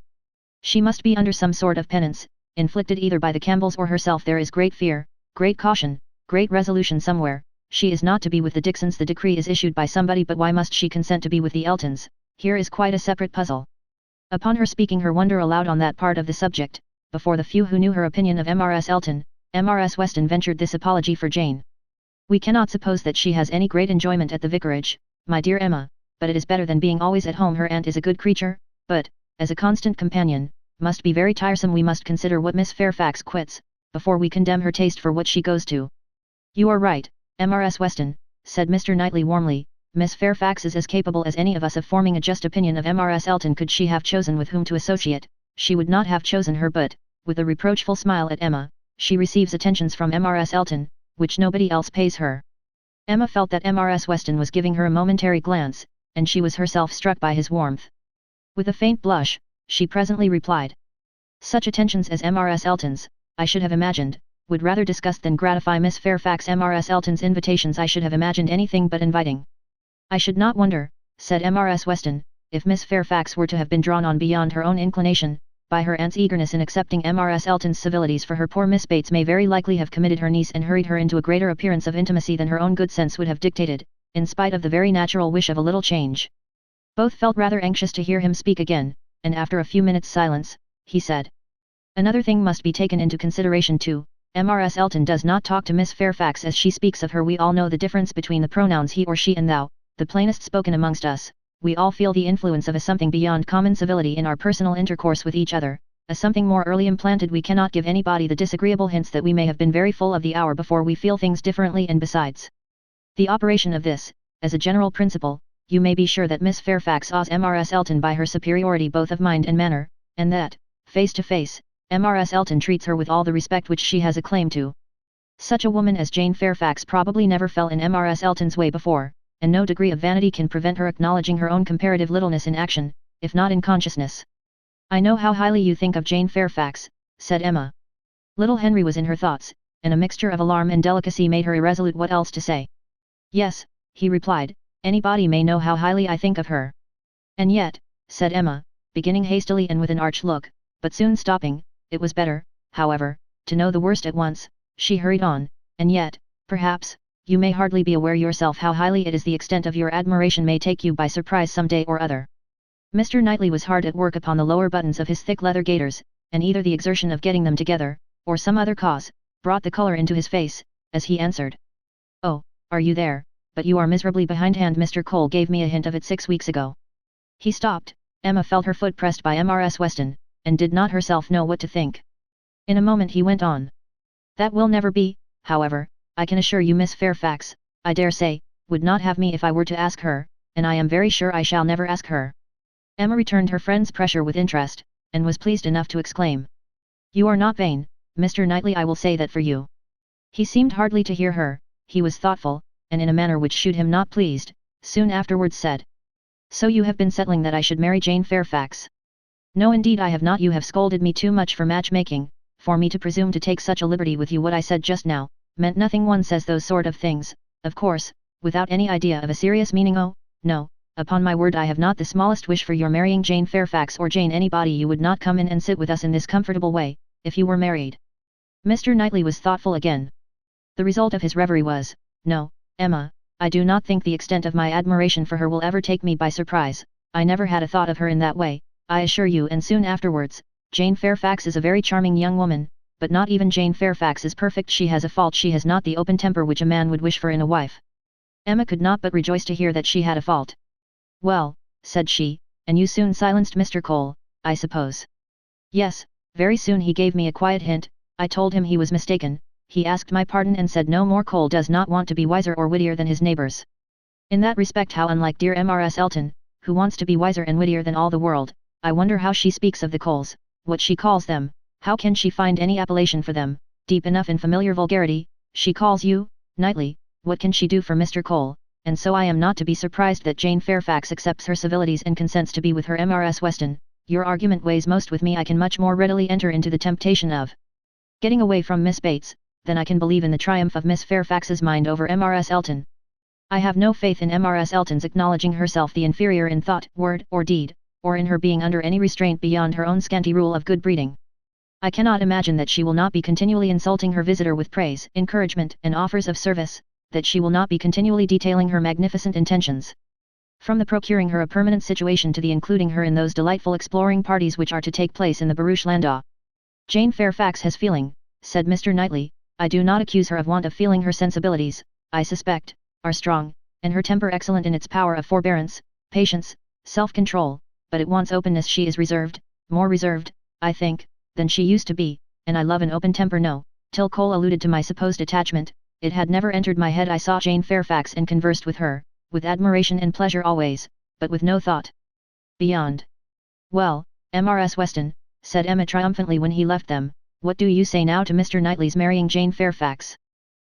[SPEAKER 1] She must be under some sort of penance, inflicted either by the Campbells or herself. There is great fear, great caution, great resolution somewhere. She is not to be with the Dixons. The decree is issued by somebody, but why must she consent to be with the Eltons? Here is quite a separate puzzle. Upon her speaking her wonder aloud on that part of the subject, before the few who knew her opinion of Mrs. Elton, Mrs. Weston ventured this apology for Jane. We cannot suppose that she has any great enjoyment at the vicarage, my dear Emma, but it is better than being always at home. Her aunt is a good creature, but, as a constant companion, must be very tiresome. We must consider what Miss Fairfax quits, before we condemn her taste for what she goes to. You are right, Mrs. Weston, said Mr. Knightley warmly. Miss Fairfax is as capable as any of us of forming a just opinion of Mrs. Elton. Could she have chosen with whom to associate, she would not have chosen her, but, with a reproachful smile at Emma, she receives attentions from Mrs. Elton, which nobody else pays her. Emma felt that Mrs. Weston was giving her a momentary glance, and she was herself struck by his warmth. With a faint blush, she presently replied. Such attentions as Mrs. Elton's, I should have imagined, would rather disgust than gratify Miss Fairfax. Mrs. Elton's invitations I should have imagined anything but inviting. I should not wonder, said Mrs. Weston, if Miss Fairfax were to have been drawn on beyond her own inclination, by her aunt's eagerness in accepting Mrs. Elton's civilities, for her. Poor Miss Bates may very likely have committed her niece and hurried her into a greater appearance of intimacy than her own good sense would have dictated, in spite of the very natural wish of a little change. Both felt rather anxious to hear him speak again, and after a few minutes' silence, he said. Another thing must be taken into consideration too. Mrs. Elton does not talk to Miss Fairfax as she speaks of her. We all know the difference between the pronouns he or she and thou, the plainest spoken amongst us. We all feel the influence of a something beyond common civility in our personal intercourse with each other, a something more early implanted. We cannot give anybody the disagreeable hints that we may have been very full of the hour before we feel things differently, and besides the operation of this, as a general principle, you may be sure that Miss Fairfax awes Mrs. Elton by her superiority both of mind and manner, and that, face to face, Mrs. Elton treats her with all the respect which she has a claim to. Such a woman as Jane Fairfax probably never fell in Mrs. Elton's way before, and no degree of vanity can prevent her acknowledging her own comparative littleness in action, if not in consciousness. I know how highly you think of Jane Fairfax, said Emma. Little Henry was in her thoughts, and a mixture of alarm and delicacy made her irresolute what else to say. Yes, he replied, anybody may know how highly I think of her. And yet, said Emma, beginning hastily and with an arch look, but soon stopping, it was better, however, to know the worst at once. She hurried on, and yet, perhaps, you may hardly be aware yourself how highly it is. The extent of your admiration may take you by surprise some day or other. Mr. Knightley was hard at work upon the lower buttons of his thick leather gaiters, and either the exertion of getting them together, or some other cause, brought the colour into his face, as he answered. Oh, are you there? But you are miserably behindhand. Mr. Cole gave me a hint of it 6 weeks ago. He stopped. Emma felt her foot pressed by Mrs. Weston, and did not herself know what to think. In a moment he went on. That will never be, however, I can assure you. Miss Fairfax, I dare say, would not have me if I were to ask her, and I am very sure I shall never ask her. Emma returned her friend's pressure with interest, and was pleased enough to exclaim. You are not vain, Mr. Knightley, I will say that for you. He seemed hardly to hear her. He was thoughtful, and in a manner which shewed him not pleased, soon afterwards said. So you have been settling that I should marry Jane Fairfax? No, indeed I have not. You have scolded me too much for matchmaking, for me to presume to take such a liberty with you. What I said just now meant nothing. One says those sort of things, of course, without any idea of a serious meaning. Oh, no, upon my word I have not the smallest wish for your marrying Jane Fairfax or Jane anybody. You would not come in and sit with us in this comfortable way, if you were married. Mr. Knightley was thoughtful again. The result of his reverie was, no, Emma, I do not think the extent of my admiration for her will ever take me by surprise. I never had a thought of her in that way, I assure you. And soon afterwards, Jane Fairfax is a very charming young woman, but not even Jane Fairfax is perfect. She has a fault. She has not the open temper which a man would wish for in a wife. Emma could not but rejoice to hear that she had a fault. Well, said she, and you soon silenced Mr. Cole, I suppose. Yes, very soon. He gave me a quiet hint. I told him he was mistaken. He asked my pardon and said no more. Cole does not want to be wiser or wittier than his neighbors. In that respect how unlike dear Mrs. Elton, who wants to be wiser and wittier than all the world. I wonder how she speaks of the Coles, what she calls them, how can she find any appellation for them, deep enough in familiar vulgarity. She calls you, Knightley, what can she do for Mr. Cole, and so I am not to be surprised that Jane Fairfax accepts her civilities and consents to be with her Mrs. Weston. Your argument weighs most with me. I can much more readily enter into the temptation of getting away from Miss Bates, than I can believe in the triumph of Miss Fairfax's mind over Mrs. Elton. I have no faith in Mrs. Elton's acknowledging herself the inferior in thought, word, or deed, or in her being under any restraint beyond her own scanty rule of good breeding. I cannot imagine that she will not be continually insulting her visitor with praise, encouragement, and offers of service, that she will not be continually detailing her magnificent intentions. From the procuring her a permanent situation to the including her in those delightful exploring parties which are to take place in the barouche landau. Jane Fairfax has feeling, said Mr. Knightley. I do not accuse her of want of feeling. Her sensibilities, I suspect, are strong, and her temper excellent in its power of forbearance, patience, self-control, but it wants openness. She is reserved, more reserved, I think, than she used to be, and I love an open temper. No, till Cole alluded to my supposed attachment, it had never entered my head. I saw Jane Fairfax and conversed with her, with admiration and pleasure always, but with no thought beyond. Well, Mrs. Weston, said Emma triumphantly when he left them, what do you say now to Mr. Knightley's marrying Jane Fairfax?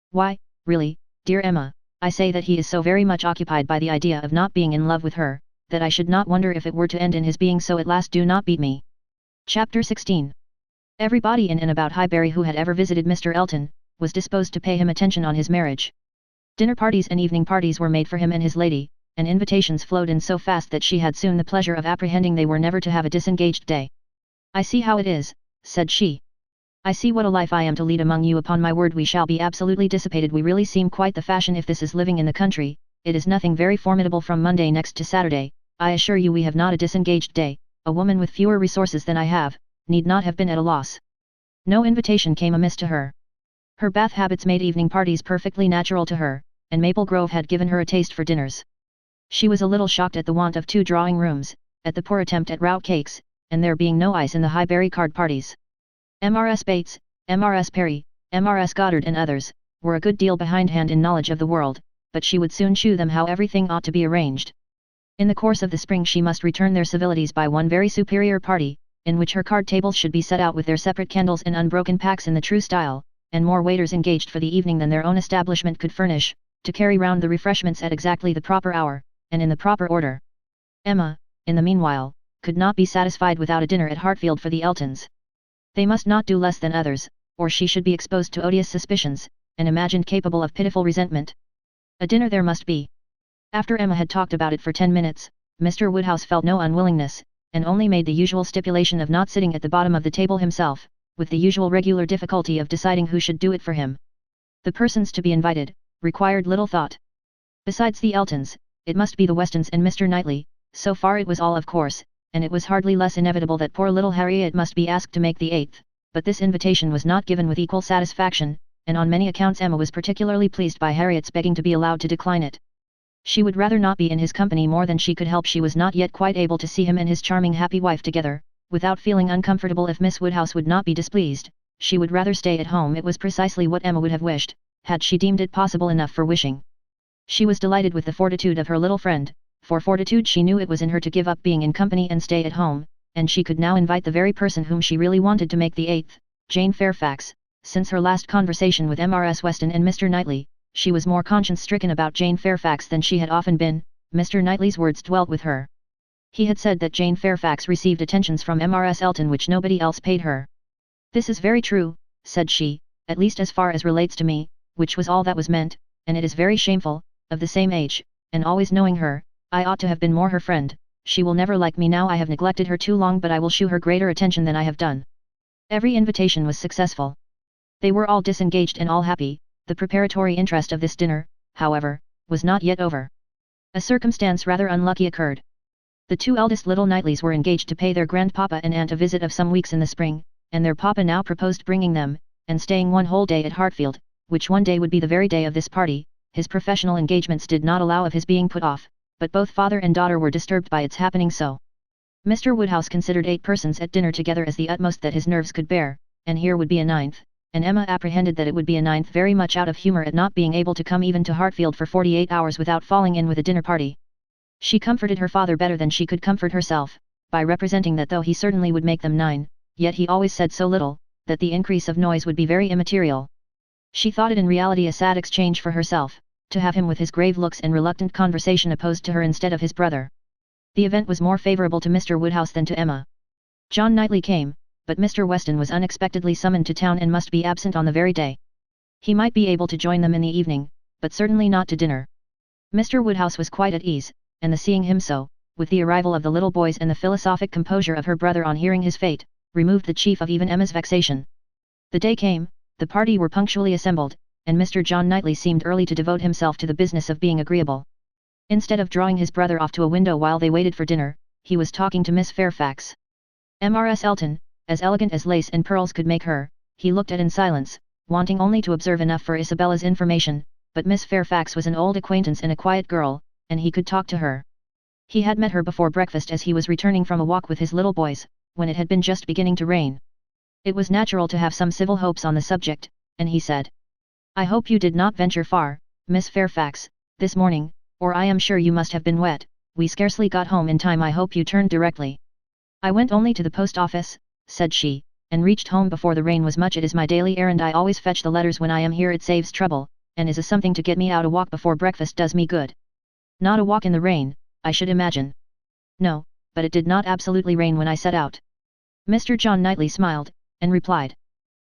[SPEAKER 1] Why, really, dear Emma, I say that he is so very much occupied by the idea of not being in love with her, that I should not wonder if it were to end in his being so at last. Do not beat me. Chapter 16. Everybody in and about Highbury who had ever visited Mr. Elton, was disposed to pay him attention on his marriage. Dinner parties and evening parties were made for him and his lady, and invitations flowed in so fast that she had soon the pleasure of apprehending they were never to have a disengaged day. I see how it is, said she. I see what a life I am to lead among you. Upon my word we shall be absolutely dissipated. We really seem quite the fashion. If this is living in the country, it is nothing very formidable from Monday next to Saturday. I assure you we have not a disengaged day. A woman with fewer resources than I have, need not have been at a loss. No invitation came amiss to her. Her Bath habits made evening parties perfectly natural to her, and Maple Grove had given her a taste for dinners. She was a little shocked at the want of 2 drawing rooms, at the poor attempt at rout cakes, and there being no ice in the Highbury card parties. Mrs. Bates, Mrs. Perry, Mrs. Goddard and others, were a good deal behindhand in knowledge of the world, but she would soon shew them how everything ought to be arranged. In the course of the spring she must return their civilities by one very superior party, in which her card tables should be set out with their separate candles and unbroken packs in the true style, and more waiters engaged for the evening than their own establishment could furnish, to carry round the refreshments at exactly the proper hour, and in the proper order. Emma, in the meanwhile, could not be satisfied without a dinner at Hartfield for the Eltons. They must not do less than others, or she should be exposed to odious suspicions, and imagined capable of pitiful resentment. A dinner there must be. After Emma had talked about it for 10 minutes, Mr. Woodhouse felt no unwillingness, and only made the usual stipulation of not sitting at the bottom of the table himself, with the usual regular difficulty of deciding who should do it for him. The persons to be invited, required little thought. Besides the Eltons, it must be the Westons and Mr. Knightley. So far it was all of course, and it was hardly less inevitable that poor little Harriet must be asked to make the 8th, but this invitation was not given with equal satisfaction, and on many accounts Emma was particularly pleased by Harriet's begging to be allowed to decline it. She would rather not be in his company more than she could help. She was not yet quite able to see him and his charming happy wife together, without feeling uncomfortable. If Miss Woodhouse would not be displeased, she would rather stay at home. It was precisely what Emma would have wished, had she deemed it possible enough for wishing. She was delighted with the fortitude of her little friend, for fortitude she knew it was in her to give up being in company and stay at home, and she could now invite the very person whom she really wanted to make the 8th, Jane Fairfax. Since her last conversation with Mrs. Weston and Mr. Knightley, she was more conscience-stricken about Jane Fairfax than she had often been. Mr. Knightley's words dwelt with her. He had said that Jane Fairfax received attentions from Mrs. Elton which nobody else paid her. "This is very true," said she, "at least as far as relates to me, which was all that was meant, and it is very shameful, of the same age, and always knowing her, I ought to have been more her friend. She will never like me now. I have neglected her too long, but I will shew her greater attention than I have done." Every invitation was successful. They were all disengaged and all happy. The preparatory interest of this dinner, however, was not yet over. A circumstance rather unlucky occurred. The 2 eldest little Knightleys were engaged to pay their grandpapa and aunt a visit of some weeks in the spring, and their papa now proposed bringing them, and staying one whole day at Hartfield, which one day would be the very day of this party. His professional engagements did not allow of his being put off, but both father and daughter were disturbed by its happening so. Mr. Woodhouse considered 8 persons at dinner together as the utmost that his nerves could bear, and here would be a 9th, and Emma apprehended that it would be a 9th very much out of humour at not being able to come even to Hartfield for 48 hours without falling in with a dinner party. She comforted her father better than she could comfort herself, by representing that though he certainly would make them 9, yet he always said so little, that the increase of noise would be very immaterial. She thought it in reality a sad exchange for herself, to have him with his grave looks and reluctant conversation opposed to her instead of his brother. The event was more favourable to Mr. Woodhouse than to Emma. John Knightley came, but Mr. Weston was unexpectedly summoned to town and must be absent on the very day. He might be able to join them in the evening, but certainly not to dinner. Mr. Woodhouse was quite at ease, and the seeing him so, with the arrival of the little boys and the philosophic composure of her brother on hearing his fate, removed the chief of even Emma's vexation. The day came, the party were punctually assembled, and Mr. John Knightley seemed early to devote himself to the business of being agreeable. Instead of drawing his brother off to a window while they waited for dinner, he was talking to Miss Fairfax. Mrs. Elton, as elegant as lace and pearls could make her, he looked at in silence, wanting only to observe enough for Isabella's information, but Miss Fairfax was an old acquaintance and a quiet girl, and he could talk to her. He had met her before breakfast as he was returning from a walk with his little boys, when it had been just beginning to rain. It was natural to have some civil hopes on the subject, and he said, "I hope you did not venture far, Miss Fairfax, this morning, or I am sure you must have been wet. We scarcely got home in time. I hope you turned directly." "I went only to the post office," said she, "and reached home before the rain was much. It is my daily errand. I always fetch the letters when I am here. It saves trouble, and is a something to get me out. A walk before breakfast does me good." "Not a walk in the rain, I should imagine." "No, but it did not absolutely rain when I set out." Mr. John Knightley smiled, and replied,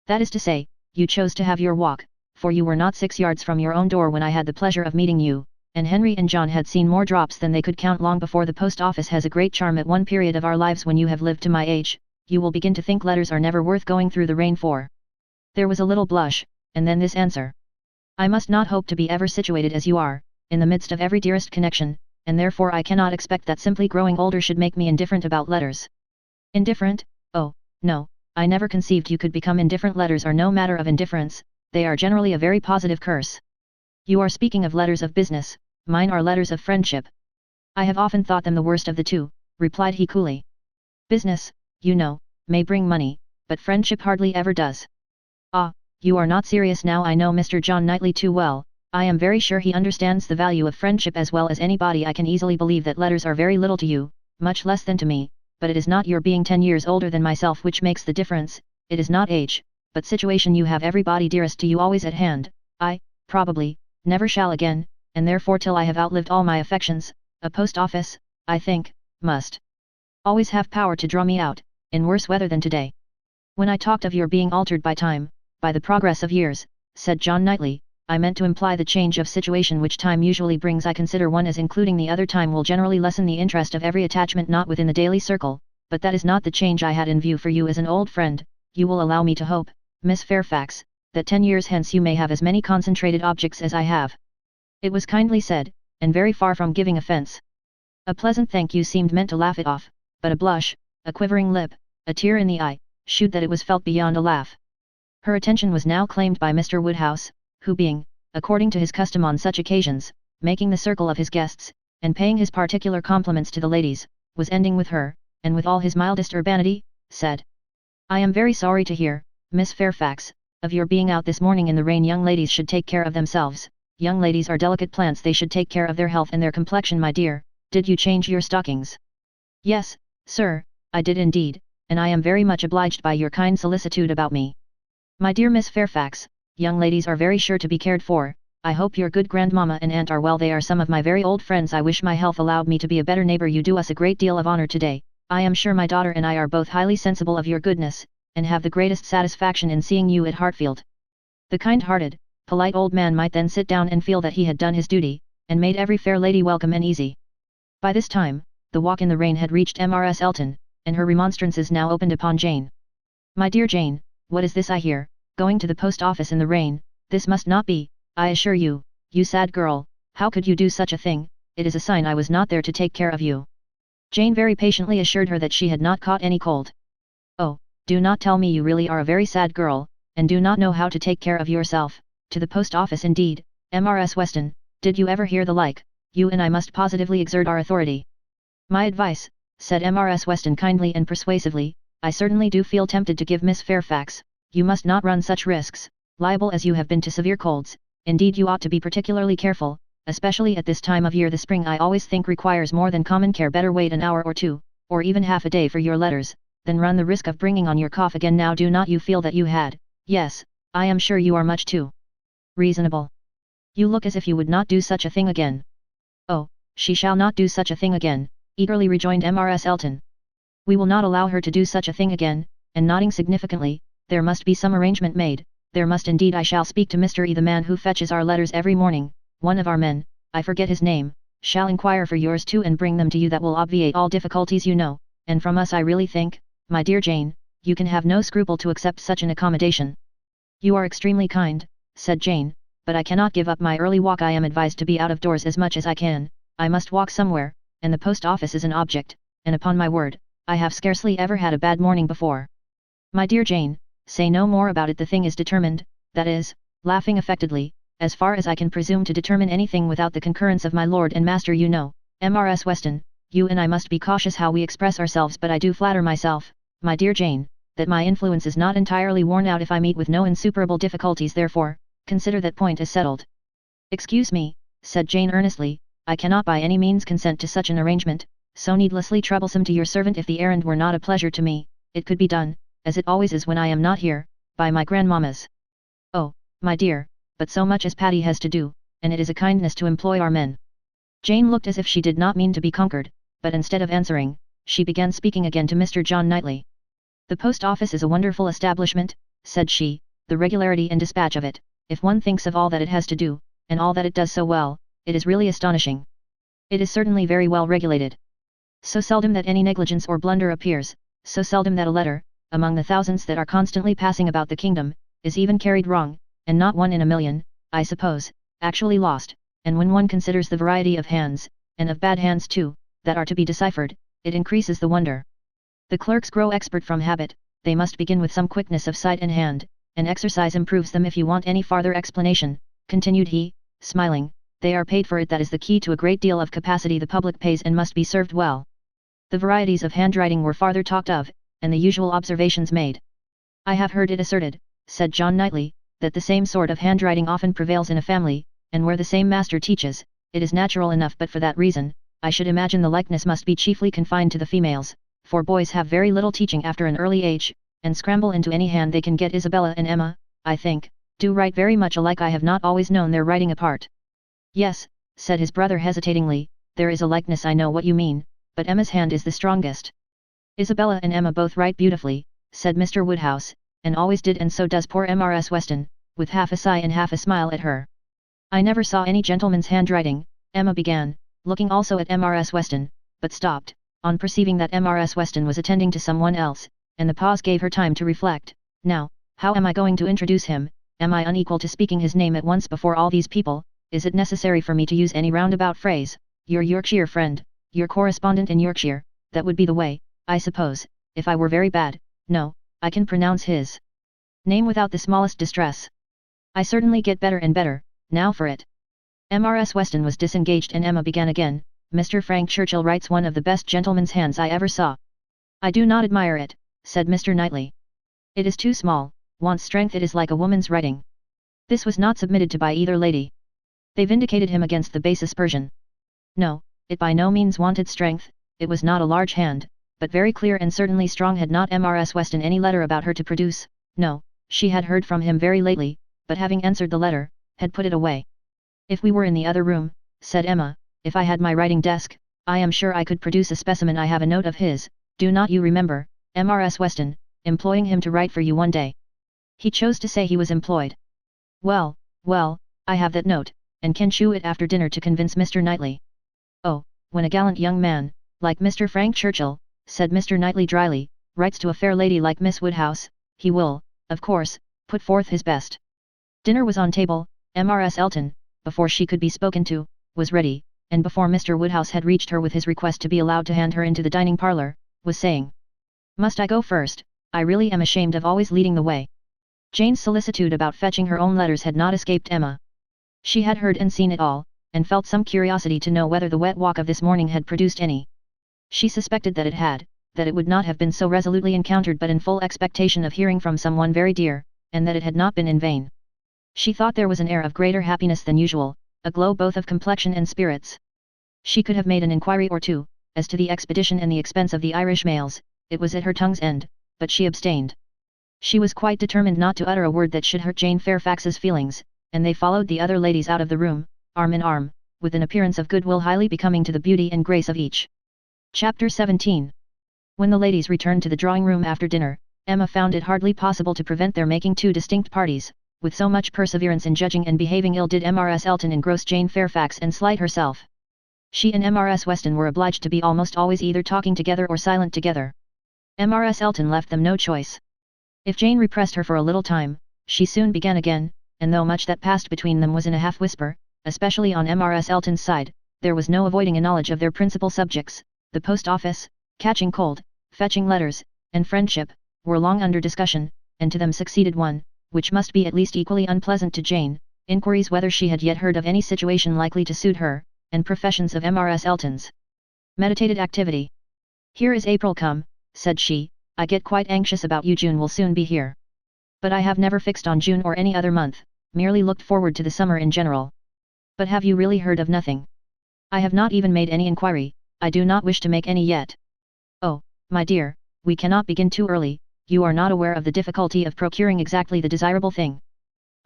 [SPEAKER 1] "That is to say, you chose to have your walk, for you were not 6 yards from your own door when I had the pleasure of meeting you, and Henry and John had seen more drops than they could count long before. The post office has a great charm. At one period of our lives when you have lived to my age, you will begin to think letters are never worth going through the rain for." There was a little blush, and then this answer: "I must not hope to be ever situated as you are, in the midst of every dearest connection, and therefore I cannot expect that simply growing older should make me indifferent about letters." "Indifferent? Oh, no, I never conceived you could become indifferent. Letters are no matter of indifference, they are generally a very positive curse." "You are speaking of letters of business, mine are letters of friendship." "I have often thought them the worst of the two," replied he coolly. "Business, you know, may bring money, but friendship hardly ever does." "Ah, you are not serious now. I know Mr. John Knightley too well. I am very sure he understands the value of friendship as well as anybody. I can easily believe that letters are very little to you, much less than to me, but it is not your being 10 years older than myself which makes the difference. It is not age, but situation. You have everybody dearest to you always at hand. I, probably, never shall again, and therefore till I have outlived all my affections, a post office, I think, must always have power to draw me out, in worse weather than today." "When I talked of your being altered by time, by the progress of years," said John Knightley, "I meant to imply the change of situation which time usually brings. I consider one as including the other. Time will generally lessen the interest of every attachment not within the daily circle, but that is not the change I had in view for you as an old friend. You will allow me to hope, Miss Fairfax, that 10 years hence you may have as many concentrated objects as I have." It was kindly said, and very far from giving offence. A pleasant thank you seemed meant to laugh it off, but a blush, a quivering lip, a tear in the eye, shewed that it was felt beyond a laugh. Her attention was now claimed by Mr. Woodhouse, who being, according to his custom on such occasions, making the circle of his guests, and paying his particular compliments to the ladies, was ending with her, and with all his mildest urbanity, said: "I am very sorry to hear, Miss Fairfax, of your being out this morning in the rain. Young ladies should take care of themselves. Young ladies are delicate plants. They should take care of their health and their complexion. My dear, did you change your stockings?" "Yes, sir, I did indeed, and I am very much obliged by your kind solicitude about me." "My dear Miss Fairfax, young ladies are very sure to be cared for. I hope your good grandmamma and aunt are well. They are some of my very old friends. I wish my health allowed me to be a better neighbor. You do us a great deal of honor today. I am sure my daughter and I are both highly sensible of your goodness, and have the greatest satisfaction in seeing you at Hartfield." The kind-hearted, polite old man might then sit down and feel that he had done his duty, and made every fair lady welcome and easy. By this time, the walk in the rain had reached Mrs. Elton, and her remonstrances now opened upon Jane. "My dear Jane, what is this I hear, going to the post office in the rain? This must not be, I assure you, you sad girl, how could you do such a thing? It is a sign I was not there to take care of you." Jane very patiently assured her that she had not caught any cold. "Oh, Do not tell me you really are a very sad girl, and do not know how to take care of yourself. To the post office indeed, Mrs. Weston, did you ever hear the like? You and I must positively exert our authority. My advice, said Mrs. Weston kindly and persuasively, I certainly do feel tempted to give Miss Fairfax. You must not run such risks, liable as you have been to severe colds. Indeed you ought to be particularly careful, especially at this time of year. The spring I always think requires more than common care. Better wait an hour or two, or even half a day for your letters, than run the risk of bringing on your cough again. Now do not you feel that you had? Yes, I am sure you are much too reasonable. You look as if you would not do such a thing again. Oh, she shall not do such a thing again, eagerly rejoined Mrs. Elton. We will not allow her to do such a thing again, and nodding significantly, there must be some arrangement made. There must indeed. I shall speak to Mr. E. the man who fetches our letters every morning. One of our men, I forget his name, shall inquire for yours too and bring them to you. That will obviate all difficulties, you know, and from us I really think, my dear Jane, you can have no scruple to accept such an accommodation. You are extremely kind, said Jane, but I cannot give up my early walk. I am advised to be out of doors as much as I can. I must walk somewhere, and the post office is an object, and upon my word, I have scarcely ever had a bad morning before. My dear Jane, say no more about it. The thing is determined, that is, laughing affectedly, as far as I can presume to determine anything without the concurrence of my lord and master. You know, Mrs. Weston, you and I must be cautious how we express ourselves, but I do flatter myself, my dear Jane, that my influence is not entirely worn out if I meet with no insuperable difficulties. Therefore, consider that point as settled. Excuse me, said Jane earnestly, I cannot by any means consent to such an arrangement, so needlessly troublesome to your servant. If the errand were not a pleasure to me, it could be done, as it always is when I am not here, by my grandmammas. Oh, my dear, but so much as Patty has to do, and it is a kindness to employ our men. Jane looked as if she did not mean to be conquered, but instead of answering, she began speaking again to Mr. John Knightley. The post office is a wonderful establishment, said she, the regularity and dispatch of it, if one thinks of all that it has to do, and all that it does so well, it is really astonishing. It is certainly very well regulated. So seldom that any negligence or blunder appears, so seldom that a letter, among the thousands that are constantly passing about the kingdom, is even carried wrong, and not one in a million, I suppose, actually lost, and when one considers the variety of hands, and of bad hands too, that are to be deciphered, it increases the wonder. The clerks grow expert from habit, they must begin with some quickness of sight and hand, and exercise improves them. If you want any farther explanation, continued he, smiling, they are paid for it. That is the key to a great deal of capacity. The public pays and must be served well. The varieties of handwriting were farther talked of, and the usual observations made. I have heard it asserted, said John Knightley, that the same sort of handwriting often prevails in a family, and where the same master teaches, it is natural enough. But for that reason, I should imagine the likeness must be chiefly confined to the females, for boys have very little teaching after an early age, and scramble into any hand they can get. Isabella and Emma, I think, do write very much alike. I have not always known their writing apart. Yes, said his brother hesitatingly, there is a likeness. I know what you mean, but Emma's hand is the strongest. Isabella and Emma both write beautifully, said Mr. Woodhouse, and always did, and so does poor Mrs. Weston, with half a sigh and half a smile at her. I never saw any gentleman's handwriting, Emma began, looking also at Mrs. Weston, but stopped, on perceiving that Mrs. Weston was attending to someone else, and the pause gave her time to reflect. Now, how am I going to introduce him? Am I unequal to speaking his name at once before all these people? Is it necessary for me to use any roundabout phrase? Your Yorkshire friend, your correspondent in Yorkshire, that would be the way, I suppose, if I were very bad. No, I can pronounce his name without the smallest distress. I certainly get better and better, now for it. Mrs. Weston was disengaged and Emma began again. Mr. Frank Churchill writes one of the best gentleman's hands I ever saw. I do not admire it, said Mr. Knightley. It is too small, wants strength. It is like a woman's writing. This was not submitted to by either lady. They vindicated him against the basest Persian. No, it by no means wanted strength, it was not a large hand, but very clear and certainly strong. Had not Mrs. Weston any letter about her to produce? No, she had heard from him very lately, but having answered the letter, had put it away. If we were in the other room, said Emma, if I had my writing desk, I am sure I could produce a specimen. I have a note of his, do not you remember, Mrs. Weston, employing him to write for you one day? He chose to say he was employed. Well, well, I have that note, and can chew it after dinner to convince Mr. Knightley. Oh, when a gallant young man, like Mr. Frank Churchill, said Mr. Knightley dryly, writes to a fair lady like Miss Woodhouse, he will, of course, put forth his best. Dinner was on table. Mrs. Elton, before she could be spoken to, was ready, and before Mr. Woodhouse had reached her with his request to be allowed to hand her into the dining parlour, was saying, "Must I go first, I really am ashamed of always leading the way. Jane's solicitude about fetching her own letters had not escaped Emma. She had heard and seen it all, and felt some curiosity to know whether the wet walk of this morning had produced any. She suspected that it had, that it would not have been so resolutely encountered but in full expectation of hearing from someone very dear, and that it had not been in vain. She thought there was an air of greater happiness than usual, a glow both of complexion and spirits. She could have made an inquiry or two, as to the expedition and the expense of the Irish mails, it was at her tongue's end, but she abstained. She was quite determined not to utter a word that should hurt Jane Fairfax's feelings, and they followed the other ladies out of the room, arm in arm, with an appearance of goodwill highly becoming to the beauty and grace of each. Chapter 17. When the ladies returned to the drawing-room after dinner, Emma found it hardly possible to prevent their making two distinct parties, with so much perseverance in judging and behaving ill did Mrs. Elton engross Jane Fairfax and slight herself. She and Mrs. Weston were obliged to be almost always either talking together or silent together. Mrs. Elton left them no choice. If Jane repressed her for a little time, she soon began again, and though much that passed between them was in a half-whisper, especially on Mrs. Elton's side, there was no avoiding a knowledge of their principal subjects. The post office, catching cold, fetching letters, and friendship, were long under discussion, and to them succeeded one, which must be at least equally unpleasant to Jane, inquiries whether she had yet heard of any situation likely to suit her, and professions of Mrs. Elton's. Meditated activity. "Here is April come," said she. "I get quite anxious about you. June will soon be here. But I have never fixed on June or any other month, merely looked forward to the summer in general." "But have you really heard of nothing?" "I have not even made any inquiry, I do not wish to make any yet." "Oh, my dear, we cannot begin too early, you are not aware of the difficulty of procuring exactly the desirable thing."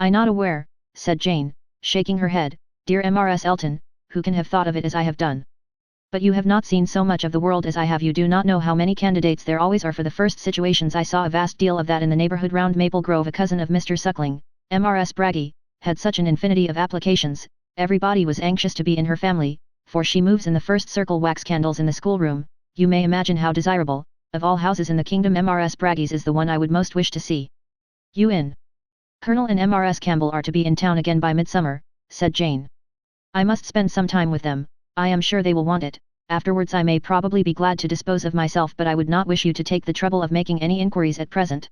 [SPEAKER 1] "I'm not aware," said Jane, shaking her head, "dear Mrs. Elton, who can have thought of it as I have done? But you have not seen so much of the world as I have. You do not know how many candidates there always are for the first situations. I saw a vast deal of that in the neighbourhood round Maple Grove. A cousin of Mr. Suckling, Mrs. Braggy, had such an infinity of applications. Everybody was anxious to be in her family, for she moves in the first circle wax candles in the schoolroom. You may imagine how desirable, of all houses in the kingdom, Mrs. Braggy's is the one I would most wish to see." "You in? Colonel and Mrs. Campbell are to be in town again by midsummer," said Jane. "I must spend some time with them. I am sure they will want it. Afterwards I may probably be glad to dispose of myself, but I would not wish you to take the trouble of making any inquiries at present."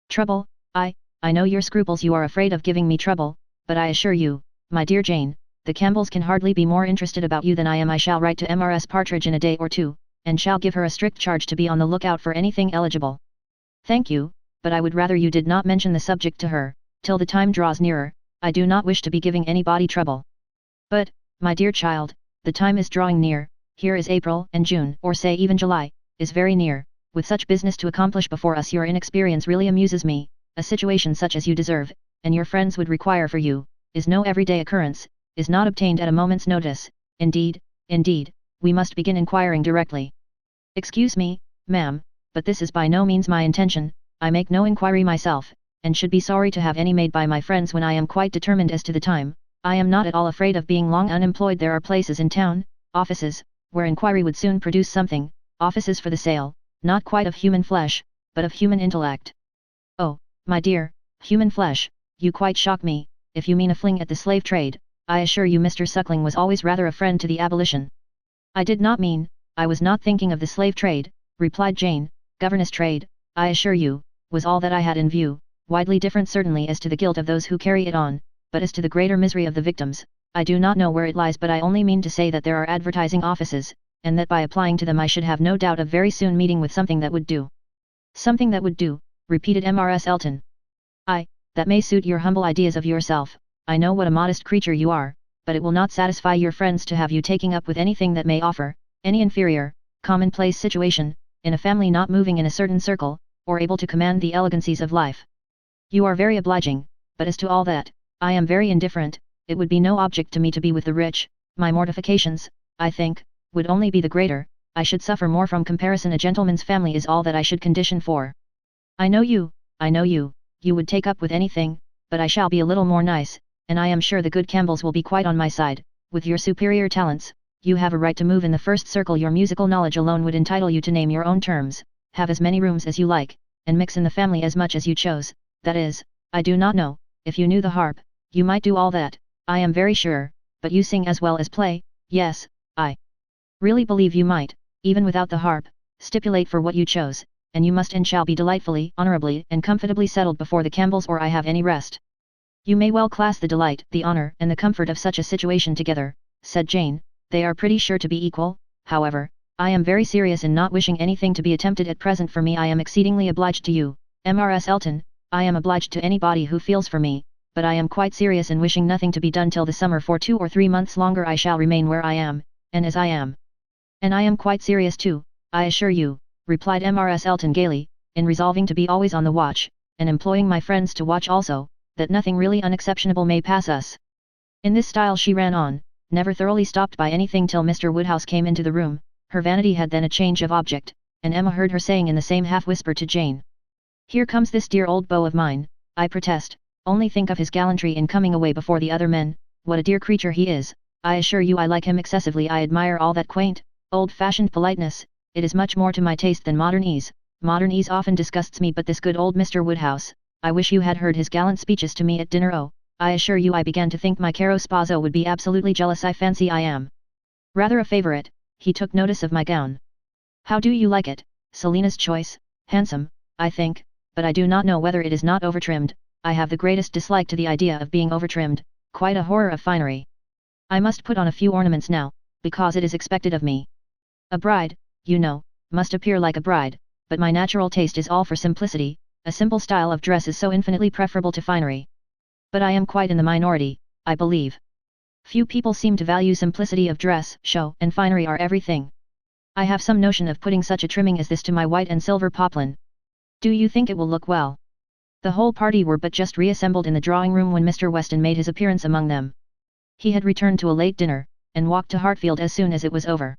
[SPEAKER 1] "Trouble? I know your scruples. You are afraid of giving me trouble, but I assure you, my dear Jane, the Campbells can hardly be more interested about you than I am. I shall write to Mrs. Partridge in a day or two, and shall give her a strict charge to be on the lookout for anything eligible." "Thank you, but I would rather you did not mention the subject to her, till the time draws nearer. I do not wish to be giving anybody trouble." "But, my dear child, the time is drawing near. Here is April, and June, or say even July, is very near. With such business to accomplish before us, your inexperience really amuses me. A situation such as you deserve, and your friends would require for you, is no everyday occurrence, is not obtained at a moment's notice. Indeed, we must begin inquiring directly." "Excuse me, ma'am, but this is by no means my intention. I make no inquiry myself, and should be sorry to have any made by my friends when I am quite determined as to the time. I am not at all afraid of being long unemployed. There are places in town, offices, where inquiry would soon produce something, offices for the sale, not quite of human flesh, but of human intellect." "Oh, my dear, human flesh, you quite shock me. If you mean a fling at the slave trade, I assure you Mr. Suckling was always rather a friend to the abolition." "I did not mean, I was not thinking of the slave trade," replied Jane. "Governess trade, I assure you, was all that I had in view, widely different certainly as to the guilt of those who carry it on, but as to the greater misery of the victims, I do not know where it lies, but I only mean to say that there are advertising offices, and that by applying to them I should have no doubt of very soon meeting with something that would do." "Something that would do," repeated Mrs. Elton. "Aye, that may suit your humble ideas of yourself. I know what a modest creature you are, but it will not satisfy your friends to have you taking up with anything that may offer any inferior, commonplace situation, in a family not moving in a certain circle, or able to command the elegancies of life." "You are very obliging, but as to all that, I am very indifferent. It would be no object to me to be with the rich. My mortifications, I think, would only be the greater. I should suffer more from comparison. A gentleman's family is all that I should condition for." I know you, you would take up with anything, but I shall be a little more nice, and I am sure the good Campbells will be quite on my side. With your superior talents, you have a right to move in the first circle. Your musical knowledge alone would entitle you to name your own terms, have as many rooms as you like, and mix in the family as much as you chose. That is, I do not know, if you knew the harp, you might do all that, I am very sure, but you sing as well as play. Yes, I really believe you might, even without the harp, stipulate for what you chose, and you must and shall be delightfully, honourably, and comfortably settled before the Campbells or I have any rest. You may well class the delight, the honour, and the comfort of such a situation together, said Jane. They are pretty sure to be equal. However, I am very serious in not wishing anything to be attempted at present for me. I am exceedingly obliged to you, Mrs. Elton. I am obliged to anybody who feels for me, but I am quite serious in wishing nothing to be done till the summer. For 2 or 3 months longer I shall remain where I am, and as I am. And I am quite serious too, I assure you, replied Mrs. Elton gaily, in resolving to be always on the watch, and employing my friends to watch also, that nothing really unexceptionable may pass us. In this style she ran on, never thoroughly stopped by anything till Mr. Woodhouse came into the room. Her vanity had then a change of object, and Emma heard her saying in the same half-whisper to Jane, "Here comes this dear old beau of mine, I protest, only think of his gallantry in coming away before the other men, what a dear creature he is. I assure you I like him excessively. I admire all that quaint, old-fashioned politeness. It is much more to my taste than modern ease. Modern ease often disgusts me, but this good old Mr. Woodhouse, I wish you had heard his gallant speeches to me at dinner. Oh, I assure you I began to think my caro sposo would be absolutely jealous. I fancy I am rather a favourite. He took notice of my gown. How do you like it? Selina's choice, handsome, I think, but I do not know whether it is not overtrimmed. I have the greatest dislike to the idea of being overtrimmed, quite a horror of finery. I must put on a few ornaments now, because it is expected of me. A bride, you know, must appear like a bride, but my natural taste is all for simplicity. A simple style of dress is so infinitely preferable to finery. But I am quite in the minority, I believe. Few people seem to value simplicity of dress. Show and finery are everything. I have some notion of putting such a trimming as this to my white and silver poplin. Do you think it will look well?" The whole party were but just reassembled in the drawing room when Mr. Weston made his appearance among them. He had returned to a late dinner, and walked to Hartfield as soon as it was over.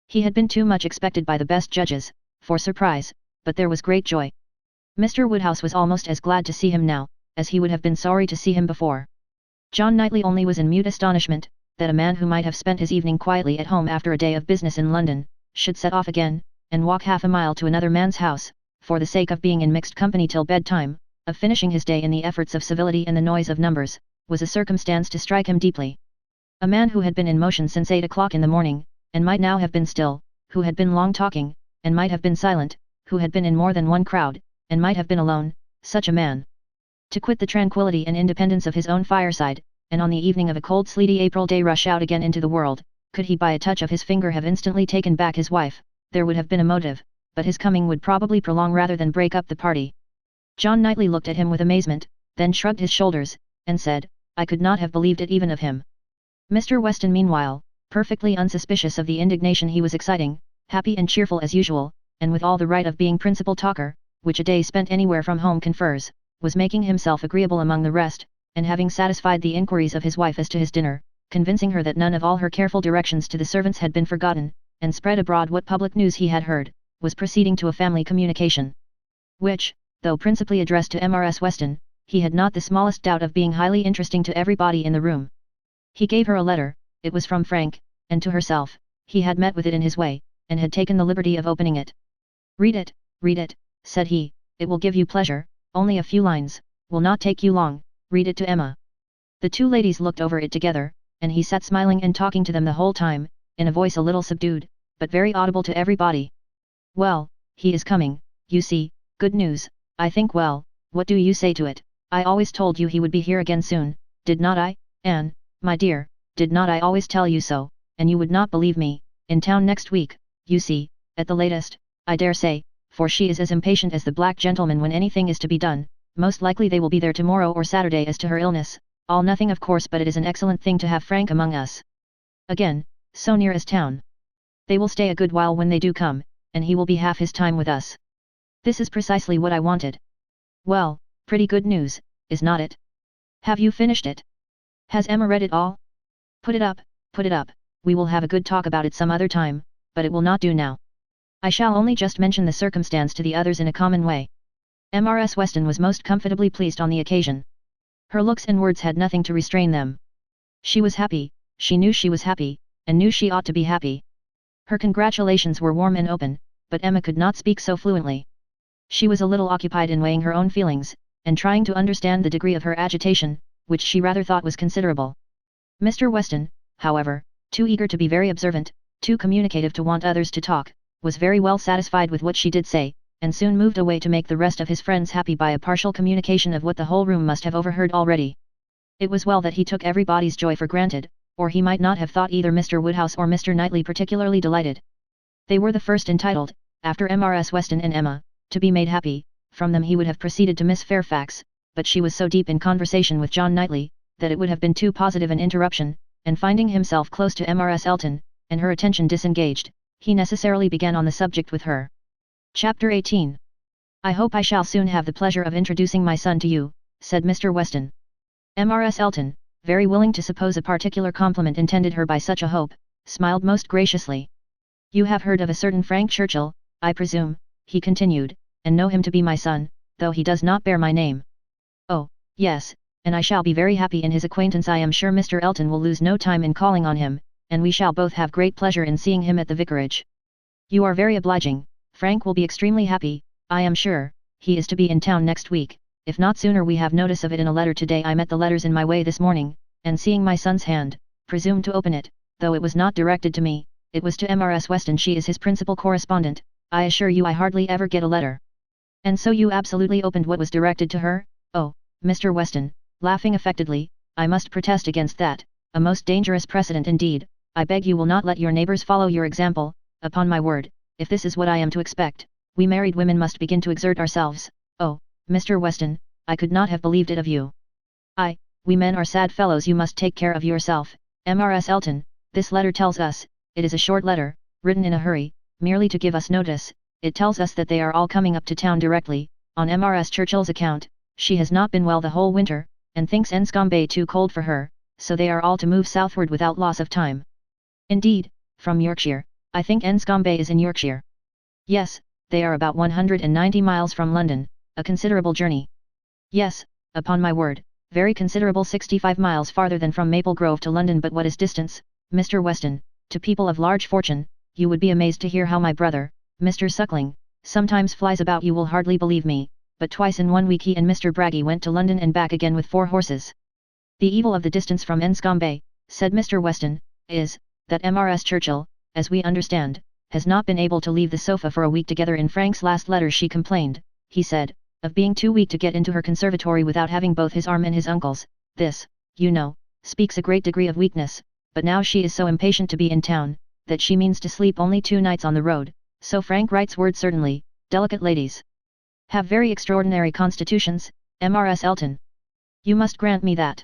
[SPEAKER 1] He had been too much expected by the best judges, for surprise, but there was great joy. Mr. Woodhouse was almost as glad to see him now, as he would have been sorry to see him before. John Knightley only was in mute astonishment, that a man who might have spent his evening quietly at home after a day of business in London, should set off again, and walk half a mile to another man's house, for the sake of being in mixed company till bedtime, of finishing his day in the efforts of civility and the noise of numbers, was a circumstance to strike him deeply. A man who had been in motion since 8 o'clock in the morning, and might now have been still, who had been long talking, and might have been silent, who had been in more than one crowd, and might have been alone, such a man. To quit the tranquillity and independence of his own fireside, and on the evening of a cold sleety April day rush out again into the world, could he by a touch of his finger have instantly taken back his wife, there would have been a motive, but his coming would probably prolong rather than break up the party. John Knightley looked at him with amazement, then shrugged his shoulders, and said, "I could not have believed it even of him." Mr. Weston meanwhile, perfectly unsuspicious of the indignation he was exciting, happy and cheerful as usual, and with all the right of being principal talker, which a day spent anywhere from home confers, was making himself agreeable among the rest, and having satisfied the inquiries of his wife as to his dinner, convincing her that none of all her careful directions to the servants had been forgotten, and spread abroad what public news he had heard, was proceeding to a family communication, which, though principally addressed to Mrs. Weston, he had not the smallest doubt of being highly interesting to everybody in the room. He gave her a letter. It was from Frank, and to herself. He had met with it in his way, and had taken the liberty of opening it. Read it, said he, it will give you pleasure, only a few lines, will not take you long, read it to Emma. The two ladies looked over it together, and he sat smiling and talking to them the whole time, in a voice a little subdued, but very audible to everybody. "Well, he is coming, you see, good news, I think. Well, what do you say to it? I always told you he would be here again soon, did not I, Anne, my dear, did not I always tell you so, and you would not believe me, in town next week, you see, at the latest, I dare say, for she is as impatient as the black gentleman when anything is to be done. Most likely they will be there tomorrow or Saturday. As to her illness, all nothing of course, but it is an excellent thing to have Frank among us. Again, so near as town. They will stay a good while when they do come, and he will be half his time with us. This is precisely what I wanted. Well, pretty good news, is not it? Have you finished it? Has Emma read it all? Put it up, we will have a good talk about it some other time, but it will not do now. I shall only just mention the circumstance to the others in a common way. Mrs. Weston was most comfortably pleased on the occasion. Her looks and words had nothing to restrain them. She was happy, she knew she was happy, and knew she ought to be happy. Her congratulations were warm and open, but Emma could not speak so fluently. She was a little occupied in weighing her own feelings, and trying to understand the degree of her agitation, which she rather thought was considerable. Mr. Weston, however, too eager to be very observant, too communicative to want others to talk, was very well satisfied with what she did say, and soon moved away to make the rest of his friends happy by a partial communication of what the whole room must have overheard already. It was well that he took everybody's joy for granted, or he might not have thought either Mr. Woodhouse or Mr. Knightley particularly delighted. They were the first entitled, after Mrs. Weston and Emma, to be made happy. From them he would have proceeded to Miss Fairfax, but she was so deep in conversation with John Knightley, that it would have been too positive an interruption, and finding himself close to Mrs. Elton, and her attention disengaged, he necessarily began on the subject with her. Chapter 18. I hope I shall soon have the pleasure of introducing my son to you, said Mr. Weston. Mrs. Elton, very willing to suppose a particular compliment intended her by such a hope, smiled most graciously. You have heard of a certain Frank Churchill, I presume, he continued, and know him to be my son, though he does not bear my name. Oh, yes, and I shall be very happy in his acquaintance. I am sure Mr. Elton will lose no time in calling on him, and we shall both have great pleasure in seeing him at the vicarage. You are very obliging. Frank will be extremely happy, I am sure. He is to be in town next week, if not sooner. We have notice of it in a letter today. I met the letters in my way this morning, and seeing my son's hand, presumed to open it, though it was not directed to me. It was to Mrs. Weston. She is his principal correspondent. I assure you I hardly ever get a letter. And so you absolutely opened what was directed to her? Oh, Mr. Weston, laughing affectedly, I must protest against that, a most dangerous precedent indeed. I beg you will not let your neighbors follow your example. Upon my word, if this is what I am to expect, we married women must begin to exert ourselves. Oh, Mr. Weston, I could not have believed it of you. We men are sad fellows. You must take care of yourself. Mrs. Elton, this letter tells us, it is a short letter, written in a hurry, merely to give us notice. It tells us that they are all coming up to town directly, on Mrs. Churchill's account. She has not been well the whole winter, and thinks Enscombe too cold for her, so they are all to move southward without loss of time. Indeed, from Yorkshire. I think Enscombe is in Yorkshire. Yes, they are about 190 miles from London, a considerable journey. Yes, upon my word, very considerable. 65 miles farther than from Maple Grove to London. But what is distance, Mr. Weston, to people of large fortune? You would be amazed to hear how my brother, Mr. Suckling, sometimes flies about. You will hardly believe me, but twice in 1 week he and Mr. Braggie went to London and back again with 4 horses. The evil of the distance from Enscombe, said Mr. Weston, is, that Mrs. Churchill, as we understand, has not been able to leave the sofa for a week together. In Frank's last letter she complained, he said, of being too weak to get into her conservatory without having both his arm and his uncle's. This, you know, speaks a great degree of weakness, but now she is so impatient to be in town, that she means to sleep only 2 nights on the road. So Frank writes word. Certainly, delicate ladies have very extraordinary constitutions, Mrs. Elton. You must grant me that.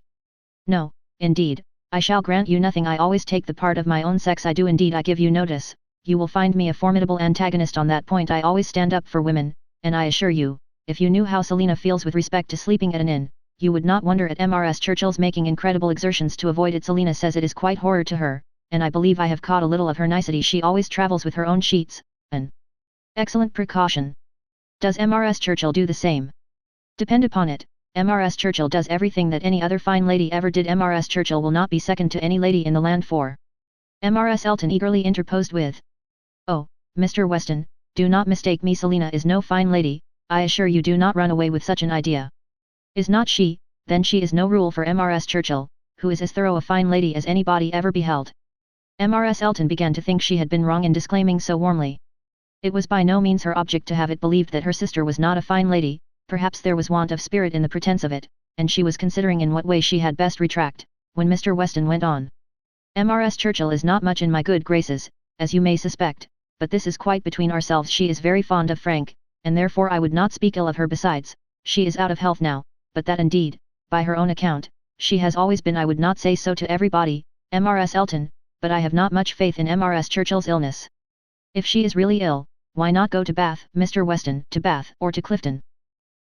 [SPEAKER 1] No, indeed, I shall grant you nothing. I always take the part of my own sex. I do indeed. I give you notice. You will find me a formidable antagonist on that point. I always stand up for women, and I assure you, if you knew how Selina feels with respect to sleeping at an inn, you would not wonder at Mrs. Churchill's making incredible exertions to avoid it. Selina says it is quite horror to her, and I believe I have caught a little of her nicety. She always travels with her own sheets, an excellent precaution. Does Mrs. Churchill do the same? Depend upon it, Mrs. Churchill does everything that any other fine lady ever did. Mrs. Churchill will not be second to any lady in the land. For Mrs. Elton eagerly interposed with, oh, Mr. Weston, do not mistake me. Selina is no fine lady. I assure you. Do not run away with such an idea. Is not she? Then she is no rule for Mrs. Churchill, who is as thorough a fine lady as anybody ever beheld. Mrs. Elton began to think she had been wrong in disclaiming so warmly. It was by no means her object to have it believed that her sister was not a fine lady. Perhaps there was want of spirit in the pretence of it, and she was considering in what way she had best retract, when Mr. Weston went on. Mrs. Churchill is not much in my good graces, as you may suspect, but this is quite between ourselves. She is very fond of Frank, and therefore I would not speak ill of her. Besides, she is out of health now, but that indeed, by her own account, she has always been. I would not say so to everybody, Mrs. Elton, but I have not much faith in Mrs. Churchill's illness. If she is really ill, why not go to Bath, Mr. Weston? To Bath or to Clifton?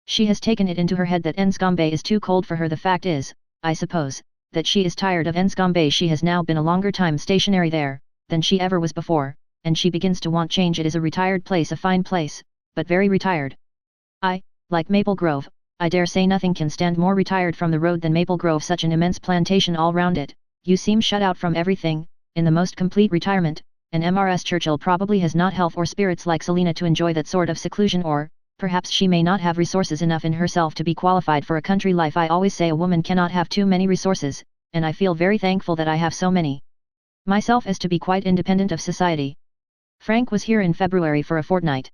[SPEAKER 1] She has taken it into her head that Enscombe is too cold for her. The fact is, I suppose, that she is tired of Enscombe. She has now been a longer time stationary there, than she ever was before, and she begins to want change. It is a retired place, a fine place, but very retired. Like Maple Grove, I dare say nothing can stand more retired from the road than Maple Grove. Such an immense plantation all round it. You seem shut out from everything, in the most complete retirement, and Mrs. Churchill probably has not health or spirits like Selina to enjoy that sort of seclusion, or, perhaps she may not have resources enough in herself to be qualified for a country life. I always say a woman cannot have too many resources, and I feel very thankful that I have so many myself as to be quite independent of society. Frank was here in February for a fortnight.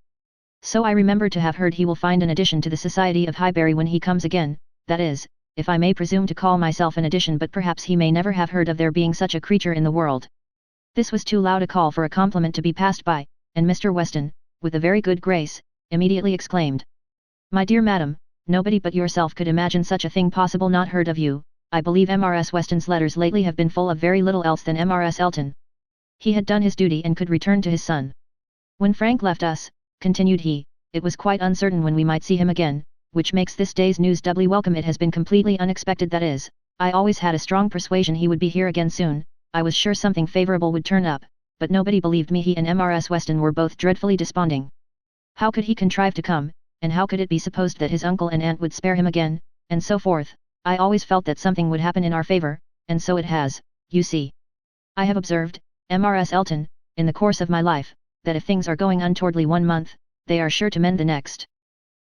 [SPEAKER 1] So I remember to have heard he will find an addition to the society of Highbury when he comes again, that is, if I may presume to call myself an addition, but perhaps he may never have heard of there being such a creature in the world. This was too loud a call for a compliment to be passed by, and Mr. Weston, with a very good grace, immediately exclaimed. My dear madam, nobody but yourself could imagine such a thing possible. Not heard of you. I believe M.R.S. Weston's letters lately have been full of very little else than M.R.S. Elton. He had done his duty and could return to his son. When Frank left us, continued he, it was quite uncertain when we might see him again, which makes this day's news doubly welcome. It has been completely unexpected, that is, I always had a strong persuasion he would be here again soon. I was sure something favourable would turn up, but nobody believed me. He and M.R.S. Weston were both dreadfully desponding. How could he contrive to come, and how could it be supposed that his uncle and aunt would spare him again, and so forth? I always felt that something would happen in our favour, and so it has, you see. I have observed, M.R.S. Elton, in the course of my life, that if things are going untowardly one month, they are sure to mend the next.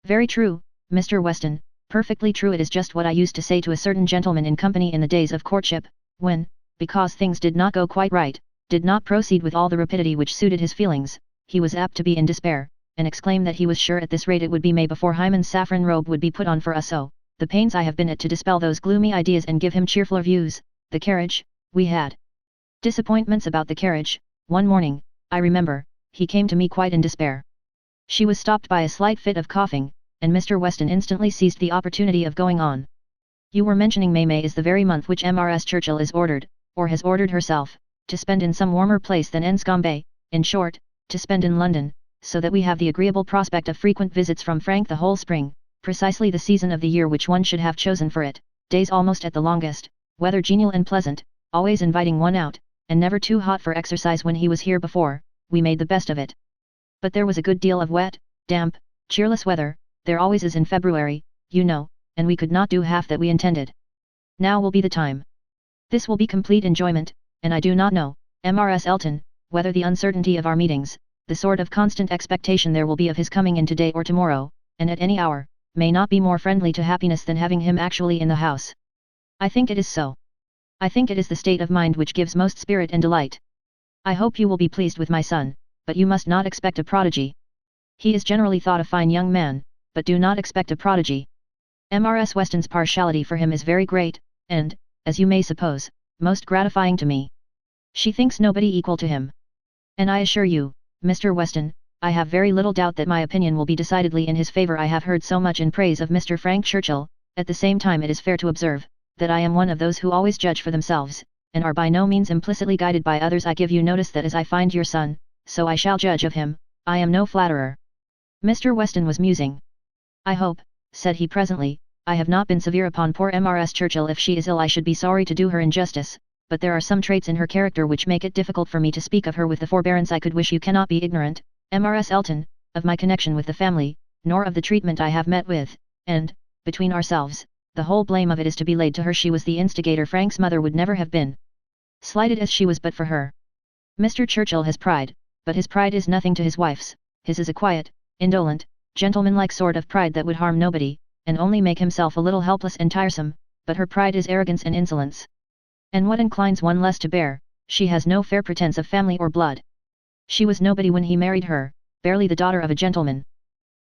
[SPEAKER 1] Very true, Mr. Weston, perfectly true. It is just what I used to say to a certain gentleman in company in the days of courtship, when, because things did not go quite right, did not proceed with all the rapidity which suited his feelings, he was apt to be in despair, and exclaim that he was sure at this rate it would be May before Hymen's saffron robe would be put on for us. Oh, the pains I have been at to dispel those gloomy ideas and give him cheerfuller views. The carriage, we had disappointments about the carriage. One morning, I remember, he came to me quite in despair. She was stopped by a slight fit of coughing, and Mr. Weston instantly seized the opportunity of going on. You were mentioning May is the very month which M.R.S. Churchill is ordered, or has ordered herself, to spend in some warmer place than Enscombe, in short, to spend in London, so that we have the agreeable prospect of frequent visits from Frank the whole spring, precisely the season of the year which one should have chosen for it, days almost at the longest, weather genial and pleasant, always inviting one out, and never too hot for exercise. When he was here before, we made the best of it. But there was a good deal of wet, damp, cheerless weather, there always is in February, you know, and we could not do half that we intended. Now will be the time. This will be complete enjoyment, and I do not know, M.R.S. Elton, whether the uncertainty of our meetings, the sort of constant expectation there will be of his coming in today or tomorrow, and at any hour, may not be more friendly to happiness than having him actually in the house. I think it is so. I think it is the state of mind which gives most spirit and delight. I hope you will be pleased with my son, but you must not expect a prodigy. He is generally thought a fine young man, but do not expect a prodigy. M.R.S. Weston's partiality for him is very great, and, as you may suppose, most gratifying to me. She thinks nobody equal to him. And I assure you, Mr. Weston, I have very little doubt that my opinion will be decidedly in his favour. I have heard so much in praise of Mr. Frank Churchill. At the same time it is fair to observe, that I am one of those who always judge for themselves, and are by no means implicitly guided by others. I give you notice that as I find your son, so I shall judge of him. I am no flatterer. Mr. Weston was musing. I hope, said he presently, I have not been severe upon poor M.R.S. Churchill. If she is ill I should be sorry to do her injustice, but there are some traits in her character which make it difficult for me to speak of her with the forbearance I could wish. You cannot be ignorant, M.R.S. Elton, of my connection with the family, nor of the treatment I have met with, and, between ourselves, the whole blame of it is to be laid to her. She was the instigator. Frank's mother would never have been slighted as she was but for her. Mr. Churchill has pride, but his pride is nothing to his wife's. His is a quiet, indolent, gentlemanlike sort of pride that would harm nobody, and only make himself a little helpless and tiresome, but her pride is arrogance and insolence. And what inclines one less to bear? She has no fair pretence of family or blood. She was nobody when he married her, barely the daughter of a gentleman.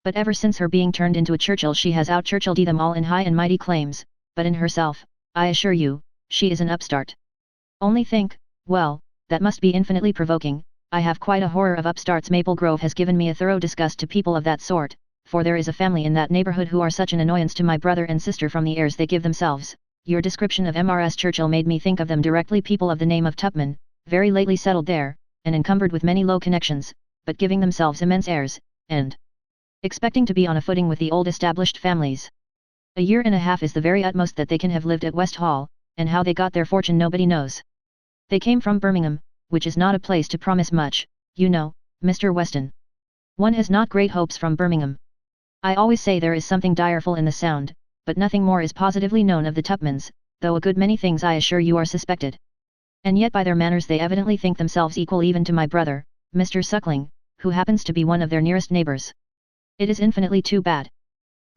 [SPEAKER 1] But ever since her being turned into a Churchill she has out-Churchilled them all in high and mighty claims, but in herself, I assure you, she is an upstart. Only think, well, that must be infinitely provoking. I have quite a horror of upstarts. Maple Grove has given me a thorough disgust to people of that sort, for there is a family in that neighbourhood who are such an annoyance to my brother and sister from the airs they give themselves. Your description of M.R.S. Churchill made me think of them directly. People of the name of Tupman, very lately settled there, and encumbered with many low connections, but giving themselves immense airs, and expecting to be on a footing with the old established families. A year and a half is the very utmost that they can have lived at West Hall, and how they got their fortune nobody knows. They came from Birmingham, which is not a place to promise much, you know, Mr. Weston. One has not great hopes from Birmingham. I always say there is something direful in the sound, but nothing more is positively known of the Tupmans, though a good many things I assure you are suspected. And yet by their manners they evidently think themselves equal even to my brother, Mr. Suckling, who happens to be one of their nearest neighbours. It is infinitely too bad.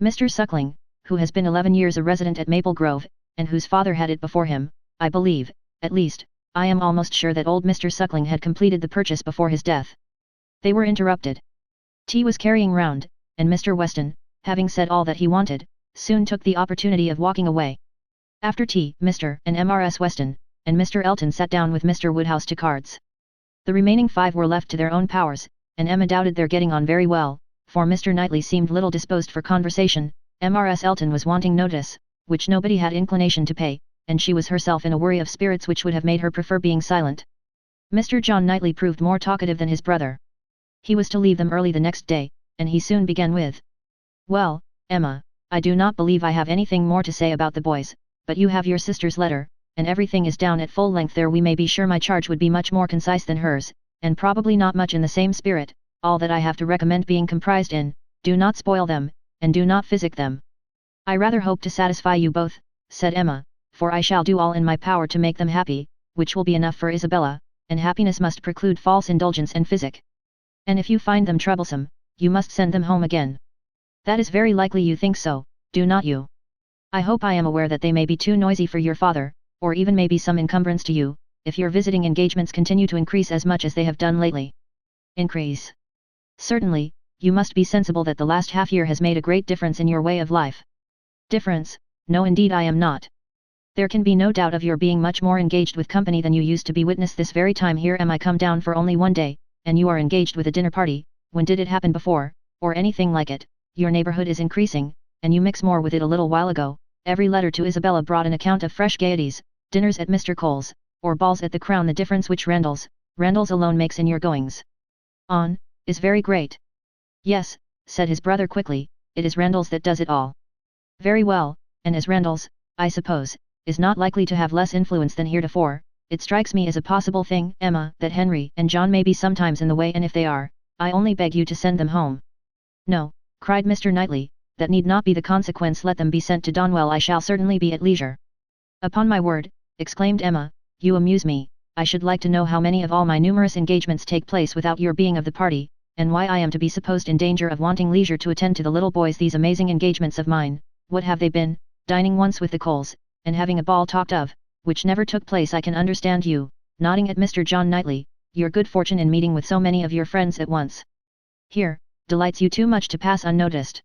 [SPEAKER 1] Mr. Suckling, who has been 11 years a resident at Maple Grove, and whose father had it before him, I believe, at least, I am almost sure that old Mr. Suckling had completed the purchase before his death. They were interrupted. Tea was carrying round, and Mr. Weston, having said all that he wanted, soon took the opportunity of walking away. After tea, Mr. and Mrs. Weston, and Mr. Elton sat down with Mr. Woodhouse to cards. The remaining 5 were left to their own powers, and Emma doubted their getting on very well, for Mr. Knightley seemed little disposed for conversation, Mrs. Elton was wanting notice, which nobody had inclination to pay, and she was herself in a worry of spirits which would have made her prefer being silent. Mr. John Knightley proved more talkative than his brother. He was to leave them early the next day, and he soon began with, "Well, Emma, I do not believe I have anything more to say about the boys, but you have your sister's letter, and everything is down at full length there. We may be sure my charge would be much more concise than hers, and probably not much in the same spirit. All that I have to recommend being comprised in, do not spoil them, and do not physic them." "I rather hope to satisfy you both," said Emma, "for I shall do all in my power to make them happy, which will be enough for Isabella, and happiness must preclude false indulgence and physic. And if you find them troublesome, you must send them home again." "That is very likely you think so, do not you? I hope I am aware that they may be too noisy for your father, or even may be some encumbrance to you, if your visiting engagements continue to increase as much as they have done lately." "Increase? Certainly, you must be sensible that the last half-year has made a great difference in your way of life." "Difference? No, indeed I am not. There can be no doubt of your being much more engaged with company than you used to be. Witness this very time here am I come down for only 1 day, and you are engaged with a dinner party. When did it happen before, or anything like it? Your neighbourhood is increasing, and you mix more with it. A little while ago, every letter to Isabella brought an account of fresh gaieties, dinners at Mr. Cole's, or balls at the Crown. The difference which Randalls alone makes in your goings on, is very great." "Yes," said his brother quickly, "it is Randalls that does it all." "Very well, and as Randalls, I suppose, is not likely to have less influence than heretofore, it strikes me as a possible thing, Emma, that Henry and John may be sometimes in the way, and if they are, I only beg you to send them home." "No," cried Mr. Knightley, "that need not be the consequence. Let them be sent to Donwell. I shall certainly be at leisure." "Upon my word," exclaimed Emma, "you amuse me. I should like to know how many of all my numerous engagements take place without your being of the party, and why I am to be supposed in danger of wanting leisure to attend to the little boys. These amazing engagements of mine, what have they been? Dining once with the Coles, and having a ball talked of, which never took place. I can understand you," nodding at Mr. John Knightley, "your good fortune in meeting with so many of your friends at once here, delights you too much to pass unnoticed.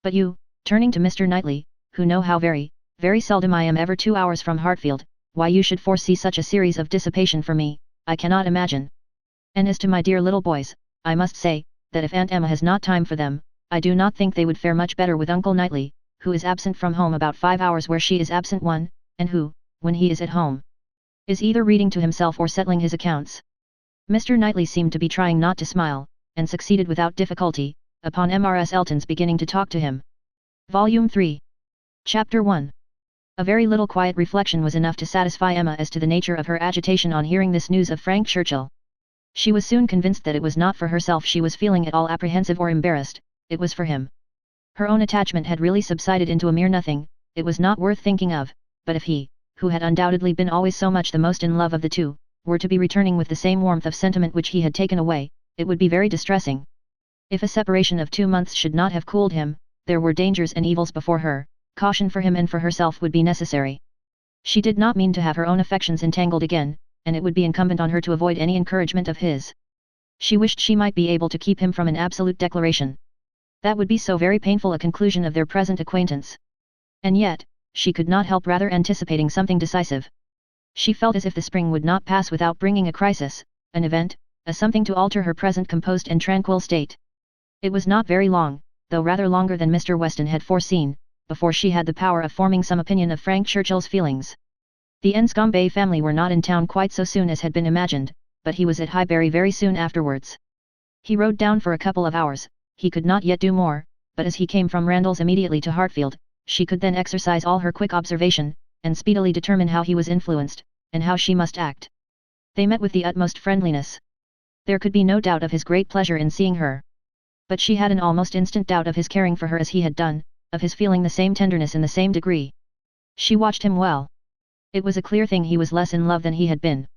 [SPEAKER 1] But you," turning to Mr. Knightley, "who know how very, very seldom I am ever 2 hours from Hartfield, why you should foresee such a series of dissipation for me, I cannot imagine. And as to my dear little boys, I must say, that if Aunt Emma has not time for them, I do not think they would fare much better with Uncle Knightley, who is absent from home about 5 hours where she is absent 1, and who, when he is at home, is either reading to himself or settling his accounts." Mr. Knightley seemed to be trying not to smile, and succeeded without difficulty, upon Mrs. Elton's beginning to talk to him. Volume 3. Chapter 1. A very little quiet reflection was enough to satisfy Emma as to the nature of her agitation on hearing this news of Frank Churchill. She was soon convinced that it was not for herself she was feeling at all apprehensive or embarrassed, it was for him. Her own attachment had really subsided into a mere nothing, it was not worth thinking of, but if he, who had undoubtedly been always so much the most in love of the two, were to be returning with the same warmth of sentiment which he had taken away, it would be very distressing. If a separation of 2 months should not have cooled him, there were dangers and evils before her, caution for him and for herself would be necessary. She did not mean to have her own affections entangled again, and it would be incumbent on her to avoid any encouragement of his. She wished she might be able to keep him from an absolute declaration. That would be so very painful a conclusion of their present acquaintance. And yet, she could not help rather anticipating something decisive. She felt as if the spring would not pass without bringing a crisis, an event, a something to alter her present composed and tranquil state. It was not very long, though rather longer than Mr. Weston had foreseen, before she had the power of forming some opinion of Frank Churchill's feelings. The Enscombe family were not in town quite so soon as had been imagined, but he was at Highbury very soon afterwards. He rode down for a couple of hours, he could not yet do more, but as he came from Randalls immediately to Hartfield, she could then exercise all her quick observation, and speedily determine how he was influenced, and how she must act. They met with the utmost friendliness. There could be no doubt of his great pleasure in seeing her. But she had an almost instant doubt of his caring for her as he had done, of his feeling the same tenderness in the same degree. She watched him well. It was a clear thing he was less in love than he had been.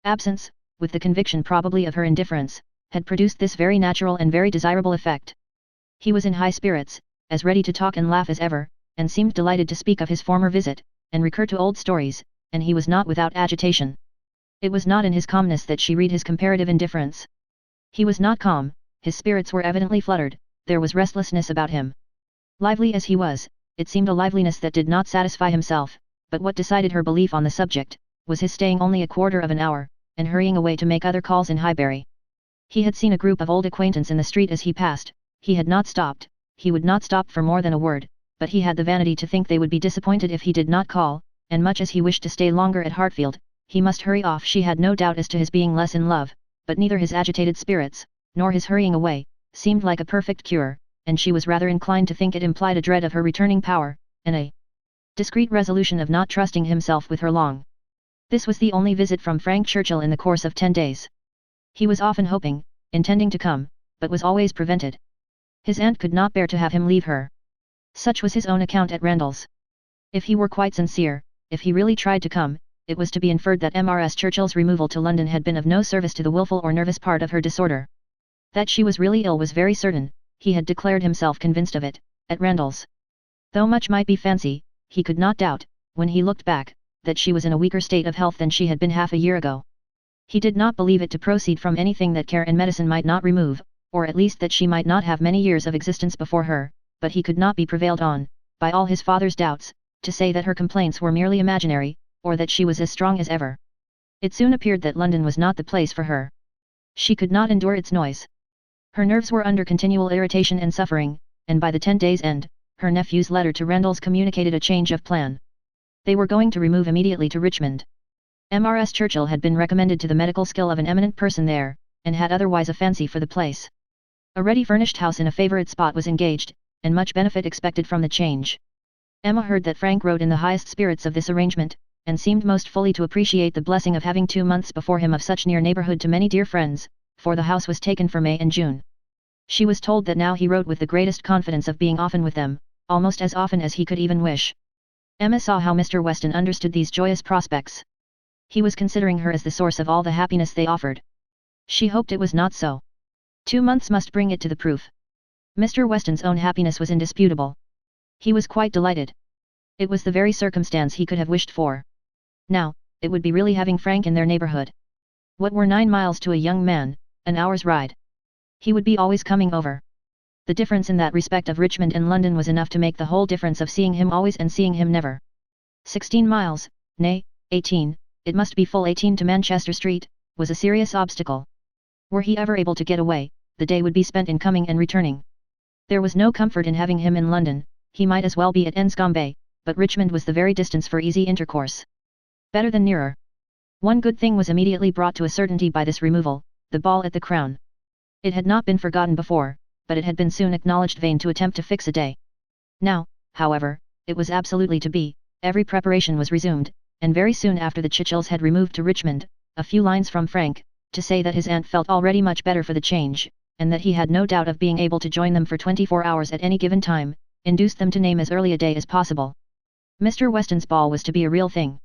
[SPEAKER 1] Absence, with the conviction probably of her indifference, had produced this very natural and very desirable effect. He was in high spirits, as ready to talk and laugh as ever, and seemed delighted to speak of his former visit, and recur to old stories, and he was not without agitation. It was not in his calmness that she read his comparative indifference. He was not calm, his spirits were evidently fluttered, there was restlessness about him. Lively as he was, it seemed a liveliness that did not satisfy himself, but what decided her belief on the subject, was his staying only a quarter of an hour, and hurrying away to make other calls in Highbury. He had seen a group of old acquaintance in the street as he passed, he had not stopped, he would not stop for more than a word, but he had the vanity to think they would be disappointed if he did not call, and much as he wished to stay longer at Hartfield, he must hurry off. She had no doubt as to his being less in love, but neither his agitated spirits, nor his hurrying away, seemed like a perfect cure, and she was rather inclined to think it implied a dread of her returning power, and a discreet resolution of not trusting himself with her long. This was the only visit from Frank Churchill in the course of 10 days. He was often hoping, intending to come, but was always prevented. His aunt could not bear to have him leave her. Such was his own account at Randalls. If he were quite sincere, if he really tried to come, it was to be inferred that Mrs. Churchill's removal to London had been of no service to the wilful or nervous part of her disorder. That she was really ill was very certain, he had declared himself convinced of it, at Randalls. Though much might be fancy, he could not doubt, when he looked back, that she was in a weaker state of health than she had been half a year ago. He did not believe it to proceed from anything that care and medicine might not remove, or at least that she might not have many years of existence before her, but he could not be prevailed on, by all his father's doubts, to say that her complaints were merely imaginary, or that she was as strong as ever. It soon appeared that London was not the place for her. She could not endure its noise. Her nerves were under continual irritation and suffering, and by the 10 days' end, her nephew's letter to Randalls communicated a change of plan. They were going to remove immediately to Richmond. Mrs. Churchill had been recommended to the medical skill of an eminent person there, and had otherwise a fancy for the place. A ready furnished house in a favourite spot was engaged, and much benefit expected from the change. Emma heard that Frank wrote in the highest spirits of this arrangement, and seemed most fully to appreciate the blessing of having 2 months before him of such near neighbourhood to many dear friends, for the house was taken for May and June. She was told that now he wrote with the greatest confidence of being often with them, almost as often as he could even wish. Emma saw how Mr. Weston understood these joyous prospects. He was considering her as the source of all the happiness they offered. She hoped it was not so. 2 months must bring it to the proof. Mr. Weston's own happiness was indisputable. He was quite delighted. It was the very circumstance he could have wished for. Now, it would be really having Frank in their neighbourhood. What were 9 miles to a young man, an hour's ride? He would be always coming over. The difference in that respect of Richmond and London was enough to make the whole difference of seeing him always and seeing him never. 16 miles, nay, 18, it must be full 18 to Manchester Street, was a serious obstacle. Were he ever able to get away, the day would be spent in coming and returning. There was no comfort in having him in London, he might as well be at Enscombe, but Richmond was the very distance for easy intercourse. Better than nearer. One good thing was immediately brought to a certainty by this removal, the ball at the Crown. It had not been forgotten before, but it had been soon acknowledged vain to attempt to fix a day. Now, however, it was absolutely to be, every preparation was resumed, and very soon after the Churchills had removed to Richmond, a few lines from Frank, to say that his aunt felt already much better for the change, and that he had no doubt of being able to join them for 24 hours at any given time, induced them to name as early a day as possible. Mr. Weston's ball was to be a real thing.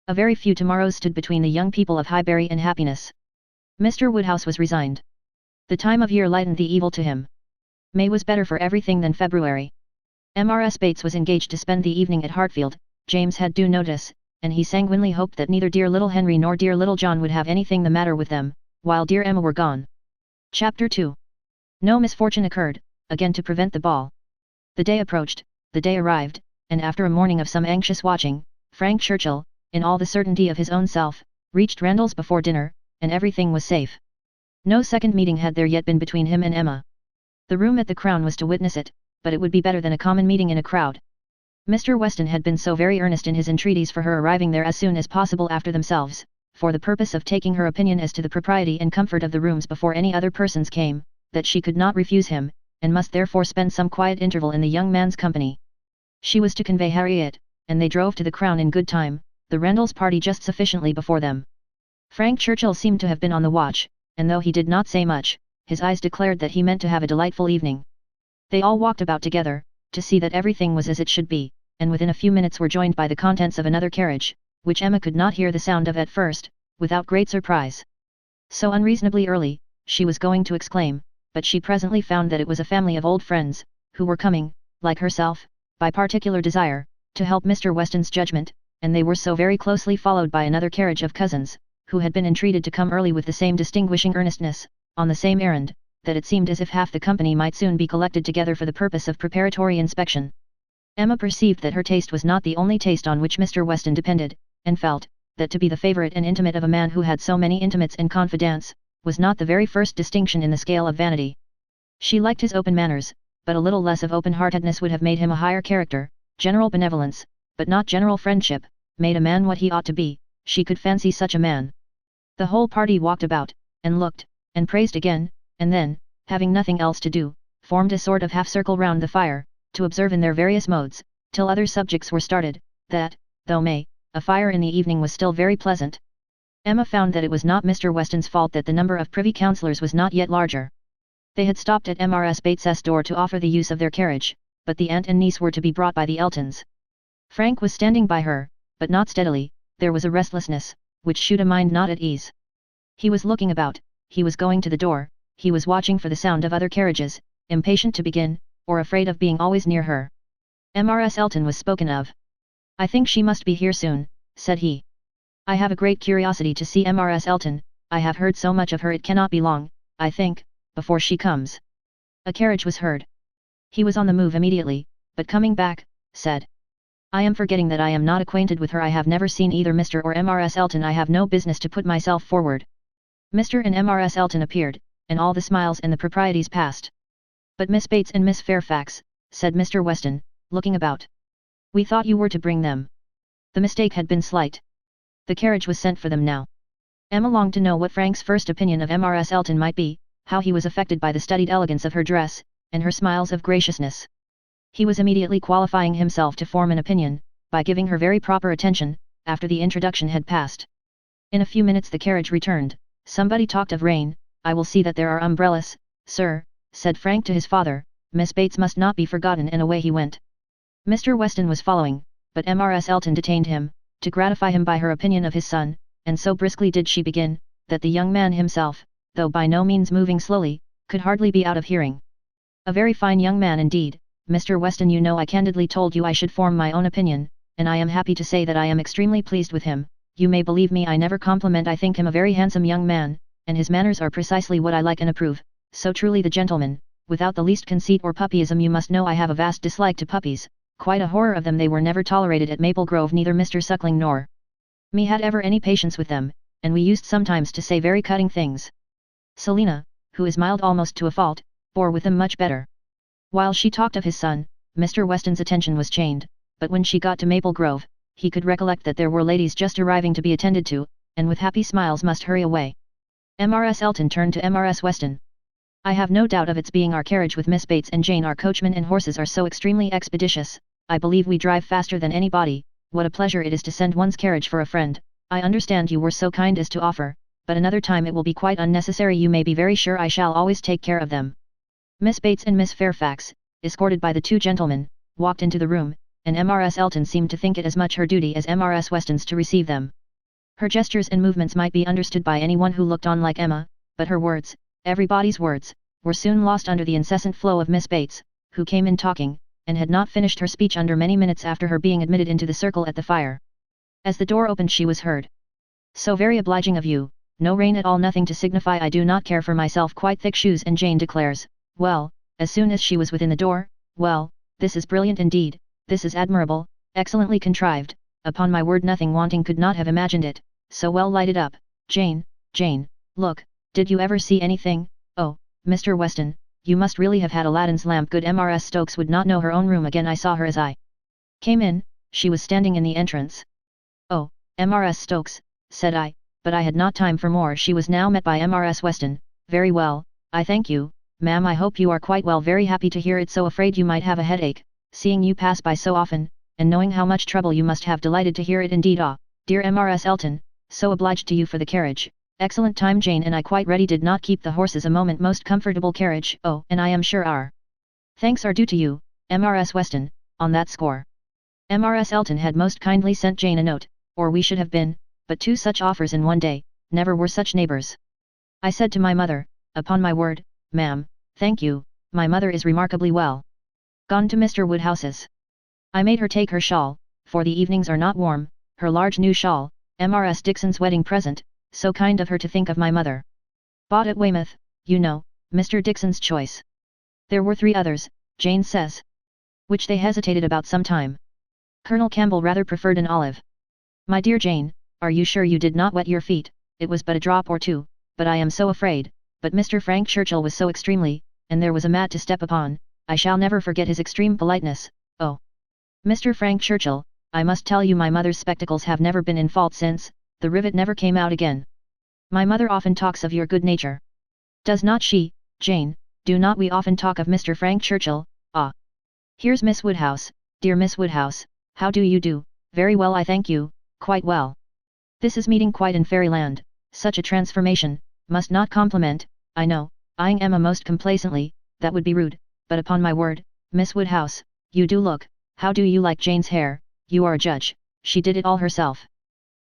[SPEAKER 1] A very few tomorrows stood between the young people of Highbury and happiness. Mr. Woodhouse was resigned. The time of year lightened the evil to him. May was better for everything than February. Mrs. Bates was engaged to spend the evening at Hartfield, James had due notice, and he sanguinely hoped that neither dear little Henry nor dear little John would have anything the matter with them, while dear Emma were gone. Chapter 2. No misfortune occurred, again to prevent the ball. The day approached, the day arrived, and after a morning of some anxious watching, Frank Churchill, in all the certainty of his own self, reached Randalls before dinner, and everything was safe. No second meeting had there yet been between him and Emma. The room at the Crown was to witness it, but it would be better than a common meeting in a crowd. Mr. Weston had been so very earnest in his entreaties for her arriving there as soon as possible after themselves, for the purpose of taking her opinion as to the propriety and comfort of the rooms before any other persons came, that she could not refuse him, and must therefore spend some quiet interval in the young man's company. She was to convey Harriet, and they drove to the Crown in good time, the Randalls party just sufficiently before them. Frank Churchill seemed to have been on the watch, and though he did not say much, his eyes declared that he meant to have a delightful evening. They all walked about together, to see that everything was as it should be, and within a few minutes were joined by the contents of another carriage, which Emma could not hear the sound of at first, without great surprise. So unreasonably early, she was going to exclaim, but she presently found that it was a family of old friends, who were coming, like herself, by particular desire, to help Mr. Weston's judgment, and they were so very closely followed by another carriage of cousins, who had been entreated to come early with the same distinguishing earnestness, on the same errand, that it seemed as if half the company might soon be collected together for the purpose of preparatory inspection. Emma perceived that her taste was not the only taste on which Mr. Weston depended, and felt, that to be the favourite and intimate of a man who had so many intimates and confidants, was not the very first distinction in the scale of vanity. She liked his open manners, but a little less of open-heartedness would have made him a higher character. General benevolence, but not general friendship, made a man what he ought to be. She could fancy such a man. The whole party walked about, and looked, and praised again, and then, having nothing else to do, formed a sort of half-circle round the fire, to observe in their various modes, till other subjects were started, that, though a fire in the evening was still very pleasant. Emma found that it was not Mr. Weston's fault that the number of privy councillors was not yet larger. They had stopped at Mrs. Bates's door to offer the use of their carriage, but the aunt and niece were to be brought by the Eltons. Frank was standing by her, but not steadily. There was a restlessness, which shewed a mind not at ease. He was looking about, he was going to the door, he was watching for the sound of other carriages, impatient to begin, or afraid of being always near her. Mrs. Elton was spoken of. "I think she must be here soon," said he. "I have a great curiosity to see Mrs. Elton, I have heard so much of her it cannot be long, I think, before she comes." A carriage was heard. He was on the move immediately, but coming back, said, "I am forgetting that I am not acquainted with her. I have never seen either Mr. or Mrs. Elton. I have no business to put myself forward." Mr. and Mrs. Elton appeared, and all the smiles and the proprieties passed. "But Miss Bates and Miss Fairfax," said Mr. Weston, looking about. "We thought you were to bring them." The mistake had been slight. The carriage was sent for them now. Emma longed to know what Frank's first opinion of Mrs. Elton might be, how he was affected by the studied elegance of her dress, and her smiles of graciousness. He was immediately qualifying himself to form an opinion, by giving her very proper attention, after the introduction had passed. In a few minutes the carriage returned. Somebody talked of rain. "I will see that there are umbrellas, sir," said Frank to his father. "Miss Bates must not be forgotten," and away he went. Mr. Weston was following, but Mrs. Elton detained him, to gratify him by her opinion of his son, and so briskly did she begin, that the young man himself, though by no means moving slowly, could hardly be out of hearing. "A very fine young man indeed, Mr. Weston. You know I candidly told you I should form my own opinion, and I am happy to say that I am extremely pleased with him. You may believe me, I never compliment. I think him a very handsome young man, and his manners are precisely what I like and approve, so truly the gentleman, without the least conceit or puppyism. You must know I have a vast dislike to puppies, quite a horror of them. They were never tolerated at Maple Grove. Neither Mr. Suckling nor me had ever any patience with them, and we used sometimes to say very cutting things. Selina, who is mild almost to a fault, bore with them much better." While she talked of his son, Mr. Weston's attention was chained, but when she got to Maple Grove, he could recollect that there were ladies just arriving to be attended to, and with happy smiles must hurry away. Mrs. Elton turned to Mrs. Weston. "I have no doubt of its being our carriage with Miss Bates and Jane. Our coachman and horses are so extremely expeditious, I believe we drive faster than anybody. What a pleasure it is to send one's carriage for a friend. I understand you were so kind as to offer, but another time it will be quite unnecessary. You may be very sure I shall always take care of them." Miss Bates and Miss Fairfax, escorted by the two gentlemen, walked into the room, and Mrs. Elton seemed to think it as much her duty as Mrs. Weston's to receive them. Her gestures and movements might be understood by anyone who looked on like Emma, but her words, everybody's words, were soon lost under the incessant flow of Miss Bates, who came in talking, and had not finished her speech under many minutes after her being admitted into the circle at the fire. As the door opened she was heard. "So very obliging of you. No rain at all, nothing to signify. I do not care for myself quite thick shoes." And Jane declares, well, as soon as she was within the door, "Well, this is brilliant indeed, this is admirable, excellently contrived, upon my word nothing wanting could not have imagined it, so well lighted up. Jane, look, did you ever see anything? Oh, Mr. Weston, you must really have had Aladdin's lamp. Good Mrs. Stokes would not know her own room again. I saw her as I came in, she was standing in the entrance." "Oh, Mrs. Stokes," said I, but I had not time for more. She was now met by Mrs. Weston. "Very well, I thank you, ma'am. I hope you are quite well. Very happy to hear it. So afraid you might have a headache, seeing you pass by so often, and knowing how much trouble you must have. Delighted to hear it indeed. Ah, dear Mrs. Elton, so obliged to you for the carriage. Excellent time. Jane and I quite ready. Did not keep the horses a moment. Most comfortable carriage. Oh, and I am sure our thanks are due to you, Mrs. Weston, on that score." Mrs. Elton had most kindly sent Jane a note, or we should have been, but two such offers in one day, never were such neighbours. I said to my mother, "Upon my word, ma'am, thank you, my mother is remarkably well. Gone to Mr. Woodhouse's. I made her take her shawl, for the evenings are not warm, her large new shawl, Mrs. Dixon's wedding present, so kind of her to think of my mother. Bought at Weymouth, you know, Mr. Dixon's choice. There were 3 others, Jane says. Which they hesitated about some time. Colonel Campbell rather preferred an olive. My dear Jane, are you sure you did not wet your feet? It was but a drop or 2, but I am so afraid. But Mr. Frank Churchill was so extremely, and there was a mat to step upon, I shall never forget his extreme politeness. Oh! Mr. Frank Churchill, I must tell you my mother's spectacles have never been in fault since, the rivet never came out again. My mother often talks of your good nature. Does not she, Jane? Do not we often talk of Mr. Frank Churchill? Ah! Here's Miss Woodhouse, dear Miss Woodhouse, how do you do? Very well, I thank you, quite well. This is meeting quite in fairyland, such a transformation, must not compliment, I know, eyeing Emma most complacently, that would be rude, but upon my word, Miss Woodhouse, you do look, how do you like Jane's hair? You are a judge, she did it all herself.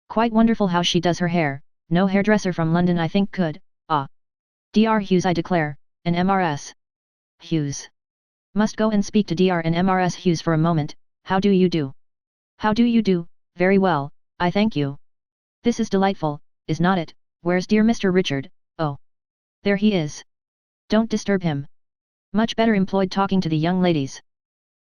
[SPEAKER 1] Quite wonderful how she does her hair, no hairdresser from London I think could, ah. Dr. Hughes I declare, and Mrs. Hughes. Must go and speak to Dr. and Mrs. Hughes for a moment, how do you do? How do you do? Very well, I thank you. This is delightful, is not it? Where's dear Mr. Richard? Oh! There he is. Don't disturb him. Much better employed talking to the young ladies.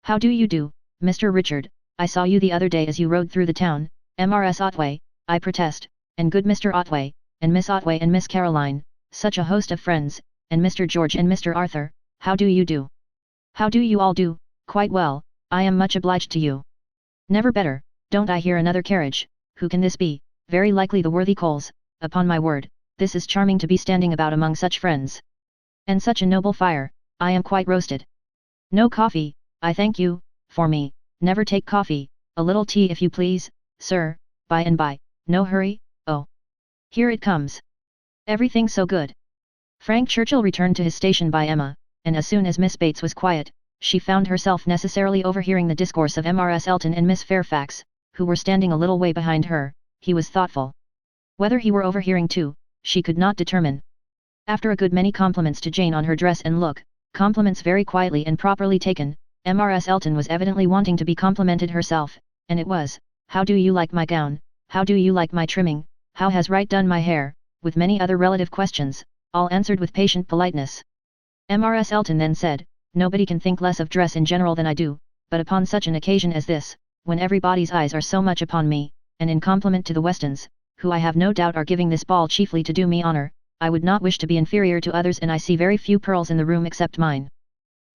[SPEAKER 1] How do you do, Mr. Richard? I saw you the other day as you rode through the town, Mrs. Otway, I protest, and good Mr. Otway, and Miss Otway and Miss Caroline, such a host of friends, and Mr. George and Mr. Arthur, how do you do? How do you all do? Quite well, I am much obliged to you. Never better, don't I hear another carriage, who can this be? Very likely the worthy Coles, upon my word, this is charming to be standing about among such friends. And such a noble fire, I am quite roasted. No coffee, I thank you, for me, never take coffee, a little tea if you please, sir, by and by, no hurry, oh. Here it comes. Everything so good. Frank Churchill returned to his station by Emma, and as soon as Miss Bates was quiet, she found herself necessarily overhearing the discourse of Mrs. Elton and Miss Fairfax, who were standing a little way behind her. He was thoughtful. Whether he were overhearing too, she could not determine. After a good many compliments to Jane on her dress and look, compliments very quietly and properly taken, Mrs. Elton was evidently wanting to be complimented herself, and it was, how do you like my gown, how do you like my trimming, how has Wright done my hair, with many other relative questions, all answered with patient politeness. Mrs. Elton then said, nobody can think less of dress in general than I do, but upon such an occasion as this, when everybody's eyes are so much upon me, and in compliment to the Westons, who I have no doubt are giving this ball chiefly to do me honour, I would not wish to be inferior to others, and I see very few pearls in the room except mine.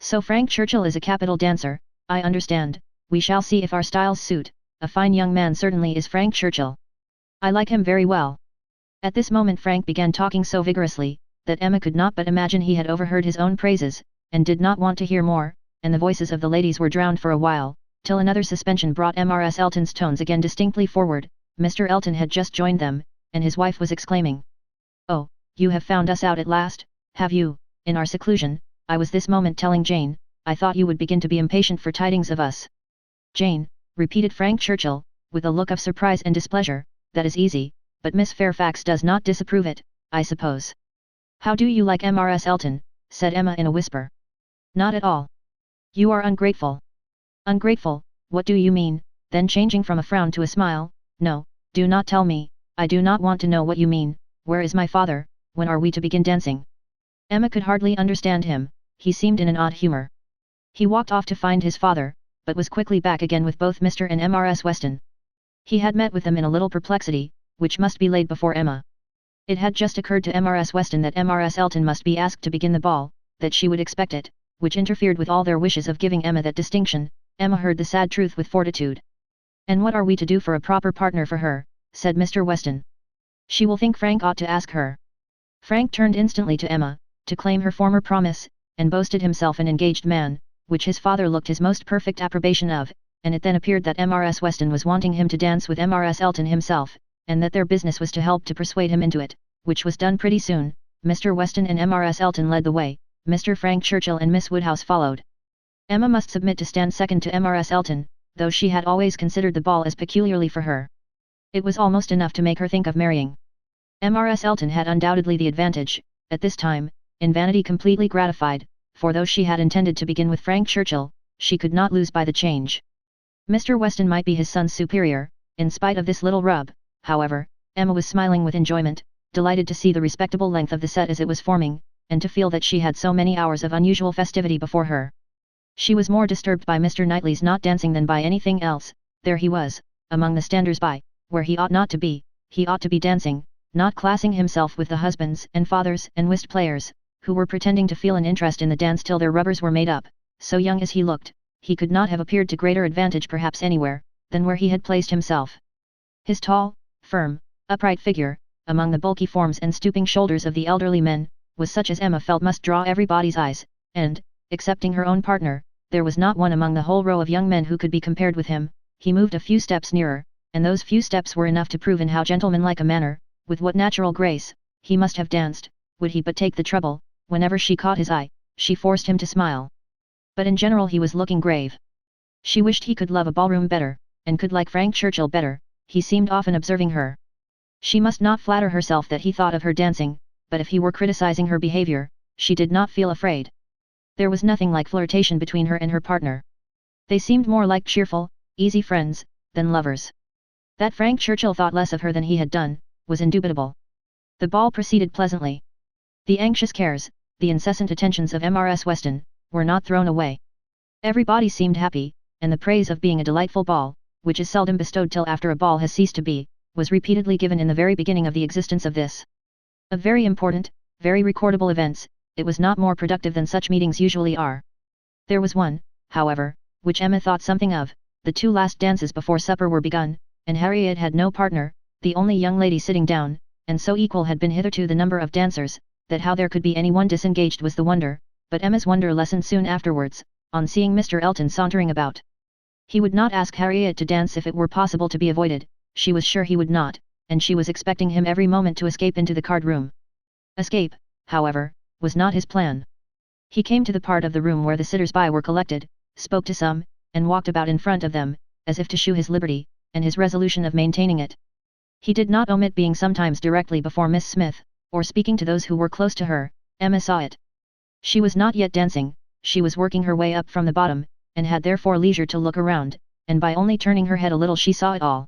[SPEAKER 1] So Frank Churchill is a capital dancer, I understand, we shall see if our styles suit, a fine young man certainly is Frank Churchill. I like him very well. At this moment Frank began talking so vigorously, that Emma could not but imagine he had overheard his own praises, and did not want to hear more, and the voices of the ladies were drowned for a while, till another suspension brought Mrs. Elton's tones again distinctly forward. Mr. Elton had just joined them, and his wife was exclaiming, "Oh, you have found us out at last, have you? In our seclusion, I was this moment telling Jane, I thought you would begin to be impatient for tidings of us." "Jane," repeated Frank Churchill, with a look of surprise and displeasure, "that is easy, but Miss Fairfax does not disapprove it, I suppose." "How do you like Mrs. Elton?" said Emma in a whisper. "Not at all. You are ungrateful." "Ungrateful, what do you mean?" Then changing from a frown to a smile, "No, do not tell me, I do not want to know what you mean. Where is my father, when are we to begin dancing?" Emma could hardly understand him, he seemed in an odd humour. He walked off to find his father, but was quickly back again with both Mr. and Mrs. Weston. He had met with them in a little perplexity, which must be laid before Emma. It had just occurred to Mrs. Weston that Mrs. Elton must be asked to begin the ball, that she would expect it, which interfered with all their wishes of giving Emma that distinction. Emma heard the sad truth with fortitude. "And what are we to do for a proper partner for her?" said Mr. Weston. "She will think Frank ought to ask her." Frank turned instantly to Emma, to claim her former promise, and boasted himself an engaged man, which his father looked his most perfect approbation of, and it then appeared that Mrs. Weston was wanting him to dance with Mrs. Elton himself, and that their business was to help to persuade him into it, which was done pretty soon. Mr. Weston and Mrs. Elton led the way, Mr. Frank Churchill and Miss Woodhouse followed. Emma must submit to stand second to Mrs. Elton, though she had always considered the ball as peculiarly for her. It was almost enough to make her think of marrying. Mrs. Elton had undoubtedly the advantage, at this time, in vanity completely gratified, for though she had intended to begin with Frank Churchill, she could not lose by the change. Mr. Weston might be his son's superior, in spite of this little rub, however, Emma was smiling with enjoyment, delighted to see the respectable length of the set as it was forming, and to feel that she had so many hours of unusual festivity before her. She was more disturbed by Mr. Knightley's not dancing than by anything else. There he was, among the standers-by, where he ought not to be. He ought to be dancing, not classing himself with the husbands and fathers and whist players, who were pretending to feel an interest in the dance till their rubbers were made up. So young as he looked, he could not have appeared to greater advantage perhaps anywhere, than where he had placed himself. His tall, firm, upright figure, among the bulky forms and stooping shoulders of the elderly men, was such as Emma felt must draw everybody's eyes, and, excepting her own partner, there was not one among the whole row of young men who could be compared with him. He moved a few steps nearer, and those few steps were enough to prove in how gentlemanlike a manner, with what natural grace, he must have danced, would he but take the trouble. Whenever she caught his eye, she forced him to smile. But in general he was looking grave. She wished he could love a ballroom better, and could like Frank Churchill better. He seemed often observing her. She must not flatter herself that he thought of her dancing, but if he were criticizing her behavior, she did not feel afraid. There was nothing like flirtation between her and her partner. They seemed more like cheerful, easy friends, than lovers. That Frank Churchill thought less of her than he had done, was indubitable. The ball proceeded pleasantly. The anxious cares, the incessant attentions of Mrs. Weston, were not thrown away. Everybody seemed happy, and the praise of being a delightful ball, which is seldom bestowed till after a ball has ceased to be, was repeatedly given in the very beginning of the existence of this. Of very important, very recordable events, it was not more productive than such meetings usually are. There was one, however, which Emma thought something of. The two last dances before supper were begun, and Harriet had no partner, the only young lady sitting down, and so equal had been hitherto the number of dancers, that how there could be any one disengaged was the wonder, but Emma's wonder lessened soon afterwards, on seeing Mr. Elton sauntering about. He would not ask Harriet to dance if it were possible to be avoided, she was sure he would not, and she was expecting him every moment to escape into the card-room. Escape, however, was not his plan. He came to the part of the room where the sitters-by were collected, spoke to some, and walked about in front of them, as if to shew his liberty, and his resolution of maintaining it. He did not omit being sometimes directly before Miss Smith, or speaking to those who were close to her. Emma saw it. She was not yet dancing, she was working her way up from the bottom, and had therefore leisure to look around, and by only turning her head a little she saw it all.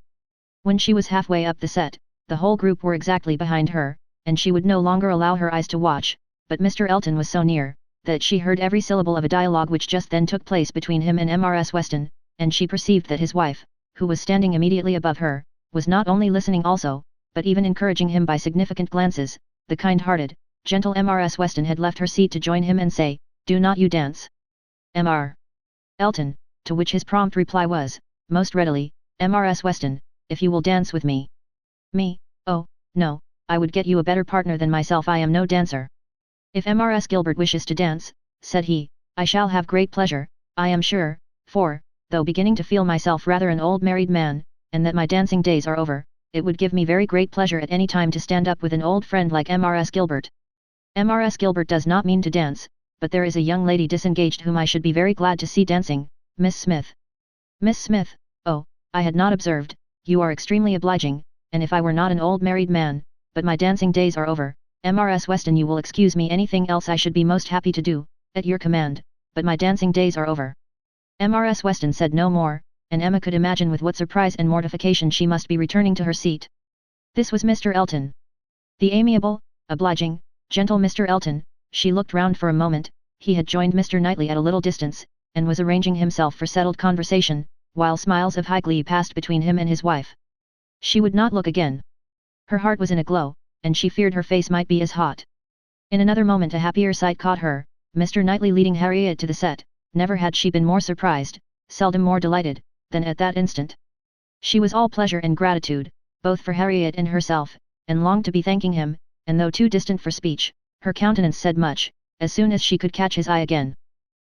[SPEAKER 1] When she was halfway up the set, the whole group were exactly behind her, and she would no longer allow her eyes to watch, but Mr. Elton was so near, that she heard every syllable of a dialogue which just then took place between him and Mrs. Weston, and she perceived that his wife, who was standing immediately above her, was not only listening also, but even encouraging him by significant glances. The kind-hearted, gentle Mrs. Weston had left her seat to join him and say, "Do not you dance, Mr. Elton?" To which his prompt reply was, "Most readily, Mrs. Weston, if you will dance with me." "Me? Oh, no, I would get you a better partner than myself. I am no dancer." "If Mrs. Gilbert wishes to dance," said he, "I shall have great pleasure, I am sure, for, though beginning to feel myself rather an old married man, and that my dancing days are over, it would give me very great pleasure at any time to stand up with an old friend like Mrs. Gilbert. Mrs. Gilbert does not mean to dance, but there is a young lady disengaged whom I should be very glad to see dancing, Miss Smith." "Miss Smith, oh, I had not observed. You are extremely obliging, and if I were not an old married man, but my dancing days are over, Mrs. Weston, you will excuse me anything else I should be most happy to do, at your command, but my dancing days are over." Mrs. Weston said no more, and Emma could imagine with what surprise and mortification she must be returning to her seat. This was Mr. Elton. The amiable, obliging, gentle Mr. Elton. She looked round for a moment. He had joined Mr. Knightley at a little distance, and was arranging himself for settled conversation, while smiles of high glee passed between him and his wife. She would not look again. Her heart was in a glow, and she feared her face might be as hot. In another moment a happier sight caught her, Mr. Knightley leading Harriet to the set. Never had she been more surprised, seldom more delighted, than at that instant. She was all pleasure and gratitude, both for Harriet and herself, and longed to be thanking him, and though too distant for speech, her countenance said much, as soon as she could catch his eye again.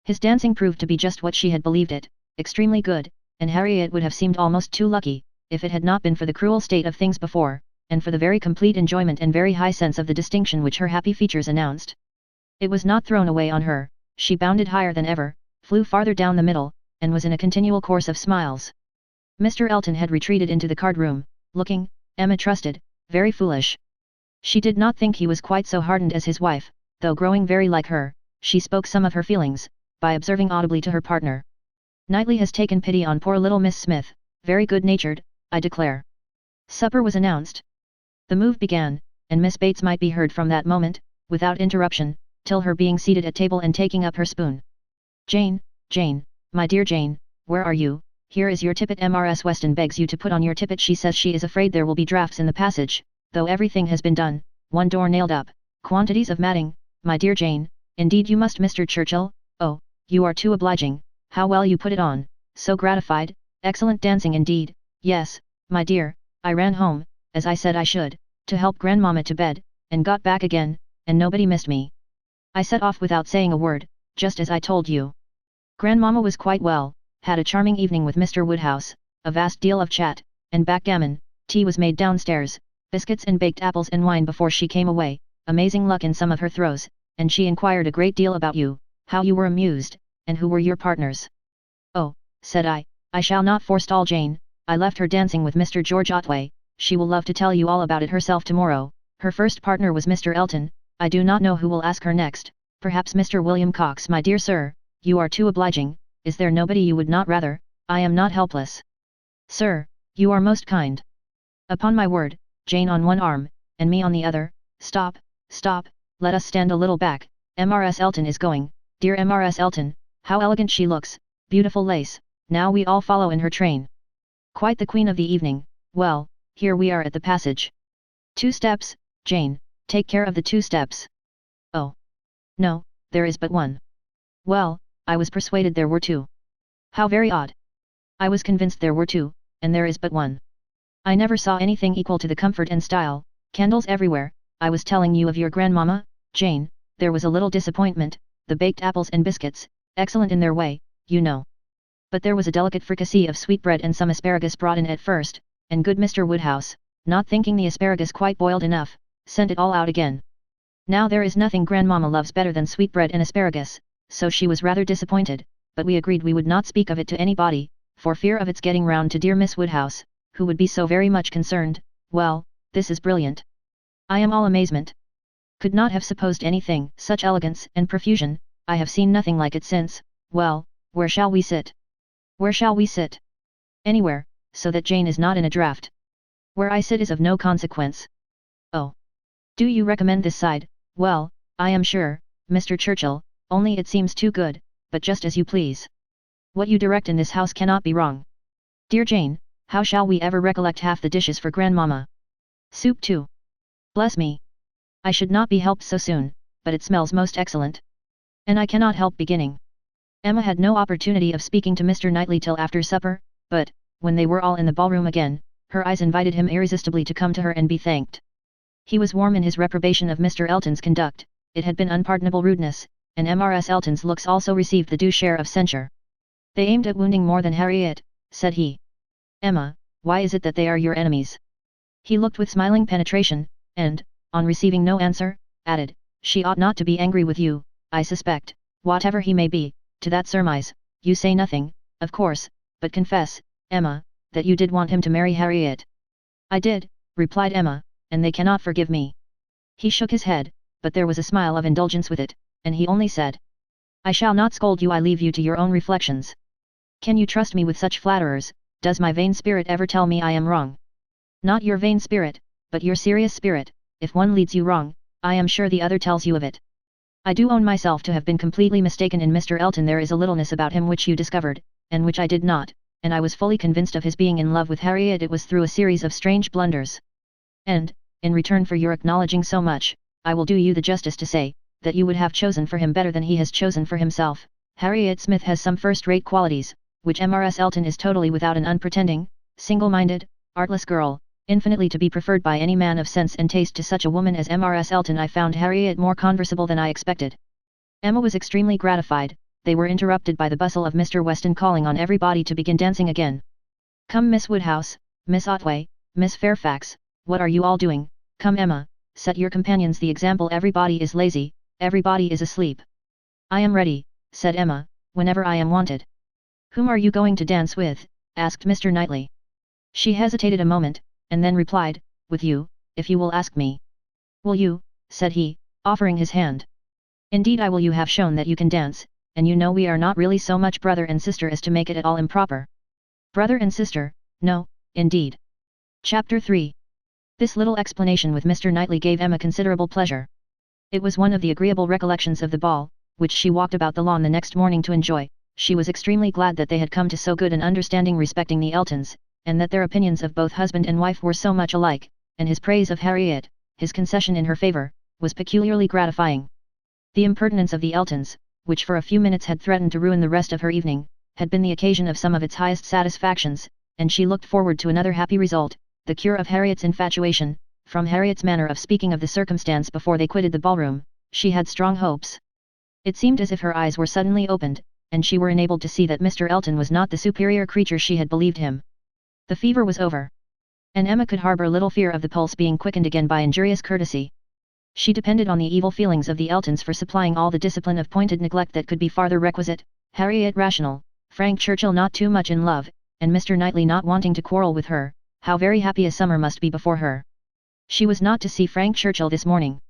[SPEAKER 1] His dancing proved to be just what she had believed it, extremely good, and Harriet would have seemed almost too lucky, if it had not been for the cruel state of things before, and for the very complete enjoyment and very high sense of the distinction which her happy features announced. It was not thrown away on her, she bounded higher than ever, flew farther down the middle, and was in a continual course of smiles. Mr. Elton had retreated into the card-room, looking, Emma trusted, very foolish. She did not think he was quite so hardened as his wife, though growing very like her. She spoke some of her feelings, by observing audibly to her partner, "Knightley has taken pity on poor little Miss Smith, very good-natured, I declare." Supper was announced. The move began, and Miss Bates might be heard from that moment, without interruption, till her being seated at table and taking up her spoon. Jane, Jane, my dear Jane, where are you? Here is your tippet. Mrs. Weston begs you to put on your tippet. She says she is afraid there will be drafts in the passage, though everything has been done, one door nailed up, quantities of matting. My dear Jane, indeed you must. Mr. Churchill, oh, you are too obliging, how well you put it on, so gratified, excellent dancing indeed. Yes, my dear, I ran home, as I said I should, to help grandmamma to bed, and got back again, and nobody missed me. I set off without saying a word, just as I told you. Grandmamma was quite well, had a charming evening with Mr. Woodhouse, a vast deal of chat, and backgammon, tea was made downstairs, biscuits and baked apples and wine before she came away, amazing luck in some of her throws, and she inquired a great deal about you, how you were amused, and who were your partners. Oh, said I shall not forestall Jane, I left her dancing with Mr. George Otway, she will love to tell you all about it herself tomorrow. Her first partner was Mr. Elton, I do not know who will ask her next, perhaps Mr. William Cox. My dear sir, you are too obliging, is there nobody you would not rather? I am not helpless. Sir, you are most kind. Upon my word, Jane on one arm, and me on the other. Stop, stop, let us stand a little back. Mrs. Elton is going, dear Mrs. Elton, how elegant she looks, beautiful lace, now we all follow in her train. Quite the queen of the evening. Well, here we are at the passage. 2 steps, Jane, take care of the 2 steps. Oh. No, there is but 1. Well, I was persuaded there were 2. How very odd. I was convinced there were 2, and there is but 1. I never saw anything equal to the comfort and style, candles everywhere. I was telling you of your grandmamma, Jane, there was a little disappointment, the baked apples and biscuits, excellent in their way, you know. But there was a delicate fricassee of sweetbread and some asparagus brought in at first, and good Mr. Woodhouse, not thinking the asparagus quite boiled enough, sent it all out again. Now there is nothing grandmamma loves better than sweetbread and asparagus, so she was rather disappointed, but we agreed we would not speak of it to anybody, for fear of its getting round to dear Miss Woodhouse, who would be so very much concerned. Well, this is brilliant. I am all amazement. Could not have supposed anything, such elegance and profusion, I have seen nothing like it since. Well, where shall we sit? Where shall we sit? Anywhere, so that Jane is not in a draught. Where I sit is of no consequence. Oh. Do you recommend this side? Well, I am sure, Mr. Churchill, only it seems too good, but just as you please. What you direct in this house cannot be wrong. Dear Jane, how shall we ever recollect half the dishes for grandmamma? Soup too. Bless me. I should not be helped so soon, but it smells most excellent. And I cannot help beginning. Emma had no opportunity of speaking to Mr. Knightley till after supper, but, when they were all in the ballroom again, her eyes invited him irresistibly to come to her and be thanked. He was warm in his reprobation of Mr. Elton's conduct, it had been unpardonable rudeness, and Mrs. Elton's looks also received the due share of censure. They aimed at wounding more than Harriet, said he. Emma, why is it that they are your enemies? He looked with smiling penetration, and, on receiving no answer, added, she ought not to be angry with you, I suspect, whatever he may be, to that surmise, you say nothing, of course, but confess, Emma, that you did want him to marry Harriet. I did, replied Emma, and they cannot forgive me. He shook his head, but there was a smile of indulgence with it, and he only said, I shall not scold you, I leave you to your own reflections. Can you trust me with such flatterers? Does my vain spirit ever tell me I am wrong? Not your vain spirit, but your serious spirit. If one leads you wrong, I am sure the other tells you of it. I do own myself to have been completely mistaken in Mr. Elton. There is a littleness about him which you discovered, and which I did not, and I was fully convinced of his being in love with Harriet. It was through a series of strange blunders. And, in return for your acknowledging so much, I will do you the justice to say, that you would have chosen for him better than he has chosen for himself. Harriet Smith has some first-rate qualities, which Mrs. Elton is totally without: an unpretending, single-minded, artless girl, infinitely to be preferred by any man of sense and taste to such a woman as Mrs. Elton. I found Harriet more conversable than I expected. Emma was extremely gratified. They were interrupted by the bustle of Mr. Weston calling on everybody to begin dancing again. Come Miss Woodhouse, Miss Otway, Miss Fairfax, what are you all doing? Come Emma, set your companions the example. Everybody is lazy, everybody is asleep. I am ready, said Emma, whenever I am wanted. Whom are you going to dance with? Asked Mr. Knightley. She hesitated a moment, and then replied, with you, if you will ask me. Will you? Said he, offering his hand. Indeed I will. You have shown that you can dance, and you know we are not really so much brother and sister as to make it at all improper. Brother and sister, no, indeed. Chapter 3. This little explanation with Mr. Knightley gave Emma considerable pleasure. It was one of the agreeable recollections of the ball, which she walked about the lawn the next morning to enjoy. She was extremely glad that they had come to so good an understanding respecting the Eltons, and that their opinions of both husband and wife were so much alike, and his praise of Harriet, his concession in her favour, was peculiarly gratifying. The impertinence of the Eltons, which for a few minutes had threatened to ruin the rest of her evening, had been the occasion of some of its highest satisfactions, and she looked forward to another happy result, the cure of Harriet's infatuation. From Harriet's manner of speaking of the circumstance before they quitted the ballroom, she had strong hopes. It seemed as if her eyes were suddenly opened, and she were enabled to see that Mr. Elton was not the superior creature she had believed him. The fever was over, and Emma could harbour little fear of the pulse being quickened again by injurious courtesy. She depended on the evil feelings of the Eltons for supplying all the discipline of pointed neglect that could be farther requisite, Harriet rational, Frank Churchill not too much in love, and Mr. Knightley not wanting to quarrel with her. How very happy a summer must be before her. She was not to see Frank Churchill this morning.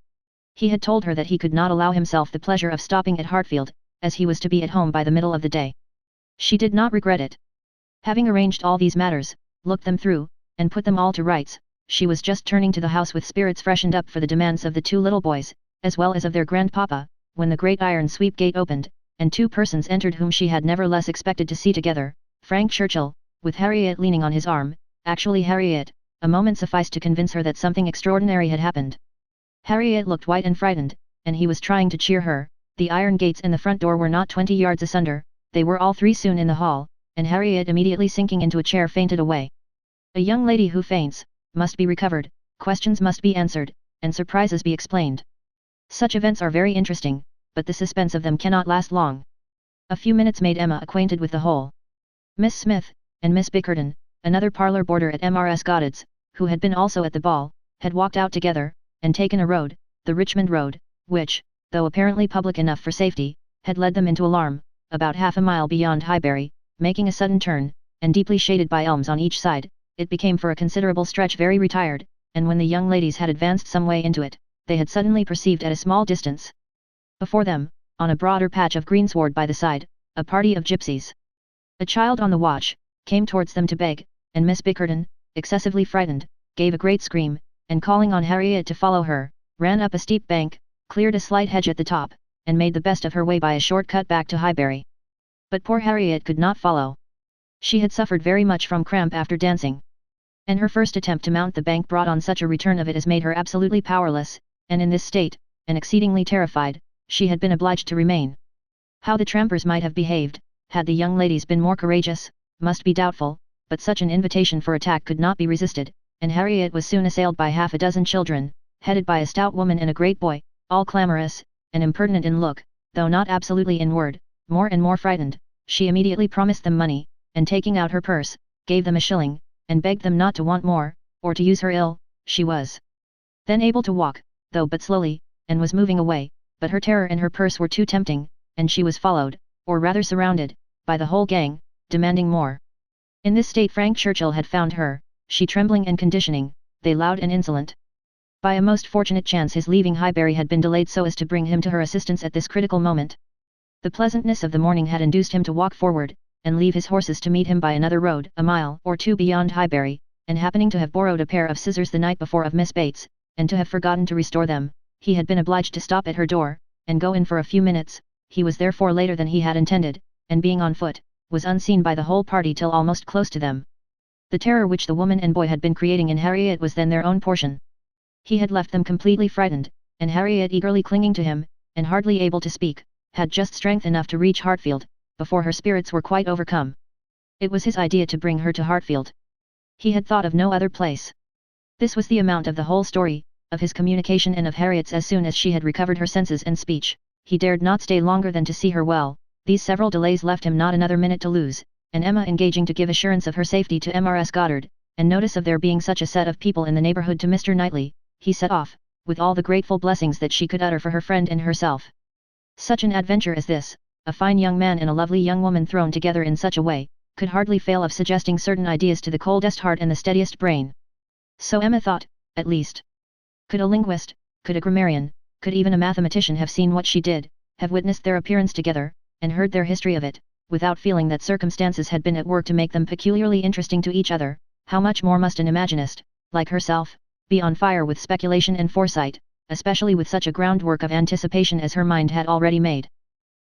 [SPEAKER 1] He had told her that he could not allow himself the pleasure of stopping at Hartfield, as he was to be at home by the middle of the day. She did not regret it. Having arranged all these matters, looked them through, and put them all to rights, she was just turning to the house with spirits freshened up for the demands of the two little boys, as well as of their grandpapa, when the great iron sweep gate opened, and two persons entered whom she had never less expected to see together, Frank Churchill, with Harriet leaning on his arm, actually Harriet. A moment sufficed to convince her that something extraordinary had happened. Harriet looked white and frightened, and he was trying to cheer her. The iron gates and the front door were not 20 yards asunder, they were all three soon in the hall, and Harriet immediately sinking into a chair fainted away. A young lady who faints, must be recovered, questions must be answered, and surprises be explained. Such events are very interesting, but the suspense of them cannot last long. A few minutes made Emma acquainted with the whole. Miss Smith, and Miss Bickerton, another parlour boarder at Mrs. Goddard's, who had been also at the ball, had walked out together, and taken a road, the Richmond Road, which, though apparently public enough for safety, had led them into alarm, about half a mile beyond Highbury. Making a sudden turn, and deeply shaded by elms on each side, it became for a considerable stretch very retired, and when the young ladies had advanced some way into it, they had suddenly perceived at a small distance, before them, on a broader patch of greensward by the side, a party of gypsies. A child on the watch, came towards them to beg, and Miss Bickerton, excessively frightened, gave a great scream, and calling on Harriet to follow her, ran up a steep bank, cleared a slight hedge at the top, and made the best of her way by a short cut back to Highbury. But poor Harriet could not follow. She had suffered very much from cramp after dancing, and her first attempt to mount the bank brought on such a return of it as made her absolutely powerless, and in this state, and exceedingly terrified, she had been obliged to remain. How the trampers might have behaved, had the young ladies been more courageous, must be doubtful, but such an invitation for attack could not be resisted, and Harriet was soon assailed by half a dozen children, headed by a stout woman and a great boy, all clamorous, and impertinent in look, though not absolutely in word. More and more frightened, she immediately promised them money, and taking out her purse, gave them a shilling, and begged them not to want more, or to use her ill. She was then able to walk, though but slowly, and was moving away, but her terror and her purse were too tempting, and she was followed, or rather surrounded, by the whole gang, demanding more. In this state Frank Churchill had found her, she trembling and conditioning, they loud and insolent. By a most fortunate chance his leaving Highbury had been delayed so as to bring him to her assistance at this critical moment. The pleasantness of the morning had induced him to walk forward, and leave his horses to meet him by another road a mile or two beyond Highbury, and happening to have borrowed a pair of scissors the night before of Miss Bates, and to have forgotten to restore them, he had been obliged to stop at her door, and go in for a few minutes. He was therefore later than he had intended, and being on foot, was unseen by the whole party till almost close to them. The terror which the woman and boy had been creating in Harriet was then their own portion. He had left them completely frightened, and Harriet eagerly clinging to him, and hardly able to speak, had just strength enough to reach Hartfield, before her spirits were quite overcome. It was his idea to bring her to Hartfield. He had thought of no other place. This was the amount of the whole story, of his communication and of Harriet's. As soon as she had recovered her senses and speech, he dared not stay longer than to see her well. These several delays left him not another minute to lose, and Emma engaging to give assurance of her safety to Mrs. Goddard, and notice of there being such a set of people in the neighbourhood to Mr. Knightley, he set off, with all the grateful blessings that she could utter for her friend and herself. Such an adventure as this, a fine young man and a lovely young woman thrown together in such a way, could hardly fail of suggesting certain ideas to the coldest heart and the steadiest brain. So Emma thought, at least. Could a linguist, could a grammarian, could even a mathematician have seen what she did, have witnessed their appearance together, and heard their history of it, without feeling that circumstances had been at work to make them peculiarly interesting to each other, how much more must an imaginist, like herself, be on fire with speculation and foresight, especially with such a groundwork of anticipation as her mind had already made.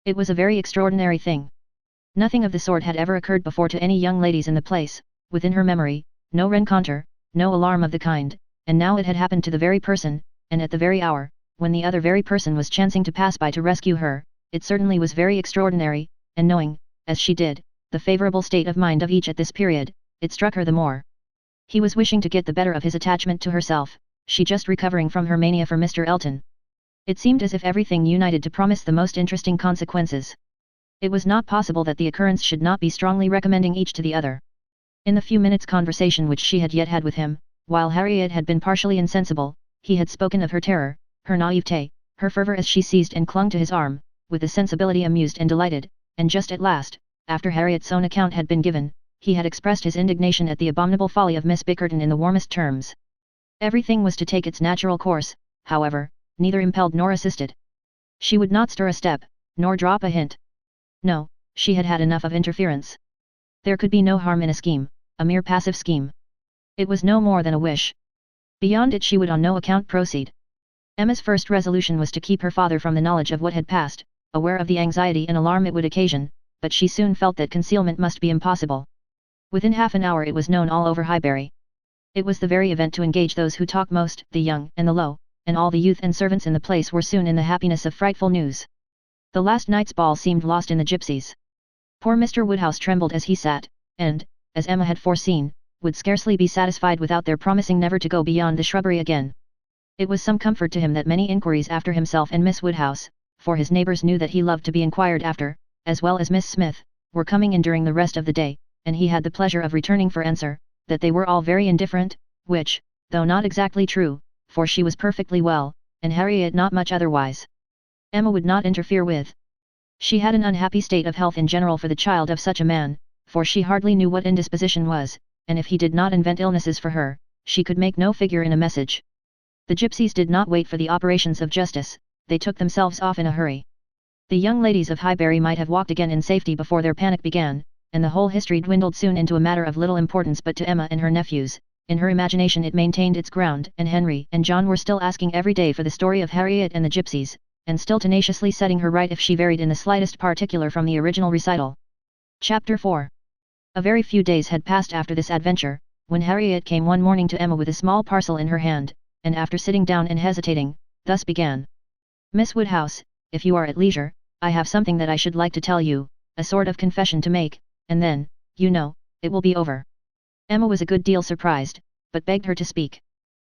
[SPEAKER 1] It was a very extraordinary thing. Nothing of the sort had ever occurred before to any young ladies in the place, within her memory, no rencontre, no alarm of the kind, and now it had happened to the very person, and at the very hour, when the other very person was chancing to pass by to rescue her. It certainly was very extraordinary, and knowing, as she did, the favourable state of mind of each at this period, it struck her the more. He was wishing to get the better of his attachment to herself, she just recovering from her mania for Mr. Elton. It seemed as if everything united to promise the most interesting consequences. It was not possible that the occurrence should not be strongly recommending each to the other. In the few minutes' conversation which she had yet had with him, while Harriet had been partially insensible, he had spoken of her terror, her naivete, her fervour as she seized and clung to his arm, with a sensibility amused and delighted, and just at last, after Harriet's own account had been given, he had expressed his indignation at the abominable folly of Miss Bickerton in the warmest terms. Everything was to take its natural course, however, neither impelled nor assisted. She would not stir a step, nor drop a hint. No, she had had enough of interference. There could be no harm in a scheme, a mere passive scheme. It was no more than a wish. Beyond it she would on no account proceed. Emma's first resolution was to keep her father from the knowledge of what had passed, aware of the anxiety and alarm it would occasion, but she soon felt that concealment must be impossible. Within half an hour it was known all over Highbury. It was the very event to engage those who talk most, the young and the low, and all the youth and servants in the place were soon in the happiness of frightful news. The last night's ball seemed lost in the gipsies. Poor Mr. Woodhouse trembled as he sat, and, as Emma had foreseen, would scarcely be satisfied without their promising never to go beyond the shrubbery again. It was some comfort to him that many inquiries after himself and Miss Woodhouse, for his neighbours knew that he loved to be inquired after, as well as Miss Smith, were coming in during the rest of the day, and he had the pleasure of returning for answer, that they were all very indifferent, which, though not exactly true, for she was perfectly well, and Harriet not much otherwise, Emma would not interfere with. She had an unhappy state of health in general for the child of such a man, for she hardly knew what indisposition was, and if he did not invent illnesses for her, she could make no figure in a message. The gipsies did not wait for the operations of justice, they took themselves off in a hurry. The young ladies of Highbury might have walked again in safety before their panic began, and the whole history dwindled soon into a matter of little importance but to Emma and her nephews. In her imagination it maintained its ground, and Henry and John were still asking every day for the story of Harriet and the gipsies, and still tenaciously setting her right if she varied in the slightest particular from the original recital. Chapter 4. A very few days had passed after this adventure, when Harriet came one morning to Emma with a small parcel in her hand, and after sitting down and hesitating, thus began. Miss Woodhouse, if you are at leisure, I have something that I should like to tell you, a sort of confession to make, and then, you know, it will be over. Emma was a good deal surprised, but begged her to speak.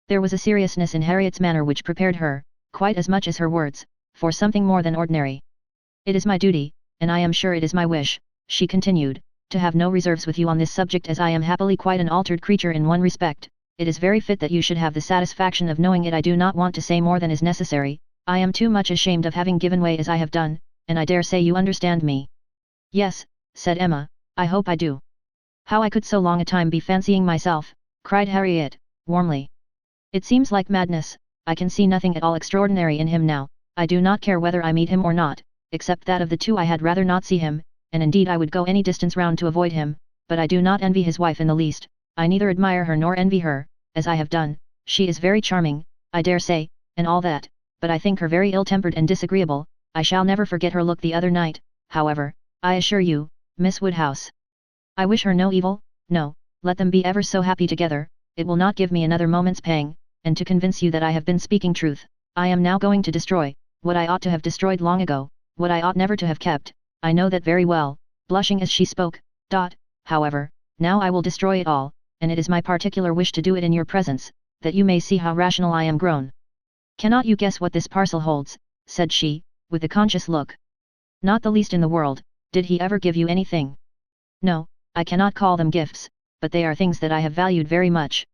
[SPEAKER 1] There was a seriousness in Harriet's manner which prepared her, quite as much as her words, for something more than ordinary. It is my duty, and I am sure it is my wish, she continued, to have no reserves with you on this subject as I am happily quite an altered creature in one respect. It is very fit that you should have the satisfaction of knowing it. I do not want to say more than is necessary, I am too much ashamed of having given way as I have done, and I dare say you understand me. Yes, said Emma, I hope I do. How I could so long a time be fancying myself, cried Harriet, warmly. It seems like madness, I can see nothing at all extraordinary in him now, I do not care whether I meet him or not, except that of the two I had rather not see him, and indeed I would go any distance round to avoid him, but I do not envy his wife in the least, I neither admire her nor envy her, as I have done, she is very charming, I dare say, and all that, but I think her very ill-tempered and disagreeable. I shall never forget her look the other night, however, I assure you, Miss Woodhouse. I wish her no evil, no, let them be ever so happy together, it will not give me another moment's pang, and to convince you that I have been speaking truth, I am now going to destroy, what I ought to have destroyed long ago, what I ought never to have kept, I know that very well, blushing as she spoke, however, now I will destroy it all, and it is my particular wish to do it in your presence, that you may see how rational I am grown. Cannot you guess what this parcel holds, said she, with a conscious look. Not the least in the world, did he ever give you anything? No, I cannot call them gifts, but they are things that I have valued very much.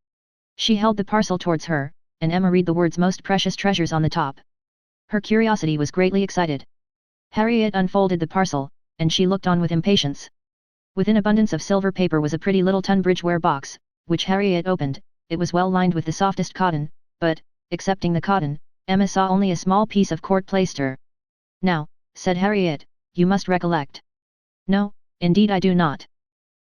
[SPEAKER 1] She held the parcel towards her, and Emma read the words most precious treasures on the top. Her curiosity was greatly excited. Harriet unfolded the parcel, and she looked on with impatience. Within abundance of silver paper was a pretty little Tunbridge ware box, which Harriet opened. It was well lined with the softest cotton, but, excepting the cotton, Emma saw only a small piece of court plaister. Now, said Harriet, you must recollect. No, indeed I do not.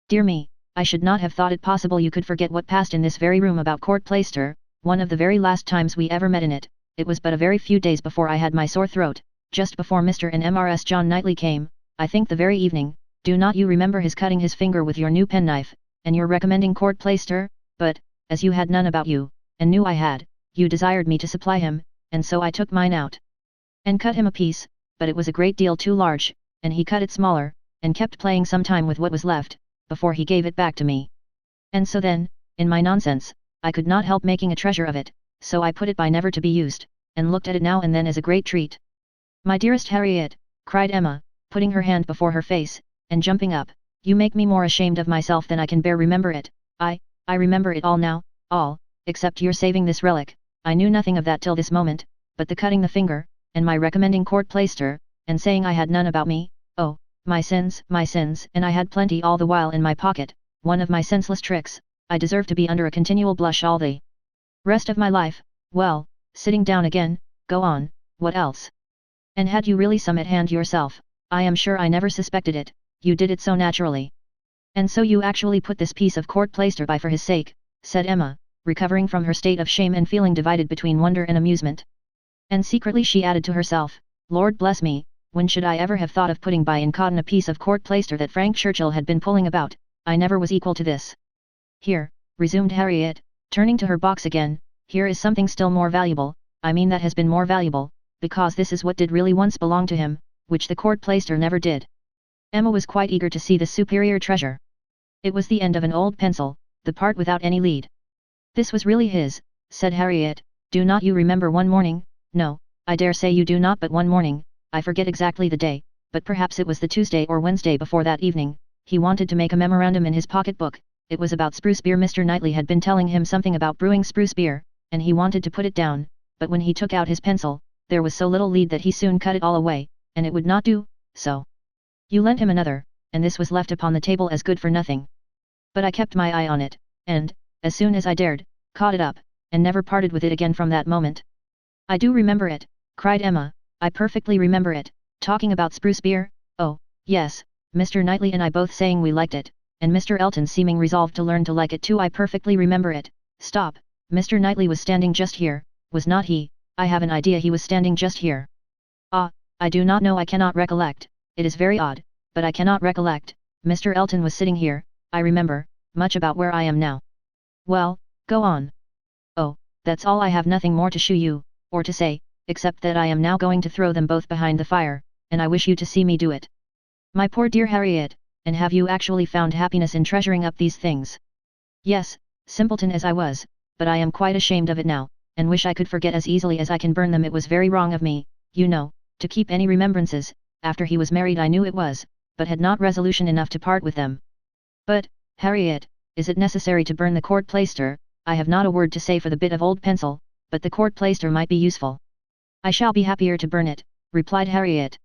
[SPEAKER 1] Dear me, I should not have thought it possible you could forget what passed in this very room about court plaister, one of the very last times we ever met in it, it was but a very few days before I had my sore throat, just before Mr. and Mrs. John Knightley came, I think the very evening. Do not you remember his cutting his finger with your new penknife, and your recommending court plaister? But, as you had none about you, and knew I had, you desired me to supply him, and so I took mine out and cut him a piece, but it was a great deal too large, and he cut it smaller, and kept playing some time with what was left, before he gave it back to me. And so then, in my nonsense, I could not help making a treasure of it, so I put it by never to be used, and looked at it now and then as a great treat. My dearest Harriet, cried Emma, putting her hand before her face, and jumping up, you make me more ashamed of myself than I can bear. Remember it, I remember it all now, all, except your saving this relic. I knew nothing of that till this moment, but the cutting the finger, and my recommending court plaister, and saying I had none about me. Oh, my sins, and I had plenty all the while in my pocket, one of my senseless tricks. I deserve to be under a continual blush all the rest of my life. Well, sitting down again, go on, what else? And had you really some at hand yourself? I am sure I never suspected it, you did it so naturally. And so you actually put this piece of court plaister by for his sake, said Emma, recovering from her state of shame and feeling divided between wonder and amusement. And secretly she added to herself, Lord bless me, when should I ever have thought of putting by in cotton a piece of court plaister that Frank Churchill had been pulling about? I never was equal to this. Here, resumed Harriet, turning to her box again, here is something still more valuable, I mean that has been more valuable, because this is what did really once belong to him, which the court plaister never did. Emma was quite eager to see the superior treasure. It was the end of an old pencil, the part without any lead. This was really his, said Harriet. Do not you remember one morning? No, I dare say you do not, but one morning, I forget exactly the day, but perhaps it was the Tuesday or Wednesday before that evening, he wanted to make a memorandum in his pocket book. It was about spruce beer. Mr. Knightley had been telling him something about brewing spruce beer, and he wanted to put it down, but when he took out his pencil, there was so little lead that he soon cut it all away, and it would not do, so you lent him another, and this was left upon the table as good for nothing. But I kept my eye on it, and, as soon as I dared, caught it up, and never parted with it again from that moment. I do remember it, cried Emma, I perfectly remember it, talking about spruce beer, oh, yes, Mr. Knightley and I both saying we liked it, and Mr. Elton seeming resolved to learn to like it too. I perfectly remember it. Stop, Mr. Knightley was standing just here, was not he? I have an idea he was standing just here. Ah, I do not know, I cannot recollect, it is very odd, but I cannot recollect. Mr. Elton was sitting here, I remember, much about where I am now. Well, go on. Oh, that's all, I have nothing more to shew you, or to say, except that I am now going to throw them both behind the fire, and I wish you to see me do it. My poor dear Harriet, and have you actually found happiness in treasuring up these things? Yes, simpleton as I was, but I am quite ashamed of it now, and wish I could forget as easily as I can burn them. It was very wrong of me, you know, to keep any remembrances. After he was married I knew it was, but had not resolution enough to part with them. But, Harriet, is it necessary to burn the court plaister? I have not a word to say for the bit of old pencil, but the court plaister might be useful. I shall be happier to burn it, replied Harriet.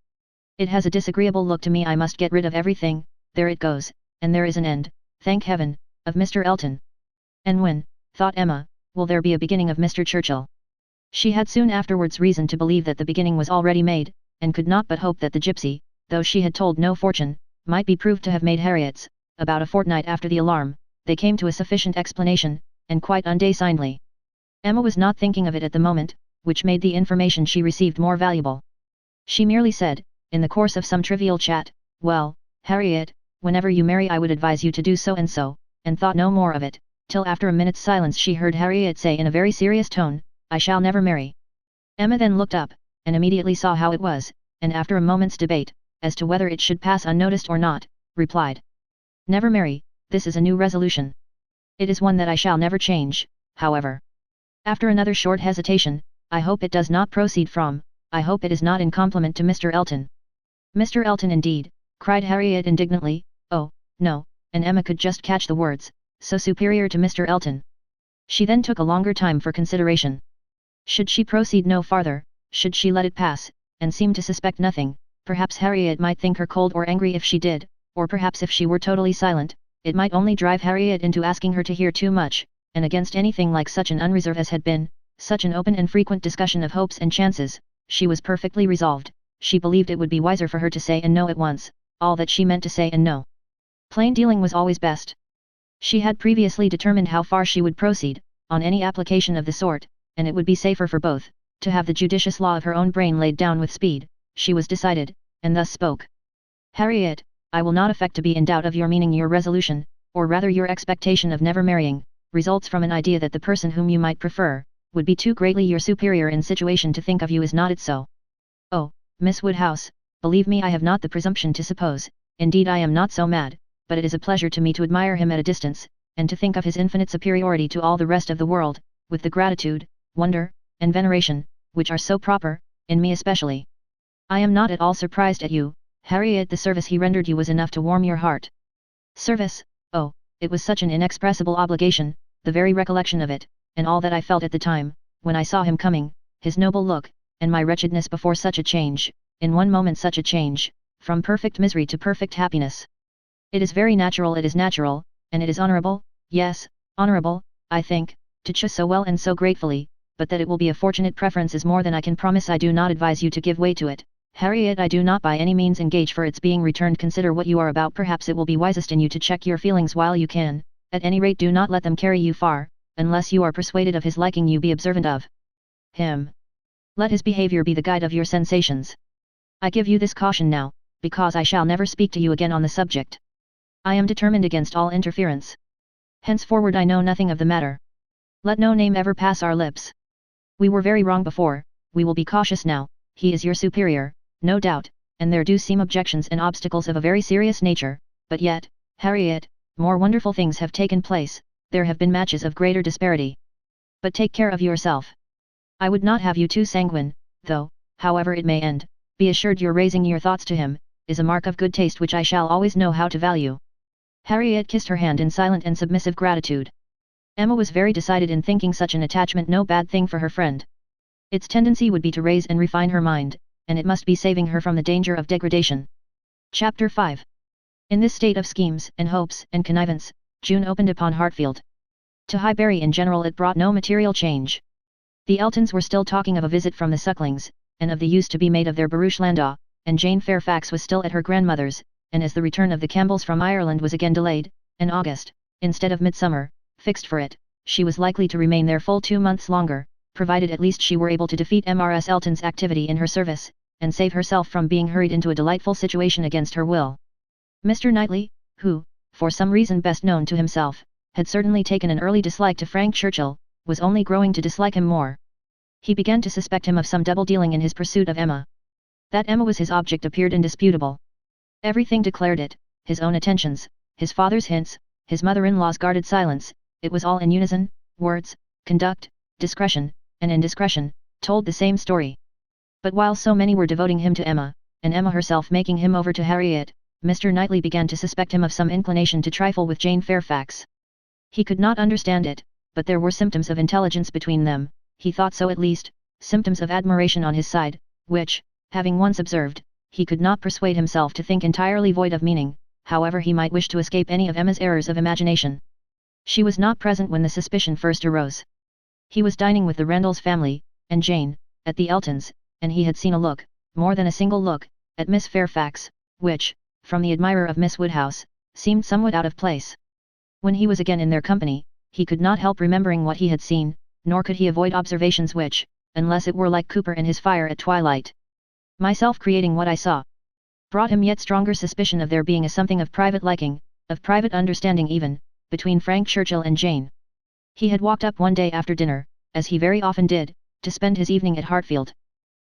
[SPEAKER 1] It has a disagreeable look to me. I must get rid of everything. There it goes, and there is an end, thank heaven, of Mr. Elton. And when, thought Emma, will there be a beginning of Mr. Churchill? She had soon afterwards reason to believe that the beginning was already made, and could not but hope that the gipsy, though she had told no fortune, might be proved to have made Harriet's. About a fortnight after the alarm, they came to a sufficient explanation, and quite undesignedly. Emma was not thinking of it at the moment, which made the information she received more valuable. She merely said, in the course of some trivial chat, well, Harriet, whenever you marry I would advise you to do so, and thought no more of it, till after a minute's silence she heard Harriet say in a very serious tone, I shall never marry. Emma then looked up, and immediately saw how it was, and after a moment's debate, as to whether it should pass unnoticed or not, replied. Never marry, this is a new resolution. It is one that I shall never change, however. After another short hesitation, I hope it does not proceed from, I hope it is not in compliment to Mr. Elton. Mr. Elton indeed, cried Harriet indignantly, oh, no, and Emma could just catch the words, so superior to Mr. Elton. She then took a longer time for consideration. Should she proceed no farther, should she let it pass, and seem to suspect nothing? Perhaps Harriet might think her cold or angry if she did, or perhaps if she were totally silent, it might only drive Harriet into asking her to hear too much, and against anything like such an unreserve as had been, such an open and frequent discussion of hopes and chances, she was perfectly resolved. She believed it would be wiser for her to say and know at once, all that she meant to say and know. Plain dealing was always best. She had previously determined how far she would proceed, on any application of the sort, and it would be safer for both, To have the judicious law of her own brain laid down with speed, she was decided, and thus spoke. Harriet, I will not affect to be in doubt of your meaning. Your resolution, or rather your expectation of never marrying, results from an idea that the person whom you might prefer, would be too greatly your superior in situation to think of you. Is not it so? Oh, Miss Woodhouse, believe me, I have not the presumption to suppose, indeed I am not so mad, but it is a pleasure to me to admire him at a distance, and to think of his infinite superiority to all the rest of the world, with the gratitude, wonder, and veneration, which are so proper, in me especially. I am not at all surprised at you, Harriet. The service he rendered you was enough to warm your heart. Service, oh, it was such an inexpressible obligation, the very recollection of it, and all that I felt at the time, when I saw him coming, his noble look, and my wretchedness before such a change, in one moment such a change, from perfect misery to perfect happiness. It is very natural, it is natural, and it is honorable, yes, honorable, I think, to choose so well and so gratefully, but that it will be a fortunate preference is more than I can promise. I do not advise you to give way to it, Harriet. I do not by any means engage for its being returned. Consider what you are about. Perhaps it will be wisest in you to check your feelings while you can, at any rate do not let them carry you far, unless you are persuaded of his liking you. Be observant of him. Let his behavior be the guide of your sensations. I give you this caution now, because I shall never speak to you again on the subject. I am determined against all interference. Henceforward I know nothing of the matter. Let no name ever pass our lips. We were very wrong before, we will be cautious now. He is your superior, no doubt, and there do seem objections and obstacles of a very serious nature, but yet, Harriet, more wonderful things have taken place, there have been matches of greater disparity. But take care of yourself. I would not have you too sanguine, though, however it may end, be assured your raising your thoughts to him, is a mark of good taste which I shall always know how to value. Harriet kissed her hand in silent and submissive gratitude. Emma was very decided in thinking such an attachment no bad thing for her friend. Its tendency would be to raise and refine her mind, and it must be saving her from the danger of degradation. Chapter 5. In this state of schemes and hopes and connivance, June opened upon Hartfield. To Highbury in general it brought no material change. The Eltons were still talking of a visit from the Sucklings, and of the use to be made of their barouche landau, and Jane Fairfax was still at her grandmother's, and as the return of the Campbells from Ireland was again delayed, and August, instead of midsummer, fixed for it, she was likely to remain there full 2 months longer, provided at least she were able to defeat Mrs. Elton's activity in her service, and save herself from being hurried into a delightful situation against her will. Mr. Knightley, who, for some reason best known to himself, had certainly taken an early dislike to Frank Churchill, was only growing to dislike him more. He began to suspect him of some double-dealing in his pursuit of Emma. That Emma was his object appeared indisputable. Everything declared it, his own attentions, his father's hints, his mother-in-law's guarded silence, it was all in unison, words, conduct, discretion, and indiscretion, told the same story. But while so many were devoting him to Emma, and Emma herself making him over to Harriet, Mr. Knightley began to suspect him of some inclination to trifle with Jane Fairfax. He could not understand it, but there were symptoms of intelligence between them, he thought so at least, symptoms of admiration on his side, which, having once observed, he could not persuade himself to think entirely void of meaning, however he might wish to escape any of Emma's errors of imagination. She was not present when the suspicion first arose. He was dining with the Rendalls family, and Jane, at the Eltons, and he had seen a look, more than a single look, at Miss Fairfax, which, from the admirer of Miss Woodhouse, seemed somewhat out of place. When he was again in their company, he could not help remembering what he had seen, nor could he avoid observations which, unless it were like Cooper and his fire at twilight, myself creating what I saw, brought him yet stronger suspicion of there being a something of private liking, of private understanding even, between Frank Churchill and Jane. He had walked up one day after dinner, as he very often did, to spend his evening at Hartfield.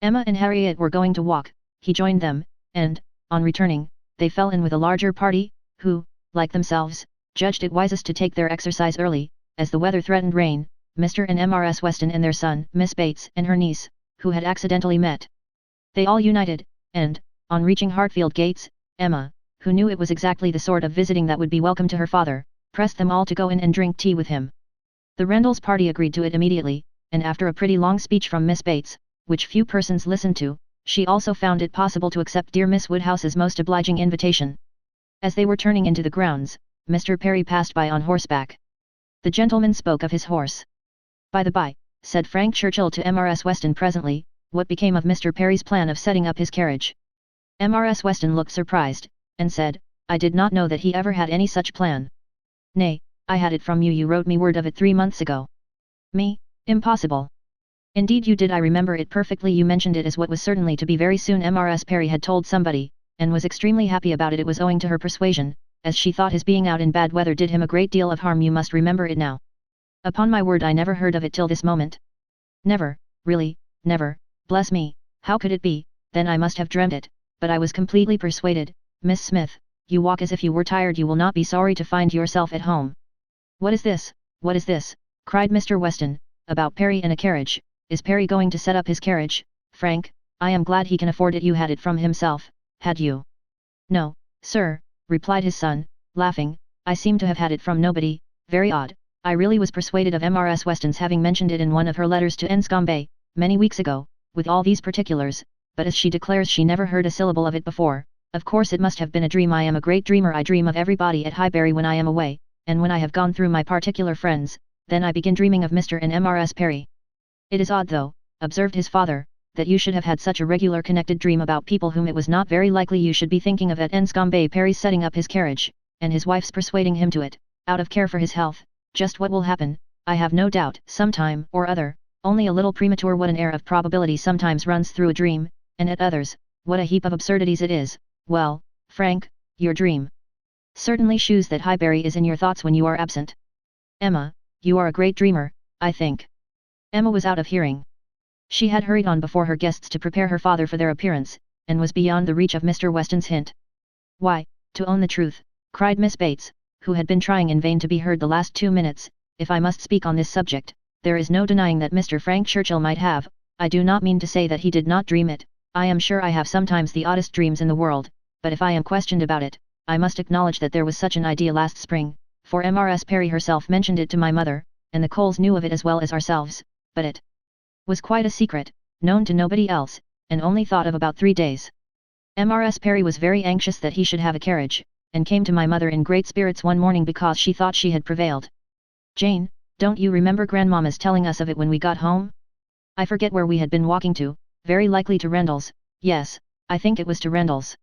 [SPEAKER 1] Emma and Harriet were going to walk, he joined them, and, on returning, they fell in with a larger party, who, like themselves, judged it wisest to take their exercise early, as the weather threatened rain, Mr. and Mrs. Weston and their son, Miss Bates and her niece, who had accidentally met. They all united, and, on reaching Hartfield gates, Emma, who knew it was exactly the sort of visiting that would be welcome to her father, pressed them all to go in and drink tea with him. The Rendalls party agreed to it immediately, and after a pretty long speech from Miss Bates, which few persons listened to, she also found it possible to accept dear Miss Woodhouse's most obliging invitation. As they were turning into the grounds, Mr. Perry passed by on horseback. The gentleman spoke of his horse. By the by, said Frank Churchill to Mrs. Weston presently, what became of Mr. Perry's plan of setting up his carriage? Mrs. Weston looked surprised, and said, I did not know that he ever had any such plan. Nay, I had it from you, you wrote me word of it 3 months ago. Me, impossible. Indeed you did, I remember it perfectly. You mentioned it as what was certainly to be very soon. Mrs. Perry had told somebody, and was extremely happy about it. It was owing to her persuasion, as she thought his being out in bad weather did him a great deal of harm. You must remember it now. Upon my word, I never heard of it till this moment. Never, really, never, bless me, how could it be? Then I must have dreamt it, but I was completely persuaded. Miss Smith, you walk as if you were tired. You will not be sorry to find yourself at home. What is this? What is this? Cried Mr. Weston. About Perry in a carriage. Is Perry going to set up his carriage? Frank, I am glad he can afford it. You had it from himself, had you? No, sir, replied his son, laughing, I seem to have had it from nobody. Very odd. I really was persuaded of Mrs. Weston's having mentioned it in one of her letters to Enscombe, many weeks ago, with all these particulars, but as she declares she never heard a syllable of it before, of course it must have been a dream. I am a great dreamer. I dream of everybody at Highbury when I am away, and when I have gone through my particular friends, then I begin dreaming of Mr. and Mrs. Perry. It is odd though, observed his father, that you should have had such a regular connected dream about people whom it was not very likely you should be thinking of at Enscombe. Perry's setting up his carriage, and his wife's persuading him to it, out of care for his health. Just what will happen, I have no doubt, sometime or other, only a little premature. What an air of probability sometimes runs through a dream, and at others, what a heap of absurdities it is. Well, Frank, your dream certainly shews that Highbury is in your thoughts when you are absent. Emma, you are a great dreamer, I think. Emma was out of hearing. She had hurried on before her guests to prepare her father for their appearance, and was beyond the reach of Mr. Weston's hint. Why, to own the truth, cried Miss Bates, who had been trying in vain to be heard the last 2 minutes, if I must speak on this subject, there is no denying that Mr. Frank Churchill might have. I do not mean to say that he did not dream it. I am sure I have sometimes the oddest dreams in the world, but if I am questioned about it, I must acknowledge that there was such an idea last spring, for Mrs. Perry herself mentioned it to my mother, and the Coles knew of it as well as ourselves, but it was quite a secret, known to nobody else, and only thought of about 3 days. Mrs. Perry was very anxious that he should have a carriage, and came to my mother in great spirits one morning because she thought she had prevailed. Jane, don't you remember grandmamma's telling us of it when we got home? I forget where we had been walking to, very likely to Rendell's. Yes, I think it was to Rendell's.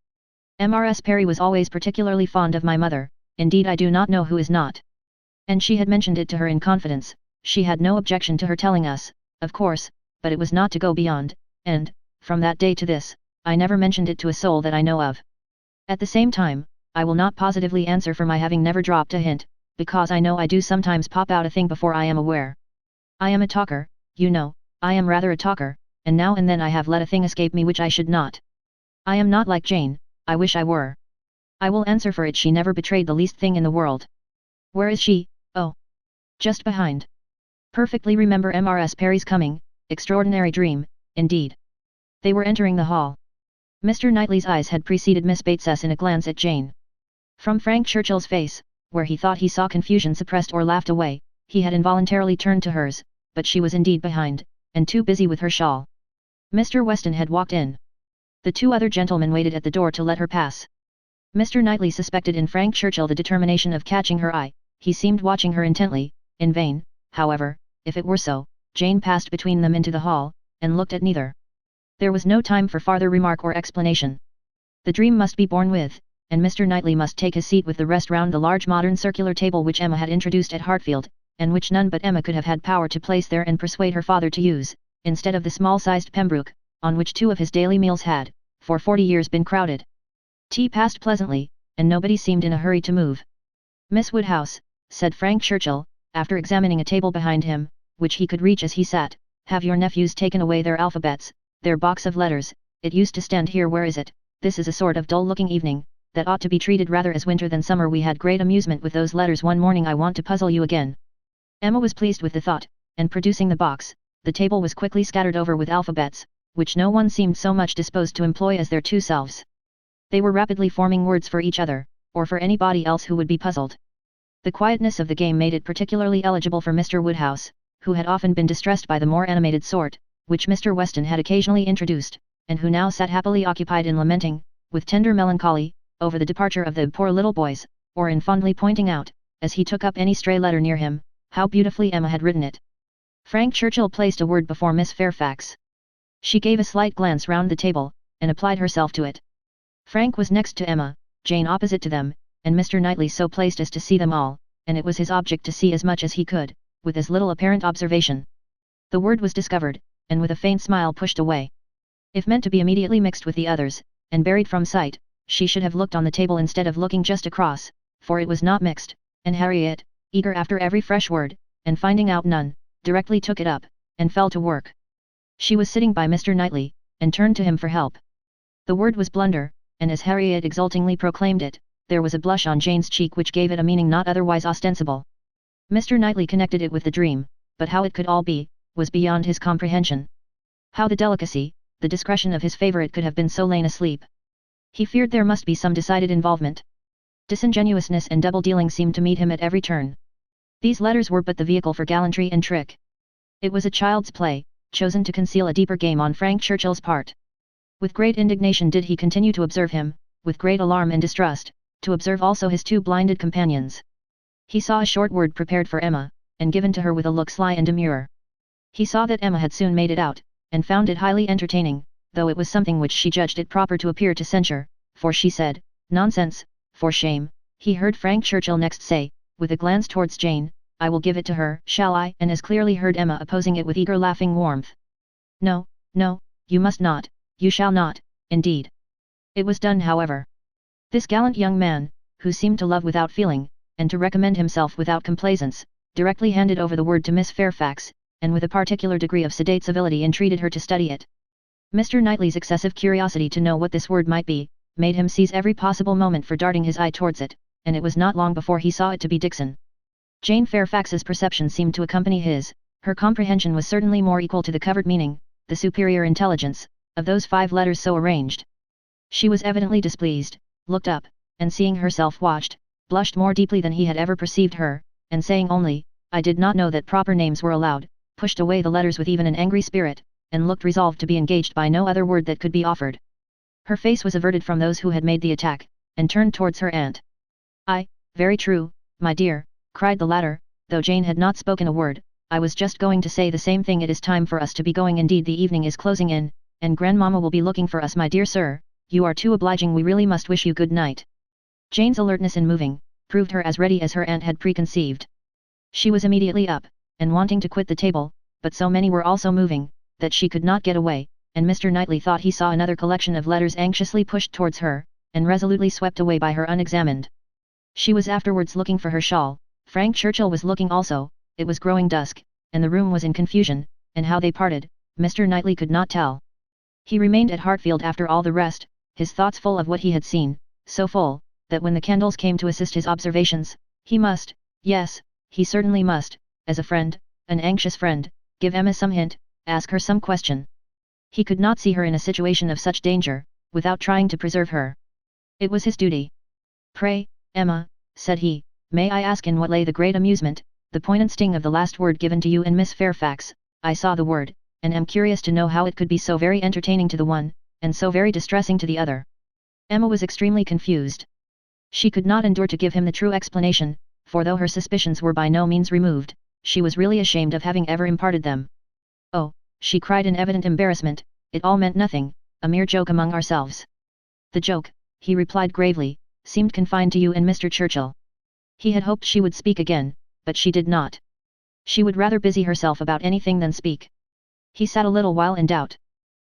[SPEAKER 1] Mrs. Perry was always particularly fond of my mother, indeed I do not know who is not. And she had mentioned it to her in confidence. She had no objection to her telling us, of course, but it was not to go beyond, and, from that day to this, I never mentioned it to a soul that I know of. At the same time, I will not positively answer for my having never dropped a hint, because I know I do sometimes pop out a thing before I am aware. I am a talker, you know, I am rather a talker, and now and then I have let a thing escape me which I should not. I am not like Jane, I wish I were. I will answer for it she never betrayed the least thing in the world. Where is she? Oh, just behind. Perfectly remember Mrs. Perry's coming, extraordinary dream, indeed. They were entering the hall. Mr. Knightley's eyes had preceded Miss Bates's in a glance at Jane. From Frank Churchill's face, where he thought he saw confusion suppressed or laughed away, he had involuntarily turned to hers, but she was indeed behind, and too busy with her shawl. Mr. Weston had walked in. The 2 other gentlemen waited at the door to let her pass. Mr. Knightley suspected in Frank Churchill the determination of catching her eye. He seemed watching her intently, in vain, however, if it were so. Jane passed between them into the hall, and looked at neither. There was no time for farther remark or explanation. The dream must be borne with, and Mr. Knightley must take his seat with the rest round the large modern circular table which Emma had introduced at Hartfield, and which none but Emma could have had power to place there and persuade her father to use, instead of the small-sized Pembroke, on which 2 of his daily meals had, for 40 years been crowded. Tea passed pleasantly, and nobody seemed in a hurry to move. Miss Woodhouse, said Frank Churchill, after examining a table behind him, which he could reach as he sat, have your nephews taken away their alphabets, their box of letters? It used to stand here. Where is it? This is a sort of dull-looking evening, that ought to be treated rather as winter than summer. We had great amusement with those letters one morning. I want to puzzle you again. Emma was pleased with the thought, and producing the box, the table was quickly scattered over with alphabets, which no one seemed so much disposed to employ as their 2 selves. They were rapidly forming words for each other, or for anybody else who would be puzzled. The quietness of the game made it particularly eligible for Mr. Woodhouse, who had often been distressed by the more animated sort, which Mr. Weston had occasionally introduced, and who now sat happily occupied in lamenting, with tender melancholy, over the departure of the poor little boys, or in fondly pointing out, as he took up any stray letter near him, how beautifully Emma had written it. Frank Churchill placed a word before Miss Fairfax. She gave a slight glance round the table, and applied herself to it. Frank was next to Emma, Jane opposite to them, and Mr. Knightley so placed as to see them all, and it was his object to see as much as he could, with as little apparent observation. The word was discovered, and with a faint smile pushed away. If meant to be immediately mixed with the others, and buried from sight, she should have looked on the table instead of looking just across, for it was not mixed, and Harriet, eager after every fresh word, and finding out none, directly took it up, and fell to work. She was sitting by Mr. Knightley, and turned to him for help. The word was blunder, and as Harriet exultingly proclaimed it, there was a blush on Jane's cheek which gave it a meaning not otherwise ostensible. Mr. Knightley connected it with the dream, but how it could all be, was beyond his comprehension. How the delicacy, the discretion of his favourite could have been so lain asleep. He feared there must be some decided involvement. Disingenuousness and double-dealing seemed to meet him at every turn. These letters were but the vehicle for gallantry and trick. It was a child's play, chosen to conceal a deeper game on Frank Churchill's part. With great indignation did he continue to observe him, with great alarm and distrust, to observe also his two blinded companions. He saw a short word prepared for Emma, and given to her with a look sly and demure. He saw that Emma had soon made it out, and found it highly entertaining, though it was something which she judged it proper to appear to censure, for she said, "Nonsense, for shame." He heard Frank Churchill next say, with a glance towards Jane, "I will give it to her, shall I?" and as clearly heard Emma opposing it with eager laughing warmth. "No, no, you must not, you shall not, indeed." It was done however. This gallant young man, who seemed to love without feeling, and to recommend himself without complaisance, directly handed over the word to Miss Fairfax, and with a particular degree of sedate civility entreated her to study it. Mr. Knightley's excessive curiosity to know what this word might be, made him seize every possible moment for darting his eye towards it, and it was not long before he saw it to be Dixon. Jane Fairfax's perception seemed to accompany his, her comprehension was certainly more equal to the covered meaning, the superior intelligence, of those 5 letters so arranged. She was evidently displeased, looked up, and seeing herself watched, blushed more deeply than he had ever perceived her, and saying only, "I did not know that proper names were allowed," pushed away the letters with even an angry spirit, and looked resolved to be engaged by no other word that could be offered. Her face was averted from those who had made the attack, and turned towards her aunt. Very true, my dear," cried the latter, though Jane had not spoken a word, "I was just going to say the same thing. It is time for us to be going indeed. The evening is closing in, and grandmamma will be looking for us. My dear sir, you are too obliging. We really must wish you good night." Jane's alertness in moving, proved her as ready as her aunt had preconceived. She was immediately up, and wanting to quit the table, but so many were also moving, that she could not get away, and Mr. Knightley thought he saw another collection of letters anxiously pushed towards her, and resolutely swept away by her unexamined. She was afterwards looking for her shawl, Frank Churchill was looking also, it was growing dusk, and the room was in confusion, and how they parted, Mr. Knightley could not tell. He remained at Hartfield after all the rest, his thoughts full of what he had seen, so full, that when the candles came to assist his observations, he must, yes, he certainly must, as a friend, an anxious friend, give Emma some hint, ask her some question. He could not see her in a situation of such danger, without trying to preserve her. It was his duty. "Pray, Emma," said he, "may I ask in what lay the great amusement, the poignant sting of the last word given to you and Miss Fairfax? I saw the word, and am curious to know how it could be so very entertaining to the one, and so very distressing to the other." Emma was extremely confused. She could not endure to give him the true explanation, for though her suspicions were by no means removed, she was really ashamed of having ever imparted them. "Oh," she cried in evident embarrassment, "it all meant nothing, a mere joke among ourselves." "The joke," he replied gravely, "seemed confined to you and Mr. Churchill." He had hoped she would speak again, but she did not. She would rather busy herself about anything than speak. He sat a little while in doubt.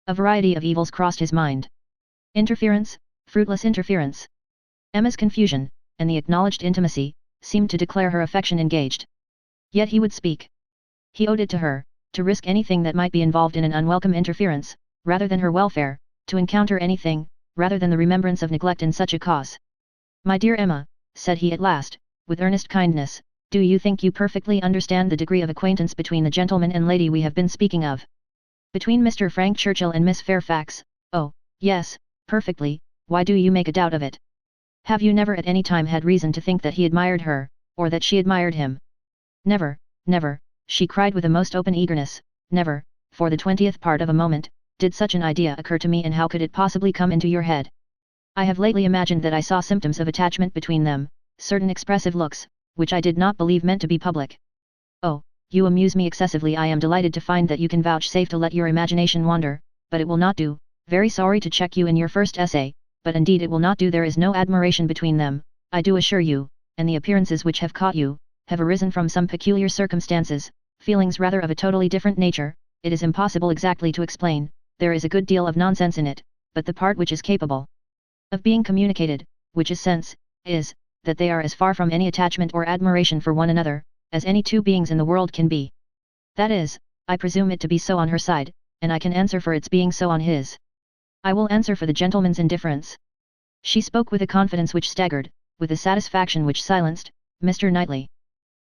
[SPEAKER 1] A variety of evils crossed his mind. Interference, fruitless interference. Emma's confusion, and the acknowledged intimacy, seemed to declare her affection engaged. Yet he would speak. He owed it to her, to risk anything that might be involved in an unwelcome interference, rather than her welfare, to encounter anything, rather than the remembrance of neglect in such a cause. "My dear Emma," said he at last, with earnest kindness, "do you think you perfectly understand the degree of acquaintance between the gentleman and lady we have been speaking of? Between Mr. Frank Churchill and Miss Fairfax? Oh, yes, perfectly. Why do you make a doubt of it? Have you never at any time had reason to think that he admired her, or that she admired him?" "Never, never," she cried with a most open eagerness, "never, for the 20th part of a moment, did such an idea occur to me, and how could it possibly come into your head? I have lately imagined that I saw symptoms of attachment between them, certain expressive looks, which I did not believe meant to be public. Oh, you amuse me excessively. I am delighted to find that you can vouchsafe to let your imagination wander, but it will not do. Very sorry to check you in your first essay, but indeed it will not do. There is no admiration between them, I do assure you, and the appearances which have caught you, have arisen from some peculiar circumstances, feelings rather of a totally different nature, it is impossible exactly to explain, there is a good deal of nonsense in it, but the part which is capable of being communicated, which is sense, is, that they are as far from any attachment or admiration for one another, as any two beings in the world can be. That is, I presume it to be so on her side, and I can answer for its being so on his. I will answer for the gentleman's indifference. She spoke with a confidence which staggered, with a satisfaction which silenced, Mr. Knightley.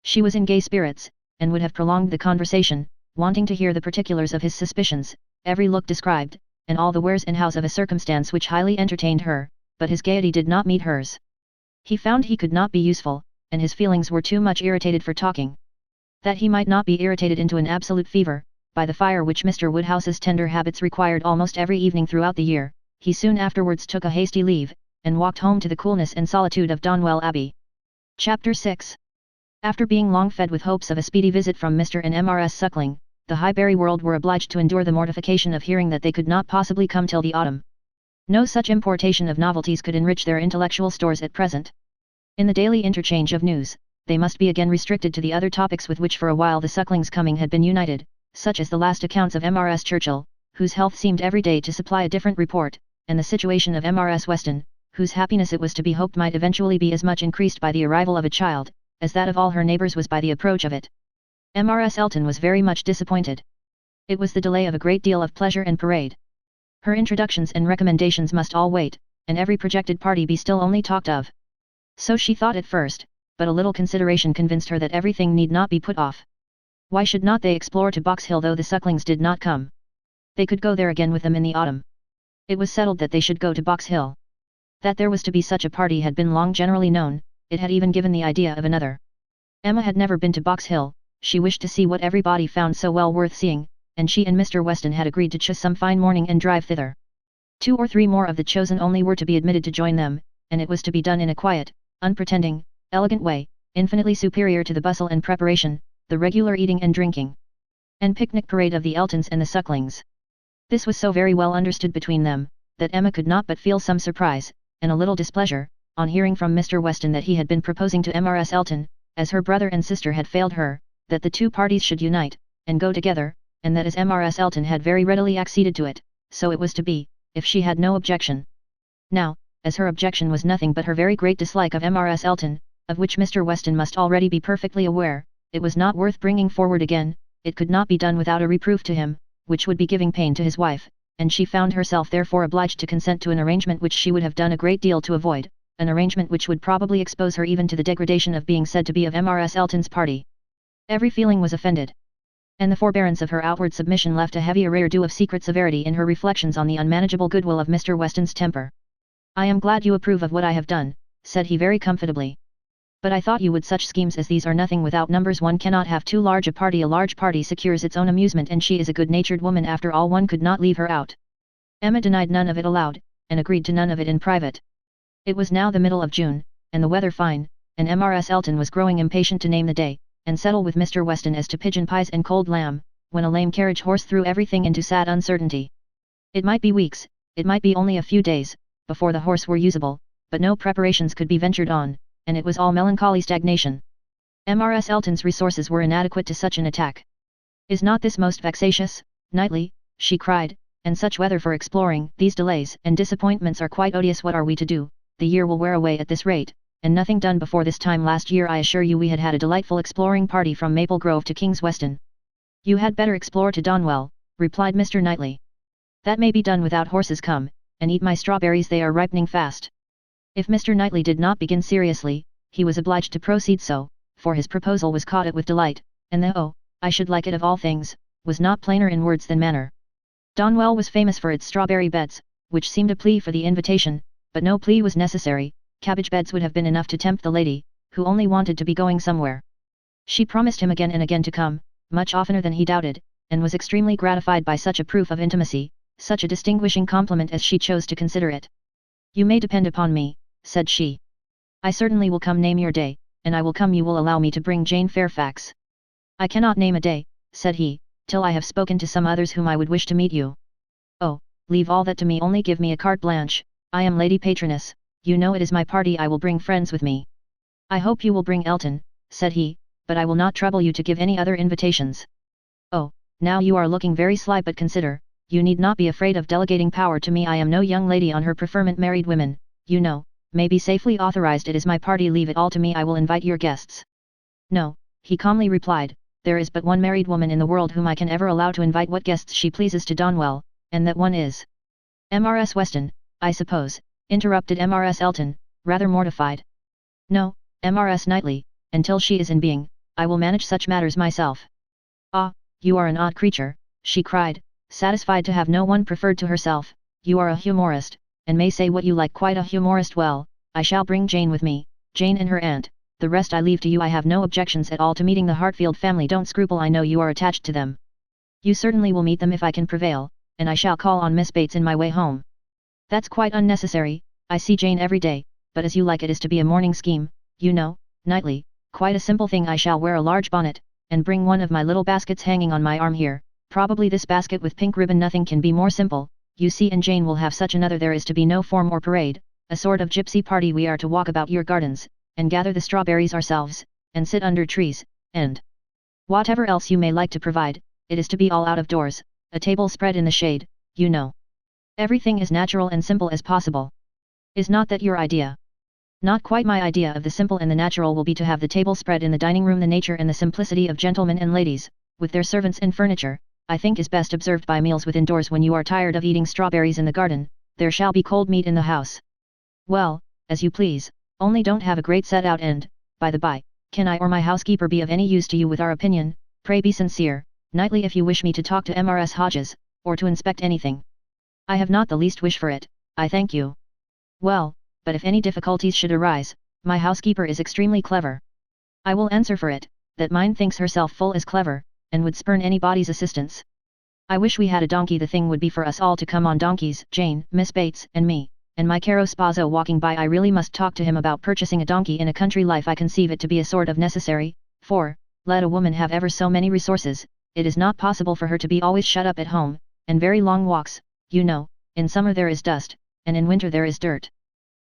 [SPEAKER 1] She was in gay spirits, and would have prolonged the conversation, wanting to hear the particulars of his suspicions, every look described, and all the wheres and hows of a circumstance which highly entertained her, but his gaiety did not meet hers. He found he could not be useful, and his feelings were too much irritated for talking. That he might not be irritated into an absolute fever, by the fire which Mr. Woodhouse's tender habits required almost every evening throughout the year, he soon afterwards took a hasty leave, and walked home to the coolness and solitude of Donwell Abbey. Chapter 6. After being long fed with hopes of a speedy visit from Mr. and Mrs. Suckling, the Highbury world were obliged to endure the mortification of hearing that they could not possibly come till the autumn. No such importation of novelties could enrich their intellectual stores at present. In the daily interchange of news, they must be again restricted to the other topics with which for a while the Sucklings' coming had been united, such as the last accounts of Mrs. Churchill, whose health seemed every day to supply a different report, and the situation of Mrs. Weston, whose happiness it was to be hoped might eventually be as much increased by the arrival of a child, as that of all her neighbours was by the approach of it. Mrs. Elton was very much disappointed. It was the delay of a great deal of pleasure and parade. Her introductions and recommendations must all wait, and every projected party be still only talked of. So she thought at first, but a little consideration convinced her that everything need not be put off. Why should not they explore to Box Hill though the Sucklings did not come? They could go there again with them in the autumn. It was settled that they should go to Box Hill. That there was to be such a party had been long generally known, it had even given the idea of another. Emma had never been to Box Hill, she wished to see what everybody found so well worth seeing, and she and Mr. Weston had agreed to choose some fine morning and drive thither. 2 or 3 more of the chosen only were to be admitted to join them, and it was to be done in a quiet, unpretending, elegant way, infinitely superior to the bustle and preparation, the regular eating and drinking, and picnic parade of the Eltons and the Sucklings. This was so very well understood between them, that Emma could not but feel some surprise, and a little displeasure, on hearing from Mr. Weston that he had been proposing to Mrs. Elton, as her brother and sister had failed her, that the 2 parties should unite, and go together, and that as Mrs. Elton had very readily acceded to it, so it was to be, if she had no objection. Now, as her objection was nothing but her very great dislike of Mrs. Elton, of which Mr. Weston must already be perfectly aware, it was not worth bringing forward again, it could not be done without a reproof to him, which would be giving pain to his wife, and she found herself therefore obliged to consent to an arrangement which she would have done a great deal to avoid, an arrangement which would probably expose her even to the degradation of being said to be of Mrs. Elton's party. Every feeling was offended, and the forbearance of her outward submission left a heavy arrear of secret severity in her reflections on the unmanageable goodwill of Mr. Weston's temper. "I am glad you approve of what I have done," said he very comfortably. "But I thought you would. Such schemes as these are nothing without numbers. One cannot have too large a party. A large party secures its own amusement, and she is a good-natured woman after all. One could not leave her out." Emma denied none of it aloud, and agreed to none of it in private. It was now the middle of June, and the weather fine, and Mrs. Elton was growing impatient to name the day, and settle with Mr. Weston as to pigeon pies and cold lamb, when a lame carriage horse threw everything into sad uncertainty. It might be weeks, it might be only a few days, before the horse were usable, but no preparations could be ventured on, and it was all melancholy stagnation. Mrs. Elton's resources were inadequate to such an attack. "Is not this most vexatious, Knightley?" she cried, "and such weather for exploring. These delays and disappointments are quite odious. What are we to do? The year will wear away at this rate, and nothing done before this time last year. I assure you we had a delightful exploring party from Maple Grove to King's Weston." "You had better explore to Donwell," replied Mr. Knightley. "That may be done without horses. Come, and eat my strawberries, they are ripening fast." If Mr. Knightley did not begin seriously, he was obliged to proceed so, for his proposal was caught at with delight, and the "oh, I should like it of all things," was not plainer in words than manner. Donwell was famous for its strawberry beds, which seemed a plea for the invitation, but no plea was necessary. Cabbage beds would have been enough to tempt the lady, who only wanted to be going somewhere. She promised him again and again to come, much oftener than he doubted, and was extremely gratified by such a proof of intimacy, such a distinguishing compliment as she chose to consider it. "You may depend upon me," said she. "I certainly will come. Name your day, and I will come. You will allow me to bring Jane Fairfax." "I cannot name a day," said he, "till I have spoken to some others whom I would wish to meet you." "Oh, leave all that to me. Only give me a carte blanche. I am Lady Patroness. You know it is my party. I will bring friends with me." "I hope you will bring Elton," said he, "but I will not trouble you to give any other invitations." "Oh, now you are looking very sly, but consider, you need not be afraid of delegating power to me. I am no young lady on her preferment. Married women, you know, may be safely authorized. It is my party, leave it all to me. I will invite your guests. No, he calmly replied, there is but one married woman in the world whom I can ever allow to invite what guests she pleases to Donwell, and that one is Mrs. Weston, I suppose, interrupted Mrs. Elton, rather mortified. No, Mrs. Knightley, until she is in being, I will manage such matters myself. Ah, you are an odd creature, she cried, satisfied to have no one preferred to herself. You are a humorist, and may say what you like. Quite a humorist. Well, I shall bring Jane with me, Jane and her aunt. The rest I leave to you. I have no objections at all to meeting the Hartfield family. Don't scruple, I know you are attached to them. You certainly will meet them if I can prevail, and I shall call on Miss Bates in my way home. That's quite unnecessary, I see Jane every day, but as you like it is to be a morning scheme, you know, Knightley, quite a simple thing. I shall wear a large bonnet, and bring one of my little baskets hanging on my arm here, probably this basket with pink ribbon. Nothing can be more simple, you see, and Jane will have such another. There is to be no form or parade, a sort of gypsy party. We are to walk about your gardens, and gather the strawberries ourselves, and sit under trees, and whatever else you may like to provide, it is to be all out of doors, a table spread in the shade, you know. Everything as natural and simple as possible. Is not that your idea? Not quite. My idea of the simple and the natural will be to have the table spread in the dining room. The nature and the simplicity of gentlemen and ladies, with their servants and furniture, I think is best observed by meals within doors. When you are tired of eating strawberries in the garden, there shall be cold meat in the house. Well, as you please, only don't have a great set out. And, by the by, can I or my housekeeper be of any use to you with our opinion? Pray be sincere, Knightley, if you wish me to talk to Mrs. Hodges, or to inspect anything. I have not the least wish for it, I thank you. Well, but if any difficulties should arise, my housekeeper is extremely clever. I will answer for it, that mine thinks herself full as clever, and would spurn anybody's assistance. I wish we had a donkey. The thing would be for us all to come on donkeys, Jane, Miss Bates, and me, and my caro sposo walking by. I really must talk to him about purchasing a donkey in a country life. I conceive it to be a sort of necessary, for, let a woman have ever so many resources, it is not possible for her to be always shut up at home, and very long walks, you know. In summer there is dust, and in winter there is dirt.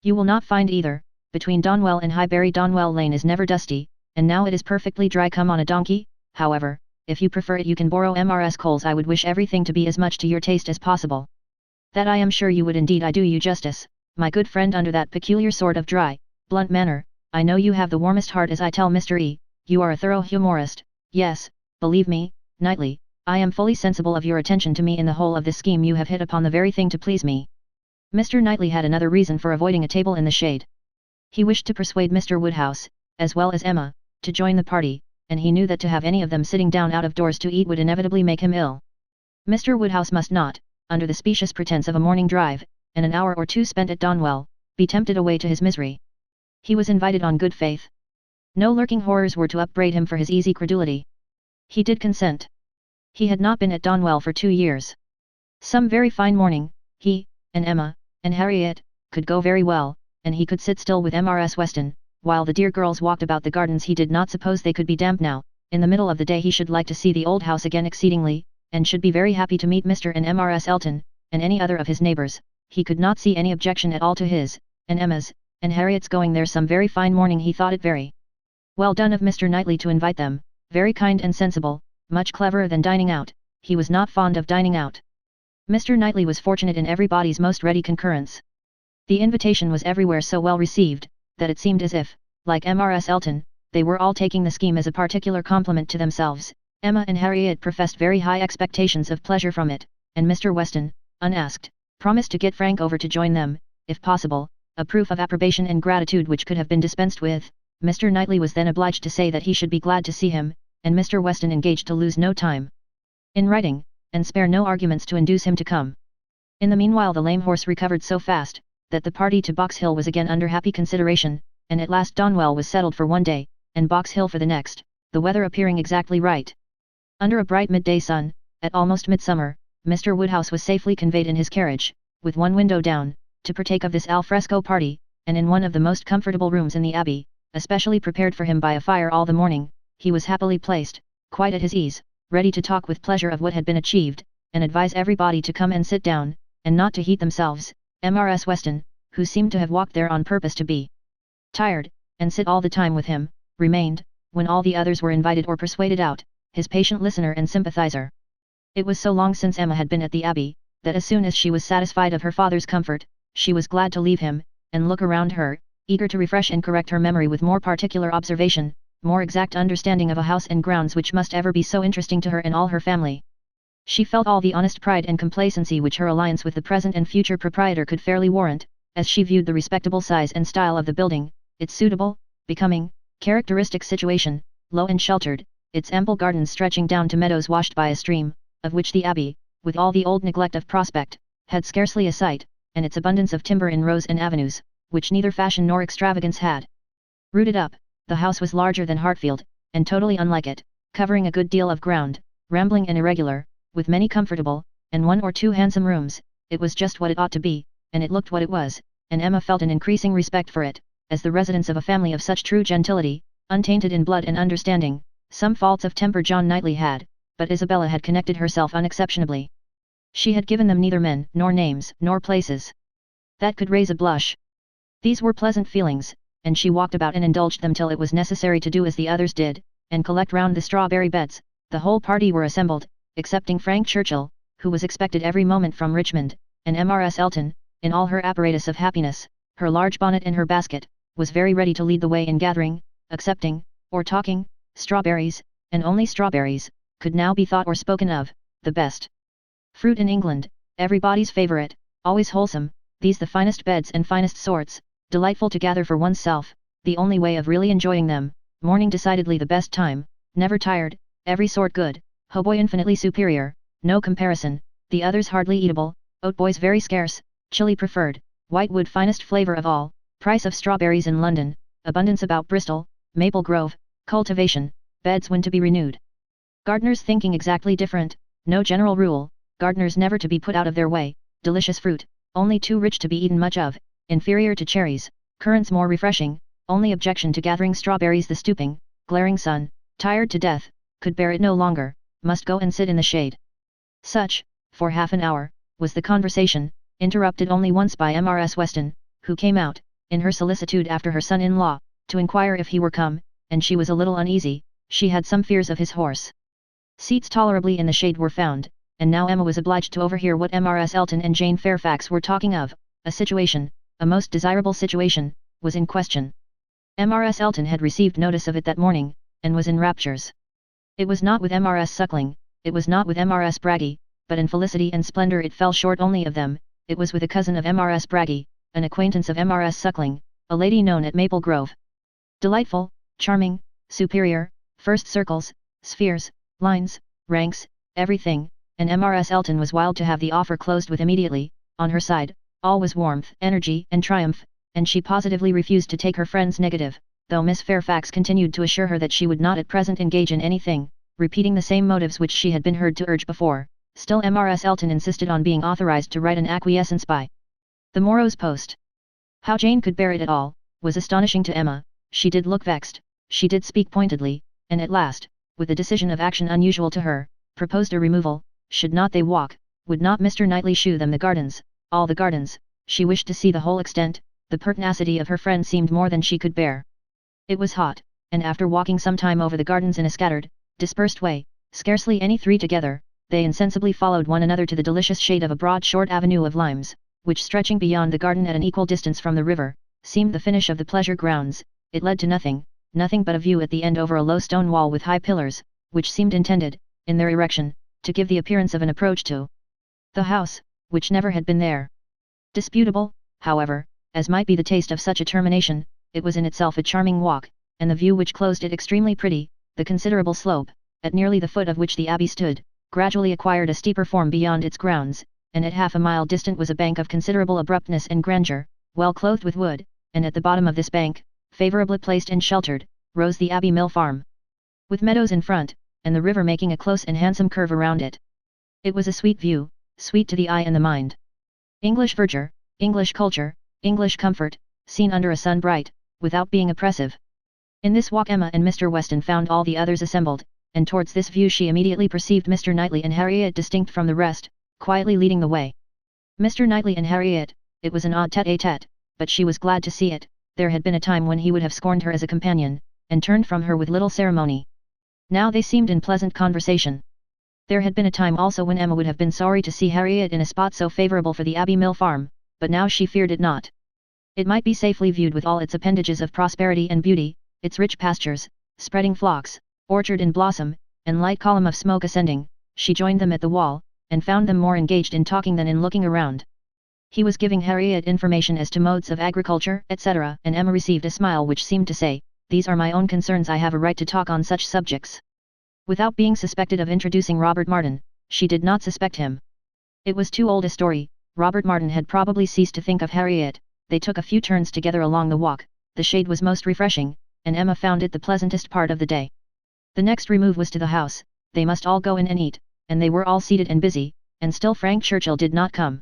[SPEAKER 1] You will not find either. Between Donwell and Highbury, Donwell Lane is never dusty, and now it is perfectly dry. Come on a donkey. However, if you prefer it, you can borrow Mrs. Cole's. I would wish everything to be as much to your taste as possible. That I am sure you would. Indeed I do you justice, my good friend. Under that peculiar sort of dry, blunt manner, I know you have the warmest heart. As I tell Mr. E, you are a thorough humorist. Yes, believe me, Knightley, I am fully sensible of your attention to me. In the whole of this scheme you have hit upon the very thing to please me. Mr. Knightley had another reason for avoiding a table in the shade. He wished to persuade Mr. Woodhouse, as well as Emma, to join the party, and he knew that to have any of them sitting down out of doors to eat would inevitably make him ill. Mr. Woodhouse must not, under the specious pretence of a morning drive, and an hour or two spent at Donwell, be tempted away to his misery. He was invited on good faith. No lurking horrors were to upbraid him for his easy credulity. He did consent. He had not been at Donwell for 2 years. Some very fine morning, he, and Emma, and Harriet, could go very well, and he could sit still with Mrs. Weston, while the dear girls walked about the gardens. He did not suppose they could be damp now. In the middle of the day he should like to see the old house again exceedingly, and should be very happy to meet Mr. and Mrs. Elton, and any other of his neighbours. He could not see any objection at all to his, and Emma's, and Harriet's going there some very fine morning. He thought it very well done of Mr. Knightley to invite them, very kind and sensible, much cleverer than dining out. He was not fond of dining out. Mr. Knightley was fortunate in everybody's most ready concurrence. The invitation was everywhere so well received, that it seemed as if, like Mrs. Elton, they were all taking the scheme as a particular compliment to themselves. Emma and Harriet professed very high expectations of pleasure from it, and Mr. Weston, unasked, promised to get Frank over to join them, if possible, a proof of approbation and gratitude which could have been dispensed with. Mr. Knightley was then obliged to say that he should be glad to see him, and Mr. Weston engaged to lose no time in writing, and spare no arguments to induce him to come. In the meanwhile the lame horse recovered so fast, that the party to Box Hill was again under happy consideration, and at last Donwell was settled for one day, and Box Hill for the next, the weather appearing exactly right. Under a bright midday sun, at almost midsummer, Mr. Woodhouse was safely conveyed in his carriage, with one window down, to partake of this al fresco party, and in one of the most comfortable rooms in the Abbey, especially prepared for him by a fire all the morning, he was happily placed, quite at his ease, ready to talk with pleasure of what had been achieved, and advise everybody to come and sit down, and not to heat themselves. Mrs. Weston, who seemed to have walked there on purpose to be tired, and sit all the time with him, remained, when all the others were invited or persuaded out, his patient listener and sympathizer. It was so long since Emma had been at the Abbey, that as soon as she was satisfied of her father's comfort, she was glad to leave him, and look around her, eager to refresh and correct her memory with more particular observation, more exact understanding of a house and grounds which must ever be so interesting to her and all her family. She felt all the honest pride and complacency which her alliance with the present and future proprietor could fairly warrant, as she viewed the respectable size and style of the building, its suitable, becoming, characteristic situation, low and sheltered, its ample gardens stretching down to meadows washed by a stream, of which the Abbey, with all the old neglect of prospect, had scarcely a sight, and its abundance of timber in rows and avenues, which neither fashion nor extravagance had rooted up. The house was larger than Hartfield, and totally unlike it, covering a good deal of ground, rambling and irregular, with many comfortable, and one or two handsome rooms. It was just what it ought to be, and it looked what it was, and Emma felt an increasing respect for it, as the residence of a family of such true gentility, untainted in blood and understanding. Some faults of temper John Knightley had, but Isabella had connected herself unexceptionably. She had given them neither men, nor names, nor places that could raise a blush. These were pleasant feelings, and she walked about and indulged them till it was necessary to do as the others did, and collect round the strawberry beds. The whole party were assembled, excepting Frank Churchill, who was expected every moment from Richmond, and Mrs. Elton, in all her apparatus of happiness, her large bonnet and her basket, was very ready to lead the way in gathering, accepting, or talking, strawberries, and only strawberries, could now be thought or spoken of, the best fruit in England, everybody's favourite, always wholesome, these the finest beds and finest sorts, delightful to gather for oneself, the only way of really enjoying them, morning decidedly the best time, never tired, every sort good, hautboy infinitely superior, no comparison, the others hardly eatable, oatboys very scarce, chili preferred, whitewood finest flavour of all, price of strawberries in London, abundance about Bristol, Maple Grove, cultivation, beds when to be renewed. Gardeners thinking exactly different, no general rule, gardeners never to be put out of their way, delicious fruit, only too rich to be eaten much of, inferior to cherries, currants more refreshing, only objection to gathering strawberries the stooping, glaring sun, tired to death, could bear it no longer, must go and sit in the shade. Such, for half an hour, was the conversation, interrupted only once by Mrs. Weston, who came out, in her solicitude after her son-in-law, to inquire if he were come, and she was a little uneasy, she had some fears of his horse. Seats tolerably in the shade were found, and now Emma was obliged to overhear what Mrs. Elton and Jane Fairfax were talking of. A situation, a most desirable situation, was in question. Mrs. Elton had received notice of it that morning, and was in raptures. It was not with Mrs. Suckling, it was not with Mrs. Bragge, but in felicity and splendour it fell short only of them. It was with a cousin of Mrs. Bragge, an acquaintance of Mrs. Suckling, a lady known at Maple Grove. Delightful, charming, superior, first circles, spheres, lines, ranks, everything, and Mrs. Elton was wild to have the offer closed with immediately. On her side, all was warmth, energy and triumph, and she positively refused to take her friend's negative, though Miss Fairfax continued to assure her that she would not at present engage in anything, repeating the same motives which she had been heard to urge before. Still Mrs. Elton insisted on being authorized to write an acquiescence by the morrow's post. How Jane could bear it at all, was astonishing to Emma. She did look vexed, she did speak pointedly, and at last, with a decision of action unusual to her, proposed a removal. Should not they walk? Would not Mr. Knightley shew them the gardens, all the gardens? She wished to see the whole extent. The pertinacity of her friend seemed more than she could bear. It was hot, and after walking some time over the gardens in a scattered, dispersed way, scarcely any three together, they insensibly followed one another to the delicious shade of a broad short avenue of limes, which stretching beyond the garden at an equal distance from the river, seemed the finish of the pleasure grounds. It led to nothing, nothing but a view at the end over a low stone wall with high pillars, which seemed intended, in their erection, to give the appearance of an approach to the house, which never had been there. Disputable, however, as might be the taste of such a termination, it was in itself a charming walk, and the view which closed it extremely pretty. The considerable slope, at nearly the foot of which the Abbey stood, gradually acquired a steeper form beyond its grounds, and at half a mile distant was a bank of considerable abruptness and grandeur, well clothed with wood, and at the bottom of this bank, favourably placed and sheltered, rose the Abbey Mill Farm, with meadows in front, and the river making a close and handsome curve around it. It was a sweet view, sweet to the eye and the mind. English verdure, English culture, English comfort, seen under a sun bright, without being oppressive. In this walk Emma and Mr. Weston found all the others assembled, and towards this view she immediately perceived Mr. Knightley and Harriet distinct from the rest, quietly leading the way. Mr. Knightley and Harriet, it was an odd tête-à-tête, but she was glad to see it. There had been a time when he would have scorned her as a companion, and turned from her with little ceremony. Now they seemed in pleasant conversation. There had been a time also when Emma would have been sorry to see Harriet in a spot so favourable for the Abbey Mill farm, but now she feared it not. It might be safely viewed with all its appendages of prosperity and beauty, its rich pastures, spreading flocks, orchard in blossom, and light column of smoke ascending. She joined them at the wall, and found them more engaged in talking than in looking around. He was giving Harriet information as to modes of agriculture, etc., and Emma received a smile which seemed to say, "These are my own concerns, I have a right to talk on such subjects." Without being suspected of introducing Robert Martin, she did not suspect him. It was too old a story. Robert Martin had probably ceased to think of Harriet. They took a few turns together along the walk, the shade was most refreshing, and Emma found it the pleasantest part of the day. The next remove was to the house. They must all go in and eat, and they were all seated and busy, and still Frank Churchill did not come.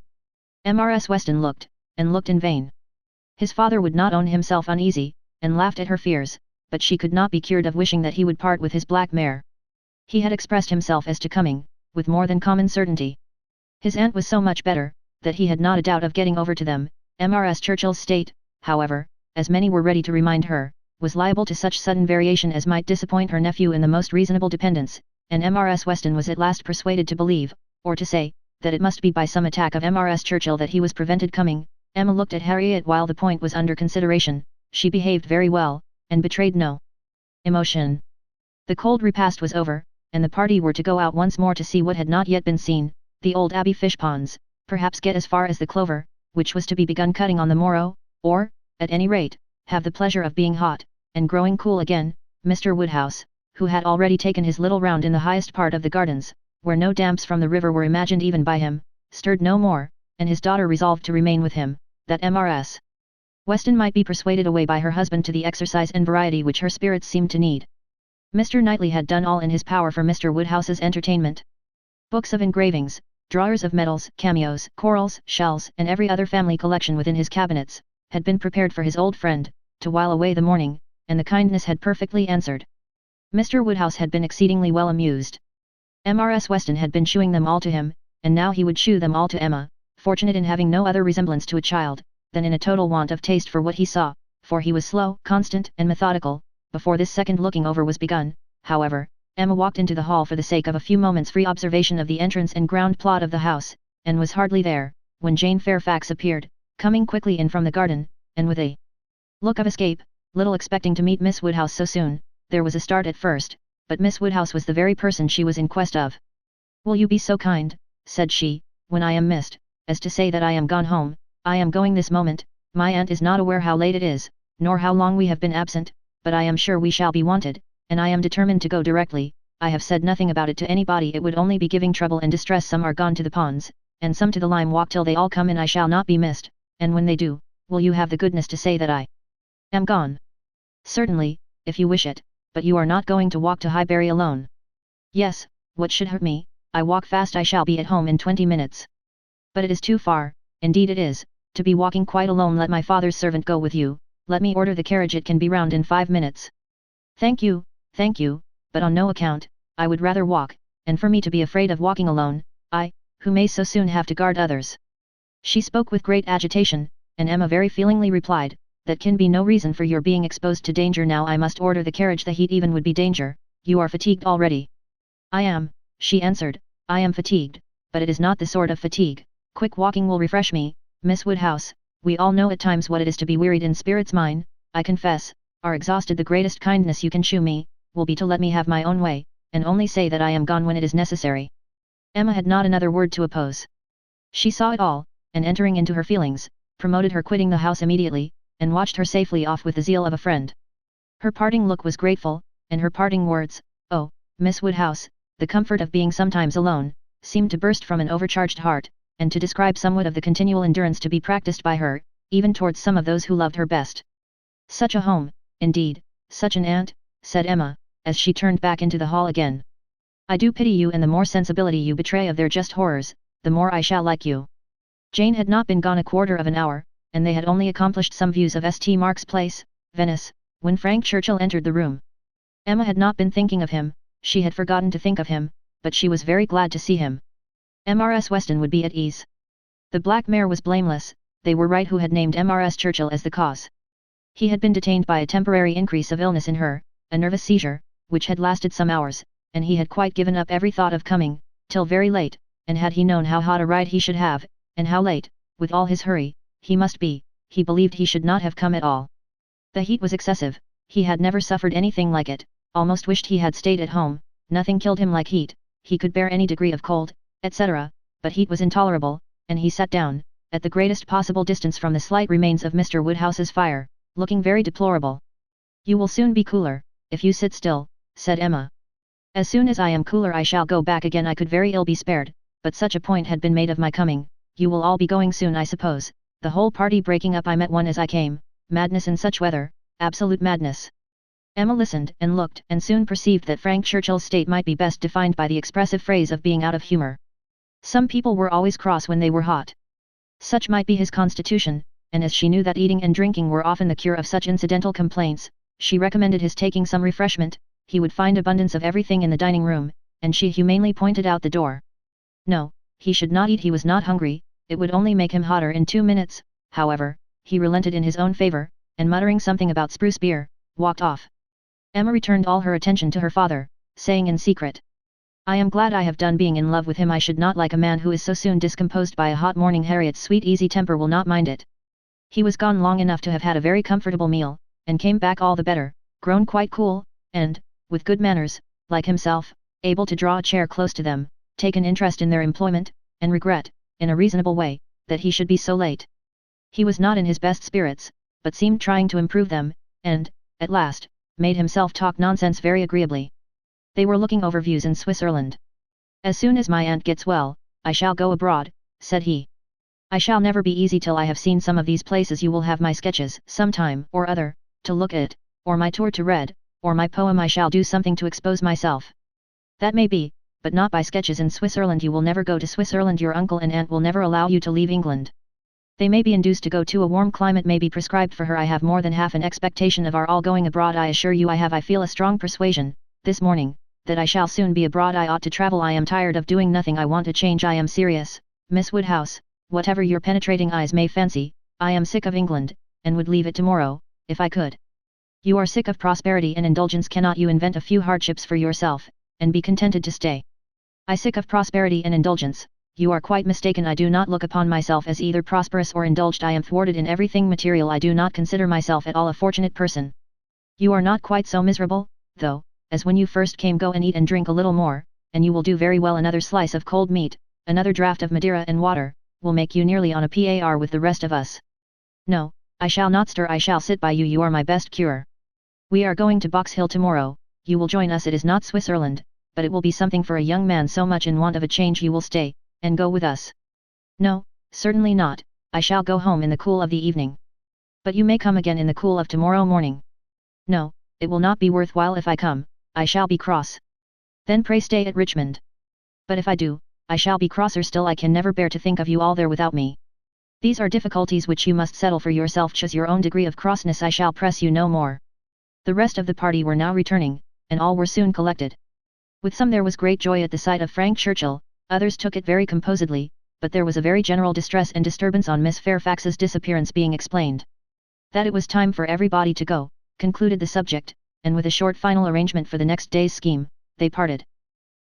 [SPEAKER 1] Mrs. Weston looked, and looked in vain. His father would not own himself uneasy, and laughed at her fears, but she could not be cured of wishing that he would part with his black mare. He had expressed himself as to coming, with more than common certainty. His aunt was so much better, that he had not a doubt of getting over to them. Mrs. Churchill's state, however, as many were ready to remind her, was liable to such sudden variation as might disappoint her nephew in the most reasonable dependence, and Mrs. Weston was at last persuaded to believe, or to say, that it must be by some attack of Mrs. Churchill that he was prevented coming. Emma looked at Harriet while the point was under consideration. She behaved very well, and betrayed no emotion. The cold repast was over, and the party were to go out once more to see what had not yet been seen, the old Abbey fish ponds, perhaps get as far as the clover, which was to be begun cutting on the morrow, or, at any rate, have the pleasure of being hot, and growing cool again. Mr. Woodhouse, who had already taken his little round in the highest part of the gardens, where no damps from the river were imagined even by him, stirred no more, and his daughter resolved to remain with him, that Mrs. Weston might be persuaded away by her husband to the exercise and variety which her spirits seemed to need. Mr. Knightley had done all in his power for Mr. Woodhouse's entertainment. Books of engravings, drawers of medals, cameos, corals, shells, and every other family collection within his cabinets, had been prepared for his old friend, to while away the morning, and the kindness had perfectly answered. Mr. Woodhouse had been exceedingly well amused. Mrs. Weston had been shewing them all to him, and now he would shew them all to Emma, fortunate in having no other resemblance to a child, than in a total want of taste for what he saw, for he was slow, constant, and methodical. Before this second looking over was begun, however, Emma walked into the hall for the sake of a few moments' free observation of the entrance and ground plot of the house, and was hardly there, when Jane Fairfax appeared, coming quickly in from the garden, and with a look of escape, little expecting to meet Miss Woodhouse so soon. There was a start at first, but Miss Woodhouse was the very person she was in quest of. "Will you be so kind," said she, "when I am missed, as to say that I am gone home? I am going this moment. My aunt is not aware how late it is, nor how long we have been absent, but I am sure we shall be wanted, and I am determined to go directly. I have said nothing about it to anybody, it would only be giving trouble and distress. Some are gone to the ponds, and some to the lime walk till they all come in. I shall not be missed, and when they do, will you have the goodness to say that I am gone?" "Certainly, if you wish it, but you are not going to walk to Highbury alone?" "Yes, what should hurt me? I walk fast. I shall be at home in 20 minutes. But it is too far, indeed it is, to be walking quite alone. Let my father's servant go with you. Let me order the carriage, it can be round in 5 minutes. Thank you, but on no account. I would rather walk, and for me to be afraid of walking alone, I, who may so soon have to guard others." She spoke with great agitation, and Emma very feelingly replied, "That can be no reason for your being exposed to danger. Now I must order the carriage. The heat even would be danger. You are fatigued already." "I am," she answered, "I am fatigued, but it is not the sort of fatigue. Quick walking will refresh me. Miss Woodhouse, we all know at times what it is to be wearied in spirits. Mine, I confess, are exhausted. The greatest kindness you can shew me, will be to let me have my own way, and only say that I am gone when it is necessary." Emma had not another word to oppose. She saw it all, and entering into her feelings, promoted her quitting the house immediately, and watched her safely off with the zeal of a friend. Her parting look was grateful, and her parting words, "Oh, Miss Woodhouse, the comfort of being sometimes alone," seemed to burst from an overcharged heart, and to describe somewhat of the continual endurance to be practiced by her, even towards some of those who loved her best. "Such a home, indeed, such an aunt," said Emma, as she turned back into the hall again. "I do pity you, and the more sensibility you betray of their just horrors, the more I shall like you." Jane had not been gone a quarter of an hour, and they had only accomplished some views of St. Mark's Place, Venice, when Frank Churchill entered the room. Emma had not been thinking of him, she had forgotten to think of him, but she was very glad to see him. Mrs. Weston would be at ease. The black mare was blameless. They were right who had named Mrs. Churchill as the cause. He had been detained by a temporary increase of illness in her, a nervous seizure, which had lasted some hours, and he had quite given up every thought of coming, till very late, and had he known how hot a ride he should have, and how late, with all his hurry, he must be, he believed he should not have come at all. The heat was excessive, he had never suffered anything like it, almost wished he had stayed at home, nothing killed him like heat, he could bear any degree of cold, etc., but heat was intolerable, and he sat down, at the greatest possible distance from the slight remains of Mr. Woodhouse's fire, looking very deplorable. "You will soon be cooler, if you sit still," said Emma. "As soon as I am cooler I shall go back again. I could very ill be spared, but such a point had been made of my coming. You will all be going soon I suppose, the whole party breaking up. I met one as I came, madness in such weather, absolute madness." Emma listened and looked and soon perceived that Frank Churchill's state might be best defined by the expressive phrase of being out of humour. Some people were always cross when they were hot. Such might be his constitution, and as she knew that eating and drinking were often the cure of such incidental complaints, she recommended his taking some refreshment. He would find abundance of everything in the dining room, and she humanely pointed out the door. No, he should not eat. He was not hungry, it would only make him hotter in 2 minutes. However, he relented in his own favour, and muttering something about spruce beer, walked off. Emma returned all her attention to her father, saying in secret, "I am glad I have done being in love with him. I should not like a man who is so soon discomposed by a hot morning. Harriet's sweet easy temper will not mind it. He was gone long enough to have had a very comfortable meal, and came back all the better, grown quite cool, and, with good manners, like himself, able to draw a chair close to them, take an interest in their employment, and regret, in a reasonable way, that he should be so late. He was not in his best spirits, but seemed trying to improve them, and, at last, made himself talk nonsense very agreeably. They were looking over views in Switzerland. As soon as my aunt gets well, I shall go abroad," said he. "I shall never be easy till I have seen some of these places. You will have my sketches, some time or other, to look at, or my tour to read, or my poem. I shall do something to expose myself." "That may be, but not by sketches in Switzerland. You will never go to Switzerland. Your uncle and aunt will never allow you to leave England. They may be induced to go to a warm climate, may be prescribed for her. I have more than half an expectation of our all going abroad. I assure you I feel a strong persuasion, this morning, that I shall soon be abroad. I ought to travel. I am tired of doing nothing. I want a change. I am serious, Miss Woodhouse, whatever your penetrating eyes may fancy. I am sick of England, and would leave it tomorrow, if I could." "You are sick of prosperity and indulgence. Cannot you invent a few hardships for yourself, and be contented to stay?" "I sick of prosperity and indulgence? You are quite mistaken. I do not look upon myself as either prosperous or indulged. I am thwarted in everything material. I do not consider myself at all a fortunate person." "You are not quite so miserable, though, as when you first came. Go and eat and drink a little more, and you will do very well. Another slice of cold meat, another draught of Madeira and water, will make you nearly on a par with the rest of us." "No, I shall not stir. I shall sit by you. You are my best cure. We are going to Box Hill tomorrow. You will join us. It is not Switzerland, but it will be something for a young man so much in want of a change. You will stay, and go with us." "No, certainly not. I shall go home in the cool of the evening." "But you may come again in the cool of tomorrow morning." "No, it will not be worthwhile if I come. I shall be cross." "Then pray stay at Richmond." "But if I do, I shall be crosser still. I can never bear to think of you all there without me." "These are difficulties which you must settle for yourself. Choose your own degree of crossness. I shall press you no more." The rest of the party were now returning, and all were soon collected. With some there was great joy at the sight of Frank Churchill, others took it very composedly, but there was a very general distress and disturbance on Miss Fairfax's disappearance being explained. That it was time for everybody to go, concluded the subject, and with a short final arrangement for the next day's scheme, they parted.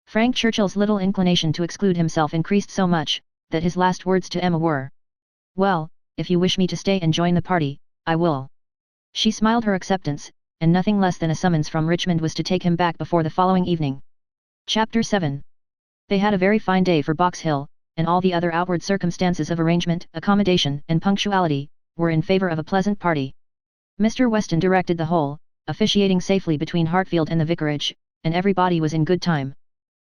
[SPEAKER 1] Frank Churchill's little inclination to exclude himself increased so much, that his last words to Emma were, "Well, if you wish me to stay and join the party, I will." She smiled her acceptance, and nothing less than a summons from Richmond was to take him back before the following evening. Chapter 7. They had a very fine day for Box Hill, and all the other outward circumstances of arrangement, accommodation, and punctuality, were in favour of a pleasant party. Mr. Weston directed the whole, officiating safely between Hartfield and the vicarage, and everybody was in good time.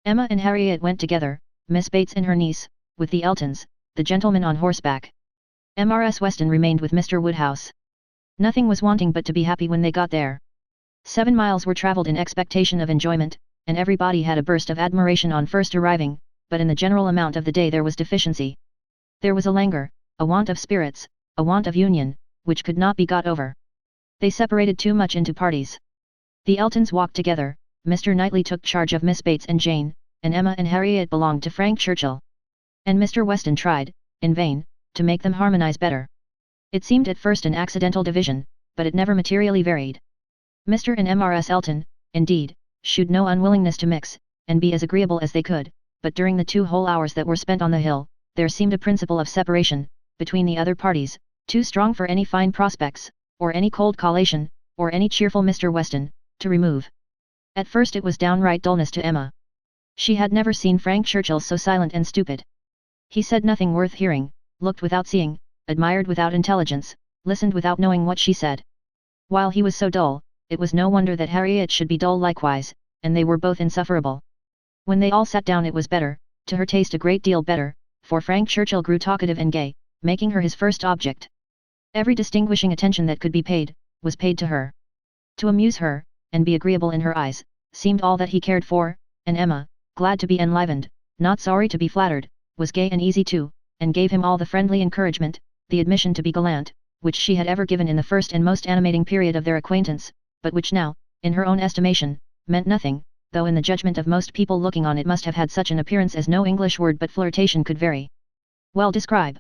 [SPEAKER 1] Emma and Harriet went together, Miss Bates and her niece, with the Eltons, the gentleman on horseback. Mrs. Weston remained with Mr. Woodhouse. Nothing was wanting but to be happy when they got there. 7 miles were travelled in expectation of enjoyment, and everybody had a burst of admiration on first arriving, but in the general amount of the day there was deficiency. There was a languor, a want of spirits, a want of union, which could not be got over. They separated too much into parties. The Eltons walked together, Mr. Knightley took charge of Miss Bates and Jane, and Emma and Harriet belonged to Frank Churchill. And Mr. Weston tried, in vain, to make them harmonize better. It seemed at first an accidental division, but it never materially varied. Mr. and Mrs. Elton, indeed, shewed no unwillingness to mix, and be as agreeable as they could, but during the 2 whole hours that were spent on the hill, there seemed a principle of separation, between the other parties, too strong for any fine prospects, or any cold collation, or any cheerful Mr. Weston, to remove. At first it was downright dullness to Emma. She had never seen Frank Churchill so silent and stupid. He said nothing worth hearing, looked without seeing, admired without intelligence, listened without knowing what she said. While he was so dull, it was no wonder that Harriet should be dull likewise, and they were both insufferable. When they all sat down it was better, to her taste a great deal better, for Frank Churchill grew talkative and gay, making her his first object. Every distinguishing attention that could be paid, was paid to her. To amuse her, and be agreeable in her eyes, seemed all that he cared for, and Emma, glad to be enlivened, not sorry to be flattered, was gay and easy too, and gave him all the friendly encouragement, the admission to be gallant, which she had ever given in the first and most animating period of their acquaintance, but which now, in her own estimation, meant nothing, though in the judgment of most people looking on it must have had such an appearance as no English word but flirtation could very well describe.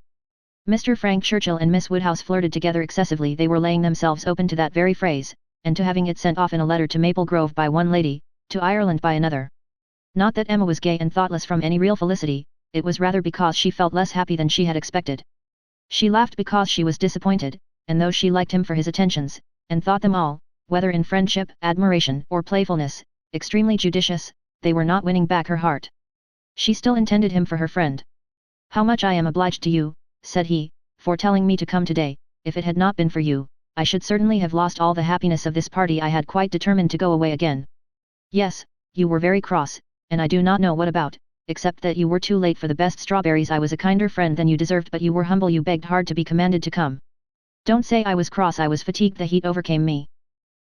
[SPEAKER 1] Mr. Frank Churchill and Miss Woodhouse flirted together excessively. They were laying themselves open to that very phrase, and to having it sent off in a letter to Maple Grove by one lady, to Ireland by another. Not that Emma was gay and thoughtless from any real felicity, it was rather because she felt less happy than she had expected. She laughed because she was disappointed, and though she liked him for his attentions, and thought them all, whether in friendship, admiration, or playfulness, extremely judicious, they were not winning back her heart. She still intended him for her friend. "How much I am obliged to you," said he, "for telling me to come today. If it had not been for you, I should certainly have lost all the happiness of this party. I had quite determined to go away again." "Yes, you were very cross, and I do not know what about, except that you were too late for the best strawberries. I was a kinder friend than you deserved, but you were humble. You begged hard to be commanded to come." "Don't say I was cross. I was fatigued. The heat overcame me.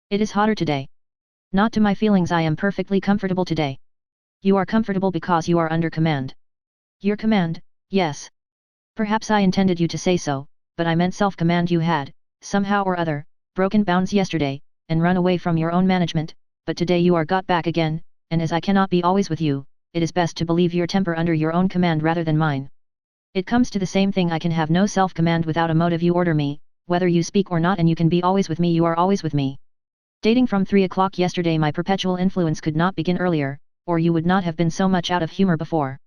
[SPEAKER 1] It is hotter today." "Not to my feelings. I am perfectly comfortable today." "You are comfortable because you are under command." "Your command, yes. Perhaps I intended you to say so, but I meant self-command. You had, somehow or other, broken bounds yesterday, and run away from your own management, but today you are got back again, and as I cannot be always with you, it is best to believe your temper under your own command rather than mine. It comes to the same thing. I can have no self-command without a motive. You order me, whether you speak or not, and you can be always with me. You are always with me. Dating from 3 o'clock yesterday, my perpetual influence could not begin earlier, or you would not have been so much out of humor before.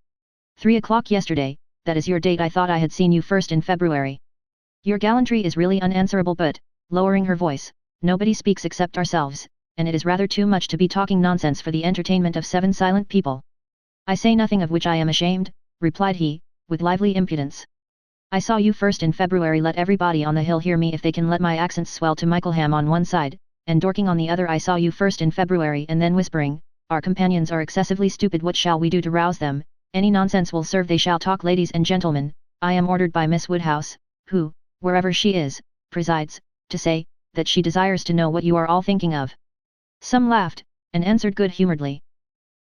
[SPEAKER 1] 3 o'clock yesterday, that is your date. I thought I had seen you first in February. Your gallantry is really unanswerable, but," lowering her voice, "nobody speaks except ourselves, and it is rather too much to be talking nonsense for the entertainment of 7 silent people." "I say nothing of which I am ashamed," replied he, with lively impudence. "I saw you first in February. Let everybody on the hill hear me if they can let my accents swell to Mickleham on one side, and Dorking on the other. I saw you first in February," and then whispering, "Our companions are excessively stupid. What shall we do to rouse them? Any nonsense will serve. They shall talk. Ladies and gentlemen, I am ordered by Miss Woodhouse, who, wherever she is, presides, to say, that she desires to know what you are all thinking of." Some laughed, and answered good-humouredly.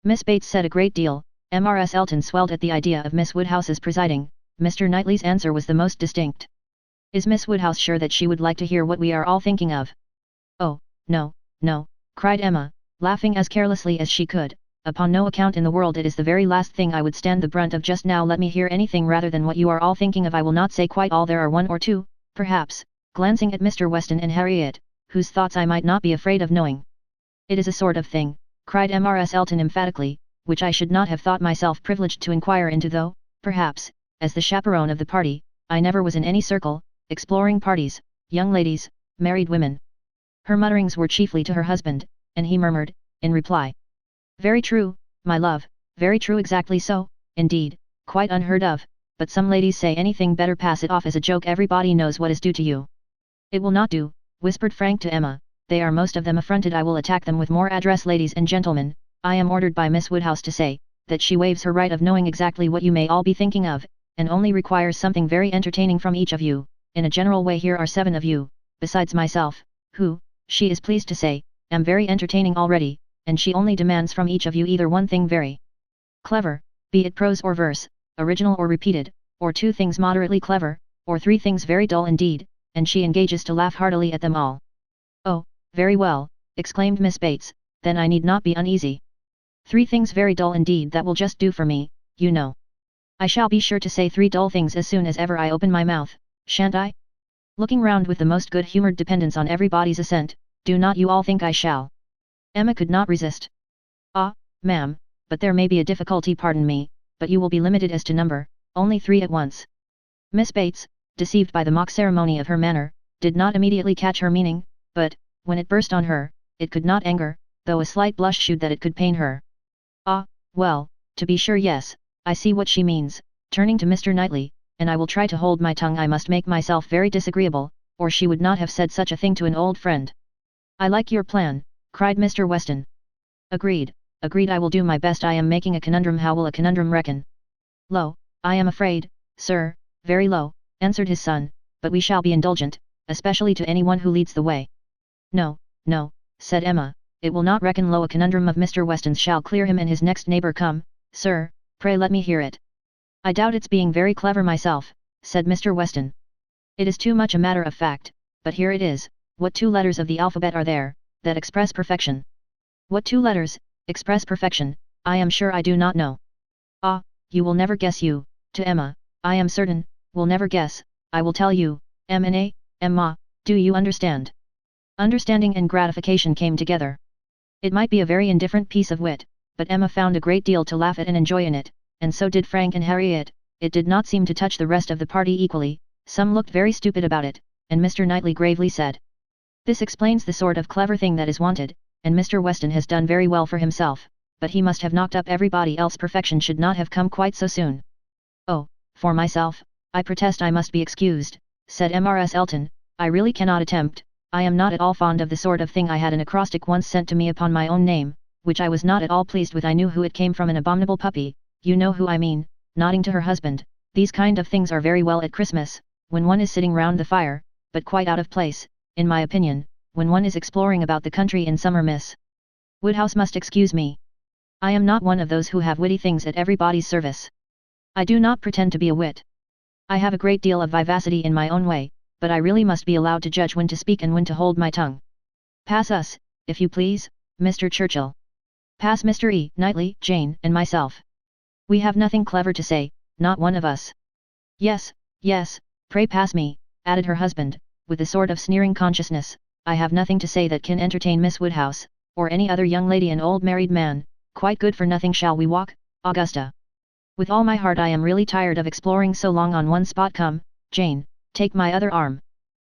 [SPEAKER 1] Miss Bates said a great deal. Mrs. Elton swelled at the idea of Miss Woodhouse's presiding. Mr. Knightley's answer was the most distinct. "Is Miss Woodhouse sure that she would like to hear what we are all thinking of?" "Oh, no, no," cried Emma, laughing as carelessly as she could. "Upon no account in the world. It is the very last thing I would stand the brunt of just now. Let me hear anything rather than what you are all thinking of. I will not say quite all. There are one or two, perhaps," glancing at Mr. Weston and Harriet, "whose thoughts I might not be afraid of knowing." "It is a sort of thing," cried Mrs. Elton emphatically, "which I should not have thought myself privileged to inquire into, though, perhaps, as the chaperone of the party, I never was in any circle, exploring parties, young ladies, married women." Her mutterings were chiefly to her husband, and he murmured, in reply, "Very true, my love, very true. Exactly so, indeed, quite unheard of, but some ladies say anything better pass it off as a joke. Everybody knows what is due to you." "It will not do," whispered Frank to Emma, "they are most of them affronted. I will attack them with more address. Ladies and gentlemen, I am ordered by Miss Woodhouse to say, that she waives her right of knowing exactly what you may all be thinking of, and only requires something very entertaining from each of you. In a general way here are 7 of you, besides myself, who, she is pleased to say, am very entertaining already, and she only demands from each of you either one thing very clever, be it prose or verse, original or repeated, or 2 things moderately clever, or 3 things very dull indeed, and she engages to laugh heartily at them all." "Oh, very well," exclaimed Miss Bates, "then I need not be uneasy. 3 things very dull indeed. That will just do for me, you know. I shall be sure to say 3 dull things as soon as ever I open my mouth, shan't I?" Looking round with the most good-humoured dependence on everybody's assent, "Do not you all think I shall?" Emma could not resist. "Ah, ma'am, but there may be a difficulty. Pardon me, but you will be limited as to number, only 3 at once. Miss Bates, deceived by the mock ceremony of her manner, did not immediately catch her meaning, but, when it burst on her, it could not anger, though a slight blush shewed that it could pain her. Ah, well, to be sure, yes, I see what she means, turning to Mr. Knightley, and I will try to hold my tongue. I must make myself very disagreeable, or she would not have said such a thing to an old friend. I like your plan, cried Mr. Weston. Agreed, agreed, I will do my best. I am making a conundrum. How will a conundrum reckon? Low, I am afraid, sir, very low, answered his son, but we shall be indulgent, especially to anyone who leads the way. No, no, said Emma, it will not reckon low. A conundrum of Mr. Weston's shall clear him and his next neighbour. Come, sir, pray let me hear it. I doubt its being very clever myself, said Mr. Weston. It is too much a matter of fact, but here it is. What 2 letters of the alphabet are there, that express perfection? What 2 letters, express perfection? I am sure I do not know. Ah, you will never guess. You, to Emma, I am certain, will never guess. I will tell you, M and A, Emma, do you understand? Understanding and gratification came together. It might be a very indifferent piece of wit, but Emma found a great deal to laugh at and enjoy in it, and so did Frank and Harriet. It did not seem to touch the rest of the party equally. Some looked very stupid about it, and Mr. Knightley gravely said, "This explains the sort of clever thing that is wanted, and Mr. Weston has done very well for himself, but he must have knocked up everybody else. Perfection should not have come quite so soon." "Oh, for myself, I protest I must be excused," said Mrs. Elton, "I really cannot attempt. I am not at all fond of the sort of thing. I had an acrostic once sent to me upon my own name, which I was not at all pleased with. I knew who it came from, an abominable puppy, you know who I mean," nodding to her husband. "These kind of things are very well at Christmas, when one is sitting round the fire, but quite out of place, in my opinion, when one is exploring about the country in summer. Miss Woodhouse must excuse me. I am not one of those who have witty things at everybody's service. I do not pretend to be a wit. I have a great deal of vivacity in my own way, but I really must be allowed to judge when to speak and when to hold my tongue. Pass us, if you please, Mr. Churchill. Pass Mr. E. Knightley, Jane, and myself. We have nothing clever to say, not one of us." "Yes, yes, pray pass me," added her husband, with a sort of sneering consciousness. "I have nothing to say that can entertain Miss Woodhouse, or any other young lady. An old married man, quite good for nothing. Shall we walk, Augusta?" "With all my heart. I am really tired of exploring so long on one spot. Come, Jane, take my other arm."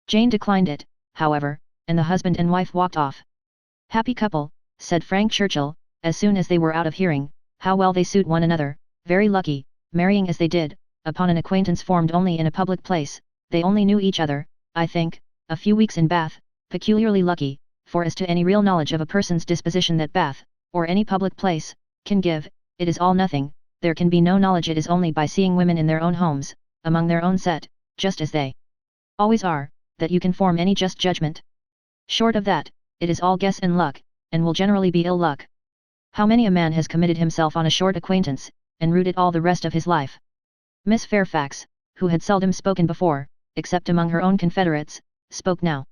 [SPEAKER 1] Jane declined it, however, and the husband and wife walked off. "Happy couple," said Frank Churchill, as soon as they were out of hearing, "how well they suit one another, very lucky, marrying as they did, upon an acquaintance formed only in a public place. They only knew each other, I think, a few weeks in Bath. Peculiarly lucky, for as to any real knowledge of a person's disposition that Bath, or any public place, can give, it is all nothing. There can be no knowledge. It is only by seeing women in their own homes, among their own set, just as they always are, that you can form any just judgment. Short of that, it is all guess and luck, and will generally be ill luck. How many a man has committed himself on a short acquaintance, and rooted all the rest of his life?" Miss Fairfax, who had seldom spoken before, except among her own confederates, spoke now.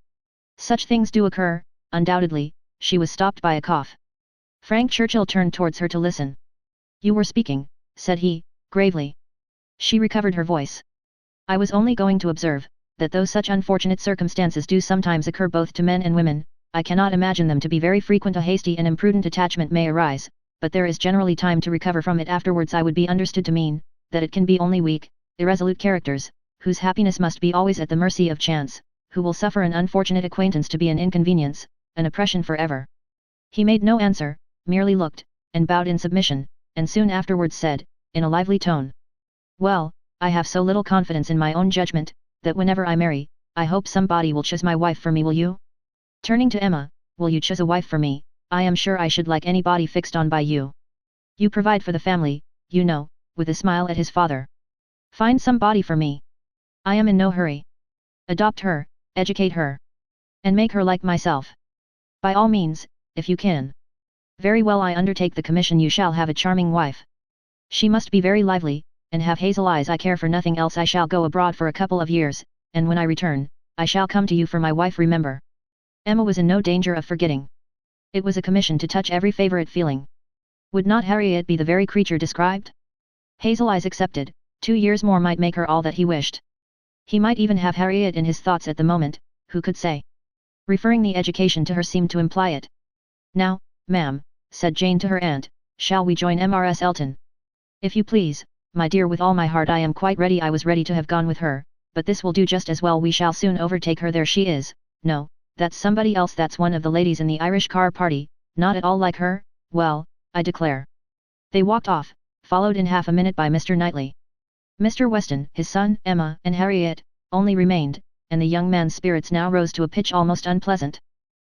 [SPEAKER 1] "Such things do occur, undoubtedly." She was stopped by a cough. Frank Churchill turned towards her to listen. "You were speaking," said he, gravely. She recovered her voice. "I was only going to observe, that though such unfortunate circumstances do sometimes occur both to men and women, I cannot imagine them to be very frequent. A hasty and imprudent attachment may arise, but there is generally time to recover from it afterwards. I would be understood to mean, that it can be only weak, irresolute characters, whose happiness must be always at the mercy of chance, who will suffer an unfortunate acquaintance to be an inconvenience, an oppression for ever." He made no answer, merely looked, and bowed in submission, and soon afterwards said, in a lively tone, "Well, I have so little confidence in my own judgment, that whenever I marry, I hope somebody will choose my wife for me. Will you?" Turning to Emma, "Will you choose a wife for me? I am sure I should like anybody fixed on by you. You provide for the family, you know," with a smile at his father. "Find somebody for me. I am in no hurry. Adopt her, educate her, and make her like myself. By all means, if you can. Very well, I undertake the commission. You shall have a charming wife. She must be very lively, and have hazel eyes. I care for nothing else. I shall go abroad for a couple of years, and when I return, I shall come to you for my wife. Remember." Emma was in no danger of forgetting. It was a commission to touch every favourite feeling. Would not Harriet be the very creature described? Hazel eyes accepted, 2 years more might make her all that he wished. He might even have Harriet in his thoughts at the moment, who could say? Referring the education to her seemed to imply it. "Now, ma'am," said Jane to her aunt, "shall we join Mrs. Elton?" If you please, my dear, with all my heart I am quite ready. I was ready to have gone with her, but this will do just as well. We shall soon overtake her. There she is. No, that's somebody else. That's one of the ladies in the Irish car party, not at all like her. Well, I declare. They walked off, followed in half a minute by Mr. Knightley. Mr. Weston, his son, Emma, and Harriet, only remained, and the young man's spirits now rose to a pitch almost unpleasant.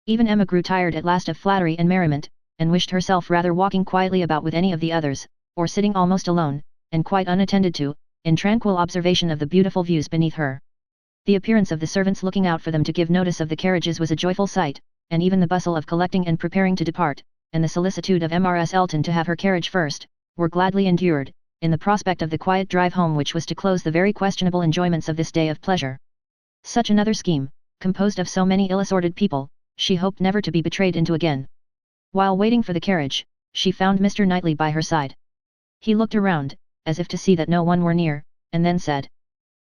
[SPEAKER 1] Even Emma grew tired at last of flattery and merriment, and wished herself rather walking quietly about with any of the others, or sitting almost alone, and quite unattended to, in tranquil observation of the beautiful views beneath her. The appearance of the servants looking out for them to give notice of the carriages was a joyful sight, and even the bustle of collecting and preparing to depart, and the solicitude of Mrs. Elton to have her carriage first, were gladly endured, in the prospect of the quiet drive home which was to close the very questionable enjoyments of this day of pleasure. Such another scheme, composed of so many ill-assorted people, she hoped never to be betrayed into again. While waiting for the carriage, she found Mr. Knightley by her side. He looked around, as if to see that no one were near, and then said,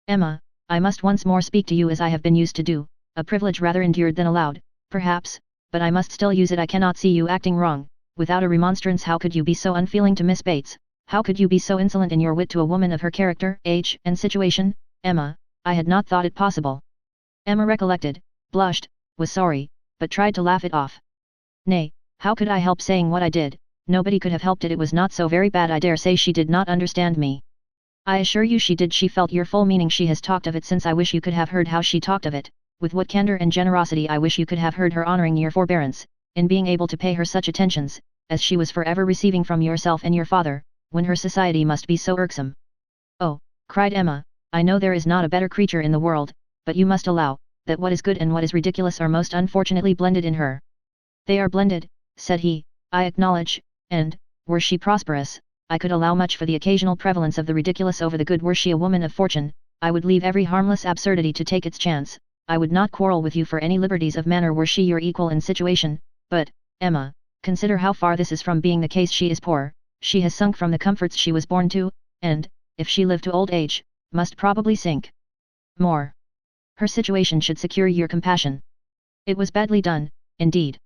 [SPEAKER 1] "Emma, I must once more speak to you as I have been used to do, a privilege rather endured than allowed, perhaps, but I must still use it. I cannot see you acting wrong, without a remonstrance. How could you be so unfeeling to Miss Bates? How could you be so insolent in your wit to a woman of her character, age, and situation? Emma, I had not thought it possible." Emma recollected, blushed, was sorry, but tried to laugh it off. "Nay, how could I help saying what I did? Nobody could have helped it. It was not so very bad. I dare say she did not understand me." "I assure you she did. She felt your full meaning. She has talked of it since. I wish you could have heard how she talked of it, with what candor and generosity. I wish you could have heard her honoring your forbearance, in being able to pay her such attentions, as she was forever receiving from yourself and your father, when her society must be so irksome." "Oh," cried Emma, "I know there is not a better creature in the world, but you must allow, that what is good and what is ridiculous are most unfortunately blended in her." "They are blended," said he, "I acknowledge, and, were she prosperous, I could allow much for the occasional prevalence of the ridiculous over the good. Were she a woman of fortune, I would leave every harmless absurdity to take its chance. I would not quarrel with you for any liberties of manner were she your equal in situation, but, Emma, consider how far this is from being the case. She is poor, she has sunk from the comforts she was born to, and, if she live to old age, must probably sink more. Her situation should secure your compassion. It was badly done, indeed.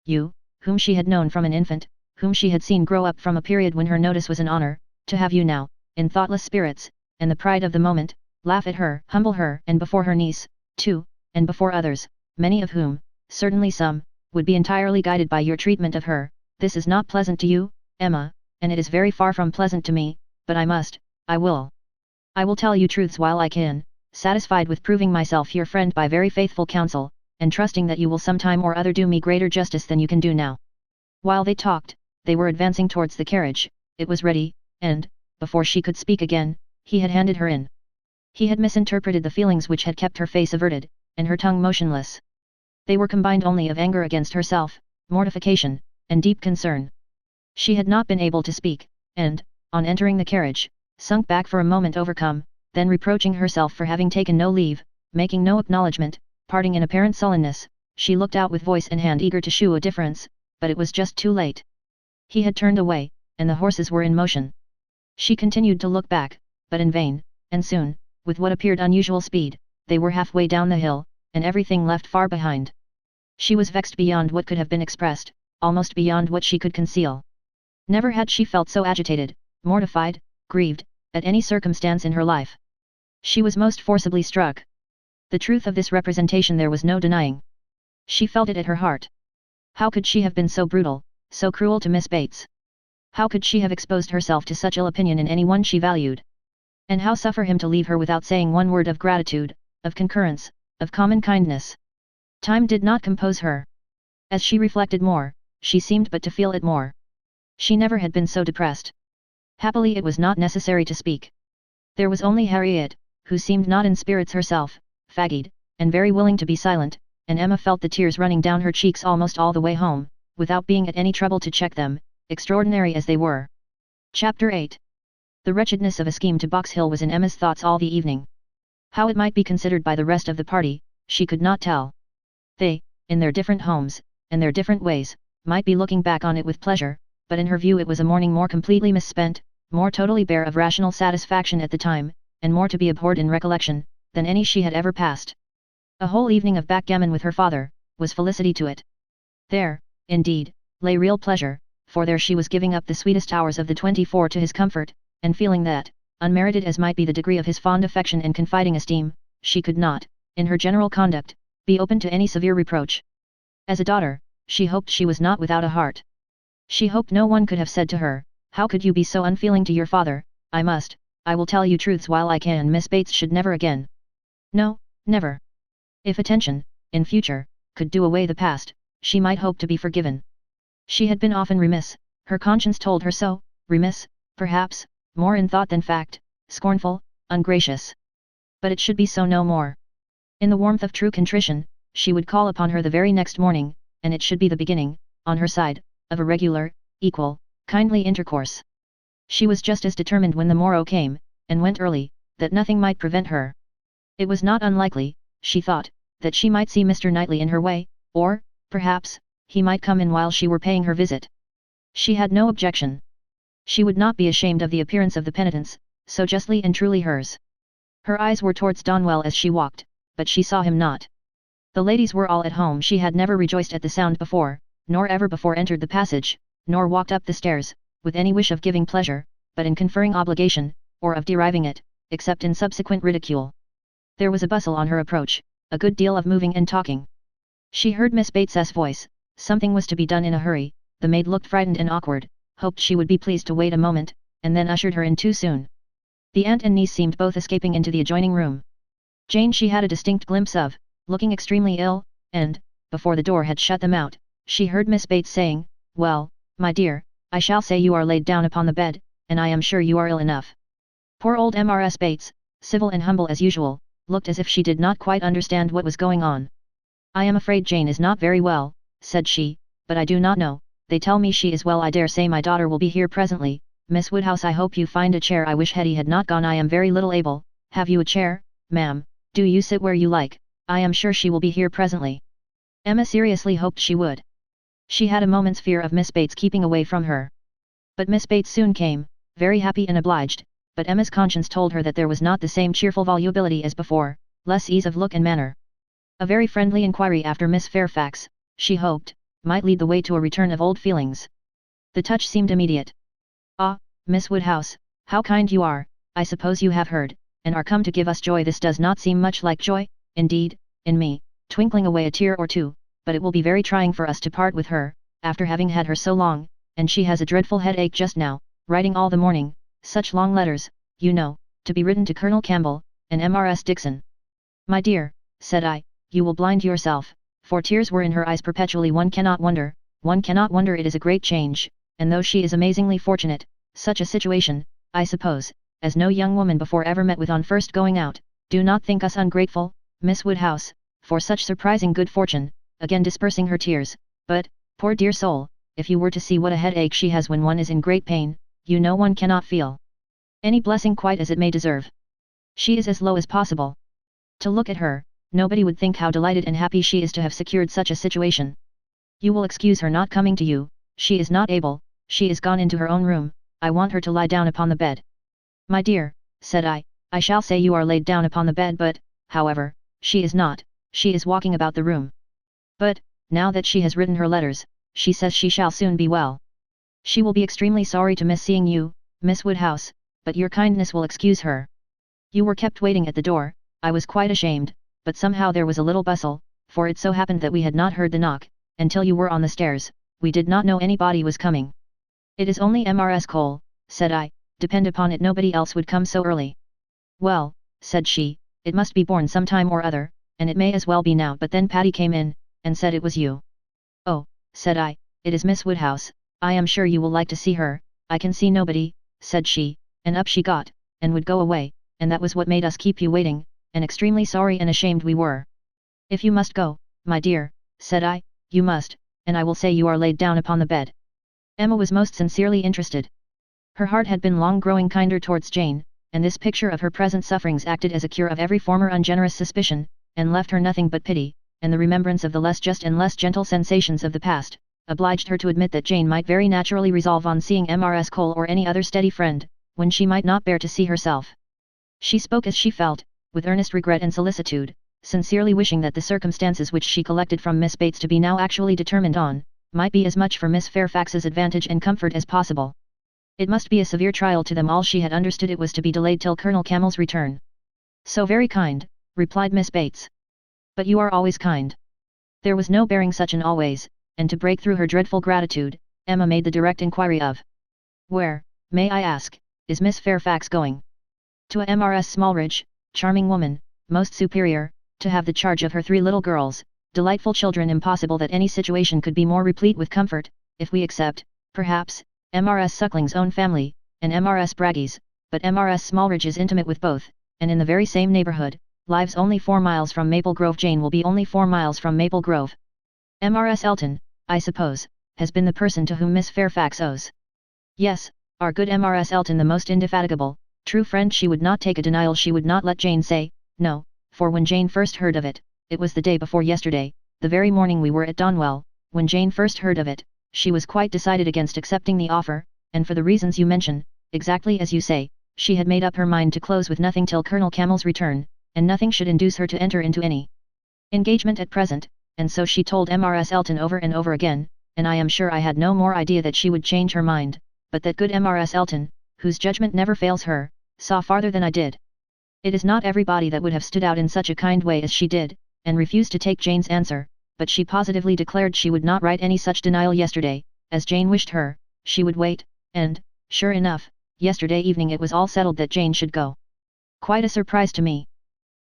[SPEAKER 1] You, whom she had known from an infant, whom she had seen grow up from a period when her notice was an honor, to have you now, in thoughtless spirits, and the pride of the moment, laugh at her, humble her, and before her niece, too, and before others, many of whom, certainly some, would be entirely guided by your treatment of her. This is not pleasant to you, Emma, and it is very far from pleasant to me, but I will tell you truths while I can, satisfied with proving myself your friend by very faithful counsel, and trusting that you will some time or other do me greater justice than you can do now." While they talked, they were advancing towards the carriage. It was ready, and, before she could speak again, he had handed her in. He had misinterpreted the feelings which had kept her face averted, and her tongue motionless. They were combined only of anger against herself, mortification, and deep concern. She had not been able to speak, and, on entering the carriage, sunk back for a moment overcome, then reproaching herself for having taken no leave, making no acknowledgement, parting in apparent sullenness, she looked out with voice and hand eager to shew a difference, but it was just too late. He had turned away, and the horses were in motion. She continued to look back, but in vain, and soon, with what appeared unusual speed, they were halfway down the hill, and everything left far behind. She was vexed beyond what could have been expressed, almost beyond what she could conceal. Never had she felt so agitated, mortified, grieved, at any circumstance in her life. She was most forcibly struck. The truth of this representation there was no denying. She felt it at her heart. How could she have been so brutal, so cruel to Miss Bates? How could she have exposed herself to such ill opinion in any one she valued? And how suffer him to leave her without saying one word of gratitude, of concurrence, of common kindness? Time did not compose her. As she reflected more, she seemed but to feel it more. She never had been so depressed. Happily it was not necessary to speak. There was only Harriet, who seemed not in spirits herself, fagged, and very willing to be silent, and Emma felt the tears running down her cheeks almost all the way home, without being at any trouble to check them, extraordinary as they were. Chapter 8. The wretchedness of a scheme to Box Hill was in Emma's thoughts all the evening. How it might be considered by the rest of the party, she could not tell. They, in their different homes, and their different ways, might be looking back on it with pleasure, but in her view it was a morning more completely misspent, more totally bare of rational satisfaction at the time, and more to be abhorred in recollection, than any she had ever passed. A whole evening of backgammon with her father, was felicity to it. There, indeed, lay real pleasure, for there she was giving up the sweetest hours of the 24 to his comfort, and feeling that, unmerited as might be the degree of his fond affection and confiding esteem, she could not, in her general conduct, be open to any severe reproach. As a daughter, she hoped she was not without a heart. She hoped no one could have said to her, "How could you be so unfeeling to your father?" I will tell you truths while I can. Miss Bates should never again. No, never. If attention, in future, could do away the past, she might hope to be forgiven. She had been often remiss, her conscience told her so, remiss, perhaps, more in thought than fact, scornful, ungracious. But it should be so no more. In the warmth of true contrition, she would call upon her the very next morning, and it should be the beginning, on her side, of a regular, equal, kindly intercourse. She was just as determined when the morrow came, and went early, that nothing might prevent her. It was not unlikely, she thought, that she might see Mr. Knightley in her way, or, perhaps, he might come in while she were paying her visit. She had no objection. She would not be ashamed of the appearance of the penitence, so justly and truly hers. Her eyes were towards Donwell as she walked, but she saw him not. The ladies were all at home. She had never rejoiced at the sound before, nor ever before entered the passage, nor walked up the stairs, with any wish of giving pleasure, but in conferring obligation, or of deriving it, except in subsequent ridicule. There was a bustle on her approach, a good deal of moving and talking. She heard Miss Bates's voice, something was to be done in a hurry, the maid looked frightened and awkward, hoped she would be pleased to wait a moment, and then ushered her in too soon. The aunt and niece seemed both escaping into the adjoining room. Jane she had a distinct glimpse of, looking extremely ill, and, before the door had shut them out, she heard Miss Bates saying, "Well, my dear, I shall say you are laid down upon the bed, and I am sure you are ill enough." Poor old Mrs. Bates, civil and humble as usual, looked as if she did not quite understand what was going on. "I am afraid Jane is not very well," said she, "but I do not know, they tell me she is well. I dare say my daughter will be here presently. Miss Woodhouse, I hope you find a chair. I wish Hetty had not gone. I am very little able. Have you a chair, ma'am? Do you sit where you like. I am sure she will be here presently." Emma seriously hoped she would. She had a moment's fear of Miss Bates keeping away from her. But Miss Bates soon came, very happy and obliged, but Emma's conscience told her that there was not the same cheerful volubility as before, less ease of look and manner. A very friendly inquiry after Miss Fairfax, she hoped, might lead the way to a return of old feelings. The touch seemed immediate. "Ah, Miss Woodhouse, how kind you are. I suppose you have heard, and are come to give us joy." "This does not seem much like joy, indeed, in me," twinkling away a tear or two, "but it will be very trying for us to part with her, after having had her so long, and she has a dreadful headache just now, writing all the morning, such long letters, you know, to be written to Colonel Campbell, and Mrs. Dixon." "My dear," said I, "you will blind yourself," for tears were in her eyes perpetually. One cannot wonder it is a great change, and though she is amazingly fortunate, such a situation, I suppose, as no young woman before ever met with on first going out, do not think us ungrateful, Miss Woodhouse, for such surprising good fortune," again dispersing her tears, "but, poor dear soul, if you were to see what a headache she has when one is in great pain, you know one cannot feel any blessing quite as it may deserve. She is as low as possible. To look at her, nobody would think how delighted and happy she is to have secured such a situation. You will excuse her not coming to you, she is not able, she is gone into her own room, I want her to lie down upon the bed." "My dear," said I shall say you are laid down upon the bed, but, however, she is not, she is walking about the room. But, now that she has written her letters, she says she shall soon be well. She will be extremely sorry to miss seeing you, Miss Woodhouse, but your kindness will excuse her. You were kept waiting at the door. I was quite ashamed, but somehow there was a little bustle, for it so happened that we had not heard the knock, until you were on the stairs. We did not know anybody was coming." "It is only Mrs. Cole," said I, "depend upon it nobody else would come so early." "Well," said she, "it must be borne some time or other, and it may as well be now." But then Patty came in, and said it was you. "Oh," said I, "it is Miss Woodhouse. I am sure you will like to see her." "I can see nobody," said she, and up she got, and would go away, and that was what made us keep you waiting, and extremely sorry and ashamed we were. "If you must go, my dear," said I, "you must, and I will say you are laid down upon the bed." Emma was most sincerely interested. Her heart had been long growing kinder towards Jane, and this picture of her present sufferings acted as a cure of every former ungenerous suspicion, and left her nothing but pity, and the remembrance of the less just and less gentle sensations of the past, obliged her to admit that Jane might very naturally resolve on seeing Mrs. Cole or any other steady friend, when she might not bear to see herself. She spoke as she felt, with earnest regret and solicitude, sincerely wishing that the circumstances which she collected from Miss Bates to be now actually determined on, might be as much for Miss Fairfax's advantage and comfort as possible. It must be a severe trial to them all. She had understood it was to be delayed till Colonel Camel's return. So very kind, replied Miss Bates. But you are always kind. There was no bearing such an always, and to break through her dreadful gratitude, Emma made the direct inquiry of, where, may I ask, is Miss Fairfax going? To a Mrs. Smallridge, charming woman, most superior, to have the charge of her 3 little girls, delightful children. Impossible that any situation could be more replete with comfort, if we except, perhaps, Mrs. Suckling's own family, and Mrs. Bragge's, but Mrs. Smallridge is intimate with both, and in the very same neighbourhood, lives only 4 miles from Maple Grove. Jane will be only 4 miles from Maple Grove. Mrs. Elton, I suppose, has been the person to whom Miss Fairfax owes. Yes, our good Mrs. Elton, the most indefatigable, true friend. She would not take a denial. She would not let Jane say, no, for when Jane first heard of it, it was the day before yesterday, the very morning we were at Donwell, when Jane first heard of it, she was quite decided against accepting the offer, and for the reasons you mention, exactly as you say, she had made up her mind to close with nothing till Colonel Camel's return, and nothing should induce her to enter into any engagement at present, and so she told Mrs. Elton over and over again, and I am sure I had no more idea that she would change her mind, but that good Mrs. Elton, whose judgment never fails her, saw farther than I did. It is not everybody that would have stood out in such a kind way as she did, and refused to take Jane's answer, but she positively declared she would not write any such denial yesterday, as Jane wished her, she would wait, and, sure enough, yesterday evening it was all settled that Jane should go. Quite a surprise to me.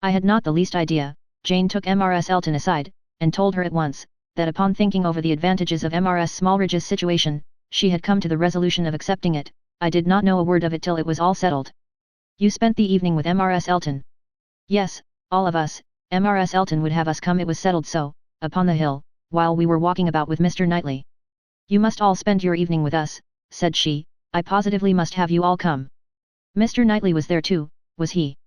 [SPEAKER 1] I had not the least idea. Jane took Mrs. Elton aside, and told her at once, that upon thinking over the advantages of Mrs. Smallridge's situation, she had come to the resolution of accepting it. I did not know a word of it till it was all settled. You spent the evening with Mrs. Elton? Yes, all of us. Mrs. Elton would have us come. It was settled so, upon the hill, while we were walking about with Mr. Knightley. You must all spend your evening with us, said she. I positively must have you all come. Mr. Knightley was there too, was he?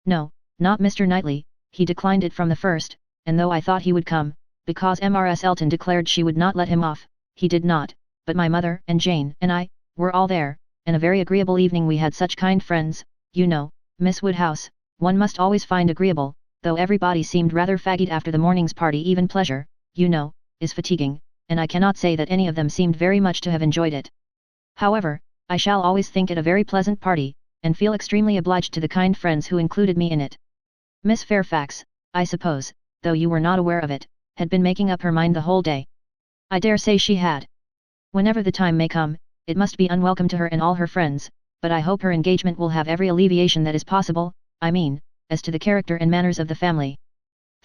[SPEAKER 1] No, not Mr. Knightley, he declined it from the first, and though I thought he would come, because Mrs. Elton declared she would not let him off, he did not, but my mother and Jane and I, were all there, and a very agreeable evening we had. Such kind friends, you know, Miss Woodhouse, one must always find agreeable, though everybody seemed rather fagged after the morning's party. Even pleasure, you know, is fatiguing, and I cannot say that any of them seemed very much to have enjoyed it. However, I shall always think it a very pleasant party, and feel extremely obliged to the kind friends who included me in it. Miss Fairfax, I suppose, though you were not aware of it, had been making up her mind the whole day. I dare say she had. Whenever the time may come, it must be unwelcome to her and all her friends, but I hope her engagement will have every alleviation that is possible, I mean, as to the character and manners of the family.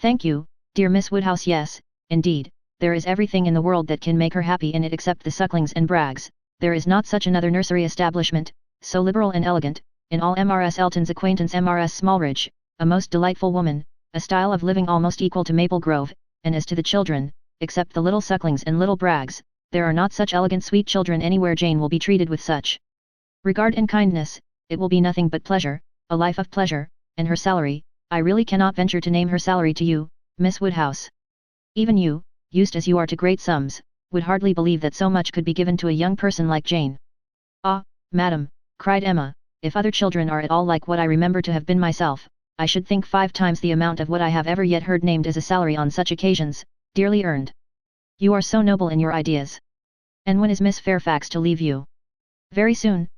[SPEAKER 1] Thank you, dear Miss Woodhouse. Yes, indeed, there is everything in the world that can make her happy in it except the Sucklings and Braggs. There is not such another nursery establishment, so liberal and elegant, in all Mrs. Elton's acquaintance. Mrs. Smallridge, a most delightful woman, a style of living almost equal to Maple Grove, and as to the children, except the little Sucklings and little Braggs, there are not such elegant sweet children anywhere. Jane will be treated with such regard and kindness, it will be nothing but pleasure, a life of pleasure, and her salary, I really cannot venture to name her salary to you, Miss Woodhouse. Even you, used as you are to great sums, would hardly believe that so much could be given to a young person like Jane. Ah, madam, cried Emma, if other children are at all like what I remember to have been myself, I should think 5 times the amount of what I have ever yet heard named as a salary on such occasions, dearly earned. You are so noble in your ideas. And when is Miss Fairfax to leave you? Very soon,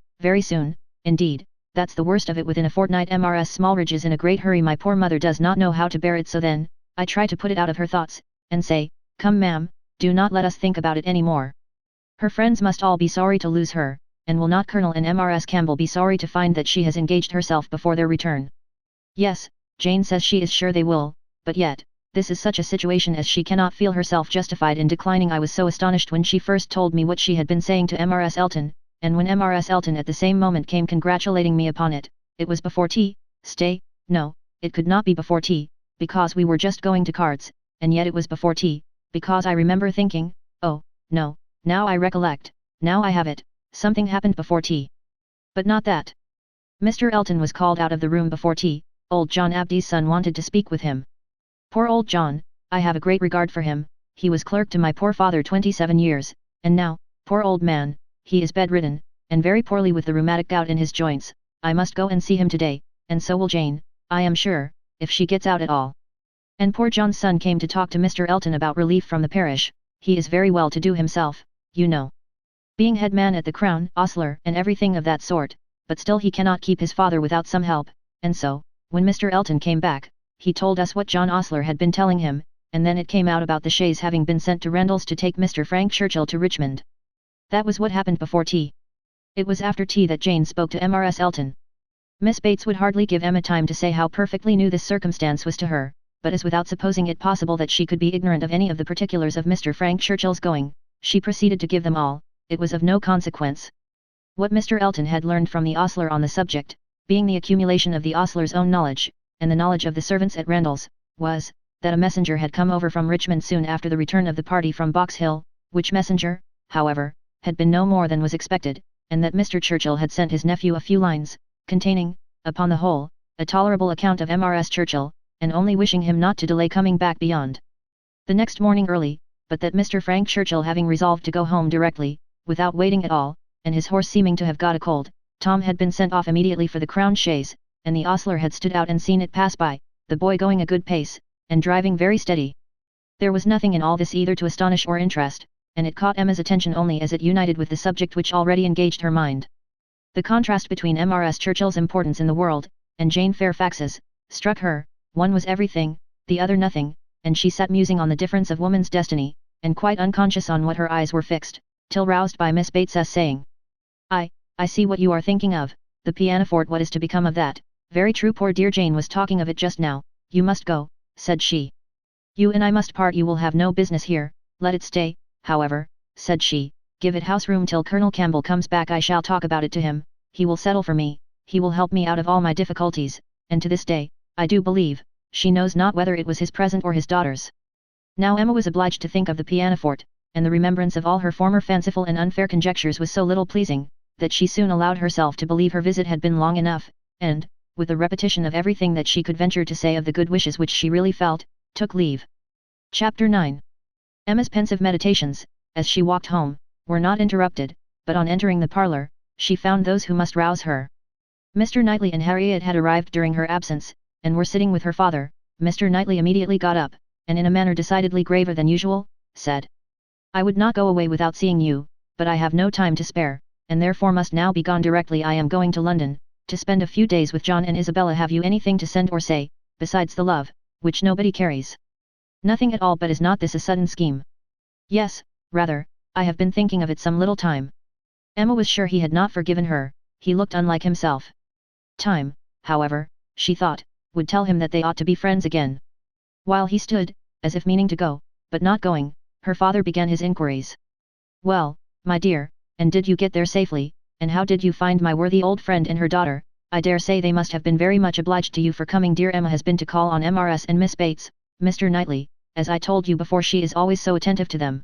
[SPEAKER 1] indeed, that's the worst of it. Within a fortnight. Mrs. Smallridge is in a great hurry. My poor mother does not know how to bear it, so then, I try to put it out of her thoughts, and say, come ma'am, do not let us think about it any more. Her friends must all be sorry to lose her, and will not Colonel and Mrs. Campbell be sorry to find that she has engaged herself before their return? Yes, Jane says she is sure they will, but yet, this is such a situation as she cannot feel herself justified in declining. I was so astonished when she first told me what she had been saying to Mrs. Elton, and when Mrs. Elton at the same moment came congratulating me upon it. It was before tea. Stay, no, it could not be before tea, because we were just going to cards, and yet it was before tea, because I remember thinking, oh, no, now I recollect, now I have it, something happened before tea. But not that. Mr. Elton was called out of the room before tea. Old John Abdy's son wanted to speak with him. Poor old John, I have a great regard for him. He was clerk to my poor father 27 years, and now, poor old man, he is bedridden, and very poorly with the rheumatic gout in his joints. I must go and see him today, and so will Jane, I am sure, if she gets out at all. And poor John's son came to talk to Mr. Elton about relief from the parish. He is very well to do himself, you know. being head man at the Crown, ostler, and everything of that sort, but still he cannot keep his father without some help, and so, when Mr. Elton came back, he told us what John Ostler had been telling him, and then it came out about the chaise having been sent to Rendl's to take Mr. Frank Churchill to Richmond. That was what happened before tea. It was after tea that Jane spoke to Mrs. Elton. Miss Bates would hardly give Emma time to say how perfectly new this circumstance was to her, but as without supposing it possible that she could be ignorant of any of the particulars of Mr. Frank Churchill's going, she proceeded to give them all. It was of no consequence. What Mr. Elton had learned from the ostler on the subject, being the accumulation of the ostler's own knowledge, and the knowledge of the servants at Rendl's, was, that a messenger had come over from Richmond soon after the return of the party from Box Hill, which messenger, however, had been no more than was expected, and that Mr. Churchill had sent his nephew a few lines, containing, upon the whole, a tolerable account of Mrs. Churchill, and only wishing him not to delay coming back beyond the next morning early, but that Mr. Frank Churchill having resolved to go home directly, without waiting at all, and his horse seeming to have got a cold, Tom had been sent off immediately for the Crown chaise, and the ostler had stood out and seen it pass by, the boy going a good pace, and driving very steady. There was nothing in all this either to astonish or interest, and it caught Emma's attention only as it united with the subject which already engaged her mind. The contrast between Mrs. Churchill's importance in the world, and Jane Fairfax's, struck her. One was everything, the other nothing, and she sat musing on the difference of woman's destiny, and quite unconscious on what her eyes were fixed, till roused by Miss Bates's saying, I see what you are thinking of, the pianoforte. What is to become of that? Very true, poor dear Jane was talking of it just now. You must go, said she. You and I must part. You will have no business here. Let it stay, however, said she. Give it house room till Colonel Campbell comes back. I shall talk about it to him, he will settle for me, he will help me out of all my difficulties, and to this day, I do believe, she knows not whether it was his present or his daughter's. Now Emma was obliged to think of the pianoforte, and the remembrance of all her former fanciful and unfair conjectures was so little pleasing, that she soon allowed herself to believe her visit had been long enough, and, with a repetition of everything that she could venture to say of the good wishes which she really felt, took leave. Chapter 9. Emma's pensive meditations, as she walked home, were not interrupted, but on entering the parlour, she found those who must rouse her. Mr. Knightley and Harriet had arrived during her absence, and were sitting with her father. Mr. Knightley immediately got up, and in a manner decidedly graver than usual, said, I would not go away without seeing you, but I have no time to spare, and therefore must now be gone directly. I am going to London, to spend a few days with John and Isabella. Have you anything to send or say, besides the love, which nobody carries? Nothing at all. But is not this a sudden scheme? Yes, rather, I have been thinking of it some little time. Emma was sure he had not forgiven her, he looked unlike himself. Time, however, she thought, would tell him that they ought to be friends again. While he stood, as if meaning to go, but not going, her father began his inquiries. Well, my dear, and did you get there safely, and how did you find my worthy old friend and her daughter? I dare say they must have been very much obliged to you for coming. Dear Emma has been to call on Mrs. and Miss Bates, Mr. Knightley, as I told you before. She is always so attentive to them.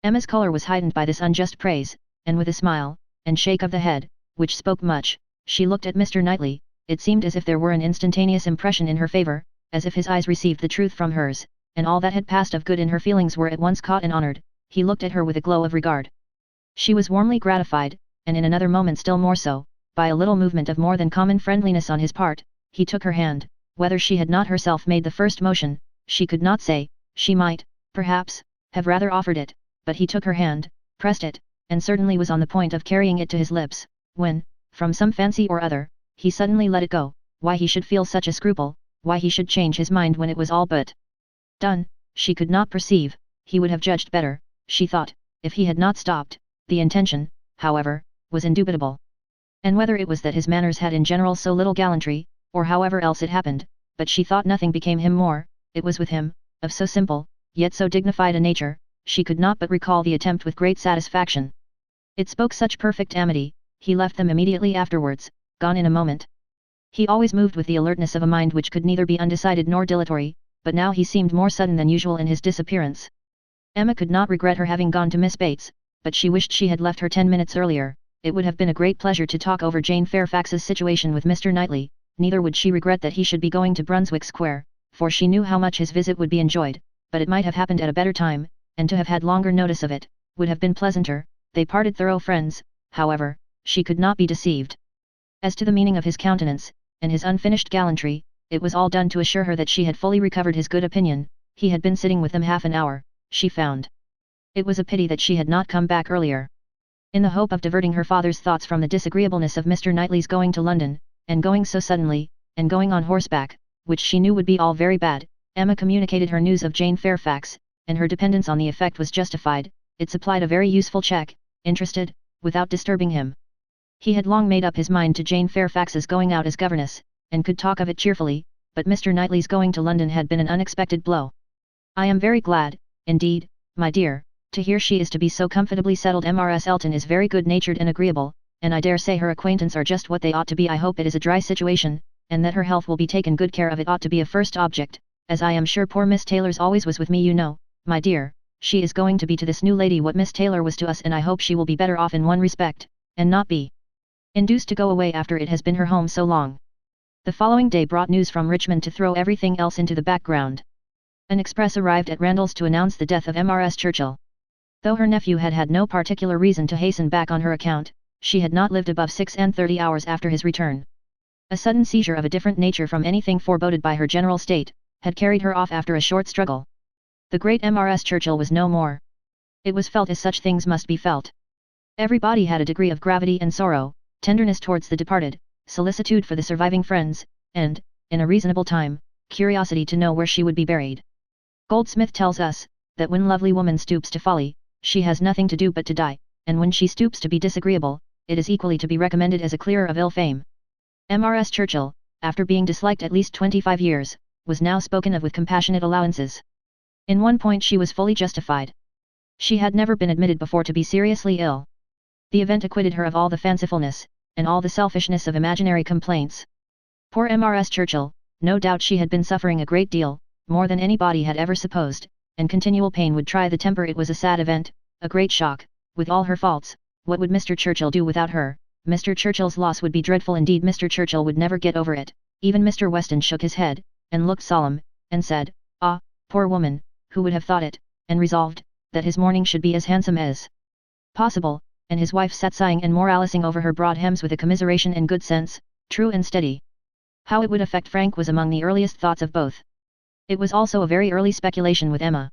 [SPEAKER 1] Emma's colour was heightened by this unjust praise, and with a smile, and shake of the head, which spoke much, she looked at Mr. Knightley. It seemed as if there were an instantaneous impression in her favour, as if his eyes received the truth from hers, and all that had passed of good in her feelings were at once caught and honoured. He looked at her with a glow of regard. She was warmly gratified, and in another moment still more so, by a little movement of more than common friendliness on his part. He took her hand. Whether she had not herself made the first motion, she could not say. She might, perhaps, have rather offered it, but he took her hand, pressed it, and certainly was on the point of carrying it to his lips, when, from some fancy or other, he suddenly let it go. Why he should feel such a scruple, why he should change his mind when it was all but done, she could not perceive. He would have judged better, she thought, if he had not stopped. The intention, however, was indubitable. And whether it was that his manners had in general so little gallantry, or however else it happened, but she thought nothing became him more, it was with him, of so simple, yet so dignified a nature, she could not but recall the attempt with great satisfaction. It spoke such perfect amity. He left them immediately afterwards, gone in a moment. He always moved with the alertness of a mind which could neither be undecided nor dilatory, but now he seemed more sudden than usual in his disappearance. Emma could not regret her having gone to Miss Bates, but she wished she had left her 10 minutes earlier. It would have been a great pleasure to talk over Jane Fairfax's situation with Mr. Knightley. Neither would she regret that he should be going to Brunswick Square, for she knew how much his visit would be enjoyed, but it might have happened at a better time, and to have had longer notice of it, would have been pleasanter. They parted thorough friends, however, she could not be deceived. As to the meaning of his countenance, and his unfinished gallantry, it was all done to assure her that she had fully recovered his good opinion. He had been sitting with them half an hour, she found. It was a pity that she had not come back earlier. In the hope of diverting her father's thoughts from the disagreeableness of Mr. Knightley's going to London, and going so suddenly, and going on horseback, which she knew would be all very bad, Emma communicated her news of Jane Fairfax, and her dependence on the effect was justified. It supplied a very useful check, interested, without disturbing him. He had long made up his mind to Jane Fairfax's going out as governess, and could talk of it cheerfully, but Mr. Knightley's going to London had been an unexpected blow. "I am very glad, indeed, my dear, to hear she is to be so comfortably settled. Mrs. Elton is very good-natured and agreeable, and I dare say her acquaintance are just what they ought to be. I hope it is a dry situation, and that her health will be taken good care of. It ought to be a first object, as I am sure poor Miss Taylor's always was with me. You know, my dear, she is going to be to this new lady what Miss Taylor was to us, and I hope she will be better off in one respect, and not be induced to go away after it has been her home so long." The following day brought news from Richmond to throw everything else into the background. An express arrived at Randalls to announce the death of Mrs. Churchill. Though her nephew had had no particular reason to hasten back on her account, she had not lived above 36 hours after his return. A sudden seizure of a different nature from anything foreboded by her general state, had carried her off after a short struggle. The great Mrs. Churchill was no more. It was felt as such things must be felt. Everybody had a degree of gravity and sorrow, tenderness towards the departed, solicitude for the surviving friends, and, in a reasonable time, curiosity to know where she would be buried. Goldsmith tells us, that when lovely woman stoops to folly, she has nothing to do but to die, and when she stoops to be disagreeable, it is equally to be recommended as a clearer of ill fame. Mrs. Churchill, after being disliked at least 25 years, was now spoken of with compassionate allowances. In one point she was fully justified. She had never been admitted before to be seriously ill. The event acquitted her of all the fancifulness, and all the selfishness of imaginary complaints. Poor Mrs. Churchill, no doubt she had been suffering a great deal, more than anybody had ever supposed, and continual pain would try the temper. It was a sad event, a great shock, with all her faults. What would Mr. Churchill do without her? Mr. Churchill's loss would be dreadful indeed. Mr. Churchill would never get over it. Even Mr. Weston shook his head, and looked solemn, and said, "Ah, poor woman, who would have thought it," and resolved, that his mourning should be as handsome as possible, and his wife sat sighing and moralising over her broad hems with a commiseration and good sense, true and steady. How it would affect Frank was among the earliest thoughts of both. It was also a very early speculation with Emma.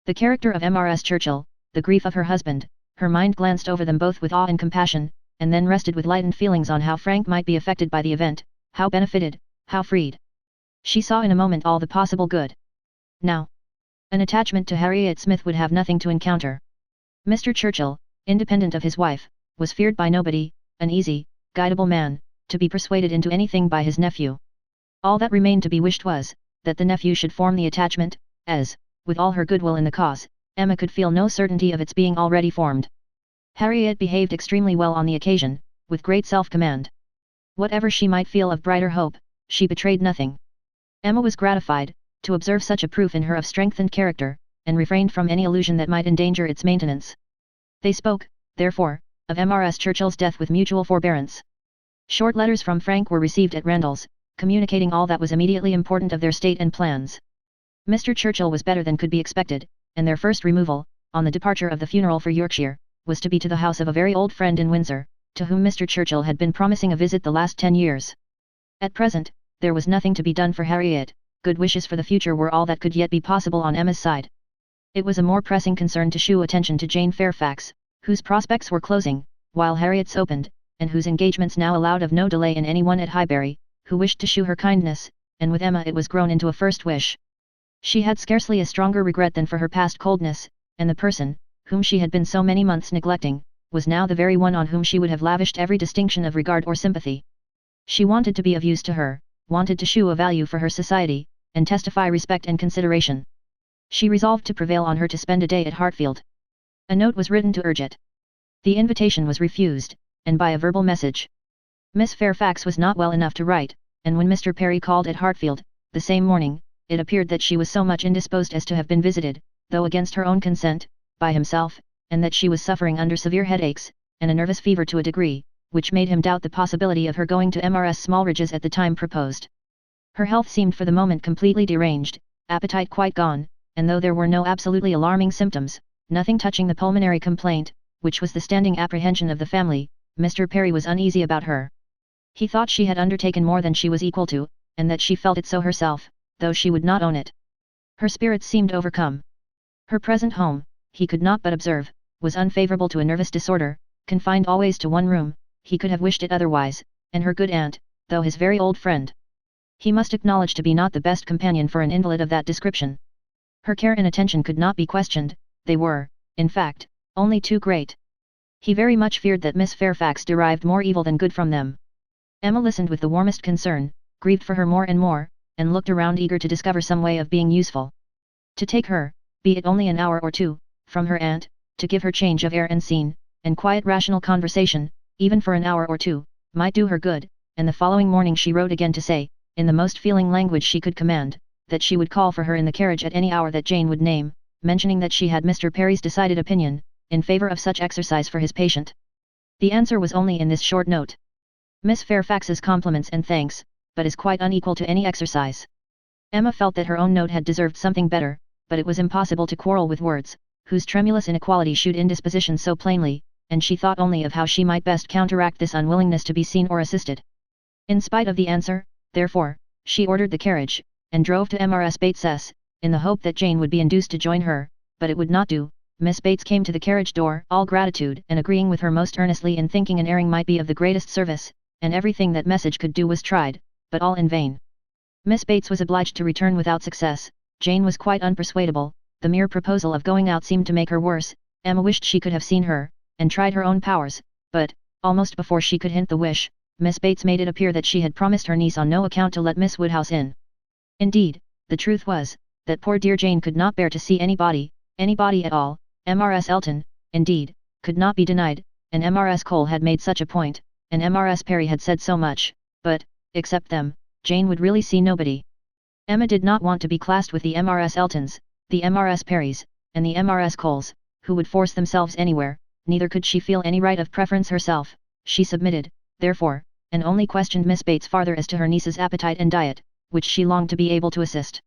[SPEAKER 1] The character of Mrs. Churchill, the grief of her husband, her mind glanced over them both with awe and compassion, and then rested with lightened feelings on how Frank might be affected by the event, how benefited, how freed. She saw in a moment all the possible good. Now, an attachment to Harriet Smith would have nothing to encounter. Mr. Churchill, independent of his wife, was feared by nobody, an easy, guidable man, to be persuaded into anything by his nephew. All that remained to be wished was, that the nephew should form the attachment, as, with all her goodwill in the cause, Emma could feel no certainty of its being already formed. Harriet behaved extremely well on the occasion, with great self-command. Whatever she might feel of brighter hope, she betrayed nothing. Emma was gratified, to observe such a proof in her of strengthened character, and refrained from any allusion that might endanger its maintenance. They spoke, therefore, of Mrs. Churchill's death with mutual forbearance. Short letters from Frank were received at Randalls, communicating all that was immediately important of their state and plans. Mr. Churchill was better than could be expected, and their first removal, on the departure of the funeral for Yorkshire, was to be to the house of a very old friend in Windsor, to whom Mr. Churchill had been promising a visit the last 10 years. At present, there was nothing to be done for Harriet. Good wishes for the future were all that could yet be possible on Emma's side. It was a more pressing concern to shew attention to Jane Fairfax, whose prospects were closing, while Harriet's opened, and whose engagements now allowed of no delay in anyone at Highbury, who wished to shew her kindness, and with Emma it was grown into a first wish. She had scarcely a stronger regret than for her past coldness, and the person, whom she had been so many months neglecting, was now the very one on whom she would have lavished every distinction of regard or sympathy. She wanted to be of use to her, wanted to shew a value for her society, and testify respect and consideration. She resolved to prevail on her to spend a day at Hartfield. A note was written to urge it. The invitation was refused, and by a verbal message. Miss Fairfax was not well enough to write, and when Mr. Perry called at Hartfield, the same morning, it appeared that she was so much indisposed as to have been visited, though against her own consent, by himself, and that she was suffering under severe headaches, and a nervous fever to a degree, which made him doubt the possibility of her going to Mrs. Smallridge's at the time proposed. Her health seemed for the moment completely deranged, appetite quite gone, and though there were no absolutely alarming symptoms, nothing touching the pulmonary complaint, which was the standing apprehension of the family, Mr. Perry was uneasy about her. He thought she had undertaken more than she was equal to, and that she felt it so herself, though she would not own it. Her spirits seemed overcome. Her present home, he could not but observe, was unfavourable to a nervous disorder, confined always to one room, he could have wished it otherwise, and her good aunt, though his very old friend, he must acknowledge to be not the best companion for an invalid of that description. Her care and attention could not be questioned, they were, in fact, only too great. He very much feared that Miss Fairfax derived more evil than good from them. Emma listened with the warmest concern, grieved for her more and more, and looked around eager to discover some way of being useful. To take her, be it only an hour or two, from her aunt, to give her change of air and scene, and quiet rational conversation, even for an hour or two, might do her good, and the following morning she wrote again to say, in the most feeling language she could command, that she would call for her in the carriage at any hour that Jane would name, mentioning that she had Mr. Perry's decided opinion, in favour of such exercise for his patient. The answer was only in this short note. Miss Fairfax's compliments and thanks, but is quite unequal to any exercise. Emma felt that her own note had deserved something better, but it was impossible to quarrel with words, whose tremulous inequality shewed indisposition so plainly, and she thought only of how she might best counteract this unwillingness to be seen or assisted. In spite of the answer, therefore, she ordered the carriage, and drove to Mrs. Bates's, in the hope that Jane would be induced to join her, but it would not do. Miss Bates came to the carriage door, all gratitude, and agreeing with her most earnestly in thinking an airing might be of the greatest service, and everything that message could do was tried, but all in vain. Miss Bates was obliged to return without success. Jane was quite unpersuadable, the mere proposal of going out seemed to make her worse. Emma wished she could have seen her, and tried her own powers, but, almost before she could hint the wish, Miss Bates made it appear that she had promised her niece on no account to let Miss Woodhouse in. Indeed, the truth was, that poor dear Jane could not bear to see anybody at all. Mrs. Elton, indeed, could not be denied, and Mrs. Cole had made such a point, and Mrs. Perry had said so much, but, except them, Jane would really see nobody. Emma did not want to be classed with the Mrs. Eltons, the Mrs. Perrys, and the Mrs. Coles, who would force themselves anywhere, neither could she feel any right of preference herself. She submitted, therefore, and only questioned Miss Bates farther as to her niece's appetite and diet, which she longed to be able to assist.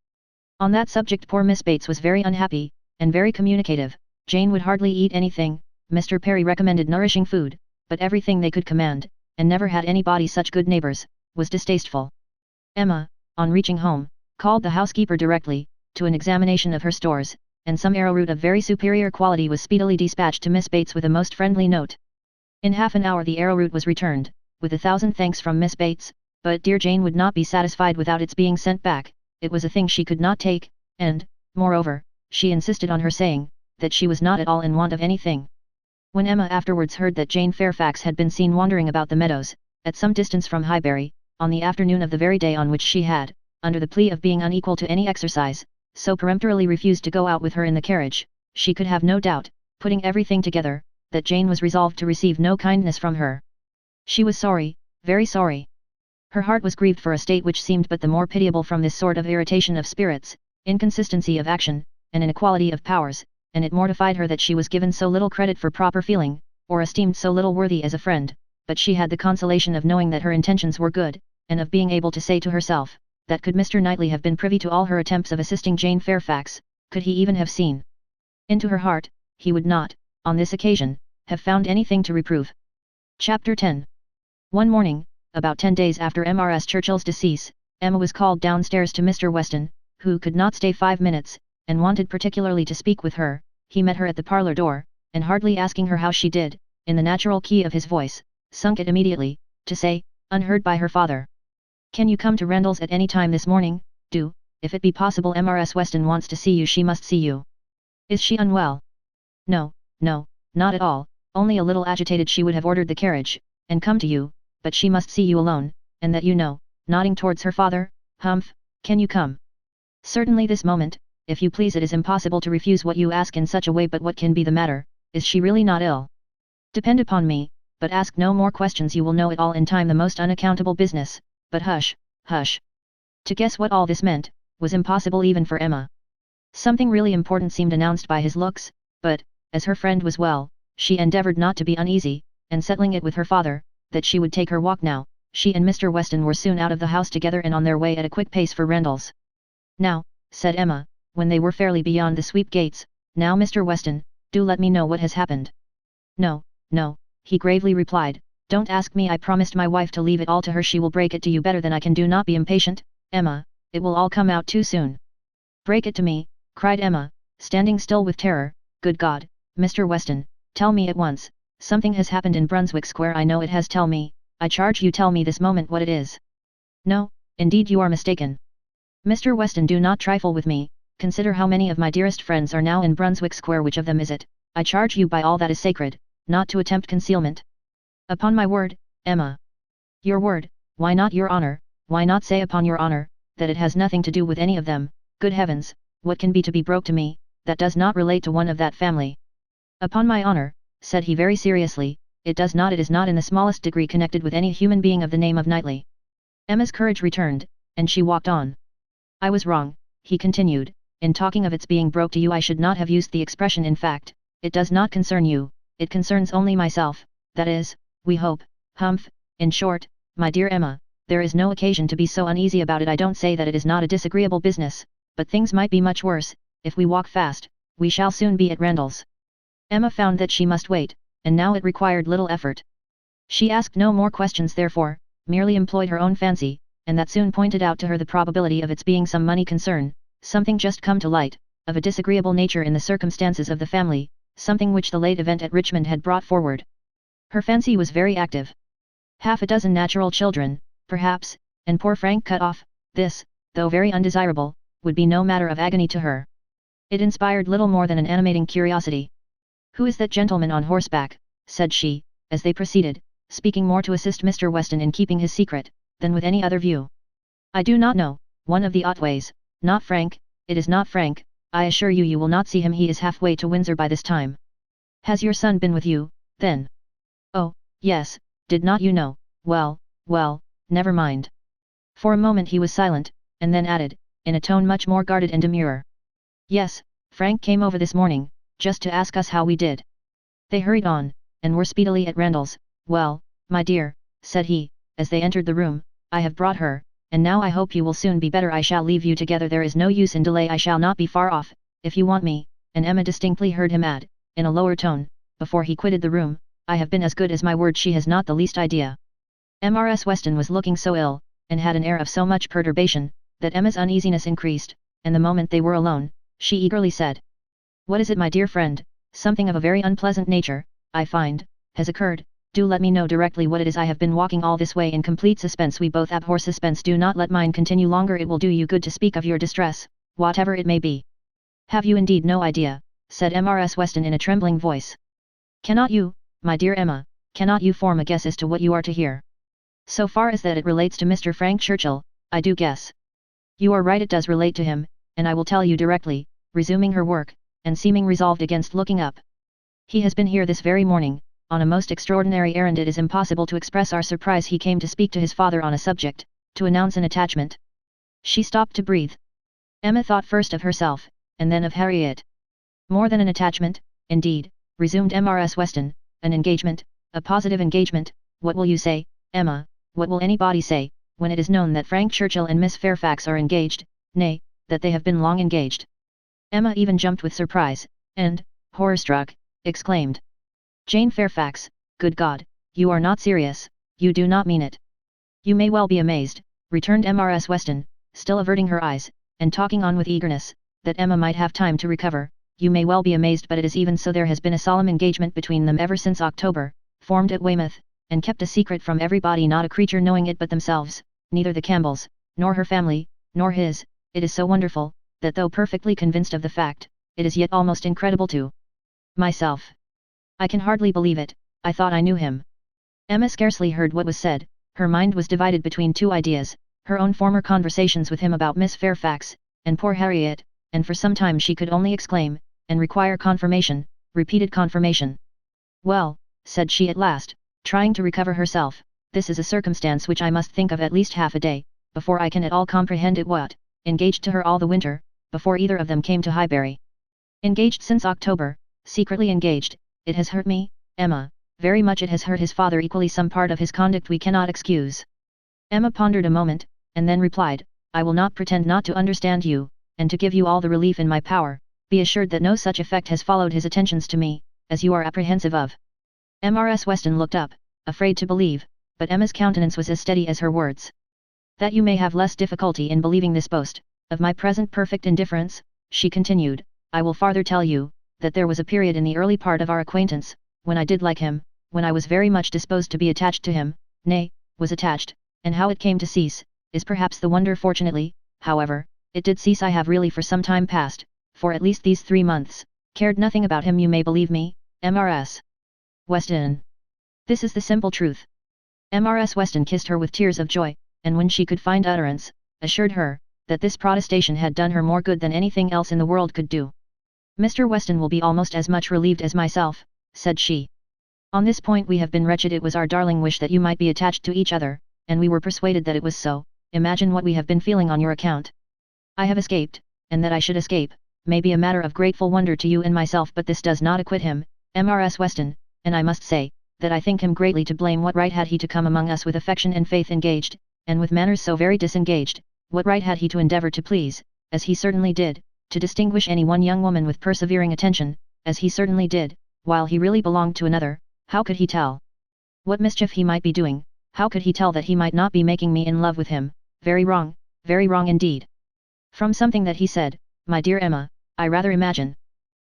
[SPEAKER 1] On that subject poor Miss Bates was very unhappy, and very communicative. Jane would hardly eat anything. Mr. Perry recommended nourishing food, but everything they could command, and never had anybody such good neighbours, was distasteful. Emma, on reaching home, called the housekeeper directly, to an examination of her stores, and some arrowroot of very superior quality was speedily dispatched to Miss Bates with a most friendly note. In half an hour the arrowroot was returned, with 1,000 thanks from Miss Bates, but dear Jane would not be satisfied without its being sent back. It was a thing she could not take, and, moreover, she insisted on her saying, that she was not at all in want of anything. When Emma afterwards heard that Jane Fairfax had been seen wandering about the meadows, at some distance from Highbury, on the afternoon of the very day on which she had, under the plea of being unequal to any exercise, so peremptorily refused to go out with her in the carriage, she could have no doubt, putting everything together, that Jane was resolved to receive no kindness from her. She was sorry, very sorry. Her heart was grieved for a state which seemed but the more pitiable from this sort of irritation of spirits, inconsistency of action, and inequality of powers, and it mortified her that she was given so little credit for proper feeling, or esteemed so little worthy as a friend, but she had the consolation of knowing that her intentions were good, and of being able to say to herself, that could Mr. Knightley have been privy to all her attempts of assisting Jane Fairfax, could he even have seen into her heart, he would not, on this occasion, have found anything to reprove. Chapter 10. One morning, about 10 days after Mrs. Churchill's decease, Emma was called downstairs to Mr. Weston, who could not stay 5 minutes, and wanted particularly to speak with her. He met her at the parlour door, and hardly asking her how she did, in the natural key of his voice, sunk it immediately, to say, unheard by her father, "Can you come to Rendall's at any time this morning? Do, if it be possible. Mrs. Weston wants to see you. She must see you." "Is she unwell?" "No, no, not at all, only a little agitated. She would have ordered the carriage, and come to you, but she must see you alone, and that you know," nodding towards her father. "Humph, can you come?" "Certainly this moment, if you please. It is impossible to refuse what you ask in such a way. But what can be the matter? Is she really not ill?" "Depend upon me, but ask no more questions. You will know it all in time. The most unaccountable business, but hush, hush." To guess what all this meant, was impossible even for Emma. Something really important seemed announced by his looks, but, as her friend was well, she endeavoured not to be uneasy, and settling it with her father, that she would take her walk now, she and Mr. Weston were soon out of the house together and on their way at a quick pace for Rendall's. "Now," said Emma, when they were fairly beyond the sweep gates, "now Mr. Weston, do let me know what has happened." "No, no," he gravely replied, "don't ask me. I promised my wife to leave it all to her. She will break it to you better than I can. Do not be impatient, Emma, it will all come out too soon." "Break it to me," cried Emma, standing still with terror. "Good God, Mr. Weston, tell me at once, something has happened in Brunswick Square. I know it has. Tell me, I charge you, tell me this moment what it is. No, indeed you are mistaken. Mr. Weston, do not trifle with me, consider how many of my dearest friends are now in Brunswick Square. Which of them is it? I charge you by all that is sacred, not to attempt concealment. Upon my word, Emma. Your word, why not your honor? Why not say upon your honor, that it has nothing to do with any of them? Good heavens, what can be to be broke to me, that does not relate to one of that family? Upon my honor, said he very seriously, it does not. It is not in the smallest degree connected with any human being of the name of Knightley. Emma's courage returned, and she walked on. I was wrong, he continued, in talking of its being broke to you. I should not have used the expression. In fact, it does not concern you, it concerns only myself, that is, we hope, humph. In short, my dear Emma, there is no occasion to be so uneasy about it. I don't say that it is not a disagreeable business, but things might be much worse. If we walk fast, we shall soon be at Randalls. Emma found that she must wait, and now it required little effort. She asked no more questions therefore, merely employed her own fancy, and that soon pointed out to her the probability of its being some money concern, something just come to light, of a disagreeable nature in the circumstances of the family, something which the late event at Richmond had brought forward. Her fancy was very active. Half a dozen natural children, perhaps, and poor Frank cut off, this, though very undesirable, would be no matter of agony to her. It inspired little more than an animating curiosity. Who is that gentleman on horseback? Said she, as they proceeded, speaking more to assist Mr. Weston in keeping his secret, than with any other view. I do not know, one of the Otways. Not Frank, it is not Frank, I assure you you will not see him. He is halfway to Windsor by this time. Has your son been with you, then? Oh, yes, did not you know? Well, well, never mind. For a moment he was silent, and then added, in a tone much more guarded and demure. Yes, Frank came over this morning, just to ask us how we did. They hurried on, and were speedily at Randalls. Well, my dear, said he, as they entered the room, I have brought her, and now I hope you will soon be better. I shall leave you together. There is no use in delay. I shall not be far off, if you want me, and Emma distinctly heard him add, in a lower tone, before he quitted the room, I have been as good as my word. She has not the least idea. Mrs. Weston was looking so ill, and had an air of so much perturbation, that Emma's uneasiness increased, and the moment they were alone, she eagerly said, What is it, my dear friend? Something of a very unpleasant nature, I find, has occurred. Do let me know directly what it is. I have been walking all this way in complete suspense. We both abhor suspense. Do not let mine continue longer. It will do you good to speak of your distress, whatever it may be. Have you indeed no idea? Said Mrs. Weston in a trembling voice. Cannot you, my dear Emma, cannot you form a guess as to what you are to hear? So far as that it relates to Mr. Frank Churchill, I do guess. You are right, it does relate to him, and I will tell you directly, resuming her work, and seeming resolved against looking up. He has been here this very morning, on a most extraordinary errand. It is impossible to express our surprise. He came to speak to his father on a subject, to announce an attachment. She stopped to breathe. Emma thought first of herself, and then of Harriet. More than an attachment, indeed, resumed Mrs. Weston, an engagement, a positive engagement. What will you say, Emma? What will anybody say, when it is known that Frank Churchill and Miss Fairfax are engaged, nay, that they have been long engaged? Emma even jumped with surprise, and, horror-struck, exclaimed, Jane Fairfax, good God, you are not serious, you do not mean it. You may well be amazed, returned Mrs. Weston, still averting her eyes, and talking on with eagerness, that Emma might have time to recover. You may well be amazed, but it is even so. There has been a solemn engagement between them ever since October, formed at Weymouth, and kept a secret from everybody, not a creature knowing it but themselves, neither the Campbells, nor her family, nor his. It is so wonderful, that though perfectly convinced of the fact, it is yet almost incredible to myself. I can hardly believe it. I thought I knew him. Emma scarcely heard what was said. Her mind was divided between two ideas, her own former conversations with him about Miss Fairfax, and poor Harriet, and for some time she could only exclaim, and require confirmation, repeated confirmation. Well, said she at last, trying to recover herself, this is a circumstance which I must think of at least half a day, before I can at all comprehend it. What, engaged to her all the winter, before either of them came to Highbury? Engaged since October, secretly engaged. It has hurt me, Emma, very much. It has hurt his father equally. Some part of his conduct we cannot excuse. Emma pondered a moment, and then replied, I will not pretend not to understand you, and to give you all the relief in my power. Be assured that no such effect has followed his attentions to me, as you are apprehensive of. Mrs. Weston looked up, afraid to believe, but Emma's countenance was as steady as her words. That you may have less difficulty in believing this boast, of my present perfect indifference, she continued, I will farther tell you, that there was a period in the early part of our acquaintance, when I did like him, when I was very much disposed to be attached to him, nay, was attached, and how it came to cease, is perhaps the wonder. Fortunately, however, it did cease. I have really for some time past, for at least these 3 months, cared nothing about him. You may believe me, Mrs. Weston. This is the simple truth. Mrs. Weston kissed her with tears of joy, and when she could find utterance, assured her, that this protestation had done her more good than anything else in the world could do. Mr. Weston will be almost as much relieved as myself, said she. On this point we have been wretched. It was our darling wish that you might be attached to each other, and we were persuaded that it was so. Imagine what we have been feeling on your account. I have escaped, and that I should escape, may be a matter of grateful wonder to you and myself, but this does not acquit him, Mrs. Weston, and I must say, that I think him greatly to blame. What right had he to come among us with affection and faith engaged, and with manners so very disengaged? What right had he to endeavour to please, as he certainly did, to distinguish any one young woman with persevering attention, as he certainly did, while he really belonged to another? How could he tell what mischief he might be doing? How could he tell that he might not be making me in love with him? Very wrong indeed. From something that he said, my dear Emma, I rather imagine.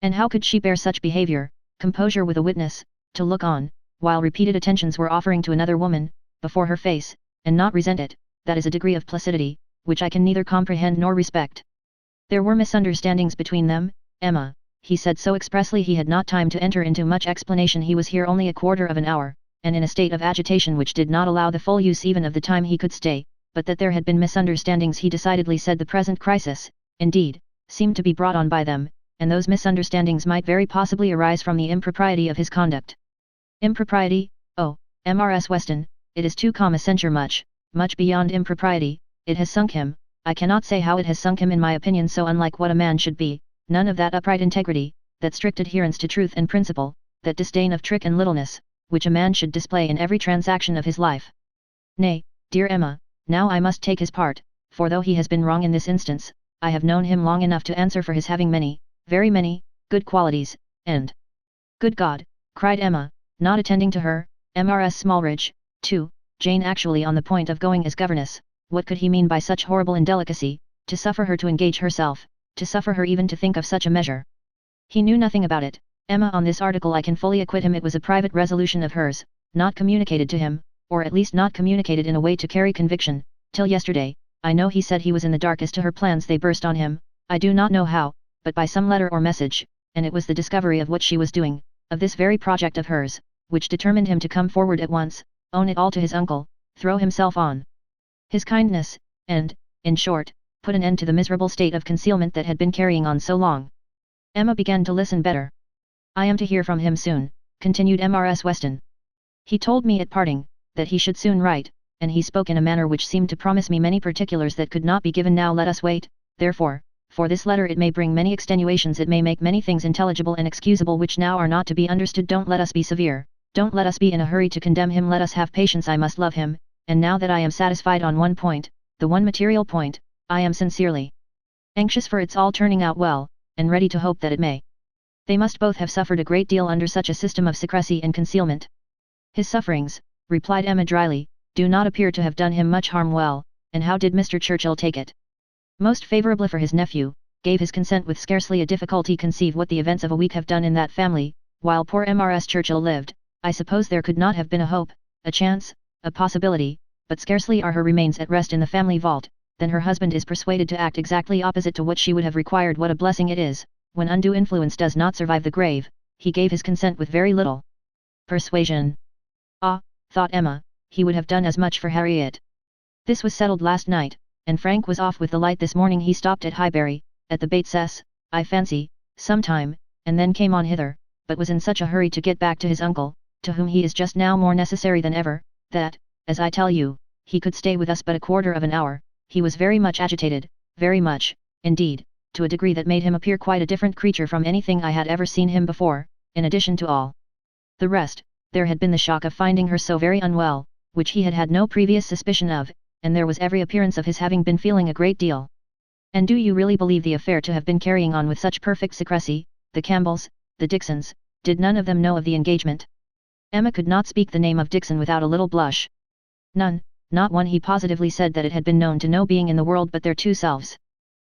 [SPEAKER 1] And how could she bear such behaviour, composure with a witness, to look on, while repeated attentions were offering to another woman, before her face, and not resent it? That is a degree of placidity, which I can neither comprehend nor respect. There were misunderstandings between them, Emma, he said so expressly. He had not time to enter into much explanation. He was here only a quarter of an hour, and in a state of agitation which did not allow the full use even of the time he could stay, but that there had been misunderstandings he decidedly said. The present crisis, indeed, seemed to be brought on by them, and those misunderstandings might very possibly arise from the impropriety of his conduct. Impropriety? Oh, Mrs. Weston, it is too calm a censure. Much beyond impropriety. It has sunk him. I cannot say how it has sunk him. In my opinion, so unlike what a man should be, none of that upright integrity, that strict adherence to truth and principle, that disdain of trick and littleness, which a man should display in every transaction of his life. Nay, dear Emma, now I must take his part, for though he has been wrong in this instance, I have known him long enough to answer for his having many, very many, good qualities, and— Good God, cried Emma, not attending to her, Mrs. Smallridge, too, Jane actually on the point of going as governess. What could he mean by such horrible indelicacy, to suffer her to engage herself, to suffer her even to think of such a measure? He knew nothing about it, Emma. On this article I can fully acquit him. It was a private resolution of hers, not communicated to him, or at least not communicated in a way to carry conviction. Till yesterday, I know he said he was in the dark as to her plans. They burst on him, I do not know how, but by some letter or message, and it was the discovery of what she was doing, of this very project of hers, which determined him to come forward at once, own it all to his uncle, throw himself on his kindness, and, in short, put an end to the miserable state of concealment that had been carrying on so long. Emma began to listen better. I am to hear from him soon, continued Mrs. Weston. He told me at parting, that he should soon write, and he spoke in a manner which seemed to promise me many particulars that could not be given now. Let us wait, therefore, for this letter. It may bring many extenuations. It may make many things intelligible and excusable which now are not to be understood. Don't let us be severe, don't let us be in a hurry to condemn him. Let us have patience. I must love him, and now that I am satisfied on one point, the one material point, I am sincerely anxious for its all turning out well, and ready to hope that it may. They must both have suffered a great deal under such a system of secrecy and concealment. His sufferings, replied Emma dryly, do not appear to have done him much harm. Well, and how did Mr. Churchill take it? Most favourably for his nephew, gave his consent with scarcely a difficulty. Conceive what the events of a week have done in that family, while poor Mrs. Churchill lived. I suppose there could not have been a hope, a chance, a possibility, but scarcely are her remains at rest in the family vault, than her husband is persuaded to act exactly opposite to what she would have required. What a blessing it is, when undue influence does not survive the grave. He gave his consent with very little persuasion. Ah, thought Emma, he would have done as much for Harriet. This was settled last night, and Frank was off with the light this morning. He stopped at Highbury, at the Bates's, I fancy, some time, and then came on hither, but was in such a hurry to get back to his uncle, to whom he is just now more necessary than ever, that, as I tell you, he could stay with us but a quarter of an hour. He was very much agitated, very much, indeed, to a degree that made him appear quite a different creature from anything I had ever seen him before. In addition to all the rest, there had been the shock of finding her so very unwell, which he had had no previous suspicion of, and there was every appearance of his having been feeling a great deal. And do you really believe the affair to have been carrying on with such perfect secrecy? The Campbells, the Dixons, did none of them know of the engagement? Emma could not speak the name of Dixon without a little blush. None, not one. He positively said that it had been known to no being in the world but their two selves.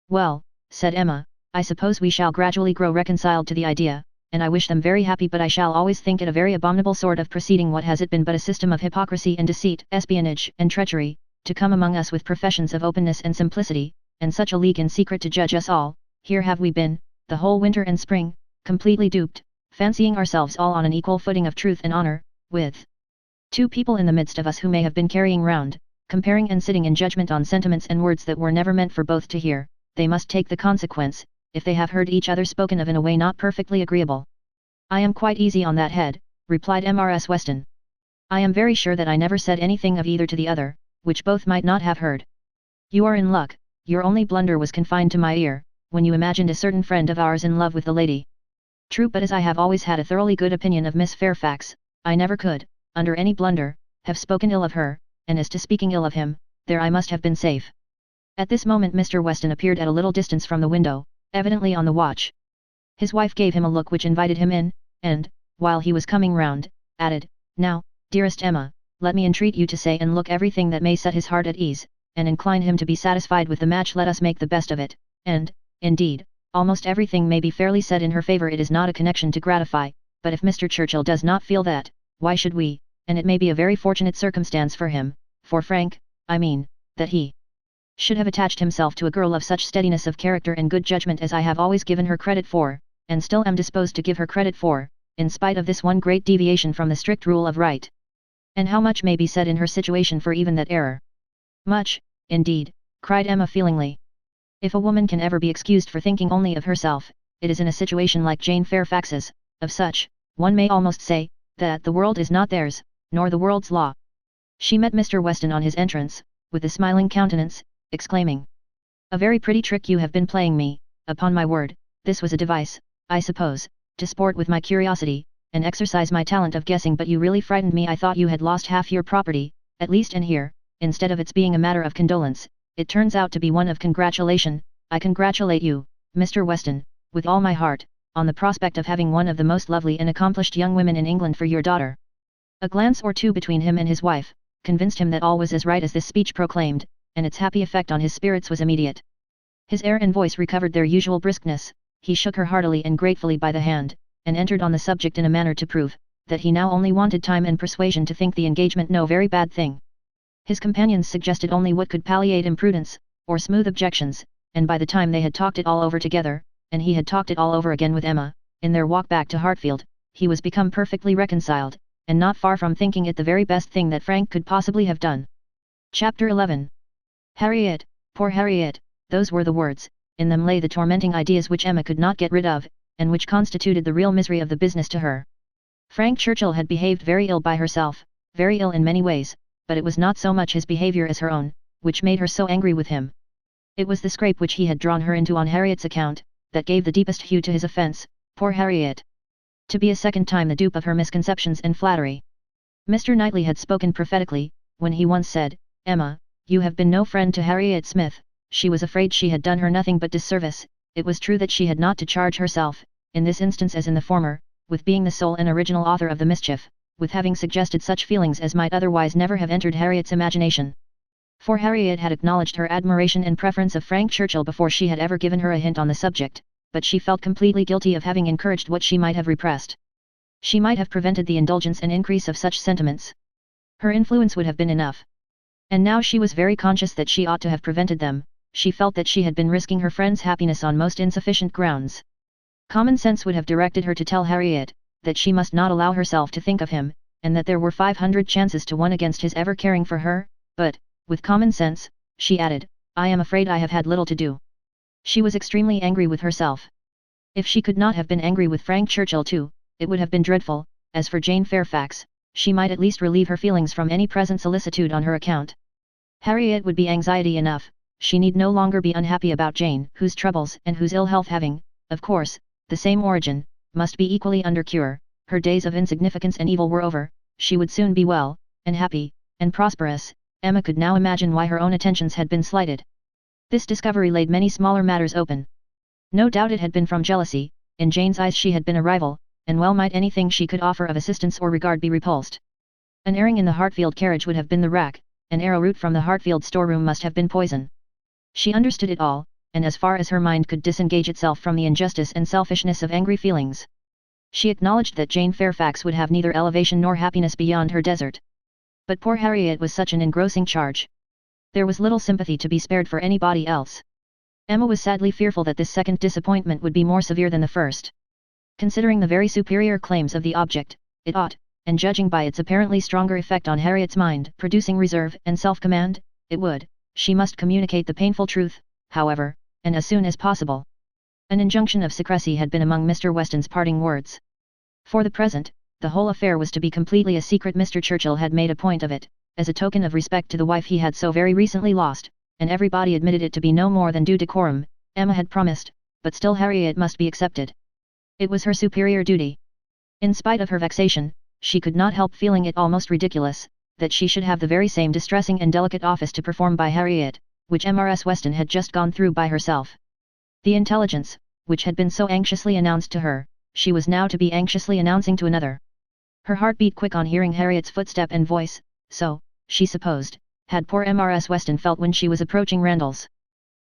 [SPEAKER 1] Well, said Emma, I suppose we shall gradually grow reconciled to the idea, and I wish them very happy, but I shall always think it a very abominable sort of proceeding. What has it been but a system of hypocrisy and deceit, espionage and treachery, to come among us with professions of openness and simplicity, and such a league in secret to judge us all? Here have we been, the whole winter and spring, completely duped, fancying ourselves all on an equal footing of truth and honor, with two people in the midst of us who may have been carrying round, comparing and sitting in judgment on sentiments and words that were never meant for both to hear. They must take the consequence, if they have heard each other spoken of in a way not perfectly agreeable. I am quite easy on that head, replied Mrs. Weston. I am very sure that I never said anything of either to the other, which both might not have heard. You are in luck. Your only blunder was confined to my ear, when you imagined a certain friend of ours in love with the lady. True, but as I have always had a thoroughly good opinion of Miss Fairfax, I never could, under any blunder, have spoken ill of her, and as to speaking ill of him, there I must have been safe. At this moment Mr. Weston appeared at a little distance from the window, evidently on the watch. His wife gave him a look which invited him in, and, while he was coming round, added, "Now, dearest Emma, let me entreat you to say and look everything that may set his heart at ease, and incline him to be satisfied with the match. Let us make the best of it, and, indeed, almost everything may be fairly said in her favour. It is not a connection to gratify, but if Mr. Churchill does not feel that, why should we? And it may be a very fortunate circumstance for him, for Frank, I mean, that he should have attached himself to a girl of such steadiness of character and good judgment as I have always given her credit for, and still am disposed to give her credit for, in spite of this one great deviation from the strict rule of right. And how much may be said in her situation for even that error?" "Much, indeed," cried Emma feelingly. "If a woman can ever be excused for thinking only of herself, it is in a situation like Jane Fairfax's. Of such, one may almost say, that the world is not theirs, nor the world's law." She met Mr. Weston on his entrance, with a smiling countenance, exclaiming, "A very pretty trick you have been playing me, upon my word." This was a device, I suppose, to sport with my curiosity, and exercise my talent of guessing, but you really frightened me. I thought you had lost half your property, at least, and here, instead of its being a matter of condolence, it turns out to be one of congratulation. I congratulate you, Mr. Weston, with all my heart, on the prospect of having one of the most lovely and accomplished young women in England for your daughter." A glance or two between him and his wife, convinced him that all was as right as this speech proclaimed, and its happy effect on his spirits was immediate. His air and voice recovered their usual briskness, he shook her heartily and gratefully by the hand, and entered on the subject in a manner to prove, that he now only wanted time and persuasion to think the engagement no very bad thing. His companions suggested only what could palliate imprudence, or smooth objections, and by the time they had talked it all over together, and he had talked it all over again with Emma, in their walk back to Hartfield, he was become perfectly reconciled, and not far from thinking it the very best thing that Frank could possibly have done. Chapter 11. Harriet, poor Harriet, those were the words. In them lay the tormenting ideas which Emma could not get rid of, and which constituted the real misery of the business to her. Frank Churchill had behaved very ill by herself, very ill in many ways, but it was not so much his behaviour as her own, which made her so angry with him. It was the scrape which he had drawn her into on Harriet's account, that gave the deepest hue to his offence. Poor Harriet! To be a second time the dupe of her misconceptions and flattery. Mr. Knightley had spoken prophetically, when he once said, "Emma, you have been no friend to Harriet Smith." She was afraid she had done her nothing but disservice. It was true that she had not to charge herself, in this instance as in the former, with being the sole and original author of the mischief, with having suggested such feelings as might otherwise never have entered Harriet's imagination. For Harriet had acknowledged her admiration and preference of Frank Churchill before she had ever given her a hint on the subject, but she felt completely guilty of having encouraged what she might have repressed. She might have prevented the indulgence and increase of such sentiments. Her influence would have been enough. And now she was very conscious that she ought to have prevented them. She felt that she had been risking her friend's happiness on most insufficient grounds. Common sense would have directed her to tell Harriet, that she must not allow herself to think of him, and that there were 500 chances to 1 against his ever caring for her, but, with common sense, she added, "I am afraid I have had little to do." She was extremely angry with herself. If she could not have been angry with Frank Churchill too, it would have been dreadful. As for Jane Fairfax, she might at least relieve her feelings from any present solicitude on her account. Harriet would be anxiety enough. She need no longer be unhappy about Jane, whose troubles and whose ill health having, of course, the same origin, must be equally under cure. Her days of insignificance and evil were over. She would soon be well, and happy, and prosperous. Emma could now imagine why her own attentions had been slighted. This discovery laid many smaller matters open. No doubt it had been from jealousy. In Jane's eyes she had been a rival, and well might anything she could offer of assistance or regard be repulsed. An airing in the Hartfield carriage would have been the rack, an arrowroot from the Hartfield storeroom must have been poison. She understood it all, and as far as her mind could disengage itself from the injustice and selfishness of angry feelings, She acknowledged that Jane Fairfax would have neither elevation nor happiness beyond her desert. But poor Harriet was such an engrossing charge. There was little sympathy to be spared for anybody else. Emma was sadly fearful that this second disappointment would be more severe than the first. Considering the very superior claims of the object, it ought, and judging by its apparently stronger effect on Harriet's mind, producing reserve and self-command, it would, she must communicate the painful truth, however, and as soon as possible. An injunction of secrecy had been among Mr. Weston's parting words. For the present, the whole affair was to be completely a secret. Mr. Churchill had made a point of it, as a token of respect to the wife he had so very recently lost, and everybody admitted it to be no more than due decorum. Emma had promised, but still Harriet must be accepted. It was her superior duty. In spite of her vexation, she could not help feeling it almost ridiculous, that she should have the very same distressing and delicate office to perform by Harriet, which Mrs. Weston had just gone through by herself. The intelligence, which had been so anxiously announced to her, she was now to be anxiously announcing to another. Her heart beat quick on hearing Harriet's footstep and voice, so, she supposed, had poor Mrs. Weston felt when she was approaching Randalls.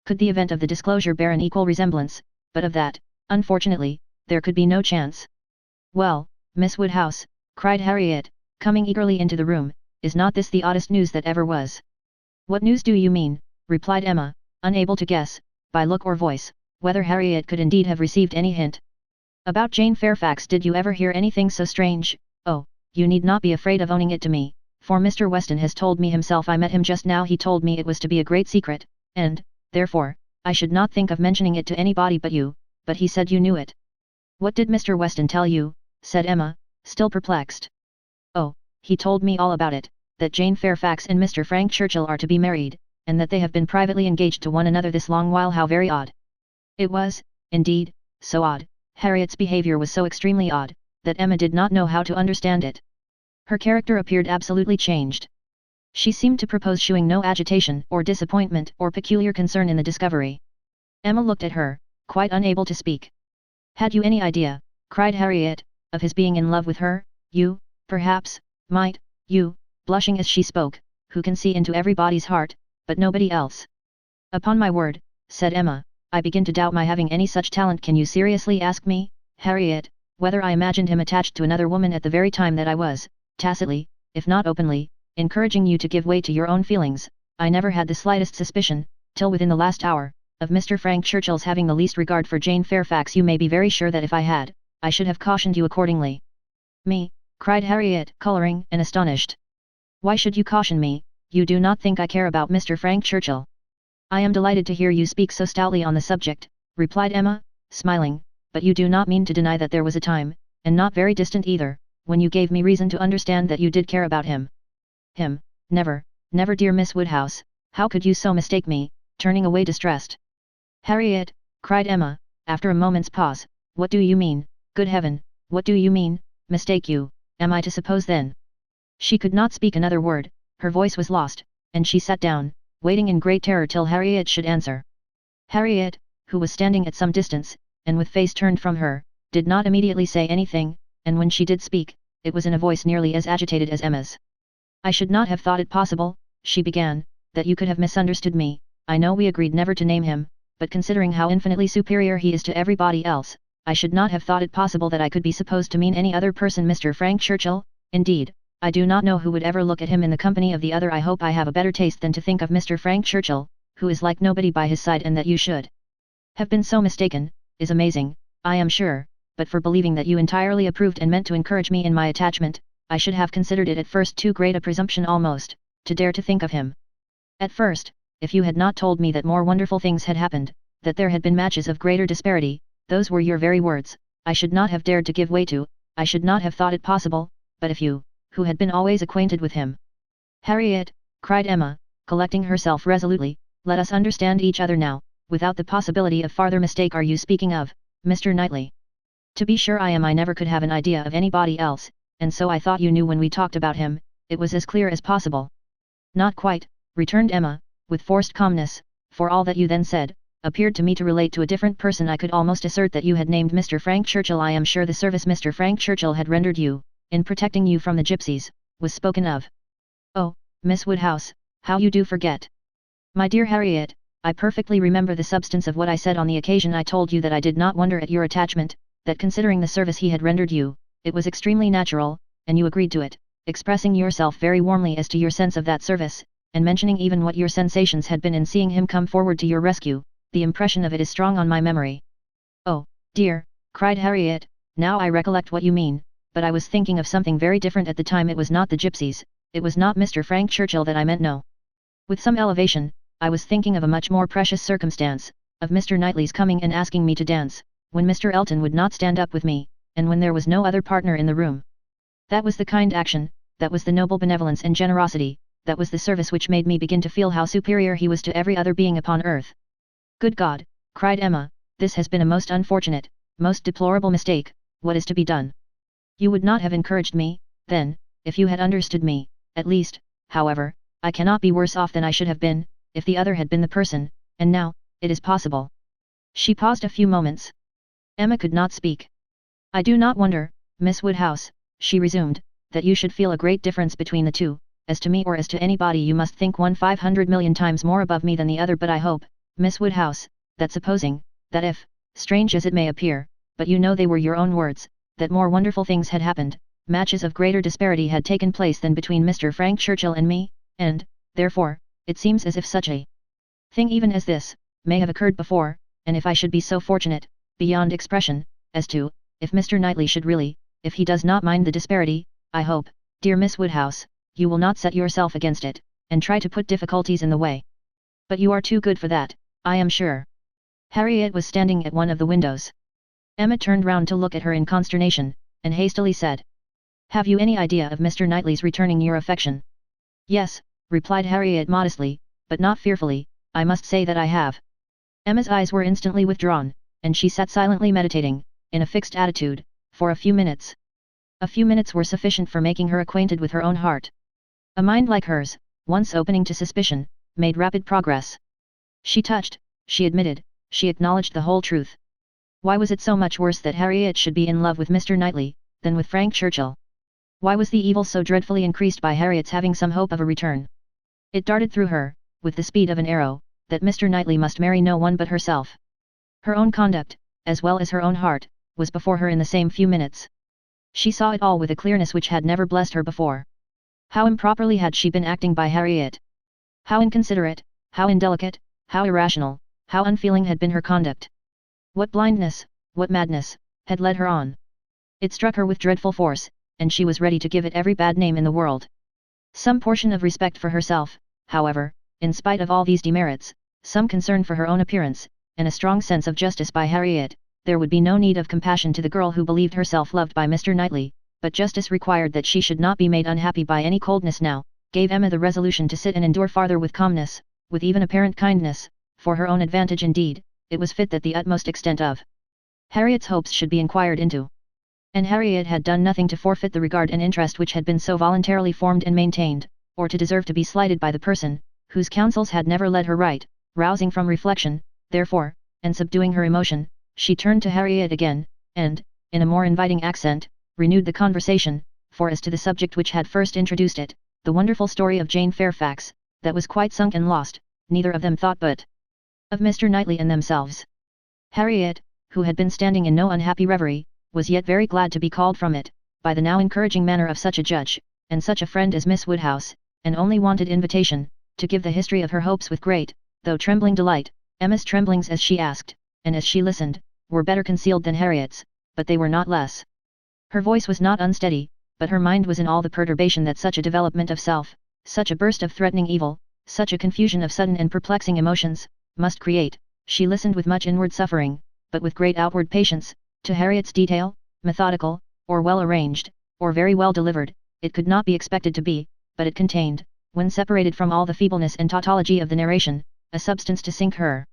[SPEAKER 1] Could the event of the disclosure bear an equal resemblance, but of that, unfortunately, there could be no chance. "Well, Miss Woodhouse," cried Harriet, coming eagerly into the room, "is not this the oddest news that ever was?" "What news do you mean?" replied Emma, unable to guess, by look or voice, whether Harriet could indeed have received any hint. "About Jane Fairfax. Did you ever hear anything so strange? Oh, you need not be afraid of owning it to me, for Mr. Weston has told me himself. I met him just now. He told me it was to be a great secret, and, therefore, I should not think of mentioning it to anybody but you, but he said you knew it." "What did Mr. Weston tell you?" said Emma, still perplexed. "Oh, he told me all about it, that Jane Fairfax and Mr. Frank Churchill are to be married, and that they have been privately engaged to one another this long while. How very odd." It was, indeed, so odd. Harriet's behavior was so extremely odd, that Emma did not know how to understand it. Her character appeared absolutely changed. She seemed to propose shewing no agitation or disappointment or peculiar concern in the discovery. Emma looked at her, quite unable to speak. "Had you any idea," cried Harriet, "of his being in love with her? You, perhaps, might, you," blushing as she spoke, "who can see into everybody's heart, but nobody else." "Upon my word," said Emma, "I begin to doubt my having any such talent. Can you seriously ask me, Harriet, whether I imagined him attached to another woman at the very time that I was, tacitly, if not openly, encouraging you to give way to your own feelings? I never had the slightest suspicion, till within the last hour, of Mr. Frank Churchill's having the least regard for Jane Fairfax. You may be very sure that if I had, I should have cautioned you accordingly." "Me?" cried Harriet, colouring and astonished. "Why should you caution me? You do not think I care about Mr. Frank Churchill?" "I am delighted to hear you speak so stoutly on the subject," replied Emma, smiling, "but you do not mean to deny that there was a time, and not very distant either, when you gave me reason to understand that you did care about him." "Him? Never, never, dear Miss Woodhouse. How could you so mistake me?" turning away distressed. "Harriet," cried Emma, after a moment's pause, "what do you mean? Good heaven, what do you mean? Mistake you, am I to suppose then?" She could not speak another word, her voice was lost, and she sat down, waiting in great terror till Harriet should answer. Harriet, who was standing at some distance, and with face turned from her, did not immediately say anything, and when she did speak, it was in a voice nearly as agitated as Emma's. "I should not have thought it possible," she began, "that you could have misunderstood me. I know we agreed never to name him, but considering how infinitely superior he is to everybody else, I should not have thought it possible that I could be supposed to mean any other person. Mr. Frank Churchill, indeed, I do not know who would ever look at him in the company of the other. I hope I have a better taste than to think of Mr. Frank Churchill, who is like nobody by his side, and that you should have been so mistaken, is amazing, I am sure, but for believing that you entirely approved and meant to encourage me in my attachment, I should have considered it at first too great a presumption almost, to dare to think of him. At first, if you had not told me that more wonderful things had happened, that there had been matches of greater disparity, those were your very words, I should not have dared to give way to, I should not have thought it possible, but if you, who had been always acquainted with him—" "Harriet," cried Emma, collecting herself resolutely, "let us understand each other now, without the possibility of farther mistake. Are you speaking of Mr. Knightley?" "To be sure I am. I never could have an idea of anybody else, and so I thought you knew when we talked about him. It was as clear as possible." "Not quite," returned Emma, with forced calmness, "for all that you then said, appeared to me to relate to a different person. I could almost assert that you had named Mr. Frank Churchill. I am sure the service Mr. Frank Churchill had rendered you, in protecting you from the gypsies, was spoken of." "Oh, Miss Woodhouse, how you do forget!" "My dear Harriet, I perfectly remember the substance of what I said on the occasion I told you that I did not wonder at your attachment, that considering the service he had rendered you, it was extremely natural, and you agreed to it, expressing yourself very warmly as to your sense of that service, and mentioning even what your sensations had been in seeing him come forward to your rescue. The impression of it is strong on my memory." "Oh, dear," cried Harriet, "now I recollect what you mean, but I was thinking of something very different at the time. It was not the gypsies, it was not Mr. Frank Churchill that I meant, no." With some elevation, "I was thinking of a much more precious circumstance, of Mr. Knightley's coming and asking me to dance, when Mr. Elton would not stand up with me, and when there was no other partner in the room. That was the kind action, that was the noble benevolence and generosity, that was the service which made me begin to feel how superior he was to every other being upon earth." "Good God," cried Emma, "this has been a most unfortunate, most deplorable mistake. What is to be done?" "You would not have encouraged me, then, if you had understood me. At least, however, I cannot be worse off than I should have been, if the other had been the person, and now, it is possible." She paused a few moments. Emma could not speak. "I do not wonder, Miss Woodhouse," she resumed, "that you should feel a great difference between the two. As to me or as to anybody, you must think 1/500 million times more above me than the other. But I hope, Miss Woodhouse, that supposing, that if, strange as it may appear, but you know they were your own words, that more wonderful things had happened, matches of greater disparity had taken place than between Mr. Frank Churchill and me, and, therefore, it seems as if such a thing even as this, may have occurred before, and if I should be so fortunate, beyond expression, as to, if Mr. Knightley should really, if he does not mind the disparity, I hope, dear Miss Woodhouse, you will not set yourself against it, and try to put difficulties in the way. But you are too good for that, I am sure." Harriet was standing at one of the windows. Emma turned round to look at her in consternation, and hastily said, "Have you any idea of Mr. Knightley's returning your affection?" "Yes," replied Harriet modestly, "but not fearfully, I must say that I have." Emma's eyes were instantly withdrawn, and she sat silently meditating, in a fixed attitude, for a few minutes. A few minutes were sufficient for making her acquainted with her own heart. A mind like hers, once opening to suspicion, made rapid progress. She touched, she admitted, she acknowledged the whole truth. Why was it so much worse that Harriet should be in love with Mr. Knightley, than with Frank Churchill? Why was the evil so dreadfully increased by Harriet's having some hope of a return? It darted through her, with the speed of an arrow, that Mr. Knightley must marry no one but herself. Her own conduct, as well as her own heart, was before her in the same few minutes. She saw it all with a clearness which had never blessed her before. How improperly had she been acting by Harriet! How inconsiderate, how indelicate, how irrational, how unfeeling had been her conduct! What blindness, what madness, had led her on! It struck her with dreadful force, and she was ready to give it every bad name in the world. Some portion of respect for herself, however, in spite of all these demerits, some concern for her own appearance, and a strong sense of justice by Harriet, there would be no need of compassion to the girl who believed herself loved by Mr. Knightley, but justice required that she should not be made unhappy by any coldness now, gave Emma the resolution to sit and endure farther with calmness, with even apparent kindness, for her own advantage indeed, it was fit that the utmost extent of Harriet's hopes should be inquired into. And Harriet had done nothing to forfeit the regard and interest which had been so voluntarily formed and maintained, or to deserve to be slighted by the person, whose counsels had never led her right. Rousing from reflection, therefore, and subduing her emotion, she turned to Harriet again, and, in a more inviting accent, renewed the conversation, for as to the subject which had first introduced it, the wonderful story of Jane Fairfax, that was quite sunk and lost, neither of them thought but of Mr. Knightley and themselves. Harriet, who had been standing in no unhappy reverie, was yet very glad to be called from it, by the now encouraging manner of such a judge, and such a friend as Miss Woodhouse, and only wanted invitation, to give the history of her hopes with great, though trembling delight. Emma's tremblings as she asked, and as she listened, were better concealed than Harriet's, but they were not less. Her voice was not unsteady, but her mind was in all the perturbation that such a development of self, such a burst of threatening evil, such a confusion of sudden and perplexing emotions, must create. She listened with much inward suffering, but with great outward patience, to Harriet's detail, methodical, or well arranged, or very well delivered, it could not be expected to be, but it contained, when separated from all the feebleness and tautology of the narration, a substance to sink her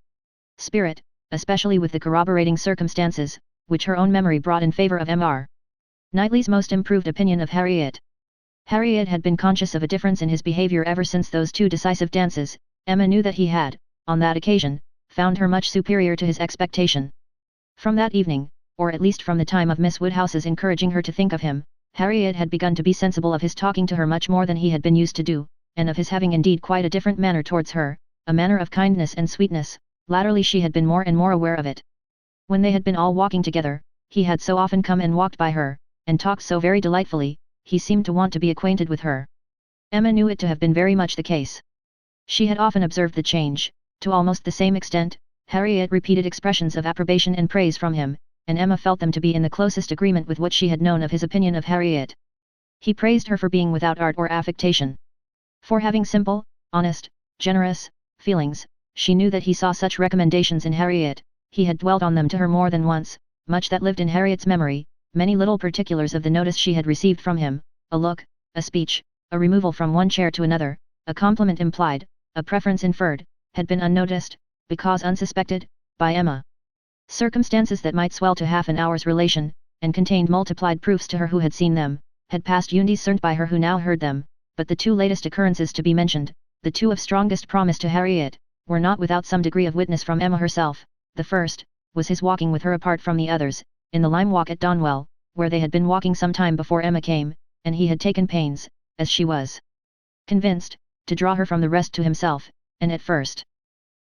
[SPEAKER 1] spirit, especially with the corroborating circumstances, which her own memory brought in favour of Mr. Knightley's most improved opinion of Harriet. Harriet had been conscious of a difference in his behaviour ever since those two decisive dances. Emma knew that he had, on that occasion, found her much superior to his expectation. From that evening, or at least from the time of Miss Woodhouse's encouraging her to think of him, Harriet had begun to be sensible of his talking to her much more than he had been used to do, and of his having indeed quite a different manner towards her, a manner of kindness and sweetness. Latterly she had been more and more aware of it. When they had been all walking together, He had so often come and walked by her, and talked so very delightfully, he seemed to want to be acquainted with her. Emma knew it to have been very much the case. She had often observed the change, to almost the same extent. Harriet repeated expressions of approbation and praise from him, and Emma felt them to be in the closest agreement with what she had known of his opinion of Harriet. He praised her for being without art or affectation, for having simple, honest, generous feelings. She knew that he saw such recommendations in Harriet. He had dwelt on them to her more than once, much that lived in Harriet's memory, many little particulars of the notice she had received from him, a look, a speech, a removal from one chair to another, a compliment implied, a preference inferred, had been unnoticed, because unsuspected, by Emma. Circumstances that might swell to half an hour's relation, and contained multiplied proofs to her who had seen them, had passed undiscerned by her who now heard them, but the two latest occurrences to be mentioned, the two of strongest promise to Harriet, were not without some degree of witness from Emma herself. The first, was his walking with her apart from the others, in the lime walk at Donwell, where they had been walking some time before Emma came, and he had taken pains, as she was convinced, to draw her from the rest to himself, and at first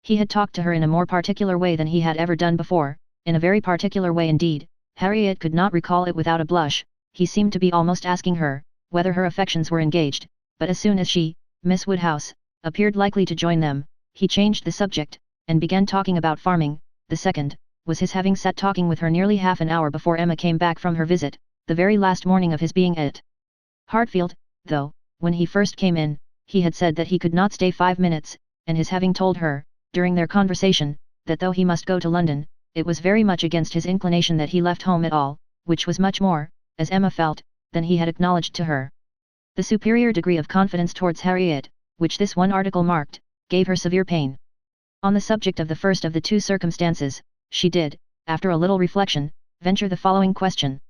[SPEAKER 1] he had talked to her in a more particular way than he had ever done before, in a very particular way indeed. Harriet could not recall it without a blush. He seemed to be almost asking her, whether her affections were engaged, but as soon as she, Miss Woodhouse, appeared likely to join them, he changed the subject, and began talking about farming. The second, was his having sat talking with her nearly half an hour before Emma came back from her visit, the very last morning of his being at Hartfield, though, when he first came in, he had said that he could not stay 5 minutes, and his having told her, during their conversation, that though he must go to London, it was very much against his inclination that he left home at all, which was much more, as Emma felt, than he had acknowledged to her. The superior degree of confidence towards Harriet, which this one article marked, gave her severe pain. On the subject of the first of the two circumstances, she did, after a little reflection, venture the following question.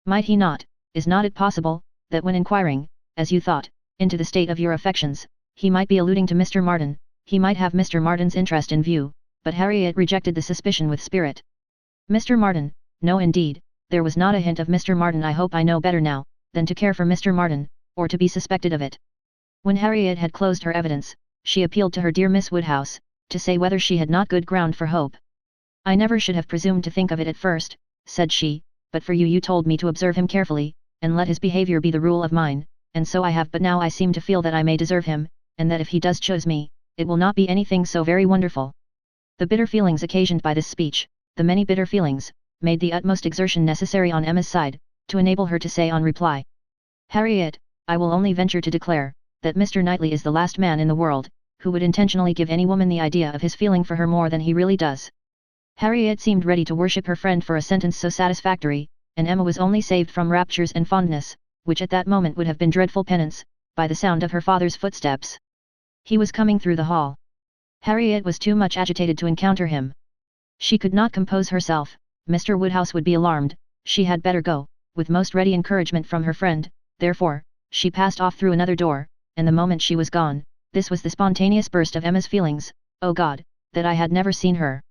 [SPEAKER 1] Might he not, is not it possible, that when inquiring, as you thought, into the state of your affections, he might be alluding to Mr. Martin, he might have Mr. Martin's interest in view? But Harriet rejected the suspicion with spirit. Mr. Martin, no indeed, there was not a hint of Mr. Martin. I hope I know better now, than to care for Mr. Martin, or to be suspected of it. When Harriet had closed her evidence, she appealed to her dear Miss Woodhouse, to say whether she had not good ground for hope. I never should have presumed to think of it at first, said she, but for you told me to observe him carefully, and let his behaviour be the rule of mine, and so I have. But now I seem to feel that I may deserve him, and that if he does choose me, it will not be anything so very wonderful. The bitter feelings occasioned by this speech, the many bitter feelings, made the utmost exertion necessary on Emma's side, to enable her to say on reply, Harriet, I will only venture to declare, that Mr. Knightley is the last man in the world, who would intentionally give any woman the idea of his feeling for her more than he really does. Harriet seemed ready to worship her friend for a sentence so satisfactory, and Emma was only saved from raptures and fondness, which at that moment would have been dreadful penance, by the sound of her father's footsteps. He was coming through the hall. Harriet was too much agitated to encounter him. She could not compose herself. Mr. Woodhouse would be alarmed. She had better go, with most ready encouragement from her friend. Therefore, she passed off through another door, and the moment she was gone, this was the spontaneous burst of Emma's feelings. Oh God, that I had never seen her!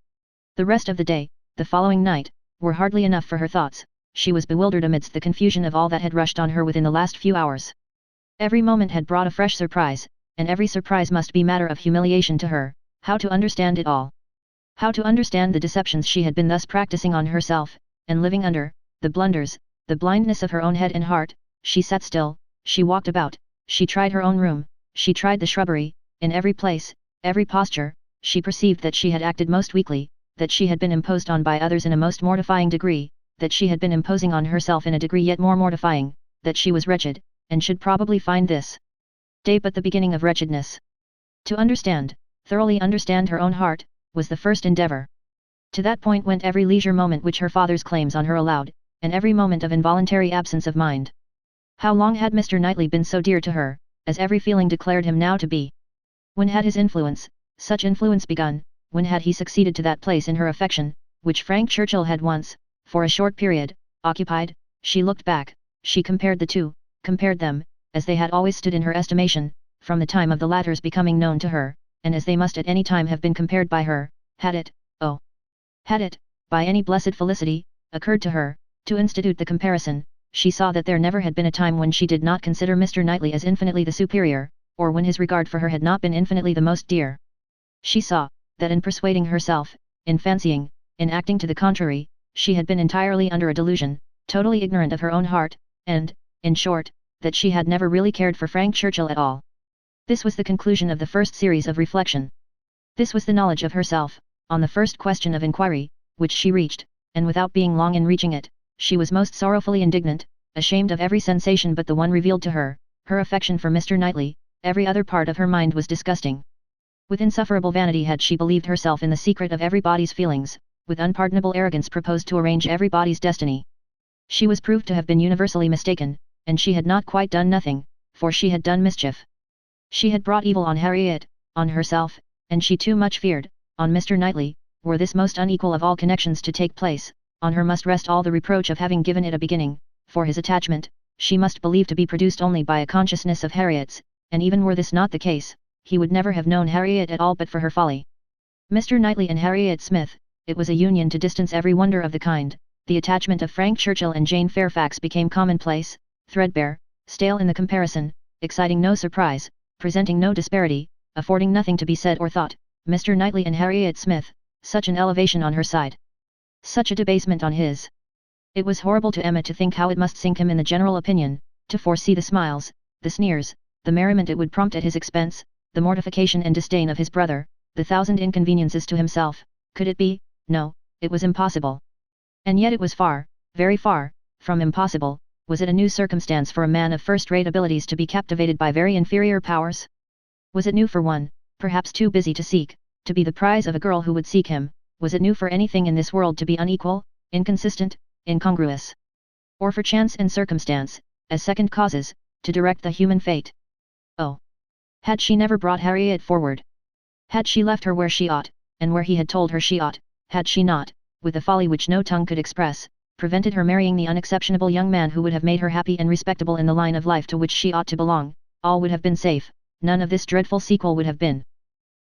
[SPEAKER 1] The rest of the day, the following night, were hardly enough for her thoughts. She was bewildered amidst the confusion of all that had rushed on her within the last few hours. Every moment had brought a fresh surprise, and every surprise must be matter of humiliation to her. How to understand it all? How to understand the deceptions she had been thus practicing on herself, and living under, the blunders, the blindness of her own head and heart? She sat still, she walked about, she tried her own room, she tried the shrubbery. In every place, every posture, she perceived that she had acted most weakly, that she had been imposed on by others in a most mortifying degree, that she had been imposing on herself in a degree yet more mortifying, that she was wretched, and should probably find this day but the beginning of wretchedness. To understand, thoroughly understand her own heart, was the first endeavour. To that point went every leisure moment which her father's claims on her allowed, and every moment of involuntary absence of mind. How long had Mr. Knightley been so dear to her, as every feeling declared him now to be? When had his influence, such influence begun? When had he succeeded to that place in her affection, which Frank Churchill had once, for a short period, occupied? She looked back, she compared the two, compared them, as they had always stood in her estimation, from the time of the latter's becoming known to her, and as they must at any time have been compared by her. Had it, oh! Had it, by any blessed felicity, occurred to her, to institute the comparison, she saw that there never had been a time when she did not consider Mr. Knightley as infinitely the superior, or when his regard for her had not been infinitely the most dear. She saw, that in persuading herself, in fancying, in acting to the contrary, she had been entirely under a delusion, totally ignorant of her own heart, and, in short, that she had never really cared for Frank Churchill at all. This was the conclusion of the first series of reflection. This was the knowledge of herself, on the first question of inquiry, which she reached, and without being long in reaching it, she was most sorrowfully indignant, ashamed of every sensation but the one revealed to her, her affection for Mr. Knightley. Every other part of her mind was disgusting. With insufferable vanity had she believed herself in the secret of everybody's feelings, with unpardonable arrogance proposed to arrange everybody's destiny. She was proved to have been universally mistaken, and she had not quite done nothing, for she had done mischief. She had brought evil on Harriet, on herself, and she too much feared, on Mr. Knightley, were this most unequal of all connections to take place, on her must rest all the reproach of having given it a beginning, for his attachment, she must believe to be produced only by a consciousness of Harriet's, and even were this not the case, he would never have known Harriet at all but for her folly. Mr. Knightley and Harriet Smith, it was a union to distance every wonder of the kind. The attachment of Frank Churchill and Jane Fairfax became commonplace, threadbare, stale in the comparison, exciting no surprise, presenting no disparity, affording nothing to be said or thought. Mr. Knightley and Harriet Smith, such an elevation on her side, such a debasement on his. It was horrible to Emma to think how it must sink him in the general opinion, to foresee the smiles, the sneers, the merriment it would prompt at his expense, the mortification and disdain of his brother, the thousand inconveniences to himself. Could it be? No, it was impossible. And yet it was far, very far, from impossible. Was it a new circumstance for a man of first-rate abilities to be captivated by very inferior powers? Was it new for one, perhaps too busy to seek, to be the prize of a girl who would seek him? Was it new for anything in this world to be unequal, inconsistent, incongruous? Or for chance and circumstance, as second causes, to direct the human fate? Oh! Had she never brought Harriet forward? Had she left her where she ought, and where he had told her she ought? Had she not, with a folly which no tongue could express, prevented her marrying the unexceptionable young man who would have made her happy and respectable in the line of life to which she ought to belong, all would have been safe, none of this dreadful sequel would have been.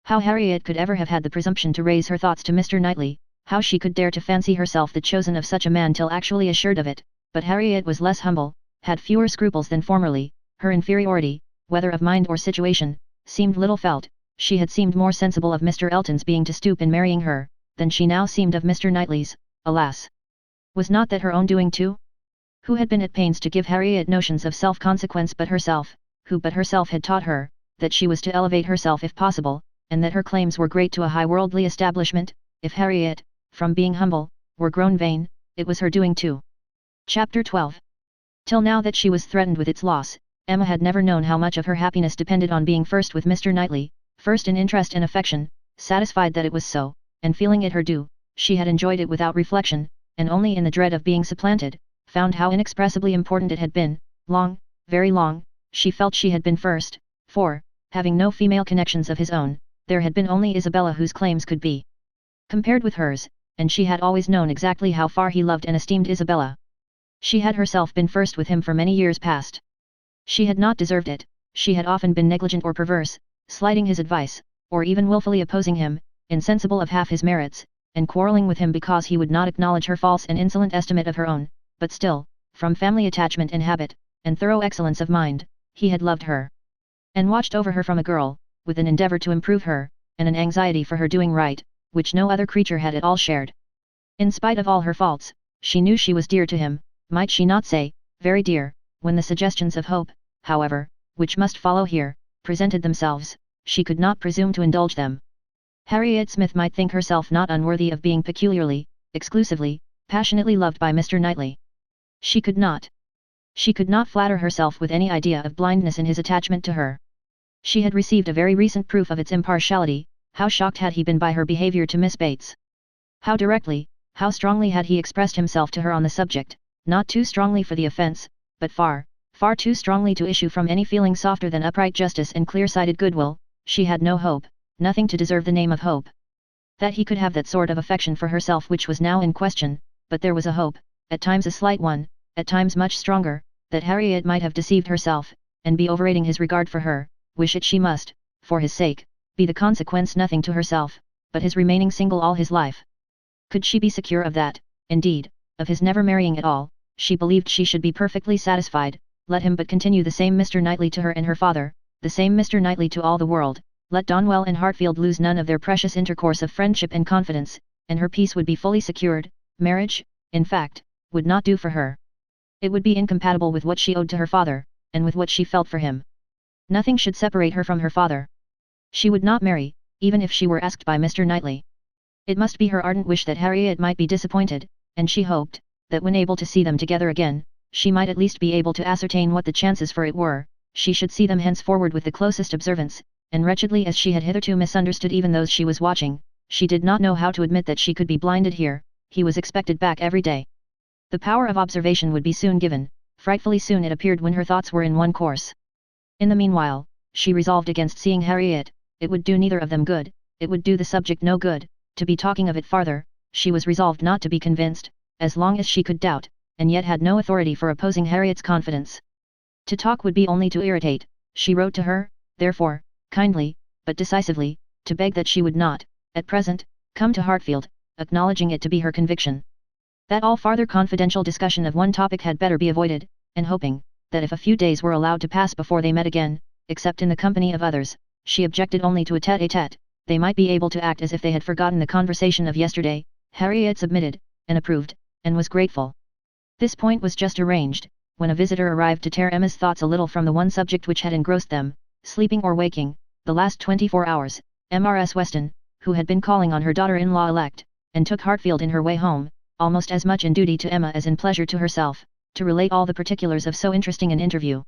[SPEAKER 1] How Harriet could ever have had the presumption to raise her thoughts to Mr. Knightley, how she could dare to fancy herself the chosen of such a man till actually assured of it, but Harriet was less humble, had fewer scruples than formerly, her inferiority, whether of mind or situation, seemed little felt, she had seemed more sensible of Mr. Elton's being to stoop in marrying her, than she now seemed of Mr. Knightley's. Alas! Was not that her own doing too? Who had been at pains to give Harriet notions of self-consequence but herself, who but herself had taught her, that she was to elevate herself if possible, and that her claims were great to a high worldly establishment? If Harriet, from being humble, were grown vain, it was her doing too. Chapter 12. Till now that she was threatened with its loss, Emma had never known how much of her happiness depended on being first with Mr. Knightley, first in interest and affection. Satisfied that it was so, and feeling it her due, she had enjoyed it without reflection, and only in the dread of being supplanted, found how inexpressibly important it had been. Long, very long, she felt she had been first, for, having no female connections of his own, there had been only Isabella whose claims could be compared with hers, and she had always known exactly how far he loved and esteemed Isabella. She had herself been first with him for many years past. She had not deserved it, she had often been negligent or perverse, slighting his advice, or even wilfully opposing him, insensible of half his merits, and quarrelling with him because he would not acknowledge her false and insolent estimate of her own, but still, from family attachment and habit, and thorough excellence of mind, he had loved her, and watched over her from a girl, with an endeavour to improve her, and an anxiety for her doing right, which no other creature had at all shared. In spite of all her faults, she knew she was dear to him, might she not say, very dear, when the suggestions of hope, however, which must follow here, presented themselves, she could not presume to indulge them. Harriet Smith might think herself not unworthy of being peculiarly, exclusively, passionately loved by Mr. Knightley. She could not. She could not flatter herself with any idea of blindness in his attachment to her. She had received a very recent proof of its impartiality. How shocked had he been by her behaviour to Miss Bates? How directly, how strongly had he expressed himself to her on the subject, not too strongly for the offence, but far, far too strongly to issue from any feeling softer than upright justice and clear-sighted goodwill. She had no hope, nothing to deserve the name of hope. That he could have that sort of affection for herself which was now in question, but there was a hope, at times a slight one, at times much stronger, that Harriet might have deceived herself, and be overrating his regard for her. Wish it she must, for his sake, be the consequence nothing to herself, but his remaining single all his life. Could she be secure of that, indeed, of his never marrying at all? She believed she should be perfectly satisfied, let him but continue the same Mr. Knightley to her and her father, the same Mr. Knightley to all the world, let Donwell and Hartfield lose none of their precious intercourse of friendship and confidence, and her peace would be fully secured. Marriage, in fact, would not do for her. It would be incompatible with what she owed to her father, and with what she felt for him. Nothing should separate her from her father. She would not marry, even if she were asked by Mr. Knightley. It must be her ardent wish that Harriet might be disappointed, and she hoped, that when able to see them together again, she might at least be able to ascertain what the chances for it were. She should see them henceforward with the closest observance, and wretchedly as she had hitherto misunderstood even those she was watching, she did not know how to admit that she could be blinded here. He was expected back every day. The power of observation would be soon given, frightfully soon it appeared when her thoughts were in one course. In the meanwhile, she resolved against seeing Harriet. It would do neither of them good, it would do the subject no good, to be talking of it farther. She was resolved not to be convinced, as long as she could doubt, and yet had no authority for opposing Harriet's confidence. To talk would be only to irritate. She wrote to her, therefore, kindly, but decisively, to beg that she would not, at present, come to Hartfield, acknowledging it to be her conviction that all farther confidential discussion of one topic had better be avoided, and hoping, that if a few days were allowed to pass before they met again, except in the company of others, she objected only to a tête-à-tête, they might be able to act as if they had forgotten the conversation of yesterday. Harriet submitted, and approved, and was grateful. This point was just arranged, when a visitor arrived to tear Emma's thoughts a little from the one subject which had engrossed them, sleeping or waking, the last 24 hours, Mrs. Weston, who had been calling on her daughter-in-law elect, and took Hartfield in her way home, almost as much in duty to Emma as in pleasure to herself, to relate all the particulars of so interesting an interview.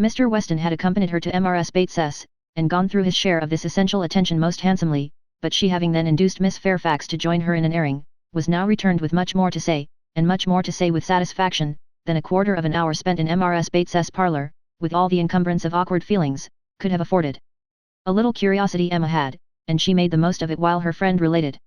[SPEAKER 1] Mr. Weston had accompanied her to Mrs. Bates's, and gone through his share of this essential attention most handsomely, but she having then induced Miss Fairfax to join her in an airing, was now returned with much more to say, and much more to say with satisfaction, than a quarter of an hour spent in Mrs. Bates's parlour, with all the encumbrance of awkward feelings, could have afforded. A little curiosity Emma had, and she made the most of it while her friend related.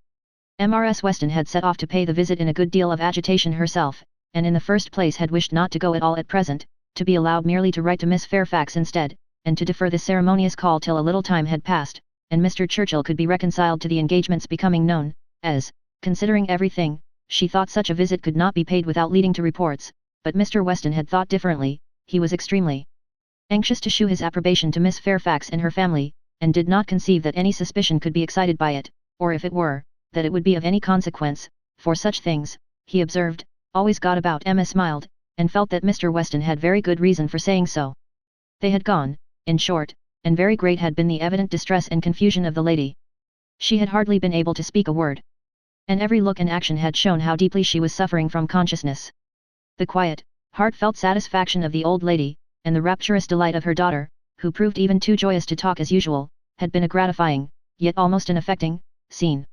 [SPEAKER 1] Mrs. Weston had set off to pay the visit in a good deal of agitation herself, and in the first place had wished not to go at all at present, to be allowed merely to write to Miss Fairfax instead, and to defer this ceremonious call till a little time had passed, and Mr. Churchill could be reconciled to the engagements becoming known, as, considering everything, she thought such a visit could not be paid without leading to reports. But Mr. Weston had thought differently. He was extremely anxious to shew his approbation to Miss Fairfax and her family, and did not conceive that any suspicion could be excited by it, or if it were, that it would be of any consequence, for such things, he observed, always got about. Emma smiled, and felt that Mr. Weston had very good reason for saying so. They had gone, in short, and very great had been the evident distress and confusion of the lady. She had hardly been able to speak a word, and every look and action had shown how deeply she was suffering from consciousness. The quiet, heartfelt satisfaction of the old lady, and the rapturous delight of her daughter, who proved even too joyous to talk as usual, had been a gratifying, yet almost an affecting, scene.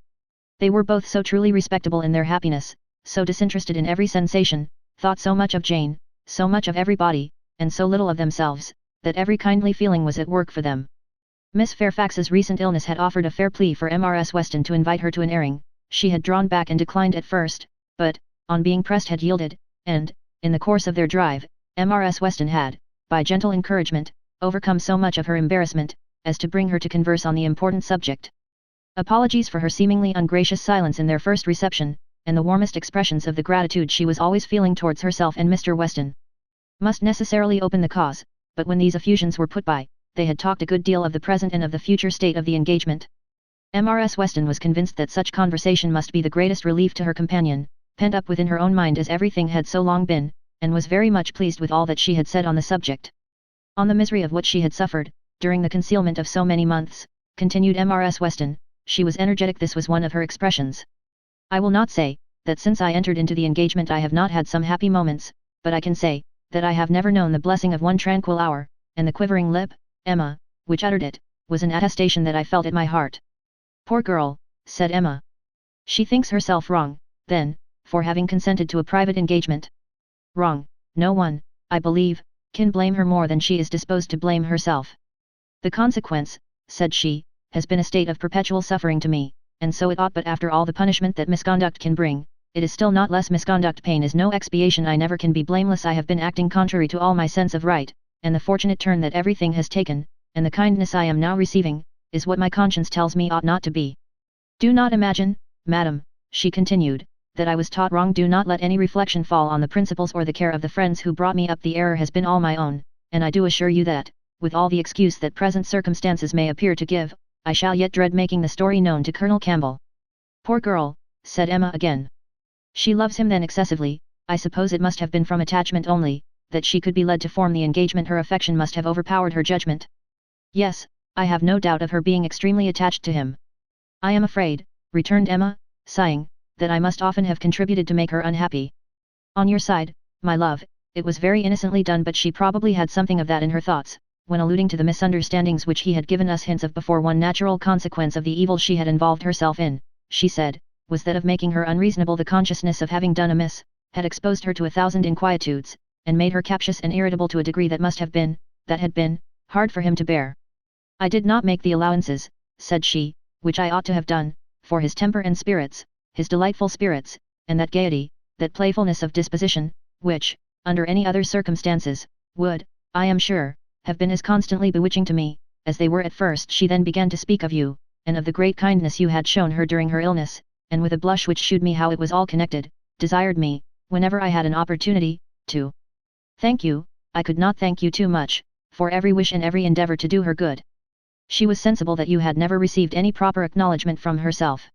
[SPEAKER 1] They were both so truly respectable in their happiness, so disinterested in every sensation, thought so much of Jane, so much of everybody, and so little of themselves, that every kindly feeling was at work for them. Miss Fairfax's recent illness had offered a fair plea for Mrs. Weston to invite her to an airing. She had drawn back and declined at first, but, on being pressed had yielded, and, in the course of their drive, Mrs. Weston had, by gentle encouragement, overcome so much of her embarrassment, as to bring her to converse on the important subject. Apologies for her seemingly ungracious silence in their first reception, and the warmest expressions of the gratitude she was always feeling towards herself and Mr. Weston, must necessarily open the cause, but when these effusions were put by, they had talked a good deal of the present and of the future state of the engagement. Mrs. Weston was convinced that such conversation must be the greatest relief to her companion, pent up within her own mind as everything had so long been, and was very much pleased with all that she had said on the subject. On the misery of what she had suffered, during the concealment of so many months, continued Mrs. Weston, she was energetic. This was one of her expressions. I will not say, that since I entered into the engagement I have not had some happy moments, but I can say, that I have never known the blessing of one tranquil hour, and the quivering lip, Emma, which uttered it, was an attestation that I felt at my heart. Poor girl, said Emma. She thinks herself wrong, then, for having consented to a private engagement. Wrong, no one, I believe, can blame her more than she is disposed to blame herself. The consequence, said she, has been a state of perpetual suffering to me, and so it ought, but after all the punishment that misconduct can bring, it is still not less misconduct. Pain is no expiation. I never can be blameless. I have been acting contrary to all my sense of right, and the fortunate turn that everything has taken, and the kindness I am now receiving, is what my conscience tells me ought not to be. Do not imagine, madam, she continued, that I was taught wrong. Do not let any reflection fall on the principles or the care of the friends who brought me up. The error has been all my own, and I do assure you that, with all the excuse that present circumstances may appear to give, I shall yet dread making the story known to Colonel Campbell. Poor girl, said Emma again. She loves him then excessively. I suppose it must have been from attachment only, that she could be led to form the engagement. Her affection must have overpowered her judgment. Yes, I have no doubt of her being extremely attached to him. I am afraid, returned Emma, sighing, that I must often have contributed to make her unhappy. On your side, my love, it was very innocently done, but she probably had something of that in her thoughts, when alluding to the misunderstandings which he had given us hints of before. One natural consequence of the evil she had involved herself in, she said, was that of making her unreasonable. The consciousness of having done amiss, had exposed her to 1,000 inquietudes, and made her captious and irritable to a degree that had been, hard for him to bear. I did not make the allowances, said she, which I ought to have done, for his temper and spirits, his delightful spirits, and that gaiety, that playfulness of disposition, which, under any other circumstances, would, I am sure, have been as constantly bewitching to me, as they were at first. She then began to speak of you, and of the great kindness you had shown her during her illness, and with a blush which shewed me how it was all connected, desired me, whenever I had an opportunity, to thank you. I could not thank you too much, for every wish and every endeavour to do her good. She was sensible that you had never received any proper acknowledgement from herself.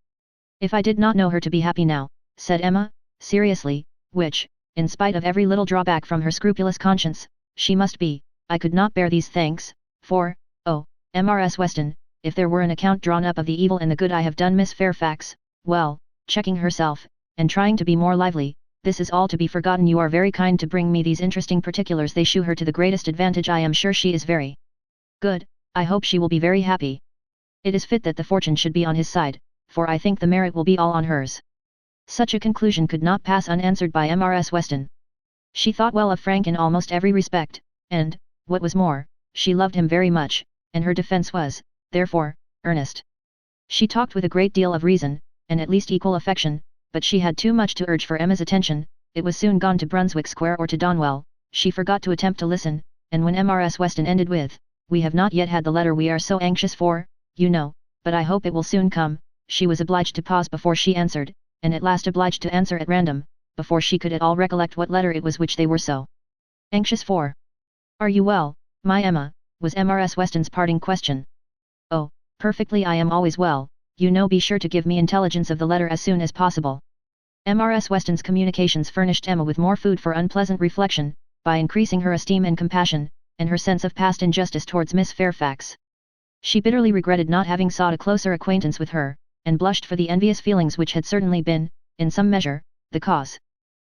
[SPEAKER 1] If I did not know her to be happy now, said Emma, seriously, which, in spite of every little drawback from her scrupulous conscience, she must be, I could not bear these thanks, for, oh, Mrs. Weston, if there were an account drawn up of the evil and the good I have done Miss Fairfax, well, checking herself, and trying to be more lively, this is all to be forgotten. You are very kind to bring me these interesting particulars. They shew her to the greatest advantage. I am sure she is very good. I hope she will be very happy. It is fit that the fortune should be on his side, for I think the merit will be all on hers. Such a conclusion could not pass unanswered by Mrs. Weston. She thought well of Frank in almost every respect, and, what was more, she loved him very much, and her defence was, therefore, earnest. She talked with a great deal of reason, and at least equal affection, but she had too much to urge for Emma's attention. It was soon gone to Brunswick Square or to Donwell. She forgot to attempt to listen, and when Mrs. Weston ended with, "We have not yet had the letter we are so anxious for, you know, but I hope it will soon come," she was obliged to pause before she answered, and at last obliged to answer at random, before she could at all recollect what letter it was which they were so anxious for. "Are you well, my Emma?" was Mrs. Weston's parting question. "Oh, perfectly. I am always well. You know, be sure to give me intelligence of the letter as soon as possible." Mrs. Weston's communications furnished Emma with more food for unpleasant reflection, by increasing her esteem and compassion, and her sense of past injustice towards Miss Fairfax. She bitterly regretted not having sought a closer acquaintance with her, and blushed for the envious feelings which had certainly been, in some measure, the cause.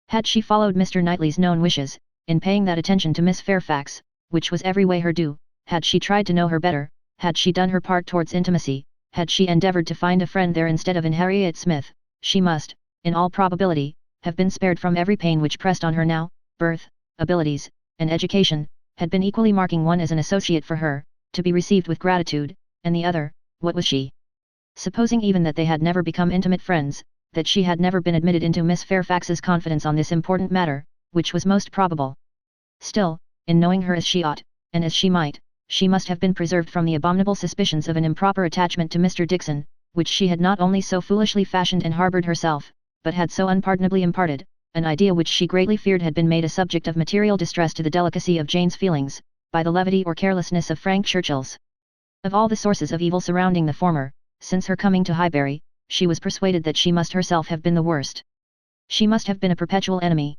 [SPEAKER 1] Had she followed Mr. Knightley's known wishes, in paying that attention to Miss Fairfax, which was every way her due, had she tried to know her better, had she done her part towards intimacy, had she endeavoured to find a friend there instead of in Harriet Smith, she must, in all probability, have been spared from every pain which pressed on her now. Birth, abilities, and education, had been equally marking one as an associate for her, to be received with gratitude, and the other, what was she? Supposing even that they had never become intimate friends, that she had never been admitted into Miss Fairfax's confidence on this important matter, which was most probable. Still, in knowing her as she ought, and as she might, she must have been preserved from the abominable suspicions of an improper attachment to Mr. Dixon, which she had not only so foolishly fashioned and harboured herself, but had so unpardonably imparted, an idea which she greatly feared had been made a subject of material distress to the delicacy of Jane's feelings, by the levity or carelessness of Frank Churchill's. Of all the sources of evil surrounding the former, since her coming to Highbury, she was persuaded that she must herself have been the worst. She must have been a perpetual enemy.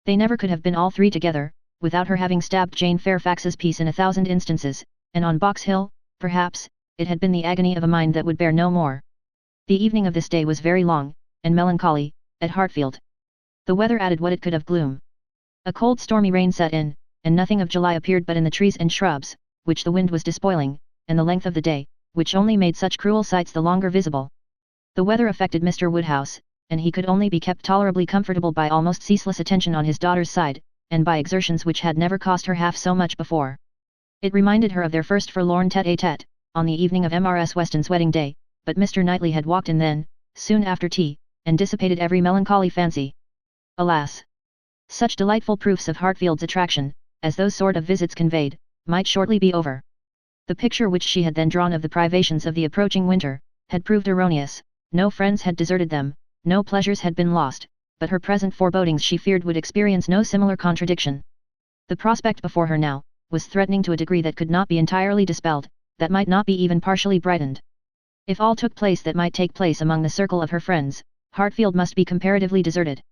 [SPEAKER 1] They never could have been all three together, without her having stabbed Jane Fairfax's peace in 1,000 instances, and on Box Hill, perhaps, it had been the agony of a mind that would bear no more. The evening of this day was very long, and melancholy, at Hartfield. The weather added what it could of gloom. A cold stormy rain set in, and nothing of July appeared but in the trees and shrubs, which the wind was despoiling, and the length of the day, which only made such cruel sights the longer visible. The weather affected Mr. Woodhouse, and he could only be kept tolerably comfortable by almost ceaseless attention on his daughter's side, and by exertions which had never cost her half so much before. It reminded her of their first forlorn tête-à-tête, on the evening of Mrs. Weston's wedding day, but Mr. Knightley had walked in then, soon after tea, and dissipated every melancholy fancy. Alas! Such delightful proofs of Hartfield's attraction, as those sort of visits conveyed, might shortly be over. The picture which she had then drawn of the privations of the approaching winter, had proved erroneous. No friends had deserted them, no pleasures had been lost, but her present forebodings she feared would experience no similar contradiction. The prospect before her now, was threatening to a degree that could not be entirely dispelled, that might not be even partially brightened. If all took place that might take place among the circle of her friends, Hartfield must be comparatively deserted.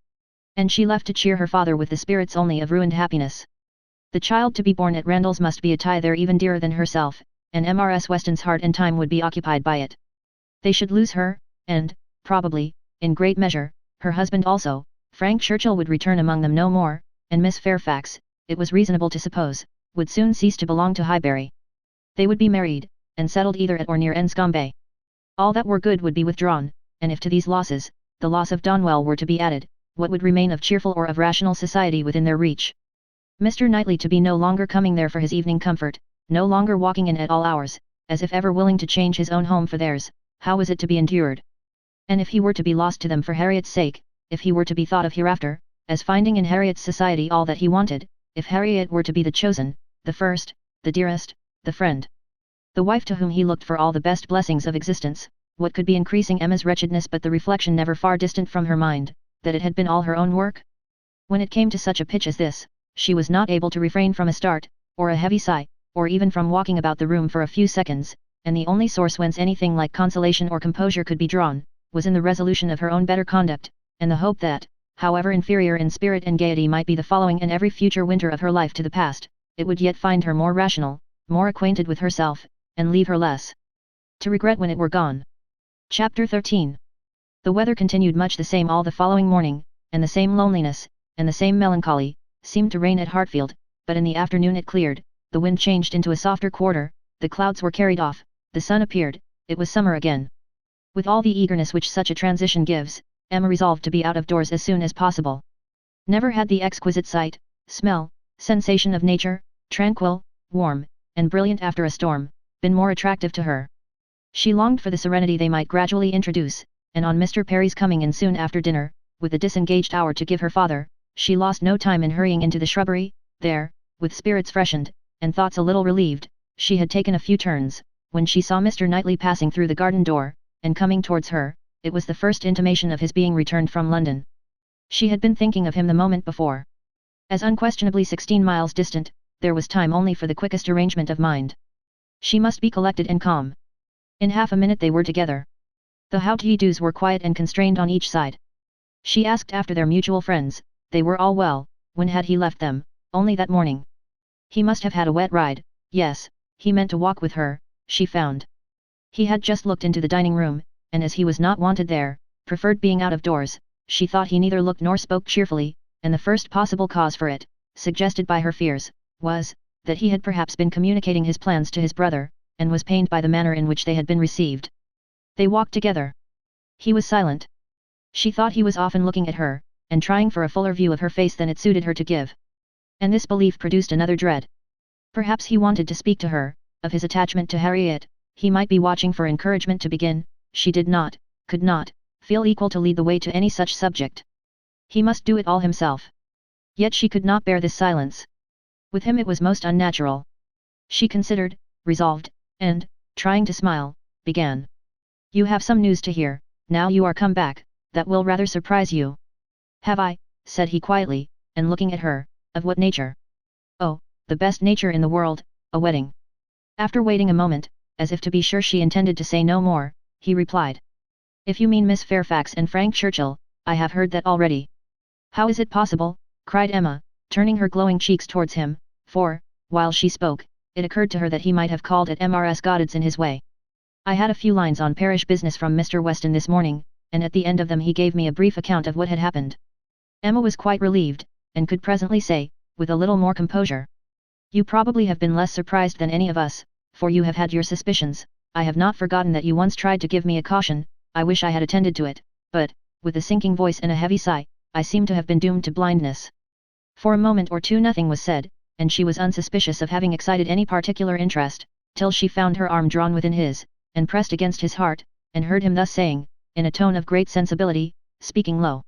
[SPEAKER 1] And she left to cheer her father with the spirits only of ruined happiness. The child to be born at Randalls must be a tie there even dearer than herself, and Mrs. Weston's heart and time would be occupied by it. They should lose her, and, probably, in great measure, her husband also. Frank Churchill would return among them no more, and Miss Fairfax, it was reasonable to suppose, would soon cease to belong to Highbury. They would be married, and settled either at or near Enscombe. All that were good would be withdrawn, and if to these losses, the loss of Donwell were to be added, what would remain of cheerful or of rational society within their reach? Mr. Knightley to be no longer coming there for his evening comfort, no longer walking in at all hours, as if ever willing to change his own home for theirs, how was it to be endured? And if he were to be lost to them for Harriet's sake, if he were to be thought of hereafter, as finding in Harriet's society all that he wanted, if Harriet were to be the chosen, the first, the dearest, the friend, the wife to whom he looked for all the best blessings of existence, what could be increasing Emma's wretchedness but the reflection never far distant from her mind, that it had been all her own work? When it came to such a pitch as this, she was not able to refrain from a start, or a heavy sigh, or even from walking about the room for a few seconds, and the only source whence anything like consolation or composure could be drawn, was in the resolution of her own better conduct, and the hope that, however inferior in spirit and gaiety might be the following and every future winter of her life to the past, it would yet find her more rational, more acquainted with herself, and leave her less to regret when it were gone. Chapter 13. The weather continued much the same all the following morning, and the same loneliness, and the same melancholy, seemed to reign at Hartfield, but in the afternoon it cleared, the wind changed into a softer quarter, the clouds were carried off, the sun appeared, it was summer again. With all the eagerness which such a transition gives, Emma resolved to be out of doors as soon as possible. Never had the exquisite sight, smell, sensation of nature, tranquil, warm, and brilliant after a storm, been more attractive to her. She longed for the serenity they might gradually introduce, and on Mr. Perry's coming in soon after dinner, with the disengaged hour to give her father, she lost no time in hurrying into the shrubbery. There, with spirits freshened, and thoughts a little relieved, she had taken a few turns, when she saw Mr. Knightley passing through the garden door, and coming towards her. It was the first intimation of his being returned from London. She had been thinking of him the moment before. As unquestionably 16 miles distant, there was time only for the quickest arrangement of mind. She must be collected and calm. In half a minute they were together. The how-do-you-dos were quiet and constrained on each side. She asked after their mutual friends. They were all well. When had he left them? Only that morning. He must have had a wet ride. Yes, he meant to walk with her, she found. He had just looked into the dining room, and as he was not wanted there, preferred being out of doors. She thought he neither looked nor spoke cheerfully, and the first possible cause for it, suggested by her fears, was, that he had perhaps been communicating his plans to his brother, and was pained by the manner in which they had been received. They walked together. He was silent. She thought he was often looking at her, and trying for a fuller view of her face than it suited her to give. And this belief produced another dread. Perhaps he wanted to speak to her, of his attachment to Harriet. He might be watching for encouragement to begin. She did not, could not, feel equal to lead the way to any such subject. He must do it all himself. Yet she could not bear this silence. With him it was most unnatural. She considered, resolved, and, trying to smile, began. You have some news to hear, now you are come back, that will rather surprise you. Have I, said he quietly, and looking at her, of what nature? Oh, the best nature in the world, a wedding. After waiting a moment, as if to be sure she intended to say no more, he replied. If you mean Miss Fairfax and Frank Churchill, I have heard that already. How is it possible? Cried Emma, turning her glowing cheeks towards him, for, while she spoke, it occurred to her that he might have called at Mrs. Goddard's in his way. I had a few lines on parish business from Mr. Weston this morning, and at the end of them he gave me a brief account of what had happened. Emma was quite relieved, and could presently say, with a little more composure. You probably have been less surprised than any of us, for you have had your suspicions. I have not forgotten that you once tried to give me a caution. I wish I had attended to it, but, with a sinking voice and a heavy sigh, I seem to have been doomed to blindness. For a moment or two nothing was said, and she was unsuspicious of having excited any particular interest, till she found her arm drawn within his, and pressed against his heart, and heard him thus saying, in a tone of great sensibility, speaking low.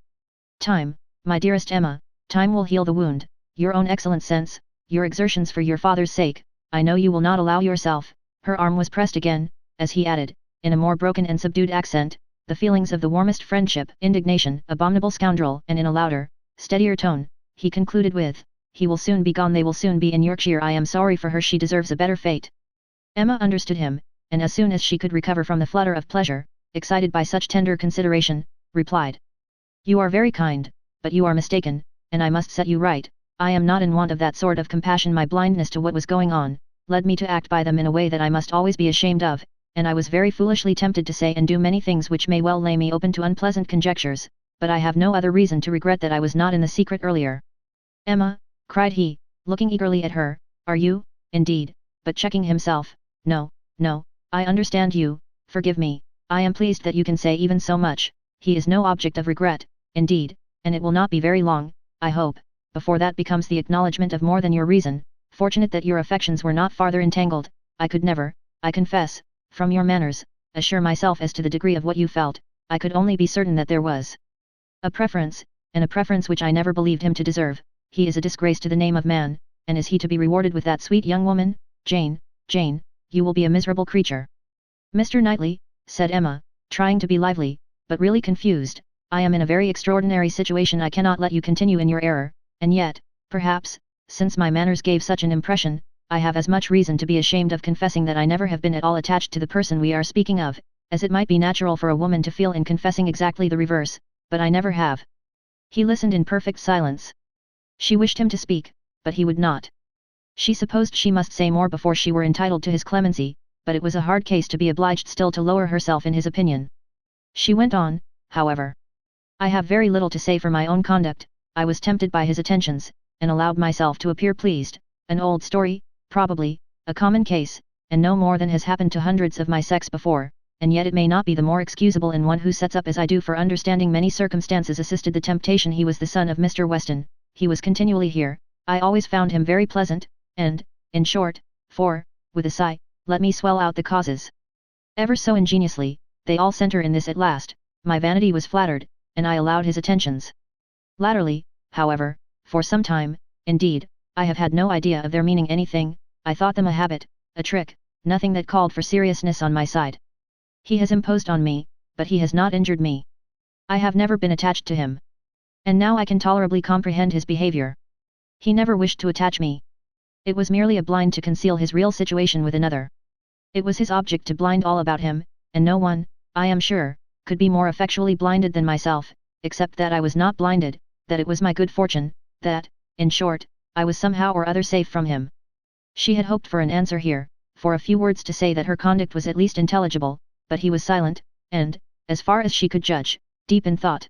[SPEAKER 1] Time, my dearest Emma, time will heal the wound. Your own excellent sense, your exertions for your father's sake, I know you will not allow yourself. Her arm was pressed again, as he added, in a more broken and subdued accent, the feelings of the warmest friendship, indignation, abominable scoundrel, and in a louder, steadier tone, he concluded with, he will soon be gone, they will soon be in Yorkshire. I am sorry for her, she deserves a better fate. Emma understood him, and as soon as she could recover from the flutter of pleasure, excited by such tender consideration, replied. You are very kind, but you are mistaken, and I must set you right. I am not in want of that sort of compassion. My blindness to what was going on led me to act by them in a way that I must always be ashamed of, and I was very foolishly tempted to say and do many things which may well lay me open to unpleasant conjectures, but I have no other reason to regret that I was not in the secret earlier. Emma, cried he, looking eagerly at her, are you, indeed, but checking himself, no, no, I understand you, forgive me, I am pleased that you can say even so much, he is no object of regret, indeed, and it will not be very long, I hope, before that becomes the acknowledgement of more than your reason. Fortunate that your affections were not farther entangled. I could never, I confess, from your manners, assure myself as to the degree of what you felt. I could only be certain that there was a preference, and a preference which I never believed him to deserve. He is a disgrace to the name of man, and is he to be rewarded with that sweet young woman? Jane, Jane, you will be a miserable creature. Mr. Knightley, said Emma, trying to be lively, but really confused, I am in a very extraordinary situation. I cannot let you continue in your error, and yet, perhaps, since my manners gave such an impression, I have as much reason to be ashamed of confessing that I never have been at all attached to the person we are speaking of, as it might be natural for a woman to feel in confessing exactly the reverse, but I never have. He listened in perfect silence. She wished him to speak, but he would not. She supposed she must say more before she were entitled to his clemency, but it was a hard case to be obliged still to lower herself in his opinion. She went on, however. I have very little to say for my own conduct. I was tempted by his attentions, and allowed myself to appear pleased. An old story, probably, a common case, and no more than has happened to hundreds of my sex before, and yet it may not be the more excusable in one who sets up as I do for understanding many circumstances assisted the temptation. He was the son of Mr. Weston, he was continually here, I always found him very pleasant, and, in short, for, with a sigh, let me swell out the causes. Ever so ingeniously, they all centre in this at last, my vanity was flattered, and I allowed his attentions. Latterly, however, for some time, indeed, I have had no idea of their meaning anything. I thought them a habit, a trick, nothing that called for seriousness on my side. He has imposed on me, but he has not injured me. I have never been attached to him. And now I can tolerably comprehend his behavior. He never wished to attach me. It was merely a blind to conceal his real situation with another. It was his object to blind all about him, and no one, I am sure, could be more effectually blinded than myself, except that I was not blinded, that it was my good fortune, that, in short, I was somehow or other safe from him. She had hoped for an answer here, for a few words to say that her conduct was at least intelligible, but he was silent, and, as far as she could judge, deep in thought.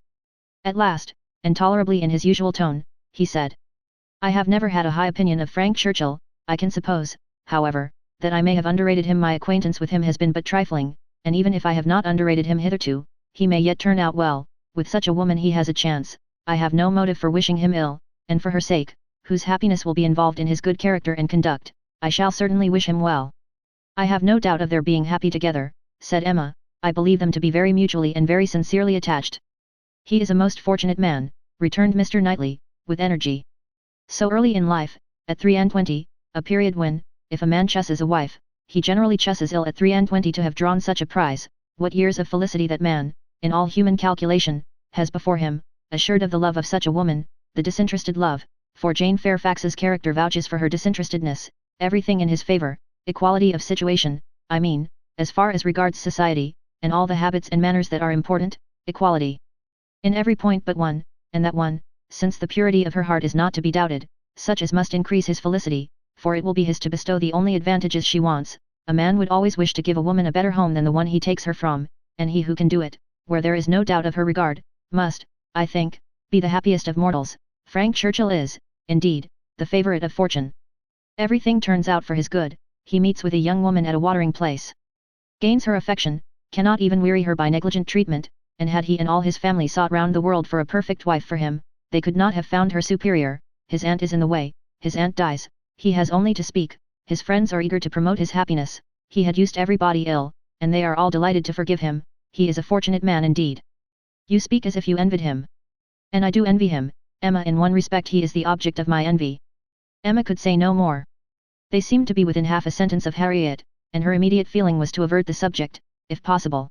[SPEAKER 1] At last, and tolerably in his usual tone, he said, I have never had a high opinion of Frank Churchill. I can suppose, however, that I may have underrated him. My acquaintance with him has been but trifling, and even if I have not underrated him hitherto, he may yet turn out well. With such a woman he has a chance. I have no motive for wishing him ill, and for her sake, whose happiness will be involved in his good character and conduct, I shall certainly wish him well. I have no doubt of their being happy together, said Emma. I believe them to be very mutually and very sincerely attached. He is a most fortunate man, returned Mr. Knightley, with energy. So early in life, at 23, a period when, if a man chusses a wife, he generally chusses ill at 23 to have drawn such a prize. What years of felicity that man, in all human calculation, has before him, assured of the love of such a woman, the disinterested love, for Jane Fairfax's character vouches for her disinterestedness, everything in his favour, equality of situation, I mean, as far as regards society, and all the habits and manners that are important, equality in every point but one, and that one, since the purity of her heart is not to be doubted, such as must increase his felicity, for it will be his to bestow the only advantages she wants. A man would always wish to give a woman a better home than the one he takes her from, and he who can do it, where there is no doubt of her regard, must, I think, be the happiest of mortals. Frank Churchill is, indeed, the favourite of fortune. Everything turns out for his good. He meets with a young woman at a watering place, gains her affection, cannot even weary her by negligent treatment, and had he and all his family sought round the world for a perfect wife for him, they could not have found her superior. His aunt is in the way, his aunt dies, he has only to speak, his friends are eager to promote his happiness, he had used everybody ill, and they are all delighted to forgive him. He is a fortunate man indeed. You speak as if you envied him. And I do envy him, Emma. In one respect he is the object of my envy. Emma could say no more. They seemed to be within half a sentence of Harriet, and her immediate feeling was to avert the subject, if possible.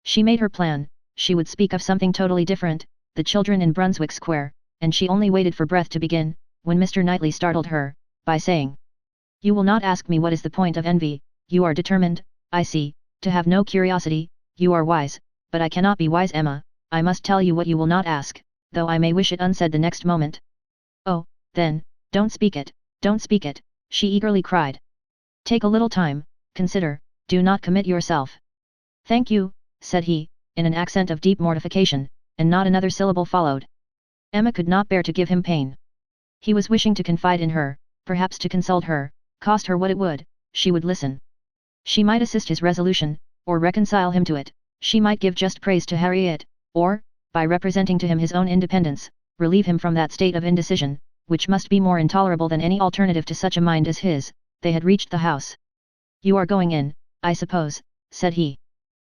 [SPEAKER 1] She made her plan. She would speak of something totally different, the children in Brunswick Square, and she only waited for breath to begin, when Mr. Knightley startled her, by saying, You will not ask me what is the point of envy. You are determined, I see, to have no curiosity. You are wise, but I cannot be wise, Emma. I must tell you what you will not ask, though I may wish it unsaid the next moment. Oh, then, don't speak it, don't speak it, she eagerly cried. Take a little time, consider, do not commit yourself. Thank you, said he, in an accent of deep mortification, and not another syllable followed. Emma could not bear to give him pain. He was wishing to confide in her, perhaps to consult her, cost her what it would, she would listen. She might assist his resolution, or reconcile him to it, she might give just praise to Harriet, or, by representing to him his own independence, relieve him from that state of indecision, which must be more intolerable than any alternative to such a mind as his. They had reached the house. You are going in, I suppose, said he.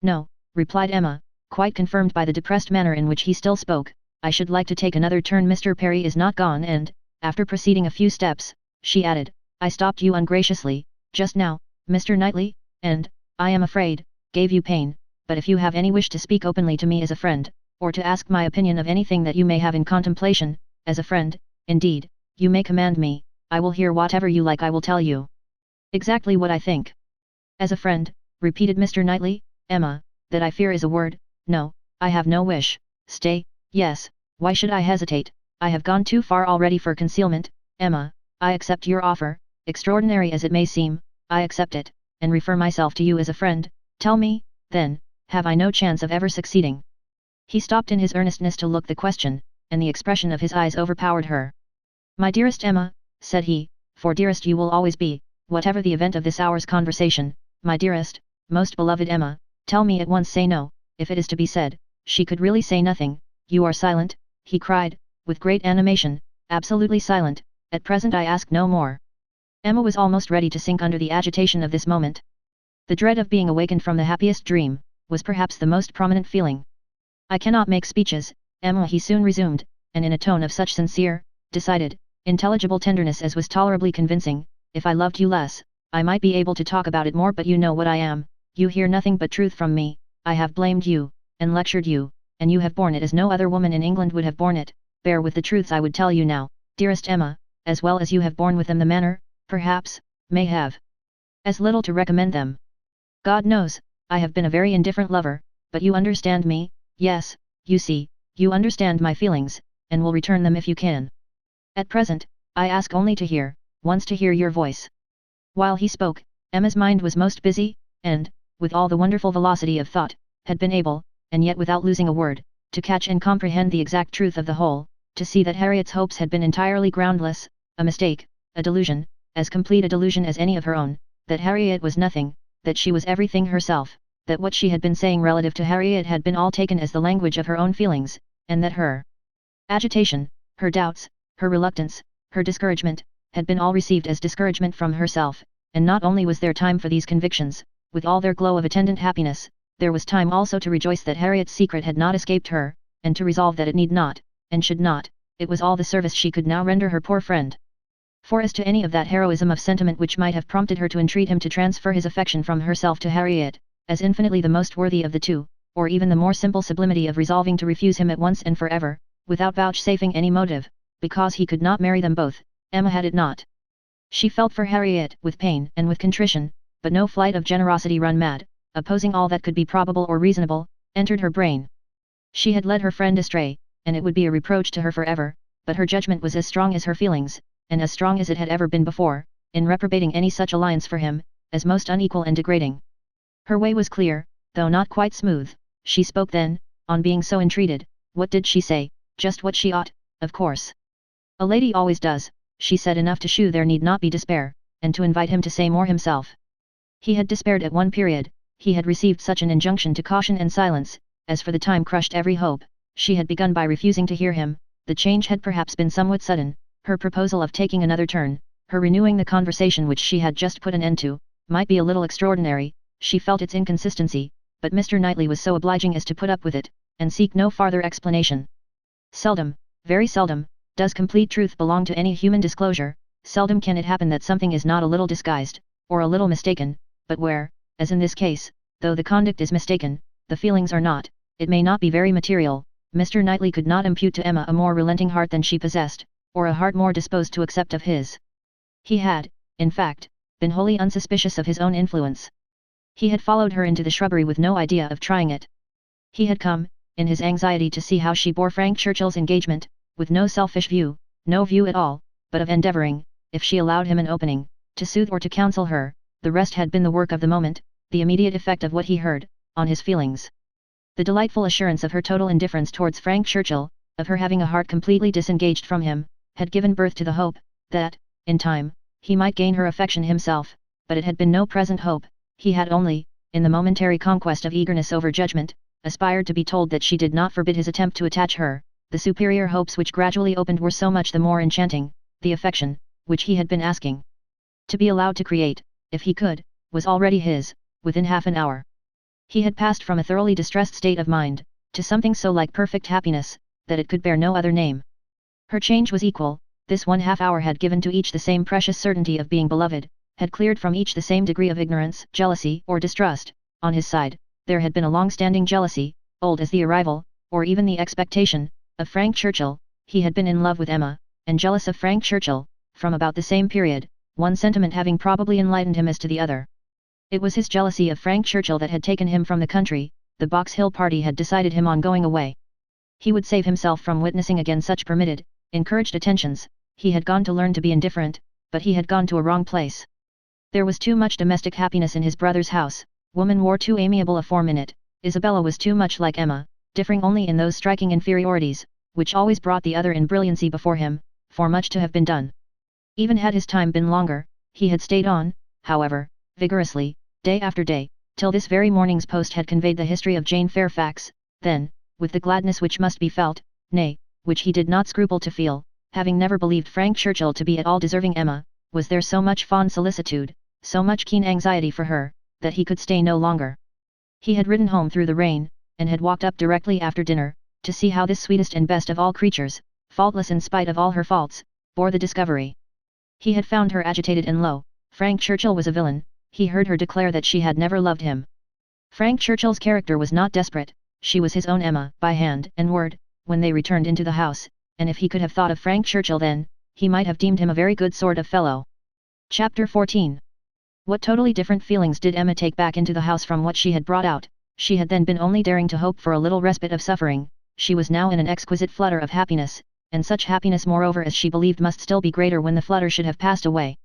[SPEAKER 1] No, replied Emma, quite confirmed by the depressed manner in which he still spoke, I should like to take another turn. Mr. Perry is not gone and, after proceeding a few steps, she added, I stopped you ungraciously, just now, Mr. Knightley, and, I am afraid, gave you pain, but if you have any wish to speak openly to me as a friend, or to ask my opinion of anything that you may have in contemplation, as a friend, indeed, you may command me, I will hear whatever you like. I will tell you exactly what I think. As a friend, repeated Mr. Knightley. Emma, that I fear is a word. No, I have no wish. Stay, yes, why should I hesitate? I have gone too far already for concealment. Emma, I accept your offer, extraordinary as it may seem, I accept it, and refer myself to you as a friend. Tell me, then, have I no chance of ever succeeding? He stopped in his earnestness to look the question, and the expression of his eyes overpowered her. My dearest Emma, said he, for dearest you will always be, whatever the event of this hour's conversation, my dearest, most beloved Emma, tell me at once, say no, if it is to be said. She could really say nothing. You are silent, he cried, with great animation, absolutely silent. At present I ask no more. Emma was almost ready to sink under the agitation of this moment. The dread of being awakened from the happiest dream, was perhaps the most prominent feeling. I cannot make speeches, Emma, he soon resumed, and in a tone of such sincere, decided, intelligible tenderness as was tolerably convincing. If I loved you less, I might be able to talk about it more, but you know what I am, you hear nothing but truth from me. I have blamed you, and lectured you, and you have borne it as no other woman in England would have borne it. Bear with the truths I would tell you now, dearest Emma, as well as you have borne with them. The manner, perhaps, may have as little to recommend them. God knows, I have been a very indifferent lover, but you understand me. Yes, you see, you understand my feelings, and will return them if you can. At present, I ask only to hear, once to hear your voice. While he spoke, Emma's mind was most busy, and, with all the wonderful velocity of thought, had been able, and yet without losing a word, to catch and comprehend the exact truth of the whole, to see that Harriet's hopes had been entirely groundless, a mistake, a delusion, as complete a delusion as any of her own, that Harriet was nothing, that she was everything herself, that what she had been saying relative to Harriet had been all taken as the language of her own feelings, and that her agitation, her doubts, her reluctance, her discouragement, had been all received as discouragement from herself. And not only was there time for these convictions, with all their glow of attendant happiness, there was time also to rejoice that Harriet's secret had not escaped her, and to resolve that it need not, and should not. It was all the service she could now render her poor friend. For as to any of that heroism of sentiment which might have prompted her to entreat him to transfer his affection from herself to Harriet, as infinitely the most worthy of the two, or even the more simple sublimity of resolving to refuse him at once and forever, without vouchsafing any motive, because he could not marry them both, Emma had it not. She felt for Harriet with pain and with contrition, but no flight of generosity run mad, opposing all that could be probable or reasonable, entered her brain. She had led her friend astray, and it would be a reproach to her forever, but her judgment was as strong as her feelings, and as strong as it had ever been before, in reprobating any such alliance for him, as most unequal and degrading. Her way was clear, though not quite smooth. She spoke then, on being so entreated. What did she say? Just what she ought, of course. A lady always does. She said enough to shew there need not be despair, and to invite him to say more himself. He had despaired at one period, he had received such an injunction to caution and silence, as for the time crushed every hope. She had begun by refusing to hear him. The change had perhaps been somewhat sudden. Her proposal of taking another turn, her renewing the conversation which she had just put an end to, might be a little extraordinary. She felt its inconsistency, but Mr. Knightley was so obliging as to put up with it, and seek no farther explanation. Seldom, very seldom, does complete truth belong to any human disclosure. Seldom can it happen that something is not a little disguised, or a little mistaken, but where, as in this case, though the conduct is mistaken, the feelings are not, it may not be very material. Mr. Knightley could not impute to Emma a more relenting heart than she possessed, or a heart more disposed to accept of his. He had, in fact, been wholly unsuspicious of his own influence. He had followed her into the shrubbery with no idea of trying it. He had come, in his anxiety to see how she bore Frank Churchill's engagement, with no selfish view, no view at all, but of endeavouring, if she allowed him an opening, to soothe or to counsel her. The rest had been the work of the moment, the immediate effect of what he heard, on his feelings. The delightful assurance of her total indifference towards Frank Churchill, of her having a heart completely disengaged from him, had given birth to the hope, that, in time, he might gain her affection himself, but it had been no present hope. He had only, in the momentary conquest of eagerness over judgment, aspired to be told that she did not forbid his attempt to attach her. The superior hopes which gradually opened were so much the more enchanting. The affection, which he had been asking to be allowed to create, if he could, was already his, within half an hour. He had passed from a thoroughly distressed state of mind, to something so like perfect happiness, that it could bear no other name. Her change was equal. This 1/2 hour had given to each the same precious certainty of being beloved, had cleared from each the same degree of ignorance, jealousy, or distrust. On his side, there had been a long-standing jealousy, old as the arrival, or even the expectation, of Frank Churchill. He had been in love with Emma, and jealous of Frank Churchill, from about the same period, one sentiment having probably enlightened him as to the other. It was his jealousy of Frank Churchill that had taken him from the country. The Box Hill party had decided him on going away. He would save himself from witnessing again such permitted, encouraged attentions. He had gone to learn to be indifferent, but he had gone to a wrong place. There was too much domestic happiness in his brother's house. Woman wore too amiable a form in it. Isabella was too much like Emma, differing only in those striking inferiorities, which always brought the other in brilliancy before him, for much to have been done. Even had his time been longer, he had stayed on, however, vigorously, day after day, till this very morning's post had conveyed the history of Jane Fairfax. Then, with the gladness which must be felt, nay, which he did not scruple to feel, having never believed Frank Churchill to be at all deserving Emma, was there so much fond solicitude, so much keen anxiety for her, that he could stay no longer. He had ridden home through the rain, and had walked up directly after dinner, to see how this sweetest and best of all creatures, faultless in spite of all her faults, bore the discovery. He had found her agitated and low. Frank Churchill was a villain. He heard her declare that she had never loved him. Frank Churchill's character was not desperate. She was his own Emma, by hand and word, when they returned into the house, and if he could have thought of Frank Churchill then, he might have deemed him a very good sort of fellow. Chapter 14. What totally different feelings did Emma take back into the house from what she had brought out? She had then been only daring to hope for a little respite of suffering. She was now in an exquisite flutter of happiness, and such happiness moreover as she believed must still be greater when the flutter should have passed away.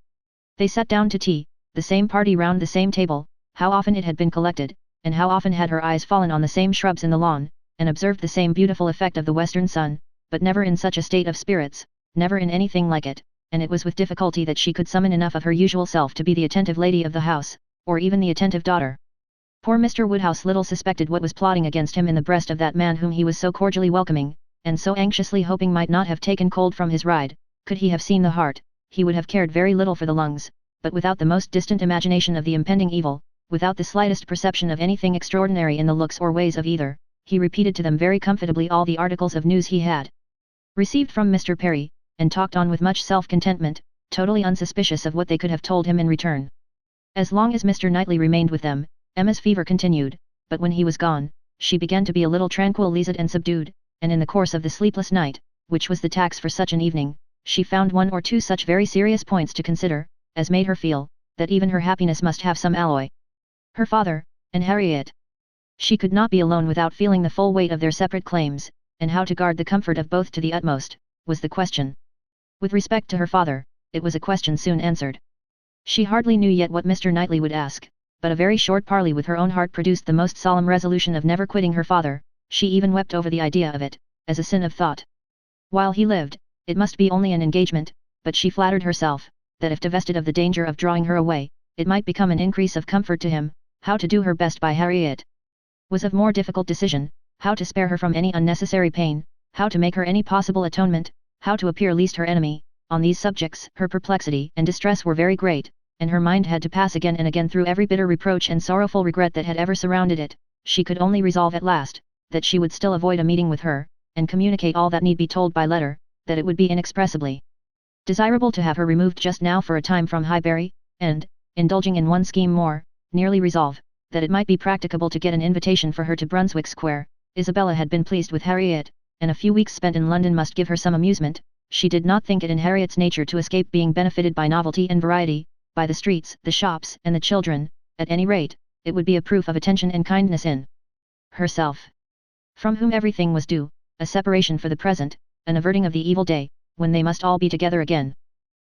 [SPEAKER 1] They sat down to tea, the same party round the same table. How often it had been collected, and how often had her eyes fallen on the same shrubs in the lawn, and observed the same beautiful effect of the western sun, but never in such a state of spirits, never in anything like it, and it was with difficulty that she could summon enough of her usual self to be the attentive lady of the house, or even the attentive daughter. Poor Mr. Woodhouse little suspected what was plotting against him in the breast of that man whom he was so cordially welcoming, and so anxiously hoping might not have taken cold from his ride. Could he have seen the heart, he would have cared very little for the lungs, but without the most distant imagination of the impending evil, without the slightest perception of anything extraordinary in the looks or ways of either, he repeated to them very comfortably all the articles of news he had received from Mr. Perry, and talked on with much self-contentment, totally unsuspicious of what they could have told him in return. As long as Mr. Knightley remained with them, Emma's fever continued, but when he was gone, she began to be a little tranquillized and subdued, and in the course of the sleepless night, which was the tax for such an evening, she found one or two such very serious points to consider, as made her feel, that even her happiness must have some alloy. Her father, and Harriet. She could not be alone without feeling the full weight of their separate claims, and how to guard the comfort of both to the utmost, was the question. With respect to her father, it was a question soon answered. She hardly knew yet what Mr. Knightley would ask, but a very short parley with her own heart produced the most solemn resolution of never quitting her father. She even wept over the idea of it, as a sin of thought. While he lived, it must be only an engagement, but she flattered herself, that if divested of the danger of drawing her away, it might become an increase of comfort to him. How to do her best by Harriet was of more difficult decision, how to spare her from any unnecessary pain, how to make her any possible atonement, how to appear least her enemy. On these subjects her perplexity and distress were very great, and her mind had to pass again and again through every bitter reproach and sorrowful regret that had ever surrounded it. She could only resolve at last, that she would still avoid a meeting with her, and communicate all that need be told by letter, that it would be inexpressibly desirable to have her removed just now for a time from Highbury, and, indulging in one scheme more, nearly resolve, that it might be practicable to get an invitation for her to Brunswick Square. Isabella had been pleased with Harriet, and a few weeks spent in London must give her some amusement. She did not think it in Harriet's nature to escape being benefited by novelty and variety, by the streets, the shops, and the children. At any rate, it would be a proof of attention and kindness in herself. from whom everything was due, a separation for the present, an averting of the evil day, when they must all be together again.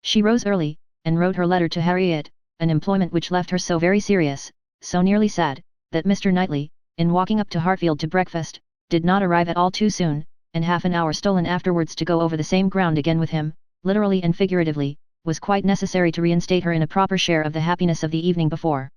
[SPEAKER 1] She rose early, and wrote her letter to Harriet, an employment which left her so very serious, so nearly sad, that Mr. Knightley, in walking up to Hartfield to breakfast, did not arrive at all too soon, and half an hour stolen afterwards to go over the same ground again with him, literally and figuratively, was quite necessary to reinstate her in a proper share of the happiness of the evening before.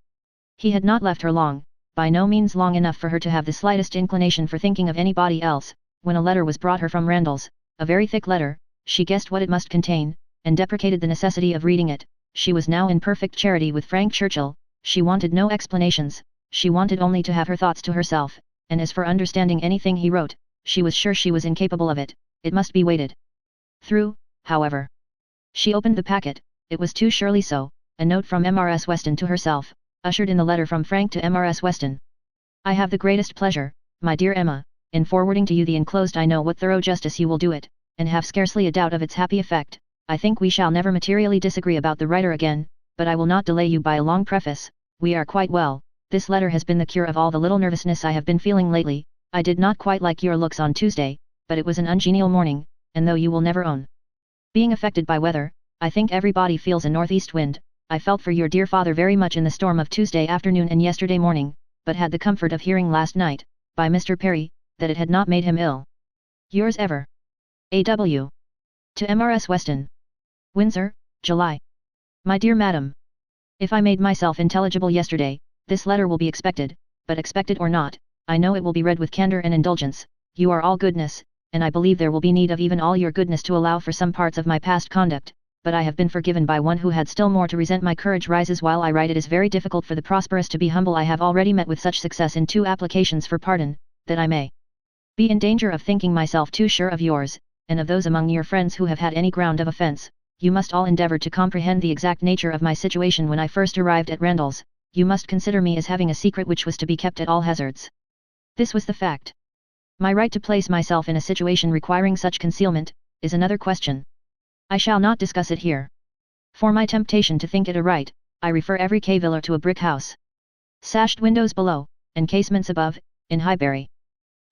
[SPEAKER 1] He had not left her long, by no means long enough for her to have the slightest inclination for thinking of anybody else, when a letter was brought her from Randalls, a very thick letter. She guessed what it must contain, and deprecated the necessity of reading it. She was now in perfect charity with Frank Churchill, she wanted no explanations, she wanted only to have her thoughts to herself, and as for understanding anything he wrote, she was sure she was incapable of it, it must be waded through, however. She opened the packet, it was too surely so, a note from Mrs. Weston to herself, ushered in the letter from Frank to Mrs. Weston. I have the greatest pleasure, my dear Emma, in forwarding to you the enclosed. I know what thorough justice you will do it, and have scarcely a doubt of its happy effect. I think we shall never materially disagree about the writer again, but I will not delay you by a long preface. We are quite well. This letter has been the cure of all the little nervousness I have been feeling lately. I did not quite like your looks on Tuesday, but it was an ungenial morning, and though you will never own being affected by weather, I think everybody feels a northeast wind. I felt for your dear father very much in the storm of Tuesday afternoon and yesterday morning, but had the comfort of hearing last night, by Mr. Perry, that it had not made him ill. Yours ever, A.W. To Mrs. Weston. Windsor, July. My dear Madam, if I made myself intelligible yesterday, this letter will be expected, but expected or not, I know it will be read with candour and indulgence. You are all goodness, and I believe there will be need of even all your goodness to allow for some parts of my past conduct, but I have been forgiven by one who had still more to resent. My courage rises while I write. It is very difficult for the prosperous to be humble. I have already met with such success in 2 applications for pardon, that I may be in danger of thinking myself too sure of yours, and of those among your friends who have had any ground of offence. You must all endeavour to comprehend the exact nature of my situation when I first arrived at Randalls. You must consider me as having a secret which was to be kept at all hazards. This was the fact. My right to place myself in a situation requiring such concealment, is another question. I shall not discuss it here. For my temptation to think it a right, I refer every caviller to a brick house, sashed windows below, and casements above, in Highbury.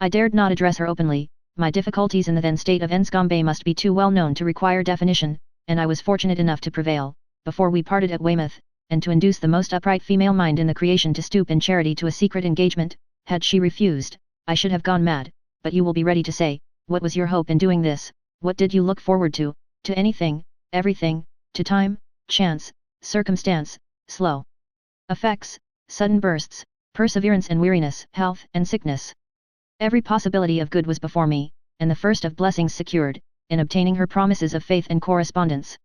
[SPEAKER 1] I dared not address her openly. My difficulties in the then state of Enscombe must be too well known to require definition, and I was fortunate enough to prevail, before we parted at Weymouth, and to induce the most upright female mind in the creation to stoop in charity to a secret engagement. Had she refused, I should have gone mad, but you will be ready to say, what was your hope in doing this? What did you look forward to anything, everything, to time, chance, circumstance, slow effects, sudden bursts, perseverance and weariness, health and sickness. Every possibility of good was before me, and the first of blessings secured, in obtaining her promises of faith and correspondence.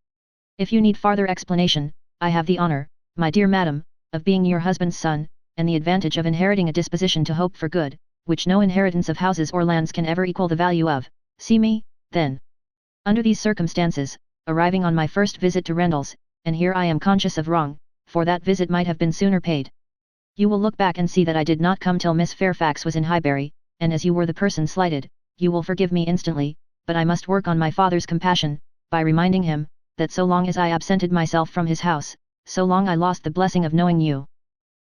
[SPEAKER 1] If you need farther explanation, I have the honour, my dear madam, of being your husband's son, and the advantage of inheriting a disposition to hope for good, which no inheritance of houses or lands can ever equal the value of. See me, then. Under these circumstances, arriving on my first visit to Randalls, and here I am conscious of wrong, for that visit might have been sooner paid. You will look back and see that I did not come till Miss Fairfax was in Highbury, and as you were the person slighted, you will forgive me instantly, but I must work on my father's compassion, by reminding him, that so long as I absented myself from his house, so long I lost the blessing of knowing you.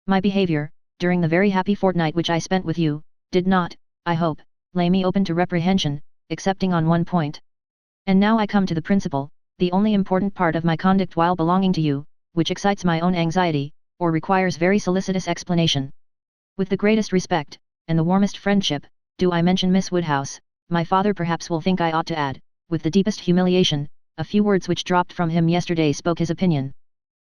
[SPEAKER 1] My behaviour, during the very happy fortnight which I spent with you, did not, I hope, lay me open to reprehension, excepting on one point. And now I come to the principal, the only important part of my conduct while belonging to you, which excites my own anxiety, or requires very solicitous explanation. With the greatest respect, and the warmest friendship, do I mention Miss Woodhouse. My father perhaps will think I ought to add, with the deepest humiliation, a few words which dropped from him yesterday spoke his opinion.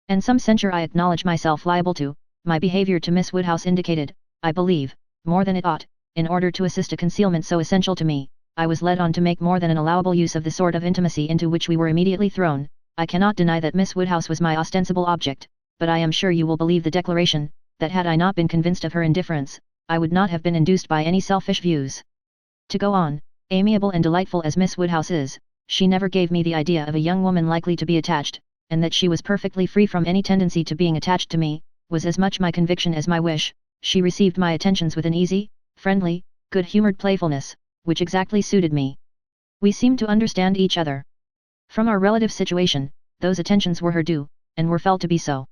[SPEAKER 1] And some censure I acknowledge myself liable to. My behaviour to Miss Woodhouse indicated, I believe, more than it ought. In order to assist a concealment so essential to me, I was led on to make more than an allowable use of the sort of intimacy into which we were immediately thrown. I cannot deny that Miss Woodhouse was my ostensible object, but I am sure you will believe the declaration, that had I not been convinced of her indifference, I would not have been induced by any selfish views to go on. Amiable and delightful as Miss Woodhouse is, she never gave me the idea of a young woman likely to be attached, and that she was perfectly free from any tendency to being attached to me, was as much my conviction as my wish. She received my attentions with an easy, friendly, good-humoured playfulness, which exactly suited me. We seemed to understand each other. From our relative situation, those attentions were her due, and were felt to be so.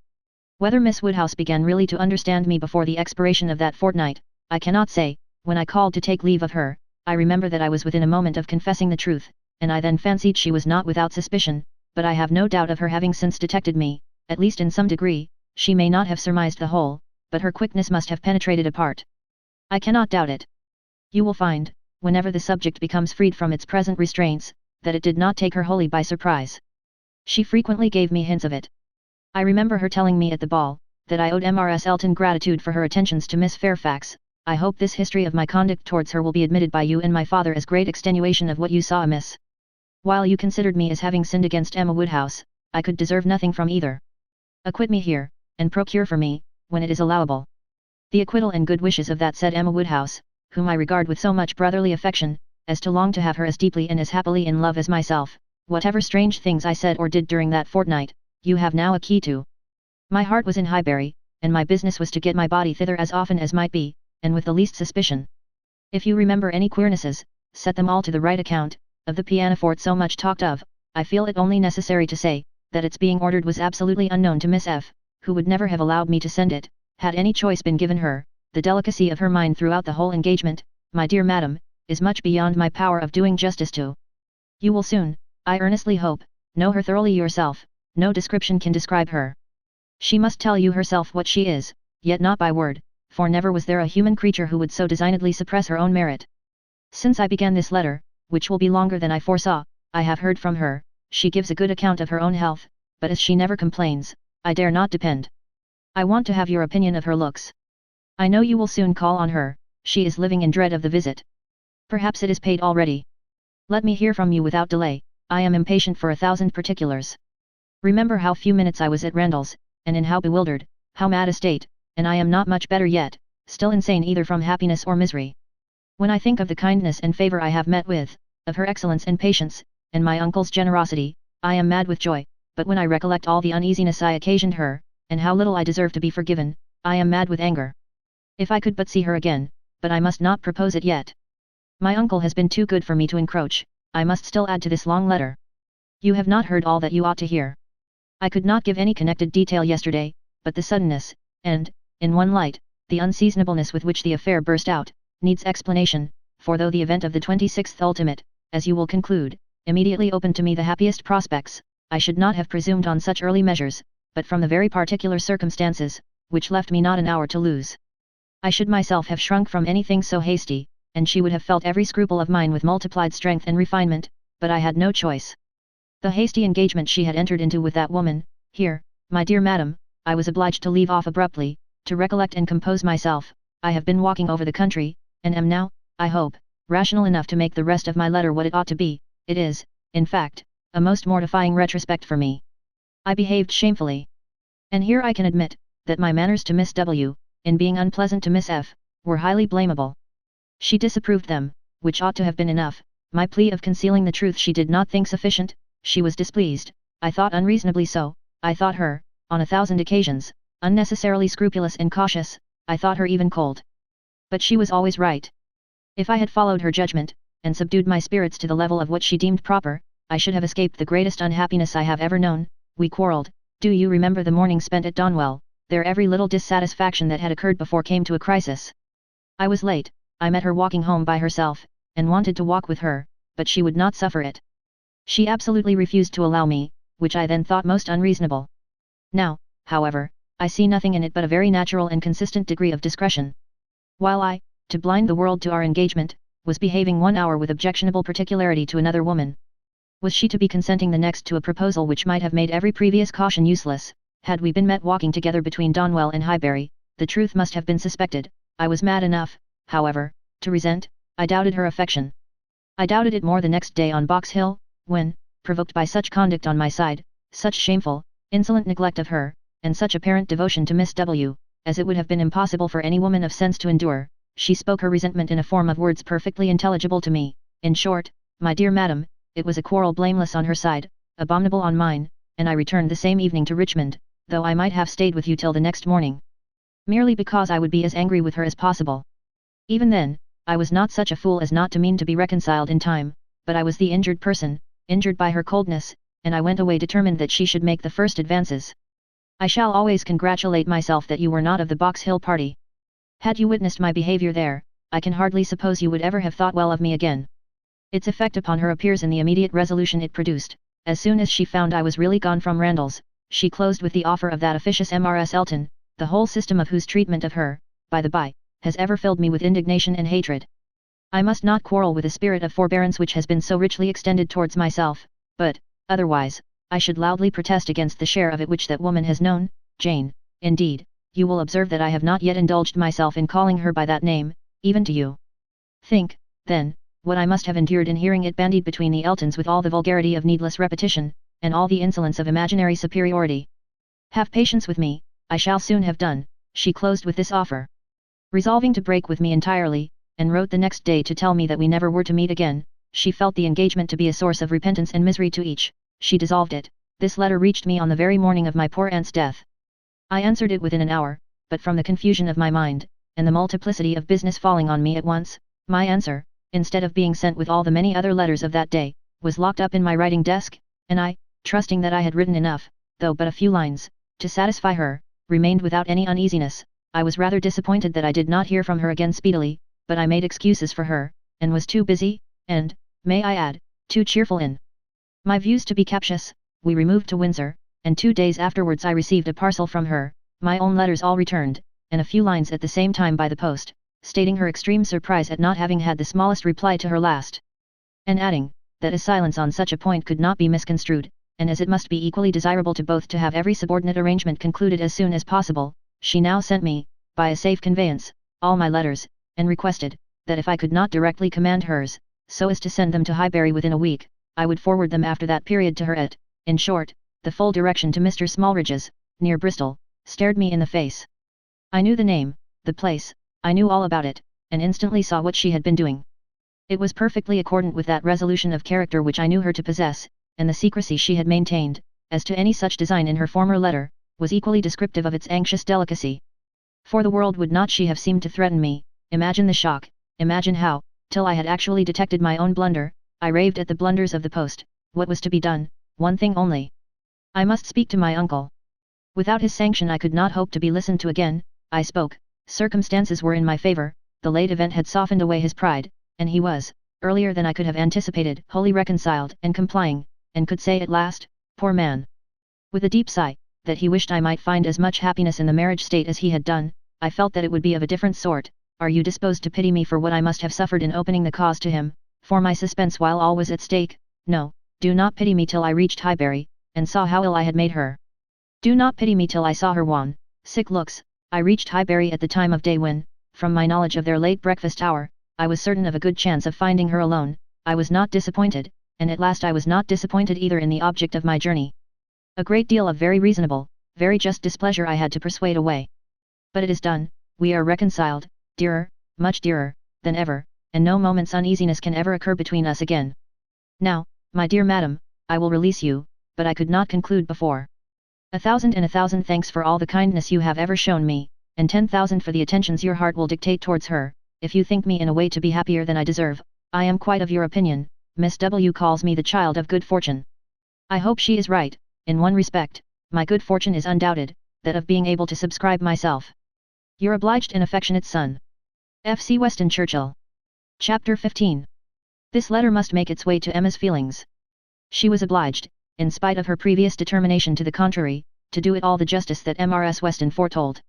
[SPEAKER 1] Whether Miss Woodhouse began really to understand me before the expiration of that fortnight, I cannot say, when I called to take leave of her, I remember that I was within a moment of confessing the truth, and I then fancied she was not without suspicion, but I have no doubt of her having since detected me, at least in some degree. She may not have surmised the whole, but her quickness must have penetrated a part. I cannot doubt it. You will find, whenever the subject becomes freed from its present restraints, that it did not take her wholly by surprise. She frequently gave me hints of it. I remember her telling me at the ball, that I owed Mrs. Elton gratitude for her attentions to Miss Fairfax. I hope this history of my conduct towards her will be admitted by you and my father as great extenuation of what you saw amiss. While you considered me as having sinned against Emma Woodhouse, I could deserve nothing from either. Acquit me here, and procure for me, when it is allowable, the acquittal and good wishes of that said Emma Woodhouse, whom I regard with so much brotherly affection, as to long to have her as deeply and as happily in love as myself. Whatever strange things I said or did during that fortnight, you have now a key to. My heart was in Highbury, and my business was to get my body thither as often as might be, and with the least suspicion. If you remember any queernesses, set them all to the right account. Of the pianoforte so much talked of, I feel it only necessary to say, that its being ordered was absolutely unknown to Miss F., who would never have allowed me to send it, had any choice been given her. The delicacy of her mind throughout the whole engagement, my dear madam, is much beyond my power of doing justice to. You will soon, I earnestly hope, know her thoroughly yourself. No description can describe her. She must tell you herself what she is, yet not by word, for never was there a human creature who would so designedly suppress her own merit. Since I began this letter, which will be longer than I foresaw, I have heard from her. She gives a good account of her own health, but as she never complains, I dare not depend. I want to have your opinion of her looks. I know you will soon call on her. She is living in dread of the visit. Perhaps it is paid already. Let me hear from you without delay. I am impatient for 1,000 particulars. Remember how few minutes I was at Randall's, and in how bewildered, how mad a state, and I am not much better yet, still insane either from happiness or misery. When I think of the kindness and favour I have met with, of her excellence and patience, and my uncle's generosity, I am mad with joy, but when I recollect all the uneasiness I occasioned her, and how little I deserve to be forgiven, I am mad with anger. If I could but see her again, but I must not propose it yet. My uncle has been too good for me to encroach. I must still add to this long letter. You have not heard all that you ought to hear. I could not give any connected detail yesterday, but the suddenness, and, in one light, the unseasonableness with which the affair burst out, needs explanation, for though the event of the 26th ultimate, as you will conclude, immediately opened to me the happiest prospects, I should not have presumed on such early measures, but from the very particular circumstances, which left me not an hour to lose. I should myself have shrunk from anything so hasty, and she would have felt every scruple of mine with multiplied strength and refinement, but I had no choice. The hasty engagement she had entered into with that woman, here, my dear madam, I was obliged to leave off abruptly, to recollect and compose myself. I have been walking over the country, and am now, I hope, rational enough to make the rest of my letter what it ought to be. It is, in fact, a most mortifying retrospect for me. I behaved shamefully. And here I can admit, that my manners to Miss W., in being unpleasant to Miss F., were highly blamable. She disapproved them, which ought to have been enough. My plea of concealing the truth she did not think sufficient. She was displeased. I thought unreasonably so. I thought her, on 1,000 occasions, unnecessarily scrupulous and cautious. I thought her even cold. But she was always right. If I had followed her judgment, and subdued my spirits to the level of what she deemed proper, I should have escaped the greatest unhappiness I have ever known. We quarrelled. Do you remember the morning spent at Donwell? There every little dissatisfaction that had occurred before came to a crisis. I was late. I met her walking home by herself, and wanted to walk with her, but she would not suffer it. She absolutely refused to allow me, which I then thought most unreasonable. Now, however, I see nothing in it but a very natural and consistent degree of discretion. While I, to blind the world to our engagement, was behaving 1 hour with objectionable particularity to another woman, was she to be consenting the next to a proposal which might have made every previous caution useless? Had we been met walking together between Donwell and Highbury, the truth must have been suspected. I was mad enough, however, to resent. I doubted her affection. I doubted it more the next day on Box Hill, when, provoked by such conduct on my side, such shameful, insolent neglect of her, and such apparent devotion to Miss W., as it would have been impossible for any woman of sense to endure, she spoke her resentment in a form of words perfectly intelligible to me. In short, my dear madam, it was a quarrel blameless on her side, abominable on mine, and I returned the same evening to Richmond, though I might have stayed with you till the next morning, merely because I would be as angry with her as possible. Even then, I was not such a fool as not to mean to be reconciled in time, but I was the injured person, injured by her coldness, and I went away determined that she should make the first advances. I shall always congratulate myself that you were not of the Box Hill party. Had you witnessed my behaviour there, I can hardly suppose you would ever have thought well of me again. Its effect upon her appears in the immediate resolution it produced. As soon as she found I was really gone from Randalls, she closed with the offer of that officious Mrs. Elton, the whole system of whose treatment of her, by the by, has ever filled me with indignation and hatred. I must not quarrel with the spirit of forbearance which has been so richly extended towards myself, but, otherwise, I should loudly protest against the share of it which that woman has known. Jane, indeed, you will observe that I have not yet indulged myself in calling her by that name, even to you. Think, then, what I must have endured in hearing it bandied between the Eltons with all the vulgarity of needless repetition, and all the insolence of imaginary superiority. Have patience with me, I shall soon have done, she closed with this offer. Resolving to break with me entirely, and wrote the next day to tell me that we never were to meet again, she felt the engagement to be a source of repentance and misery to each. She dissolved it. This letter reached me on the very morning of my poor aunt's death. I answered it within an hour, but from the confusion of my mind, and the multiplicity of business falling on me at once, my answer, instead of being sent with all the many other letters of that day, was locked up in my writing desk, and I, trusting that I had written enough, though but a few lines, to satisfy her, remained without any uneasiness. I was rather disappointed that I did not hear from her again speedily, but I made excuses for her, and was too busy, and, may I add, too cheerful in my views to be captious. We removed to Windsor, and 2 days afterwards I received a parcel from her, my own letters all returned, and a few lines at the same time by the post, stating her extreme surprise at not having had the smallest reply to her last, and adding, that a silence on such a point could not be misconstrued, and as it must be equally desirable to both to have every subordinate arrangement concluded as soon as possible, she now sent me, by a safe conveyance, all my letters, and requested, that if I could not directly command hers, so as to send them to Highbury within a week, I would forward them after that period to her at, in short, the full direction to Mr. Smallridge's, near Bristol, stared me in the face. I knew the name, the place, I knew all about it, and instantly saw what she had been doing. It was perfectly accordant with that resolution of character which I knew her to possess, and the secrecy she had maintained, as to any such design in her former letter, was equally descriptive of its anxious delicacy. For the world would not she have seemed to threaten me. Imagine the shock, imagine how, till I had actually detected my own blunder, I raved at the blunders of the post. What was to be done? One thing only. I must speak to my uncle. Without his sanction I could not hope to be listened to again. I spoke. Circumstances were in my favour, the late event had softened away his pride, and he was, earlier than I could have anticipated, wholly reconciled and complying, and could say at last, poor man, with a deep sigh, that he wished I might find as much happiness in the marriage state as he had done. I felt that it would be of a different sort. Are you disposed to pity me for what I must have suffered in opening the cause to him, for my suspense while all was at stake? No, do not pity me till I reached Highbury, and saw how ill I had made her. Do not pity me till I saw her wan, sick looks. I reached Highbury at the time of day when, from my knowledge of their late breakfast hour, I was certain of a good chance of finding her alone. I was not disappointed, and at last I was not disappointed either in the object of my journey. A great deal of very reasonable, very just displeasure I had to persuade away. But it is done, we are reconciled, dearer, much dearer, than ever, and no moment's uneasiness can ever occur between us again. Now, my dear madam, I will release you, but I could not conclude before. 1,000 thanks for all the kindness you have ever shown me, and 10,000 for the attentions your heart will dictate towards her. If you think me in a way to be happier than I deserve, I am quite of your opinion. Miss W. calls me the child of good fortune. I hope she is right. In one respect, my good fortune is undoubted, that of being able to subscribe myself. Your obliged and affectionate son, F.C. Weston Churchill. Chapter 15. This letter must make its way to Emma's feelings. She was obliged, in spite of her previous determination to the contrary, to do it all the justice that Mrs. Weston foretold.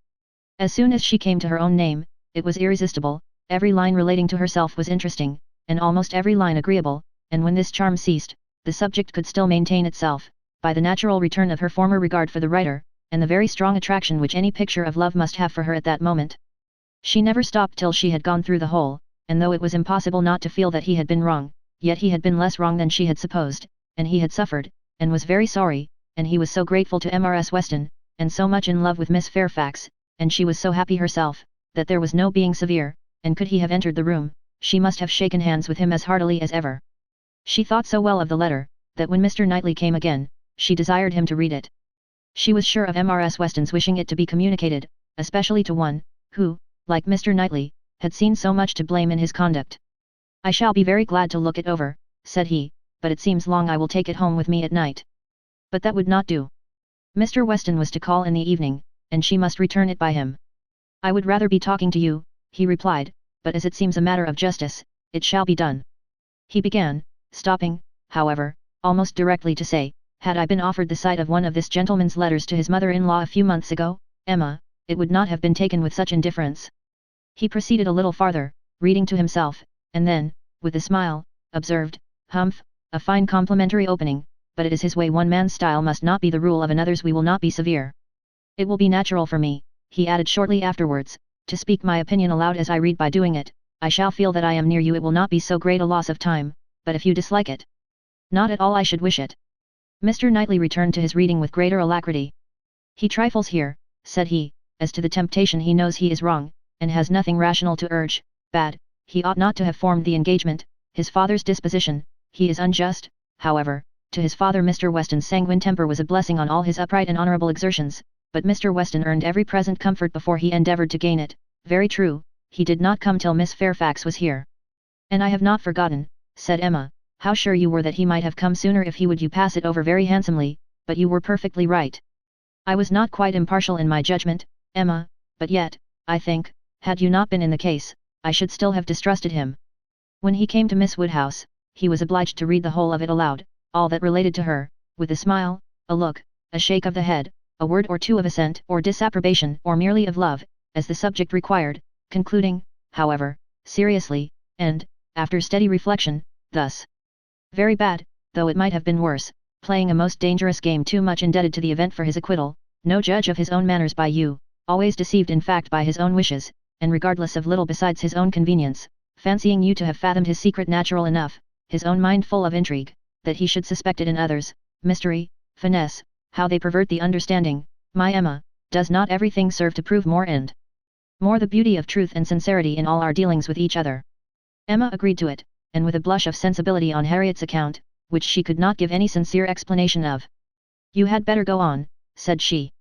[SPEAKER 1] As soon as she came to her own name, it was irresistible. Every line relating to herself was interesting, and almost every line agreeable, and when this charm ceased, the subject could still maintain itself, by the natural return of her former regard for the writer, and the very strong attraction which any picture of love must have for her at that moment. She never stopped till she had gone through the whole, and though it was impossible not to feel that he had been wrong, yet he had been less wrong than she had supposed, and he had suffered, and was very sorry, and he was so grateful to Mrs. Weston, and so much in love with Miss Fairfax, and she was so happy herself, that there was no being severe, and could he have entered the room, she must have shaken hands with him as heartily as ever. She thought so well of the letter, that when Mr. Knightley came again, she desired him to read it. She was sure of Mrs. Weston's wishing it to be communicated, especially to one, who, like Mr. Knightley, had seen so much to blame in his conduct. I shall be very glad to look it over, said he, but it seems long. I will take it home with me at night. But that would not do. Mr. Weston was to call in the evening, and she must return it by him. I would rather be talking to you, he replied, but as it seems a matter of justice, it shall be done. He began, stopping, however, almost directly to say, had I been offered the sight of one of this gentleman's letters to his mother-in-law a few months ago, Emma, it would not have been taken with such indifference. He proceeded a little farther, reading to himself, and then, with a smile, observed, humph, a fine complimentary opening, but it is his way. One man's style must not be the rule of another's. We will not be severe. It will be natural for me, he added shortly afterwards, to speak my opinion aloud as I read. By doing it, I shall feel that I am near you. It will not be so great a loss of time, but if you dislike it, not at all I should wish it. Mr. Knightley returned to his reading with greater alacrity. He trifles here, said he, as to the temptation he knows he is wrong, and has nothing rational to urge. Bad, he ought not to have formed the engagement, his father's disposition, he is unjust, however, to his father. Mr. Weston's sanguine temper was a blessing on all his upright and honourable exertions, but Mr. Weston earned every present comfort before he endeavoured to gain it. Very true, he did not come till Miss Fairfax was here. And I have not forgotten, said Emma, how sure you were that he might have come sooner if he would. You pass it over very handsomely, but you were perfectly right. I was not quite impartial in my judgment, Emma, but yet, I think, had you not been in the case, I should still have distrusted him. When he came to Miss Woodhouse, he was obliged to read the whole of it aloud, all that related to her, with a smile, a look, a shake of the head, a word or two of assent or disapprobation or merely of love, as the subject required, concluding, however, seriously, and, after steady reflection, thus. Very bad, though it might have been worse, playing a most dangerous game, too much indebted to the event for his acquittal, no judge of his own manners by you, always deceived in fact by his own wishes, and regardless of little besides his own convenience, fancying you to have fathomed his secret natural enough, his own mind full of intrigue, that he should suspect it in others, mystery, finesse, how they pervert the understanding. My Emma, does not everything serve to prove more and more the beauty of truth and sincerity in all our dealings with each other? Emma agreed to it, and with a blush of sensibility on Harriet's account, which she could not give any sincere explanation of. You had better go on, said she.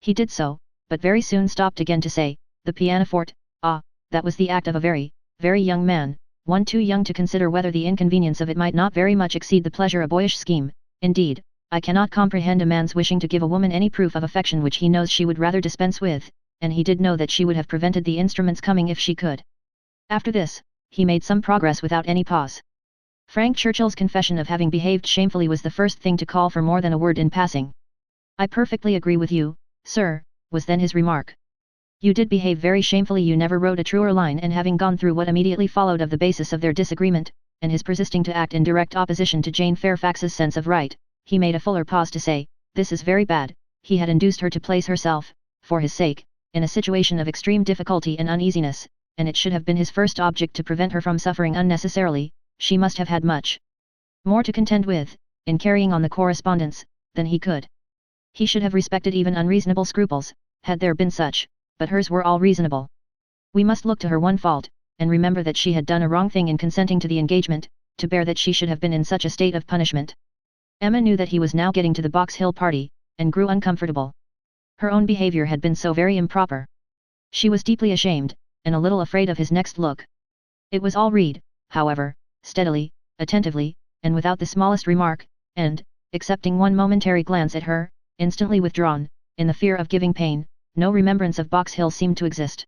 [SPEAKER 1] He did so, but very soon stopped again to say, the pianoforte, ah, that was the act of a very, very young man, one too young to consider whether the inconvenience of it might not very much exceed the pleasure. A boyish scheme, indeed. I cannot comprehend a man's wishing to give a woman any proof of affection which he knows she would rather dispense with, and he did know that she would have prevented the instrument's coming if she could. After this, he made some progress without any pause. Frank Churchill's confession of having behaved shamefully was the first thing to call for more than a word in passing. I perfectly agree with you, sir, was then his remark. You did behave very shamefully. You never wrote a truer line. And having gone through what immediately followed of the basis of their disagreement, and his persisting to act in direct opposition to Jane Fairfax's sense of right, he made a fuller pause to say, this is very bad. He had induced her to place herself, for his sake, in a situation of extreme difficulty and uneasiness, and it should have been his first object to prevent her from suffering unnecessarily. She must have had much more to contend with, in carrying on the correspondence, than he could. He should have respected even unreasonable scruples, had there been such, but hers were all reasonable. We must look to her one fault, and remember that she had done a wrong thing in consenting to the engagement, to bear that she should have been in such a state of punishment. Emma knew that he was now getting to the Box Hill party, and grew uncomfortable. Her own behaviour had been so very improper. She was deeply ashamed, and a little afraid of his next look. It was all read, however, steadily, attentively, and without the smallest remark, and, excepting one momentary glance at her, instantly withdrawn, in the fear of giving pain, no remembrance of Box Hill seemed to exist.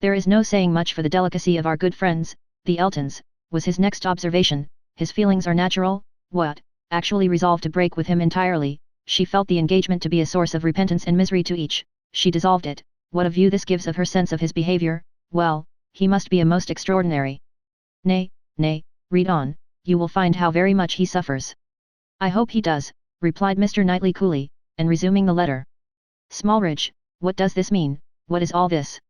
[SPEAKER 1] There is no saying much for the delicacy of our good friends, the Eltons, was his next observation. His feelings are natural. What, actually resolved to break with him entirely, she felt the engagement to be a source of repentance and misery to each, she dissolved it. What a view this gives of her sense of his behaviour. Well, he must be a most extraordinary. Nay, read on, you will find how very much he suffers. I hope he does, replied Mr. Knightley coolly, and resuming the letter. Smallridge, what does this mean? What is all this?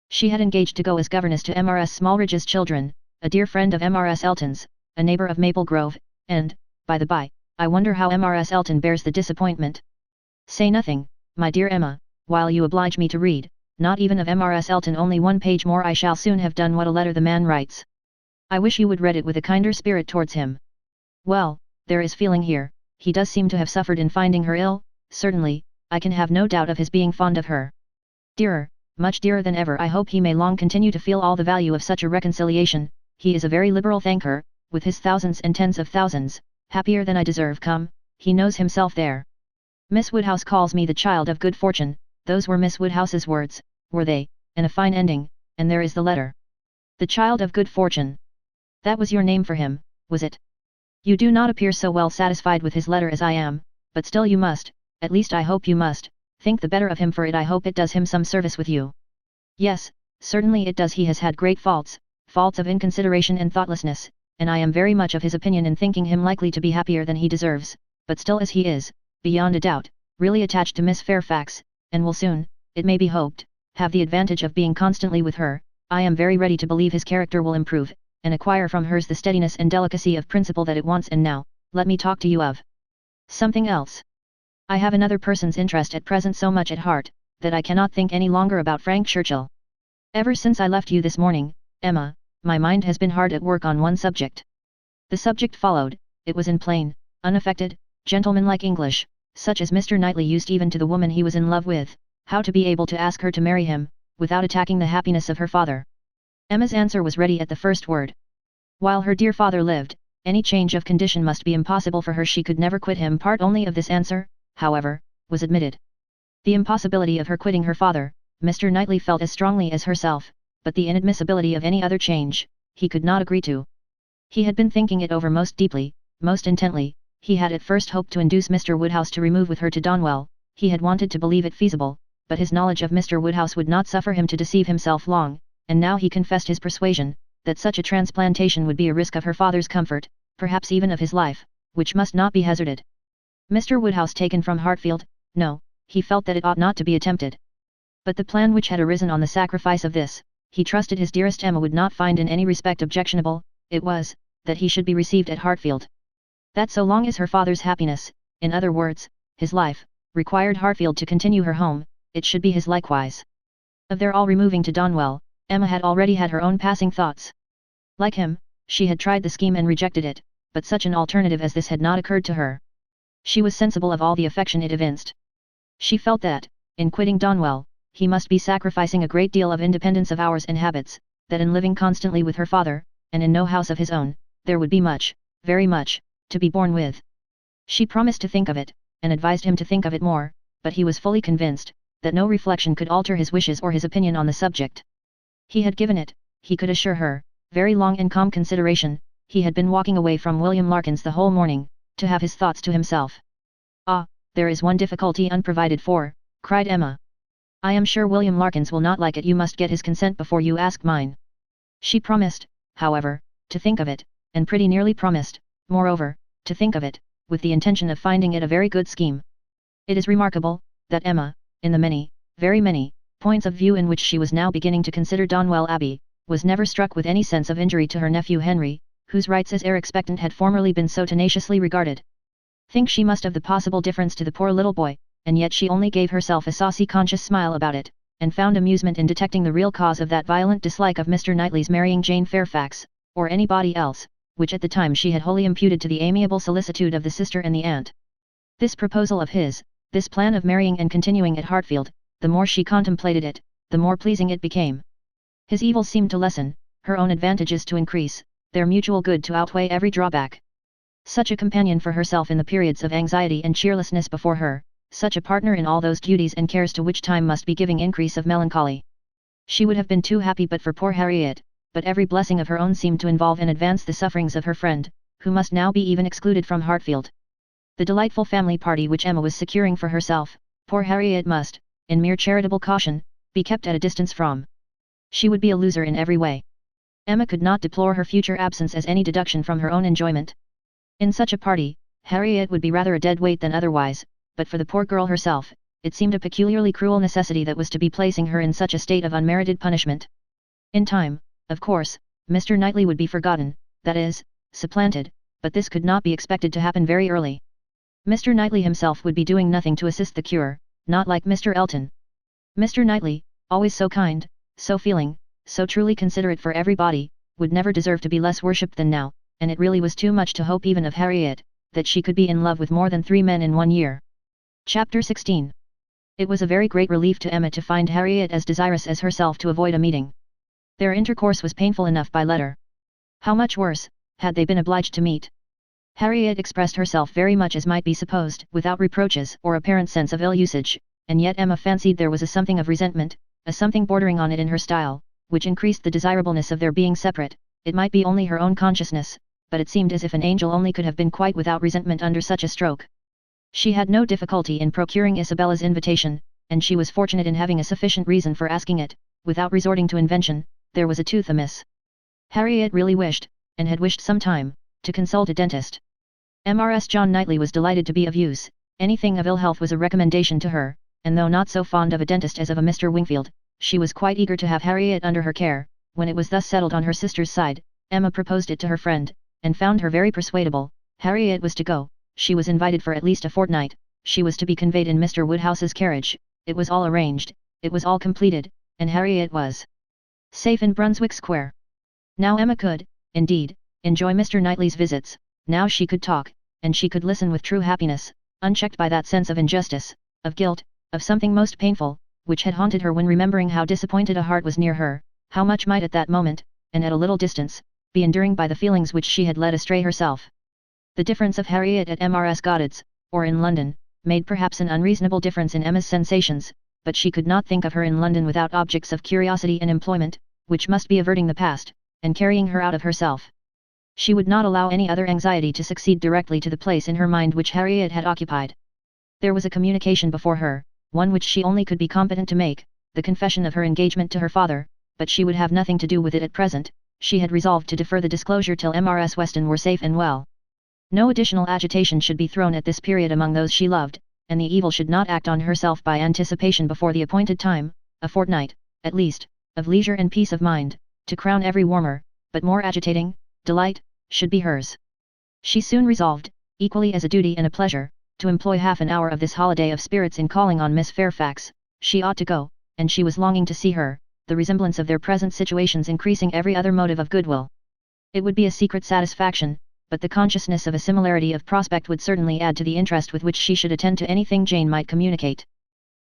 [SPEAKER 1] She had engaged to go as governess to M.R.S. Smallridge's children, a dear friend of M.R.S. Elton's, a neighbour of Maple Grove, and, by the by, I wonder how M.R.S. Elton bears the disappointment. Say nothing, my dear Emma, while you oblige me to read, not even of M.R.S. Elton. Only one page more. I shall soon have done. What a letter the man writes. I wish you would read it with a kinder spirit towards him. Well, there is feeling here. He does seem to have suffered in finding her ill. Certainly, I can have no doubt of his being fond of her. Dearer, much dearer than ever. I hope he may long continue to feel all the value of such a reconciliation. He is a very liberal thanker, with his thousands and tens of thousands, happier than I deserve. Come, he knows himself there. Miss Woodhouse calls me the child of good fortune. Those were Miss Woodhouse's words, were they? And a fine ending, and there is the letter. The child of good fortune. That was your name for him, was it? You do not appear so well satisfied with his letter as I am, but still you must, at least I hope you must, think the better of him for it. I hope it does him some service with you. Yes, certainly it does. He has had great faults, faults of inconsideration and thoughtlessness, and I am very much of his opinion in thinking him likely to be happier than he deserves, but still as he is, beyond a doubt, really attached to Miss Fairfax, and will soon, it may be hoped, have the advantage of being constantly with her, I am very ready to believe his character will improve, and acquire from hers the steadiness and delicacy of principle that it wants. And now, let me talk to you of something else. I have another person's interest at present so much at heart, that I cannot think any longer about Frank Churchill. Ever since I left you this morning, Emma, my mind has been hard at work on one subject. The subject followed, it was in plain, unaffected, gentlemanlike English, such as Mr. Knightley used even to the woman he was in love with, how to be able to ask her to marry him, without attacking the happiness of her father. Emma's answer was ready at the first word. While her dear father lived, any change of condition must be impossible for her. She could never quit him. Part only of this answer, however, was admitted. The impossibility of her quitting her father, Mr. Knightley felt as strongly as herself, but the inadmissibility of any other change, he could not agree to. He had been thinking it over most deeply, most intently. He had at first hoped to induce Mr. Woodhouse to remove with her to Donwell. He had wanted to believe it feasible, but his knowledge of Mr. Woodhouse would not suffer him to deceive himself long, and now he confessed his persuasion, that such a transplantation would be a risk of her father's comfort, perhaps even of his life, which must not be hazarded. Mr. Woodhouse taken from Hartfield? No, he felt that it ought not to be attempted. But the plan which had arisen on the sacrifice of this, he trusted his dearest Emma would not find in any respect objectionable. It was, that he should be received at Hartfield. That so long as her father's happiness, in other words, his life, required Hartfield to continue her home, it should be his likewise. Of their all removing to Donwell, Emma had already had her own passing thoughts. Like him, she had tried the scheme and rejected it, but such an alternative as this had not occurred to her. She was sensible of all the affection it evinced. She felt that, in quitting Donwell, he must be sacrificing a great deal of independence of hours and habits, that in living constantly with her father, and in no house of his own, there would be much, very much, to be borne with. She promised to think of it, and advised him to think of it more, but he was fully convinced, that no reflection could alter his wishes or his opinion on the subject. He had given it, he could assure her, very long and calm consideration. He had been walking away from William Larkins the whole morning, to have his thoughts to himself. Ah, there is one difficulty unprovided for, cried Emma. I am sure William Larkins will not like it. You must get his consent before you ask mine. She promised, however, to think of it, and pretty nearly promised, moreover, to think of it, with the intention of finding it a very good scheme. It is remarkable, that Emma, in the many, very many, points of view in which she was now beginning to consider Donwell Abbey, was never struck with any sense of injury to her nephew Henry, whose rights as heir expectant had formerly been so tenaciously regarded. Think she must of the possible difference to the poor little boy, and yet she only gave herself a saucy conscious smile about it, and found amusement in detecting the real cause of that violent dislike of Mr. Knightley's marrying Jane Fairfax, or anybody else, which at the time she had wholly imputed to the amiable solicitude of the sister and the aunt. This proposal of his, this plan of marrying and continuing at Hartfield, the more she contemplated it, the more pleasing it became. His evils seemed to lessen, her own advantages to increase, their mutual good to outweigh every drawback. Such a companion for herself in the periods of anxiety and cheerlessness before her, such a partner in all those duties and cares to which time must be giving increase of melancholy. She would have been too happy but for poor Harriet, but every blessing of her own seemed to involve and advance the sufferings of her friend, who must now be even excluded from Hartfield. The delightful family party which Emma was securing for herself, poor Harriet must, in mere charitable caution, be kept at a distance from. She would be a loser in every way. Emma could not deplore her future absence as any deduction from her own enjoyment. In such a party, Harriet would be rather a dead weight than otherwise, but for the poor girl herself, it seemed a peculiarly cruel necessity that was to be placing her in such a state of unmerited punishment. In time, of course, Mr. Knightley would be forgotten, that is, supplanted, but this could not be expected to happen very early. Mr. Knightley himself would be doing nothing to assist the cure, not like Mr. Elton. Mr. Knightley, always so kind, so feeling, so truly considerate for everybody, would never deserve to be less worshipped than now, and it really was too much to hope even of Harriet, that she could be in love with more than 3 men in 1 year. Chapter 16. It was a very great relief to Emma to find Harriet as desirous as herself to avoid a meeting. Their intercourse was painful enough by letter. How much worse, had they been obliged to meet? Harriet expressed herself very much as might be supposed, without reproaches or apparent sense of ill usage, and yet Emma fancied there was a something of resentment, a something bordering on it in her style, which increased the desirableness of their being separate. It might be only her own consciousness, but it seemed as if an angel only could have been quite without resentment under such a stroke. She had no difficulty in procuring Isabella's invitation, and she was fortunate in having a sufficient reason for asking it, without resorting to invention. There was a tooth amiss. Harriet really wished, and had wished some time, to consult a dentist. Mrs. John Knightley was delighted to be of use. Anything of ill health was a recommendation to her, and though not so fond of a dentist as of a Mr. Wingfield, she was quite eager to have Harriet under her care. When it was thus settled on her sister's side, Emma proposed it to her friend, and found her very persuadable. Harriet was to go. She was invited for at least a fortnight. She was to be conveyed in Mr. Woodhouse's carriage. It was all arranged, it was all completed, and Harriet was safe in Brunswick Square. Now Emma could, indeed, enjoy Mr. Knightley's visits. Now she could talk, and she could listen with true happiness, unchecked by that sense of injustice, of guilt, of something most painful, which had haunted her when remembering how disappointed a heart was near her, how much might at that moment, and at a little distance, be enduring by the feelings which she had led astray herself. The difference of Harriet at Mrs. Goddard's, or in London, made perhaps an unreasonable difference in Emma's sensations, but she could not think of her in London without objects of curiosity and employment, which must be averting the past, and carrying her out of herself. She would not allow any other anxiety to succeed directly to the place in her mind which Harriet had occupied. There was a communication before her, one which she only could be competent to make, the confession of her engagement to her father, but she would have nothing to do with it at present. She had resolved to defer the disclosure till Mrs. Weston were safe and well. No additional agitation should be thrown at this period among those she loved, and the evil should not act on herself by anticipation before the appointed time. A fortnight, at least, of leisure and peace of mind, to crown every warmer, but more agitating, delight, should be hers. She soon resolved, equally as a duty and a pleasure, to employ half an hour of this holiday of spirits in calling on Miss Fairfax. She ought to go, and she was longing to see her, the resemblance of their present situations increasing every other motive of goodwill. It would be a secret satisfaction, but the consciousness of a similarity of prospect would certainly add to the interest with which she should attend to anything Jane might communicate.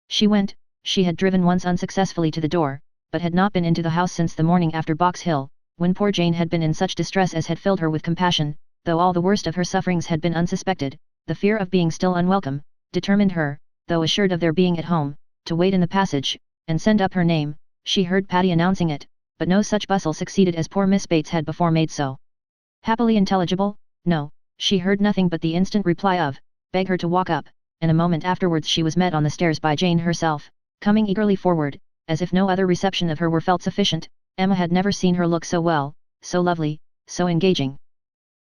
[SPEAKER 1] She went. She had driven once unsuccessfully to the door, but had not been into the house since the morning after Box Hill, when poor Jane had been in such distress as had filled her with compassion. Though all the worst of her sufferings had been unsuspected, the fear of being still unwelcome, determined her, though assured of their being at home, to wait in the passage, and send up her name. She heard Patty announcing it, but no such bustle succeeded as poor Miss Bates had before made so happily intelligible. No, she heard nothing but the instant reply of, beg her to walk up, and a moment afterwards she was met on the stairs by Jane herself, coming eagerly forward, as if no other reception of her were felt sufficient. Emma had never seen her look so well, so lovely, so engaging.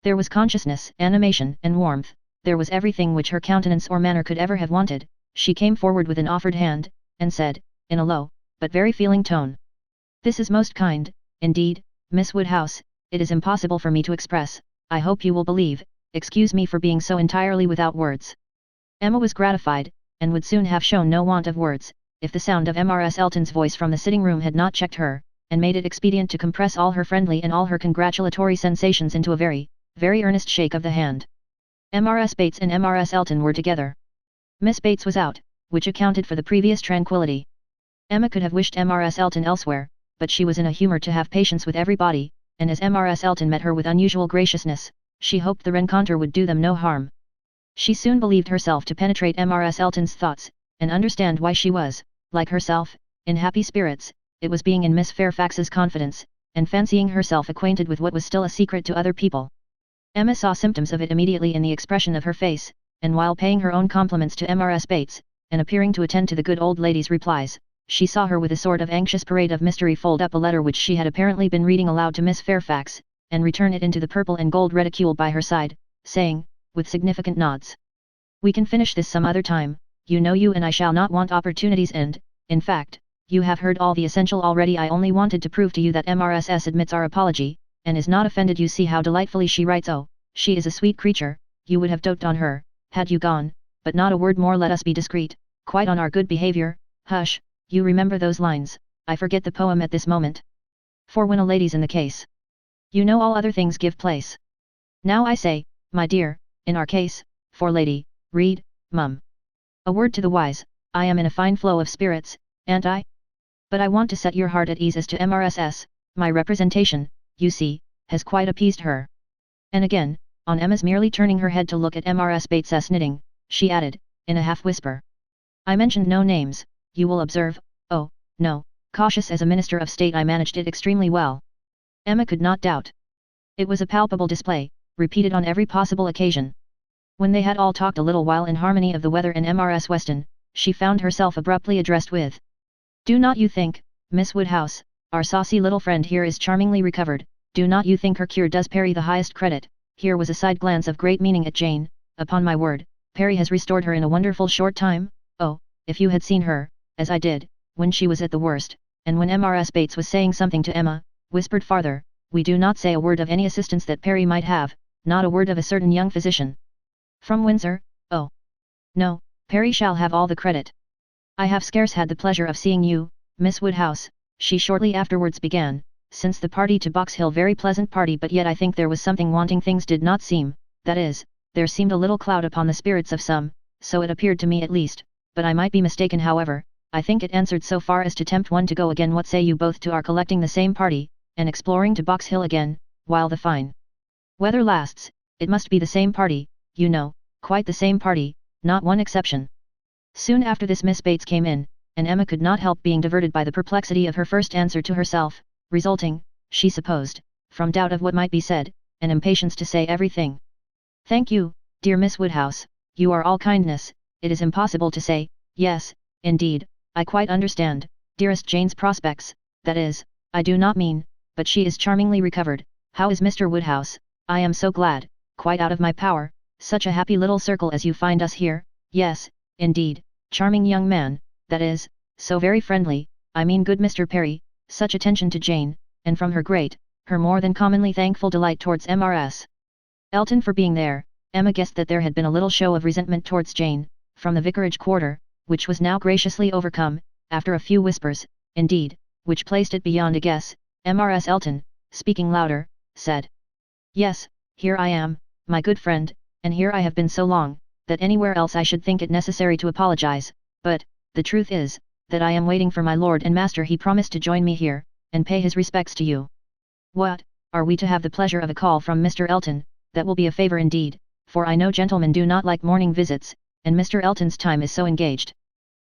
[SPEAKER 1] There was consciousness, animation, and warmth. There was everything which her countenance or manner could ever have wanted. She came forward with an offered hand, and said, in a low, but very feeling tone, "This is most kind, indeed, Miss Woodhouse. It is impossible for me to express. I hope you will believe. Excuse me for being so entirely without words." Emma was gratified, and would soon have shown no want of words, if the sound of Mrs. Elton's voice from the sitting room had not checked her, and made it expedient to compress all her friendly and all her congratulatory sensations into a very, very earnest shake of the hand. Mrs. Bates and Mrs. Elton were together. Miss Bates was out, which accounted for the previous tranquillity. Emma could have wished Mrs. Elton elsewhere, but she was in a humour to have patience with everybody, and as Mrs. Elton met her with unusual graciousness, she hoped the rencontre would do them no harm. She soon believed herself to penetrate Mrs. Elton's thoughts, and understand why she was, like herself, in happy spirits. It was being in Miss Fairfax's confidence, and fancying herself acquainted with what was still a secret to other people. Emma saw symptoms of it immediately in the expression of her face, and while paying her own compliments to Mrs. Bates, and appearing to attend to the good old lady's replies, she saw her with a sort of anxious parade of mystery fold up a letter which she had apparently been reading aloud to Miss Fairfax, and return it into the purple and gold reticule by her side, saying, with significant nods, "We can finish this some other time. You know you and I shall not want opportunities, and, in fact, you have heard all the essential already. I only wanted to prove to you that Mrs. admits our apology, and is not offended. You see how delightfully she writes. Oh, she is a sweet creature. You would have doted on her, had you gone, but not a word more. Let us be discreet, quite on our good behaviour. Hush, you remember those lines. I forget the poem at this moment. For when a lady's in the case, you know all other things give place. Now I say, my dear, in our case, for lady, read, mum. A word to the wise. I am in a fine flow of spirits, ain't I? But I want to set your heart at ease as to Mrs. My representation, you see, has quite appeased her." And again, on Emma's merely turning her head to look at Mrs. Bates's knitting, she added, in a half whisper, "I mentioned no names, you will observe. Oh, no, Cautious as a minister of state, I managed it extremely well. Emma could not doubt. It was a palpable display, repeated on every possible occasion. When they had all talked a little while in harmony of the weather in Mrs. Weston, she found herself abruptly addressed with, "Do not you think, Miss Woodhouse, our saucy little friend here is charmingly recovered, do not you think her cure does Perry the highest credit?" Here was a side glance of great meaning at Jane. "Upon my word, Perry has restored her in a wonderful short time. Oh, if you had seen her, as I did, when she was at the worst," and when Mrs. Bates was saying something to Emma, whispered farther, "We do not say a word of any assistance that Perry might have, not a word of a certain young physician from Windsor. Oh, no, Perry shall have all the credit. I have scarce had the pleasure of seeing you, Miss Woodhouse," she shortly afterwards began, "since the party to Box Hill. Very pleasant party, but yet I think there was something wanting. Things did not seem, that is, there seemed a little cloud upon the spirits of some, so it appeared to me at least, but I might be mistaken. However, I think it answered so far as to tempt one to go again. What say you both to our collecting the same party, and exploring to Box Hill again, while the fine weather lasts? It must be the same party, you know, quite the same party, not one exception." Soon after this Miss Bates came in, and Emma could not help being diverted by the perplexity of her first answer to herself, resulting, she supposed, from doubt of what might be said, and impatience to say everything. "Thank you, dear Miss Woodhouse, you are all kindness. It is impossible to say, yes, indeed, I quite understand, dearest Jane's prospects, that is, I do not mean, but she is charmingly recovered. How is Mr. Woodhouse? I am so glad, quite out of my power, such a happy little circle as you find us here. Yes, indeed, charming young man, that is, so very friendly, I mean good Mr. Perry, such attention to Jane, and from her great, her more than commonly thankful delight towards Mrs. Elton for being there." Emma guessed that there had been a little show of resentment towards Jane, from the vicarage quarter, which was now graciously overcome, after a few whispers, indeed, which placed it beyond a guess. Mrs. Elton, speaking louder, said, "Yes, here I am, my good friend, and here I have been so long, that anywhere else I should think it necessary to apologize, but, the truth is, that I am waiting for my lord and master. He promised to join me here, and pay his respects to you." "What, are we to have the pleasure of a call from Mr. Elton? That will be a favour indeed, for I know gentlemen do not like morning visits, and Mr. Elton's time is so engaged."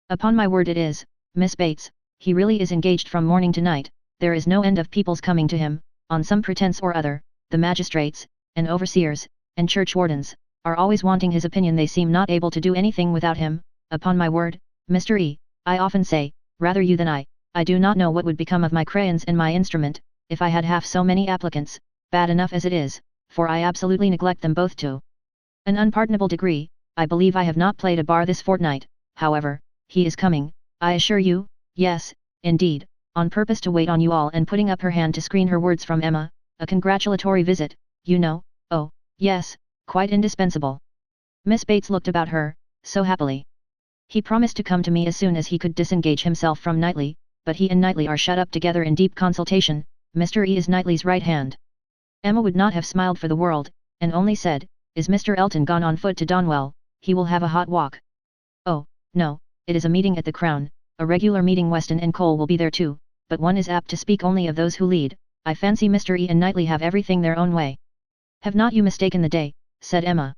[SPEAKER 1] "Upon my word it is, Miss Bates, he really is engaged from morning to night. There is no end of people's coming to him, on some pretence or other. The magistrates, and overseers, and churchwardens, are always wanting his opinion. They seem not able to do anything without him. Upon my word, Mr. E., I often say, rather you than I do not know what would become of my crayons and my instrument, if I had half so many applicants, bad enough as it is, for I absolutely neglect them both to an unpardonable degree. I believe I have not played a bar this fortnight. However, he is coming, I assure you. Yes, indeed, on purpose to wait on you all," and putting up her hand to screen her words from Emma, "a congratulatory visit, you know. Oh, yes, quite indispensable." Miss Bates looked about her, so happily. "He promised to come to me as soon as he could disengage himself from Knightley, but he and Knightley are shut up together in deep consultation. Mr. E. is Knightley's right hand." Emma would not have smiled for the world, and only said, "Is Mr. Elton gone on foot to Donwell? He will have a hot walk." "Oh, no, it is a meeting at the Crown, a regular meeting. Weston and Cole will be there too, but one is apt to speak only of those who lead. I fancy Mr. E. and Knightley have everything their own way." "Have not you mistaken the day?" said Emma.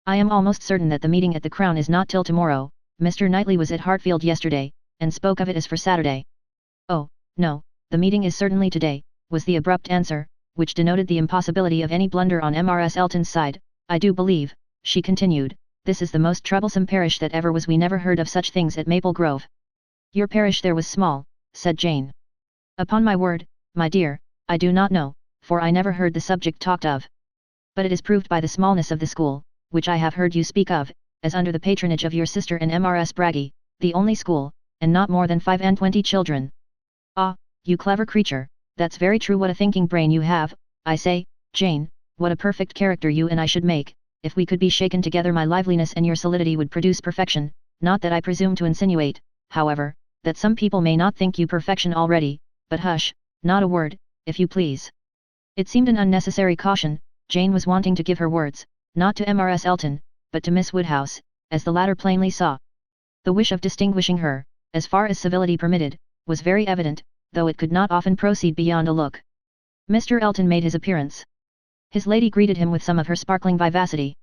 [SPEAKER 1] "I am almost certain that the meeting at the Crown is not till tomorrow. Mr. Knightley was at Hartfield yesterday, and spoke of it as for Saturday." "Oh, no, the meeting is certainly today," was the abrupt answer, which denoted the impossibility of any blunder on Mrs. Elton's side. "I do believe," she continued, "this is the most troublesome parish that ever was. We never heard of such things at Maple Grove." "Your parish there was small," said Jane. "Upon my word, my dear, I do not know, for I never heard the subject talked of. But it is proved by the smallness of the school, which I have heard you speak of, as under the patronage of your sister and Mrs. Braggy, the only school, and not more than 25 children." "Ah, you clever creature, that's very true. What a thinking brain you have. I say, Jane, what a perfect character you and I should make. If we could be shaken together, my liveliness and your solidity would produce perfection. Not that I presume to insinuate, however, that some people may not think you perfection already, but hush, not a word, if you please." It seemed an unnecessary caution. Jane was wanting to give her words, not to Mrs. Elton, but to Miss Woodhouse, as the latter plainly saw. The wish of distinguishing her, as far as civility permitted, was very evident, though it could not often proceed beyond a look. Mr. Elton made his appearance. His lady greeted him with some of her sparkling vivacity.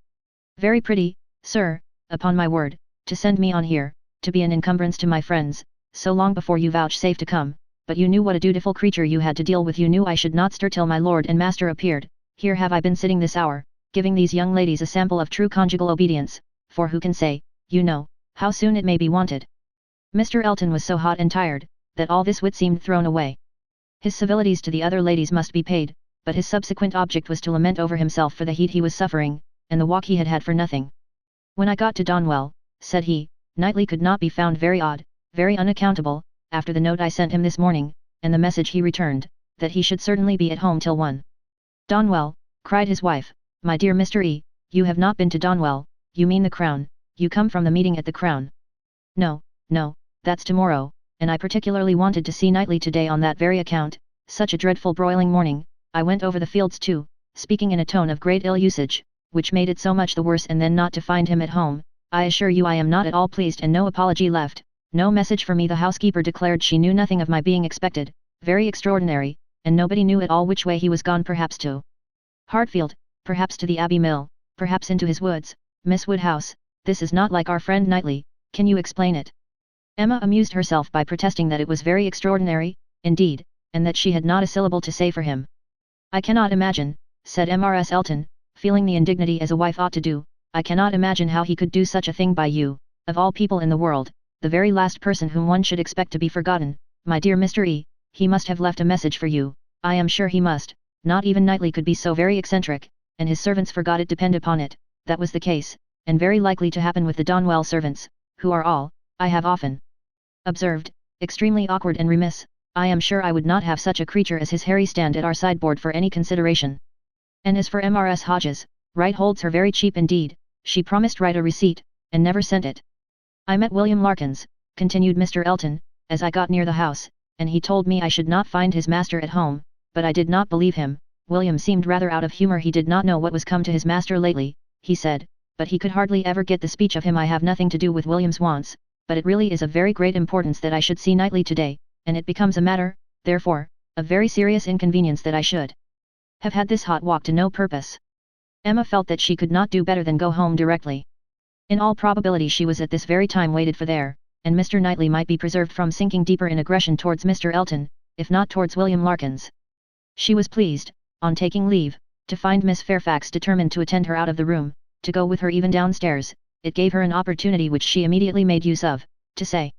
[SPEAKER 1] "Very pretty, sir, upon my word, to send me on here, to be an encumbrance to my friends, so long before you vouchsafe to come, but you knew what a dutiful creature you had to deal with. You knew I should not stir till my lord and master appeared. Here have I been sitting this hour, giving these young ladies a sample of true conjugal obedience, for who can say, you know, how soon it may be wanted." Mr. Elton was so hot and tired, that all this wit seemed thrown away. His civilities to the other ladies must be paid, but his subsequent object was to lament over himself for the heat he was suffering, and the walk he had had for nothing. "When I got to Donwell," said he, "Knightley could not be found. Very odd, very unaccountable, after the note I sent him this morning, and the message he returned, that he should certainly be at home till 1. "Donwell," cried his wife, "my dear Mr. E., you have not been to Donwell, you mean the Crown, you come from the meeting at the Crown." "No, no, that's tomorrow, and I particularly wanted to see Knightley today on that very account. Such a dreadful broiling morning. I went over the fields too," speaking in a tone of great ill usage, which made it so much the worse, "and then not to find him at home. I assure you I am not at all pleased, and no apology left, no message for me. The housekeeper declared she knew nothing of my being expected, very extraordinary, and nobody knew at all which way he was gone, perhaps to Hartfield, perhaps to the Abbey Mill, perhaps into his woods. Miss Woodhouse, this is not like our friend Knightley, can you explain it?" Emma amused herself by protesting that it was very extraordinary, indeed, and that she had not a syllable to say for him. "I cannot imagine," said Mrs. Elton, feeling the indignity as a wife ought to do, "I cannot imagine how he could do such a thing by you, of all people in the world, the very last person whom one should expect to be forgotten. My dear Mr. E., he must have left a message for you, I am sure he must. Not even Knightley could be so very eccentric, and his servants forgot it, depend upon it." That was the case, and very likely to happen with the Donwell servants, who are all, I have often observed, extremely awkward and remiss. I am sure I would not have such a creature as his Harry stand at our sideboard for any consideration. And as for Mrs. Hodges, Wright holds her very cheap indeed. She promised Wright a receipt, and never sent it. "I met William Larkins," continued Mr. Elton, "as I got near the house, and he told me I should not find his master at home, but I did not believe him. William seemed rather out of humour. He did not know what was come to his master lately, he said, but he could hardly ever get the speech of him. I have nothing to do with William's wants, but it really is of very great importance that I should see Knightley today, and it becomes a matter, therefore, of very serious inconvenience that I should have had this hot walk to no purpose." Emma felt that she could not do better than go home directly. In all probability she was at this very time waited for there, and Mr. Knightley might be preserved from sinking deeper in aggression towards Mr. Elton, if not towards William Larkins. She was pleased, on taking leave, to find Miss Fairfax determined to attend her out of the room, to go with her even downstairs. It gave her an opportunity which she immediately made use of, to say,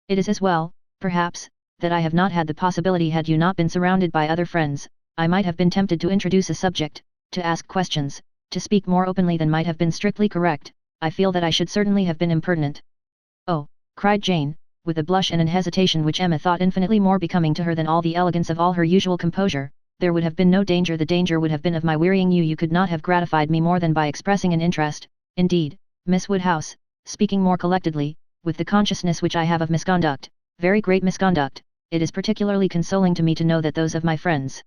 [SPEAKER 1] "It is as well, perhaps, that I have not had the possibility. Had you not been surrounded by other friends, I might have been tempted to introduce a subject, to ask questions, to speak more openly than might have been strictly correct. I feel that I should certainly have been impertinent." "Oh," cried Jane, with a blush and an hesitation which Emma thought infinitely more becoming to her than all the elegance of all her usual composure, "there would have been no danger. The danger would have been of my wearying you. You could not have gratified me more than by expressing an interest. Indeed, Miss Woodhouse, speaking more collectedly, with the consciousness which I have of misconduct, very great misconduct, it is particularly consoling to me to know that those of my friends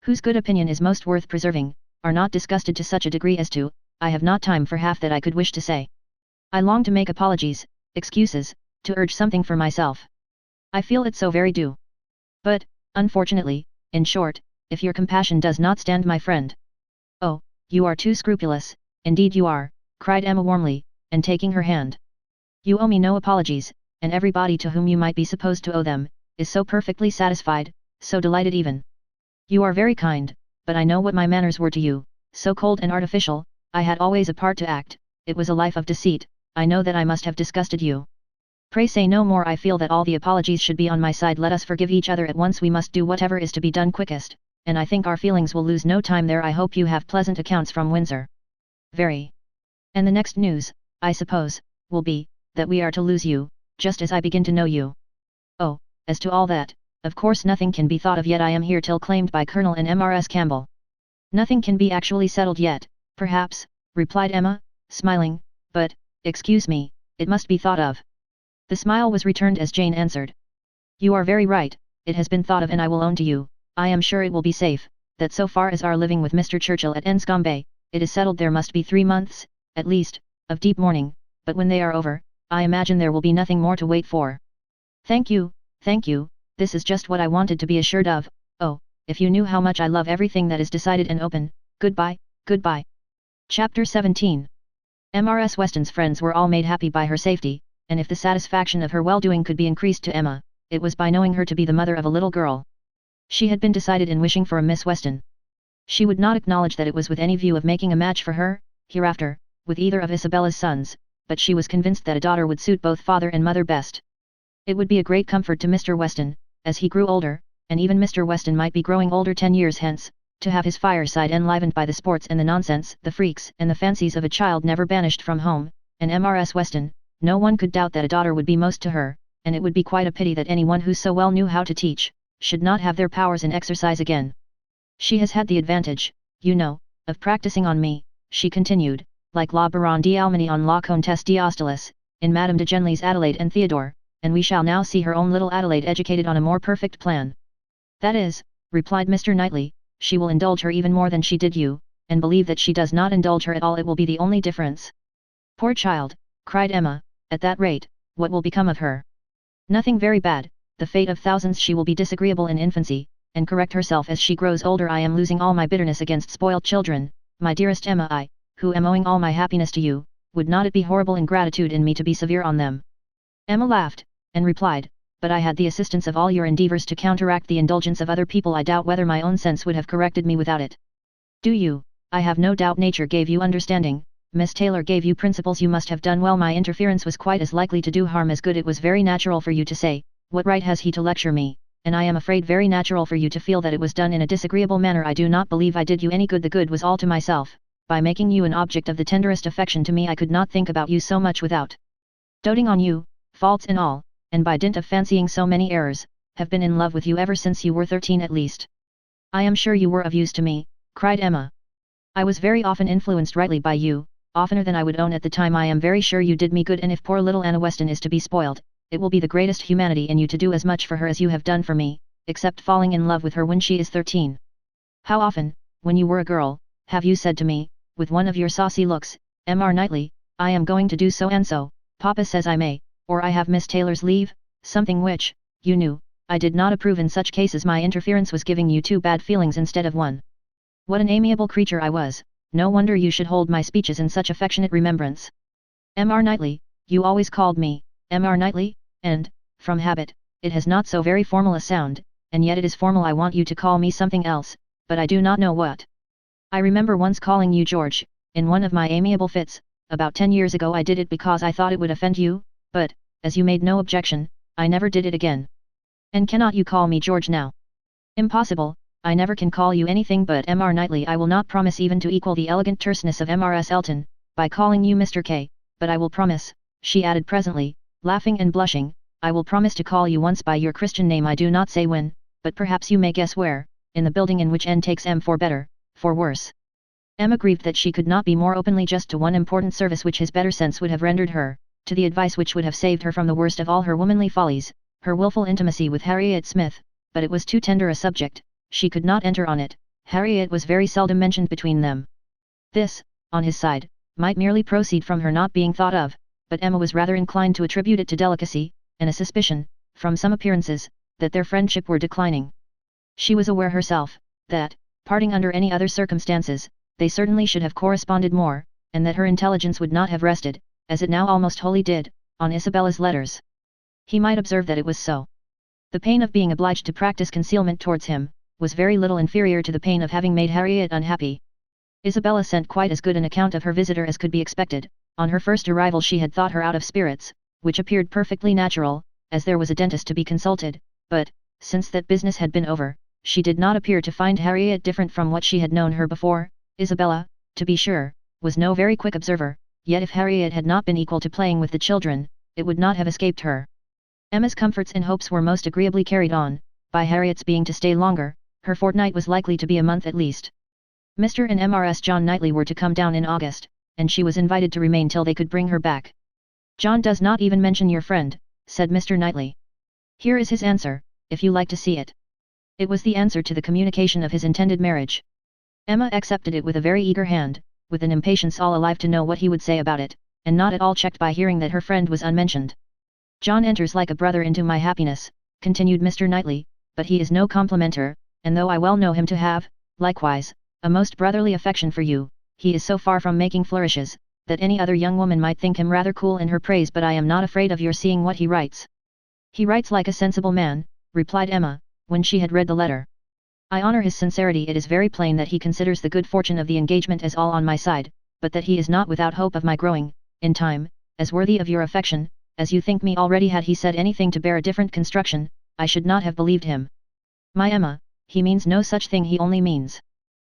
[SPEAKER 1] whose good opinion is most worth preserving, are not disgusted to such a degree as to, I have not time for half that I could wish to say. I long to make apologies, excuses, to urge something for myself. I feel it so very due. But, unfortunately, in short, if your compassion does not stand my friend." "Oh, you are too scrupulous, indeed you are," cried Emma warmly, and taking her hand. "You owe me no apologies, and everybody to whom you might be supposed to owe them, is so perfectly satisfied, so delighted even. You are very kind, but I know what my manners were to you, so cold and artificial. I had always a part to act, it was a life of deceit. I know that I must have disgusted you. Pray say no more. I feel that all the apologies should be on my side. Let us forgive each other at once. We must do whatever is to be done quickest, and I think our feelings will lose no time there. I hope you have pleasant accounts from Windsor." "Very. And the next news, I suppose, will be, that we are to lose you, just as I begin to know you." "Oh, as to all that, of course nothing can be thought of yet. I am here till claimed by Colonel and Mrs. Campbell. Nothing can be actually settled yet, perhaps," replied Emma, smiling, "but, excuse me, it must be thought of." The smile was returned as Jane answered, "You are very right, it has been thought of, and I will own to you, I am sure it will be safe, that so far as our living with Mr. Churchill at Enscombe, it is settled there must be 3 months, at least, of deep mourning, but when they are over, I imagine there will be nothing more to wait for." Thank you, this is just what I wanted to be assured of. Oh, if you knew how much I love everything that is decided and open. Goodbye, goodbye." Chapter 17. Mrs. Weston's friends were all made happy by her safety, and if the satisfaction of her well-doing could be increased to Emma, it was by knowing her to be the mother of a little girl. She had been decided in wishing for a Miss Weston. She would not acknowledge that it was with any view of making a match for her, hereafter, with either of Isabella's sons, but she was convinced that a daughter would suit both father and mother best. It would be a great comfort to Mr. Weston, as he grew older, and even Mr. Weston might be growing older 10 years hence, to have his fireside enlivened by the sports and the nonsense, the freaks and the fancies of a child never banished from home, and Mrs. Weston, no one could doubt that a daughter would be most to her, and it would be quite a pity that anyone who so well knew how to teach, should not have their powers in exercise again. She has had the advantage, you know, of practicing on me, she continued, like La Baronne d'Almany on La Comtesse d'Ostalis, in Madame de Genlis' Adelaide and Theodore, and we shall now see her own little Adelaide educated on a more perfect plan. That is, replied Mr. Knightley, she will indulge her even more than she did you, and believe that she does not indulge her at all, it will be the only difference. Poor child, cried Emma, at that rate, what will become of her? Nothing very bad, the fate of thousands. She will be disagreeable in infancy, and correct herself as she grows older. I am losing all my bitterness against spoiled children, my dearest Emma. I, who am owing all my happiness to you, would not it be horrible ingratitude in me to be severe on them? Emma laughed, and replied, but I had the assistance of all your endeavours to counteract the indulgence of other people. I doubt whether my own sense would have corrected me without it. Do you? I have no doubt nature gave you understanding, Miss Taylor gave you principles. You must have done well. My interference was quite as likely to do harm as good. It was very natural for you to say, what right has he to lecture me, and I am afraid very natural for you to feel that it was done in a disagreeable manner. I do not believe I did you any good. The good was all to myself. By making you an object of the tenderest affection to me, I could not think about you so much without doting on you, faults and all, and by dint of fancying so many errors, have been in love with you ever since you were 13 at least. I am sure you were of use to me, cried Emma. I was very often influenced rightly by you, oftener than I would own at the time. I am very sure you did me good, and if poor little Anna Weston is to be spoiled, it will be the greatest humanity in you to do as much for her as you have done for me, except falling in love with her when she is 13. How often, when you were a girl, have you said to me, with one of your saucy looks, M.R. Knightley, I am going to do so and so, Papa says I may, or I have Miss Taylor's leave, something which, you knew, I did not approve. In such cases my interference was giving you 2 bad feelings instead of 1. What an amiable creature I was, no wonder you should hold my speeches in such affectionate remembrance. M.R. Knightley, you always called me, M.R. Knightley, and, from habit, it has not so very formal a sound, and yet it is formal. I want you to call me something else, but I do not know what. I remember once calling you George, in one of my amiable fits, about 10 years ago. I did it because I thought it would offend you, but, as you made no objection, I never did it again. And cannot you call me George now? Impossible, I never can call you anything but M.R. Knightley. I will not promise even to equal the elegant terseness of M.R.S. Elton, by calling you Mr. K, but I will promise, she added presently, laughing and blushing, I will promise to call you once by your Christian name. I do not say when, but perhaps you may guess where, in the building in which N takes M for better, for worse. Emma grieved that she could not be more openly just to one important service which his better sense would have rendered her, to the advice which would have saved her from the worst of all her womanly follies, her wilful intimacy with Harriet Smith, but it was too tender a subject, she could not enter on it. Harriet was very seldom mentioned between them. This, on his side, might merely proceed from her not being thought of, but Emma was rather inclined to attribute it to delicacy, and a suspicion, from some appearances, that their friendship were declining. She was aware herself, that, parting under any other circumstances, they certainly should have corresponded more, and that her intelligence would not have rested, as it now almost wholly did, on Isabella's letters. He might observe that it was so. The pain of being obliged to practice concealment towards him, was very little inferior to the pain of having made Harriet unhappy. Isabella sent quite as good an account of her visitor as could be expected. On her first arrival she had thought her out of spirits, which appeared perfectly natural, as there was a dentist to be consulted, but, since that business had been over, she did not appear to find Harriet different from what she had known her before. Isabella, to be sure, was no very quick observer, yet if Harriet had not been equal to playing with the children, it would not have escaped her. Emma's comforts and hopes were most agreeably carried on, by Harriet's being to stay longer. Her fortnight was likely to be a month at least. Mr. and Mrs. John Knightley were to come down in August, and she was invited to remain till they could bring her back. John does not even mention your friend, said Mr. Knightley. Here is his answer, if you like to see it. It was the answer to the communication of his intended marriage. Emma accepted it with a very eager hand, with an impatience all alive to know what he would say about it, and not at all checked by hearing that her friend was unmentioned. John enters like a brother into my happiness, continued Mr. Knightley, but he is no complimenter, and though I well know him to have, likewise, a most brotherly affection for you, he is so far from making flourishes, that any other young woman might think him rather cool in her praise. But I am not afraid of your seeing what he writes. "He writes like a sensible man," replied Emma, when she had read the letter. "I honor his sincerity. It is very plain that he considers the good fortune of the engagement as all on my side, but that he is not without hope of my growing, in time, as worthy of your affection, as you think me already. Had he said anything to bear a different construction, I should not have believed him. My Emma, he means no such thing. He only means.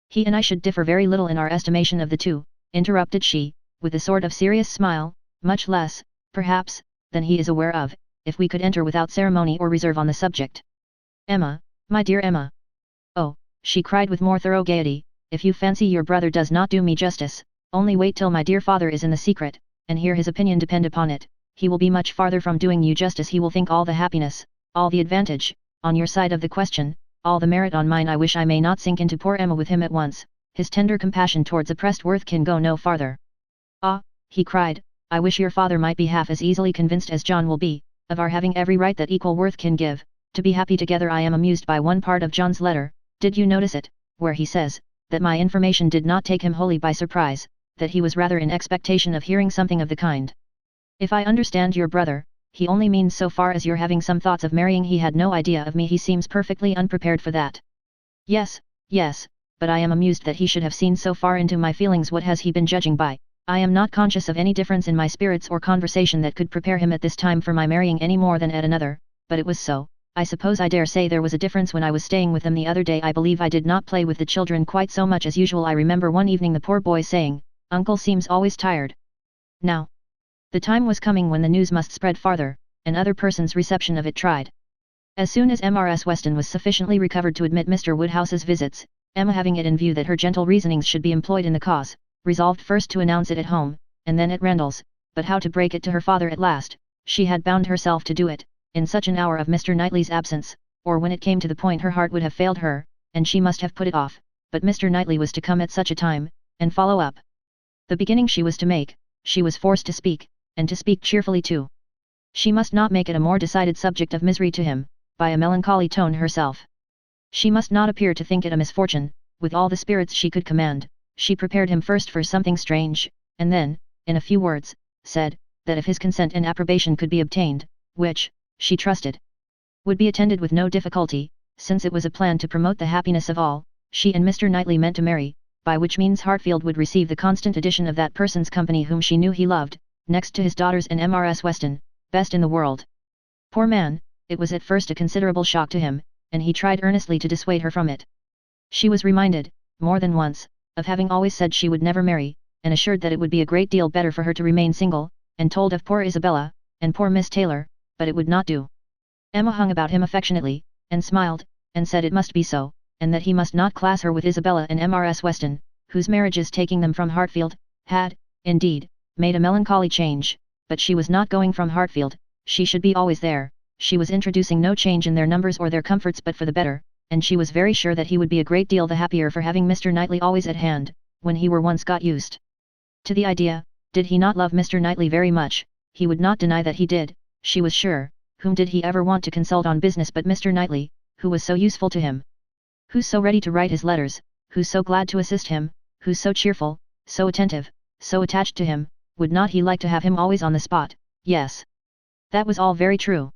[SPEAKER 1] He and I should differ very little in our estimation of the two," interrupted she, with a sort of serious smile, "much less, perhaps, than he is aware of, if we could enter without ceremony or reserve on the subject. Emma, my dear Emma! Oh," she cried with more thorough gaiety, "if you fancy your brother does not do me justice, only wait till my dear father is in the secret, and hear his opinion. Depend upon it, he will be much farther from doing you justice. He will think all the happiness, all the advantage, on your side of the question, all the merit on mine. I wish I may not sink into poor Emma with him at once. His tender compassion towards oppressed worth can go no farther. Ah," he cried, "I wish your father might be half as easily convinced as John will be, of our having every right that equal worth can give, to be happy together. I am amused by one part of John's letter, did you notice it, where he says, that my information did not take him wholly by surprise, that he was rather in expectation of hearing something of the kind. If I understand your brother, he only means so far as you're having some thoughts of marrying. He had no idea of me. He seems perfectly unprepared for that." "Yes, yes, but I am amused that he should have seen so far into my feelings. What has he been judging by? I am not conscious of any difference in my spirits or conversation that could prepare him at this time for my marrying any more than at another, but it was so. I suppose I dare say there was a difference when I was staying with them the other day. I believe I did not play with the children quite so much as usual. I remember one evening the poor boy saying, 'Uncle seems always tired.' Now, the time was coming when the news must spread farther, and other persons' reception of it tried. As soon as Mrs. Weston was sufficiently recovered to admit Mr. Woodhouse's visits, Emma, having it in view that her gentle reasonings should be employed in the cause, resolved first to announce it at home, and then at Randalls, but how to break it to her father at last. She had bound herself to do it, in such an hour of Mr. Knightley's absence, or when it came to the point her heart would have failed her, and she must have put it off, but Mr. Knightley was to come at such a time, and follow up the beginning she was to make. She was forced to speak, and to speak cheerfully too. She must not make it a more decided subject of misery to him, by a melancholy tone herself. She must not appear to think it a misfortune. With all the spirits she could command, she prepared him first for something strange, and then, in a few words, said, that if his consent and approbation could be obtained, which, she trusted, would be attended with no difficulty, since it was a plan to promote the happiness of all, she and Mr. Knightley meant to marry, by which means Hartfield would receive the constant addition of that person's company whom she knew he loved, next to his daughters and Mrs. Weston, best in the world. Poor man, it was at first a considerable shock to him, and he tried earnestly to dissuade her from it. She was reminded, more than once, of having always said she would never marry, and assured that it would be a great deal better for her to remain single, and told of poor Isabella, and poor Miss Taylor, but it would not do. Emma hung about him affectionately, and smiled, and said it must be so, and that he must not class her with Isabella and Mrs. Weston, whose marriages taking them from Hartfield, had, indeed, made a melancholy change, but she was not going from Hartfield, she should be always there. She was introducing no change in their numbers or their comforts but for the better, and she was very sure that he would be a great deal the happier for having Mr. Knightley always at hand, when he were once got used to the idea. Did he not love Mr. Knightley very much? He would not deny that he did, she was sure. Whom did he ever want to consult on business but Mr. Knightley, who was so useful to him? Who's so ready to write his letters, who's so glad to assist him, who's so cheerful, so attentive, so attached to him? Would not he like to have him always on the spot? Yes. That was all very true.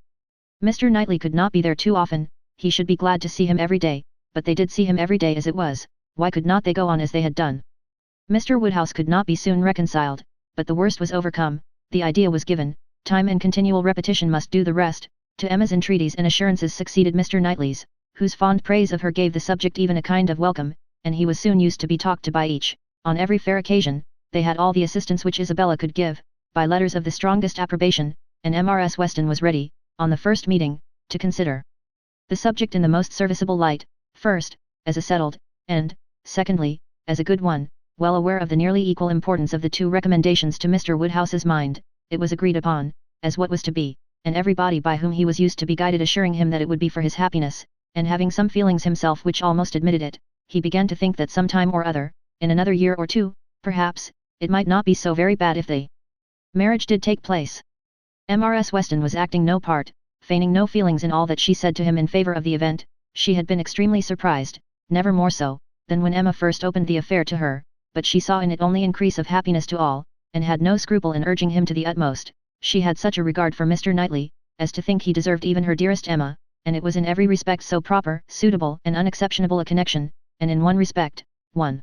[SPEAKER 1] Mr. Knightley could not be there too often, he should be glad to see him every day, but they did see him every day as it was. Why could not they go on as they had done? Mr. Woodhouse could not be soon reconciled, but the worst was overcome, the idea was given, time and continual repetition must do the rest. To Emma's entreaties and assurances succeeded Mr. Knightley's, whose fond praise of her gave the subject even a kind of welcome, and he was soon used to be talked to by each. On every fair occasion, they had all the assistance which Isabella could give, by letters of the strongest approbation, and Mrs. Weston was ready, on the first meeting, to consider the subject in the most serviceable light, first, as a settled, and, secondly, as a good one. Well aware of the nearly equal importance of the two recommendations to Mr. Woodhouse's mind, it was agreed upon, as what was to be, and everybody by whom he was used to be guided assuring him that it would be for his happiness, and having some feelings himself which almost admitted it, he began to think that some time or other, in another year or two, perhaps, it might not be so very bad if the marriage did take place. Mrs. Weston was acting no part, feigning no feelings in all that she said to him in favour of the event. She had been extremely surprised, never more so, than when Emma first opened the affair to her, but she saw in it only increase of happiness to all, and had no scruple in urging him to the utmost. She had such a regard for Mr. Knightley, as to think he deserved even her dearest Emma, and it was in every respect so proper, suitable, and unexceptionable a connection, and in one respect, one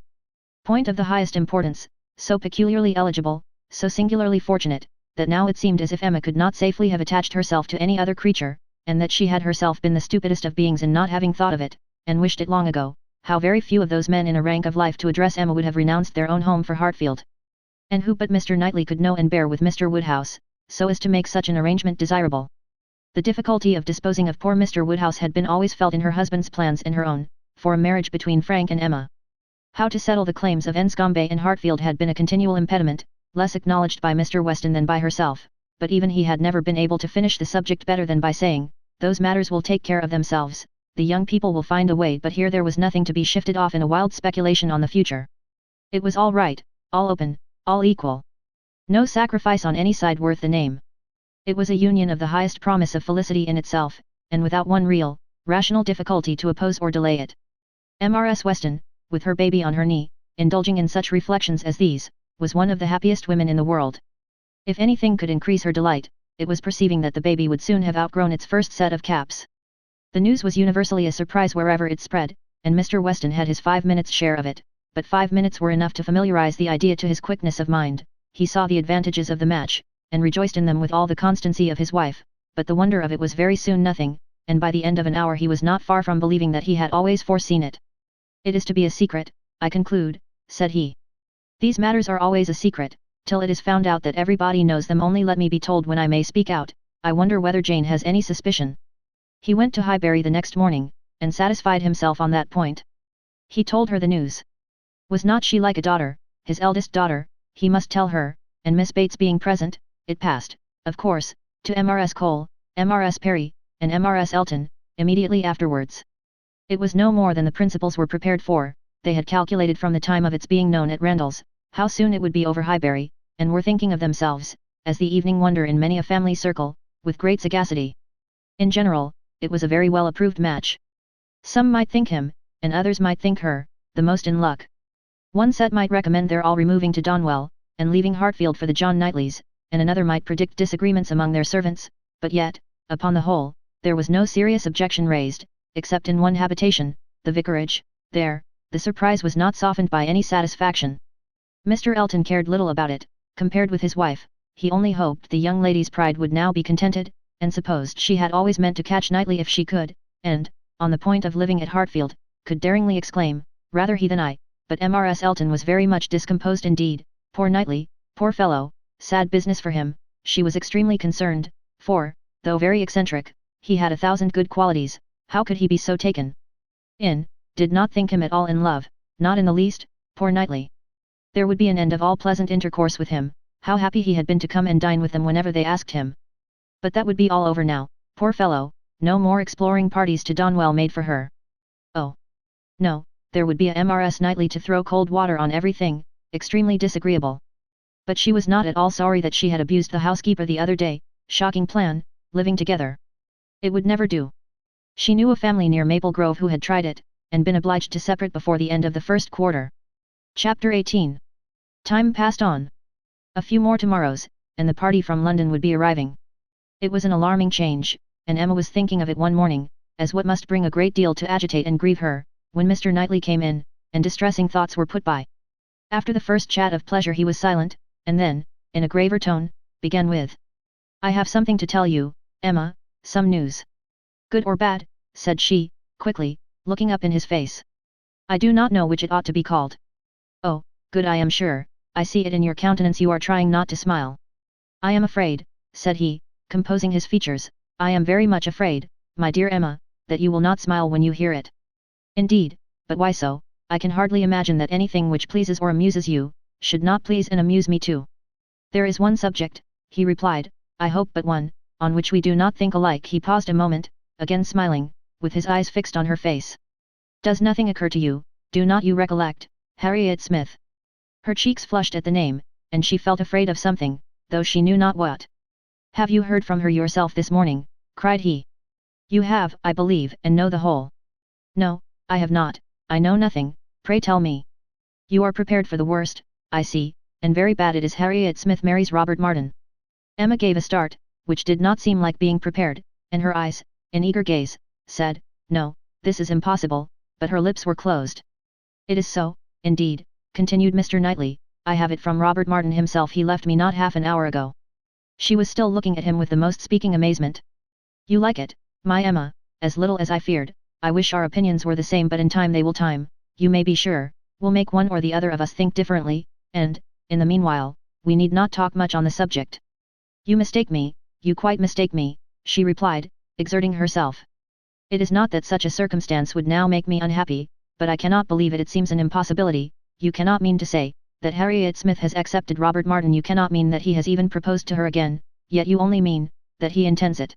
[SPEAKER 1] point of the highest importance, so peculiarly eligible, so singularly fortunate, that now it seemed as if Emma could not safely have attached herself to any other creature, and that she had herself been the stupidest of beings in not having thought of it, and wished it long ago. How very few of those men in a rank of life to address Emma would have renounced their own home for Hartfield. And who but Mr. Knightley could know and bear with Mr. Woodhouse, so as to make such an arrangement desirable? The difficulty of disposing of poor Mr. Woodhouse had been always felt in her husband's plans and her own, for a marriage between Frank and Emma. How to settle the claims of Enscombe and Hartfield had been a continual impediment, less acknowledged by Mr. Weston than by herself, but even he had never been able to finish the subject better than by saying, "Those matters will take care of themselves, the young people will find a way." But here there was nothing to be shifted off in a wild speculation on the future. It was all right, all open, all equal. No sacrifice on any side worth the name. It was a union of the highest promise of felicity in itself, and without one real, rational difficulty to oppose or delay it. Mrs. Weston, with her baby on her knee, indulging in such reflections as these, was one of the happiest women in the world. If anything could increase her delight, it was perceiving that the baby would soon have outgrown its first set of caps. The news was universally a surprise wherever it spread, and Mr. Weston had his 5 minutes' share of it, but 5 minutes were enough to familiarize the idea to his quickness of mind. He saw the advantages of the match, and rejoiced in them with all the constancy of his wife, but the wonder of it was very soon nothing, and by the end of an hour he was not far from believing that he had always foreseen it. "It is to be a secret, I conclude," said he. "These matters are always a secret, till it is found out that everybody knows them. Only let me be told when I may speak out. I wonder whether Jane has any suspicion." He went to Highbury the next morning, and satisfied himself on that point. He told her the news. Was not she like a daughter, his eldest daughter? He must tell her, and Miss Bates being present, it passed, of course, to Mrs. Cole, Mrs. Perry, and Mrs. Elton, immediately afterwards. It was no more than the principals were prepared for. They had calculated from the time of its being known at Randalls, how soon it would be over Highbury, and were thinking of themselves, as the evening wonder in many a family circle, with great sagacity. In general, it was a very well approved match. Some might think him, and others might think her, the most in luck. One set might recommend their all removing to Donwell, and leaving Hartfield for the John Knightleys, and another might predict disagreements among their servants, but yet, upon the whole, there was no serious objection raised, except in one habitation, the vicarage. There, the surprise was not softened by any satisfaction. Mr. Elton cared little about it, compared with his wife. He only hoped the young lady's pride would now be contented, and supposed she had always meant to catch Knightley if she could, and, on the point of living at Hartfield, could daringly exclaim, "Rather he than I." But Mrs. Elton was very much discomposed indeed. Poor Knightley, poor fellow, sad business for him. She was extremely concerned, for, though very eccentric, he had 1,000 good qualities. How could he be so taken in? Did not think him at all in love, not in the least. Poor Knightley. There would be an end of all pleasant intercourse with him. How happy he had been to come and dine with them whenever they asked him. But that would be all over now. Poor fellow, no more exploring parties to Donwell made for her. Oh! No, there would be a Mrs. Knightley to throw cold water on everything, extremely disagreeable. But she was not at all sorry that she had abused the housekeeper the other day. Shocking plan, living together. It would never do. She knew a family near Maple Grove who had tried it, and been obliged to separate before the end of the first quarter. Chapter 18. Time passed on. A few more tomorrows, and the party from London would be arriving. It was an alarming change, and Emma was thinking of it one morning, as what must bring a great deal to agitate and grieve her, when Mr. Knightley came in, and distressing thoughts were put by. After the first chat of pleasure he was silent, and then, in a graver tone, began with, "I have something to tell you, Emma, some news." "Good or bad?" said she, quickly, looking up in his face. "I do not know which it ought to be called." "Oh, good, I am sure. I see it in your countenance you are trying not to smile." "I am afraid," said he, composing his features, "I am very much afraid, my dear Emma, that you will not smile when you hear it." "Indeed, but why so? I can hardly imagine that anything which pleases or amuses you, should not please and amuse me too." "There is one subject," he replied, "I hope but one, on which we do not think alike." He paused a moment, again smiling, with his eyes fixed on her face. "Does nothing occur to you, do not you recollect, Harriet Smith?" Her cheeks flushed at the name, and she felt afraid of something, though she knew not what. "Have you heard from her yourself this morning?" cried he. "You have, I believe, and know the whole." "No, I have not, I know nothing, pray tell me." "You are prepared for the worst, I see, and very bad it is. Harriet Smith marries Robert Martin." Emma gave a start, which did not seem like being prepared, and her eyes, in eager gaze, said, "No, this is impossible," but her lips were closed. "It is so, indeed," continued Mr. Knightley, "I have it from Robert Martin himself. He left me not half an hour ago." She was still looking at him with the most speaking amazement. "You like it, my Emma, as little as I feared. I wish our opinions were the same, but in time they will you may be sure, will make one or the other of us think differently, and, in the meanwhile, we need not talk much on the subject." "You mistake me, you quite mistake me," she replied, exerting herself. "It is not that such a circumstance would now make me unhappy, but I cannot believe it. It seems an impossibility. You cannot mean to say that Harriet Smith has accepted Robert Martin. You cannot mean that he has even proposed to her again, yet you only mean that he intends it."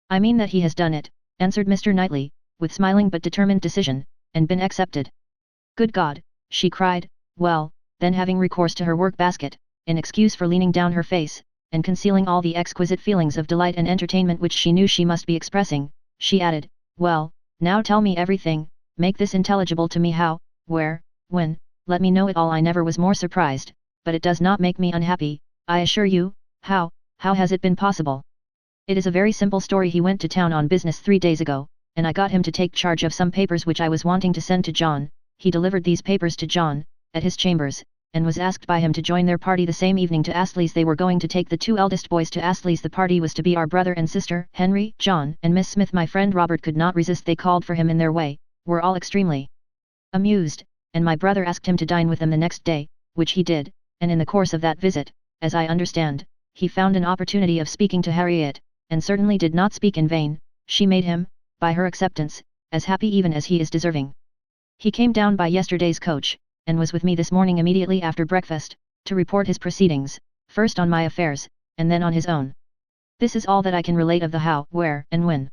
[SPEAKER 1] "I mean that he has done it," answered Mr. Knightley, with smiling but determined decision, "and been accepted." "Good God!" she cried. "Well, then, having recourse to her work-basket, in excuse for leaning down her face, and concealing all the exquisite feelings of delight and entertainment which she knew she must be expressing, she added, "Well, now tell me everything, make this intelligible to me. How, where, when, let me know it all. I never was more surprised, but it does not make me unhappy, I assure you. How has it been possible?" "It is a very simple story. He went to town on business 3 days ago, and I got him to take charge of some papers which I was wanting to send to John. He delivered these papers to John, at his chambers, and was asked by him to join their party the same evening to Astley's. They were going to take the 2 eldest boys to Astley's. The party was to be our brother and sister, Henry, John, and Miss Smith. My friend Robert could not resist. They called for him in their way, were all extremely amused, and my brother asked him to dine with them the next day, which he did, and in the course of that visit, as I understand, he found an opportunity of speaking to Harriet, and certainly did not speak in vain. She made him, by her acceptance, as happy even as he is deserving. He came down by yesterday's coach, and was with me this morning immediately after breakfast, to report his proceedings, first on my affairs, and then on his own. This is all that I can relate of the how, where, and when.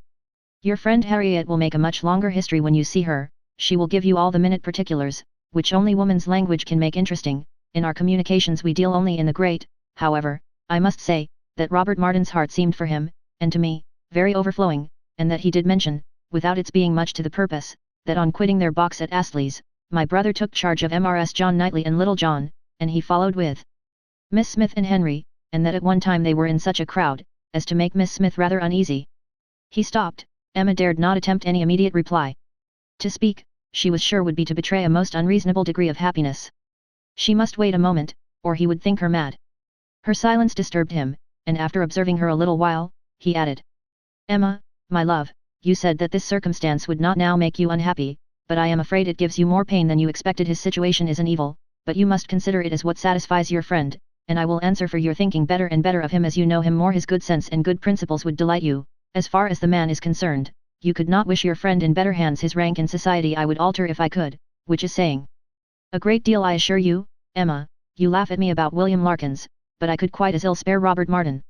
[SPEAKER 1] Your friend Harriet will make a much longer history when you see her. She will give you all the minute particulars, which only woman's language can make interesting. In our communications we deal only in the great. However, I must say, that Robert Martin's heart seemed for him, and to me, very overflowing, and that he did mention, without its being much to the purpose, that on quitting their box at Astley's, my brother took charge of Mrs. John Knightley and little John, and he followed with Miss Smith and Henry, and that at one time they were in such a crowd, as to make Miss Smith rather uneasy. He stopped. Emma dared not attempt any immediate reply. To speak, she was sure would be to betray a most unreasonable degree of happiness. She must wait a moment, or he would think her mad. Her silence disturbed him, and after observing her a little while, he added, "Emma, my love, you said that this circumstance would not now make you unhappy, but I am afraid it gives you more pain than you expected. His situation is an evil, but you must consider it as what satisfies your friend, and I will answer for your thinking better and better of him as you know him more. His good sense and good principles would delight you. As far as the man is concerned, you could not wish your friend in better hands. His rank in society I would alter if I could, which is saying a great deal, I assure you. Emma, you laugh at me about William Larkins, but I could quite as ill spare Robert Martin."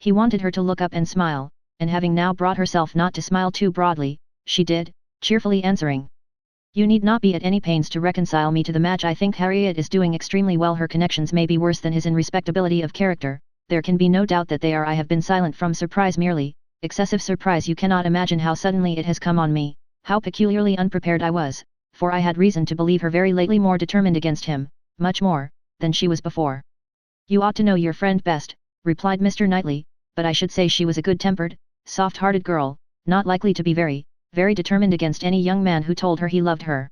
[SPEAKER 1] He wanted her to look up and smile, and having now brought herself not to smile too broadly, she did, cheerfully answering, "You need not be at any pains to reconcile me to the match. I think Harriet is doing extremely well. Her connections may be worse than his in respectability of character, there can be no doubt that they are. I have been silent from surprise merely, excessive surprise. You cannot imagine how suddenly it has come on me, how peculiarly unprepared I was, for I had reason to believe her very lately more determined against him, much more, than she was before." "You ought to know your friend best," replied Mr. Knightley, "but I should say she was a good-tempered, soft-hearted girl, not likely to be very determined against any young man who told her he loved her."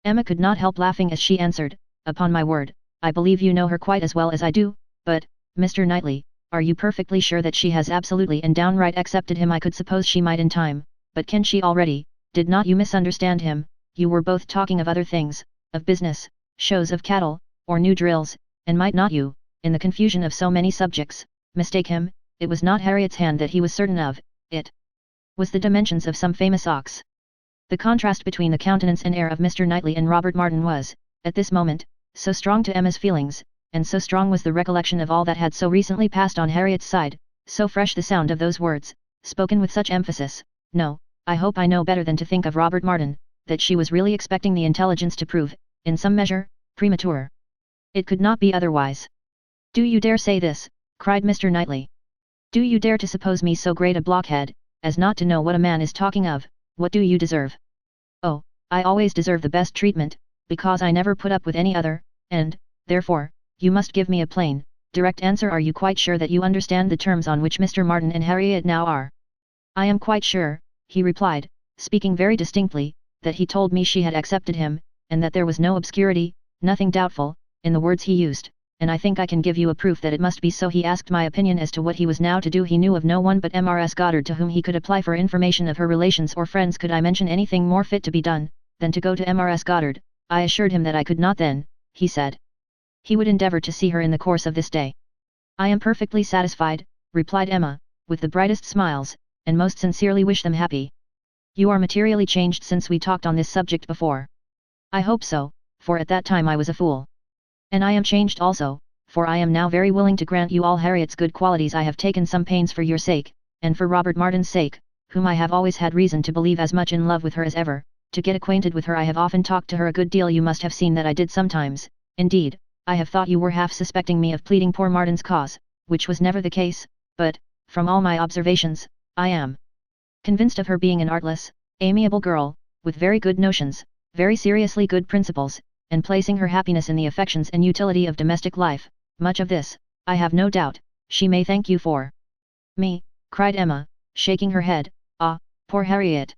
[SPEAKER 1] Emma could not help laughing as she answered, "Upon my word, I believe you know her quite as well as I do, but, Mr. Knightley, are you perfectly sure that she has absolutely and downright accepted him? I could suppose she might in time, but can she already? Did not you misunderstand him? You were both talking of other things, of business, shows of cattle, or new drills, and might not you, in the confusion of so many subjects, mistake him? It was not Harriet's hand that he was certain of, it was the dimensions of some famous ox." The contrast between the countenance and air of Mr. Knightley and Robert Martin was, at this moment, so strong to Emma's feelings, and so strong was the recollection of all that had so recently passed on Harriet's side, so fresh the sound of those words, spoken with such emphasis, "No, I hope I know better than to think of Robert Martin," that she was really expecting the intelligence to prove, in some measure, premature. It could not be otherwise. "Do you dare say this?" cried Mr. Knightley. "Do you dare to suppose me so great a blockhead, as not to know what a man is talking of? What do you deserve?" "Oh, I always deserve the best treatment, because I never put up with any other, and, therefore, you must give me a plain, direct answer. Are you quite sure that you understand the terms on which Mr. Martin and Harriet now are? I am quite sure, he replied, speaking very distinctly, that he told me she had accepted him, and that there was no obscurity, nothing doubtful, in the words he used, and I think I can give you a proof that it must be so. He asked my opinion as to what he was now to do. He knew of no one but Mrs. Goddard to whom he could apply for information of her relations or friends. Could I mention anything more fit to be done, than to go to Mrs. Goddard? I assured him that I could not then, he said. He would endeavour to see her in the course of this day. I am perfectly satisfied, replied Emma, with the brightest smiles, and most sincerely wish them happy. You are materially changed since we talked on this subject before. I hope so, for at that time I was a fool. And I am changed also, for I am now very willing to grant you all Harriet's good qualities. I have taken some pains for your sake, and for Robert Martin's sake, whom I have always had reason to believe as much in love with her as ever, to get acquainted with her. I have often talked to her a good deal. You must have seen that I did sometimes. Indeed, I have thought you were half suspecting me of pleading poor Martin's cause, which was never the case, but, from all my observations, I am convinced of her being an artless, amiable girl, with very good notions, very seriously good principles, and placing her happiness in the affections and utility of domestic life. Much of this, I have no doubt, she may thank you for. Me, cried Emma, shaking her head. Ah, poor Harriet.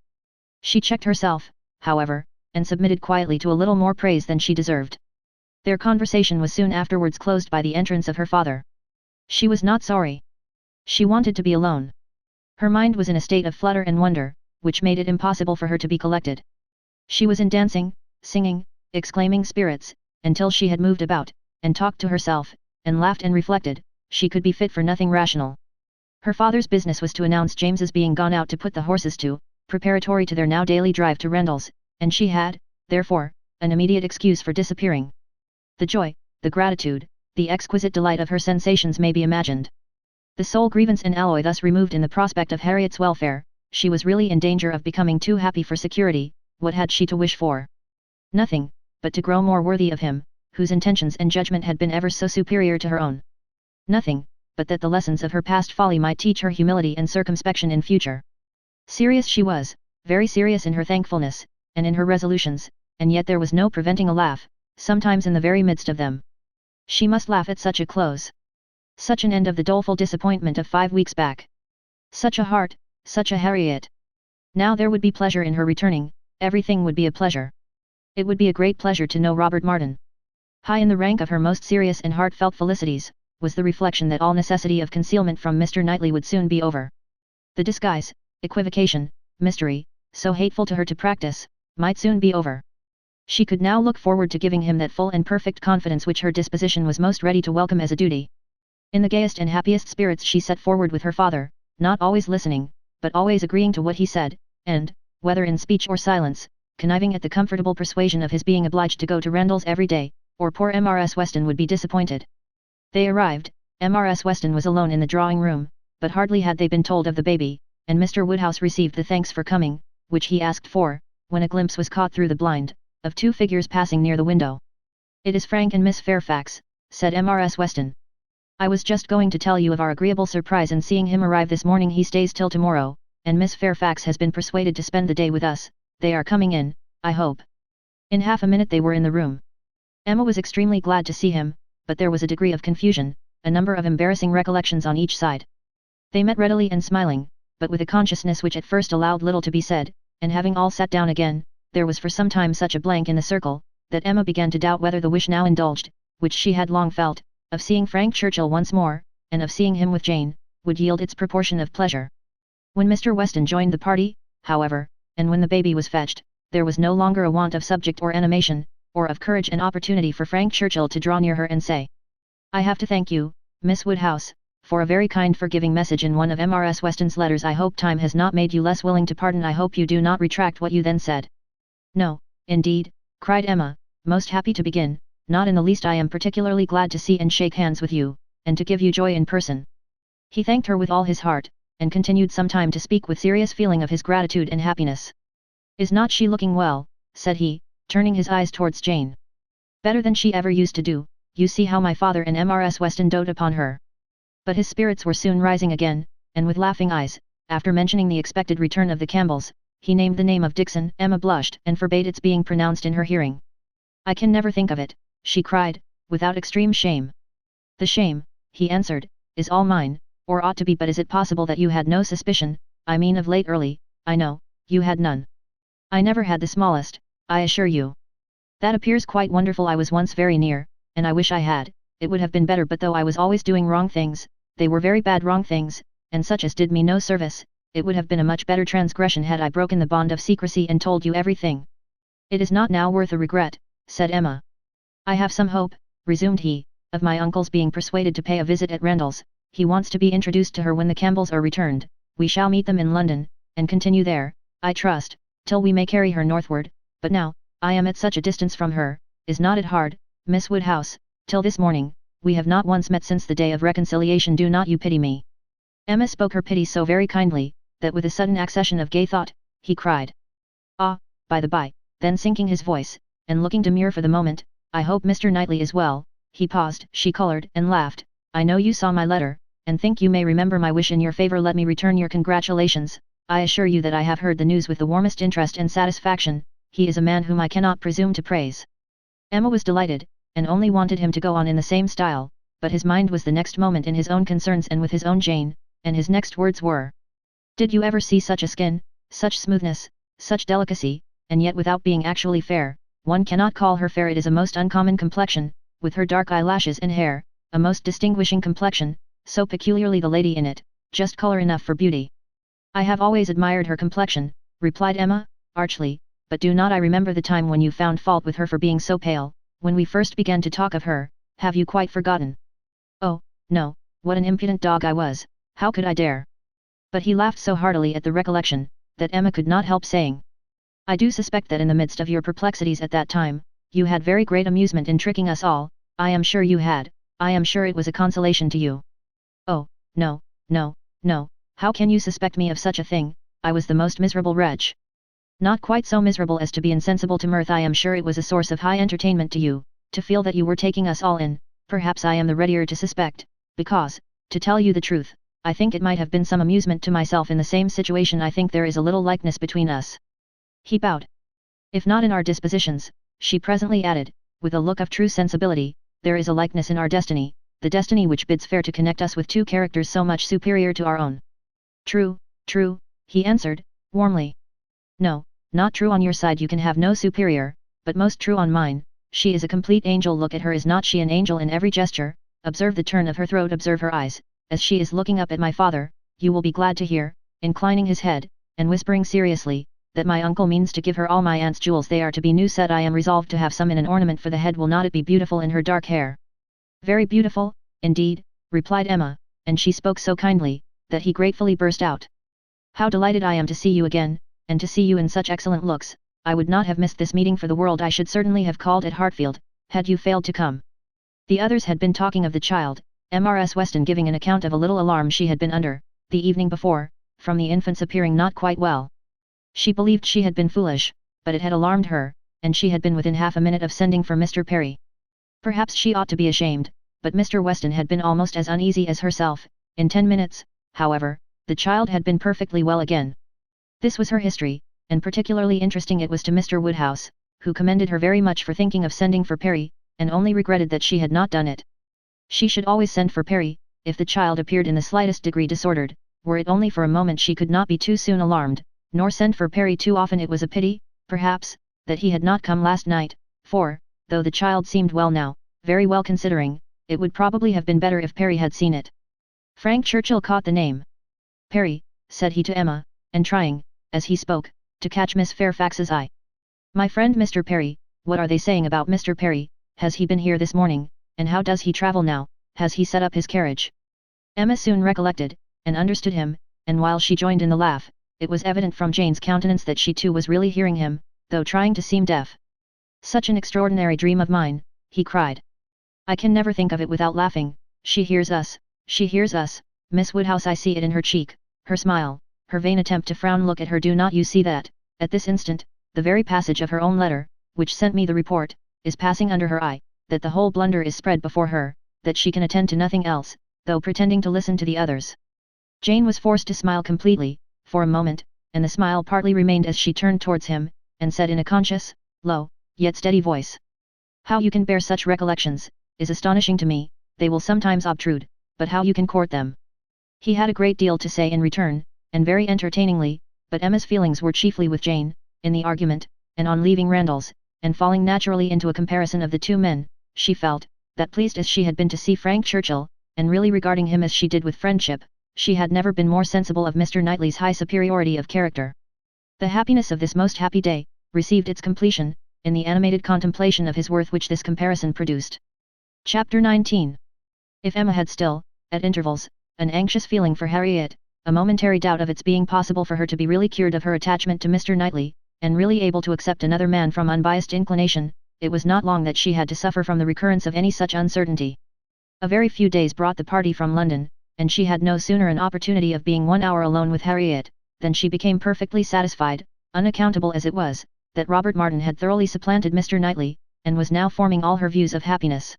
[SPEAKER 1] She checked herself, however, and submitted quietly to a little more praise than she deserved. Their conversation was soon afterwards closed by the entrance of her father. She was not sorry. She wanted to be alone. Her mind was in a state of flutter and wonder, which made it impossible for her to be collected. She was in dancing, singing, exclaiming spirits, until she had moved about, and talked to herself, and laughed and reflected, she could be fit for nothing rational. Her father's business was to announce James's being gone out to put the horses to, preparatory to their now daily drive to Rendle's, and she had, therefore, an immediate excuse for disappearing. The joy, the gratitude, the exquisite delight of her sensations may be imagined. The sole grievance and alloy thus removed in the prospect of Harriet's welfare, she was really in danger of becoming too happy for security. What had she to wish for? Nothing, but to grow more worthy of him, whose intentions and judgment had been ever so superior to her own. Nothing, but that the lessons of her past folly might teach her humility and circumspection in future. Serious she was, very serious in her thankfulness, and in her resolutions, and yet there was no preventing a laugh, sometimes in the very midst of them. She must laugh at such a close. Such an end of the doleful disappointment of 5 weeks back. Such a heart, such a Harriet. Now there would be pleasure in her returning, everything would be a pleasure. It would be a great pleasure to know Robert Martin. High in the rank of her most serious and heartfelt felicities, was the reflection that all necessity of concealment from Mr. Knightley would soon be over. The disguise, equivocation, mystery, so hateful to her to practice, might soon be over. She could now look forward to giving him that full and perfect confidence which her disposition was most ready to welcome as a duty. In the gayest and happiest spirits she set forward with her father, not always listening, but always agreeing to what he said, and, whether in speech or silence, conniving at the comfortable persuasion of his being obliged to go to Rendle's every day, or poor Mrs. Weston would be disappointed. They arrived. Mrs. Weston was alone in the drawing-room, but hardly had they been told of the baby, and Mr. Woodhouse received the thanks for coming, which he asked for, when a glimpse was caught through the blind, of 2 figures passing near the window. "It is Frank and Miss Fairfax," said Mrs. Weston. "I was just going to tell you of our agreeable surprise in seeing him arrive this morning. He stays till tomorrow, and Miss Fairfax has been persuaded to spend the day with us. They are coming in, I hope." In half a minute they were in the room. Emma was extremely glad to see him, but there was a degree of confusion, a number of embarrassing recollections on each side. They met readily and smiling, but with a consciousness which at first allowed little to be said, and having all sat down again, there was for some time such a blank in the circle, that Emma began to doubt whether the wish now indulged, which she had long felt, of seeing Frank Churchill once more, and of seeing him with Jane, would yield its proportion of pleasure. When Mr. Weston joined the party, however, and when the baby was fetched, there was no longer a want of subject or animation, or of courage and opportunity for Frank Churchill to draw near her and say, "I have to thank you, Miss Woodhouse, for a very kind forgiving message in one of Mrs. Weston's letters. I hope time has not made you less willing to pardon. I hope you do not retract what you then said." "No, indeed," cried Emma, most happy to begin, "not in the least. I am particularly glad to see and shake hands with you, and to give you joy in person." He thanked her with all his heart, and continued some time to speak with serious feeling of his gratitude and happiness. "Is not she looking well?" said he, turning his eyes towards Jane. "Better than she ever used to do. You see how my father and Mrs. Weston dote upon her." But his spirits were soon rising again, and with laughing eyes, after mentioning the expected return of the Campbells, he named the name of Dixon. Emma blushed and forbade its being pronounced in her hearing. "I can never think of it," she cried, without extreme shame. "The shame," he answered, is all mine, or ought to be, but is it possible that you had no suspicion, I mean of late early, I know, you had none. I never had the smallest, I assure you. That appears quite wonderful. I was once very near, and I wish I had, it would have been better, but though I was always doing wrong things, they were very bad wrong things, and such as did me no service, it would have been a much better transgression had I broken the bond of secrecy and told you everything. It is not now worth a regret, said Emma. I have some hope, resumed he, of my uncle's being persuaded to pay a visit at Randalls. He wants to be introduced to her when the Campbells are returned. We shall meet them in London, and continue there, I trust, till we may carry her northward, but now, I am at such a distance from her, is not it hard, Miss Woodhouse, till this morning, we have not once met since the day of reconciliation. Do not you pity me? Emma spoke her pity so very kindly, that with a sudden accession of gay thought, he cried. Ah, by the by, then sinking his voice, and looking demure for the moment, I hope Mr. Knightley is well. He paused, she coloured and laughed. I know you saw my letter, and think you may remember my wish in your favour. Let me return your congratulations. I assure you that I have heard the news with the warmest interest and satisfaction. He is a man whom I cannot presume to praise. Emma was delighted, and only wanted him to go on in the same style, but his mind was the next moment in his own concerns and with his own Jane, and his next words were, did you ever see such a skin, such smoothness, such delicacy, and yet without being actually fair, one cannot call her fair. It is a most uncommon complexion, with her dark eyelashes and hair, a most distinguishing complexion, so peculiarly the lady in it, just colour enough for beauty. I have always admired her complexion, replied Emma, archly, but do not I remember the time when you found fault with her for being so pale, when we first began to talk of her. Have you quite forgotten? Oh, no, what an impudent dog I was, how could I dare? But he laughed so heartily at the recollection, that Emma could not help saying, I do suspect that in the midst of your perplexities at that time, you had very great amusement in tricking us all. I am sure you had, I am sure it was a consolation to you. Oh, no, no, no, how can you suspect me of such a thing? I was the most miserable wretch. Not quite so miserable as to be insensible to mirth. I am sure it was a source of high entertainment to you, to feel that you were taking us all in. Perhaps I am the readier to suspect, because, to tell you the truth, I think it might have been some amusement to myself in the same situation. I think there is a little likeness between us. He bowed. If not in our dispositions, she presently added, with a look of true sensibility, there is a likeness in our destiny, the destiny which bids fair to connect us with two characters so much superior to our own. True, true, he answered, warmly. No, not true on your side. You can have no superior, but most true on mine. She is a complete angel. Look at her. Is not she an angel in every gesture? Observe the turn of her throat, observe her eyes, as she is looking up at my father. You will be glad to hear, inclining his head, and whispering seriously, that my uncle means to give her all my aunt's jewels. They are to be new set. I am resolved to have some in an ornament for the head. Will not it be beautiful in her dark hair? Very beautiful, indeed, replied Emma, and she spoke so kindly, that he gratefully burst out. How delighted I am to see you again, and to see you in such excellent looks. I would not have missed this meeting for the world. I should certainly have called at Hartfield, had you failed to come. The others had been talking of the child, Mrs. Weston giving an account of a little alarm she had been under, the evening before, from the infant's appearing not quite well. She believed she had been foolish, but it had alarmed her, and she had been within half a minute of sending for Mr. Perry. Perhaps she ought to be ashamed, but Mr. Weston had been almost as uneasy as herself. In 10 minutes, however, the child had been perfectly well again. This was her history, and particularly interesting it was to Mr. Woodhouse, who commended her very much for thinking of sending for Perry, and only regretted that she had not done it. She should always send for Perry, if the child appeared in the slightest degree disordered, were it only for a moment. She could not be too soon alarmed, nor send for Perry too often. It was a pity, perhaps, that he had not come last night, for, though the child seemed well now, very well considering, it would probably have been better if Perry had seen it. Frank Churchill caught the name. Perry, said he to Emma, and trying, as he spoke, to catch Miss Fairfax's eye. My friend Mr. Perry, what are they saying about Mr. Perry? Has he been here this morning, and how does he travel now? Has he set up his carriage? Emma soon recollected, and understood him, and while she joined in the laugh, it was evident from Jane's countenance that she too was really hearing him, though trying to seem deaf. Such an extraordinary dream of mine, he cried. I can never think of it without laughing. She hears us, she hears us, Miss Woodhouse. I see it in her cheek, her smile, her vain attempt to frown. Look at her. Do not you see that, at this instant, the very passage of her own letter, which sent me the report, is passing under her eye, that the whole blunder is spread before her, that she can attend to nothing else, though pretending to listen to the others. Jane was forced to smile completely, for a moment, and the smile partly remained as she turned towards him, and said in a conscious, low, yet steady voice. How you can bear such recollections, is astonishing to me. They will sometimes obtrude, but how you can court them." He had a great deal to say in return, and very entertainingly, but Emma's feelings were chiefly with Jane, in the argument, and on leaving Randalls, and falling naturally into a comparison of the two men, she felt, that pleased as she had been to see Frank Churchill, and really regarding him as she did with friendship, she had never been more sensible of Mr. Knightley's high superiority of character. The happiness of this most happy day, received its completion, in the animated contemplation of his worth which this comparison produced. Chapter 19. If Emma had still, at intervals, an anxious feeling for Harriet, a momentary doubt of its being possible for her to be really cured of her attachment to Mr. Knightley, and really able to accept another man from unbiased inclination, it was not long that she had to suffer from the recurrence of any such uncertainty. A very few days brought the party from London, and she had no sooner an opportunity of being 1 hour alone with Harriet, than she became perfectly satisfied, unaccountable as it was, that Robert Martin had thoroughly supplanted Mr. Knightley, and was now forming all her views of happiness.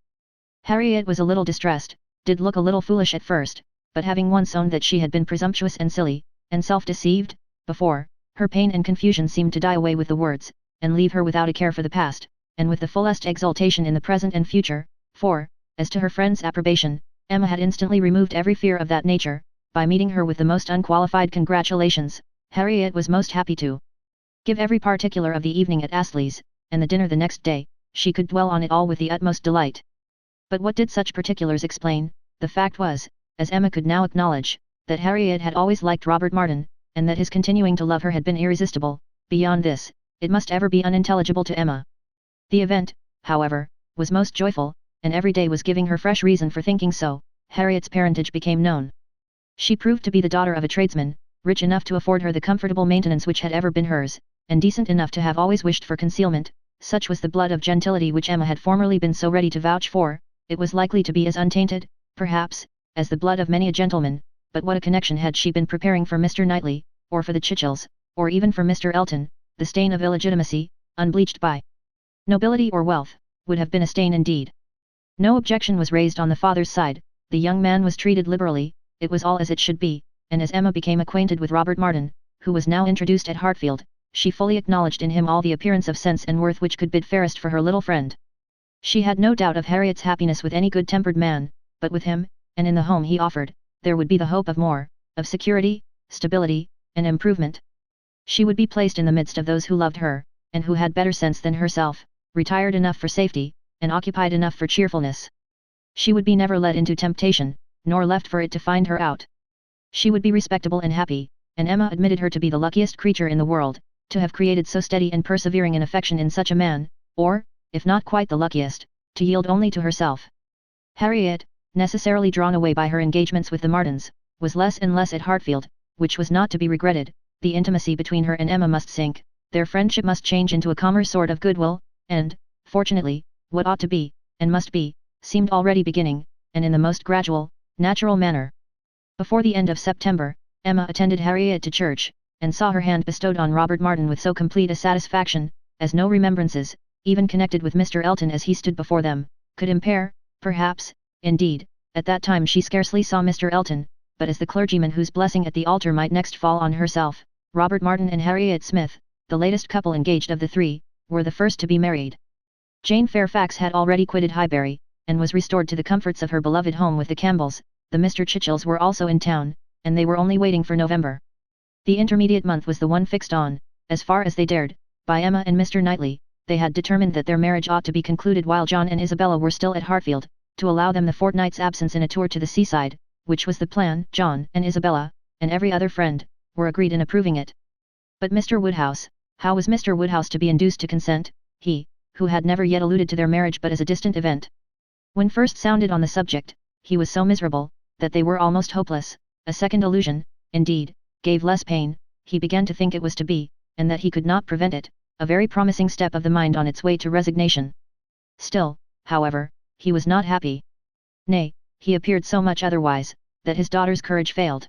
[SPEAKER 1] Harriet was a little distressed, did look a little foolish at first, but having once owned that she had been presumptuous and silly, and self-deceived, before, her pain and confusion seemed to die away with the words, and leave her without a care for the past, and with the fullest exultation in the present and future, for, as to her friend's approbation, Emma had instantly removed every fear of that nature, by meeting her with the most unqualified congratulations. Harriet was most happy to give every particular of the evening at Astley's, and the dinner the next day, she could dwell on it all with the utmost delight. But what did such particulars explain? The fact was, as Emma could now acknowledge, that Harriet had always liked Robert Martin, and that his continuing to love her had been irresistible. Beyond this, it must ever be unintelligible to Emma. The event, however, was most joyful, and every day was giving her fresh reason for thinking so. Harriet's parentage became known. She proved to be the daughter of a tradesman, rich enough to afford her the comfortable maintenance which had ever been hers, and decent enough to have always wished for concealment. Such was the blood of gentility which Emma had formerly been so ready to vouch for. It was likely to be as untainted, perhaps, as the blood of many a gentleman, but what a connection had she been preparing for Mr. Knightley, or for the Churchills, or even for Mr. Elton. The stain of illegitimacy, unbleached by nobility or wealth, would have been a stain indeed. No objection was raised on the father's side, the young man was treated liberally, it was all as it should be, and as Emma became acquainted with Robert Martin, who was now introduced at Hartfield, she fully acknowledged in him all the appearance of sense and worth which could bid fairest for her little friend. She had no doubt of Harriet's happiness with any good-tempered man, but with him, and in the home he offered, there would be the hope of more, of security, stability, and improvement. She would be placed in the midst of those who loved her, and who had better sense than herself, retired enough for safety, and occupied enough for cheerfulness. She would be never led into temptation, nor left for it to find her out. She would be respectable and happy, and Emma admitted her to be the luckiest creature in the world, to have created so steady and persevering an affection in such a man, or, if not quite the luckiest, to yield only to herself. Harriet, necessarily drawn away by her engagements with the Martins, was less and less at Hartfield, which was not to be regretted. The intimacy between her and Emma must sink, their friendship must change into a calmer sort of goodwill, and, fortunately, what ought to be, and must be, seemed already beginning, and in the most gradual, natural manner. Before the end of September, Emma attended Harriet to church, and saw her hand bestowed on Robert Martin with so complete a satisfaction, as no remembrances, even connected with Mr. Elton as he stood before them, could impair. Perhaps, indeed, at that time she scarcely saw Mr. Elton, but as the clergyman whose blessing at the altar might next fall on herself, Robert Martin and Harriet Smith, the latest couple engaged of the three, were the first to be married. Jane Fairfax had already quitted Highbury, and was restored to the comforts of her beloved home with the Campbells. The Mr. Churchills were also in town, and they were only waiting for November. The intermediate month was the one fixed on, as far as they dared, by Emma and Mr. Knightley. They had determined that their marriage ought to be concluded while John and Isabella were still at Hartfield, to allow them the fortnight's absence in a tour to the seaside, which was the plan. John and Isabella, and every other friend, were agreed in approving it. But Mr. Woodhouse, how was Mr. Woodhouse to be induced to consent, he, who had never yet alluded to their marriage but as a distant event? When first sounded on the subject, he was so miserable, that they were almost hopeless. A second allusion, indeed, gave less pain. He began to think it was to be, and that he could not prevent it, a very promising step of the mind on its way to resignation. Still, however, he was not happy. Nay, he appeared so much otherwise, that his daughter's courage failed.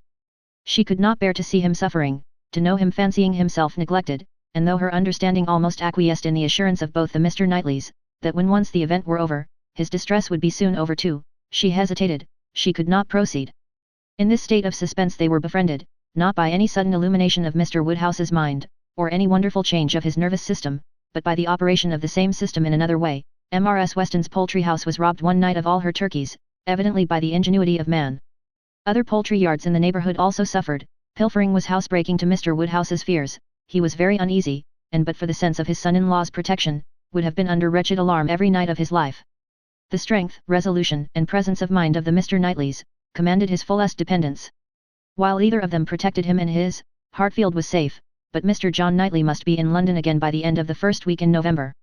[SPEAKER 1] She could not bear to see him suffering, to know him fancying himself neglected, and though her understanding almost acquiesced in the assurance of both the Mr. Knightleys, that when once the event were over, his distress would be soon over too, she hesitated, she could not proceed. In this state of suspense they were befriended, not by any sudden illumination of Mr. Woodhouse's mind, or any wonderful change of his nervous system, but by the operation of the same system in another way. Mrs. Weston's poultry house was robbed one night of all her turkeys, evidently by the ingenuity of man. Other poultry yards in the neighborhood also suffered. Pilfering was housebreaking to Mr. Woodhouse's fears. He was very uneasy, and but for the sense of his son-in-law's protection, would have been under wretched alarm every night of his life. The strength, resolution, and presence of mind of the Mr. Knightleys commanded his fullest dependence. While either of them protected him and his, Hartfield was safe, but Mr. John Knightley must be in London again by the end of the first week in November.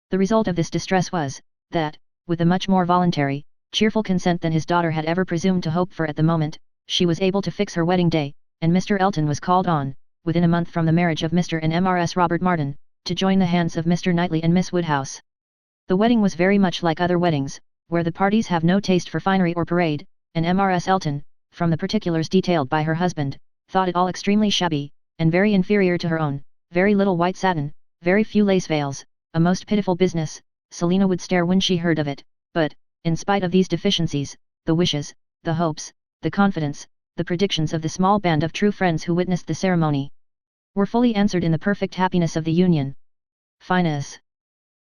[SPEAKER 1] The result of this distress was, that, with a much more voluntary, cheerful consent than his daughter had ever presumed to hope for at the moment, she was able to fix her wedding day, and Mr. Elton was called on, within a month from the marriage of Mr. and Mrs. Robert Martin, to join the hands of Mr. Knightley and Miss Woodhouse. The wedding was very much like other weddings, where the parties have no taste for finery or parade, and Mrs. Elton, from the particulars detailed by her husband, thought it all extremely shabby, and very inferior to her own, very little white satin, very few lace veils, a most pitiful business. Selina would stare when she heard of it, but, in spite of these deficiencies, the wishes, the hopes, the confidence, the predictions of the small band of true friends who witnessed the ceremony, were fully answered in the perfect happiness of the union. Finesse.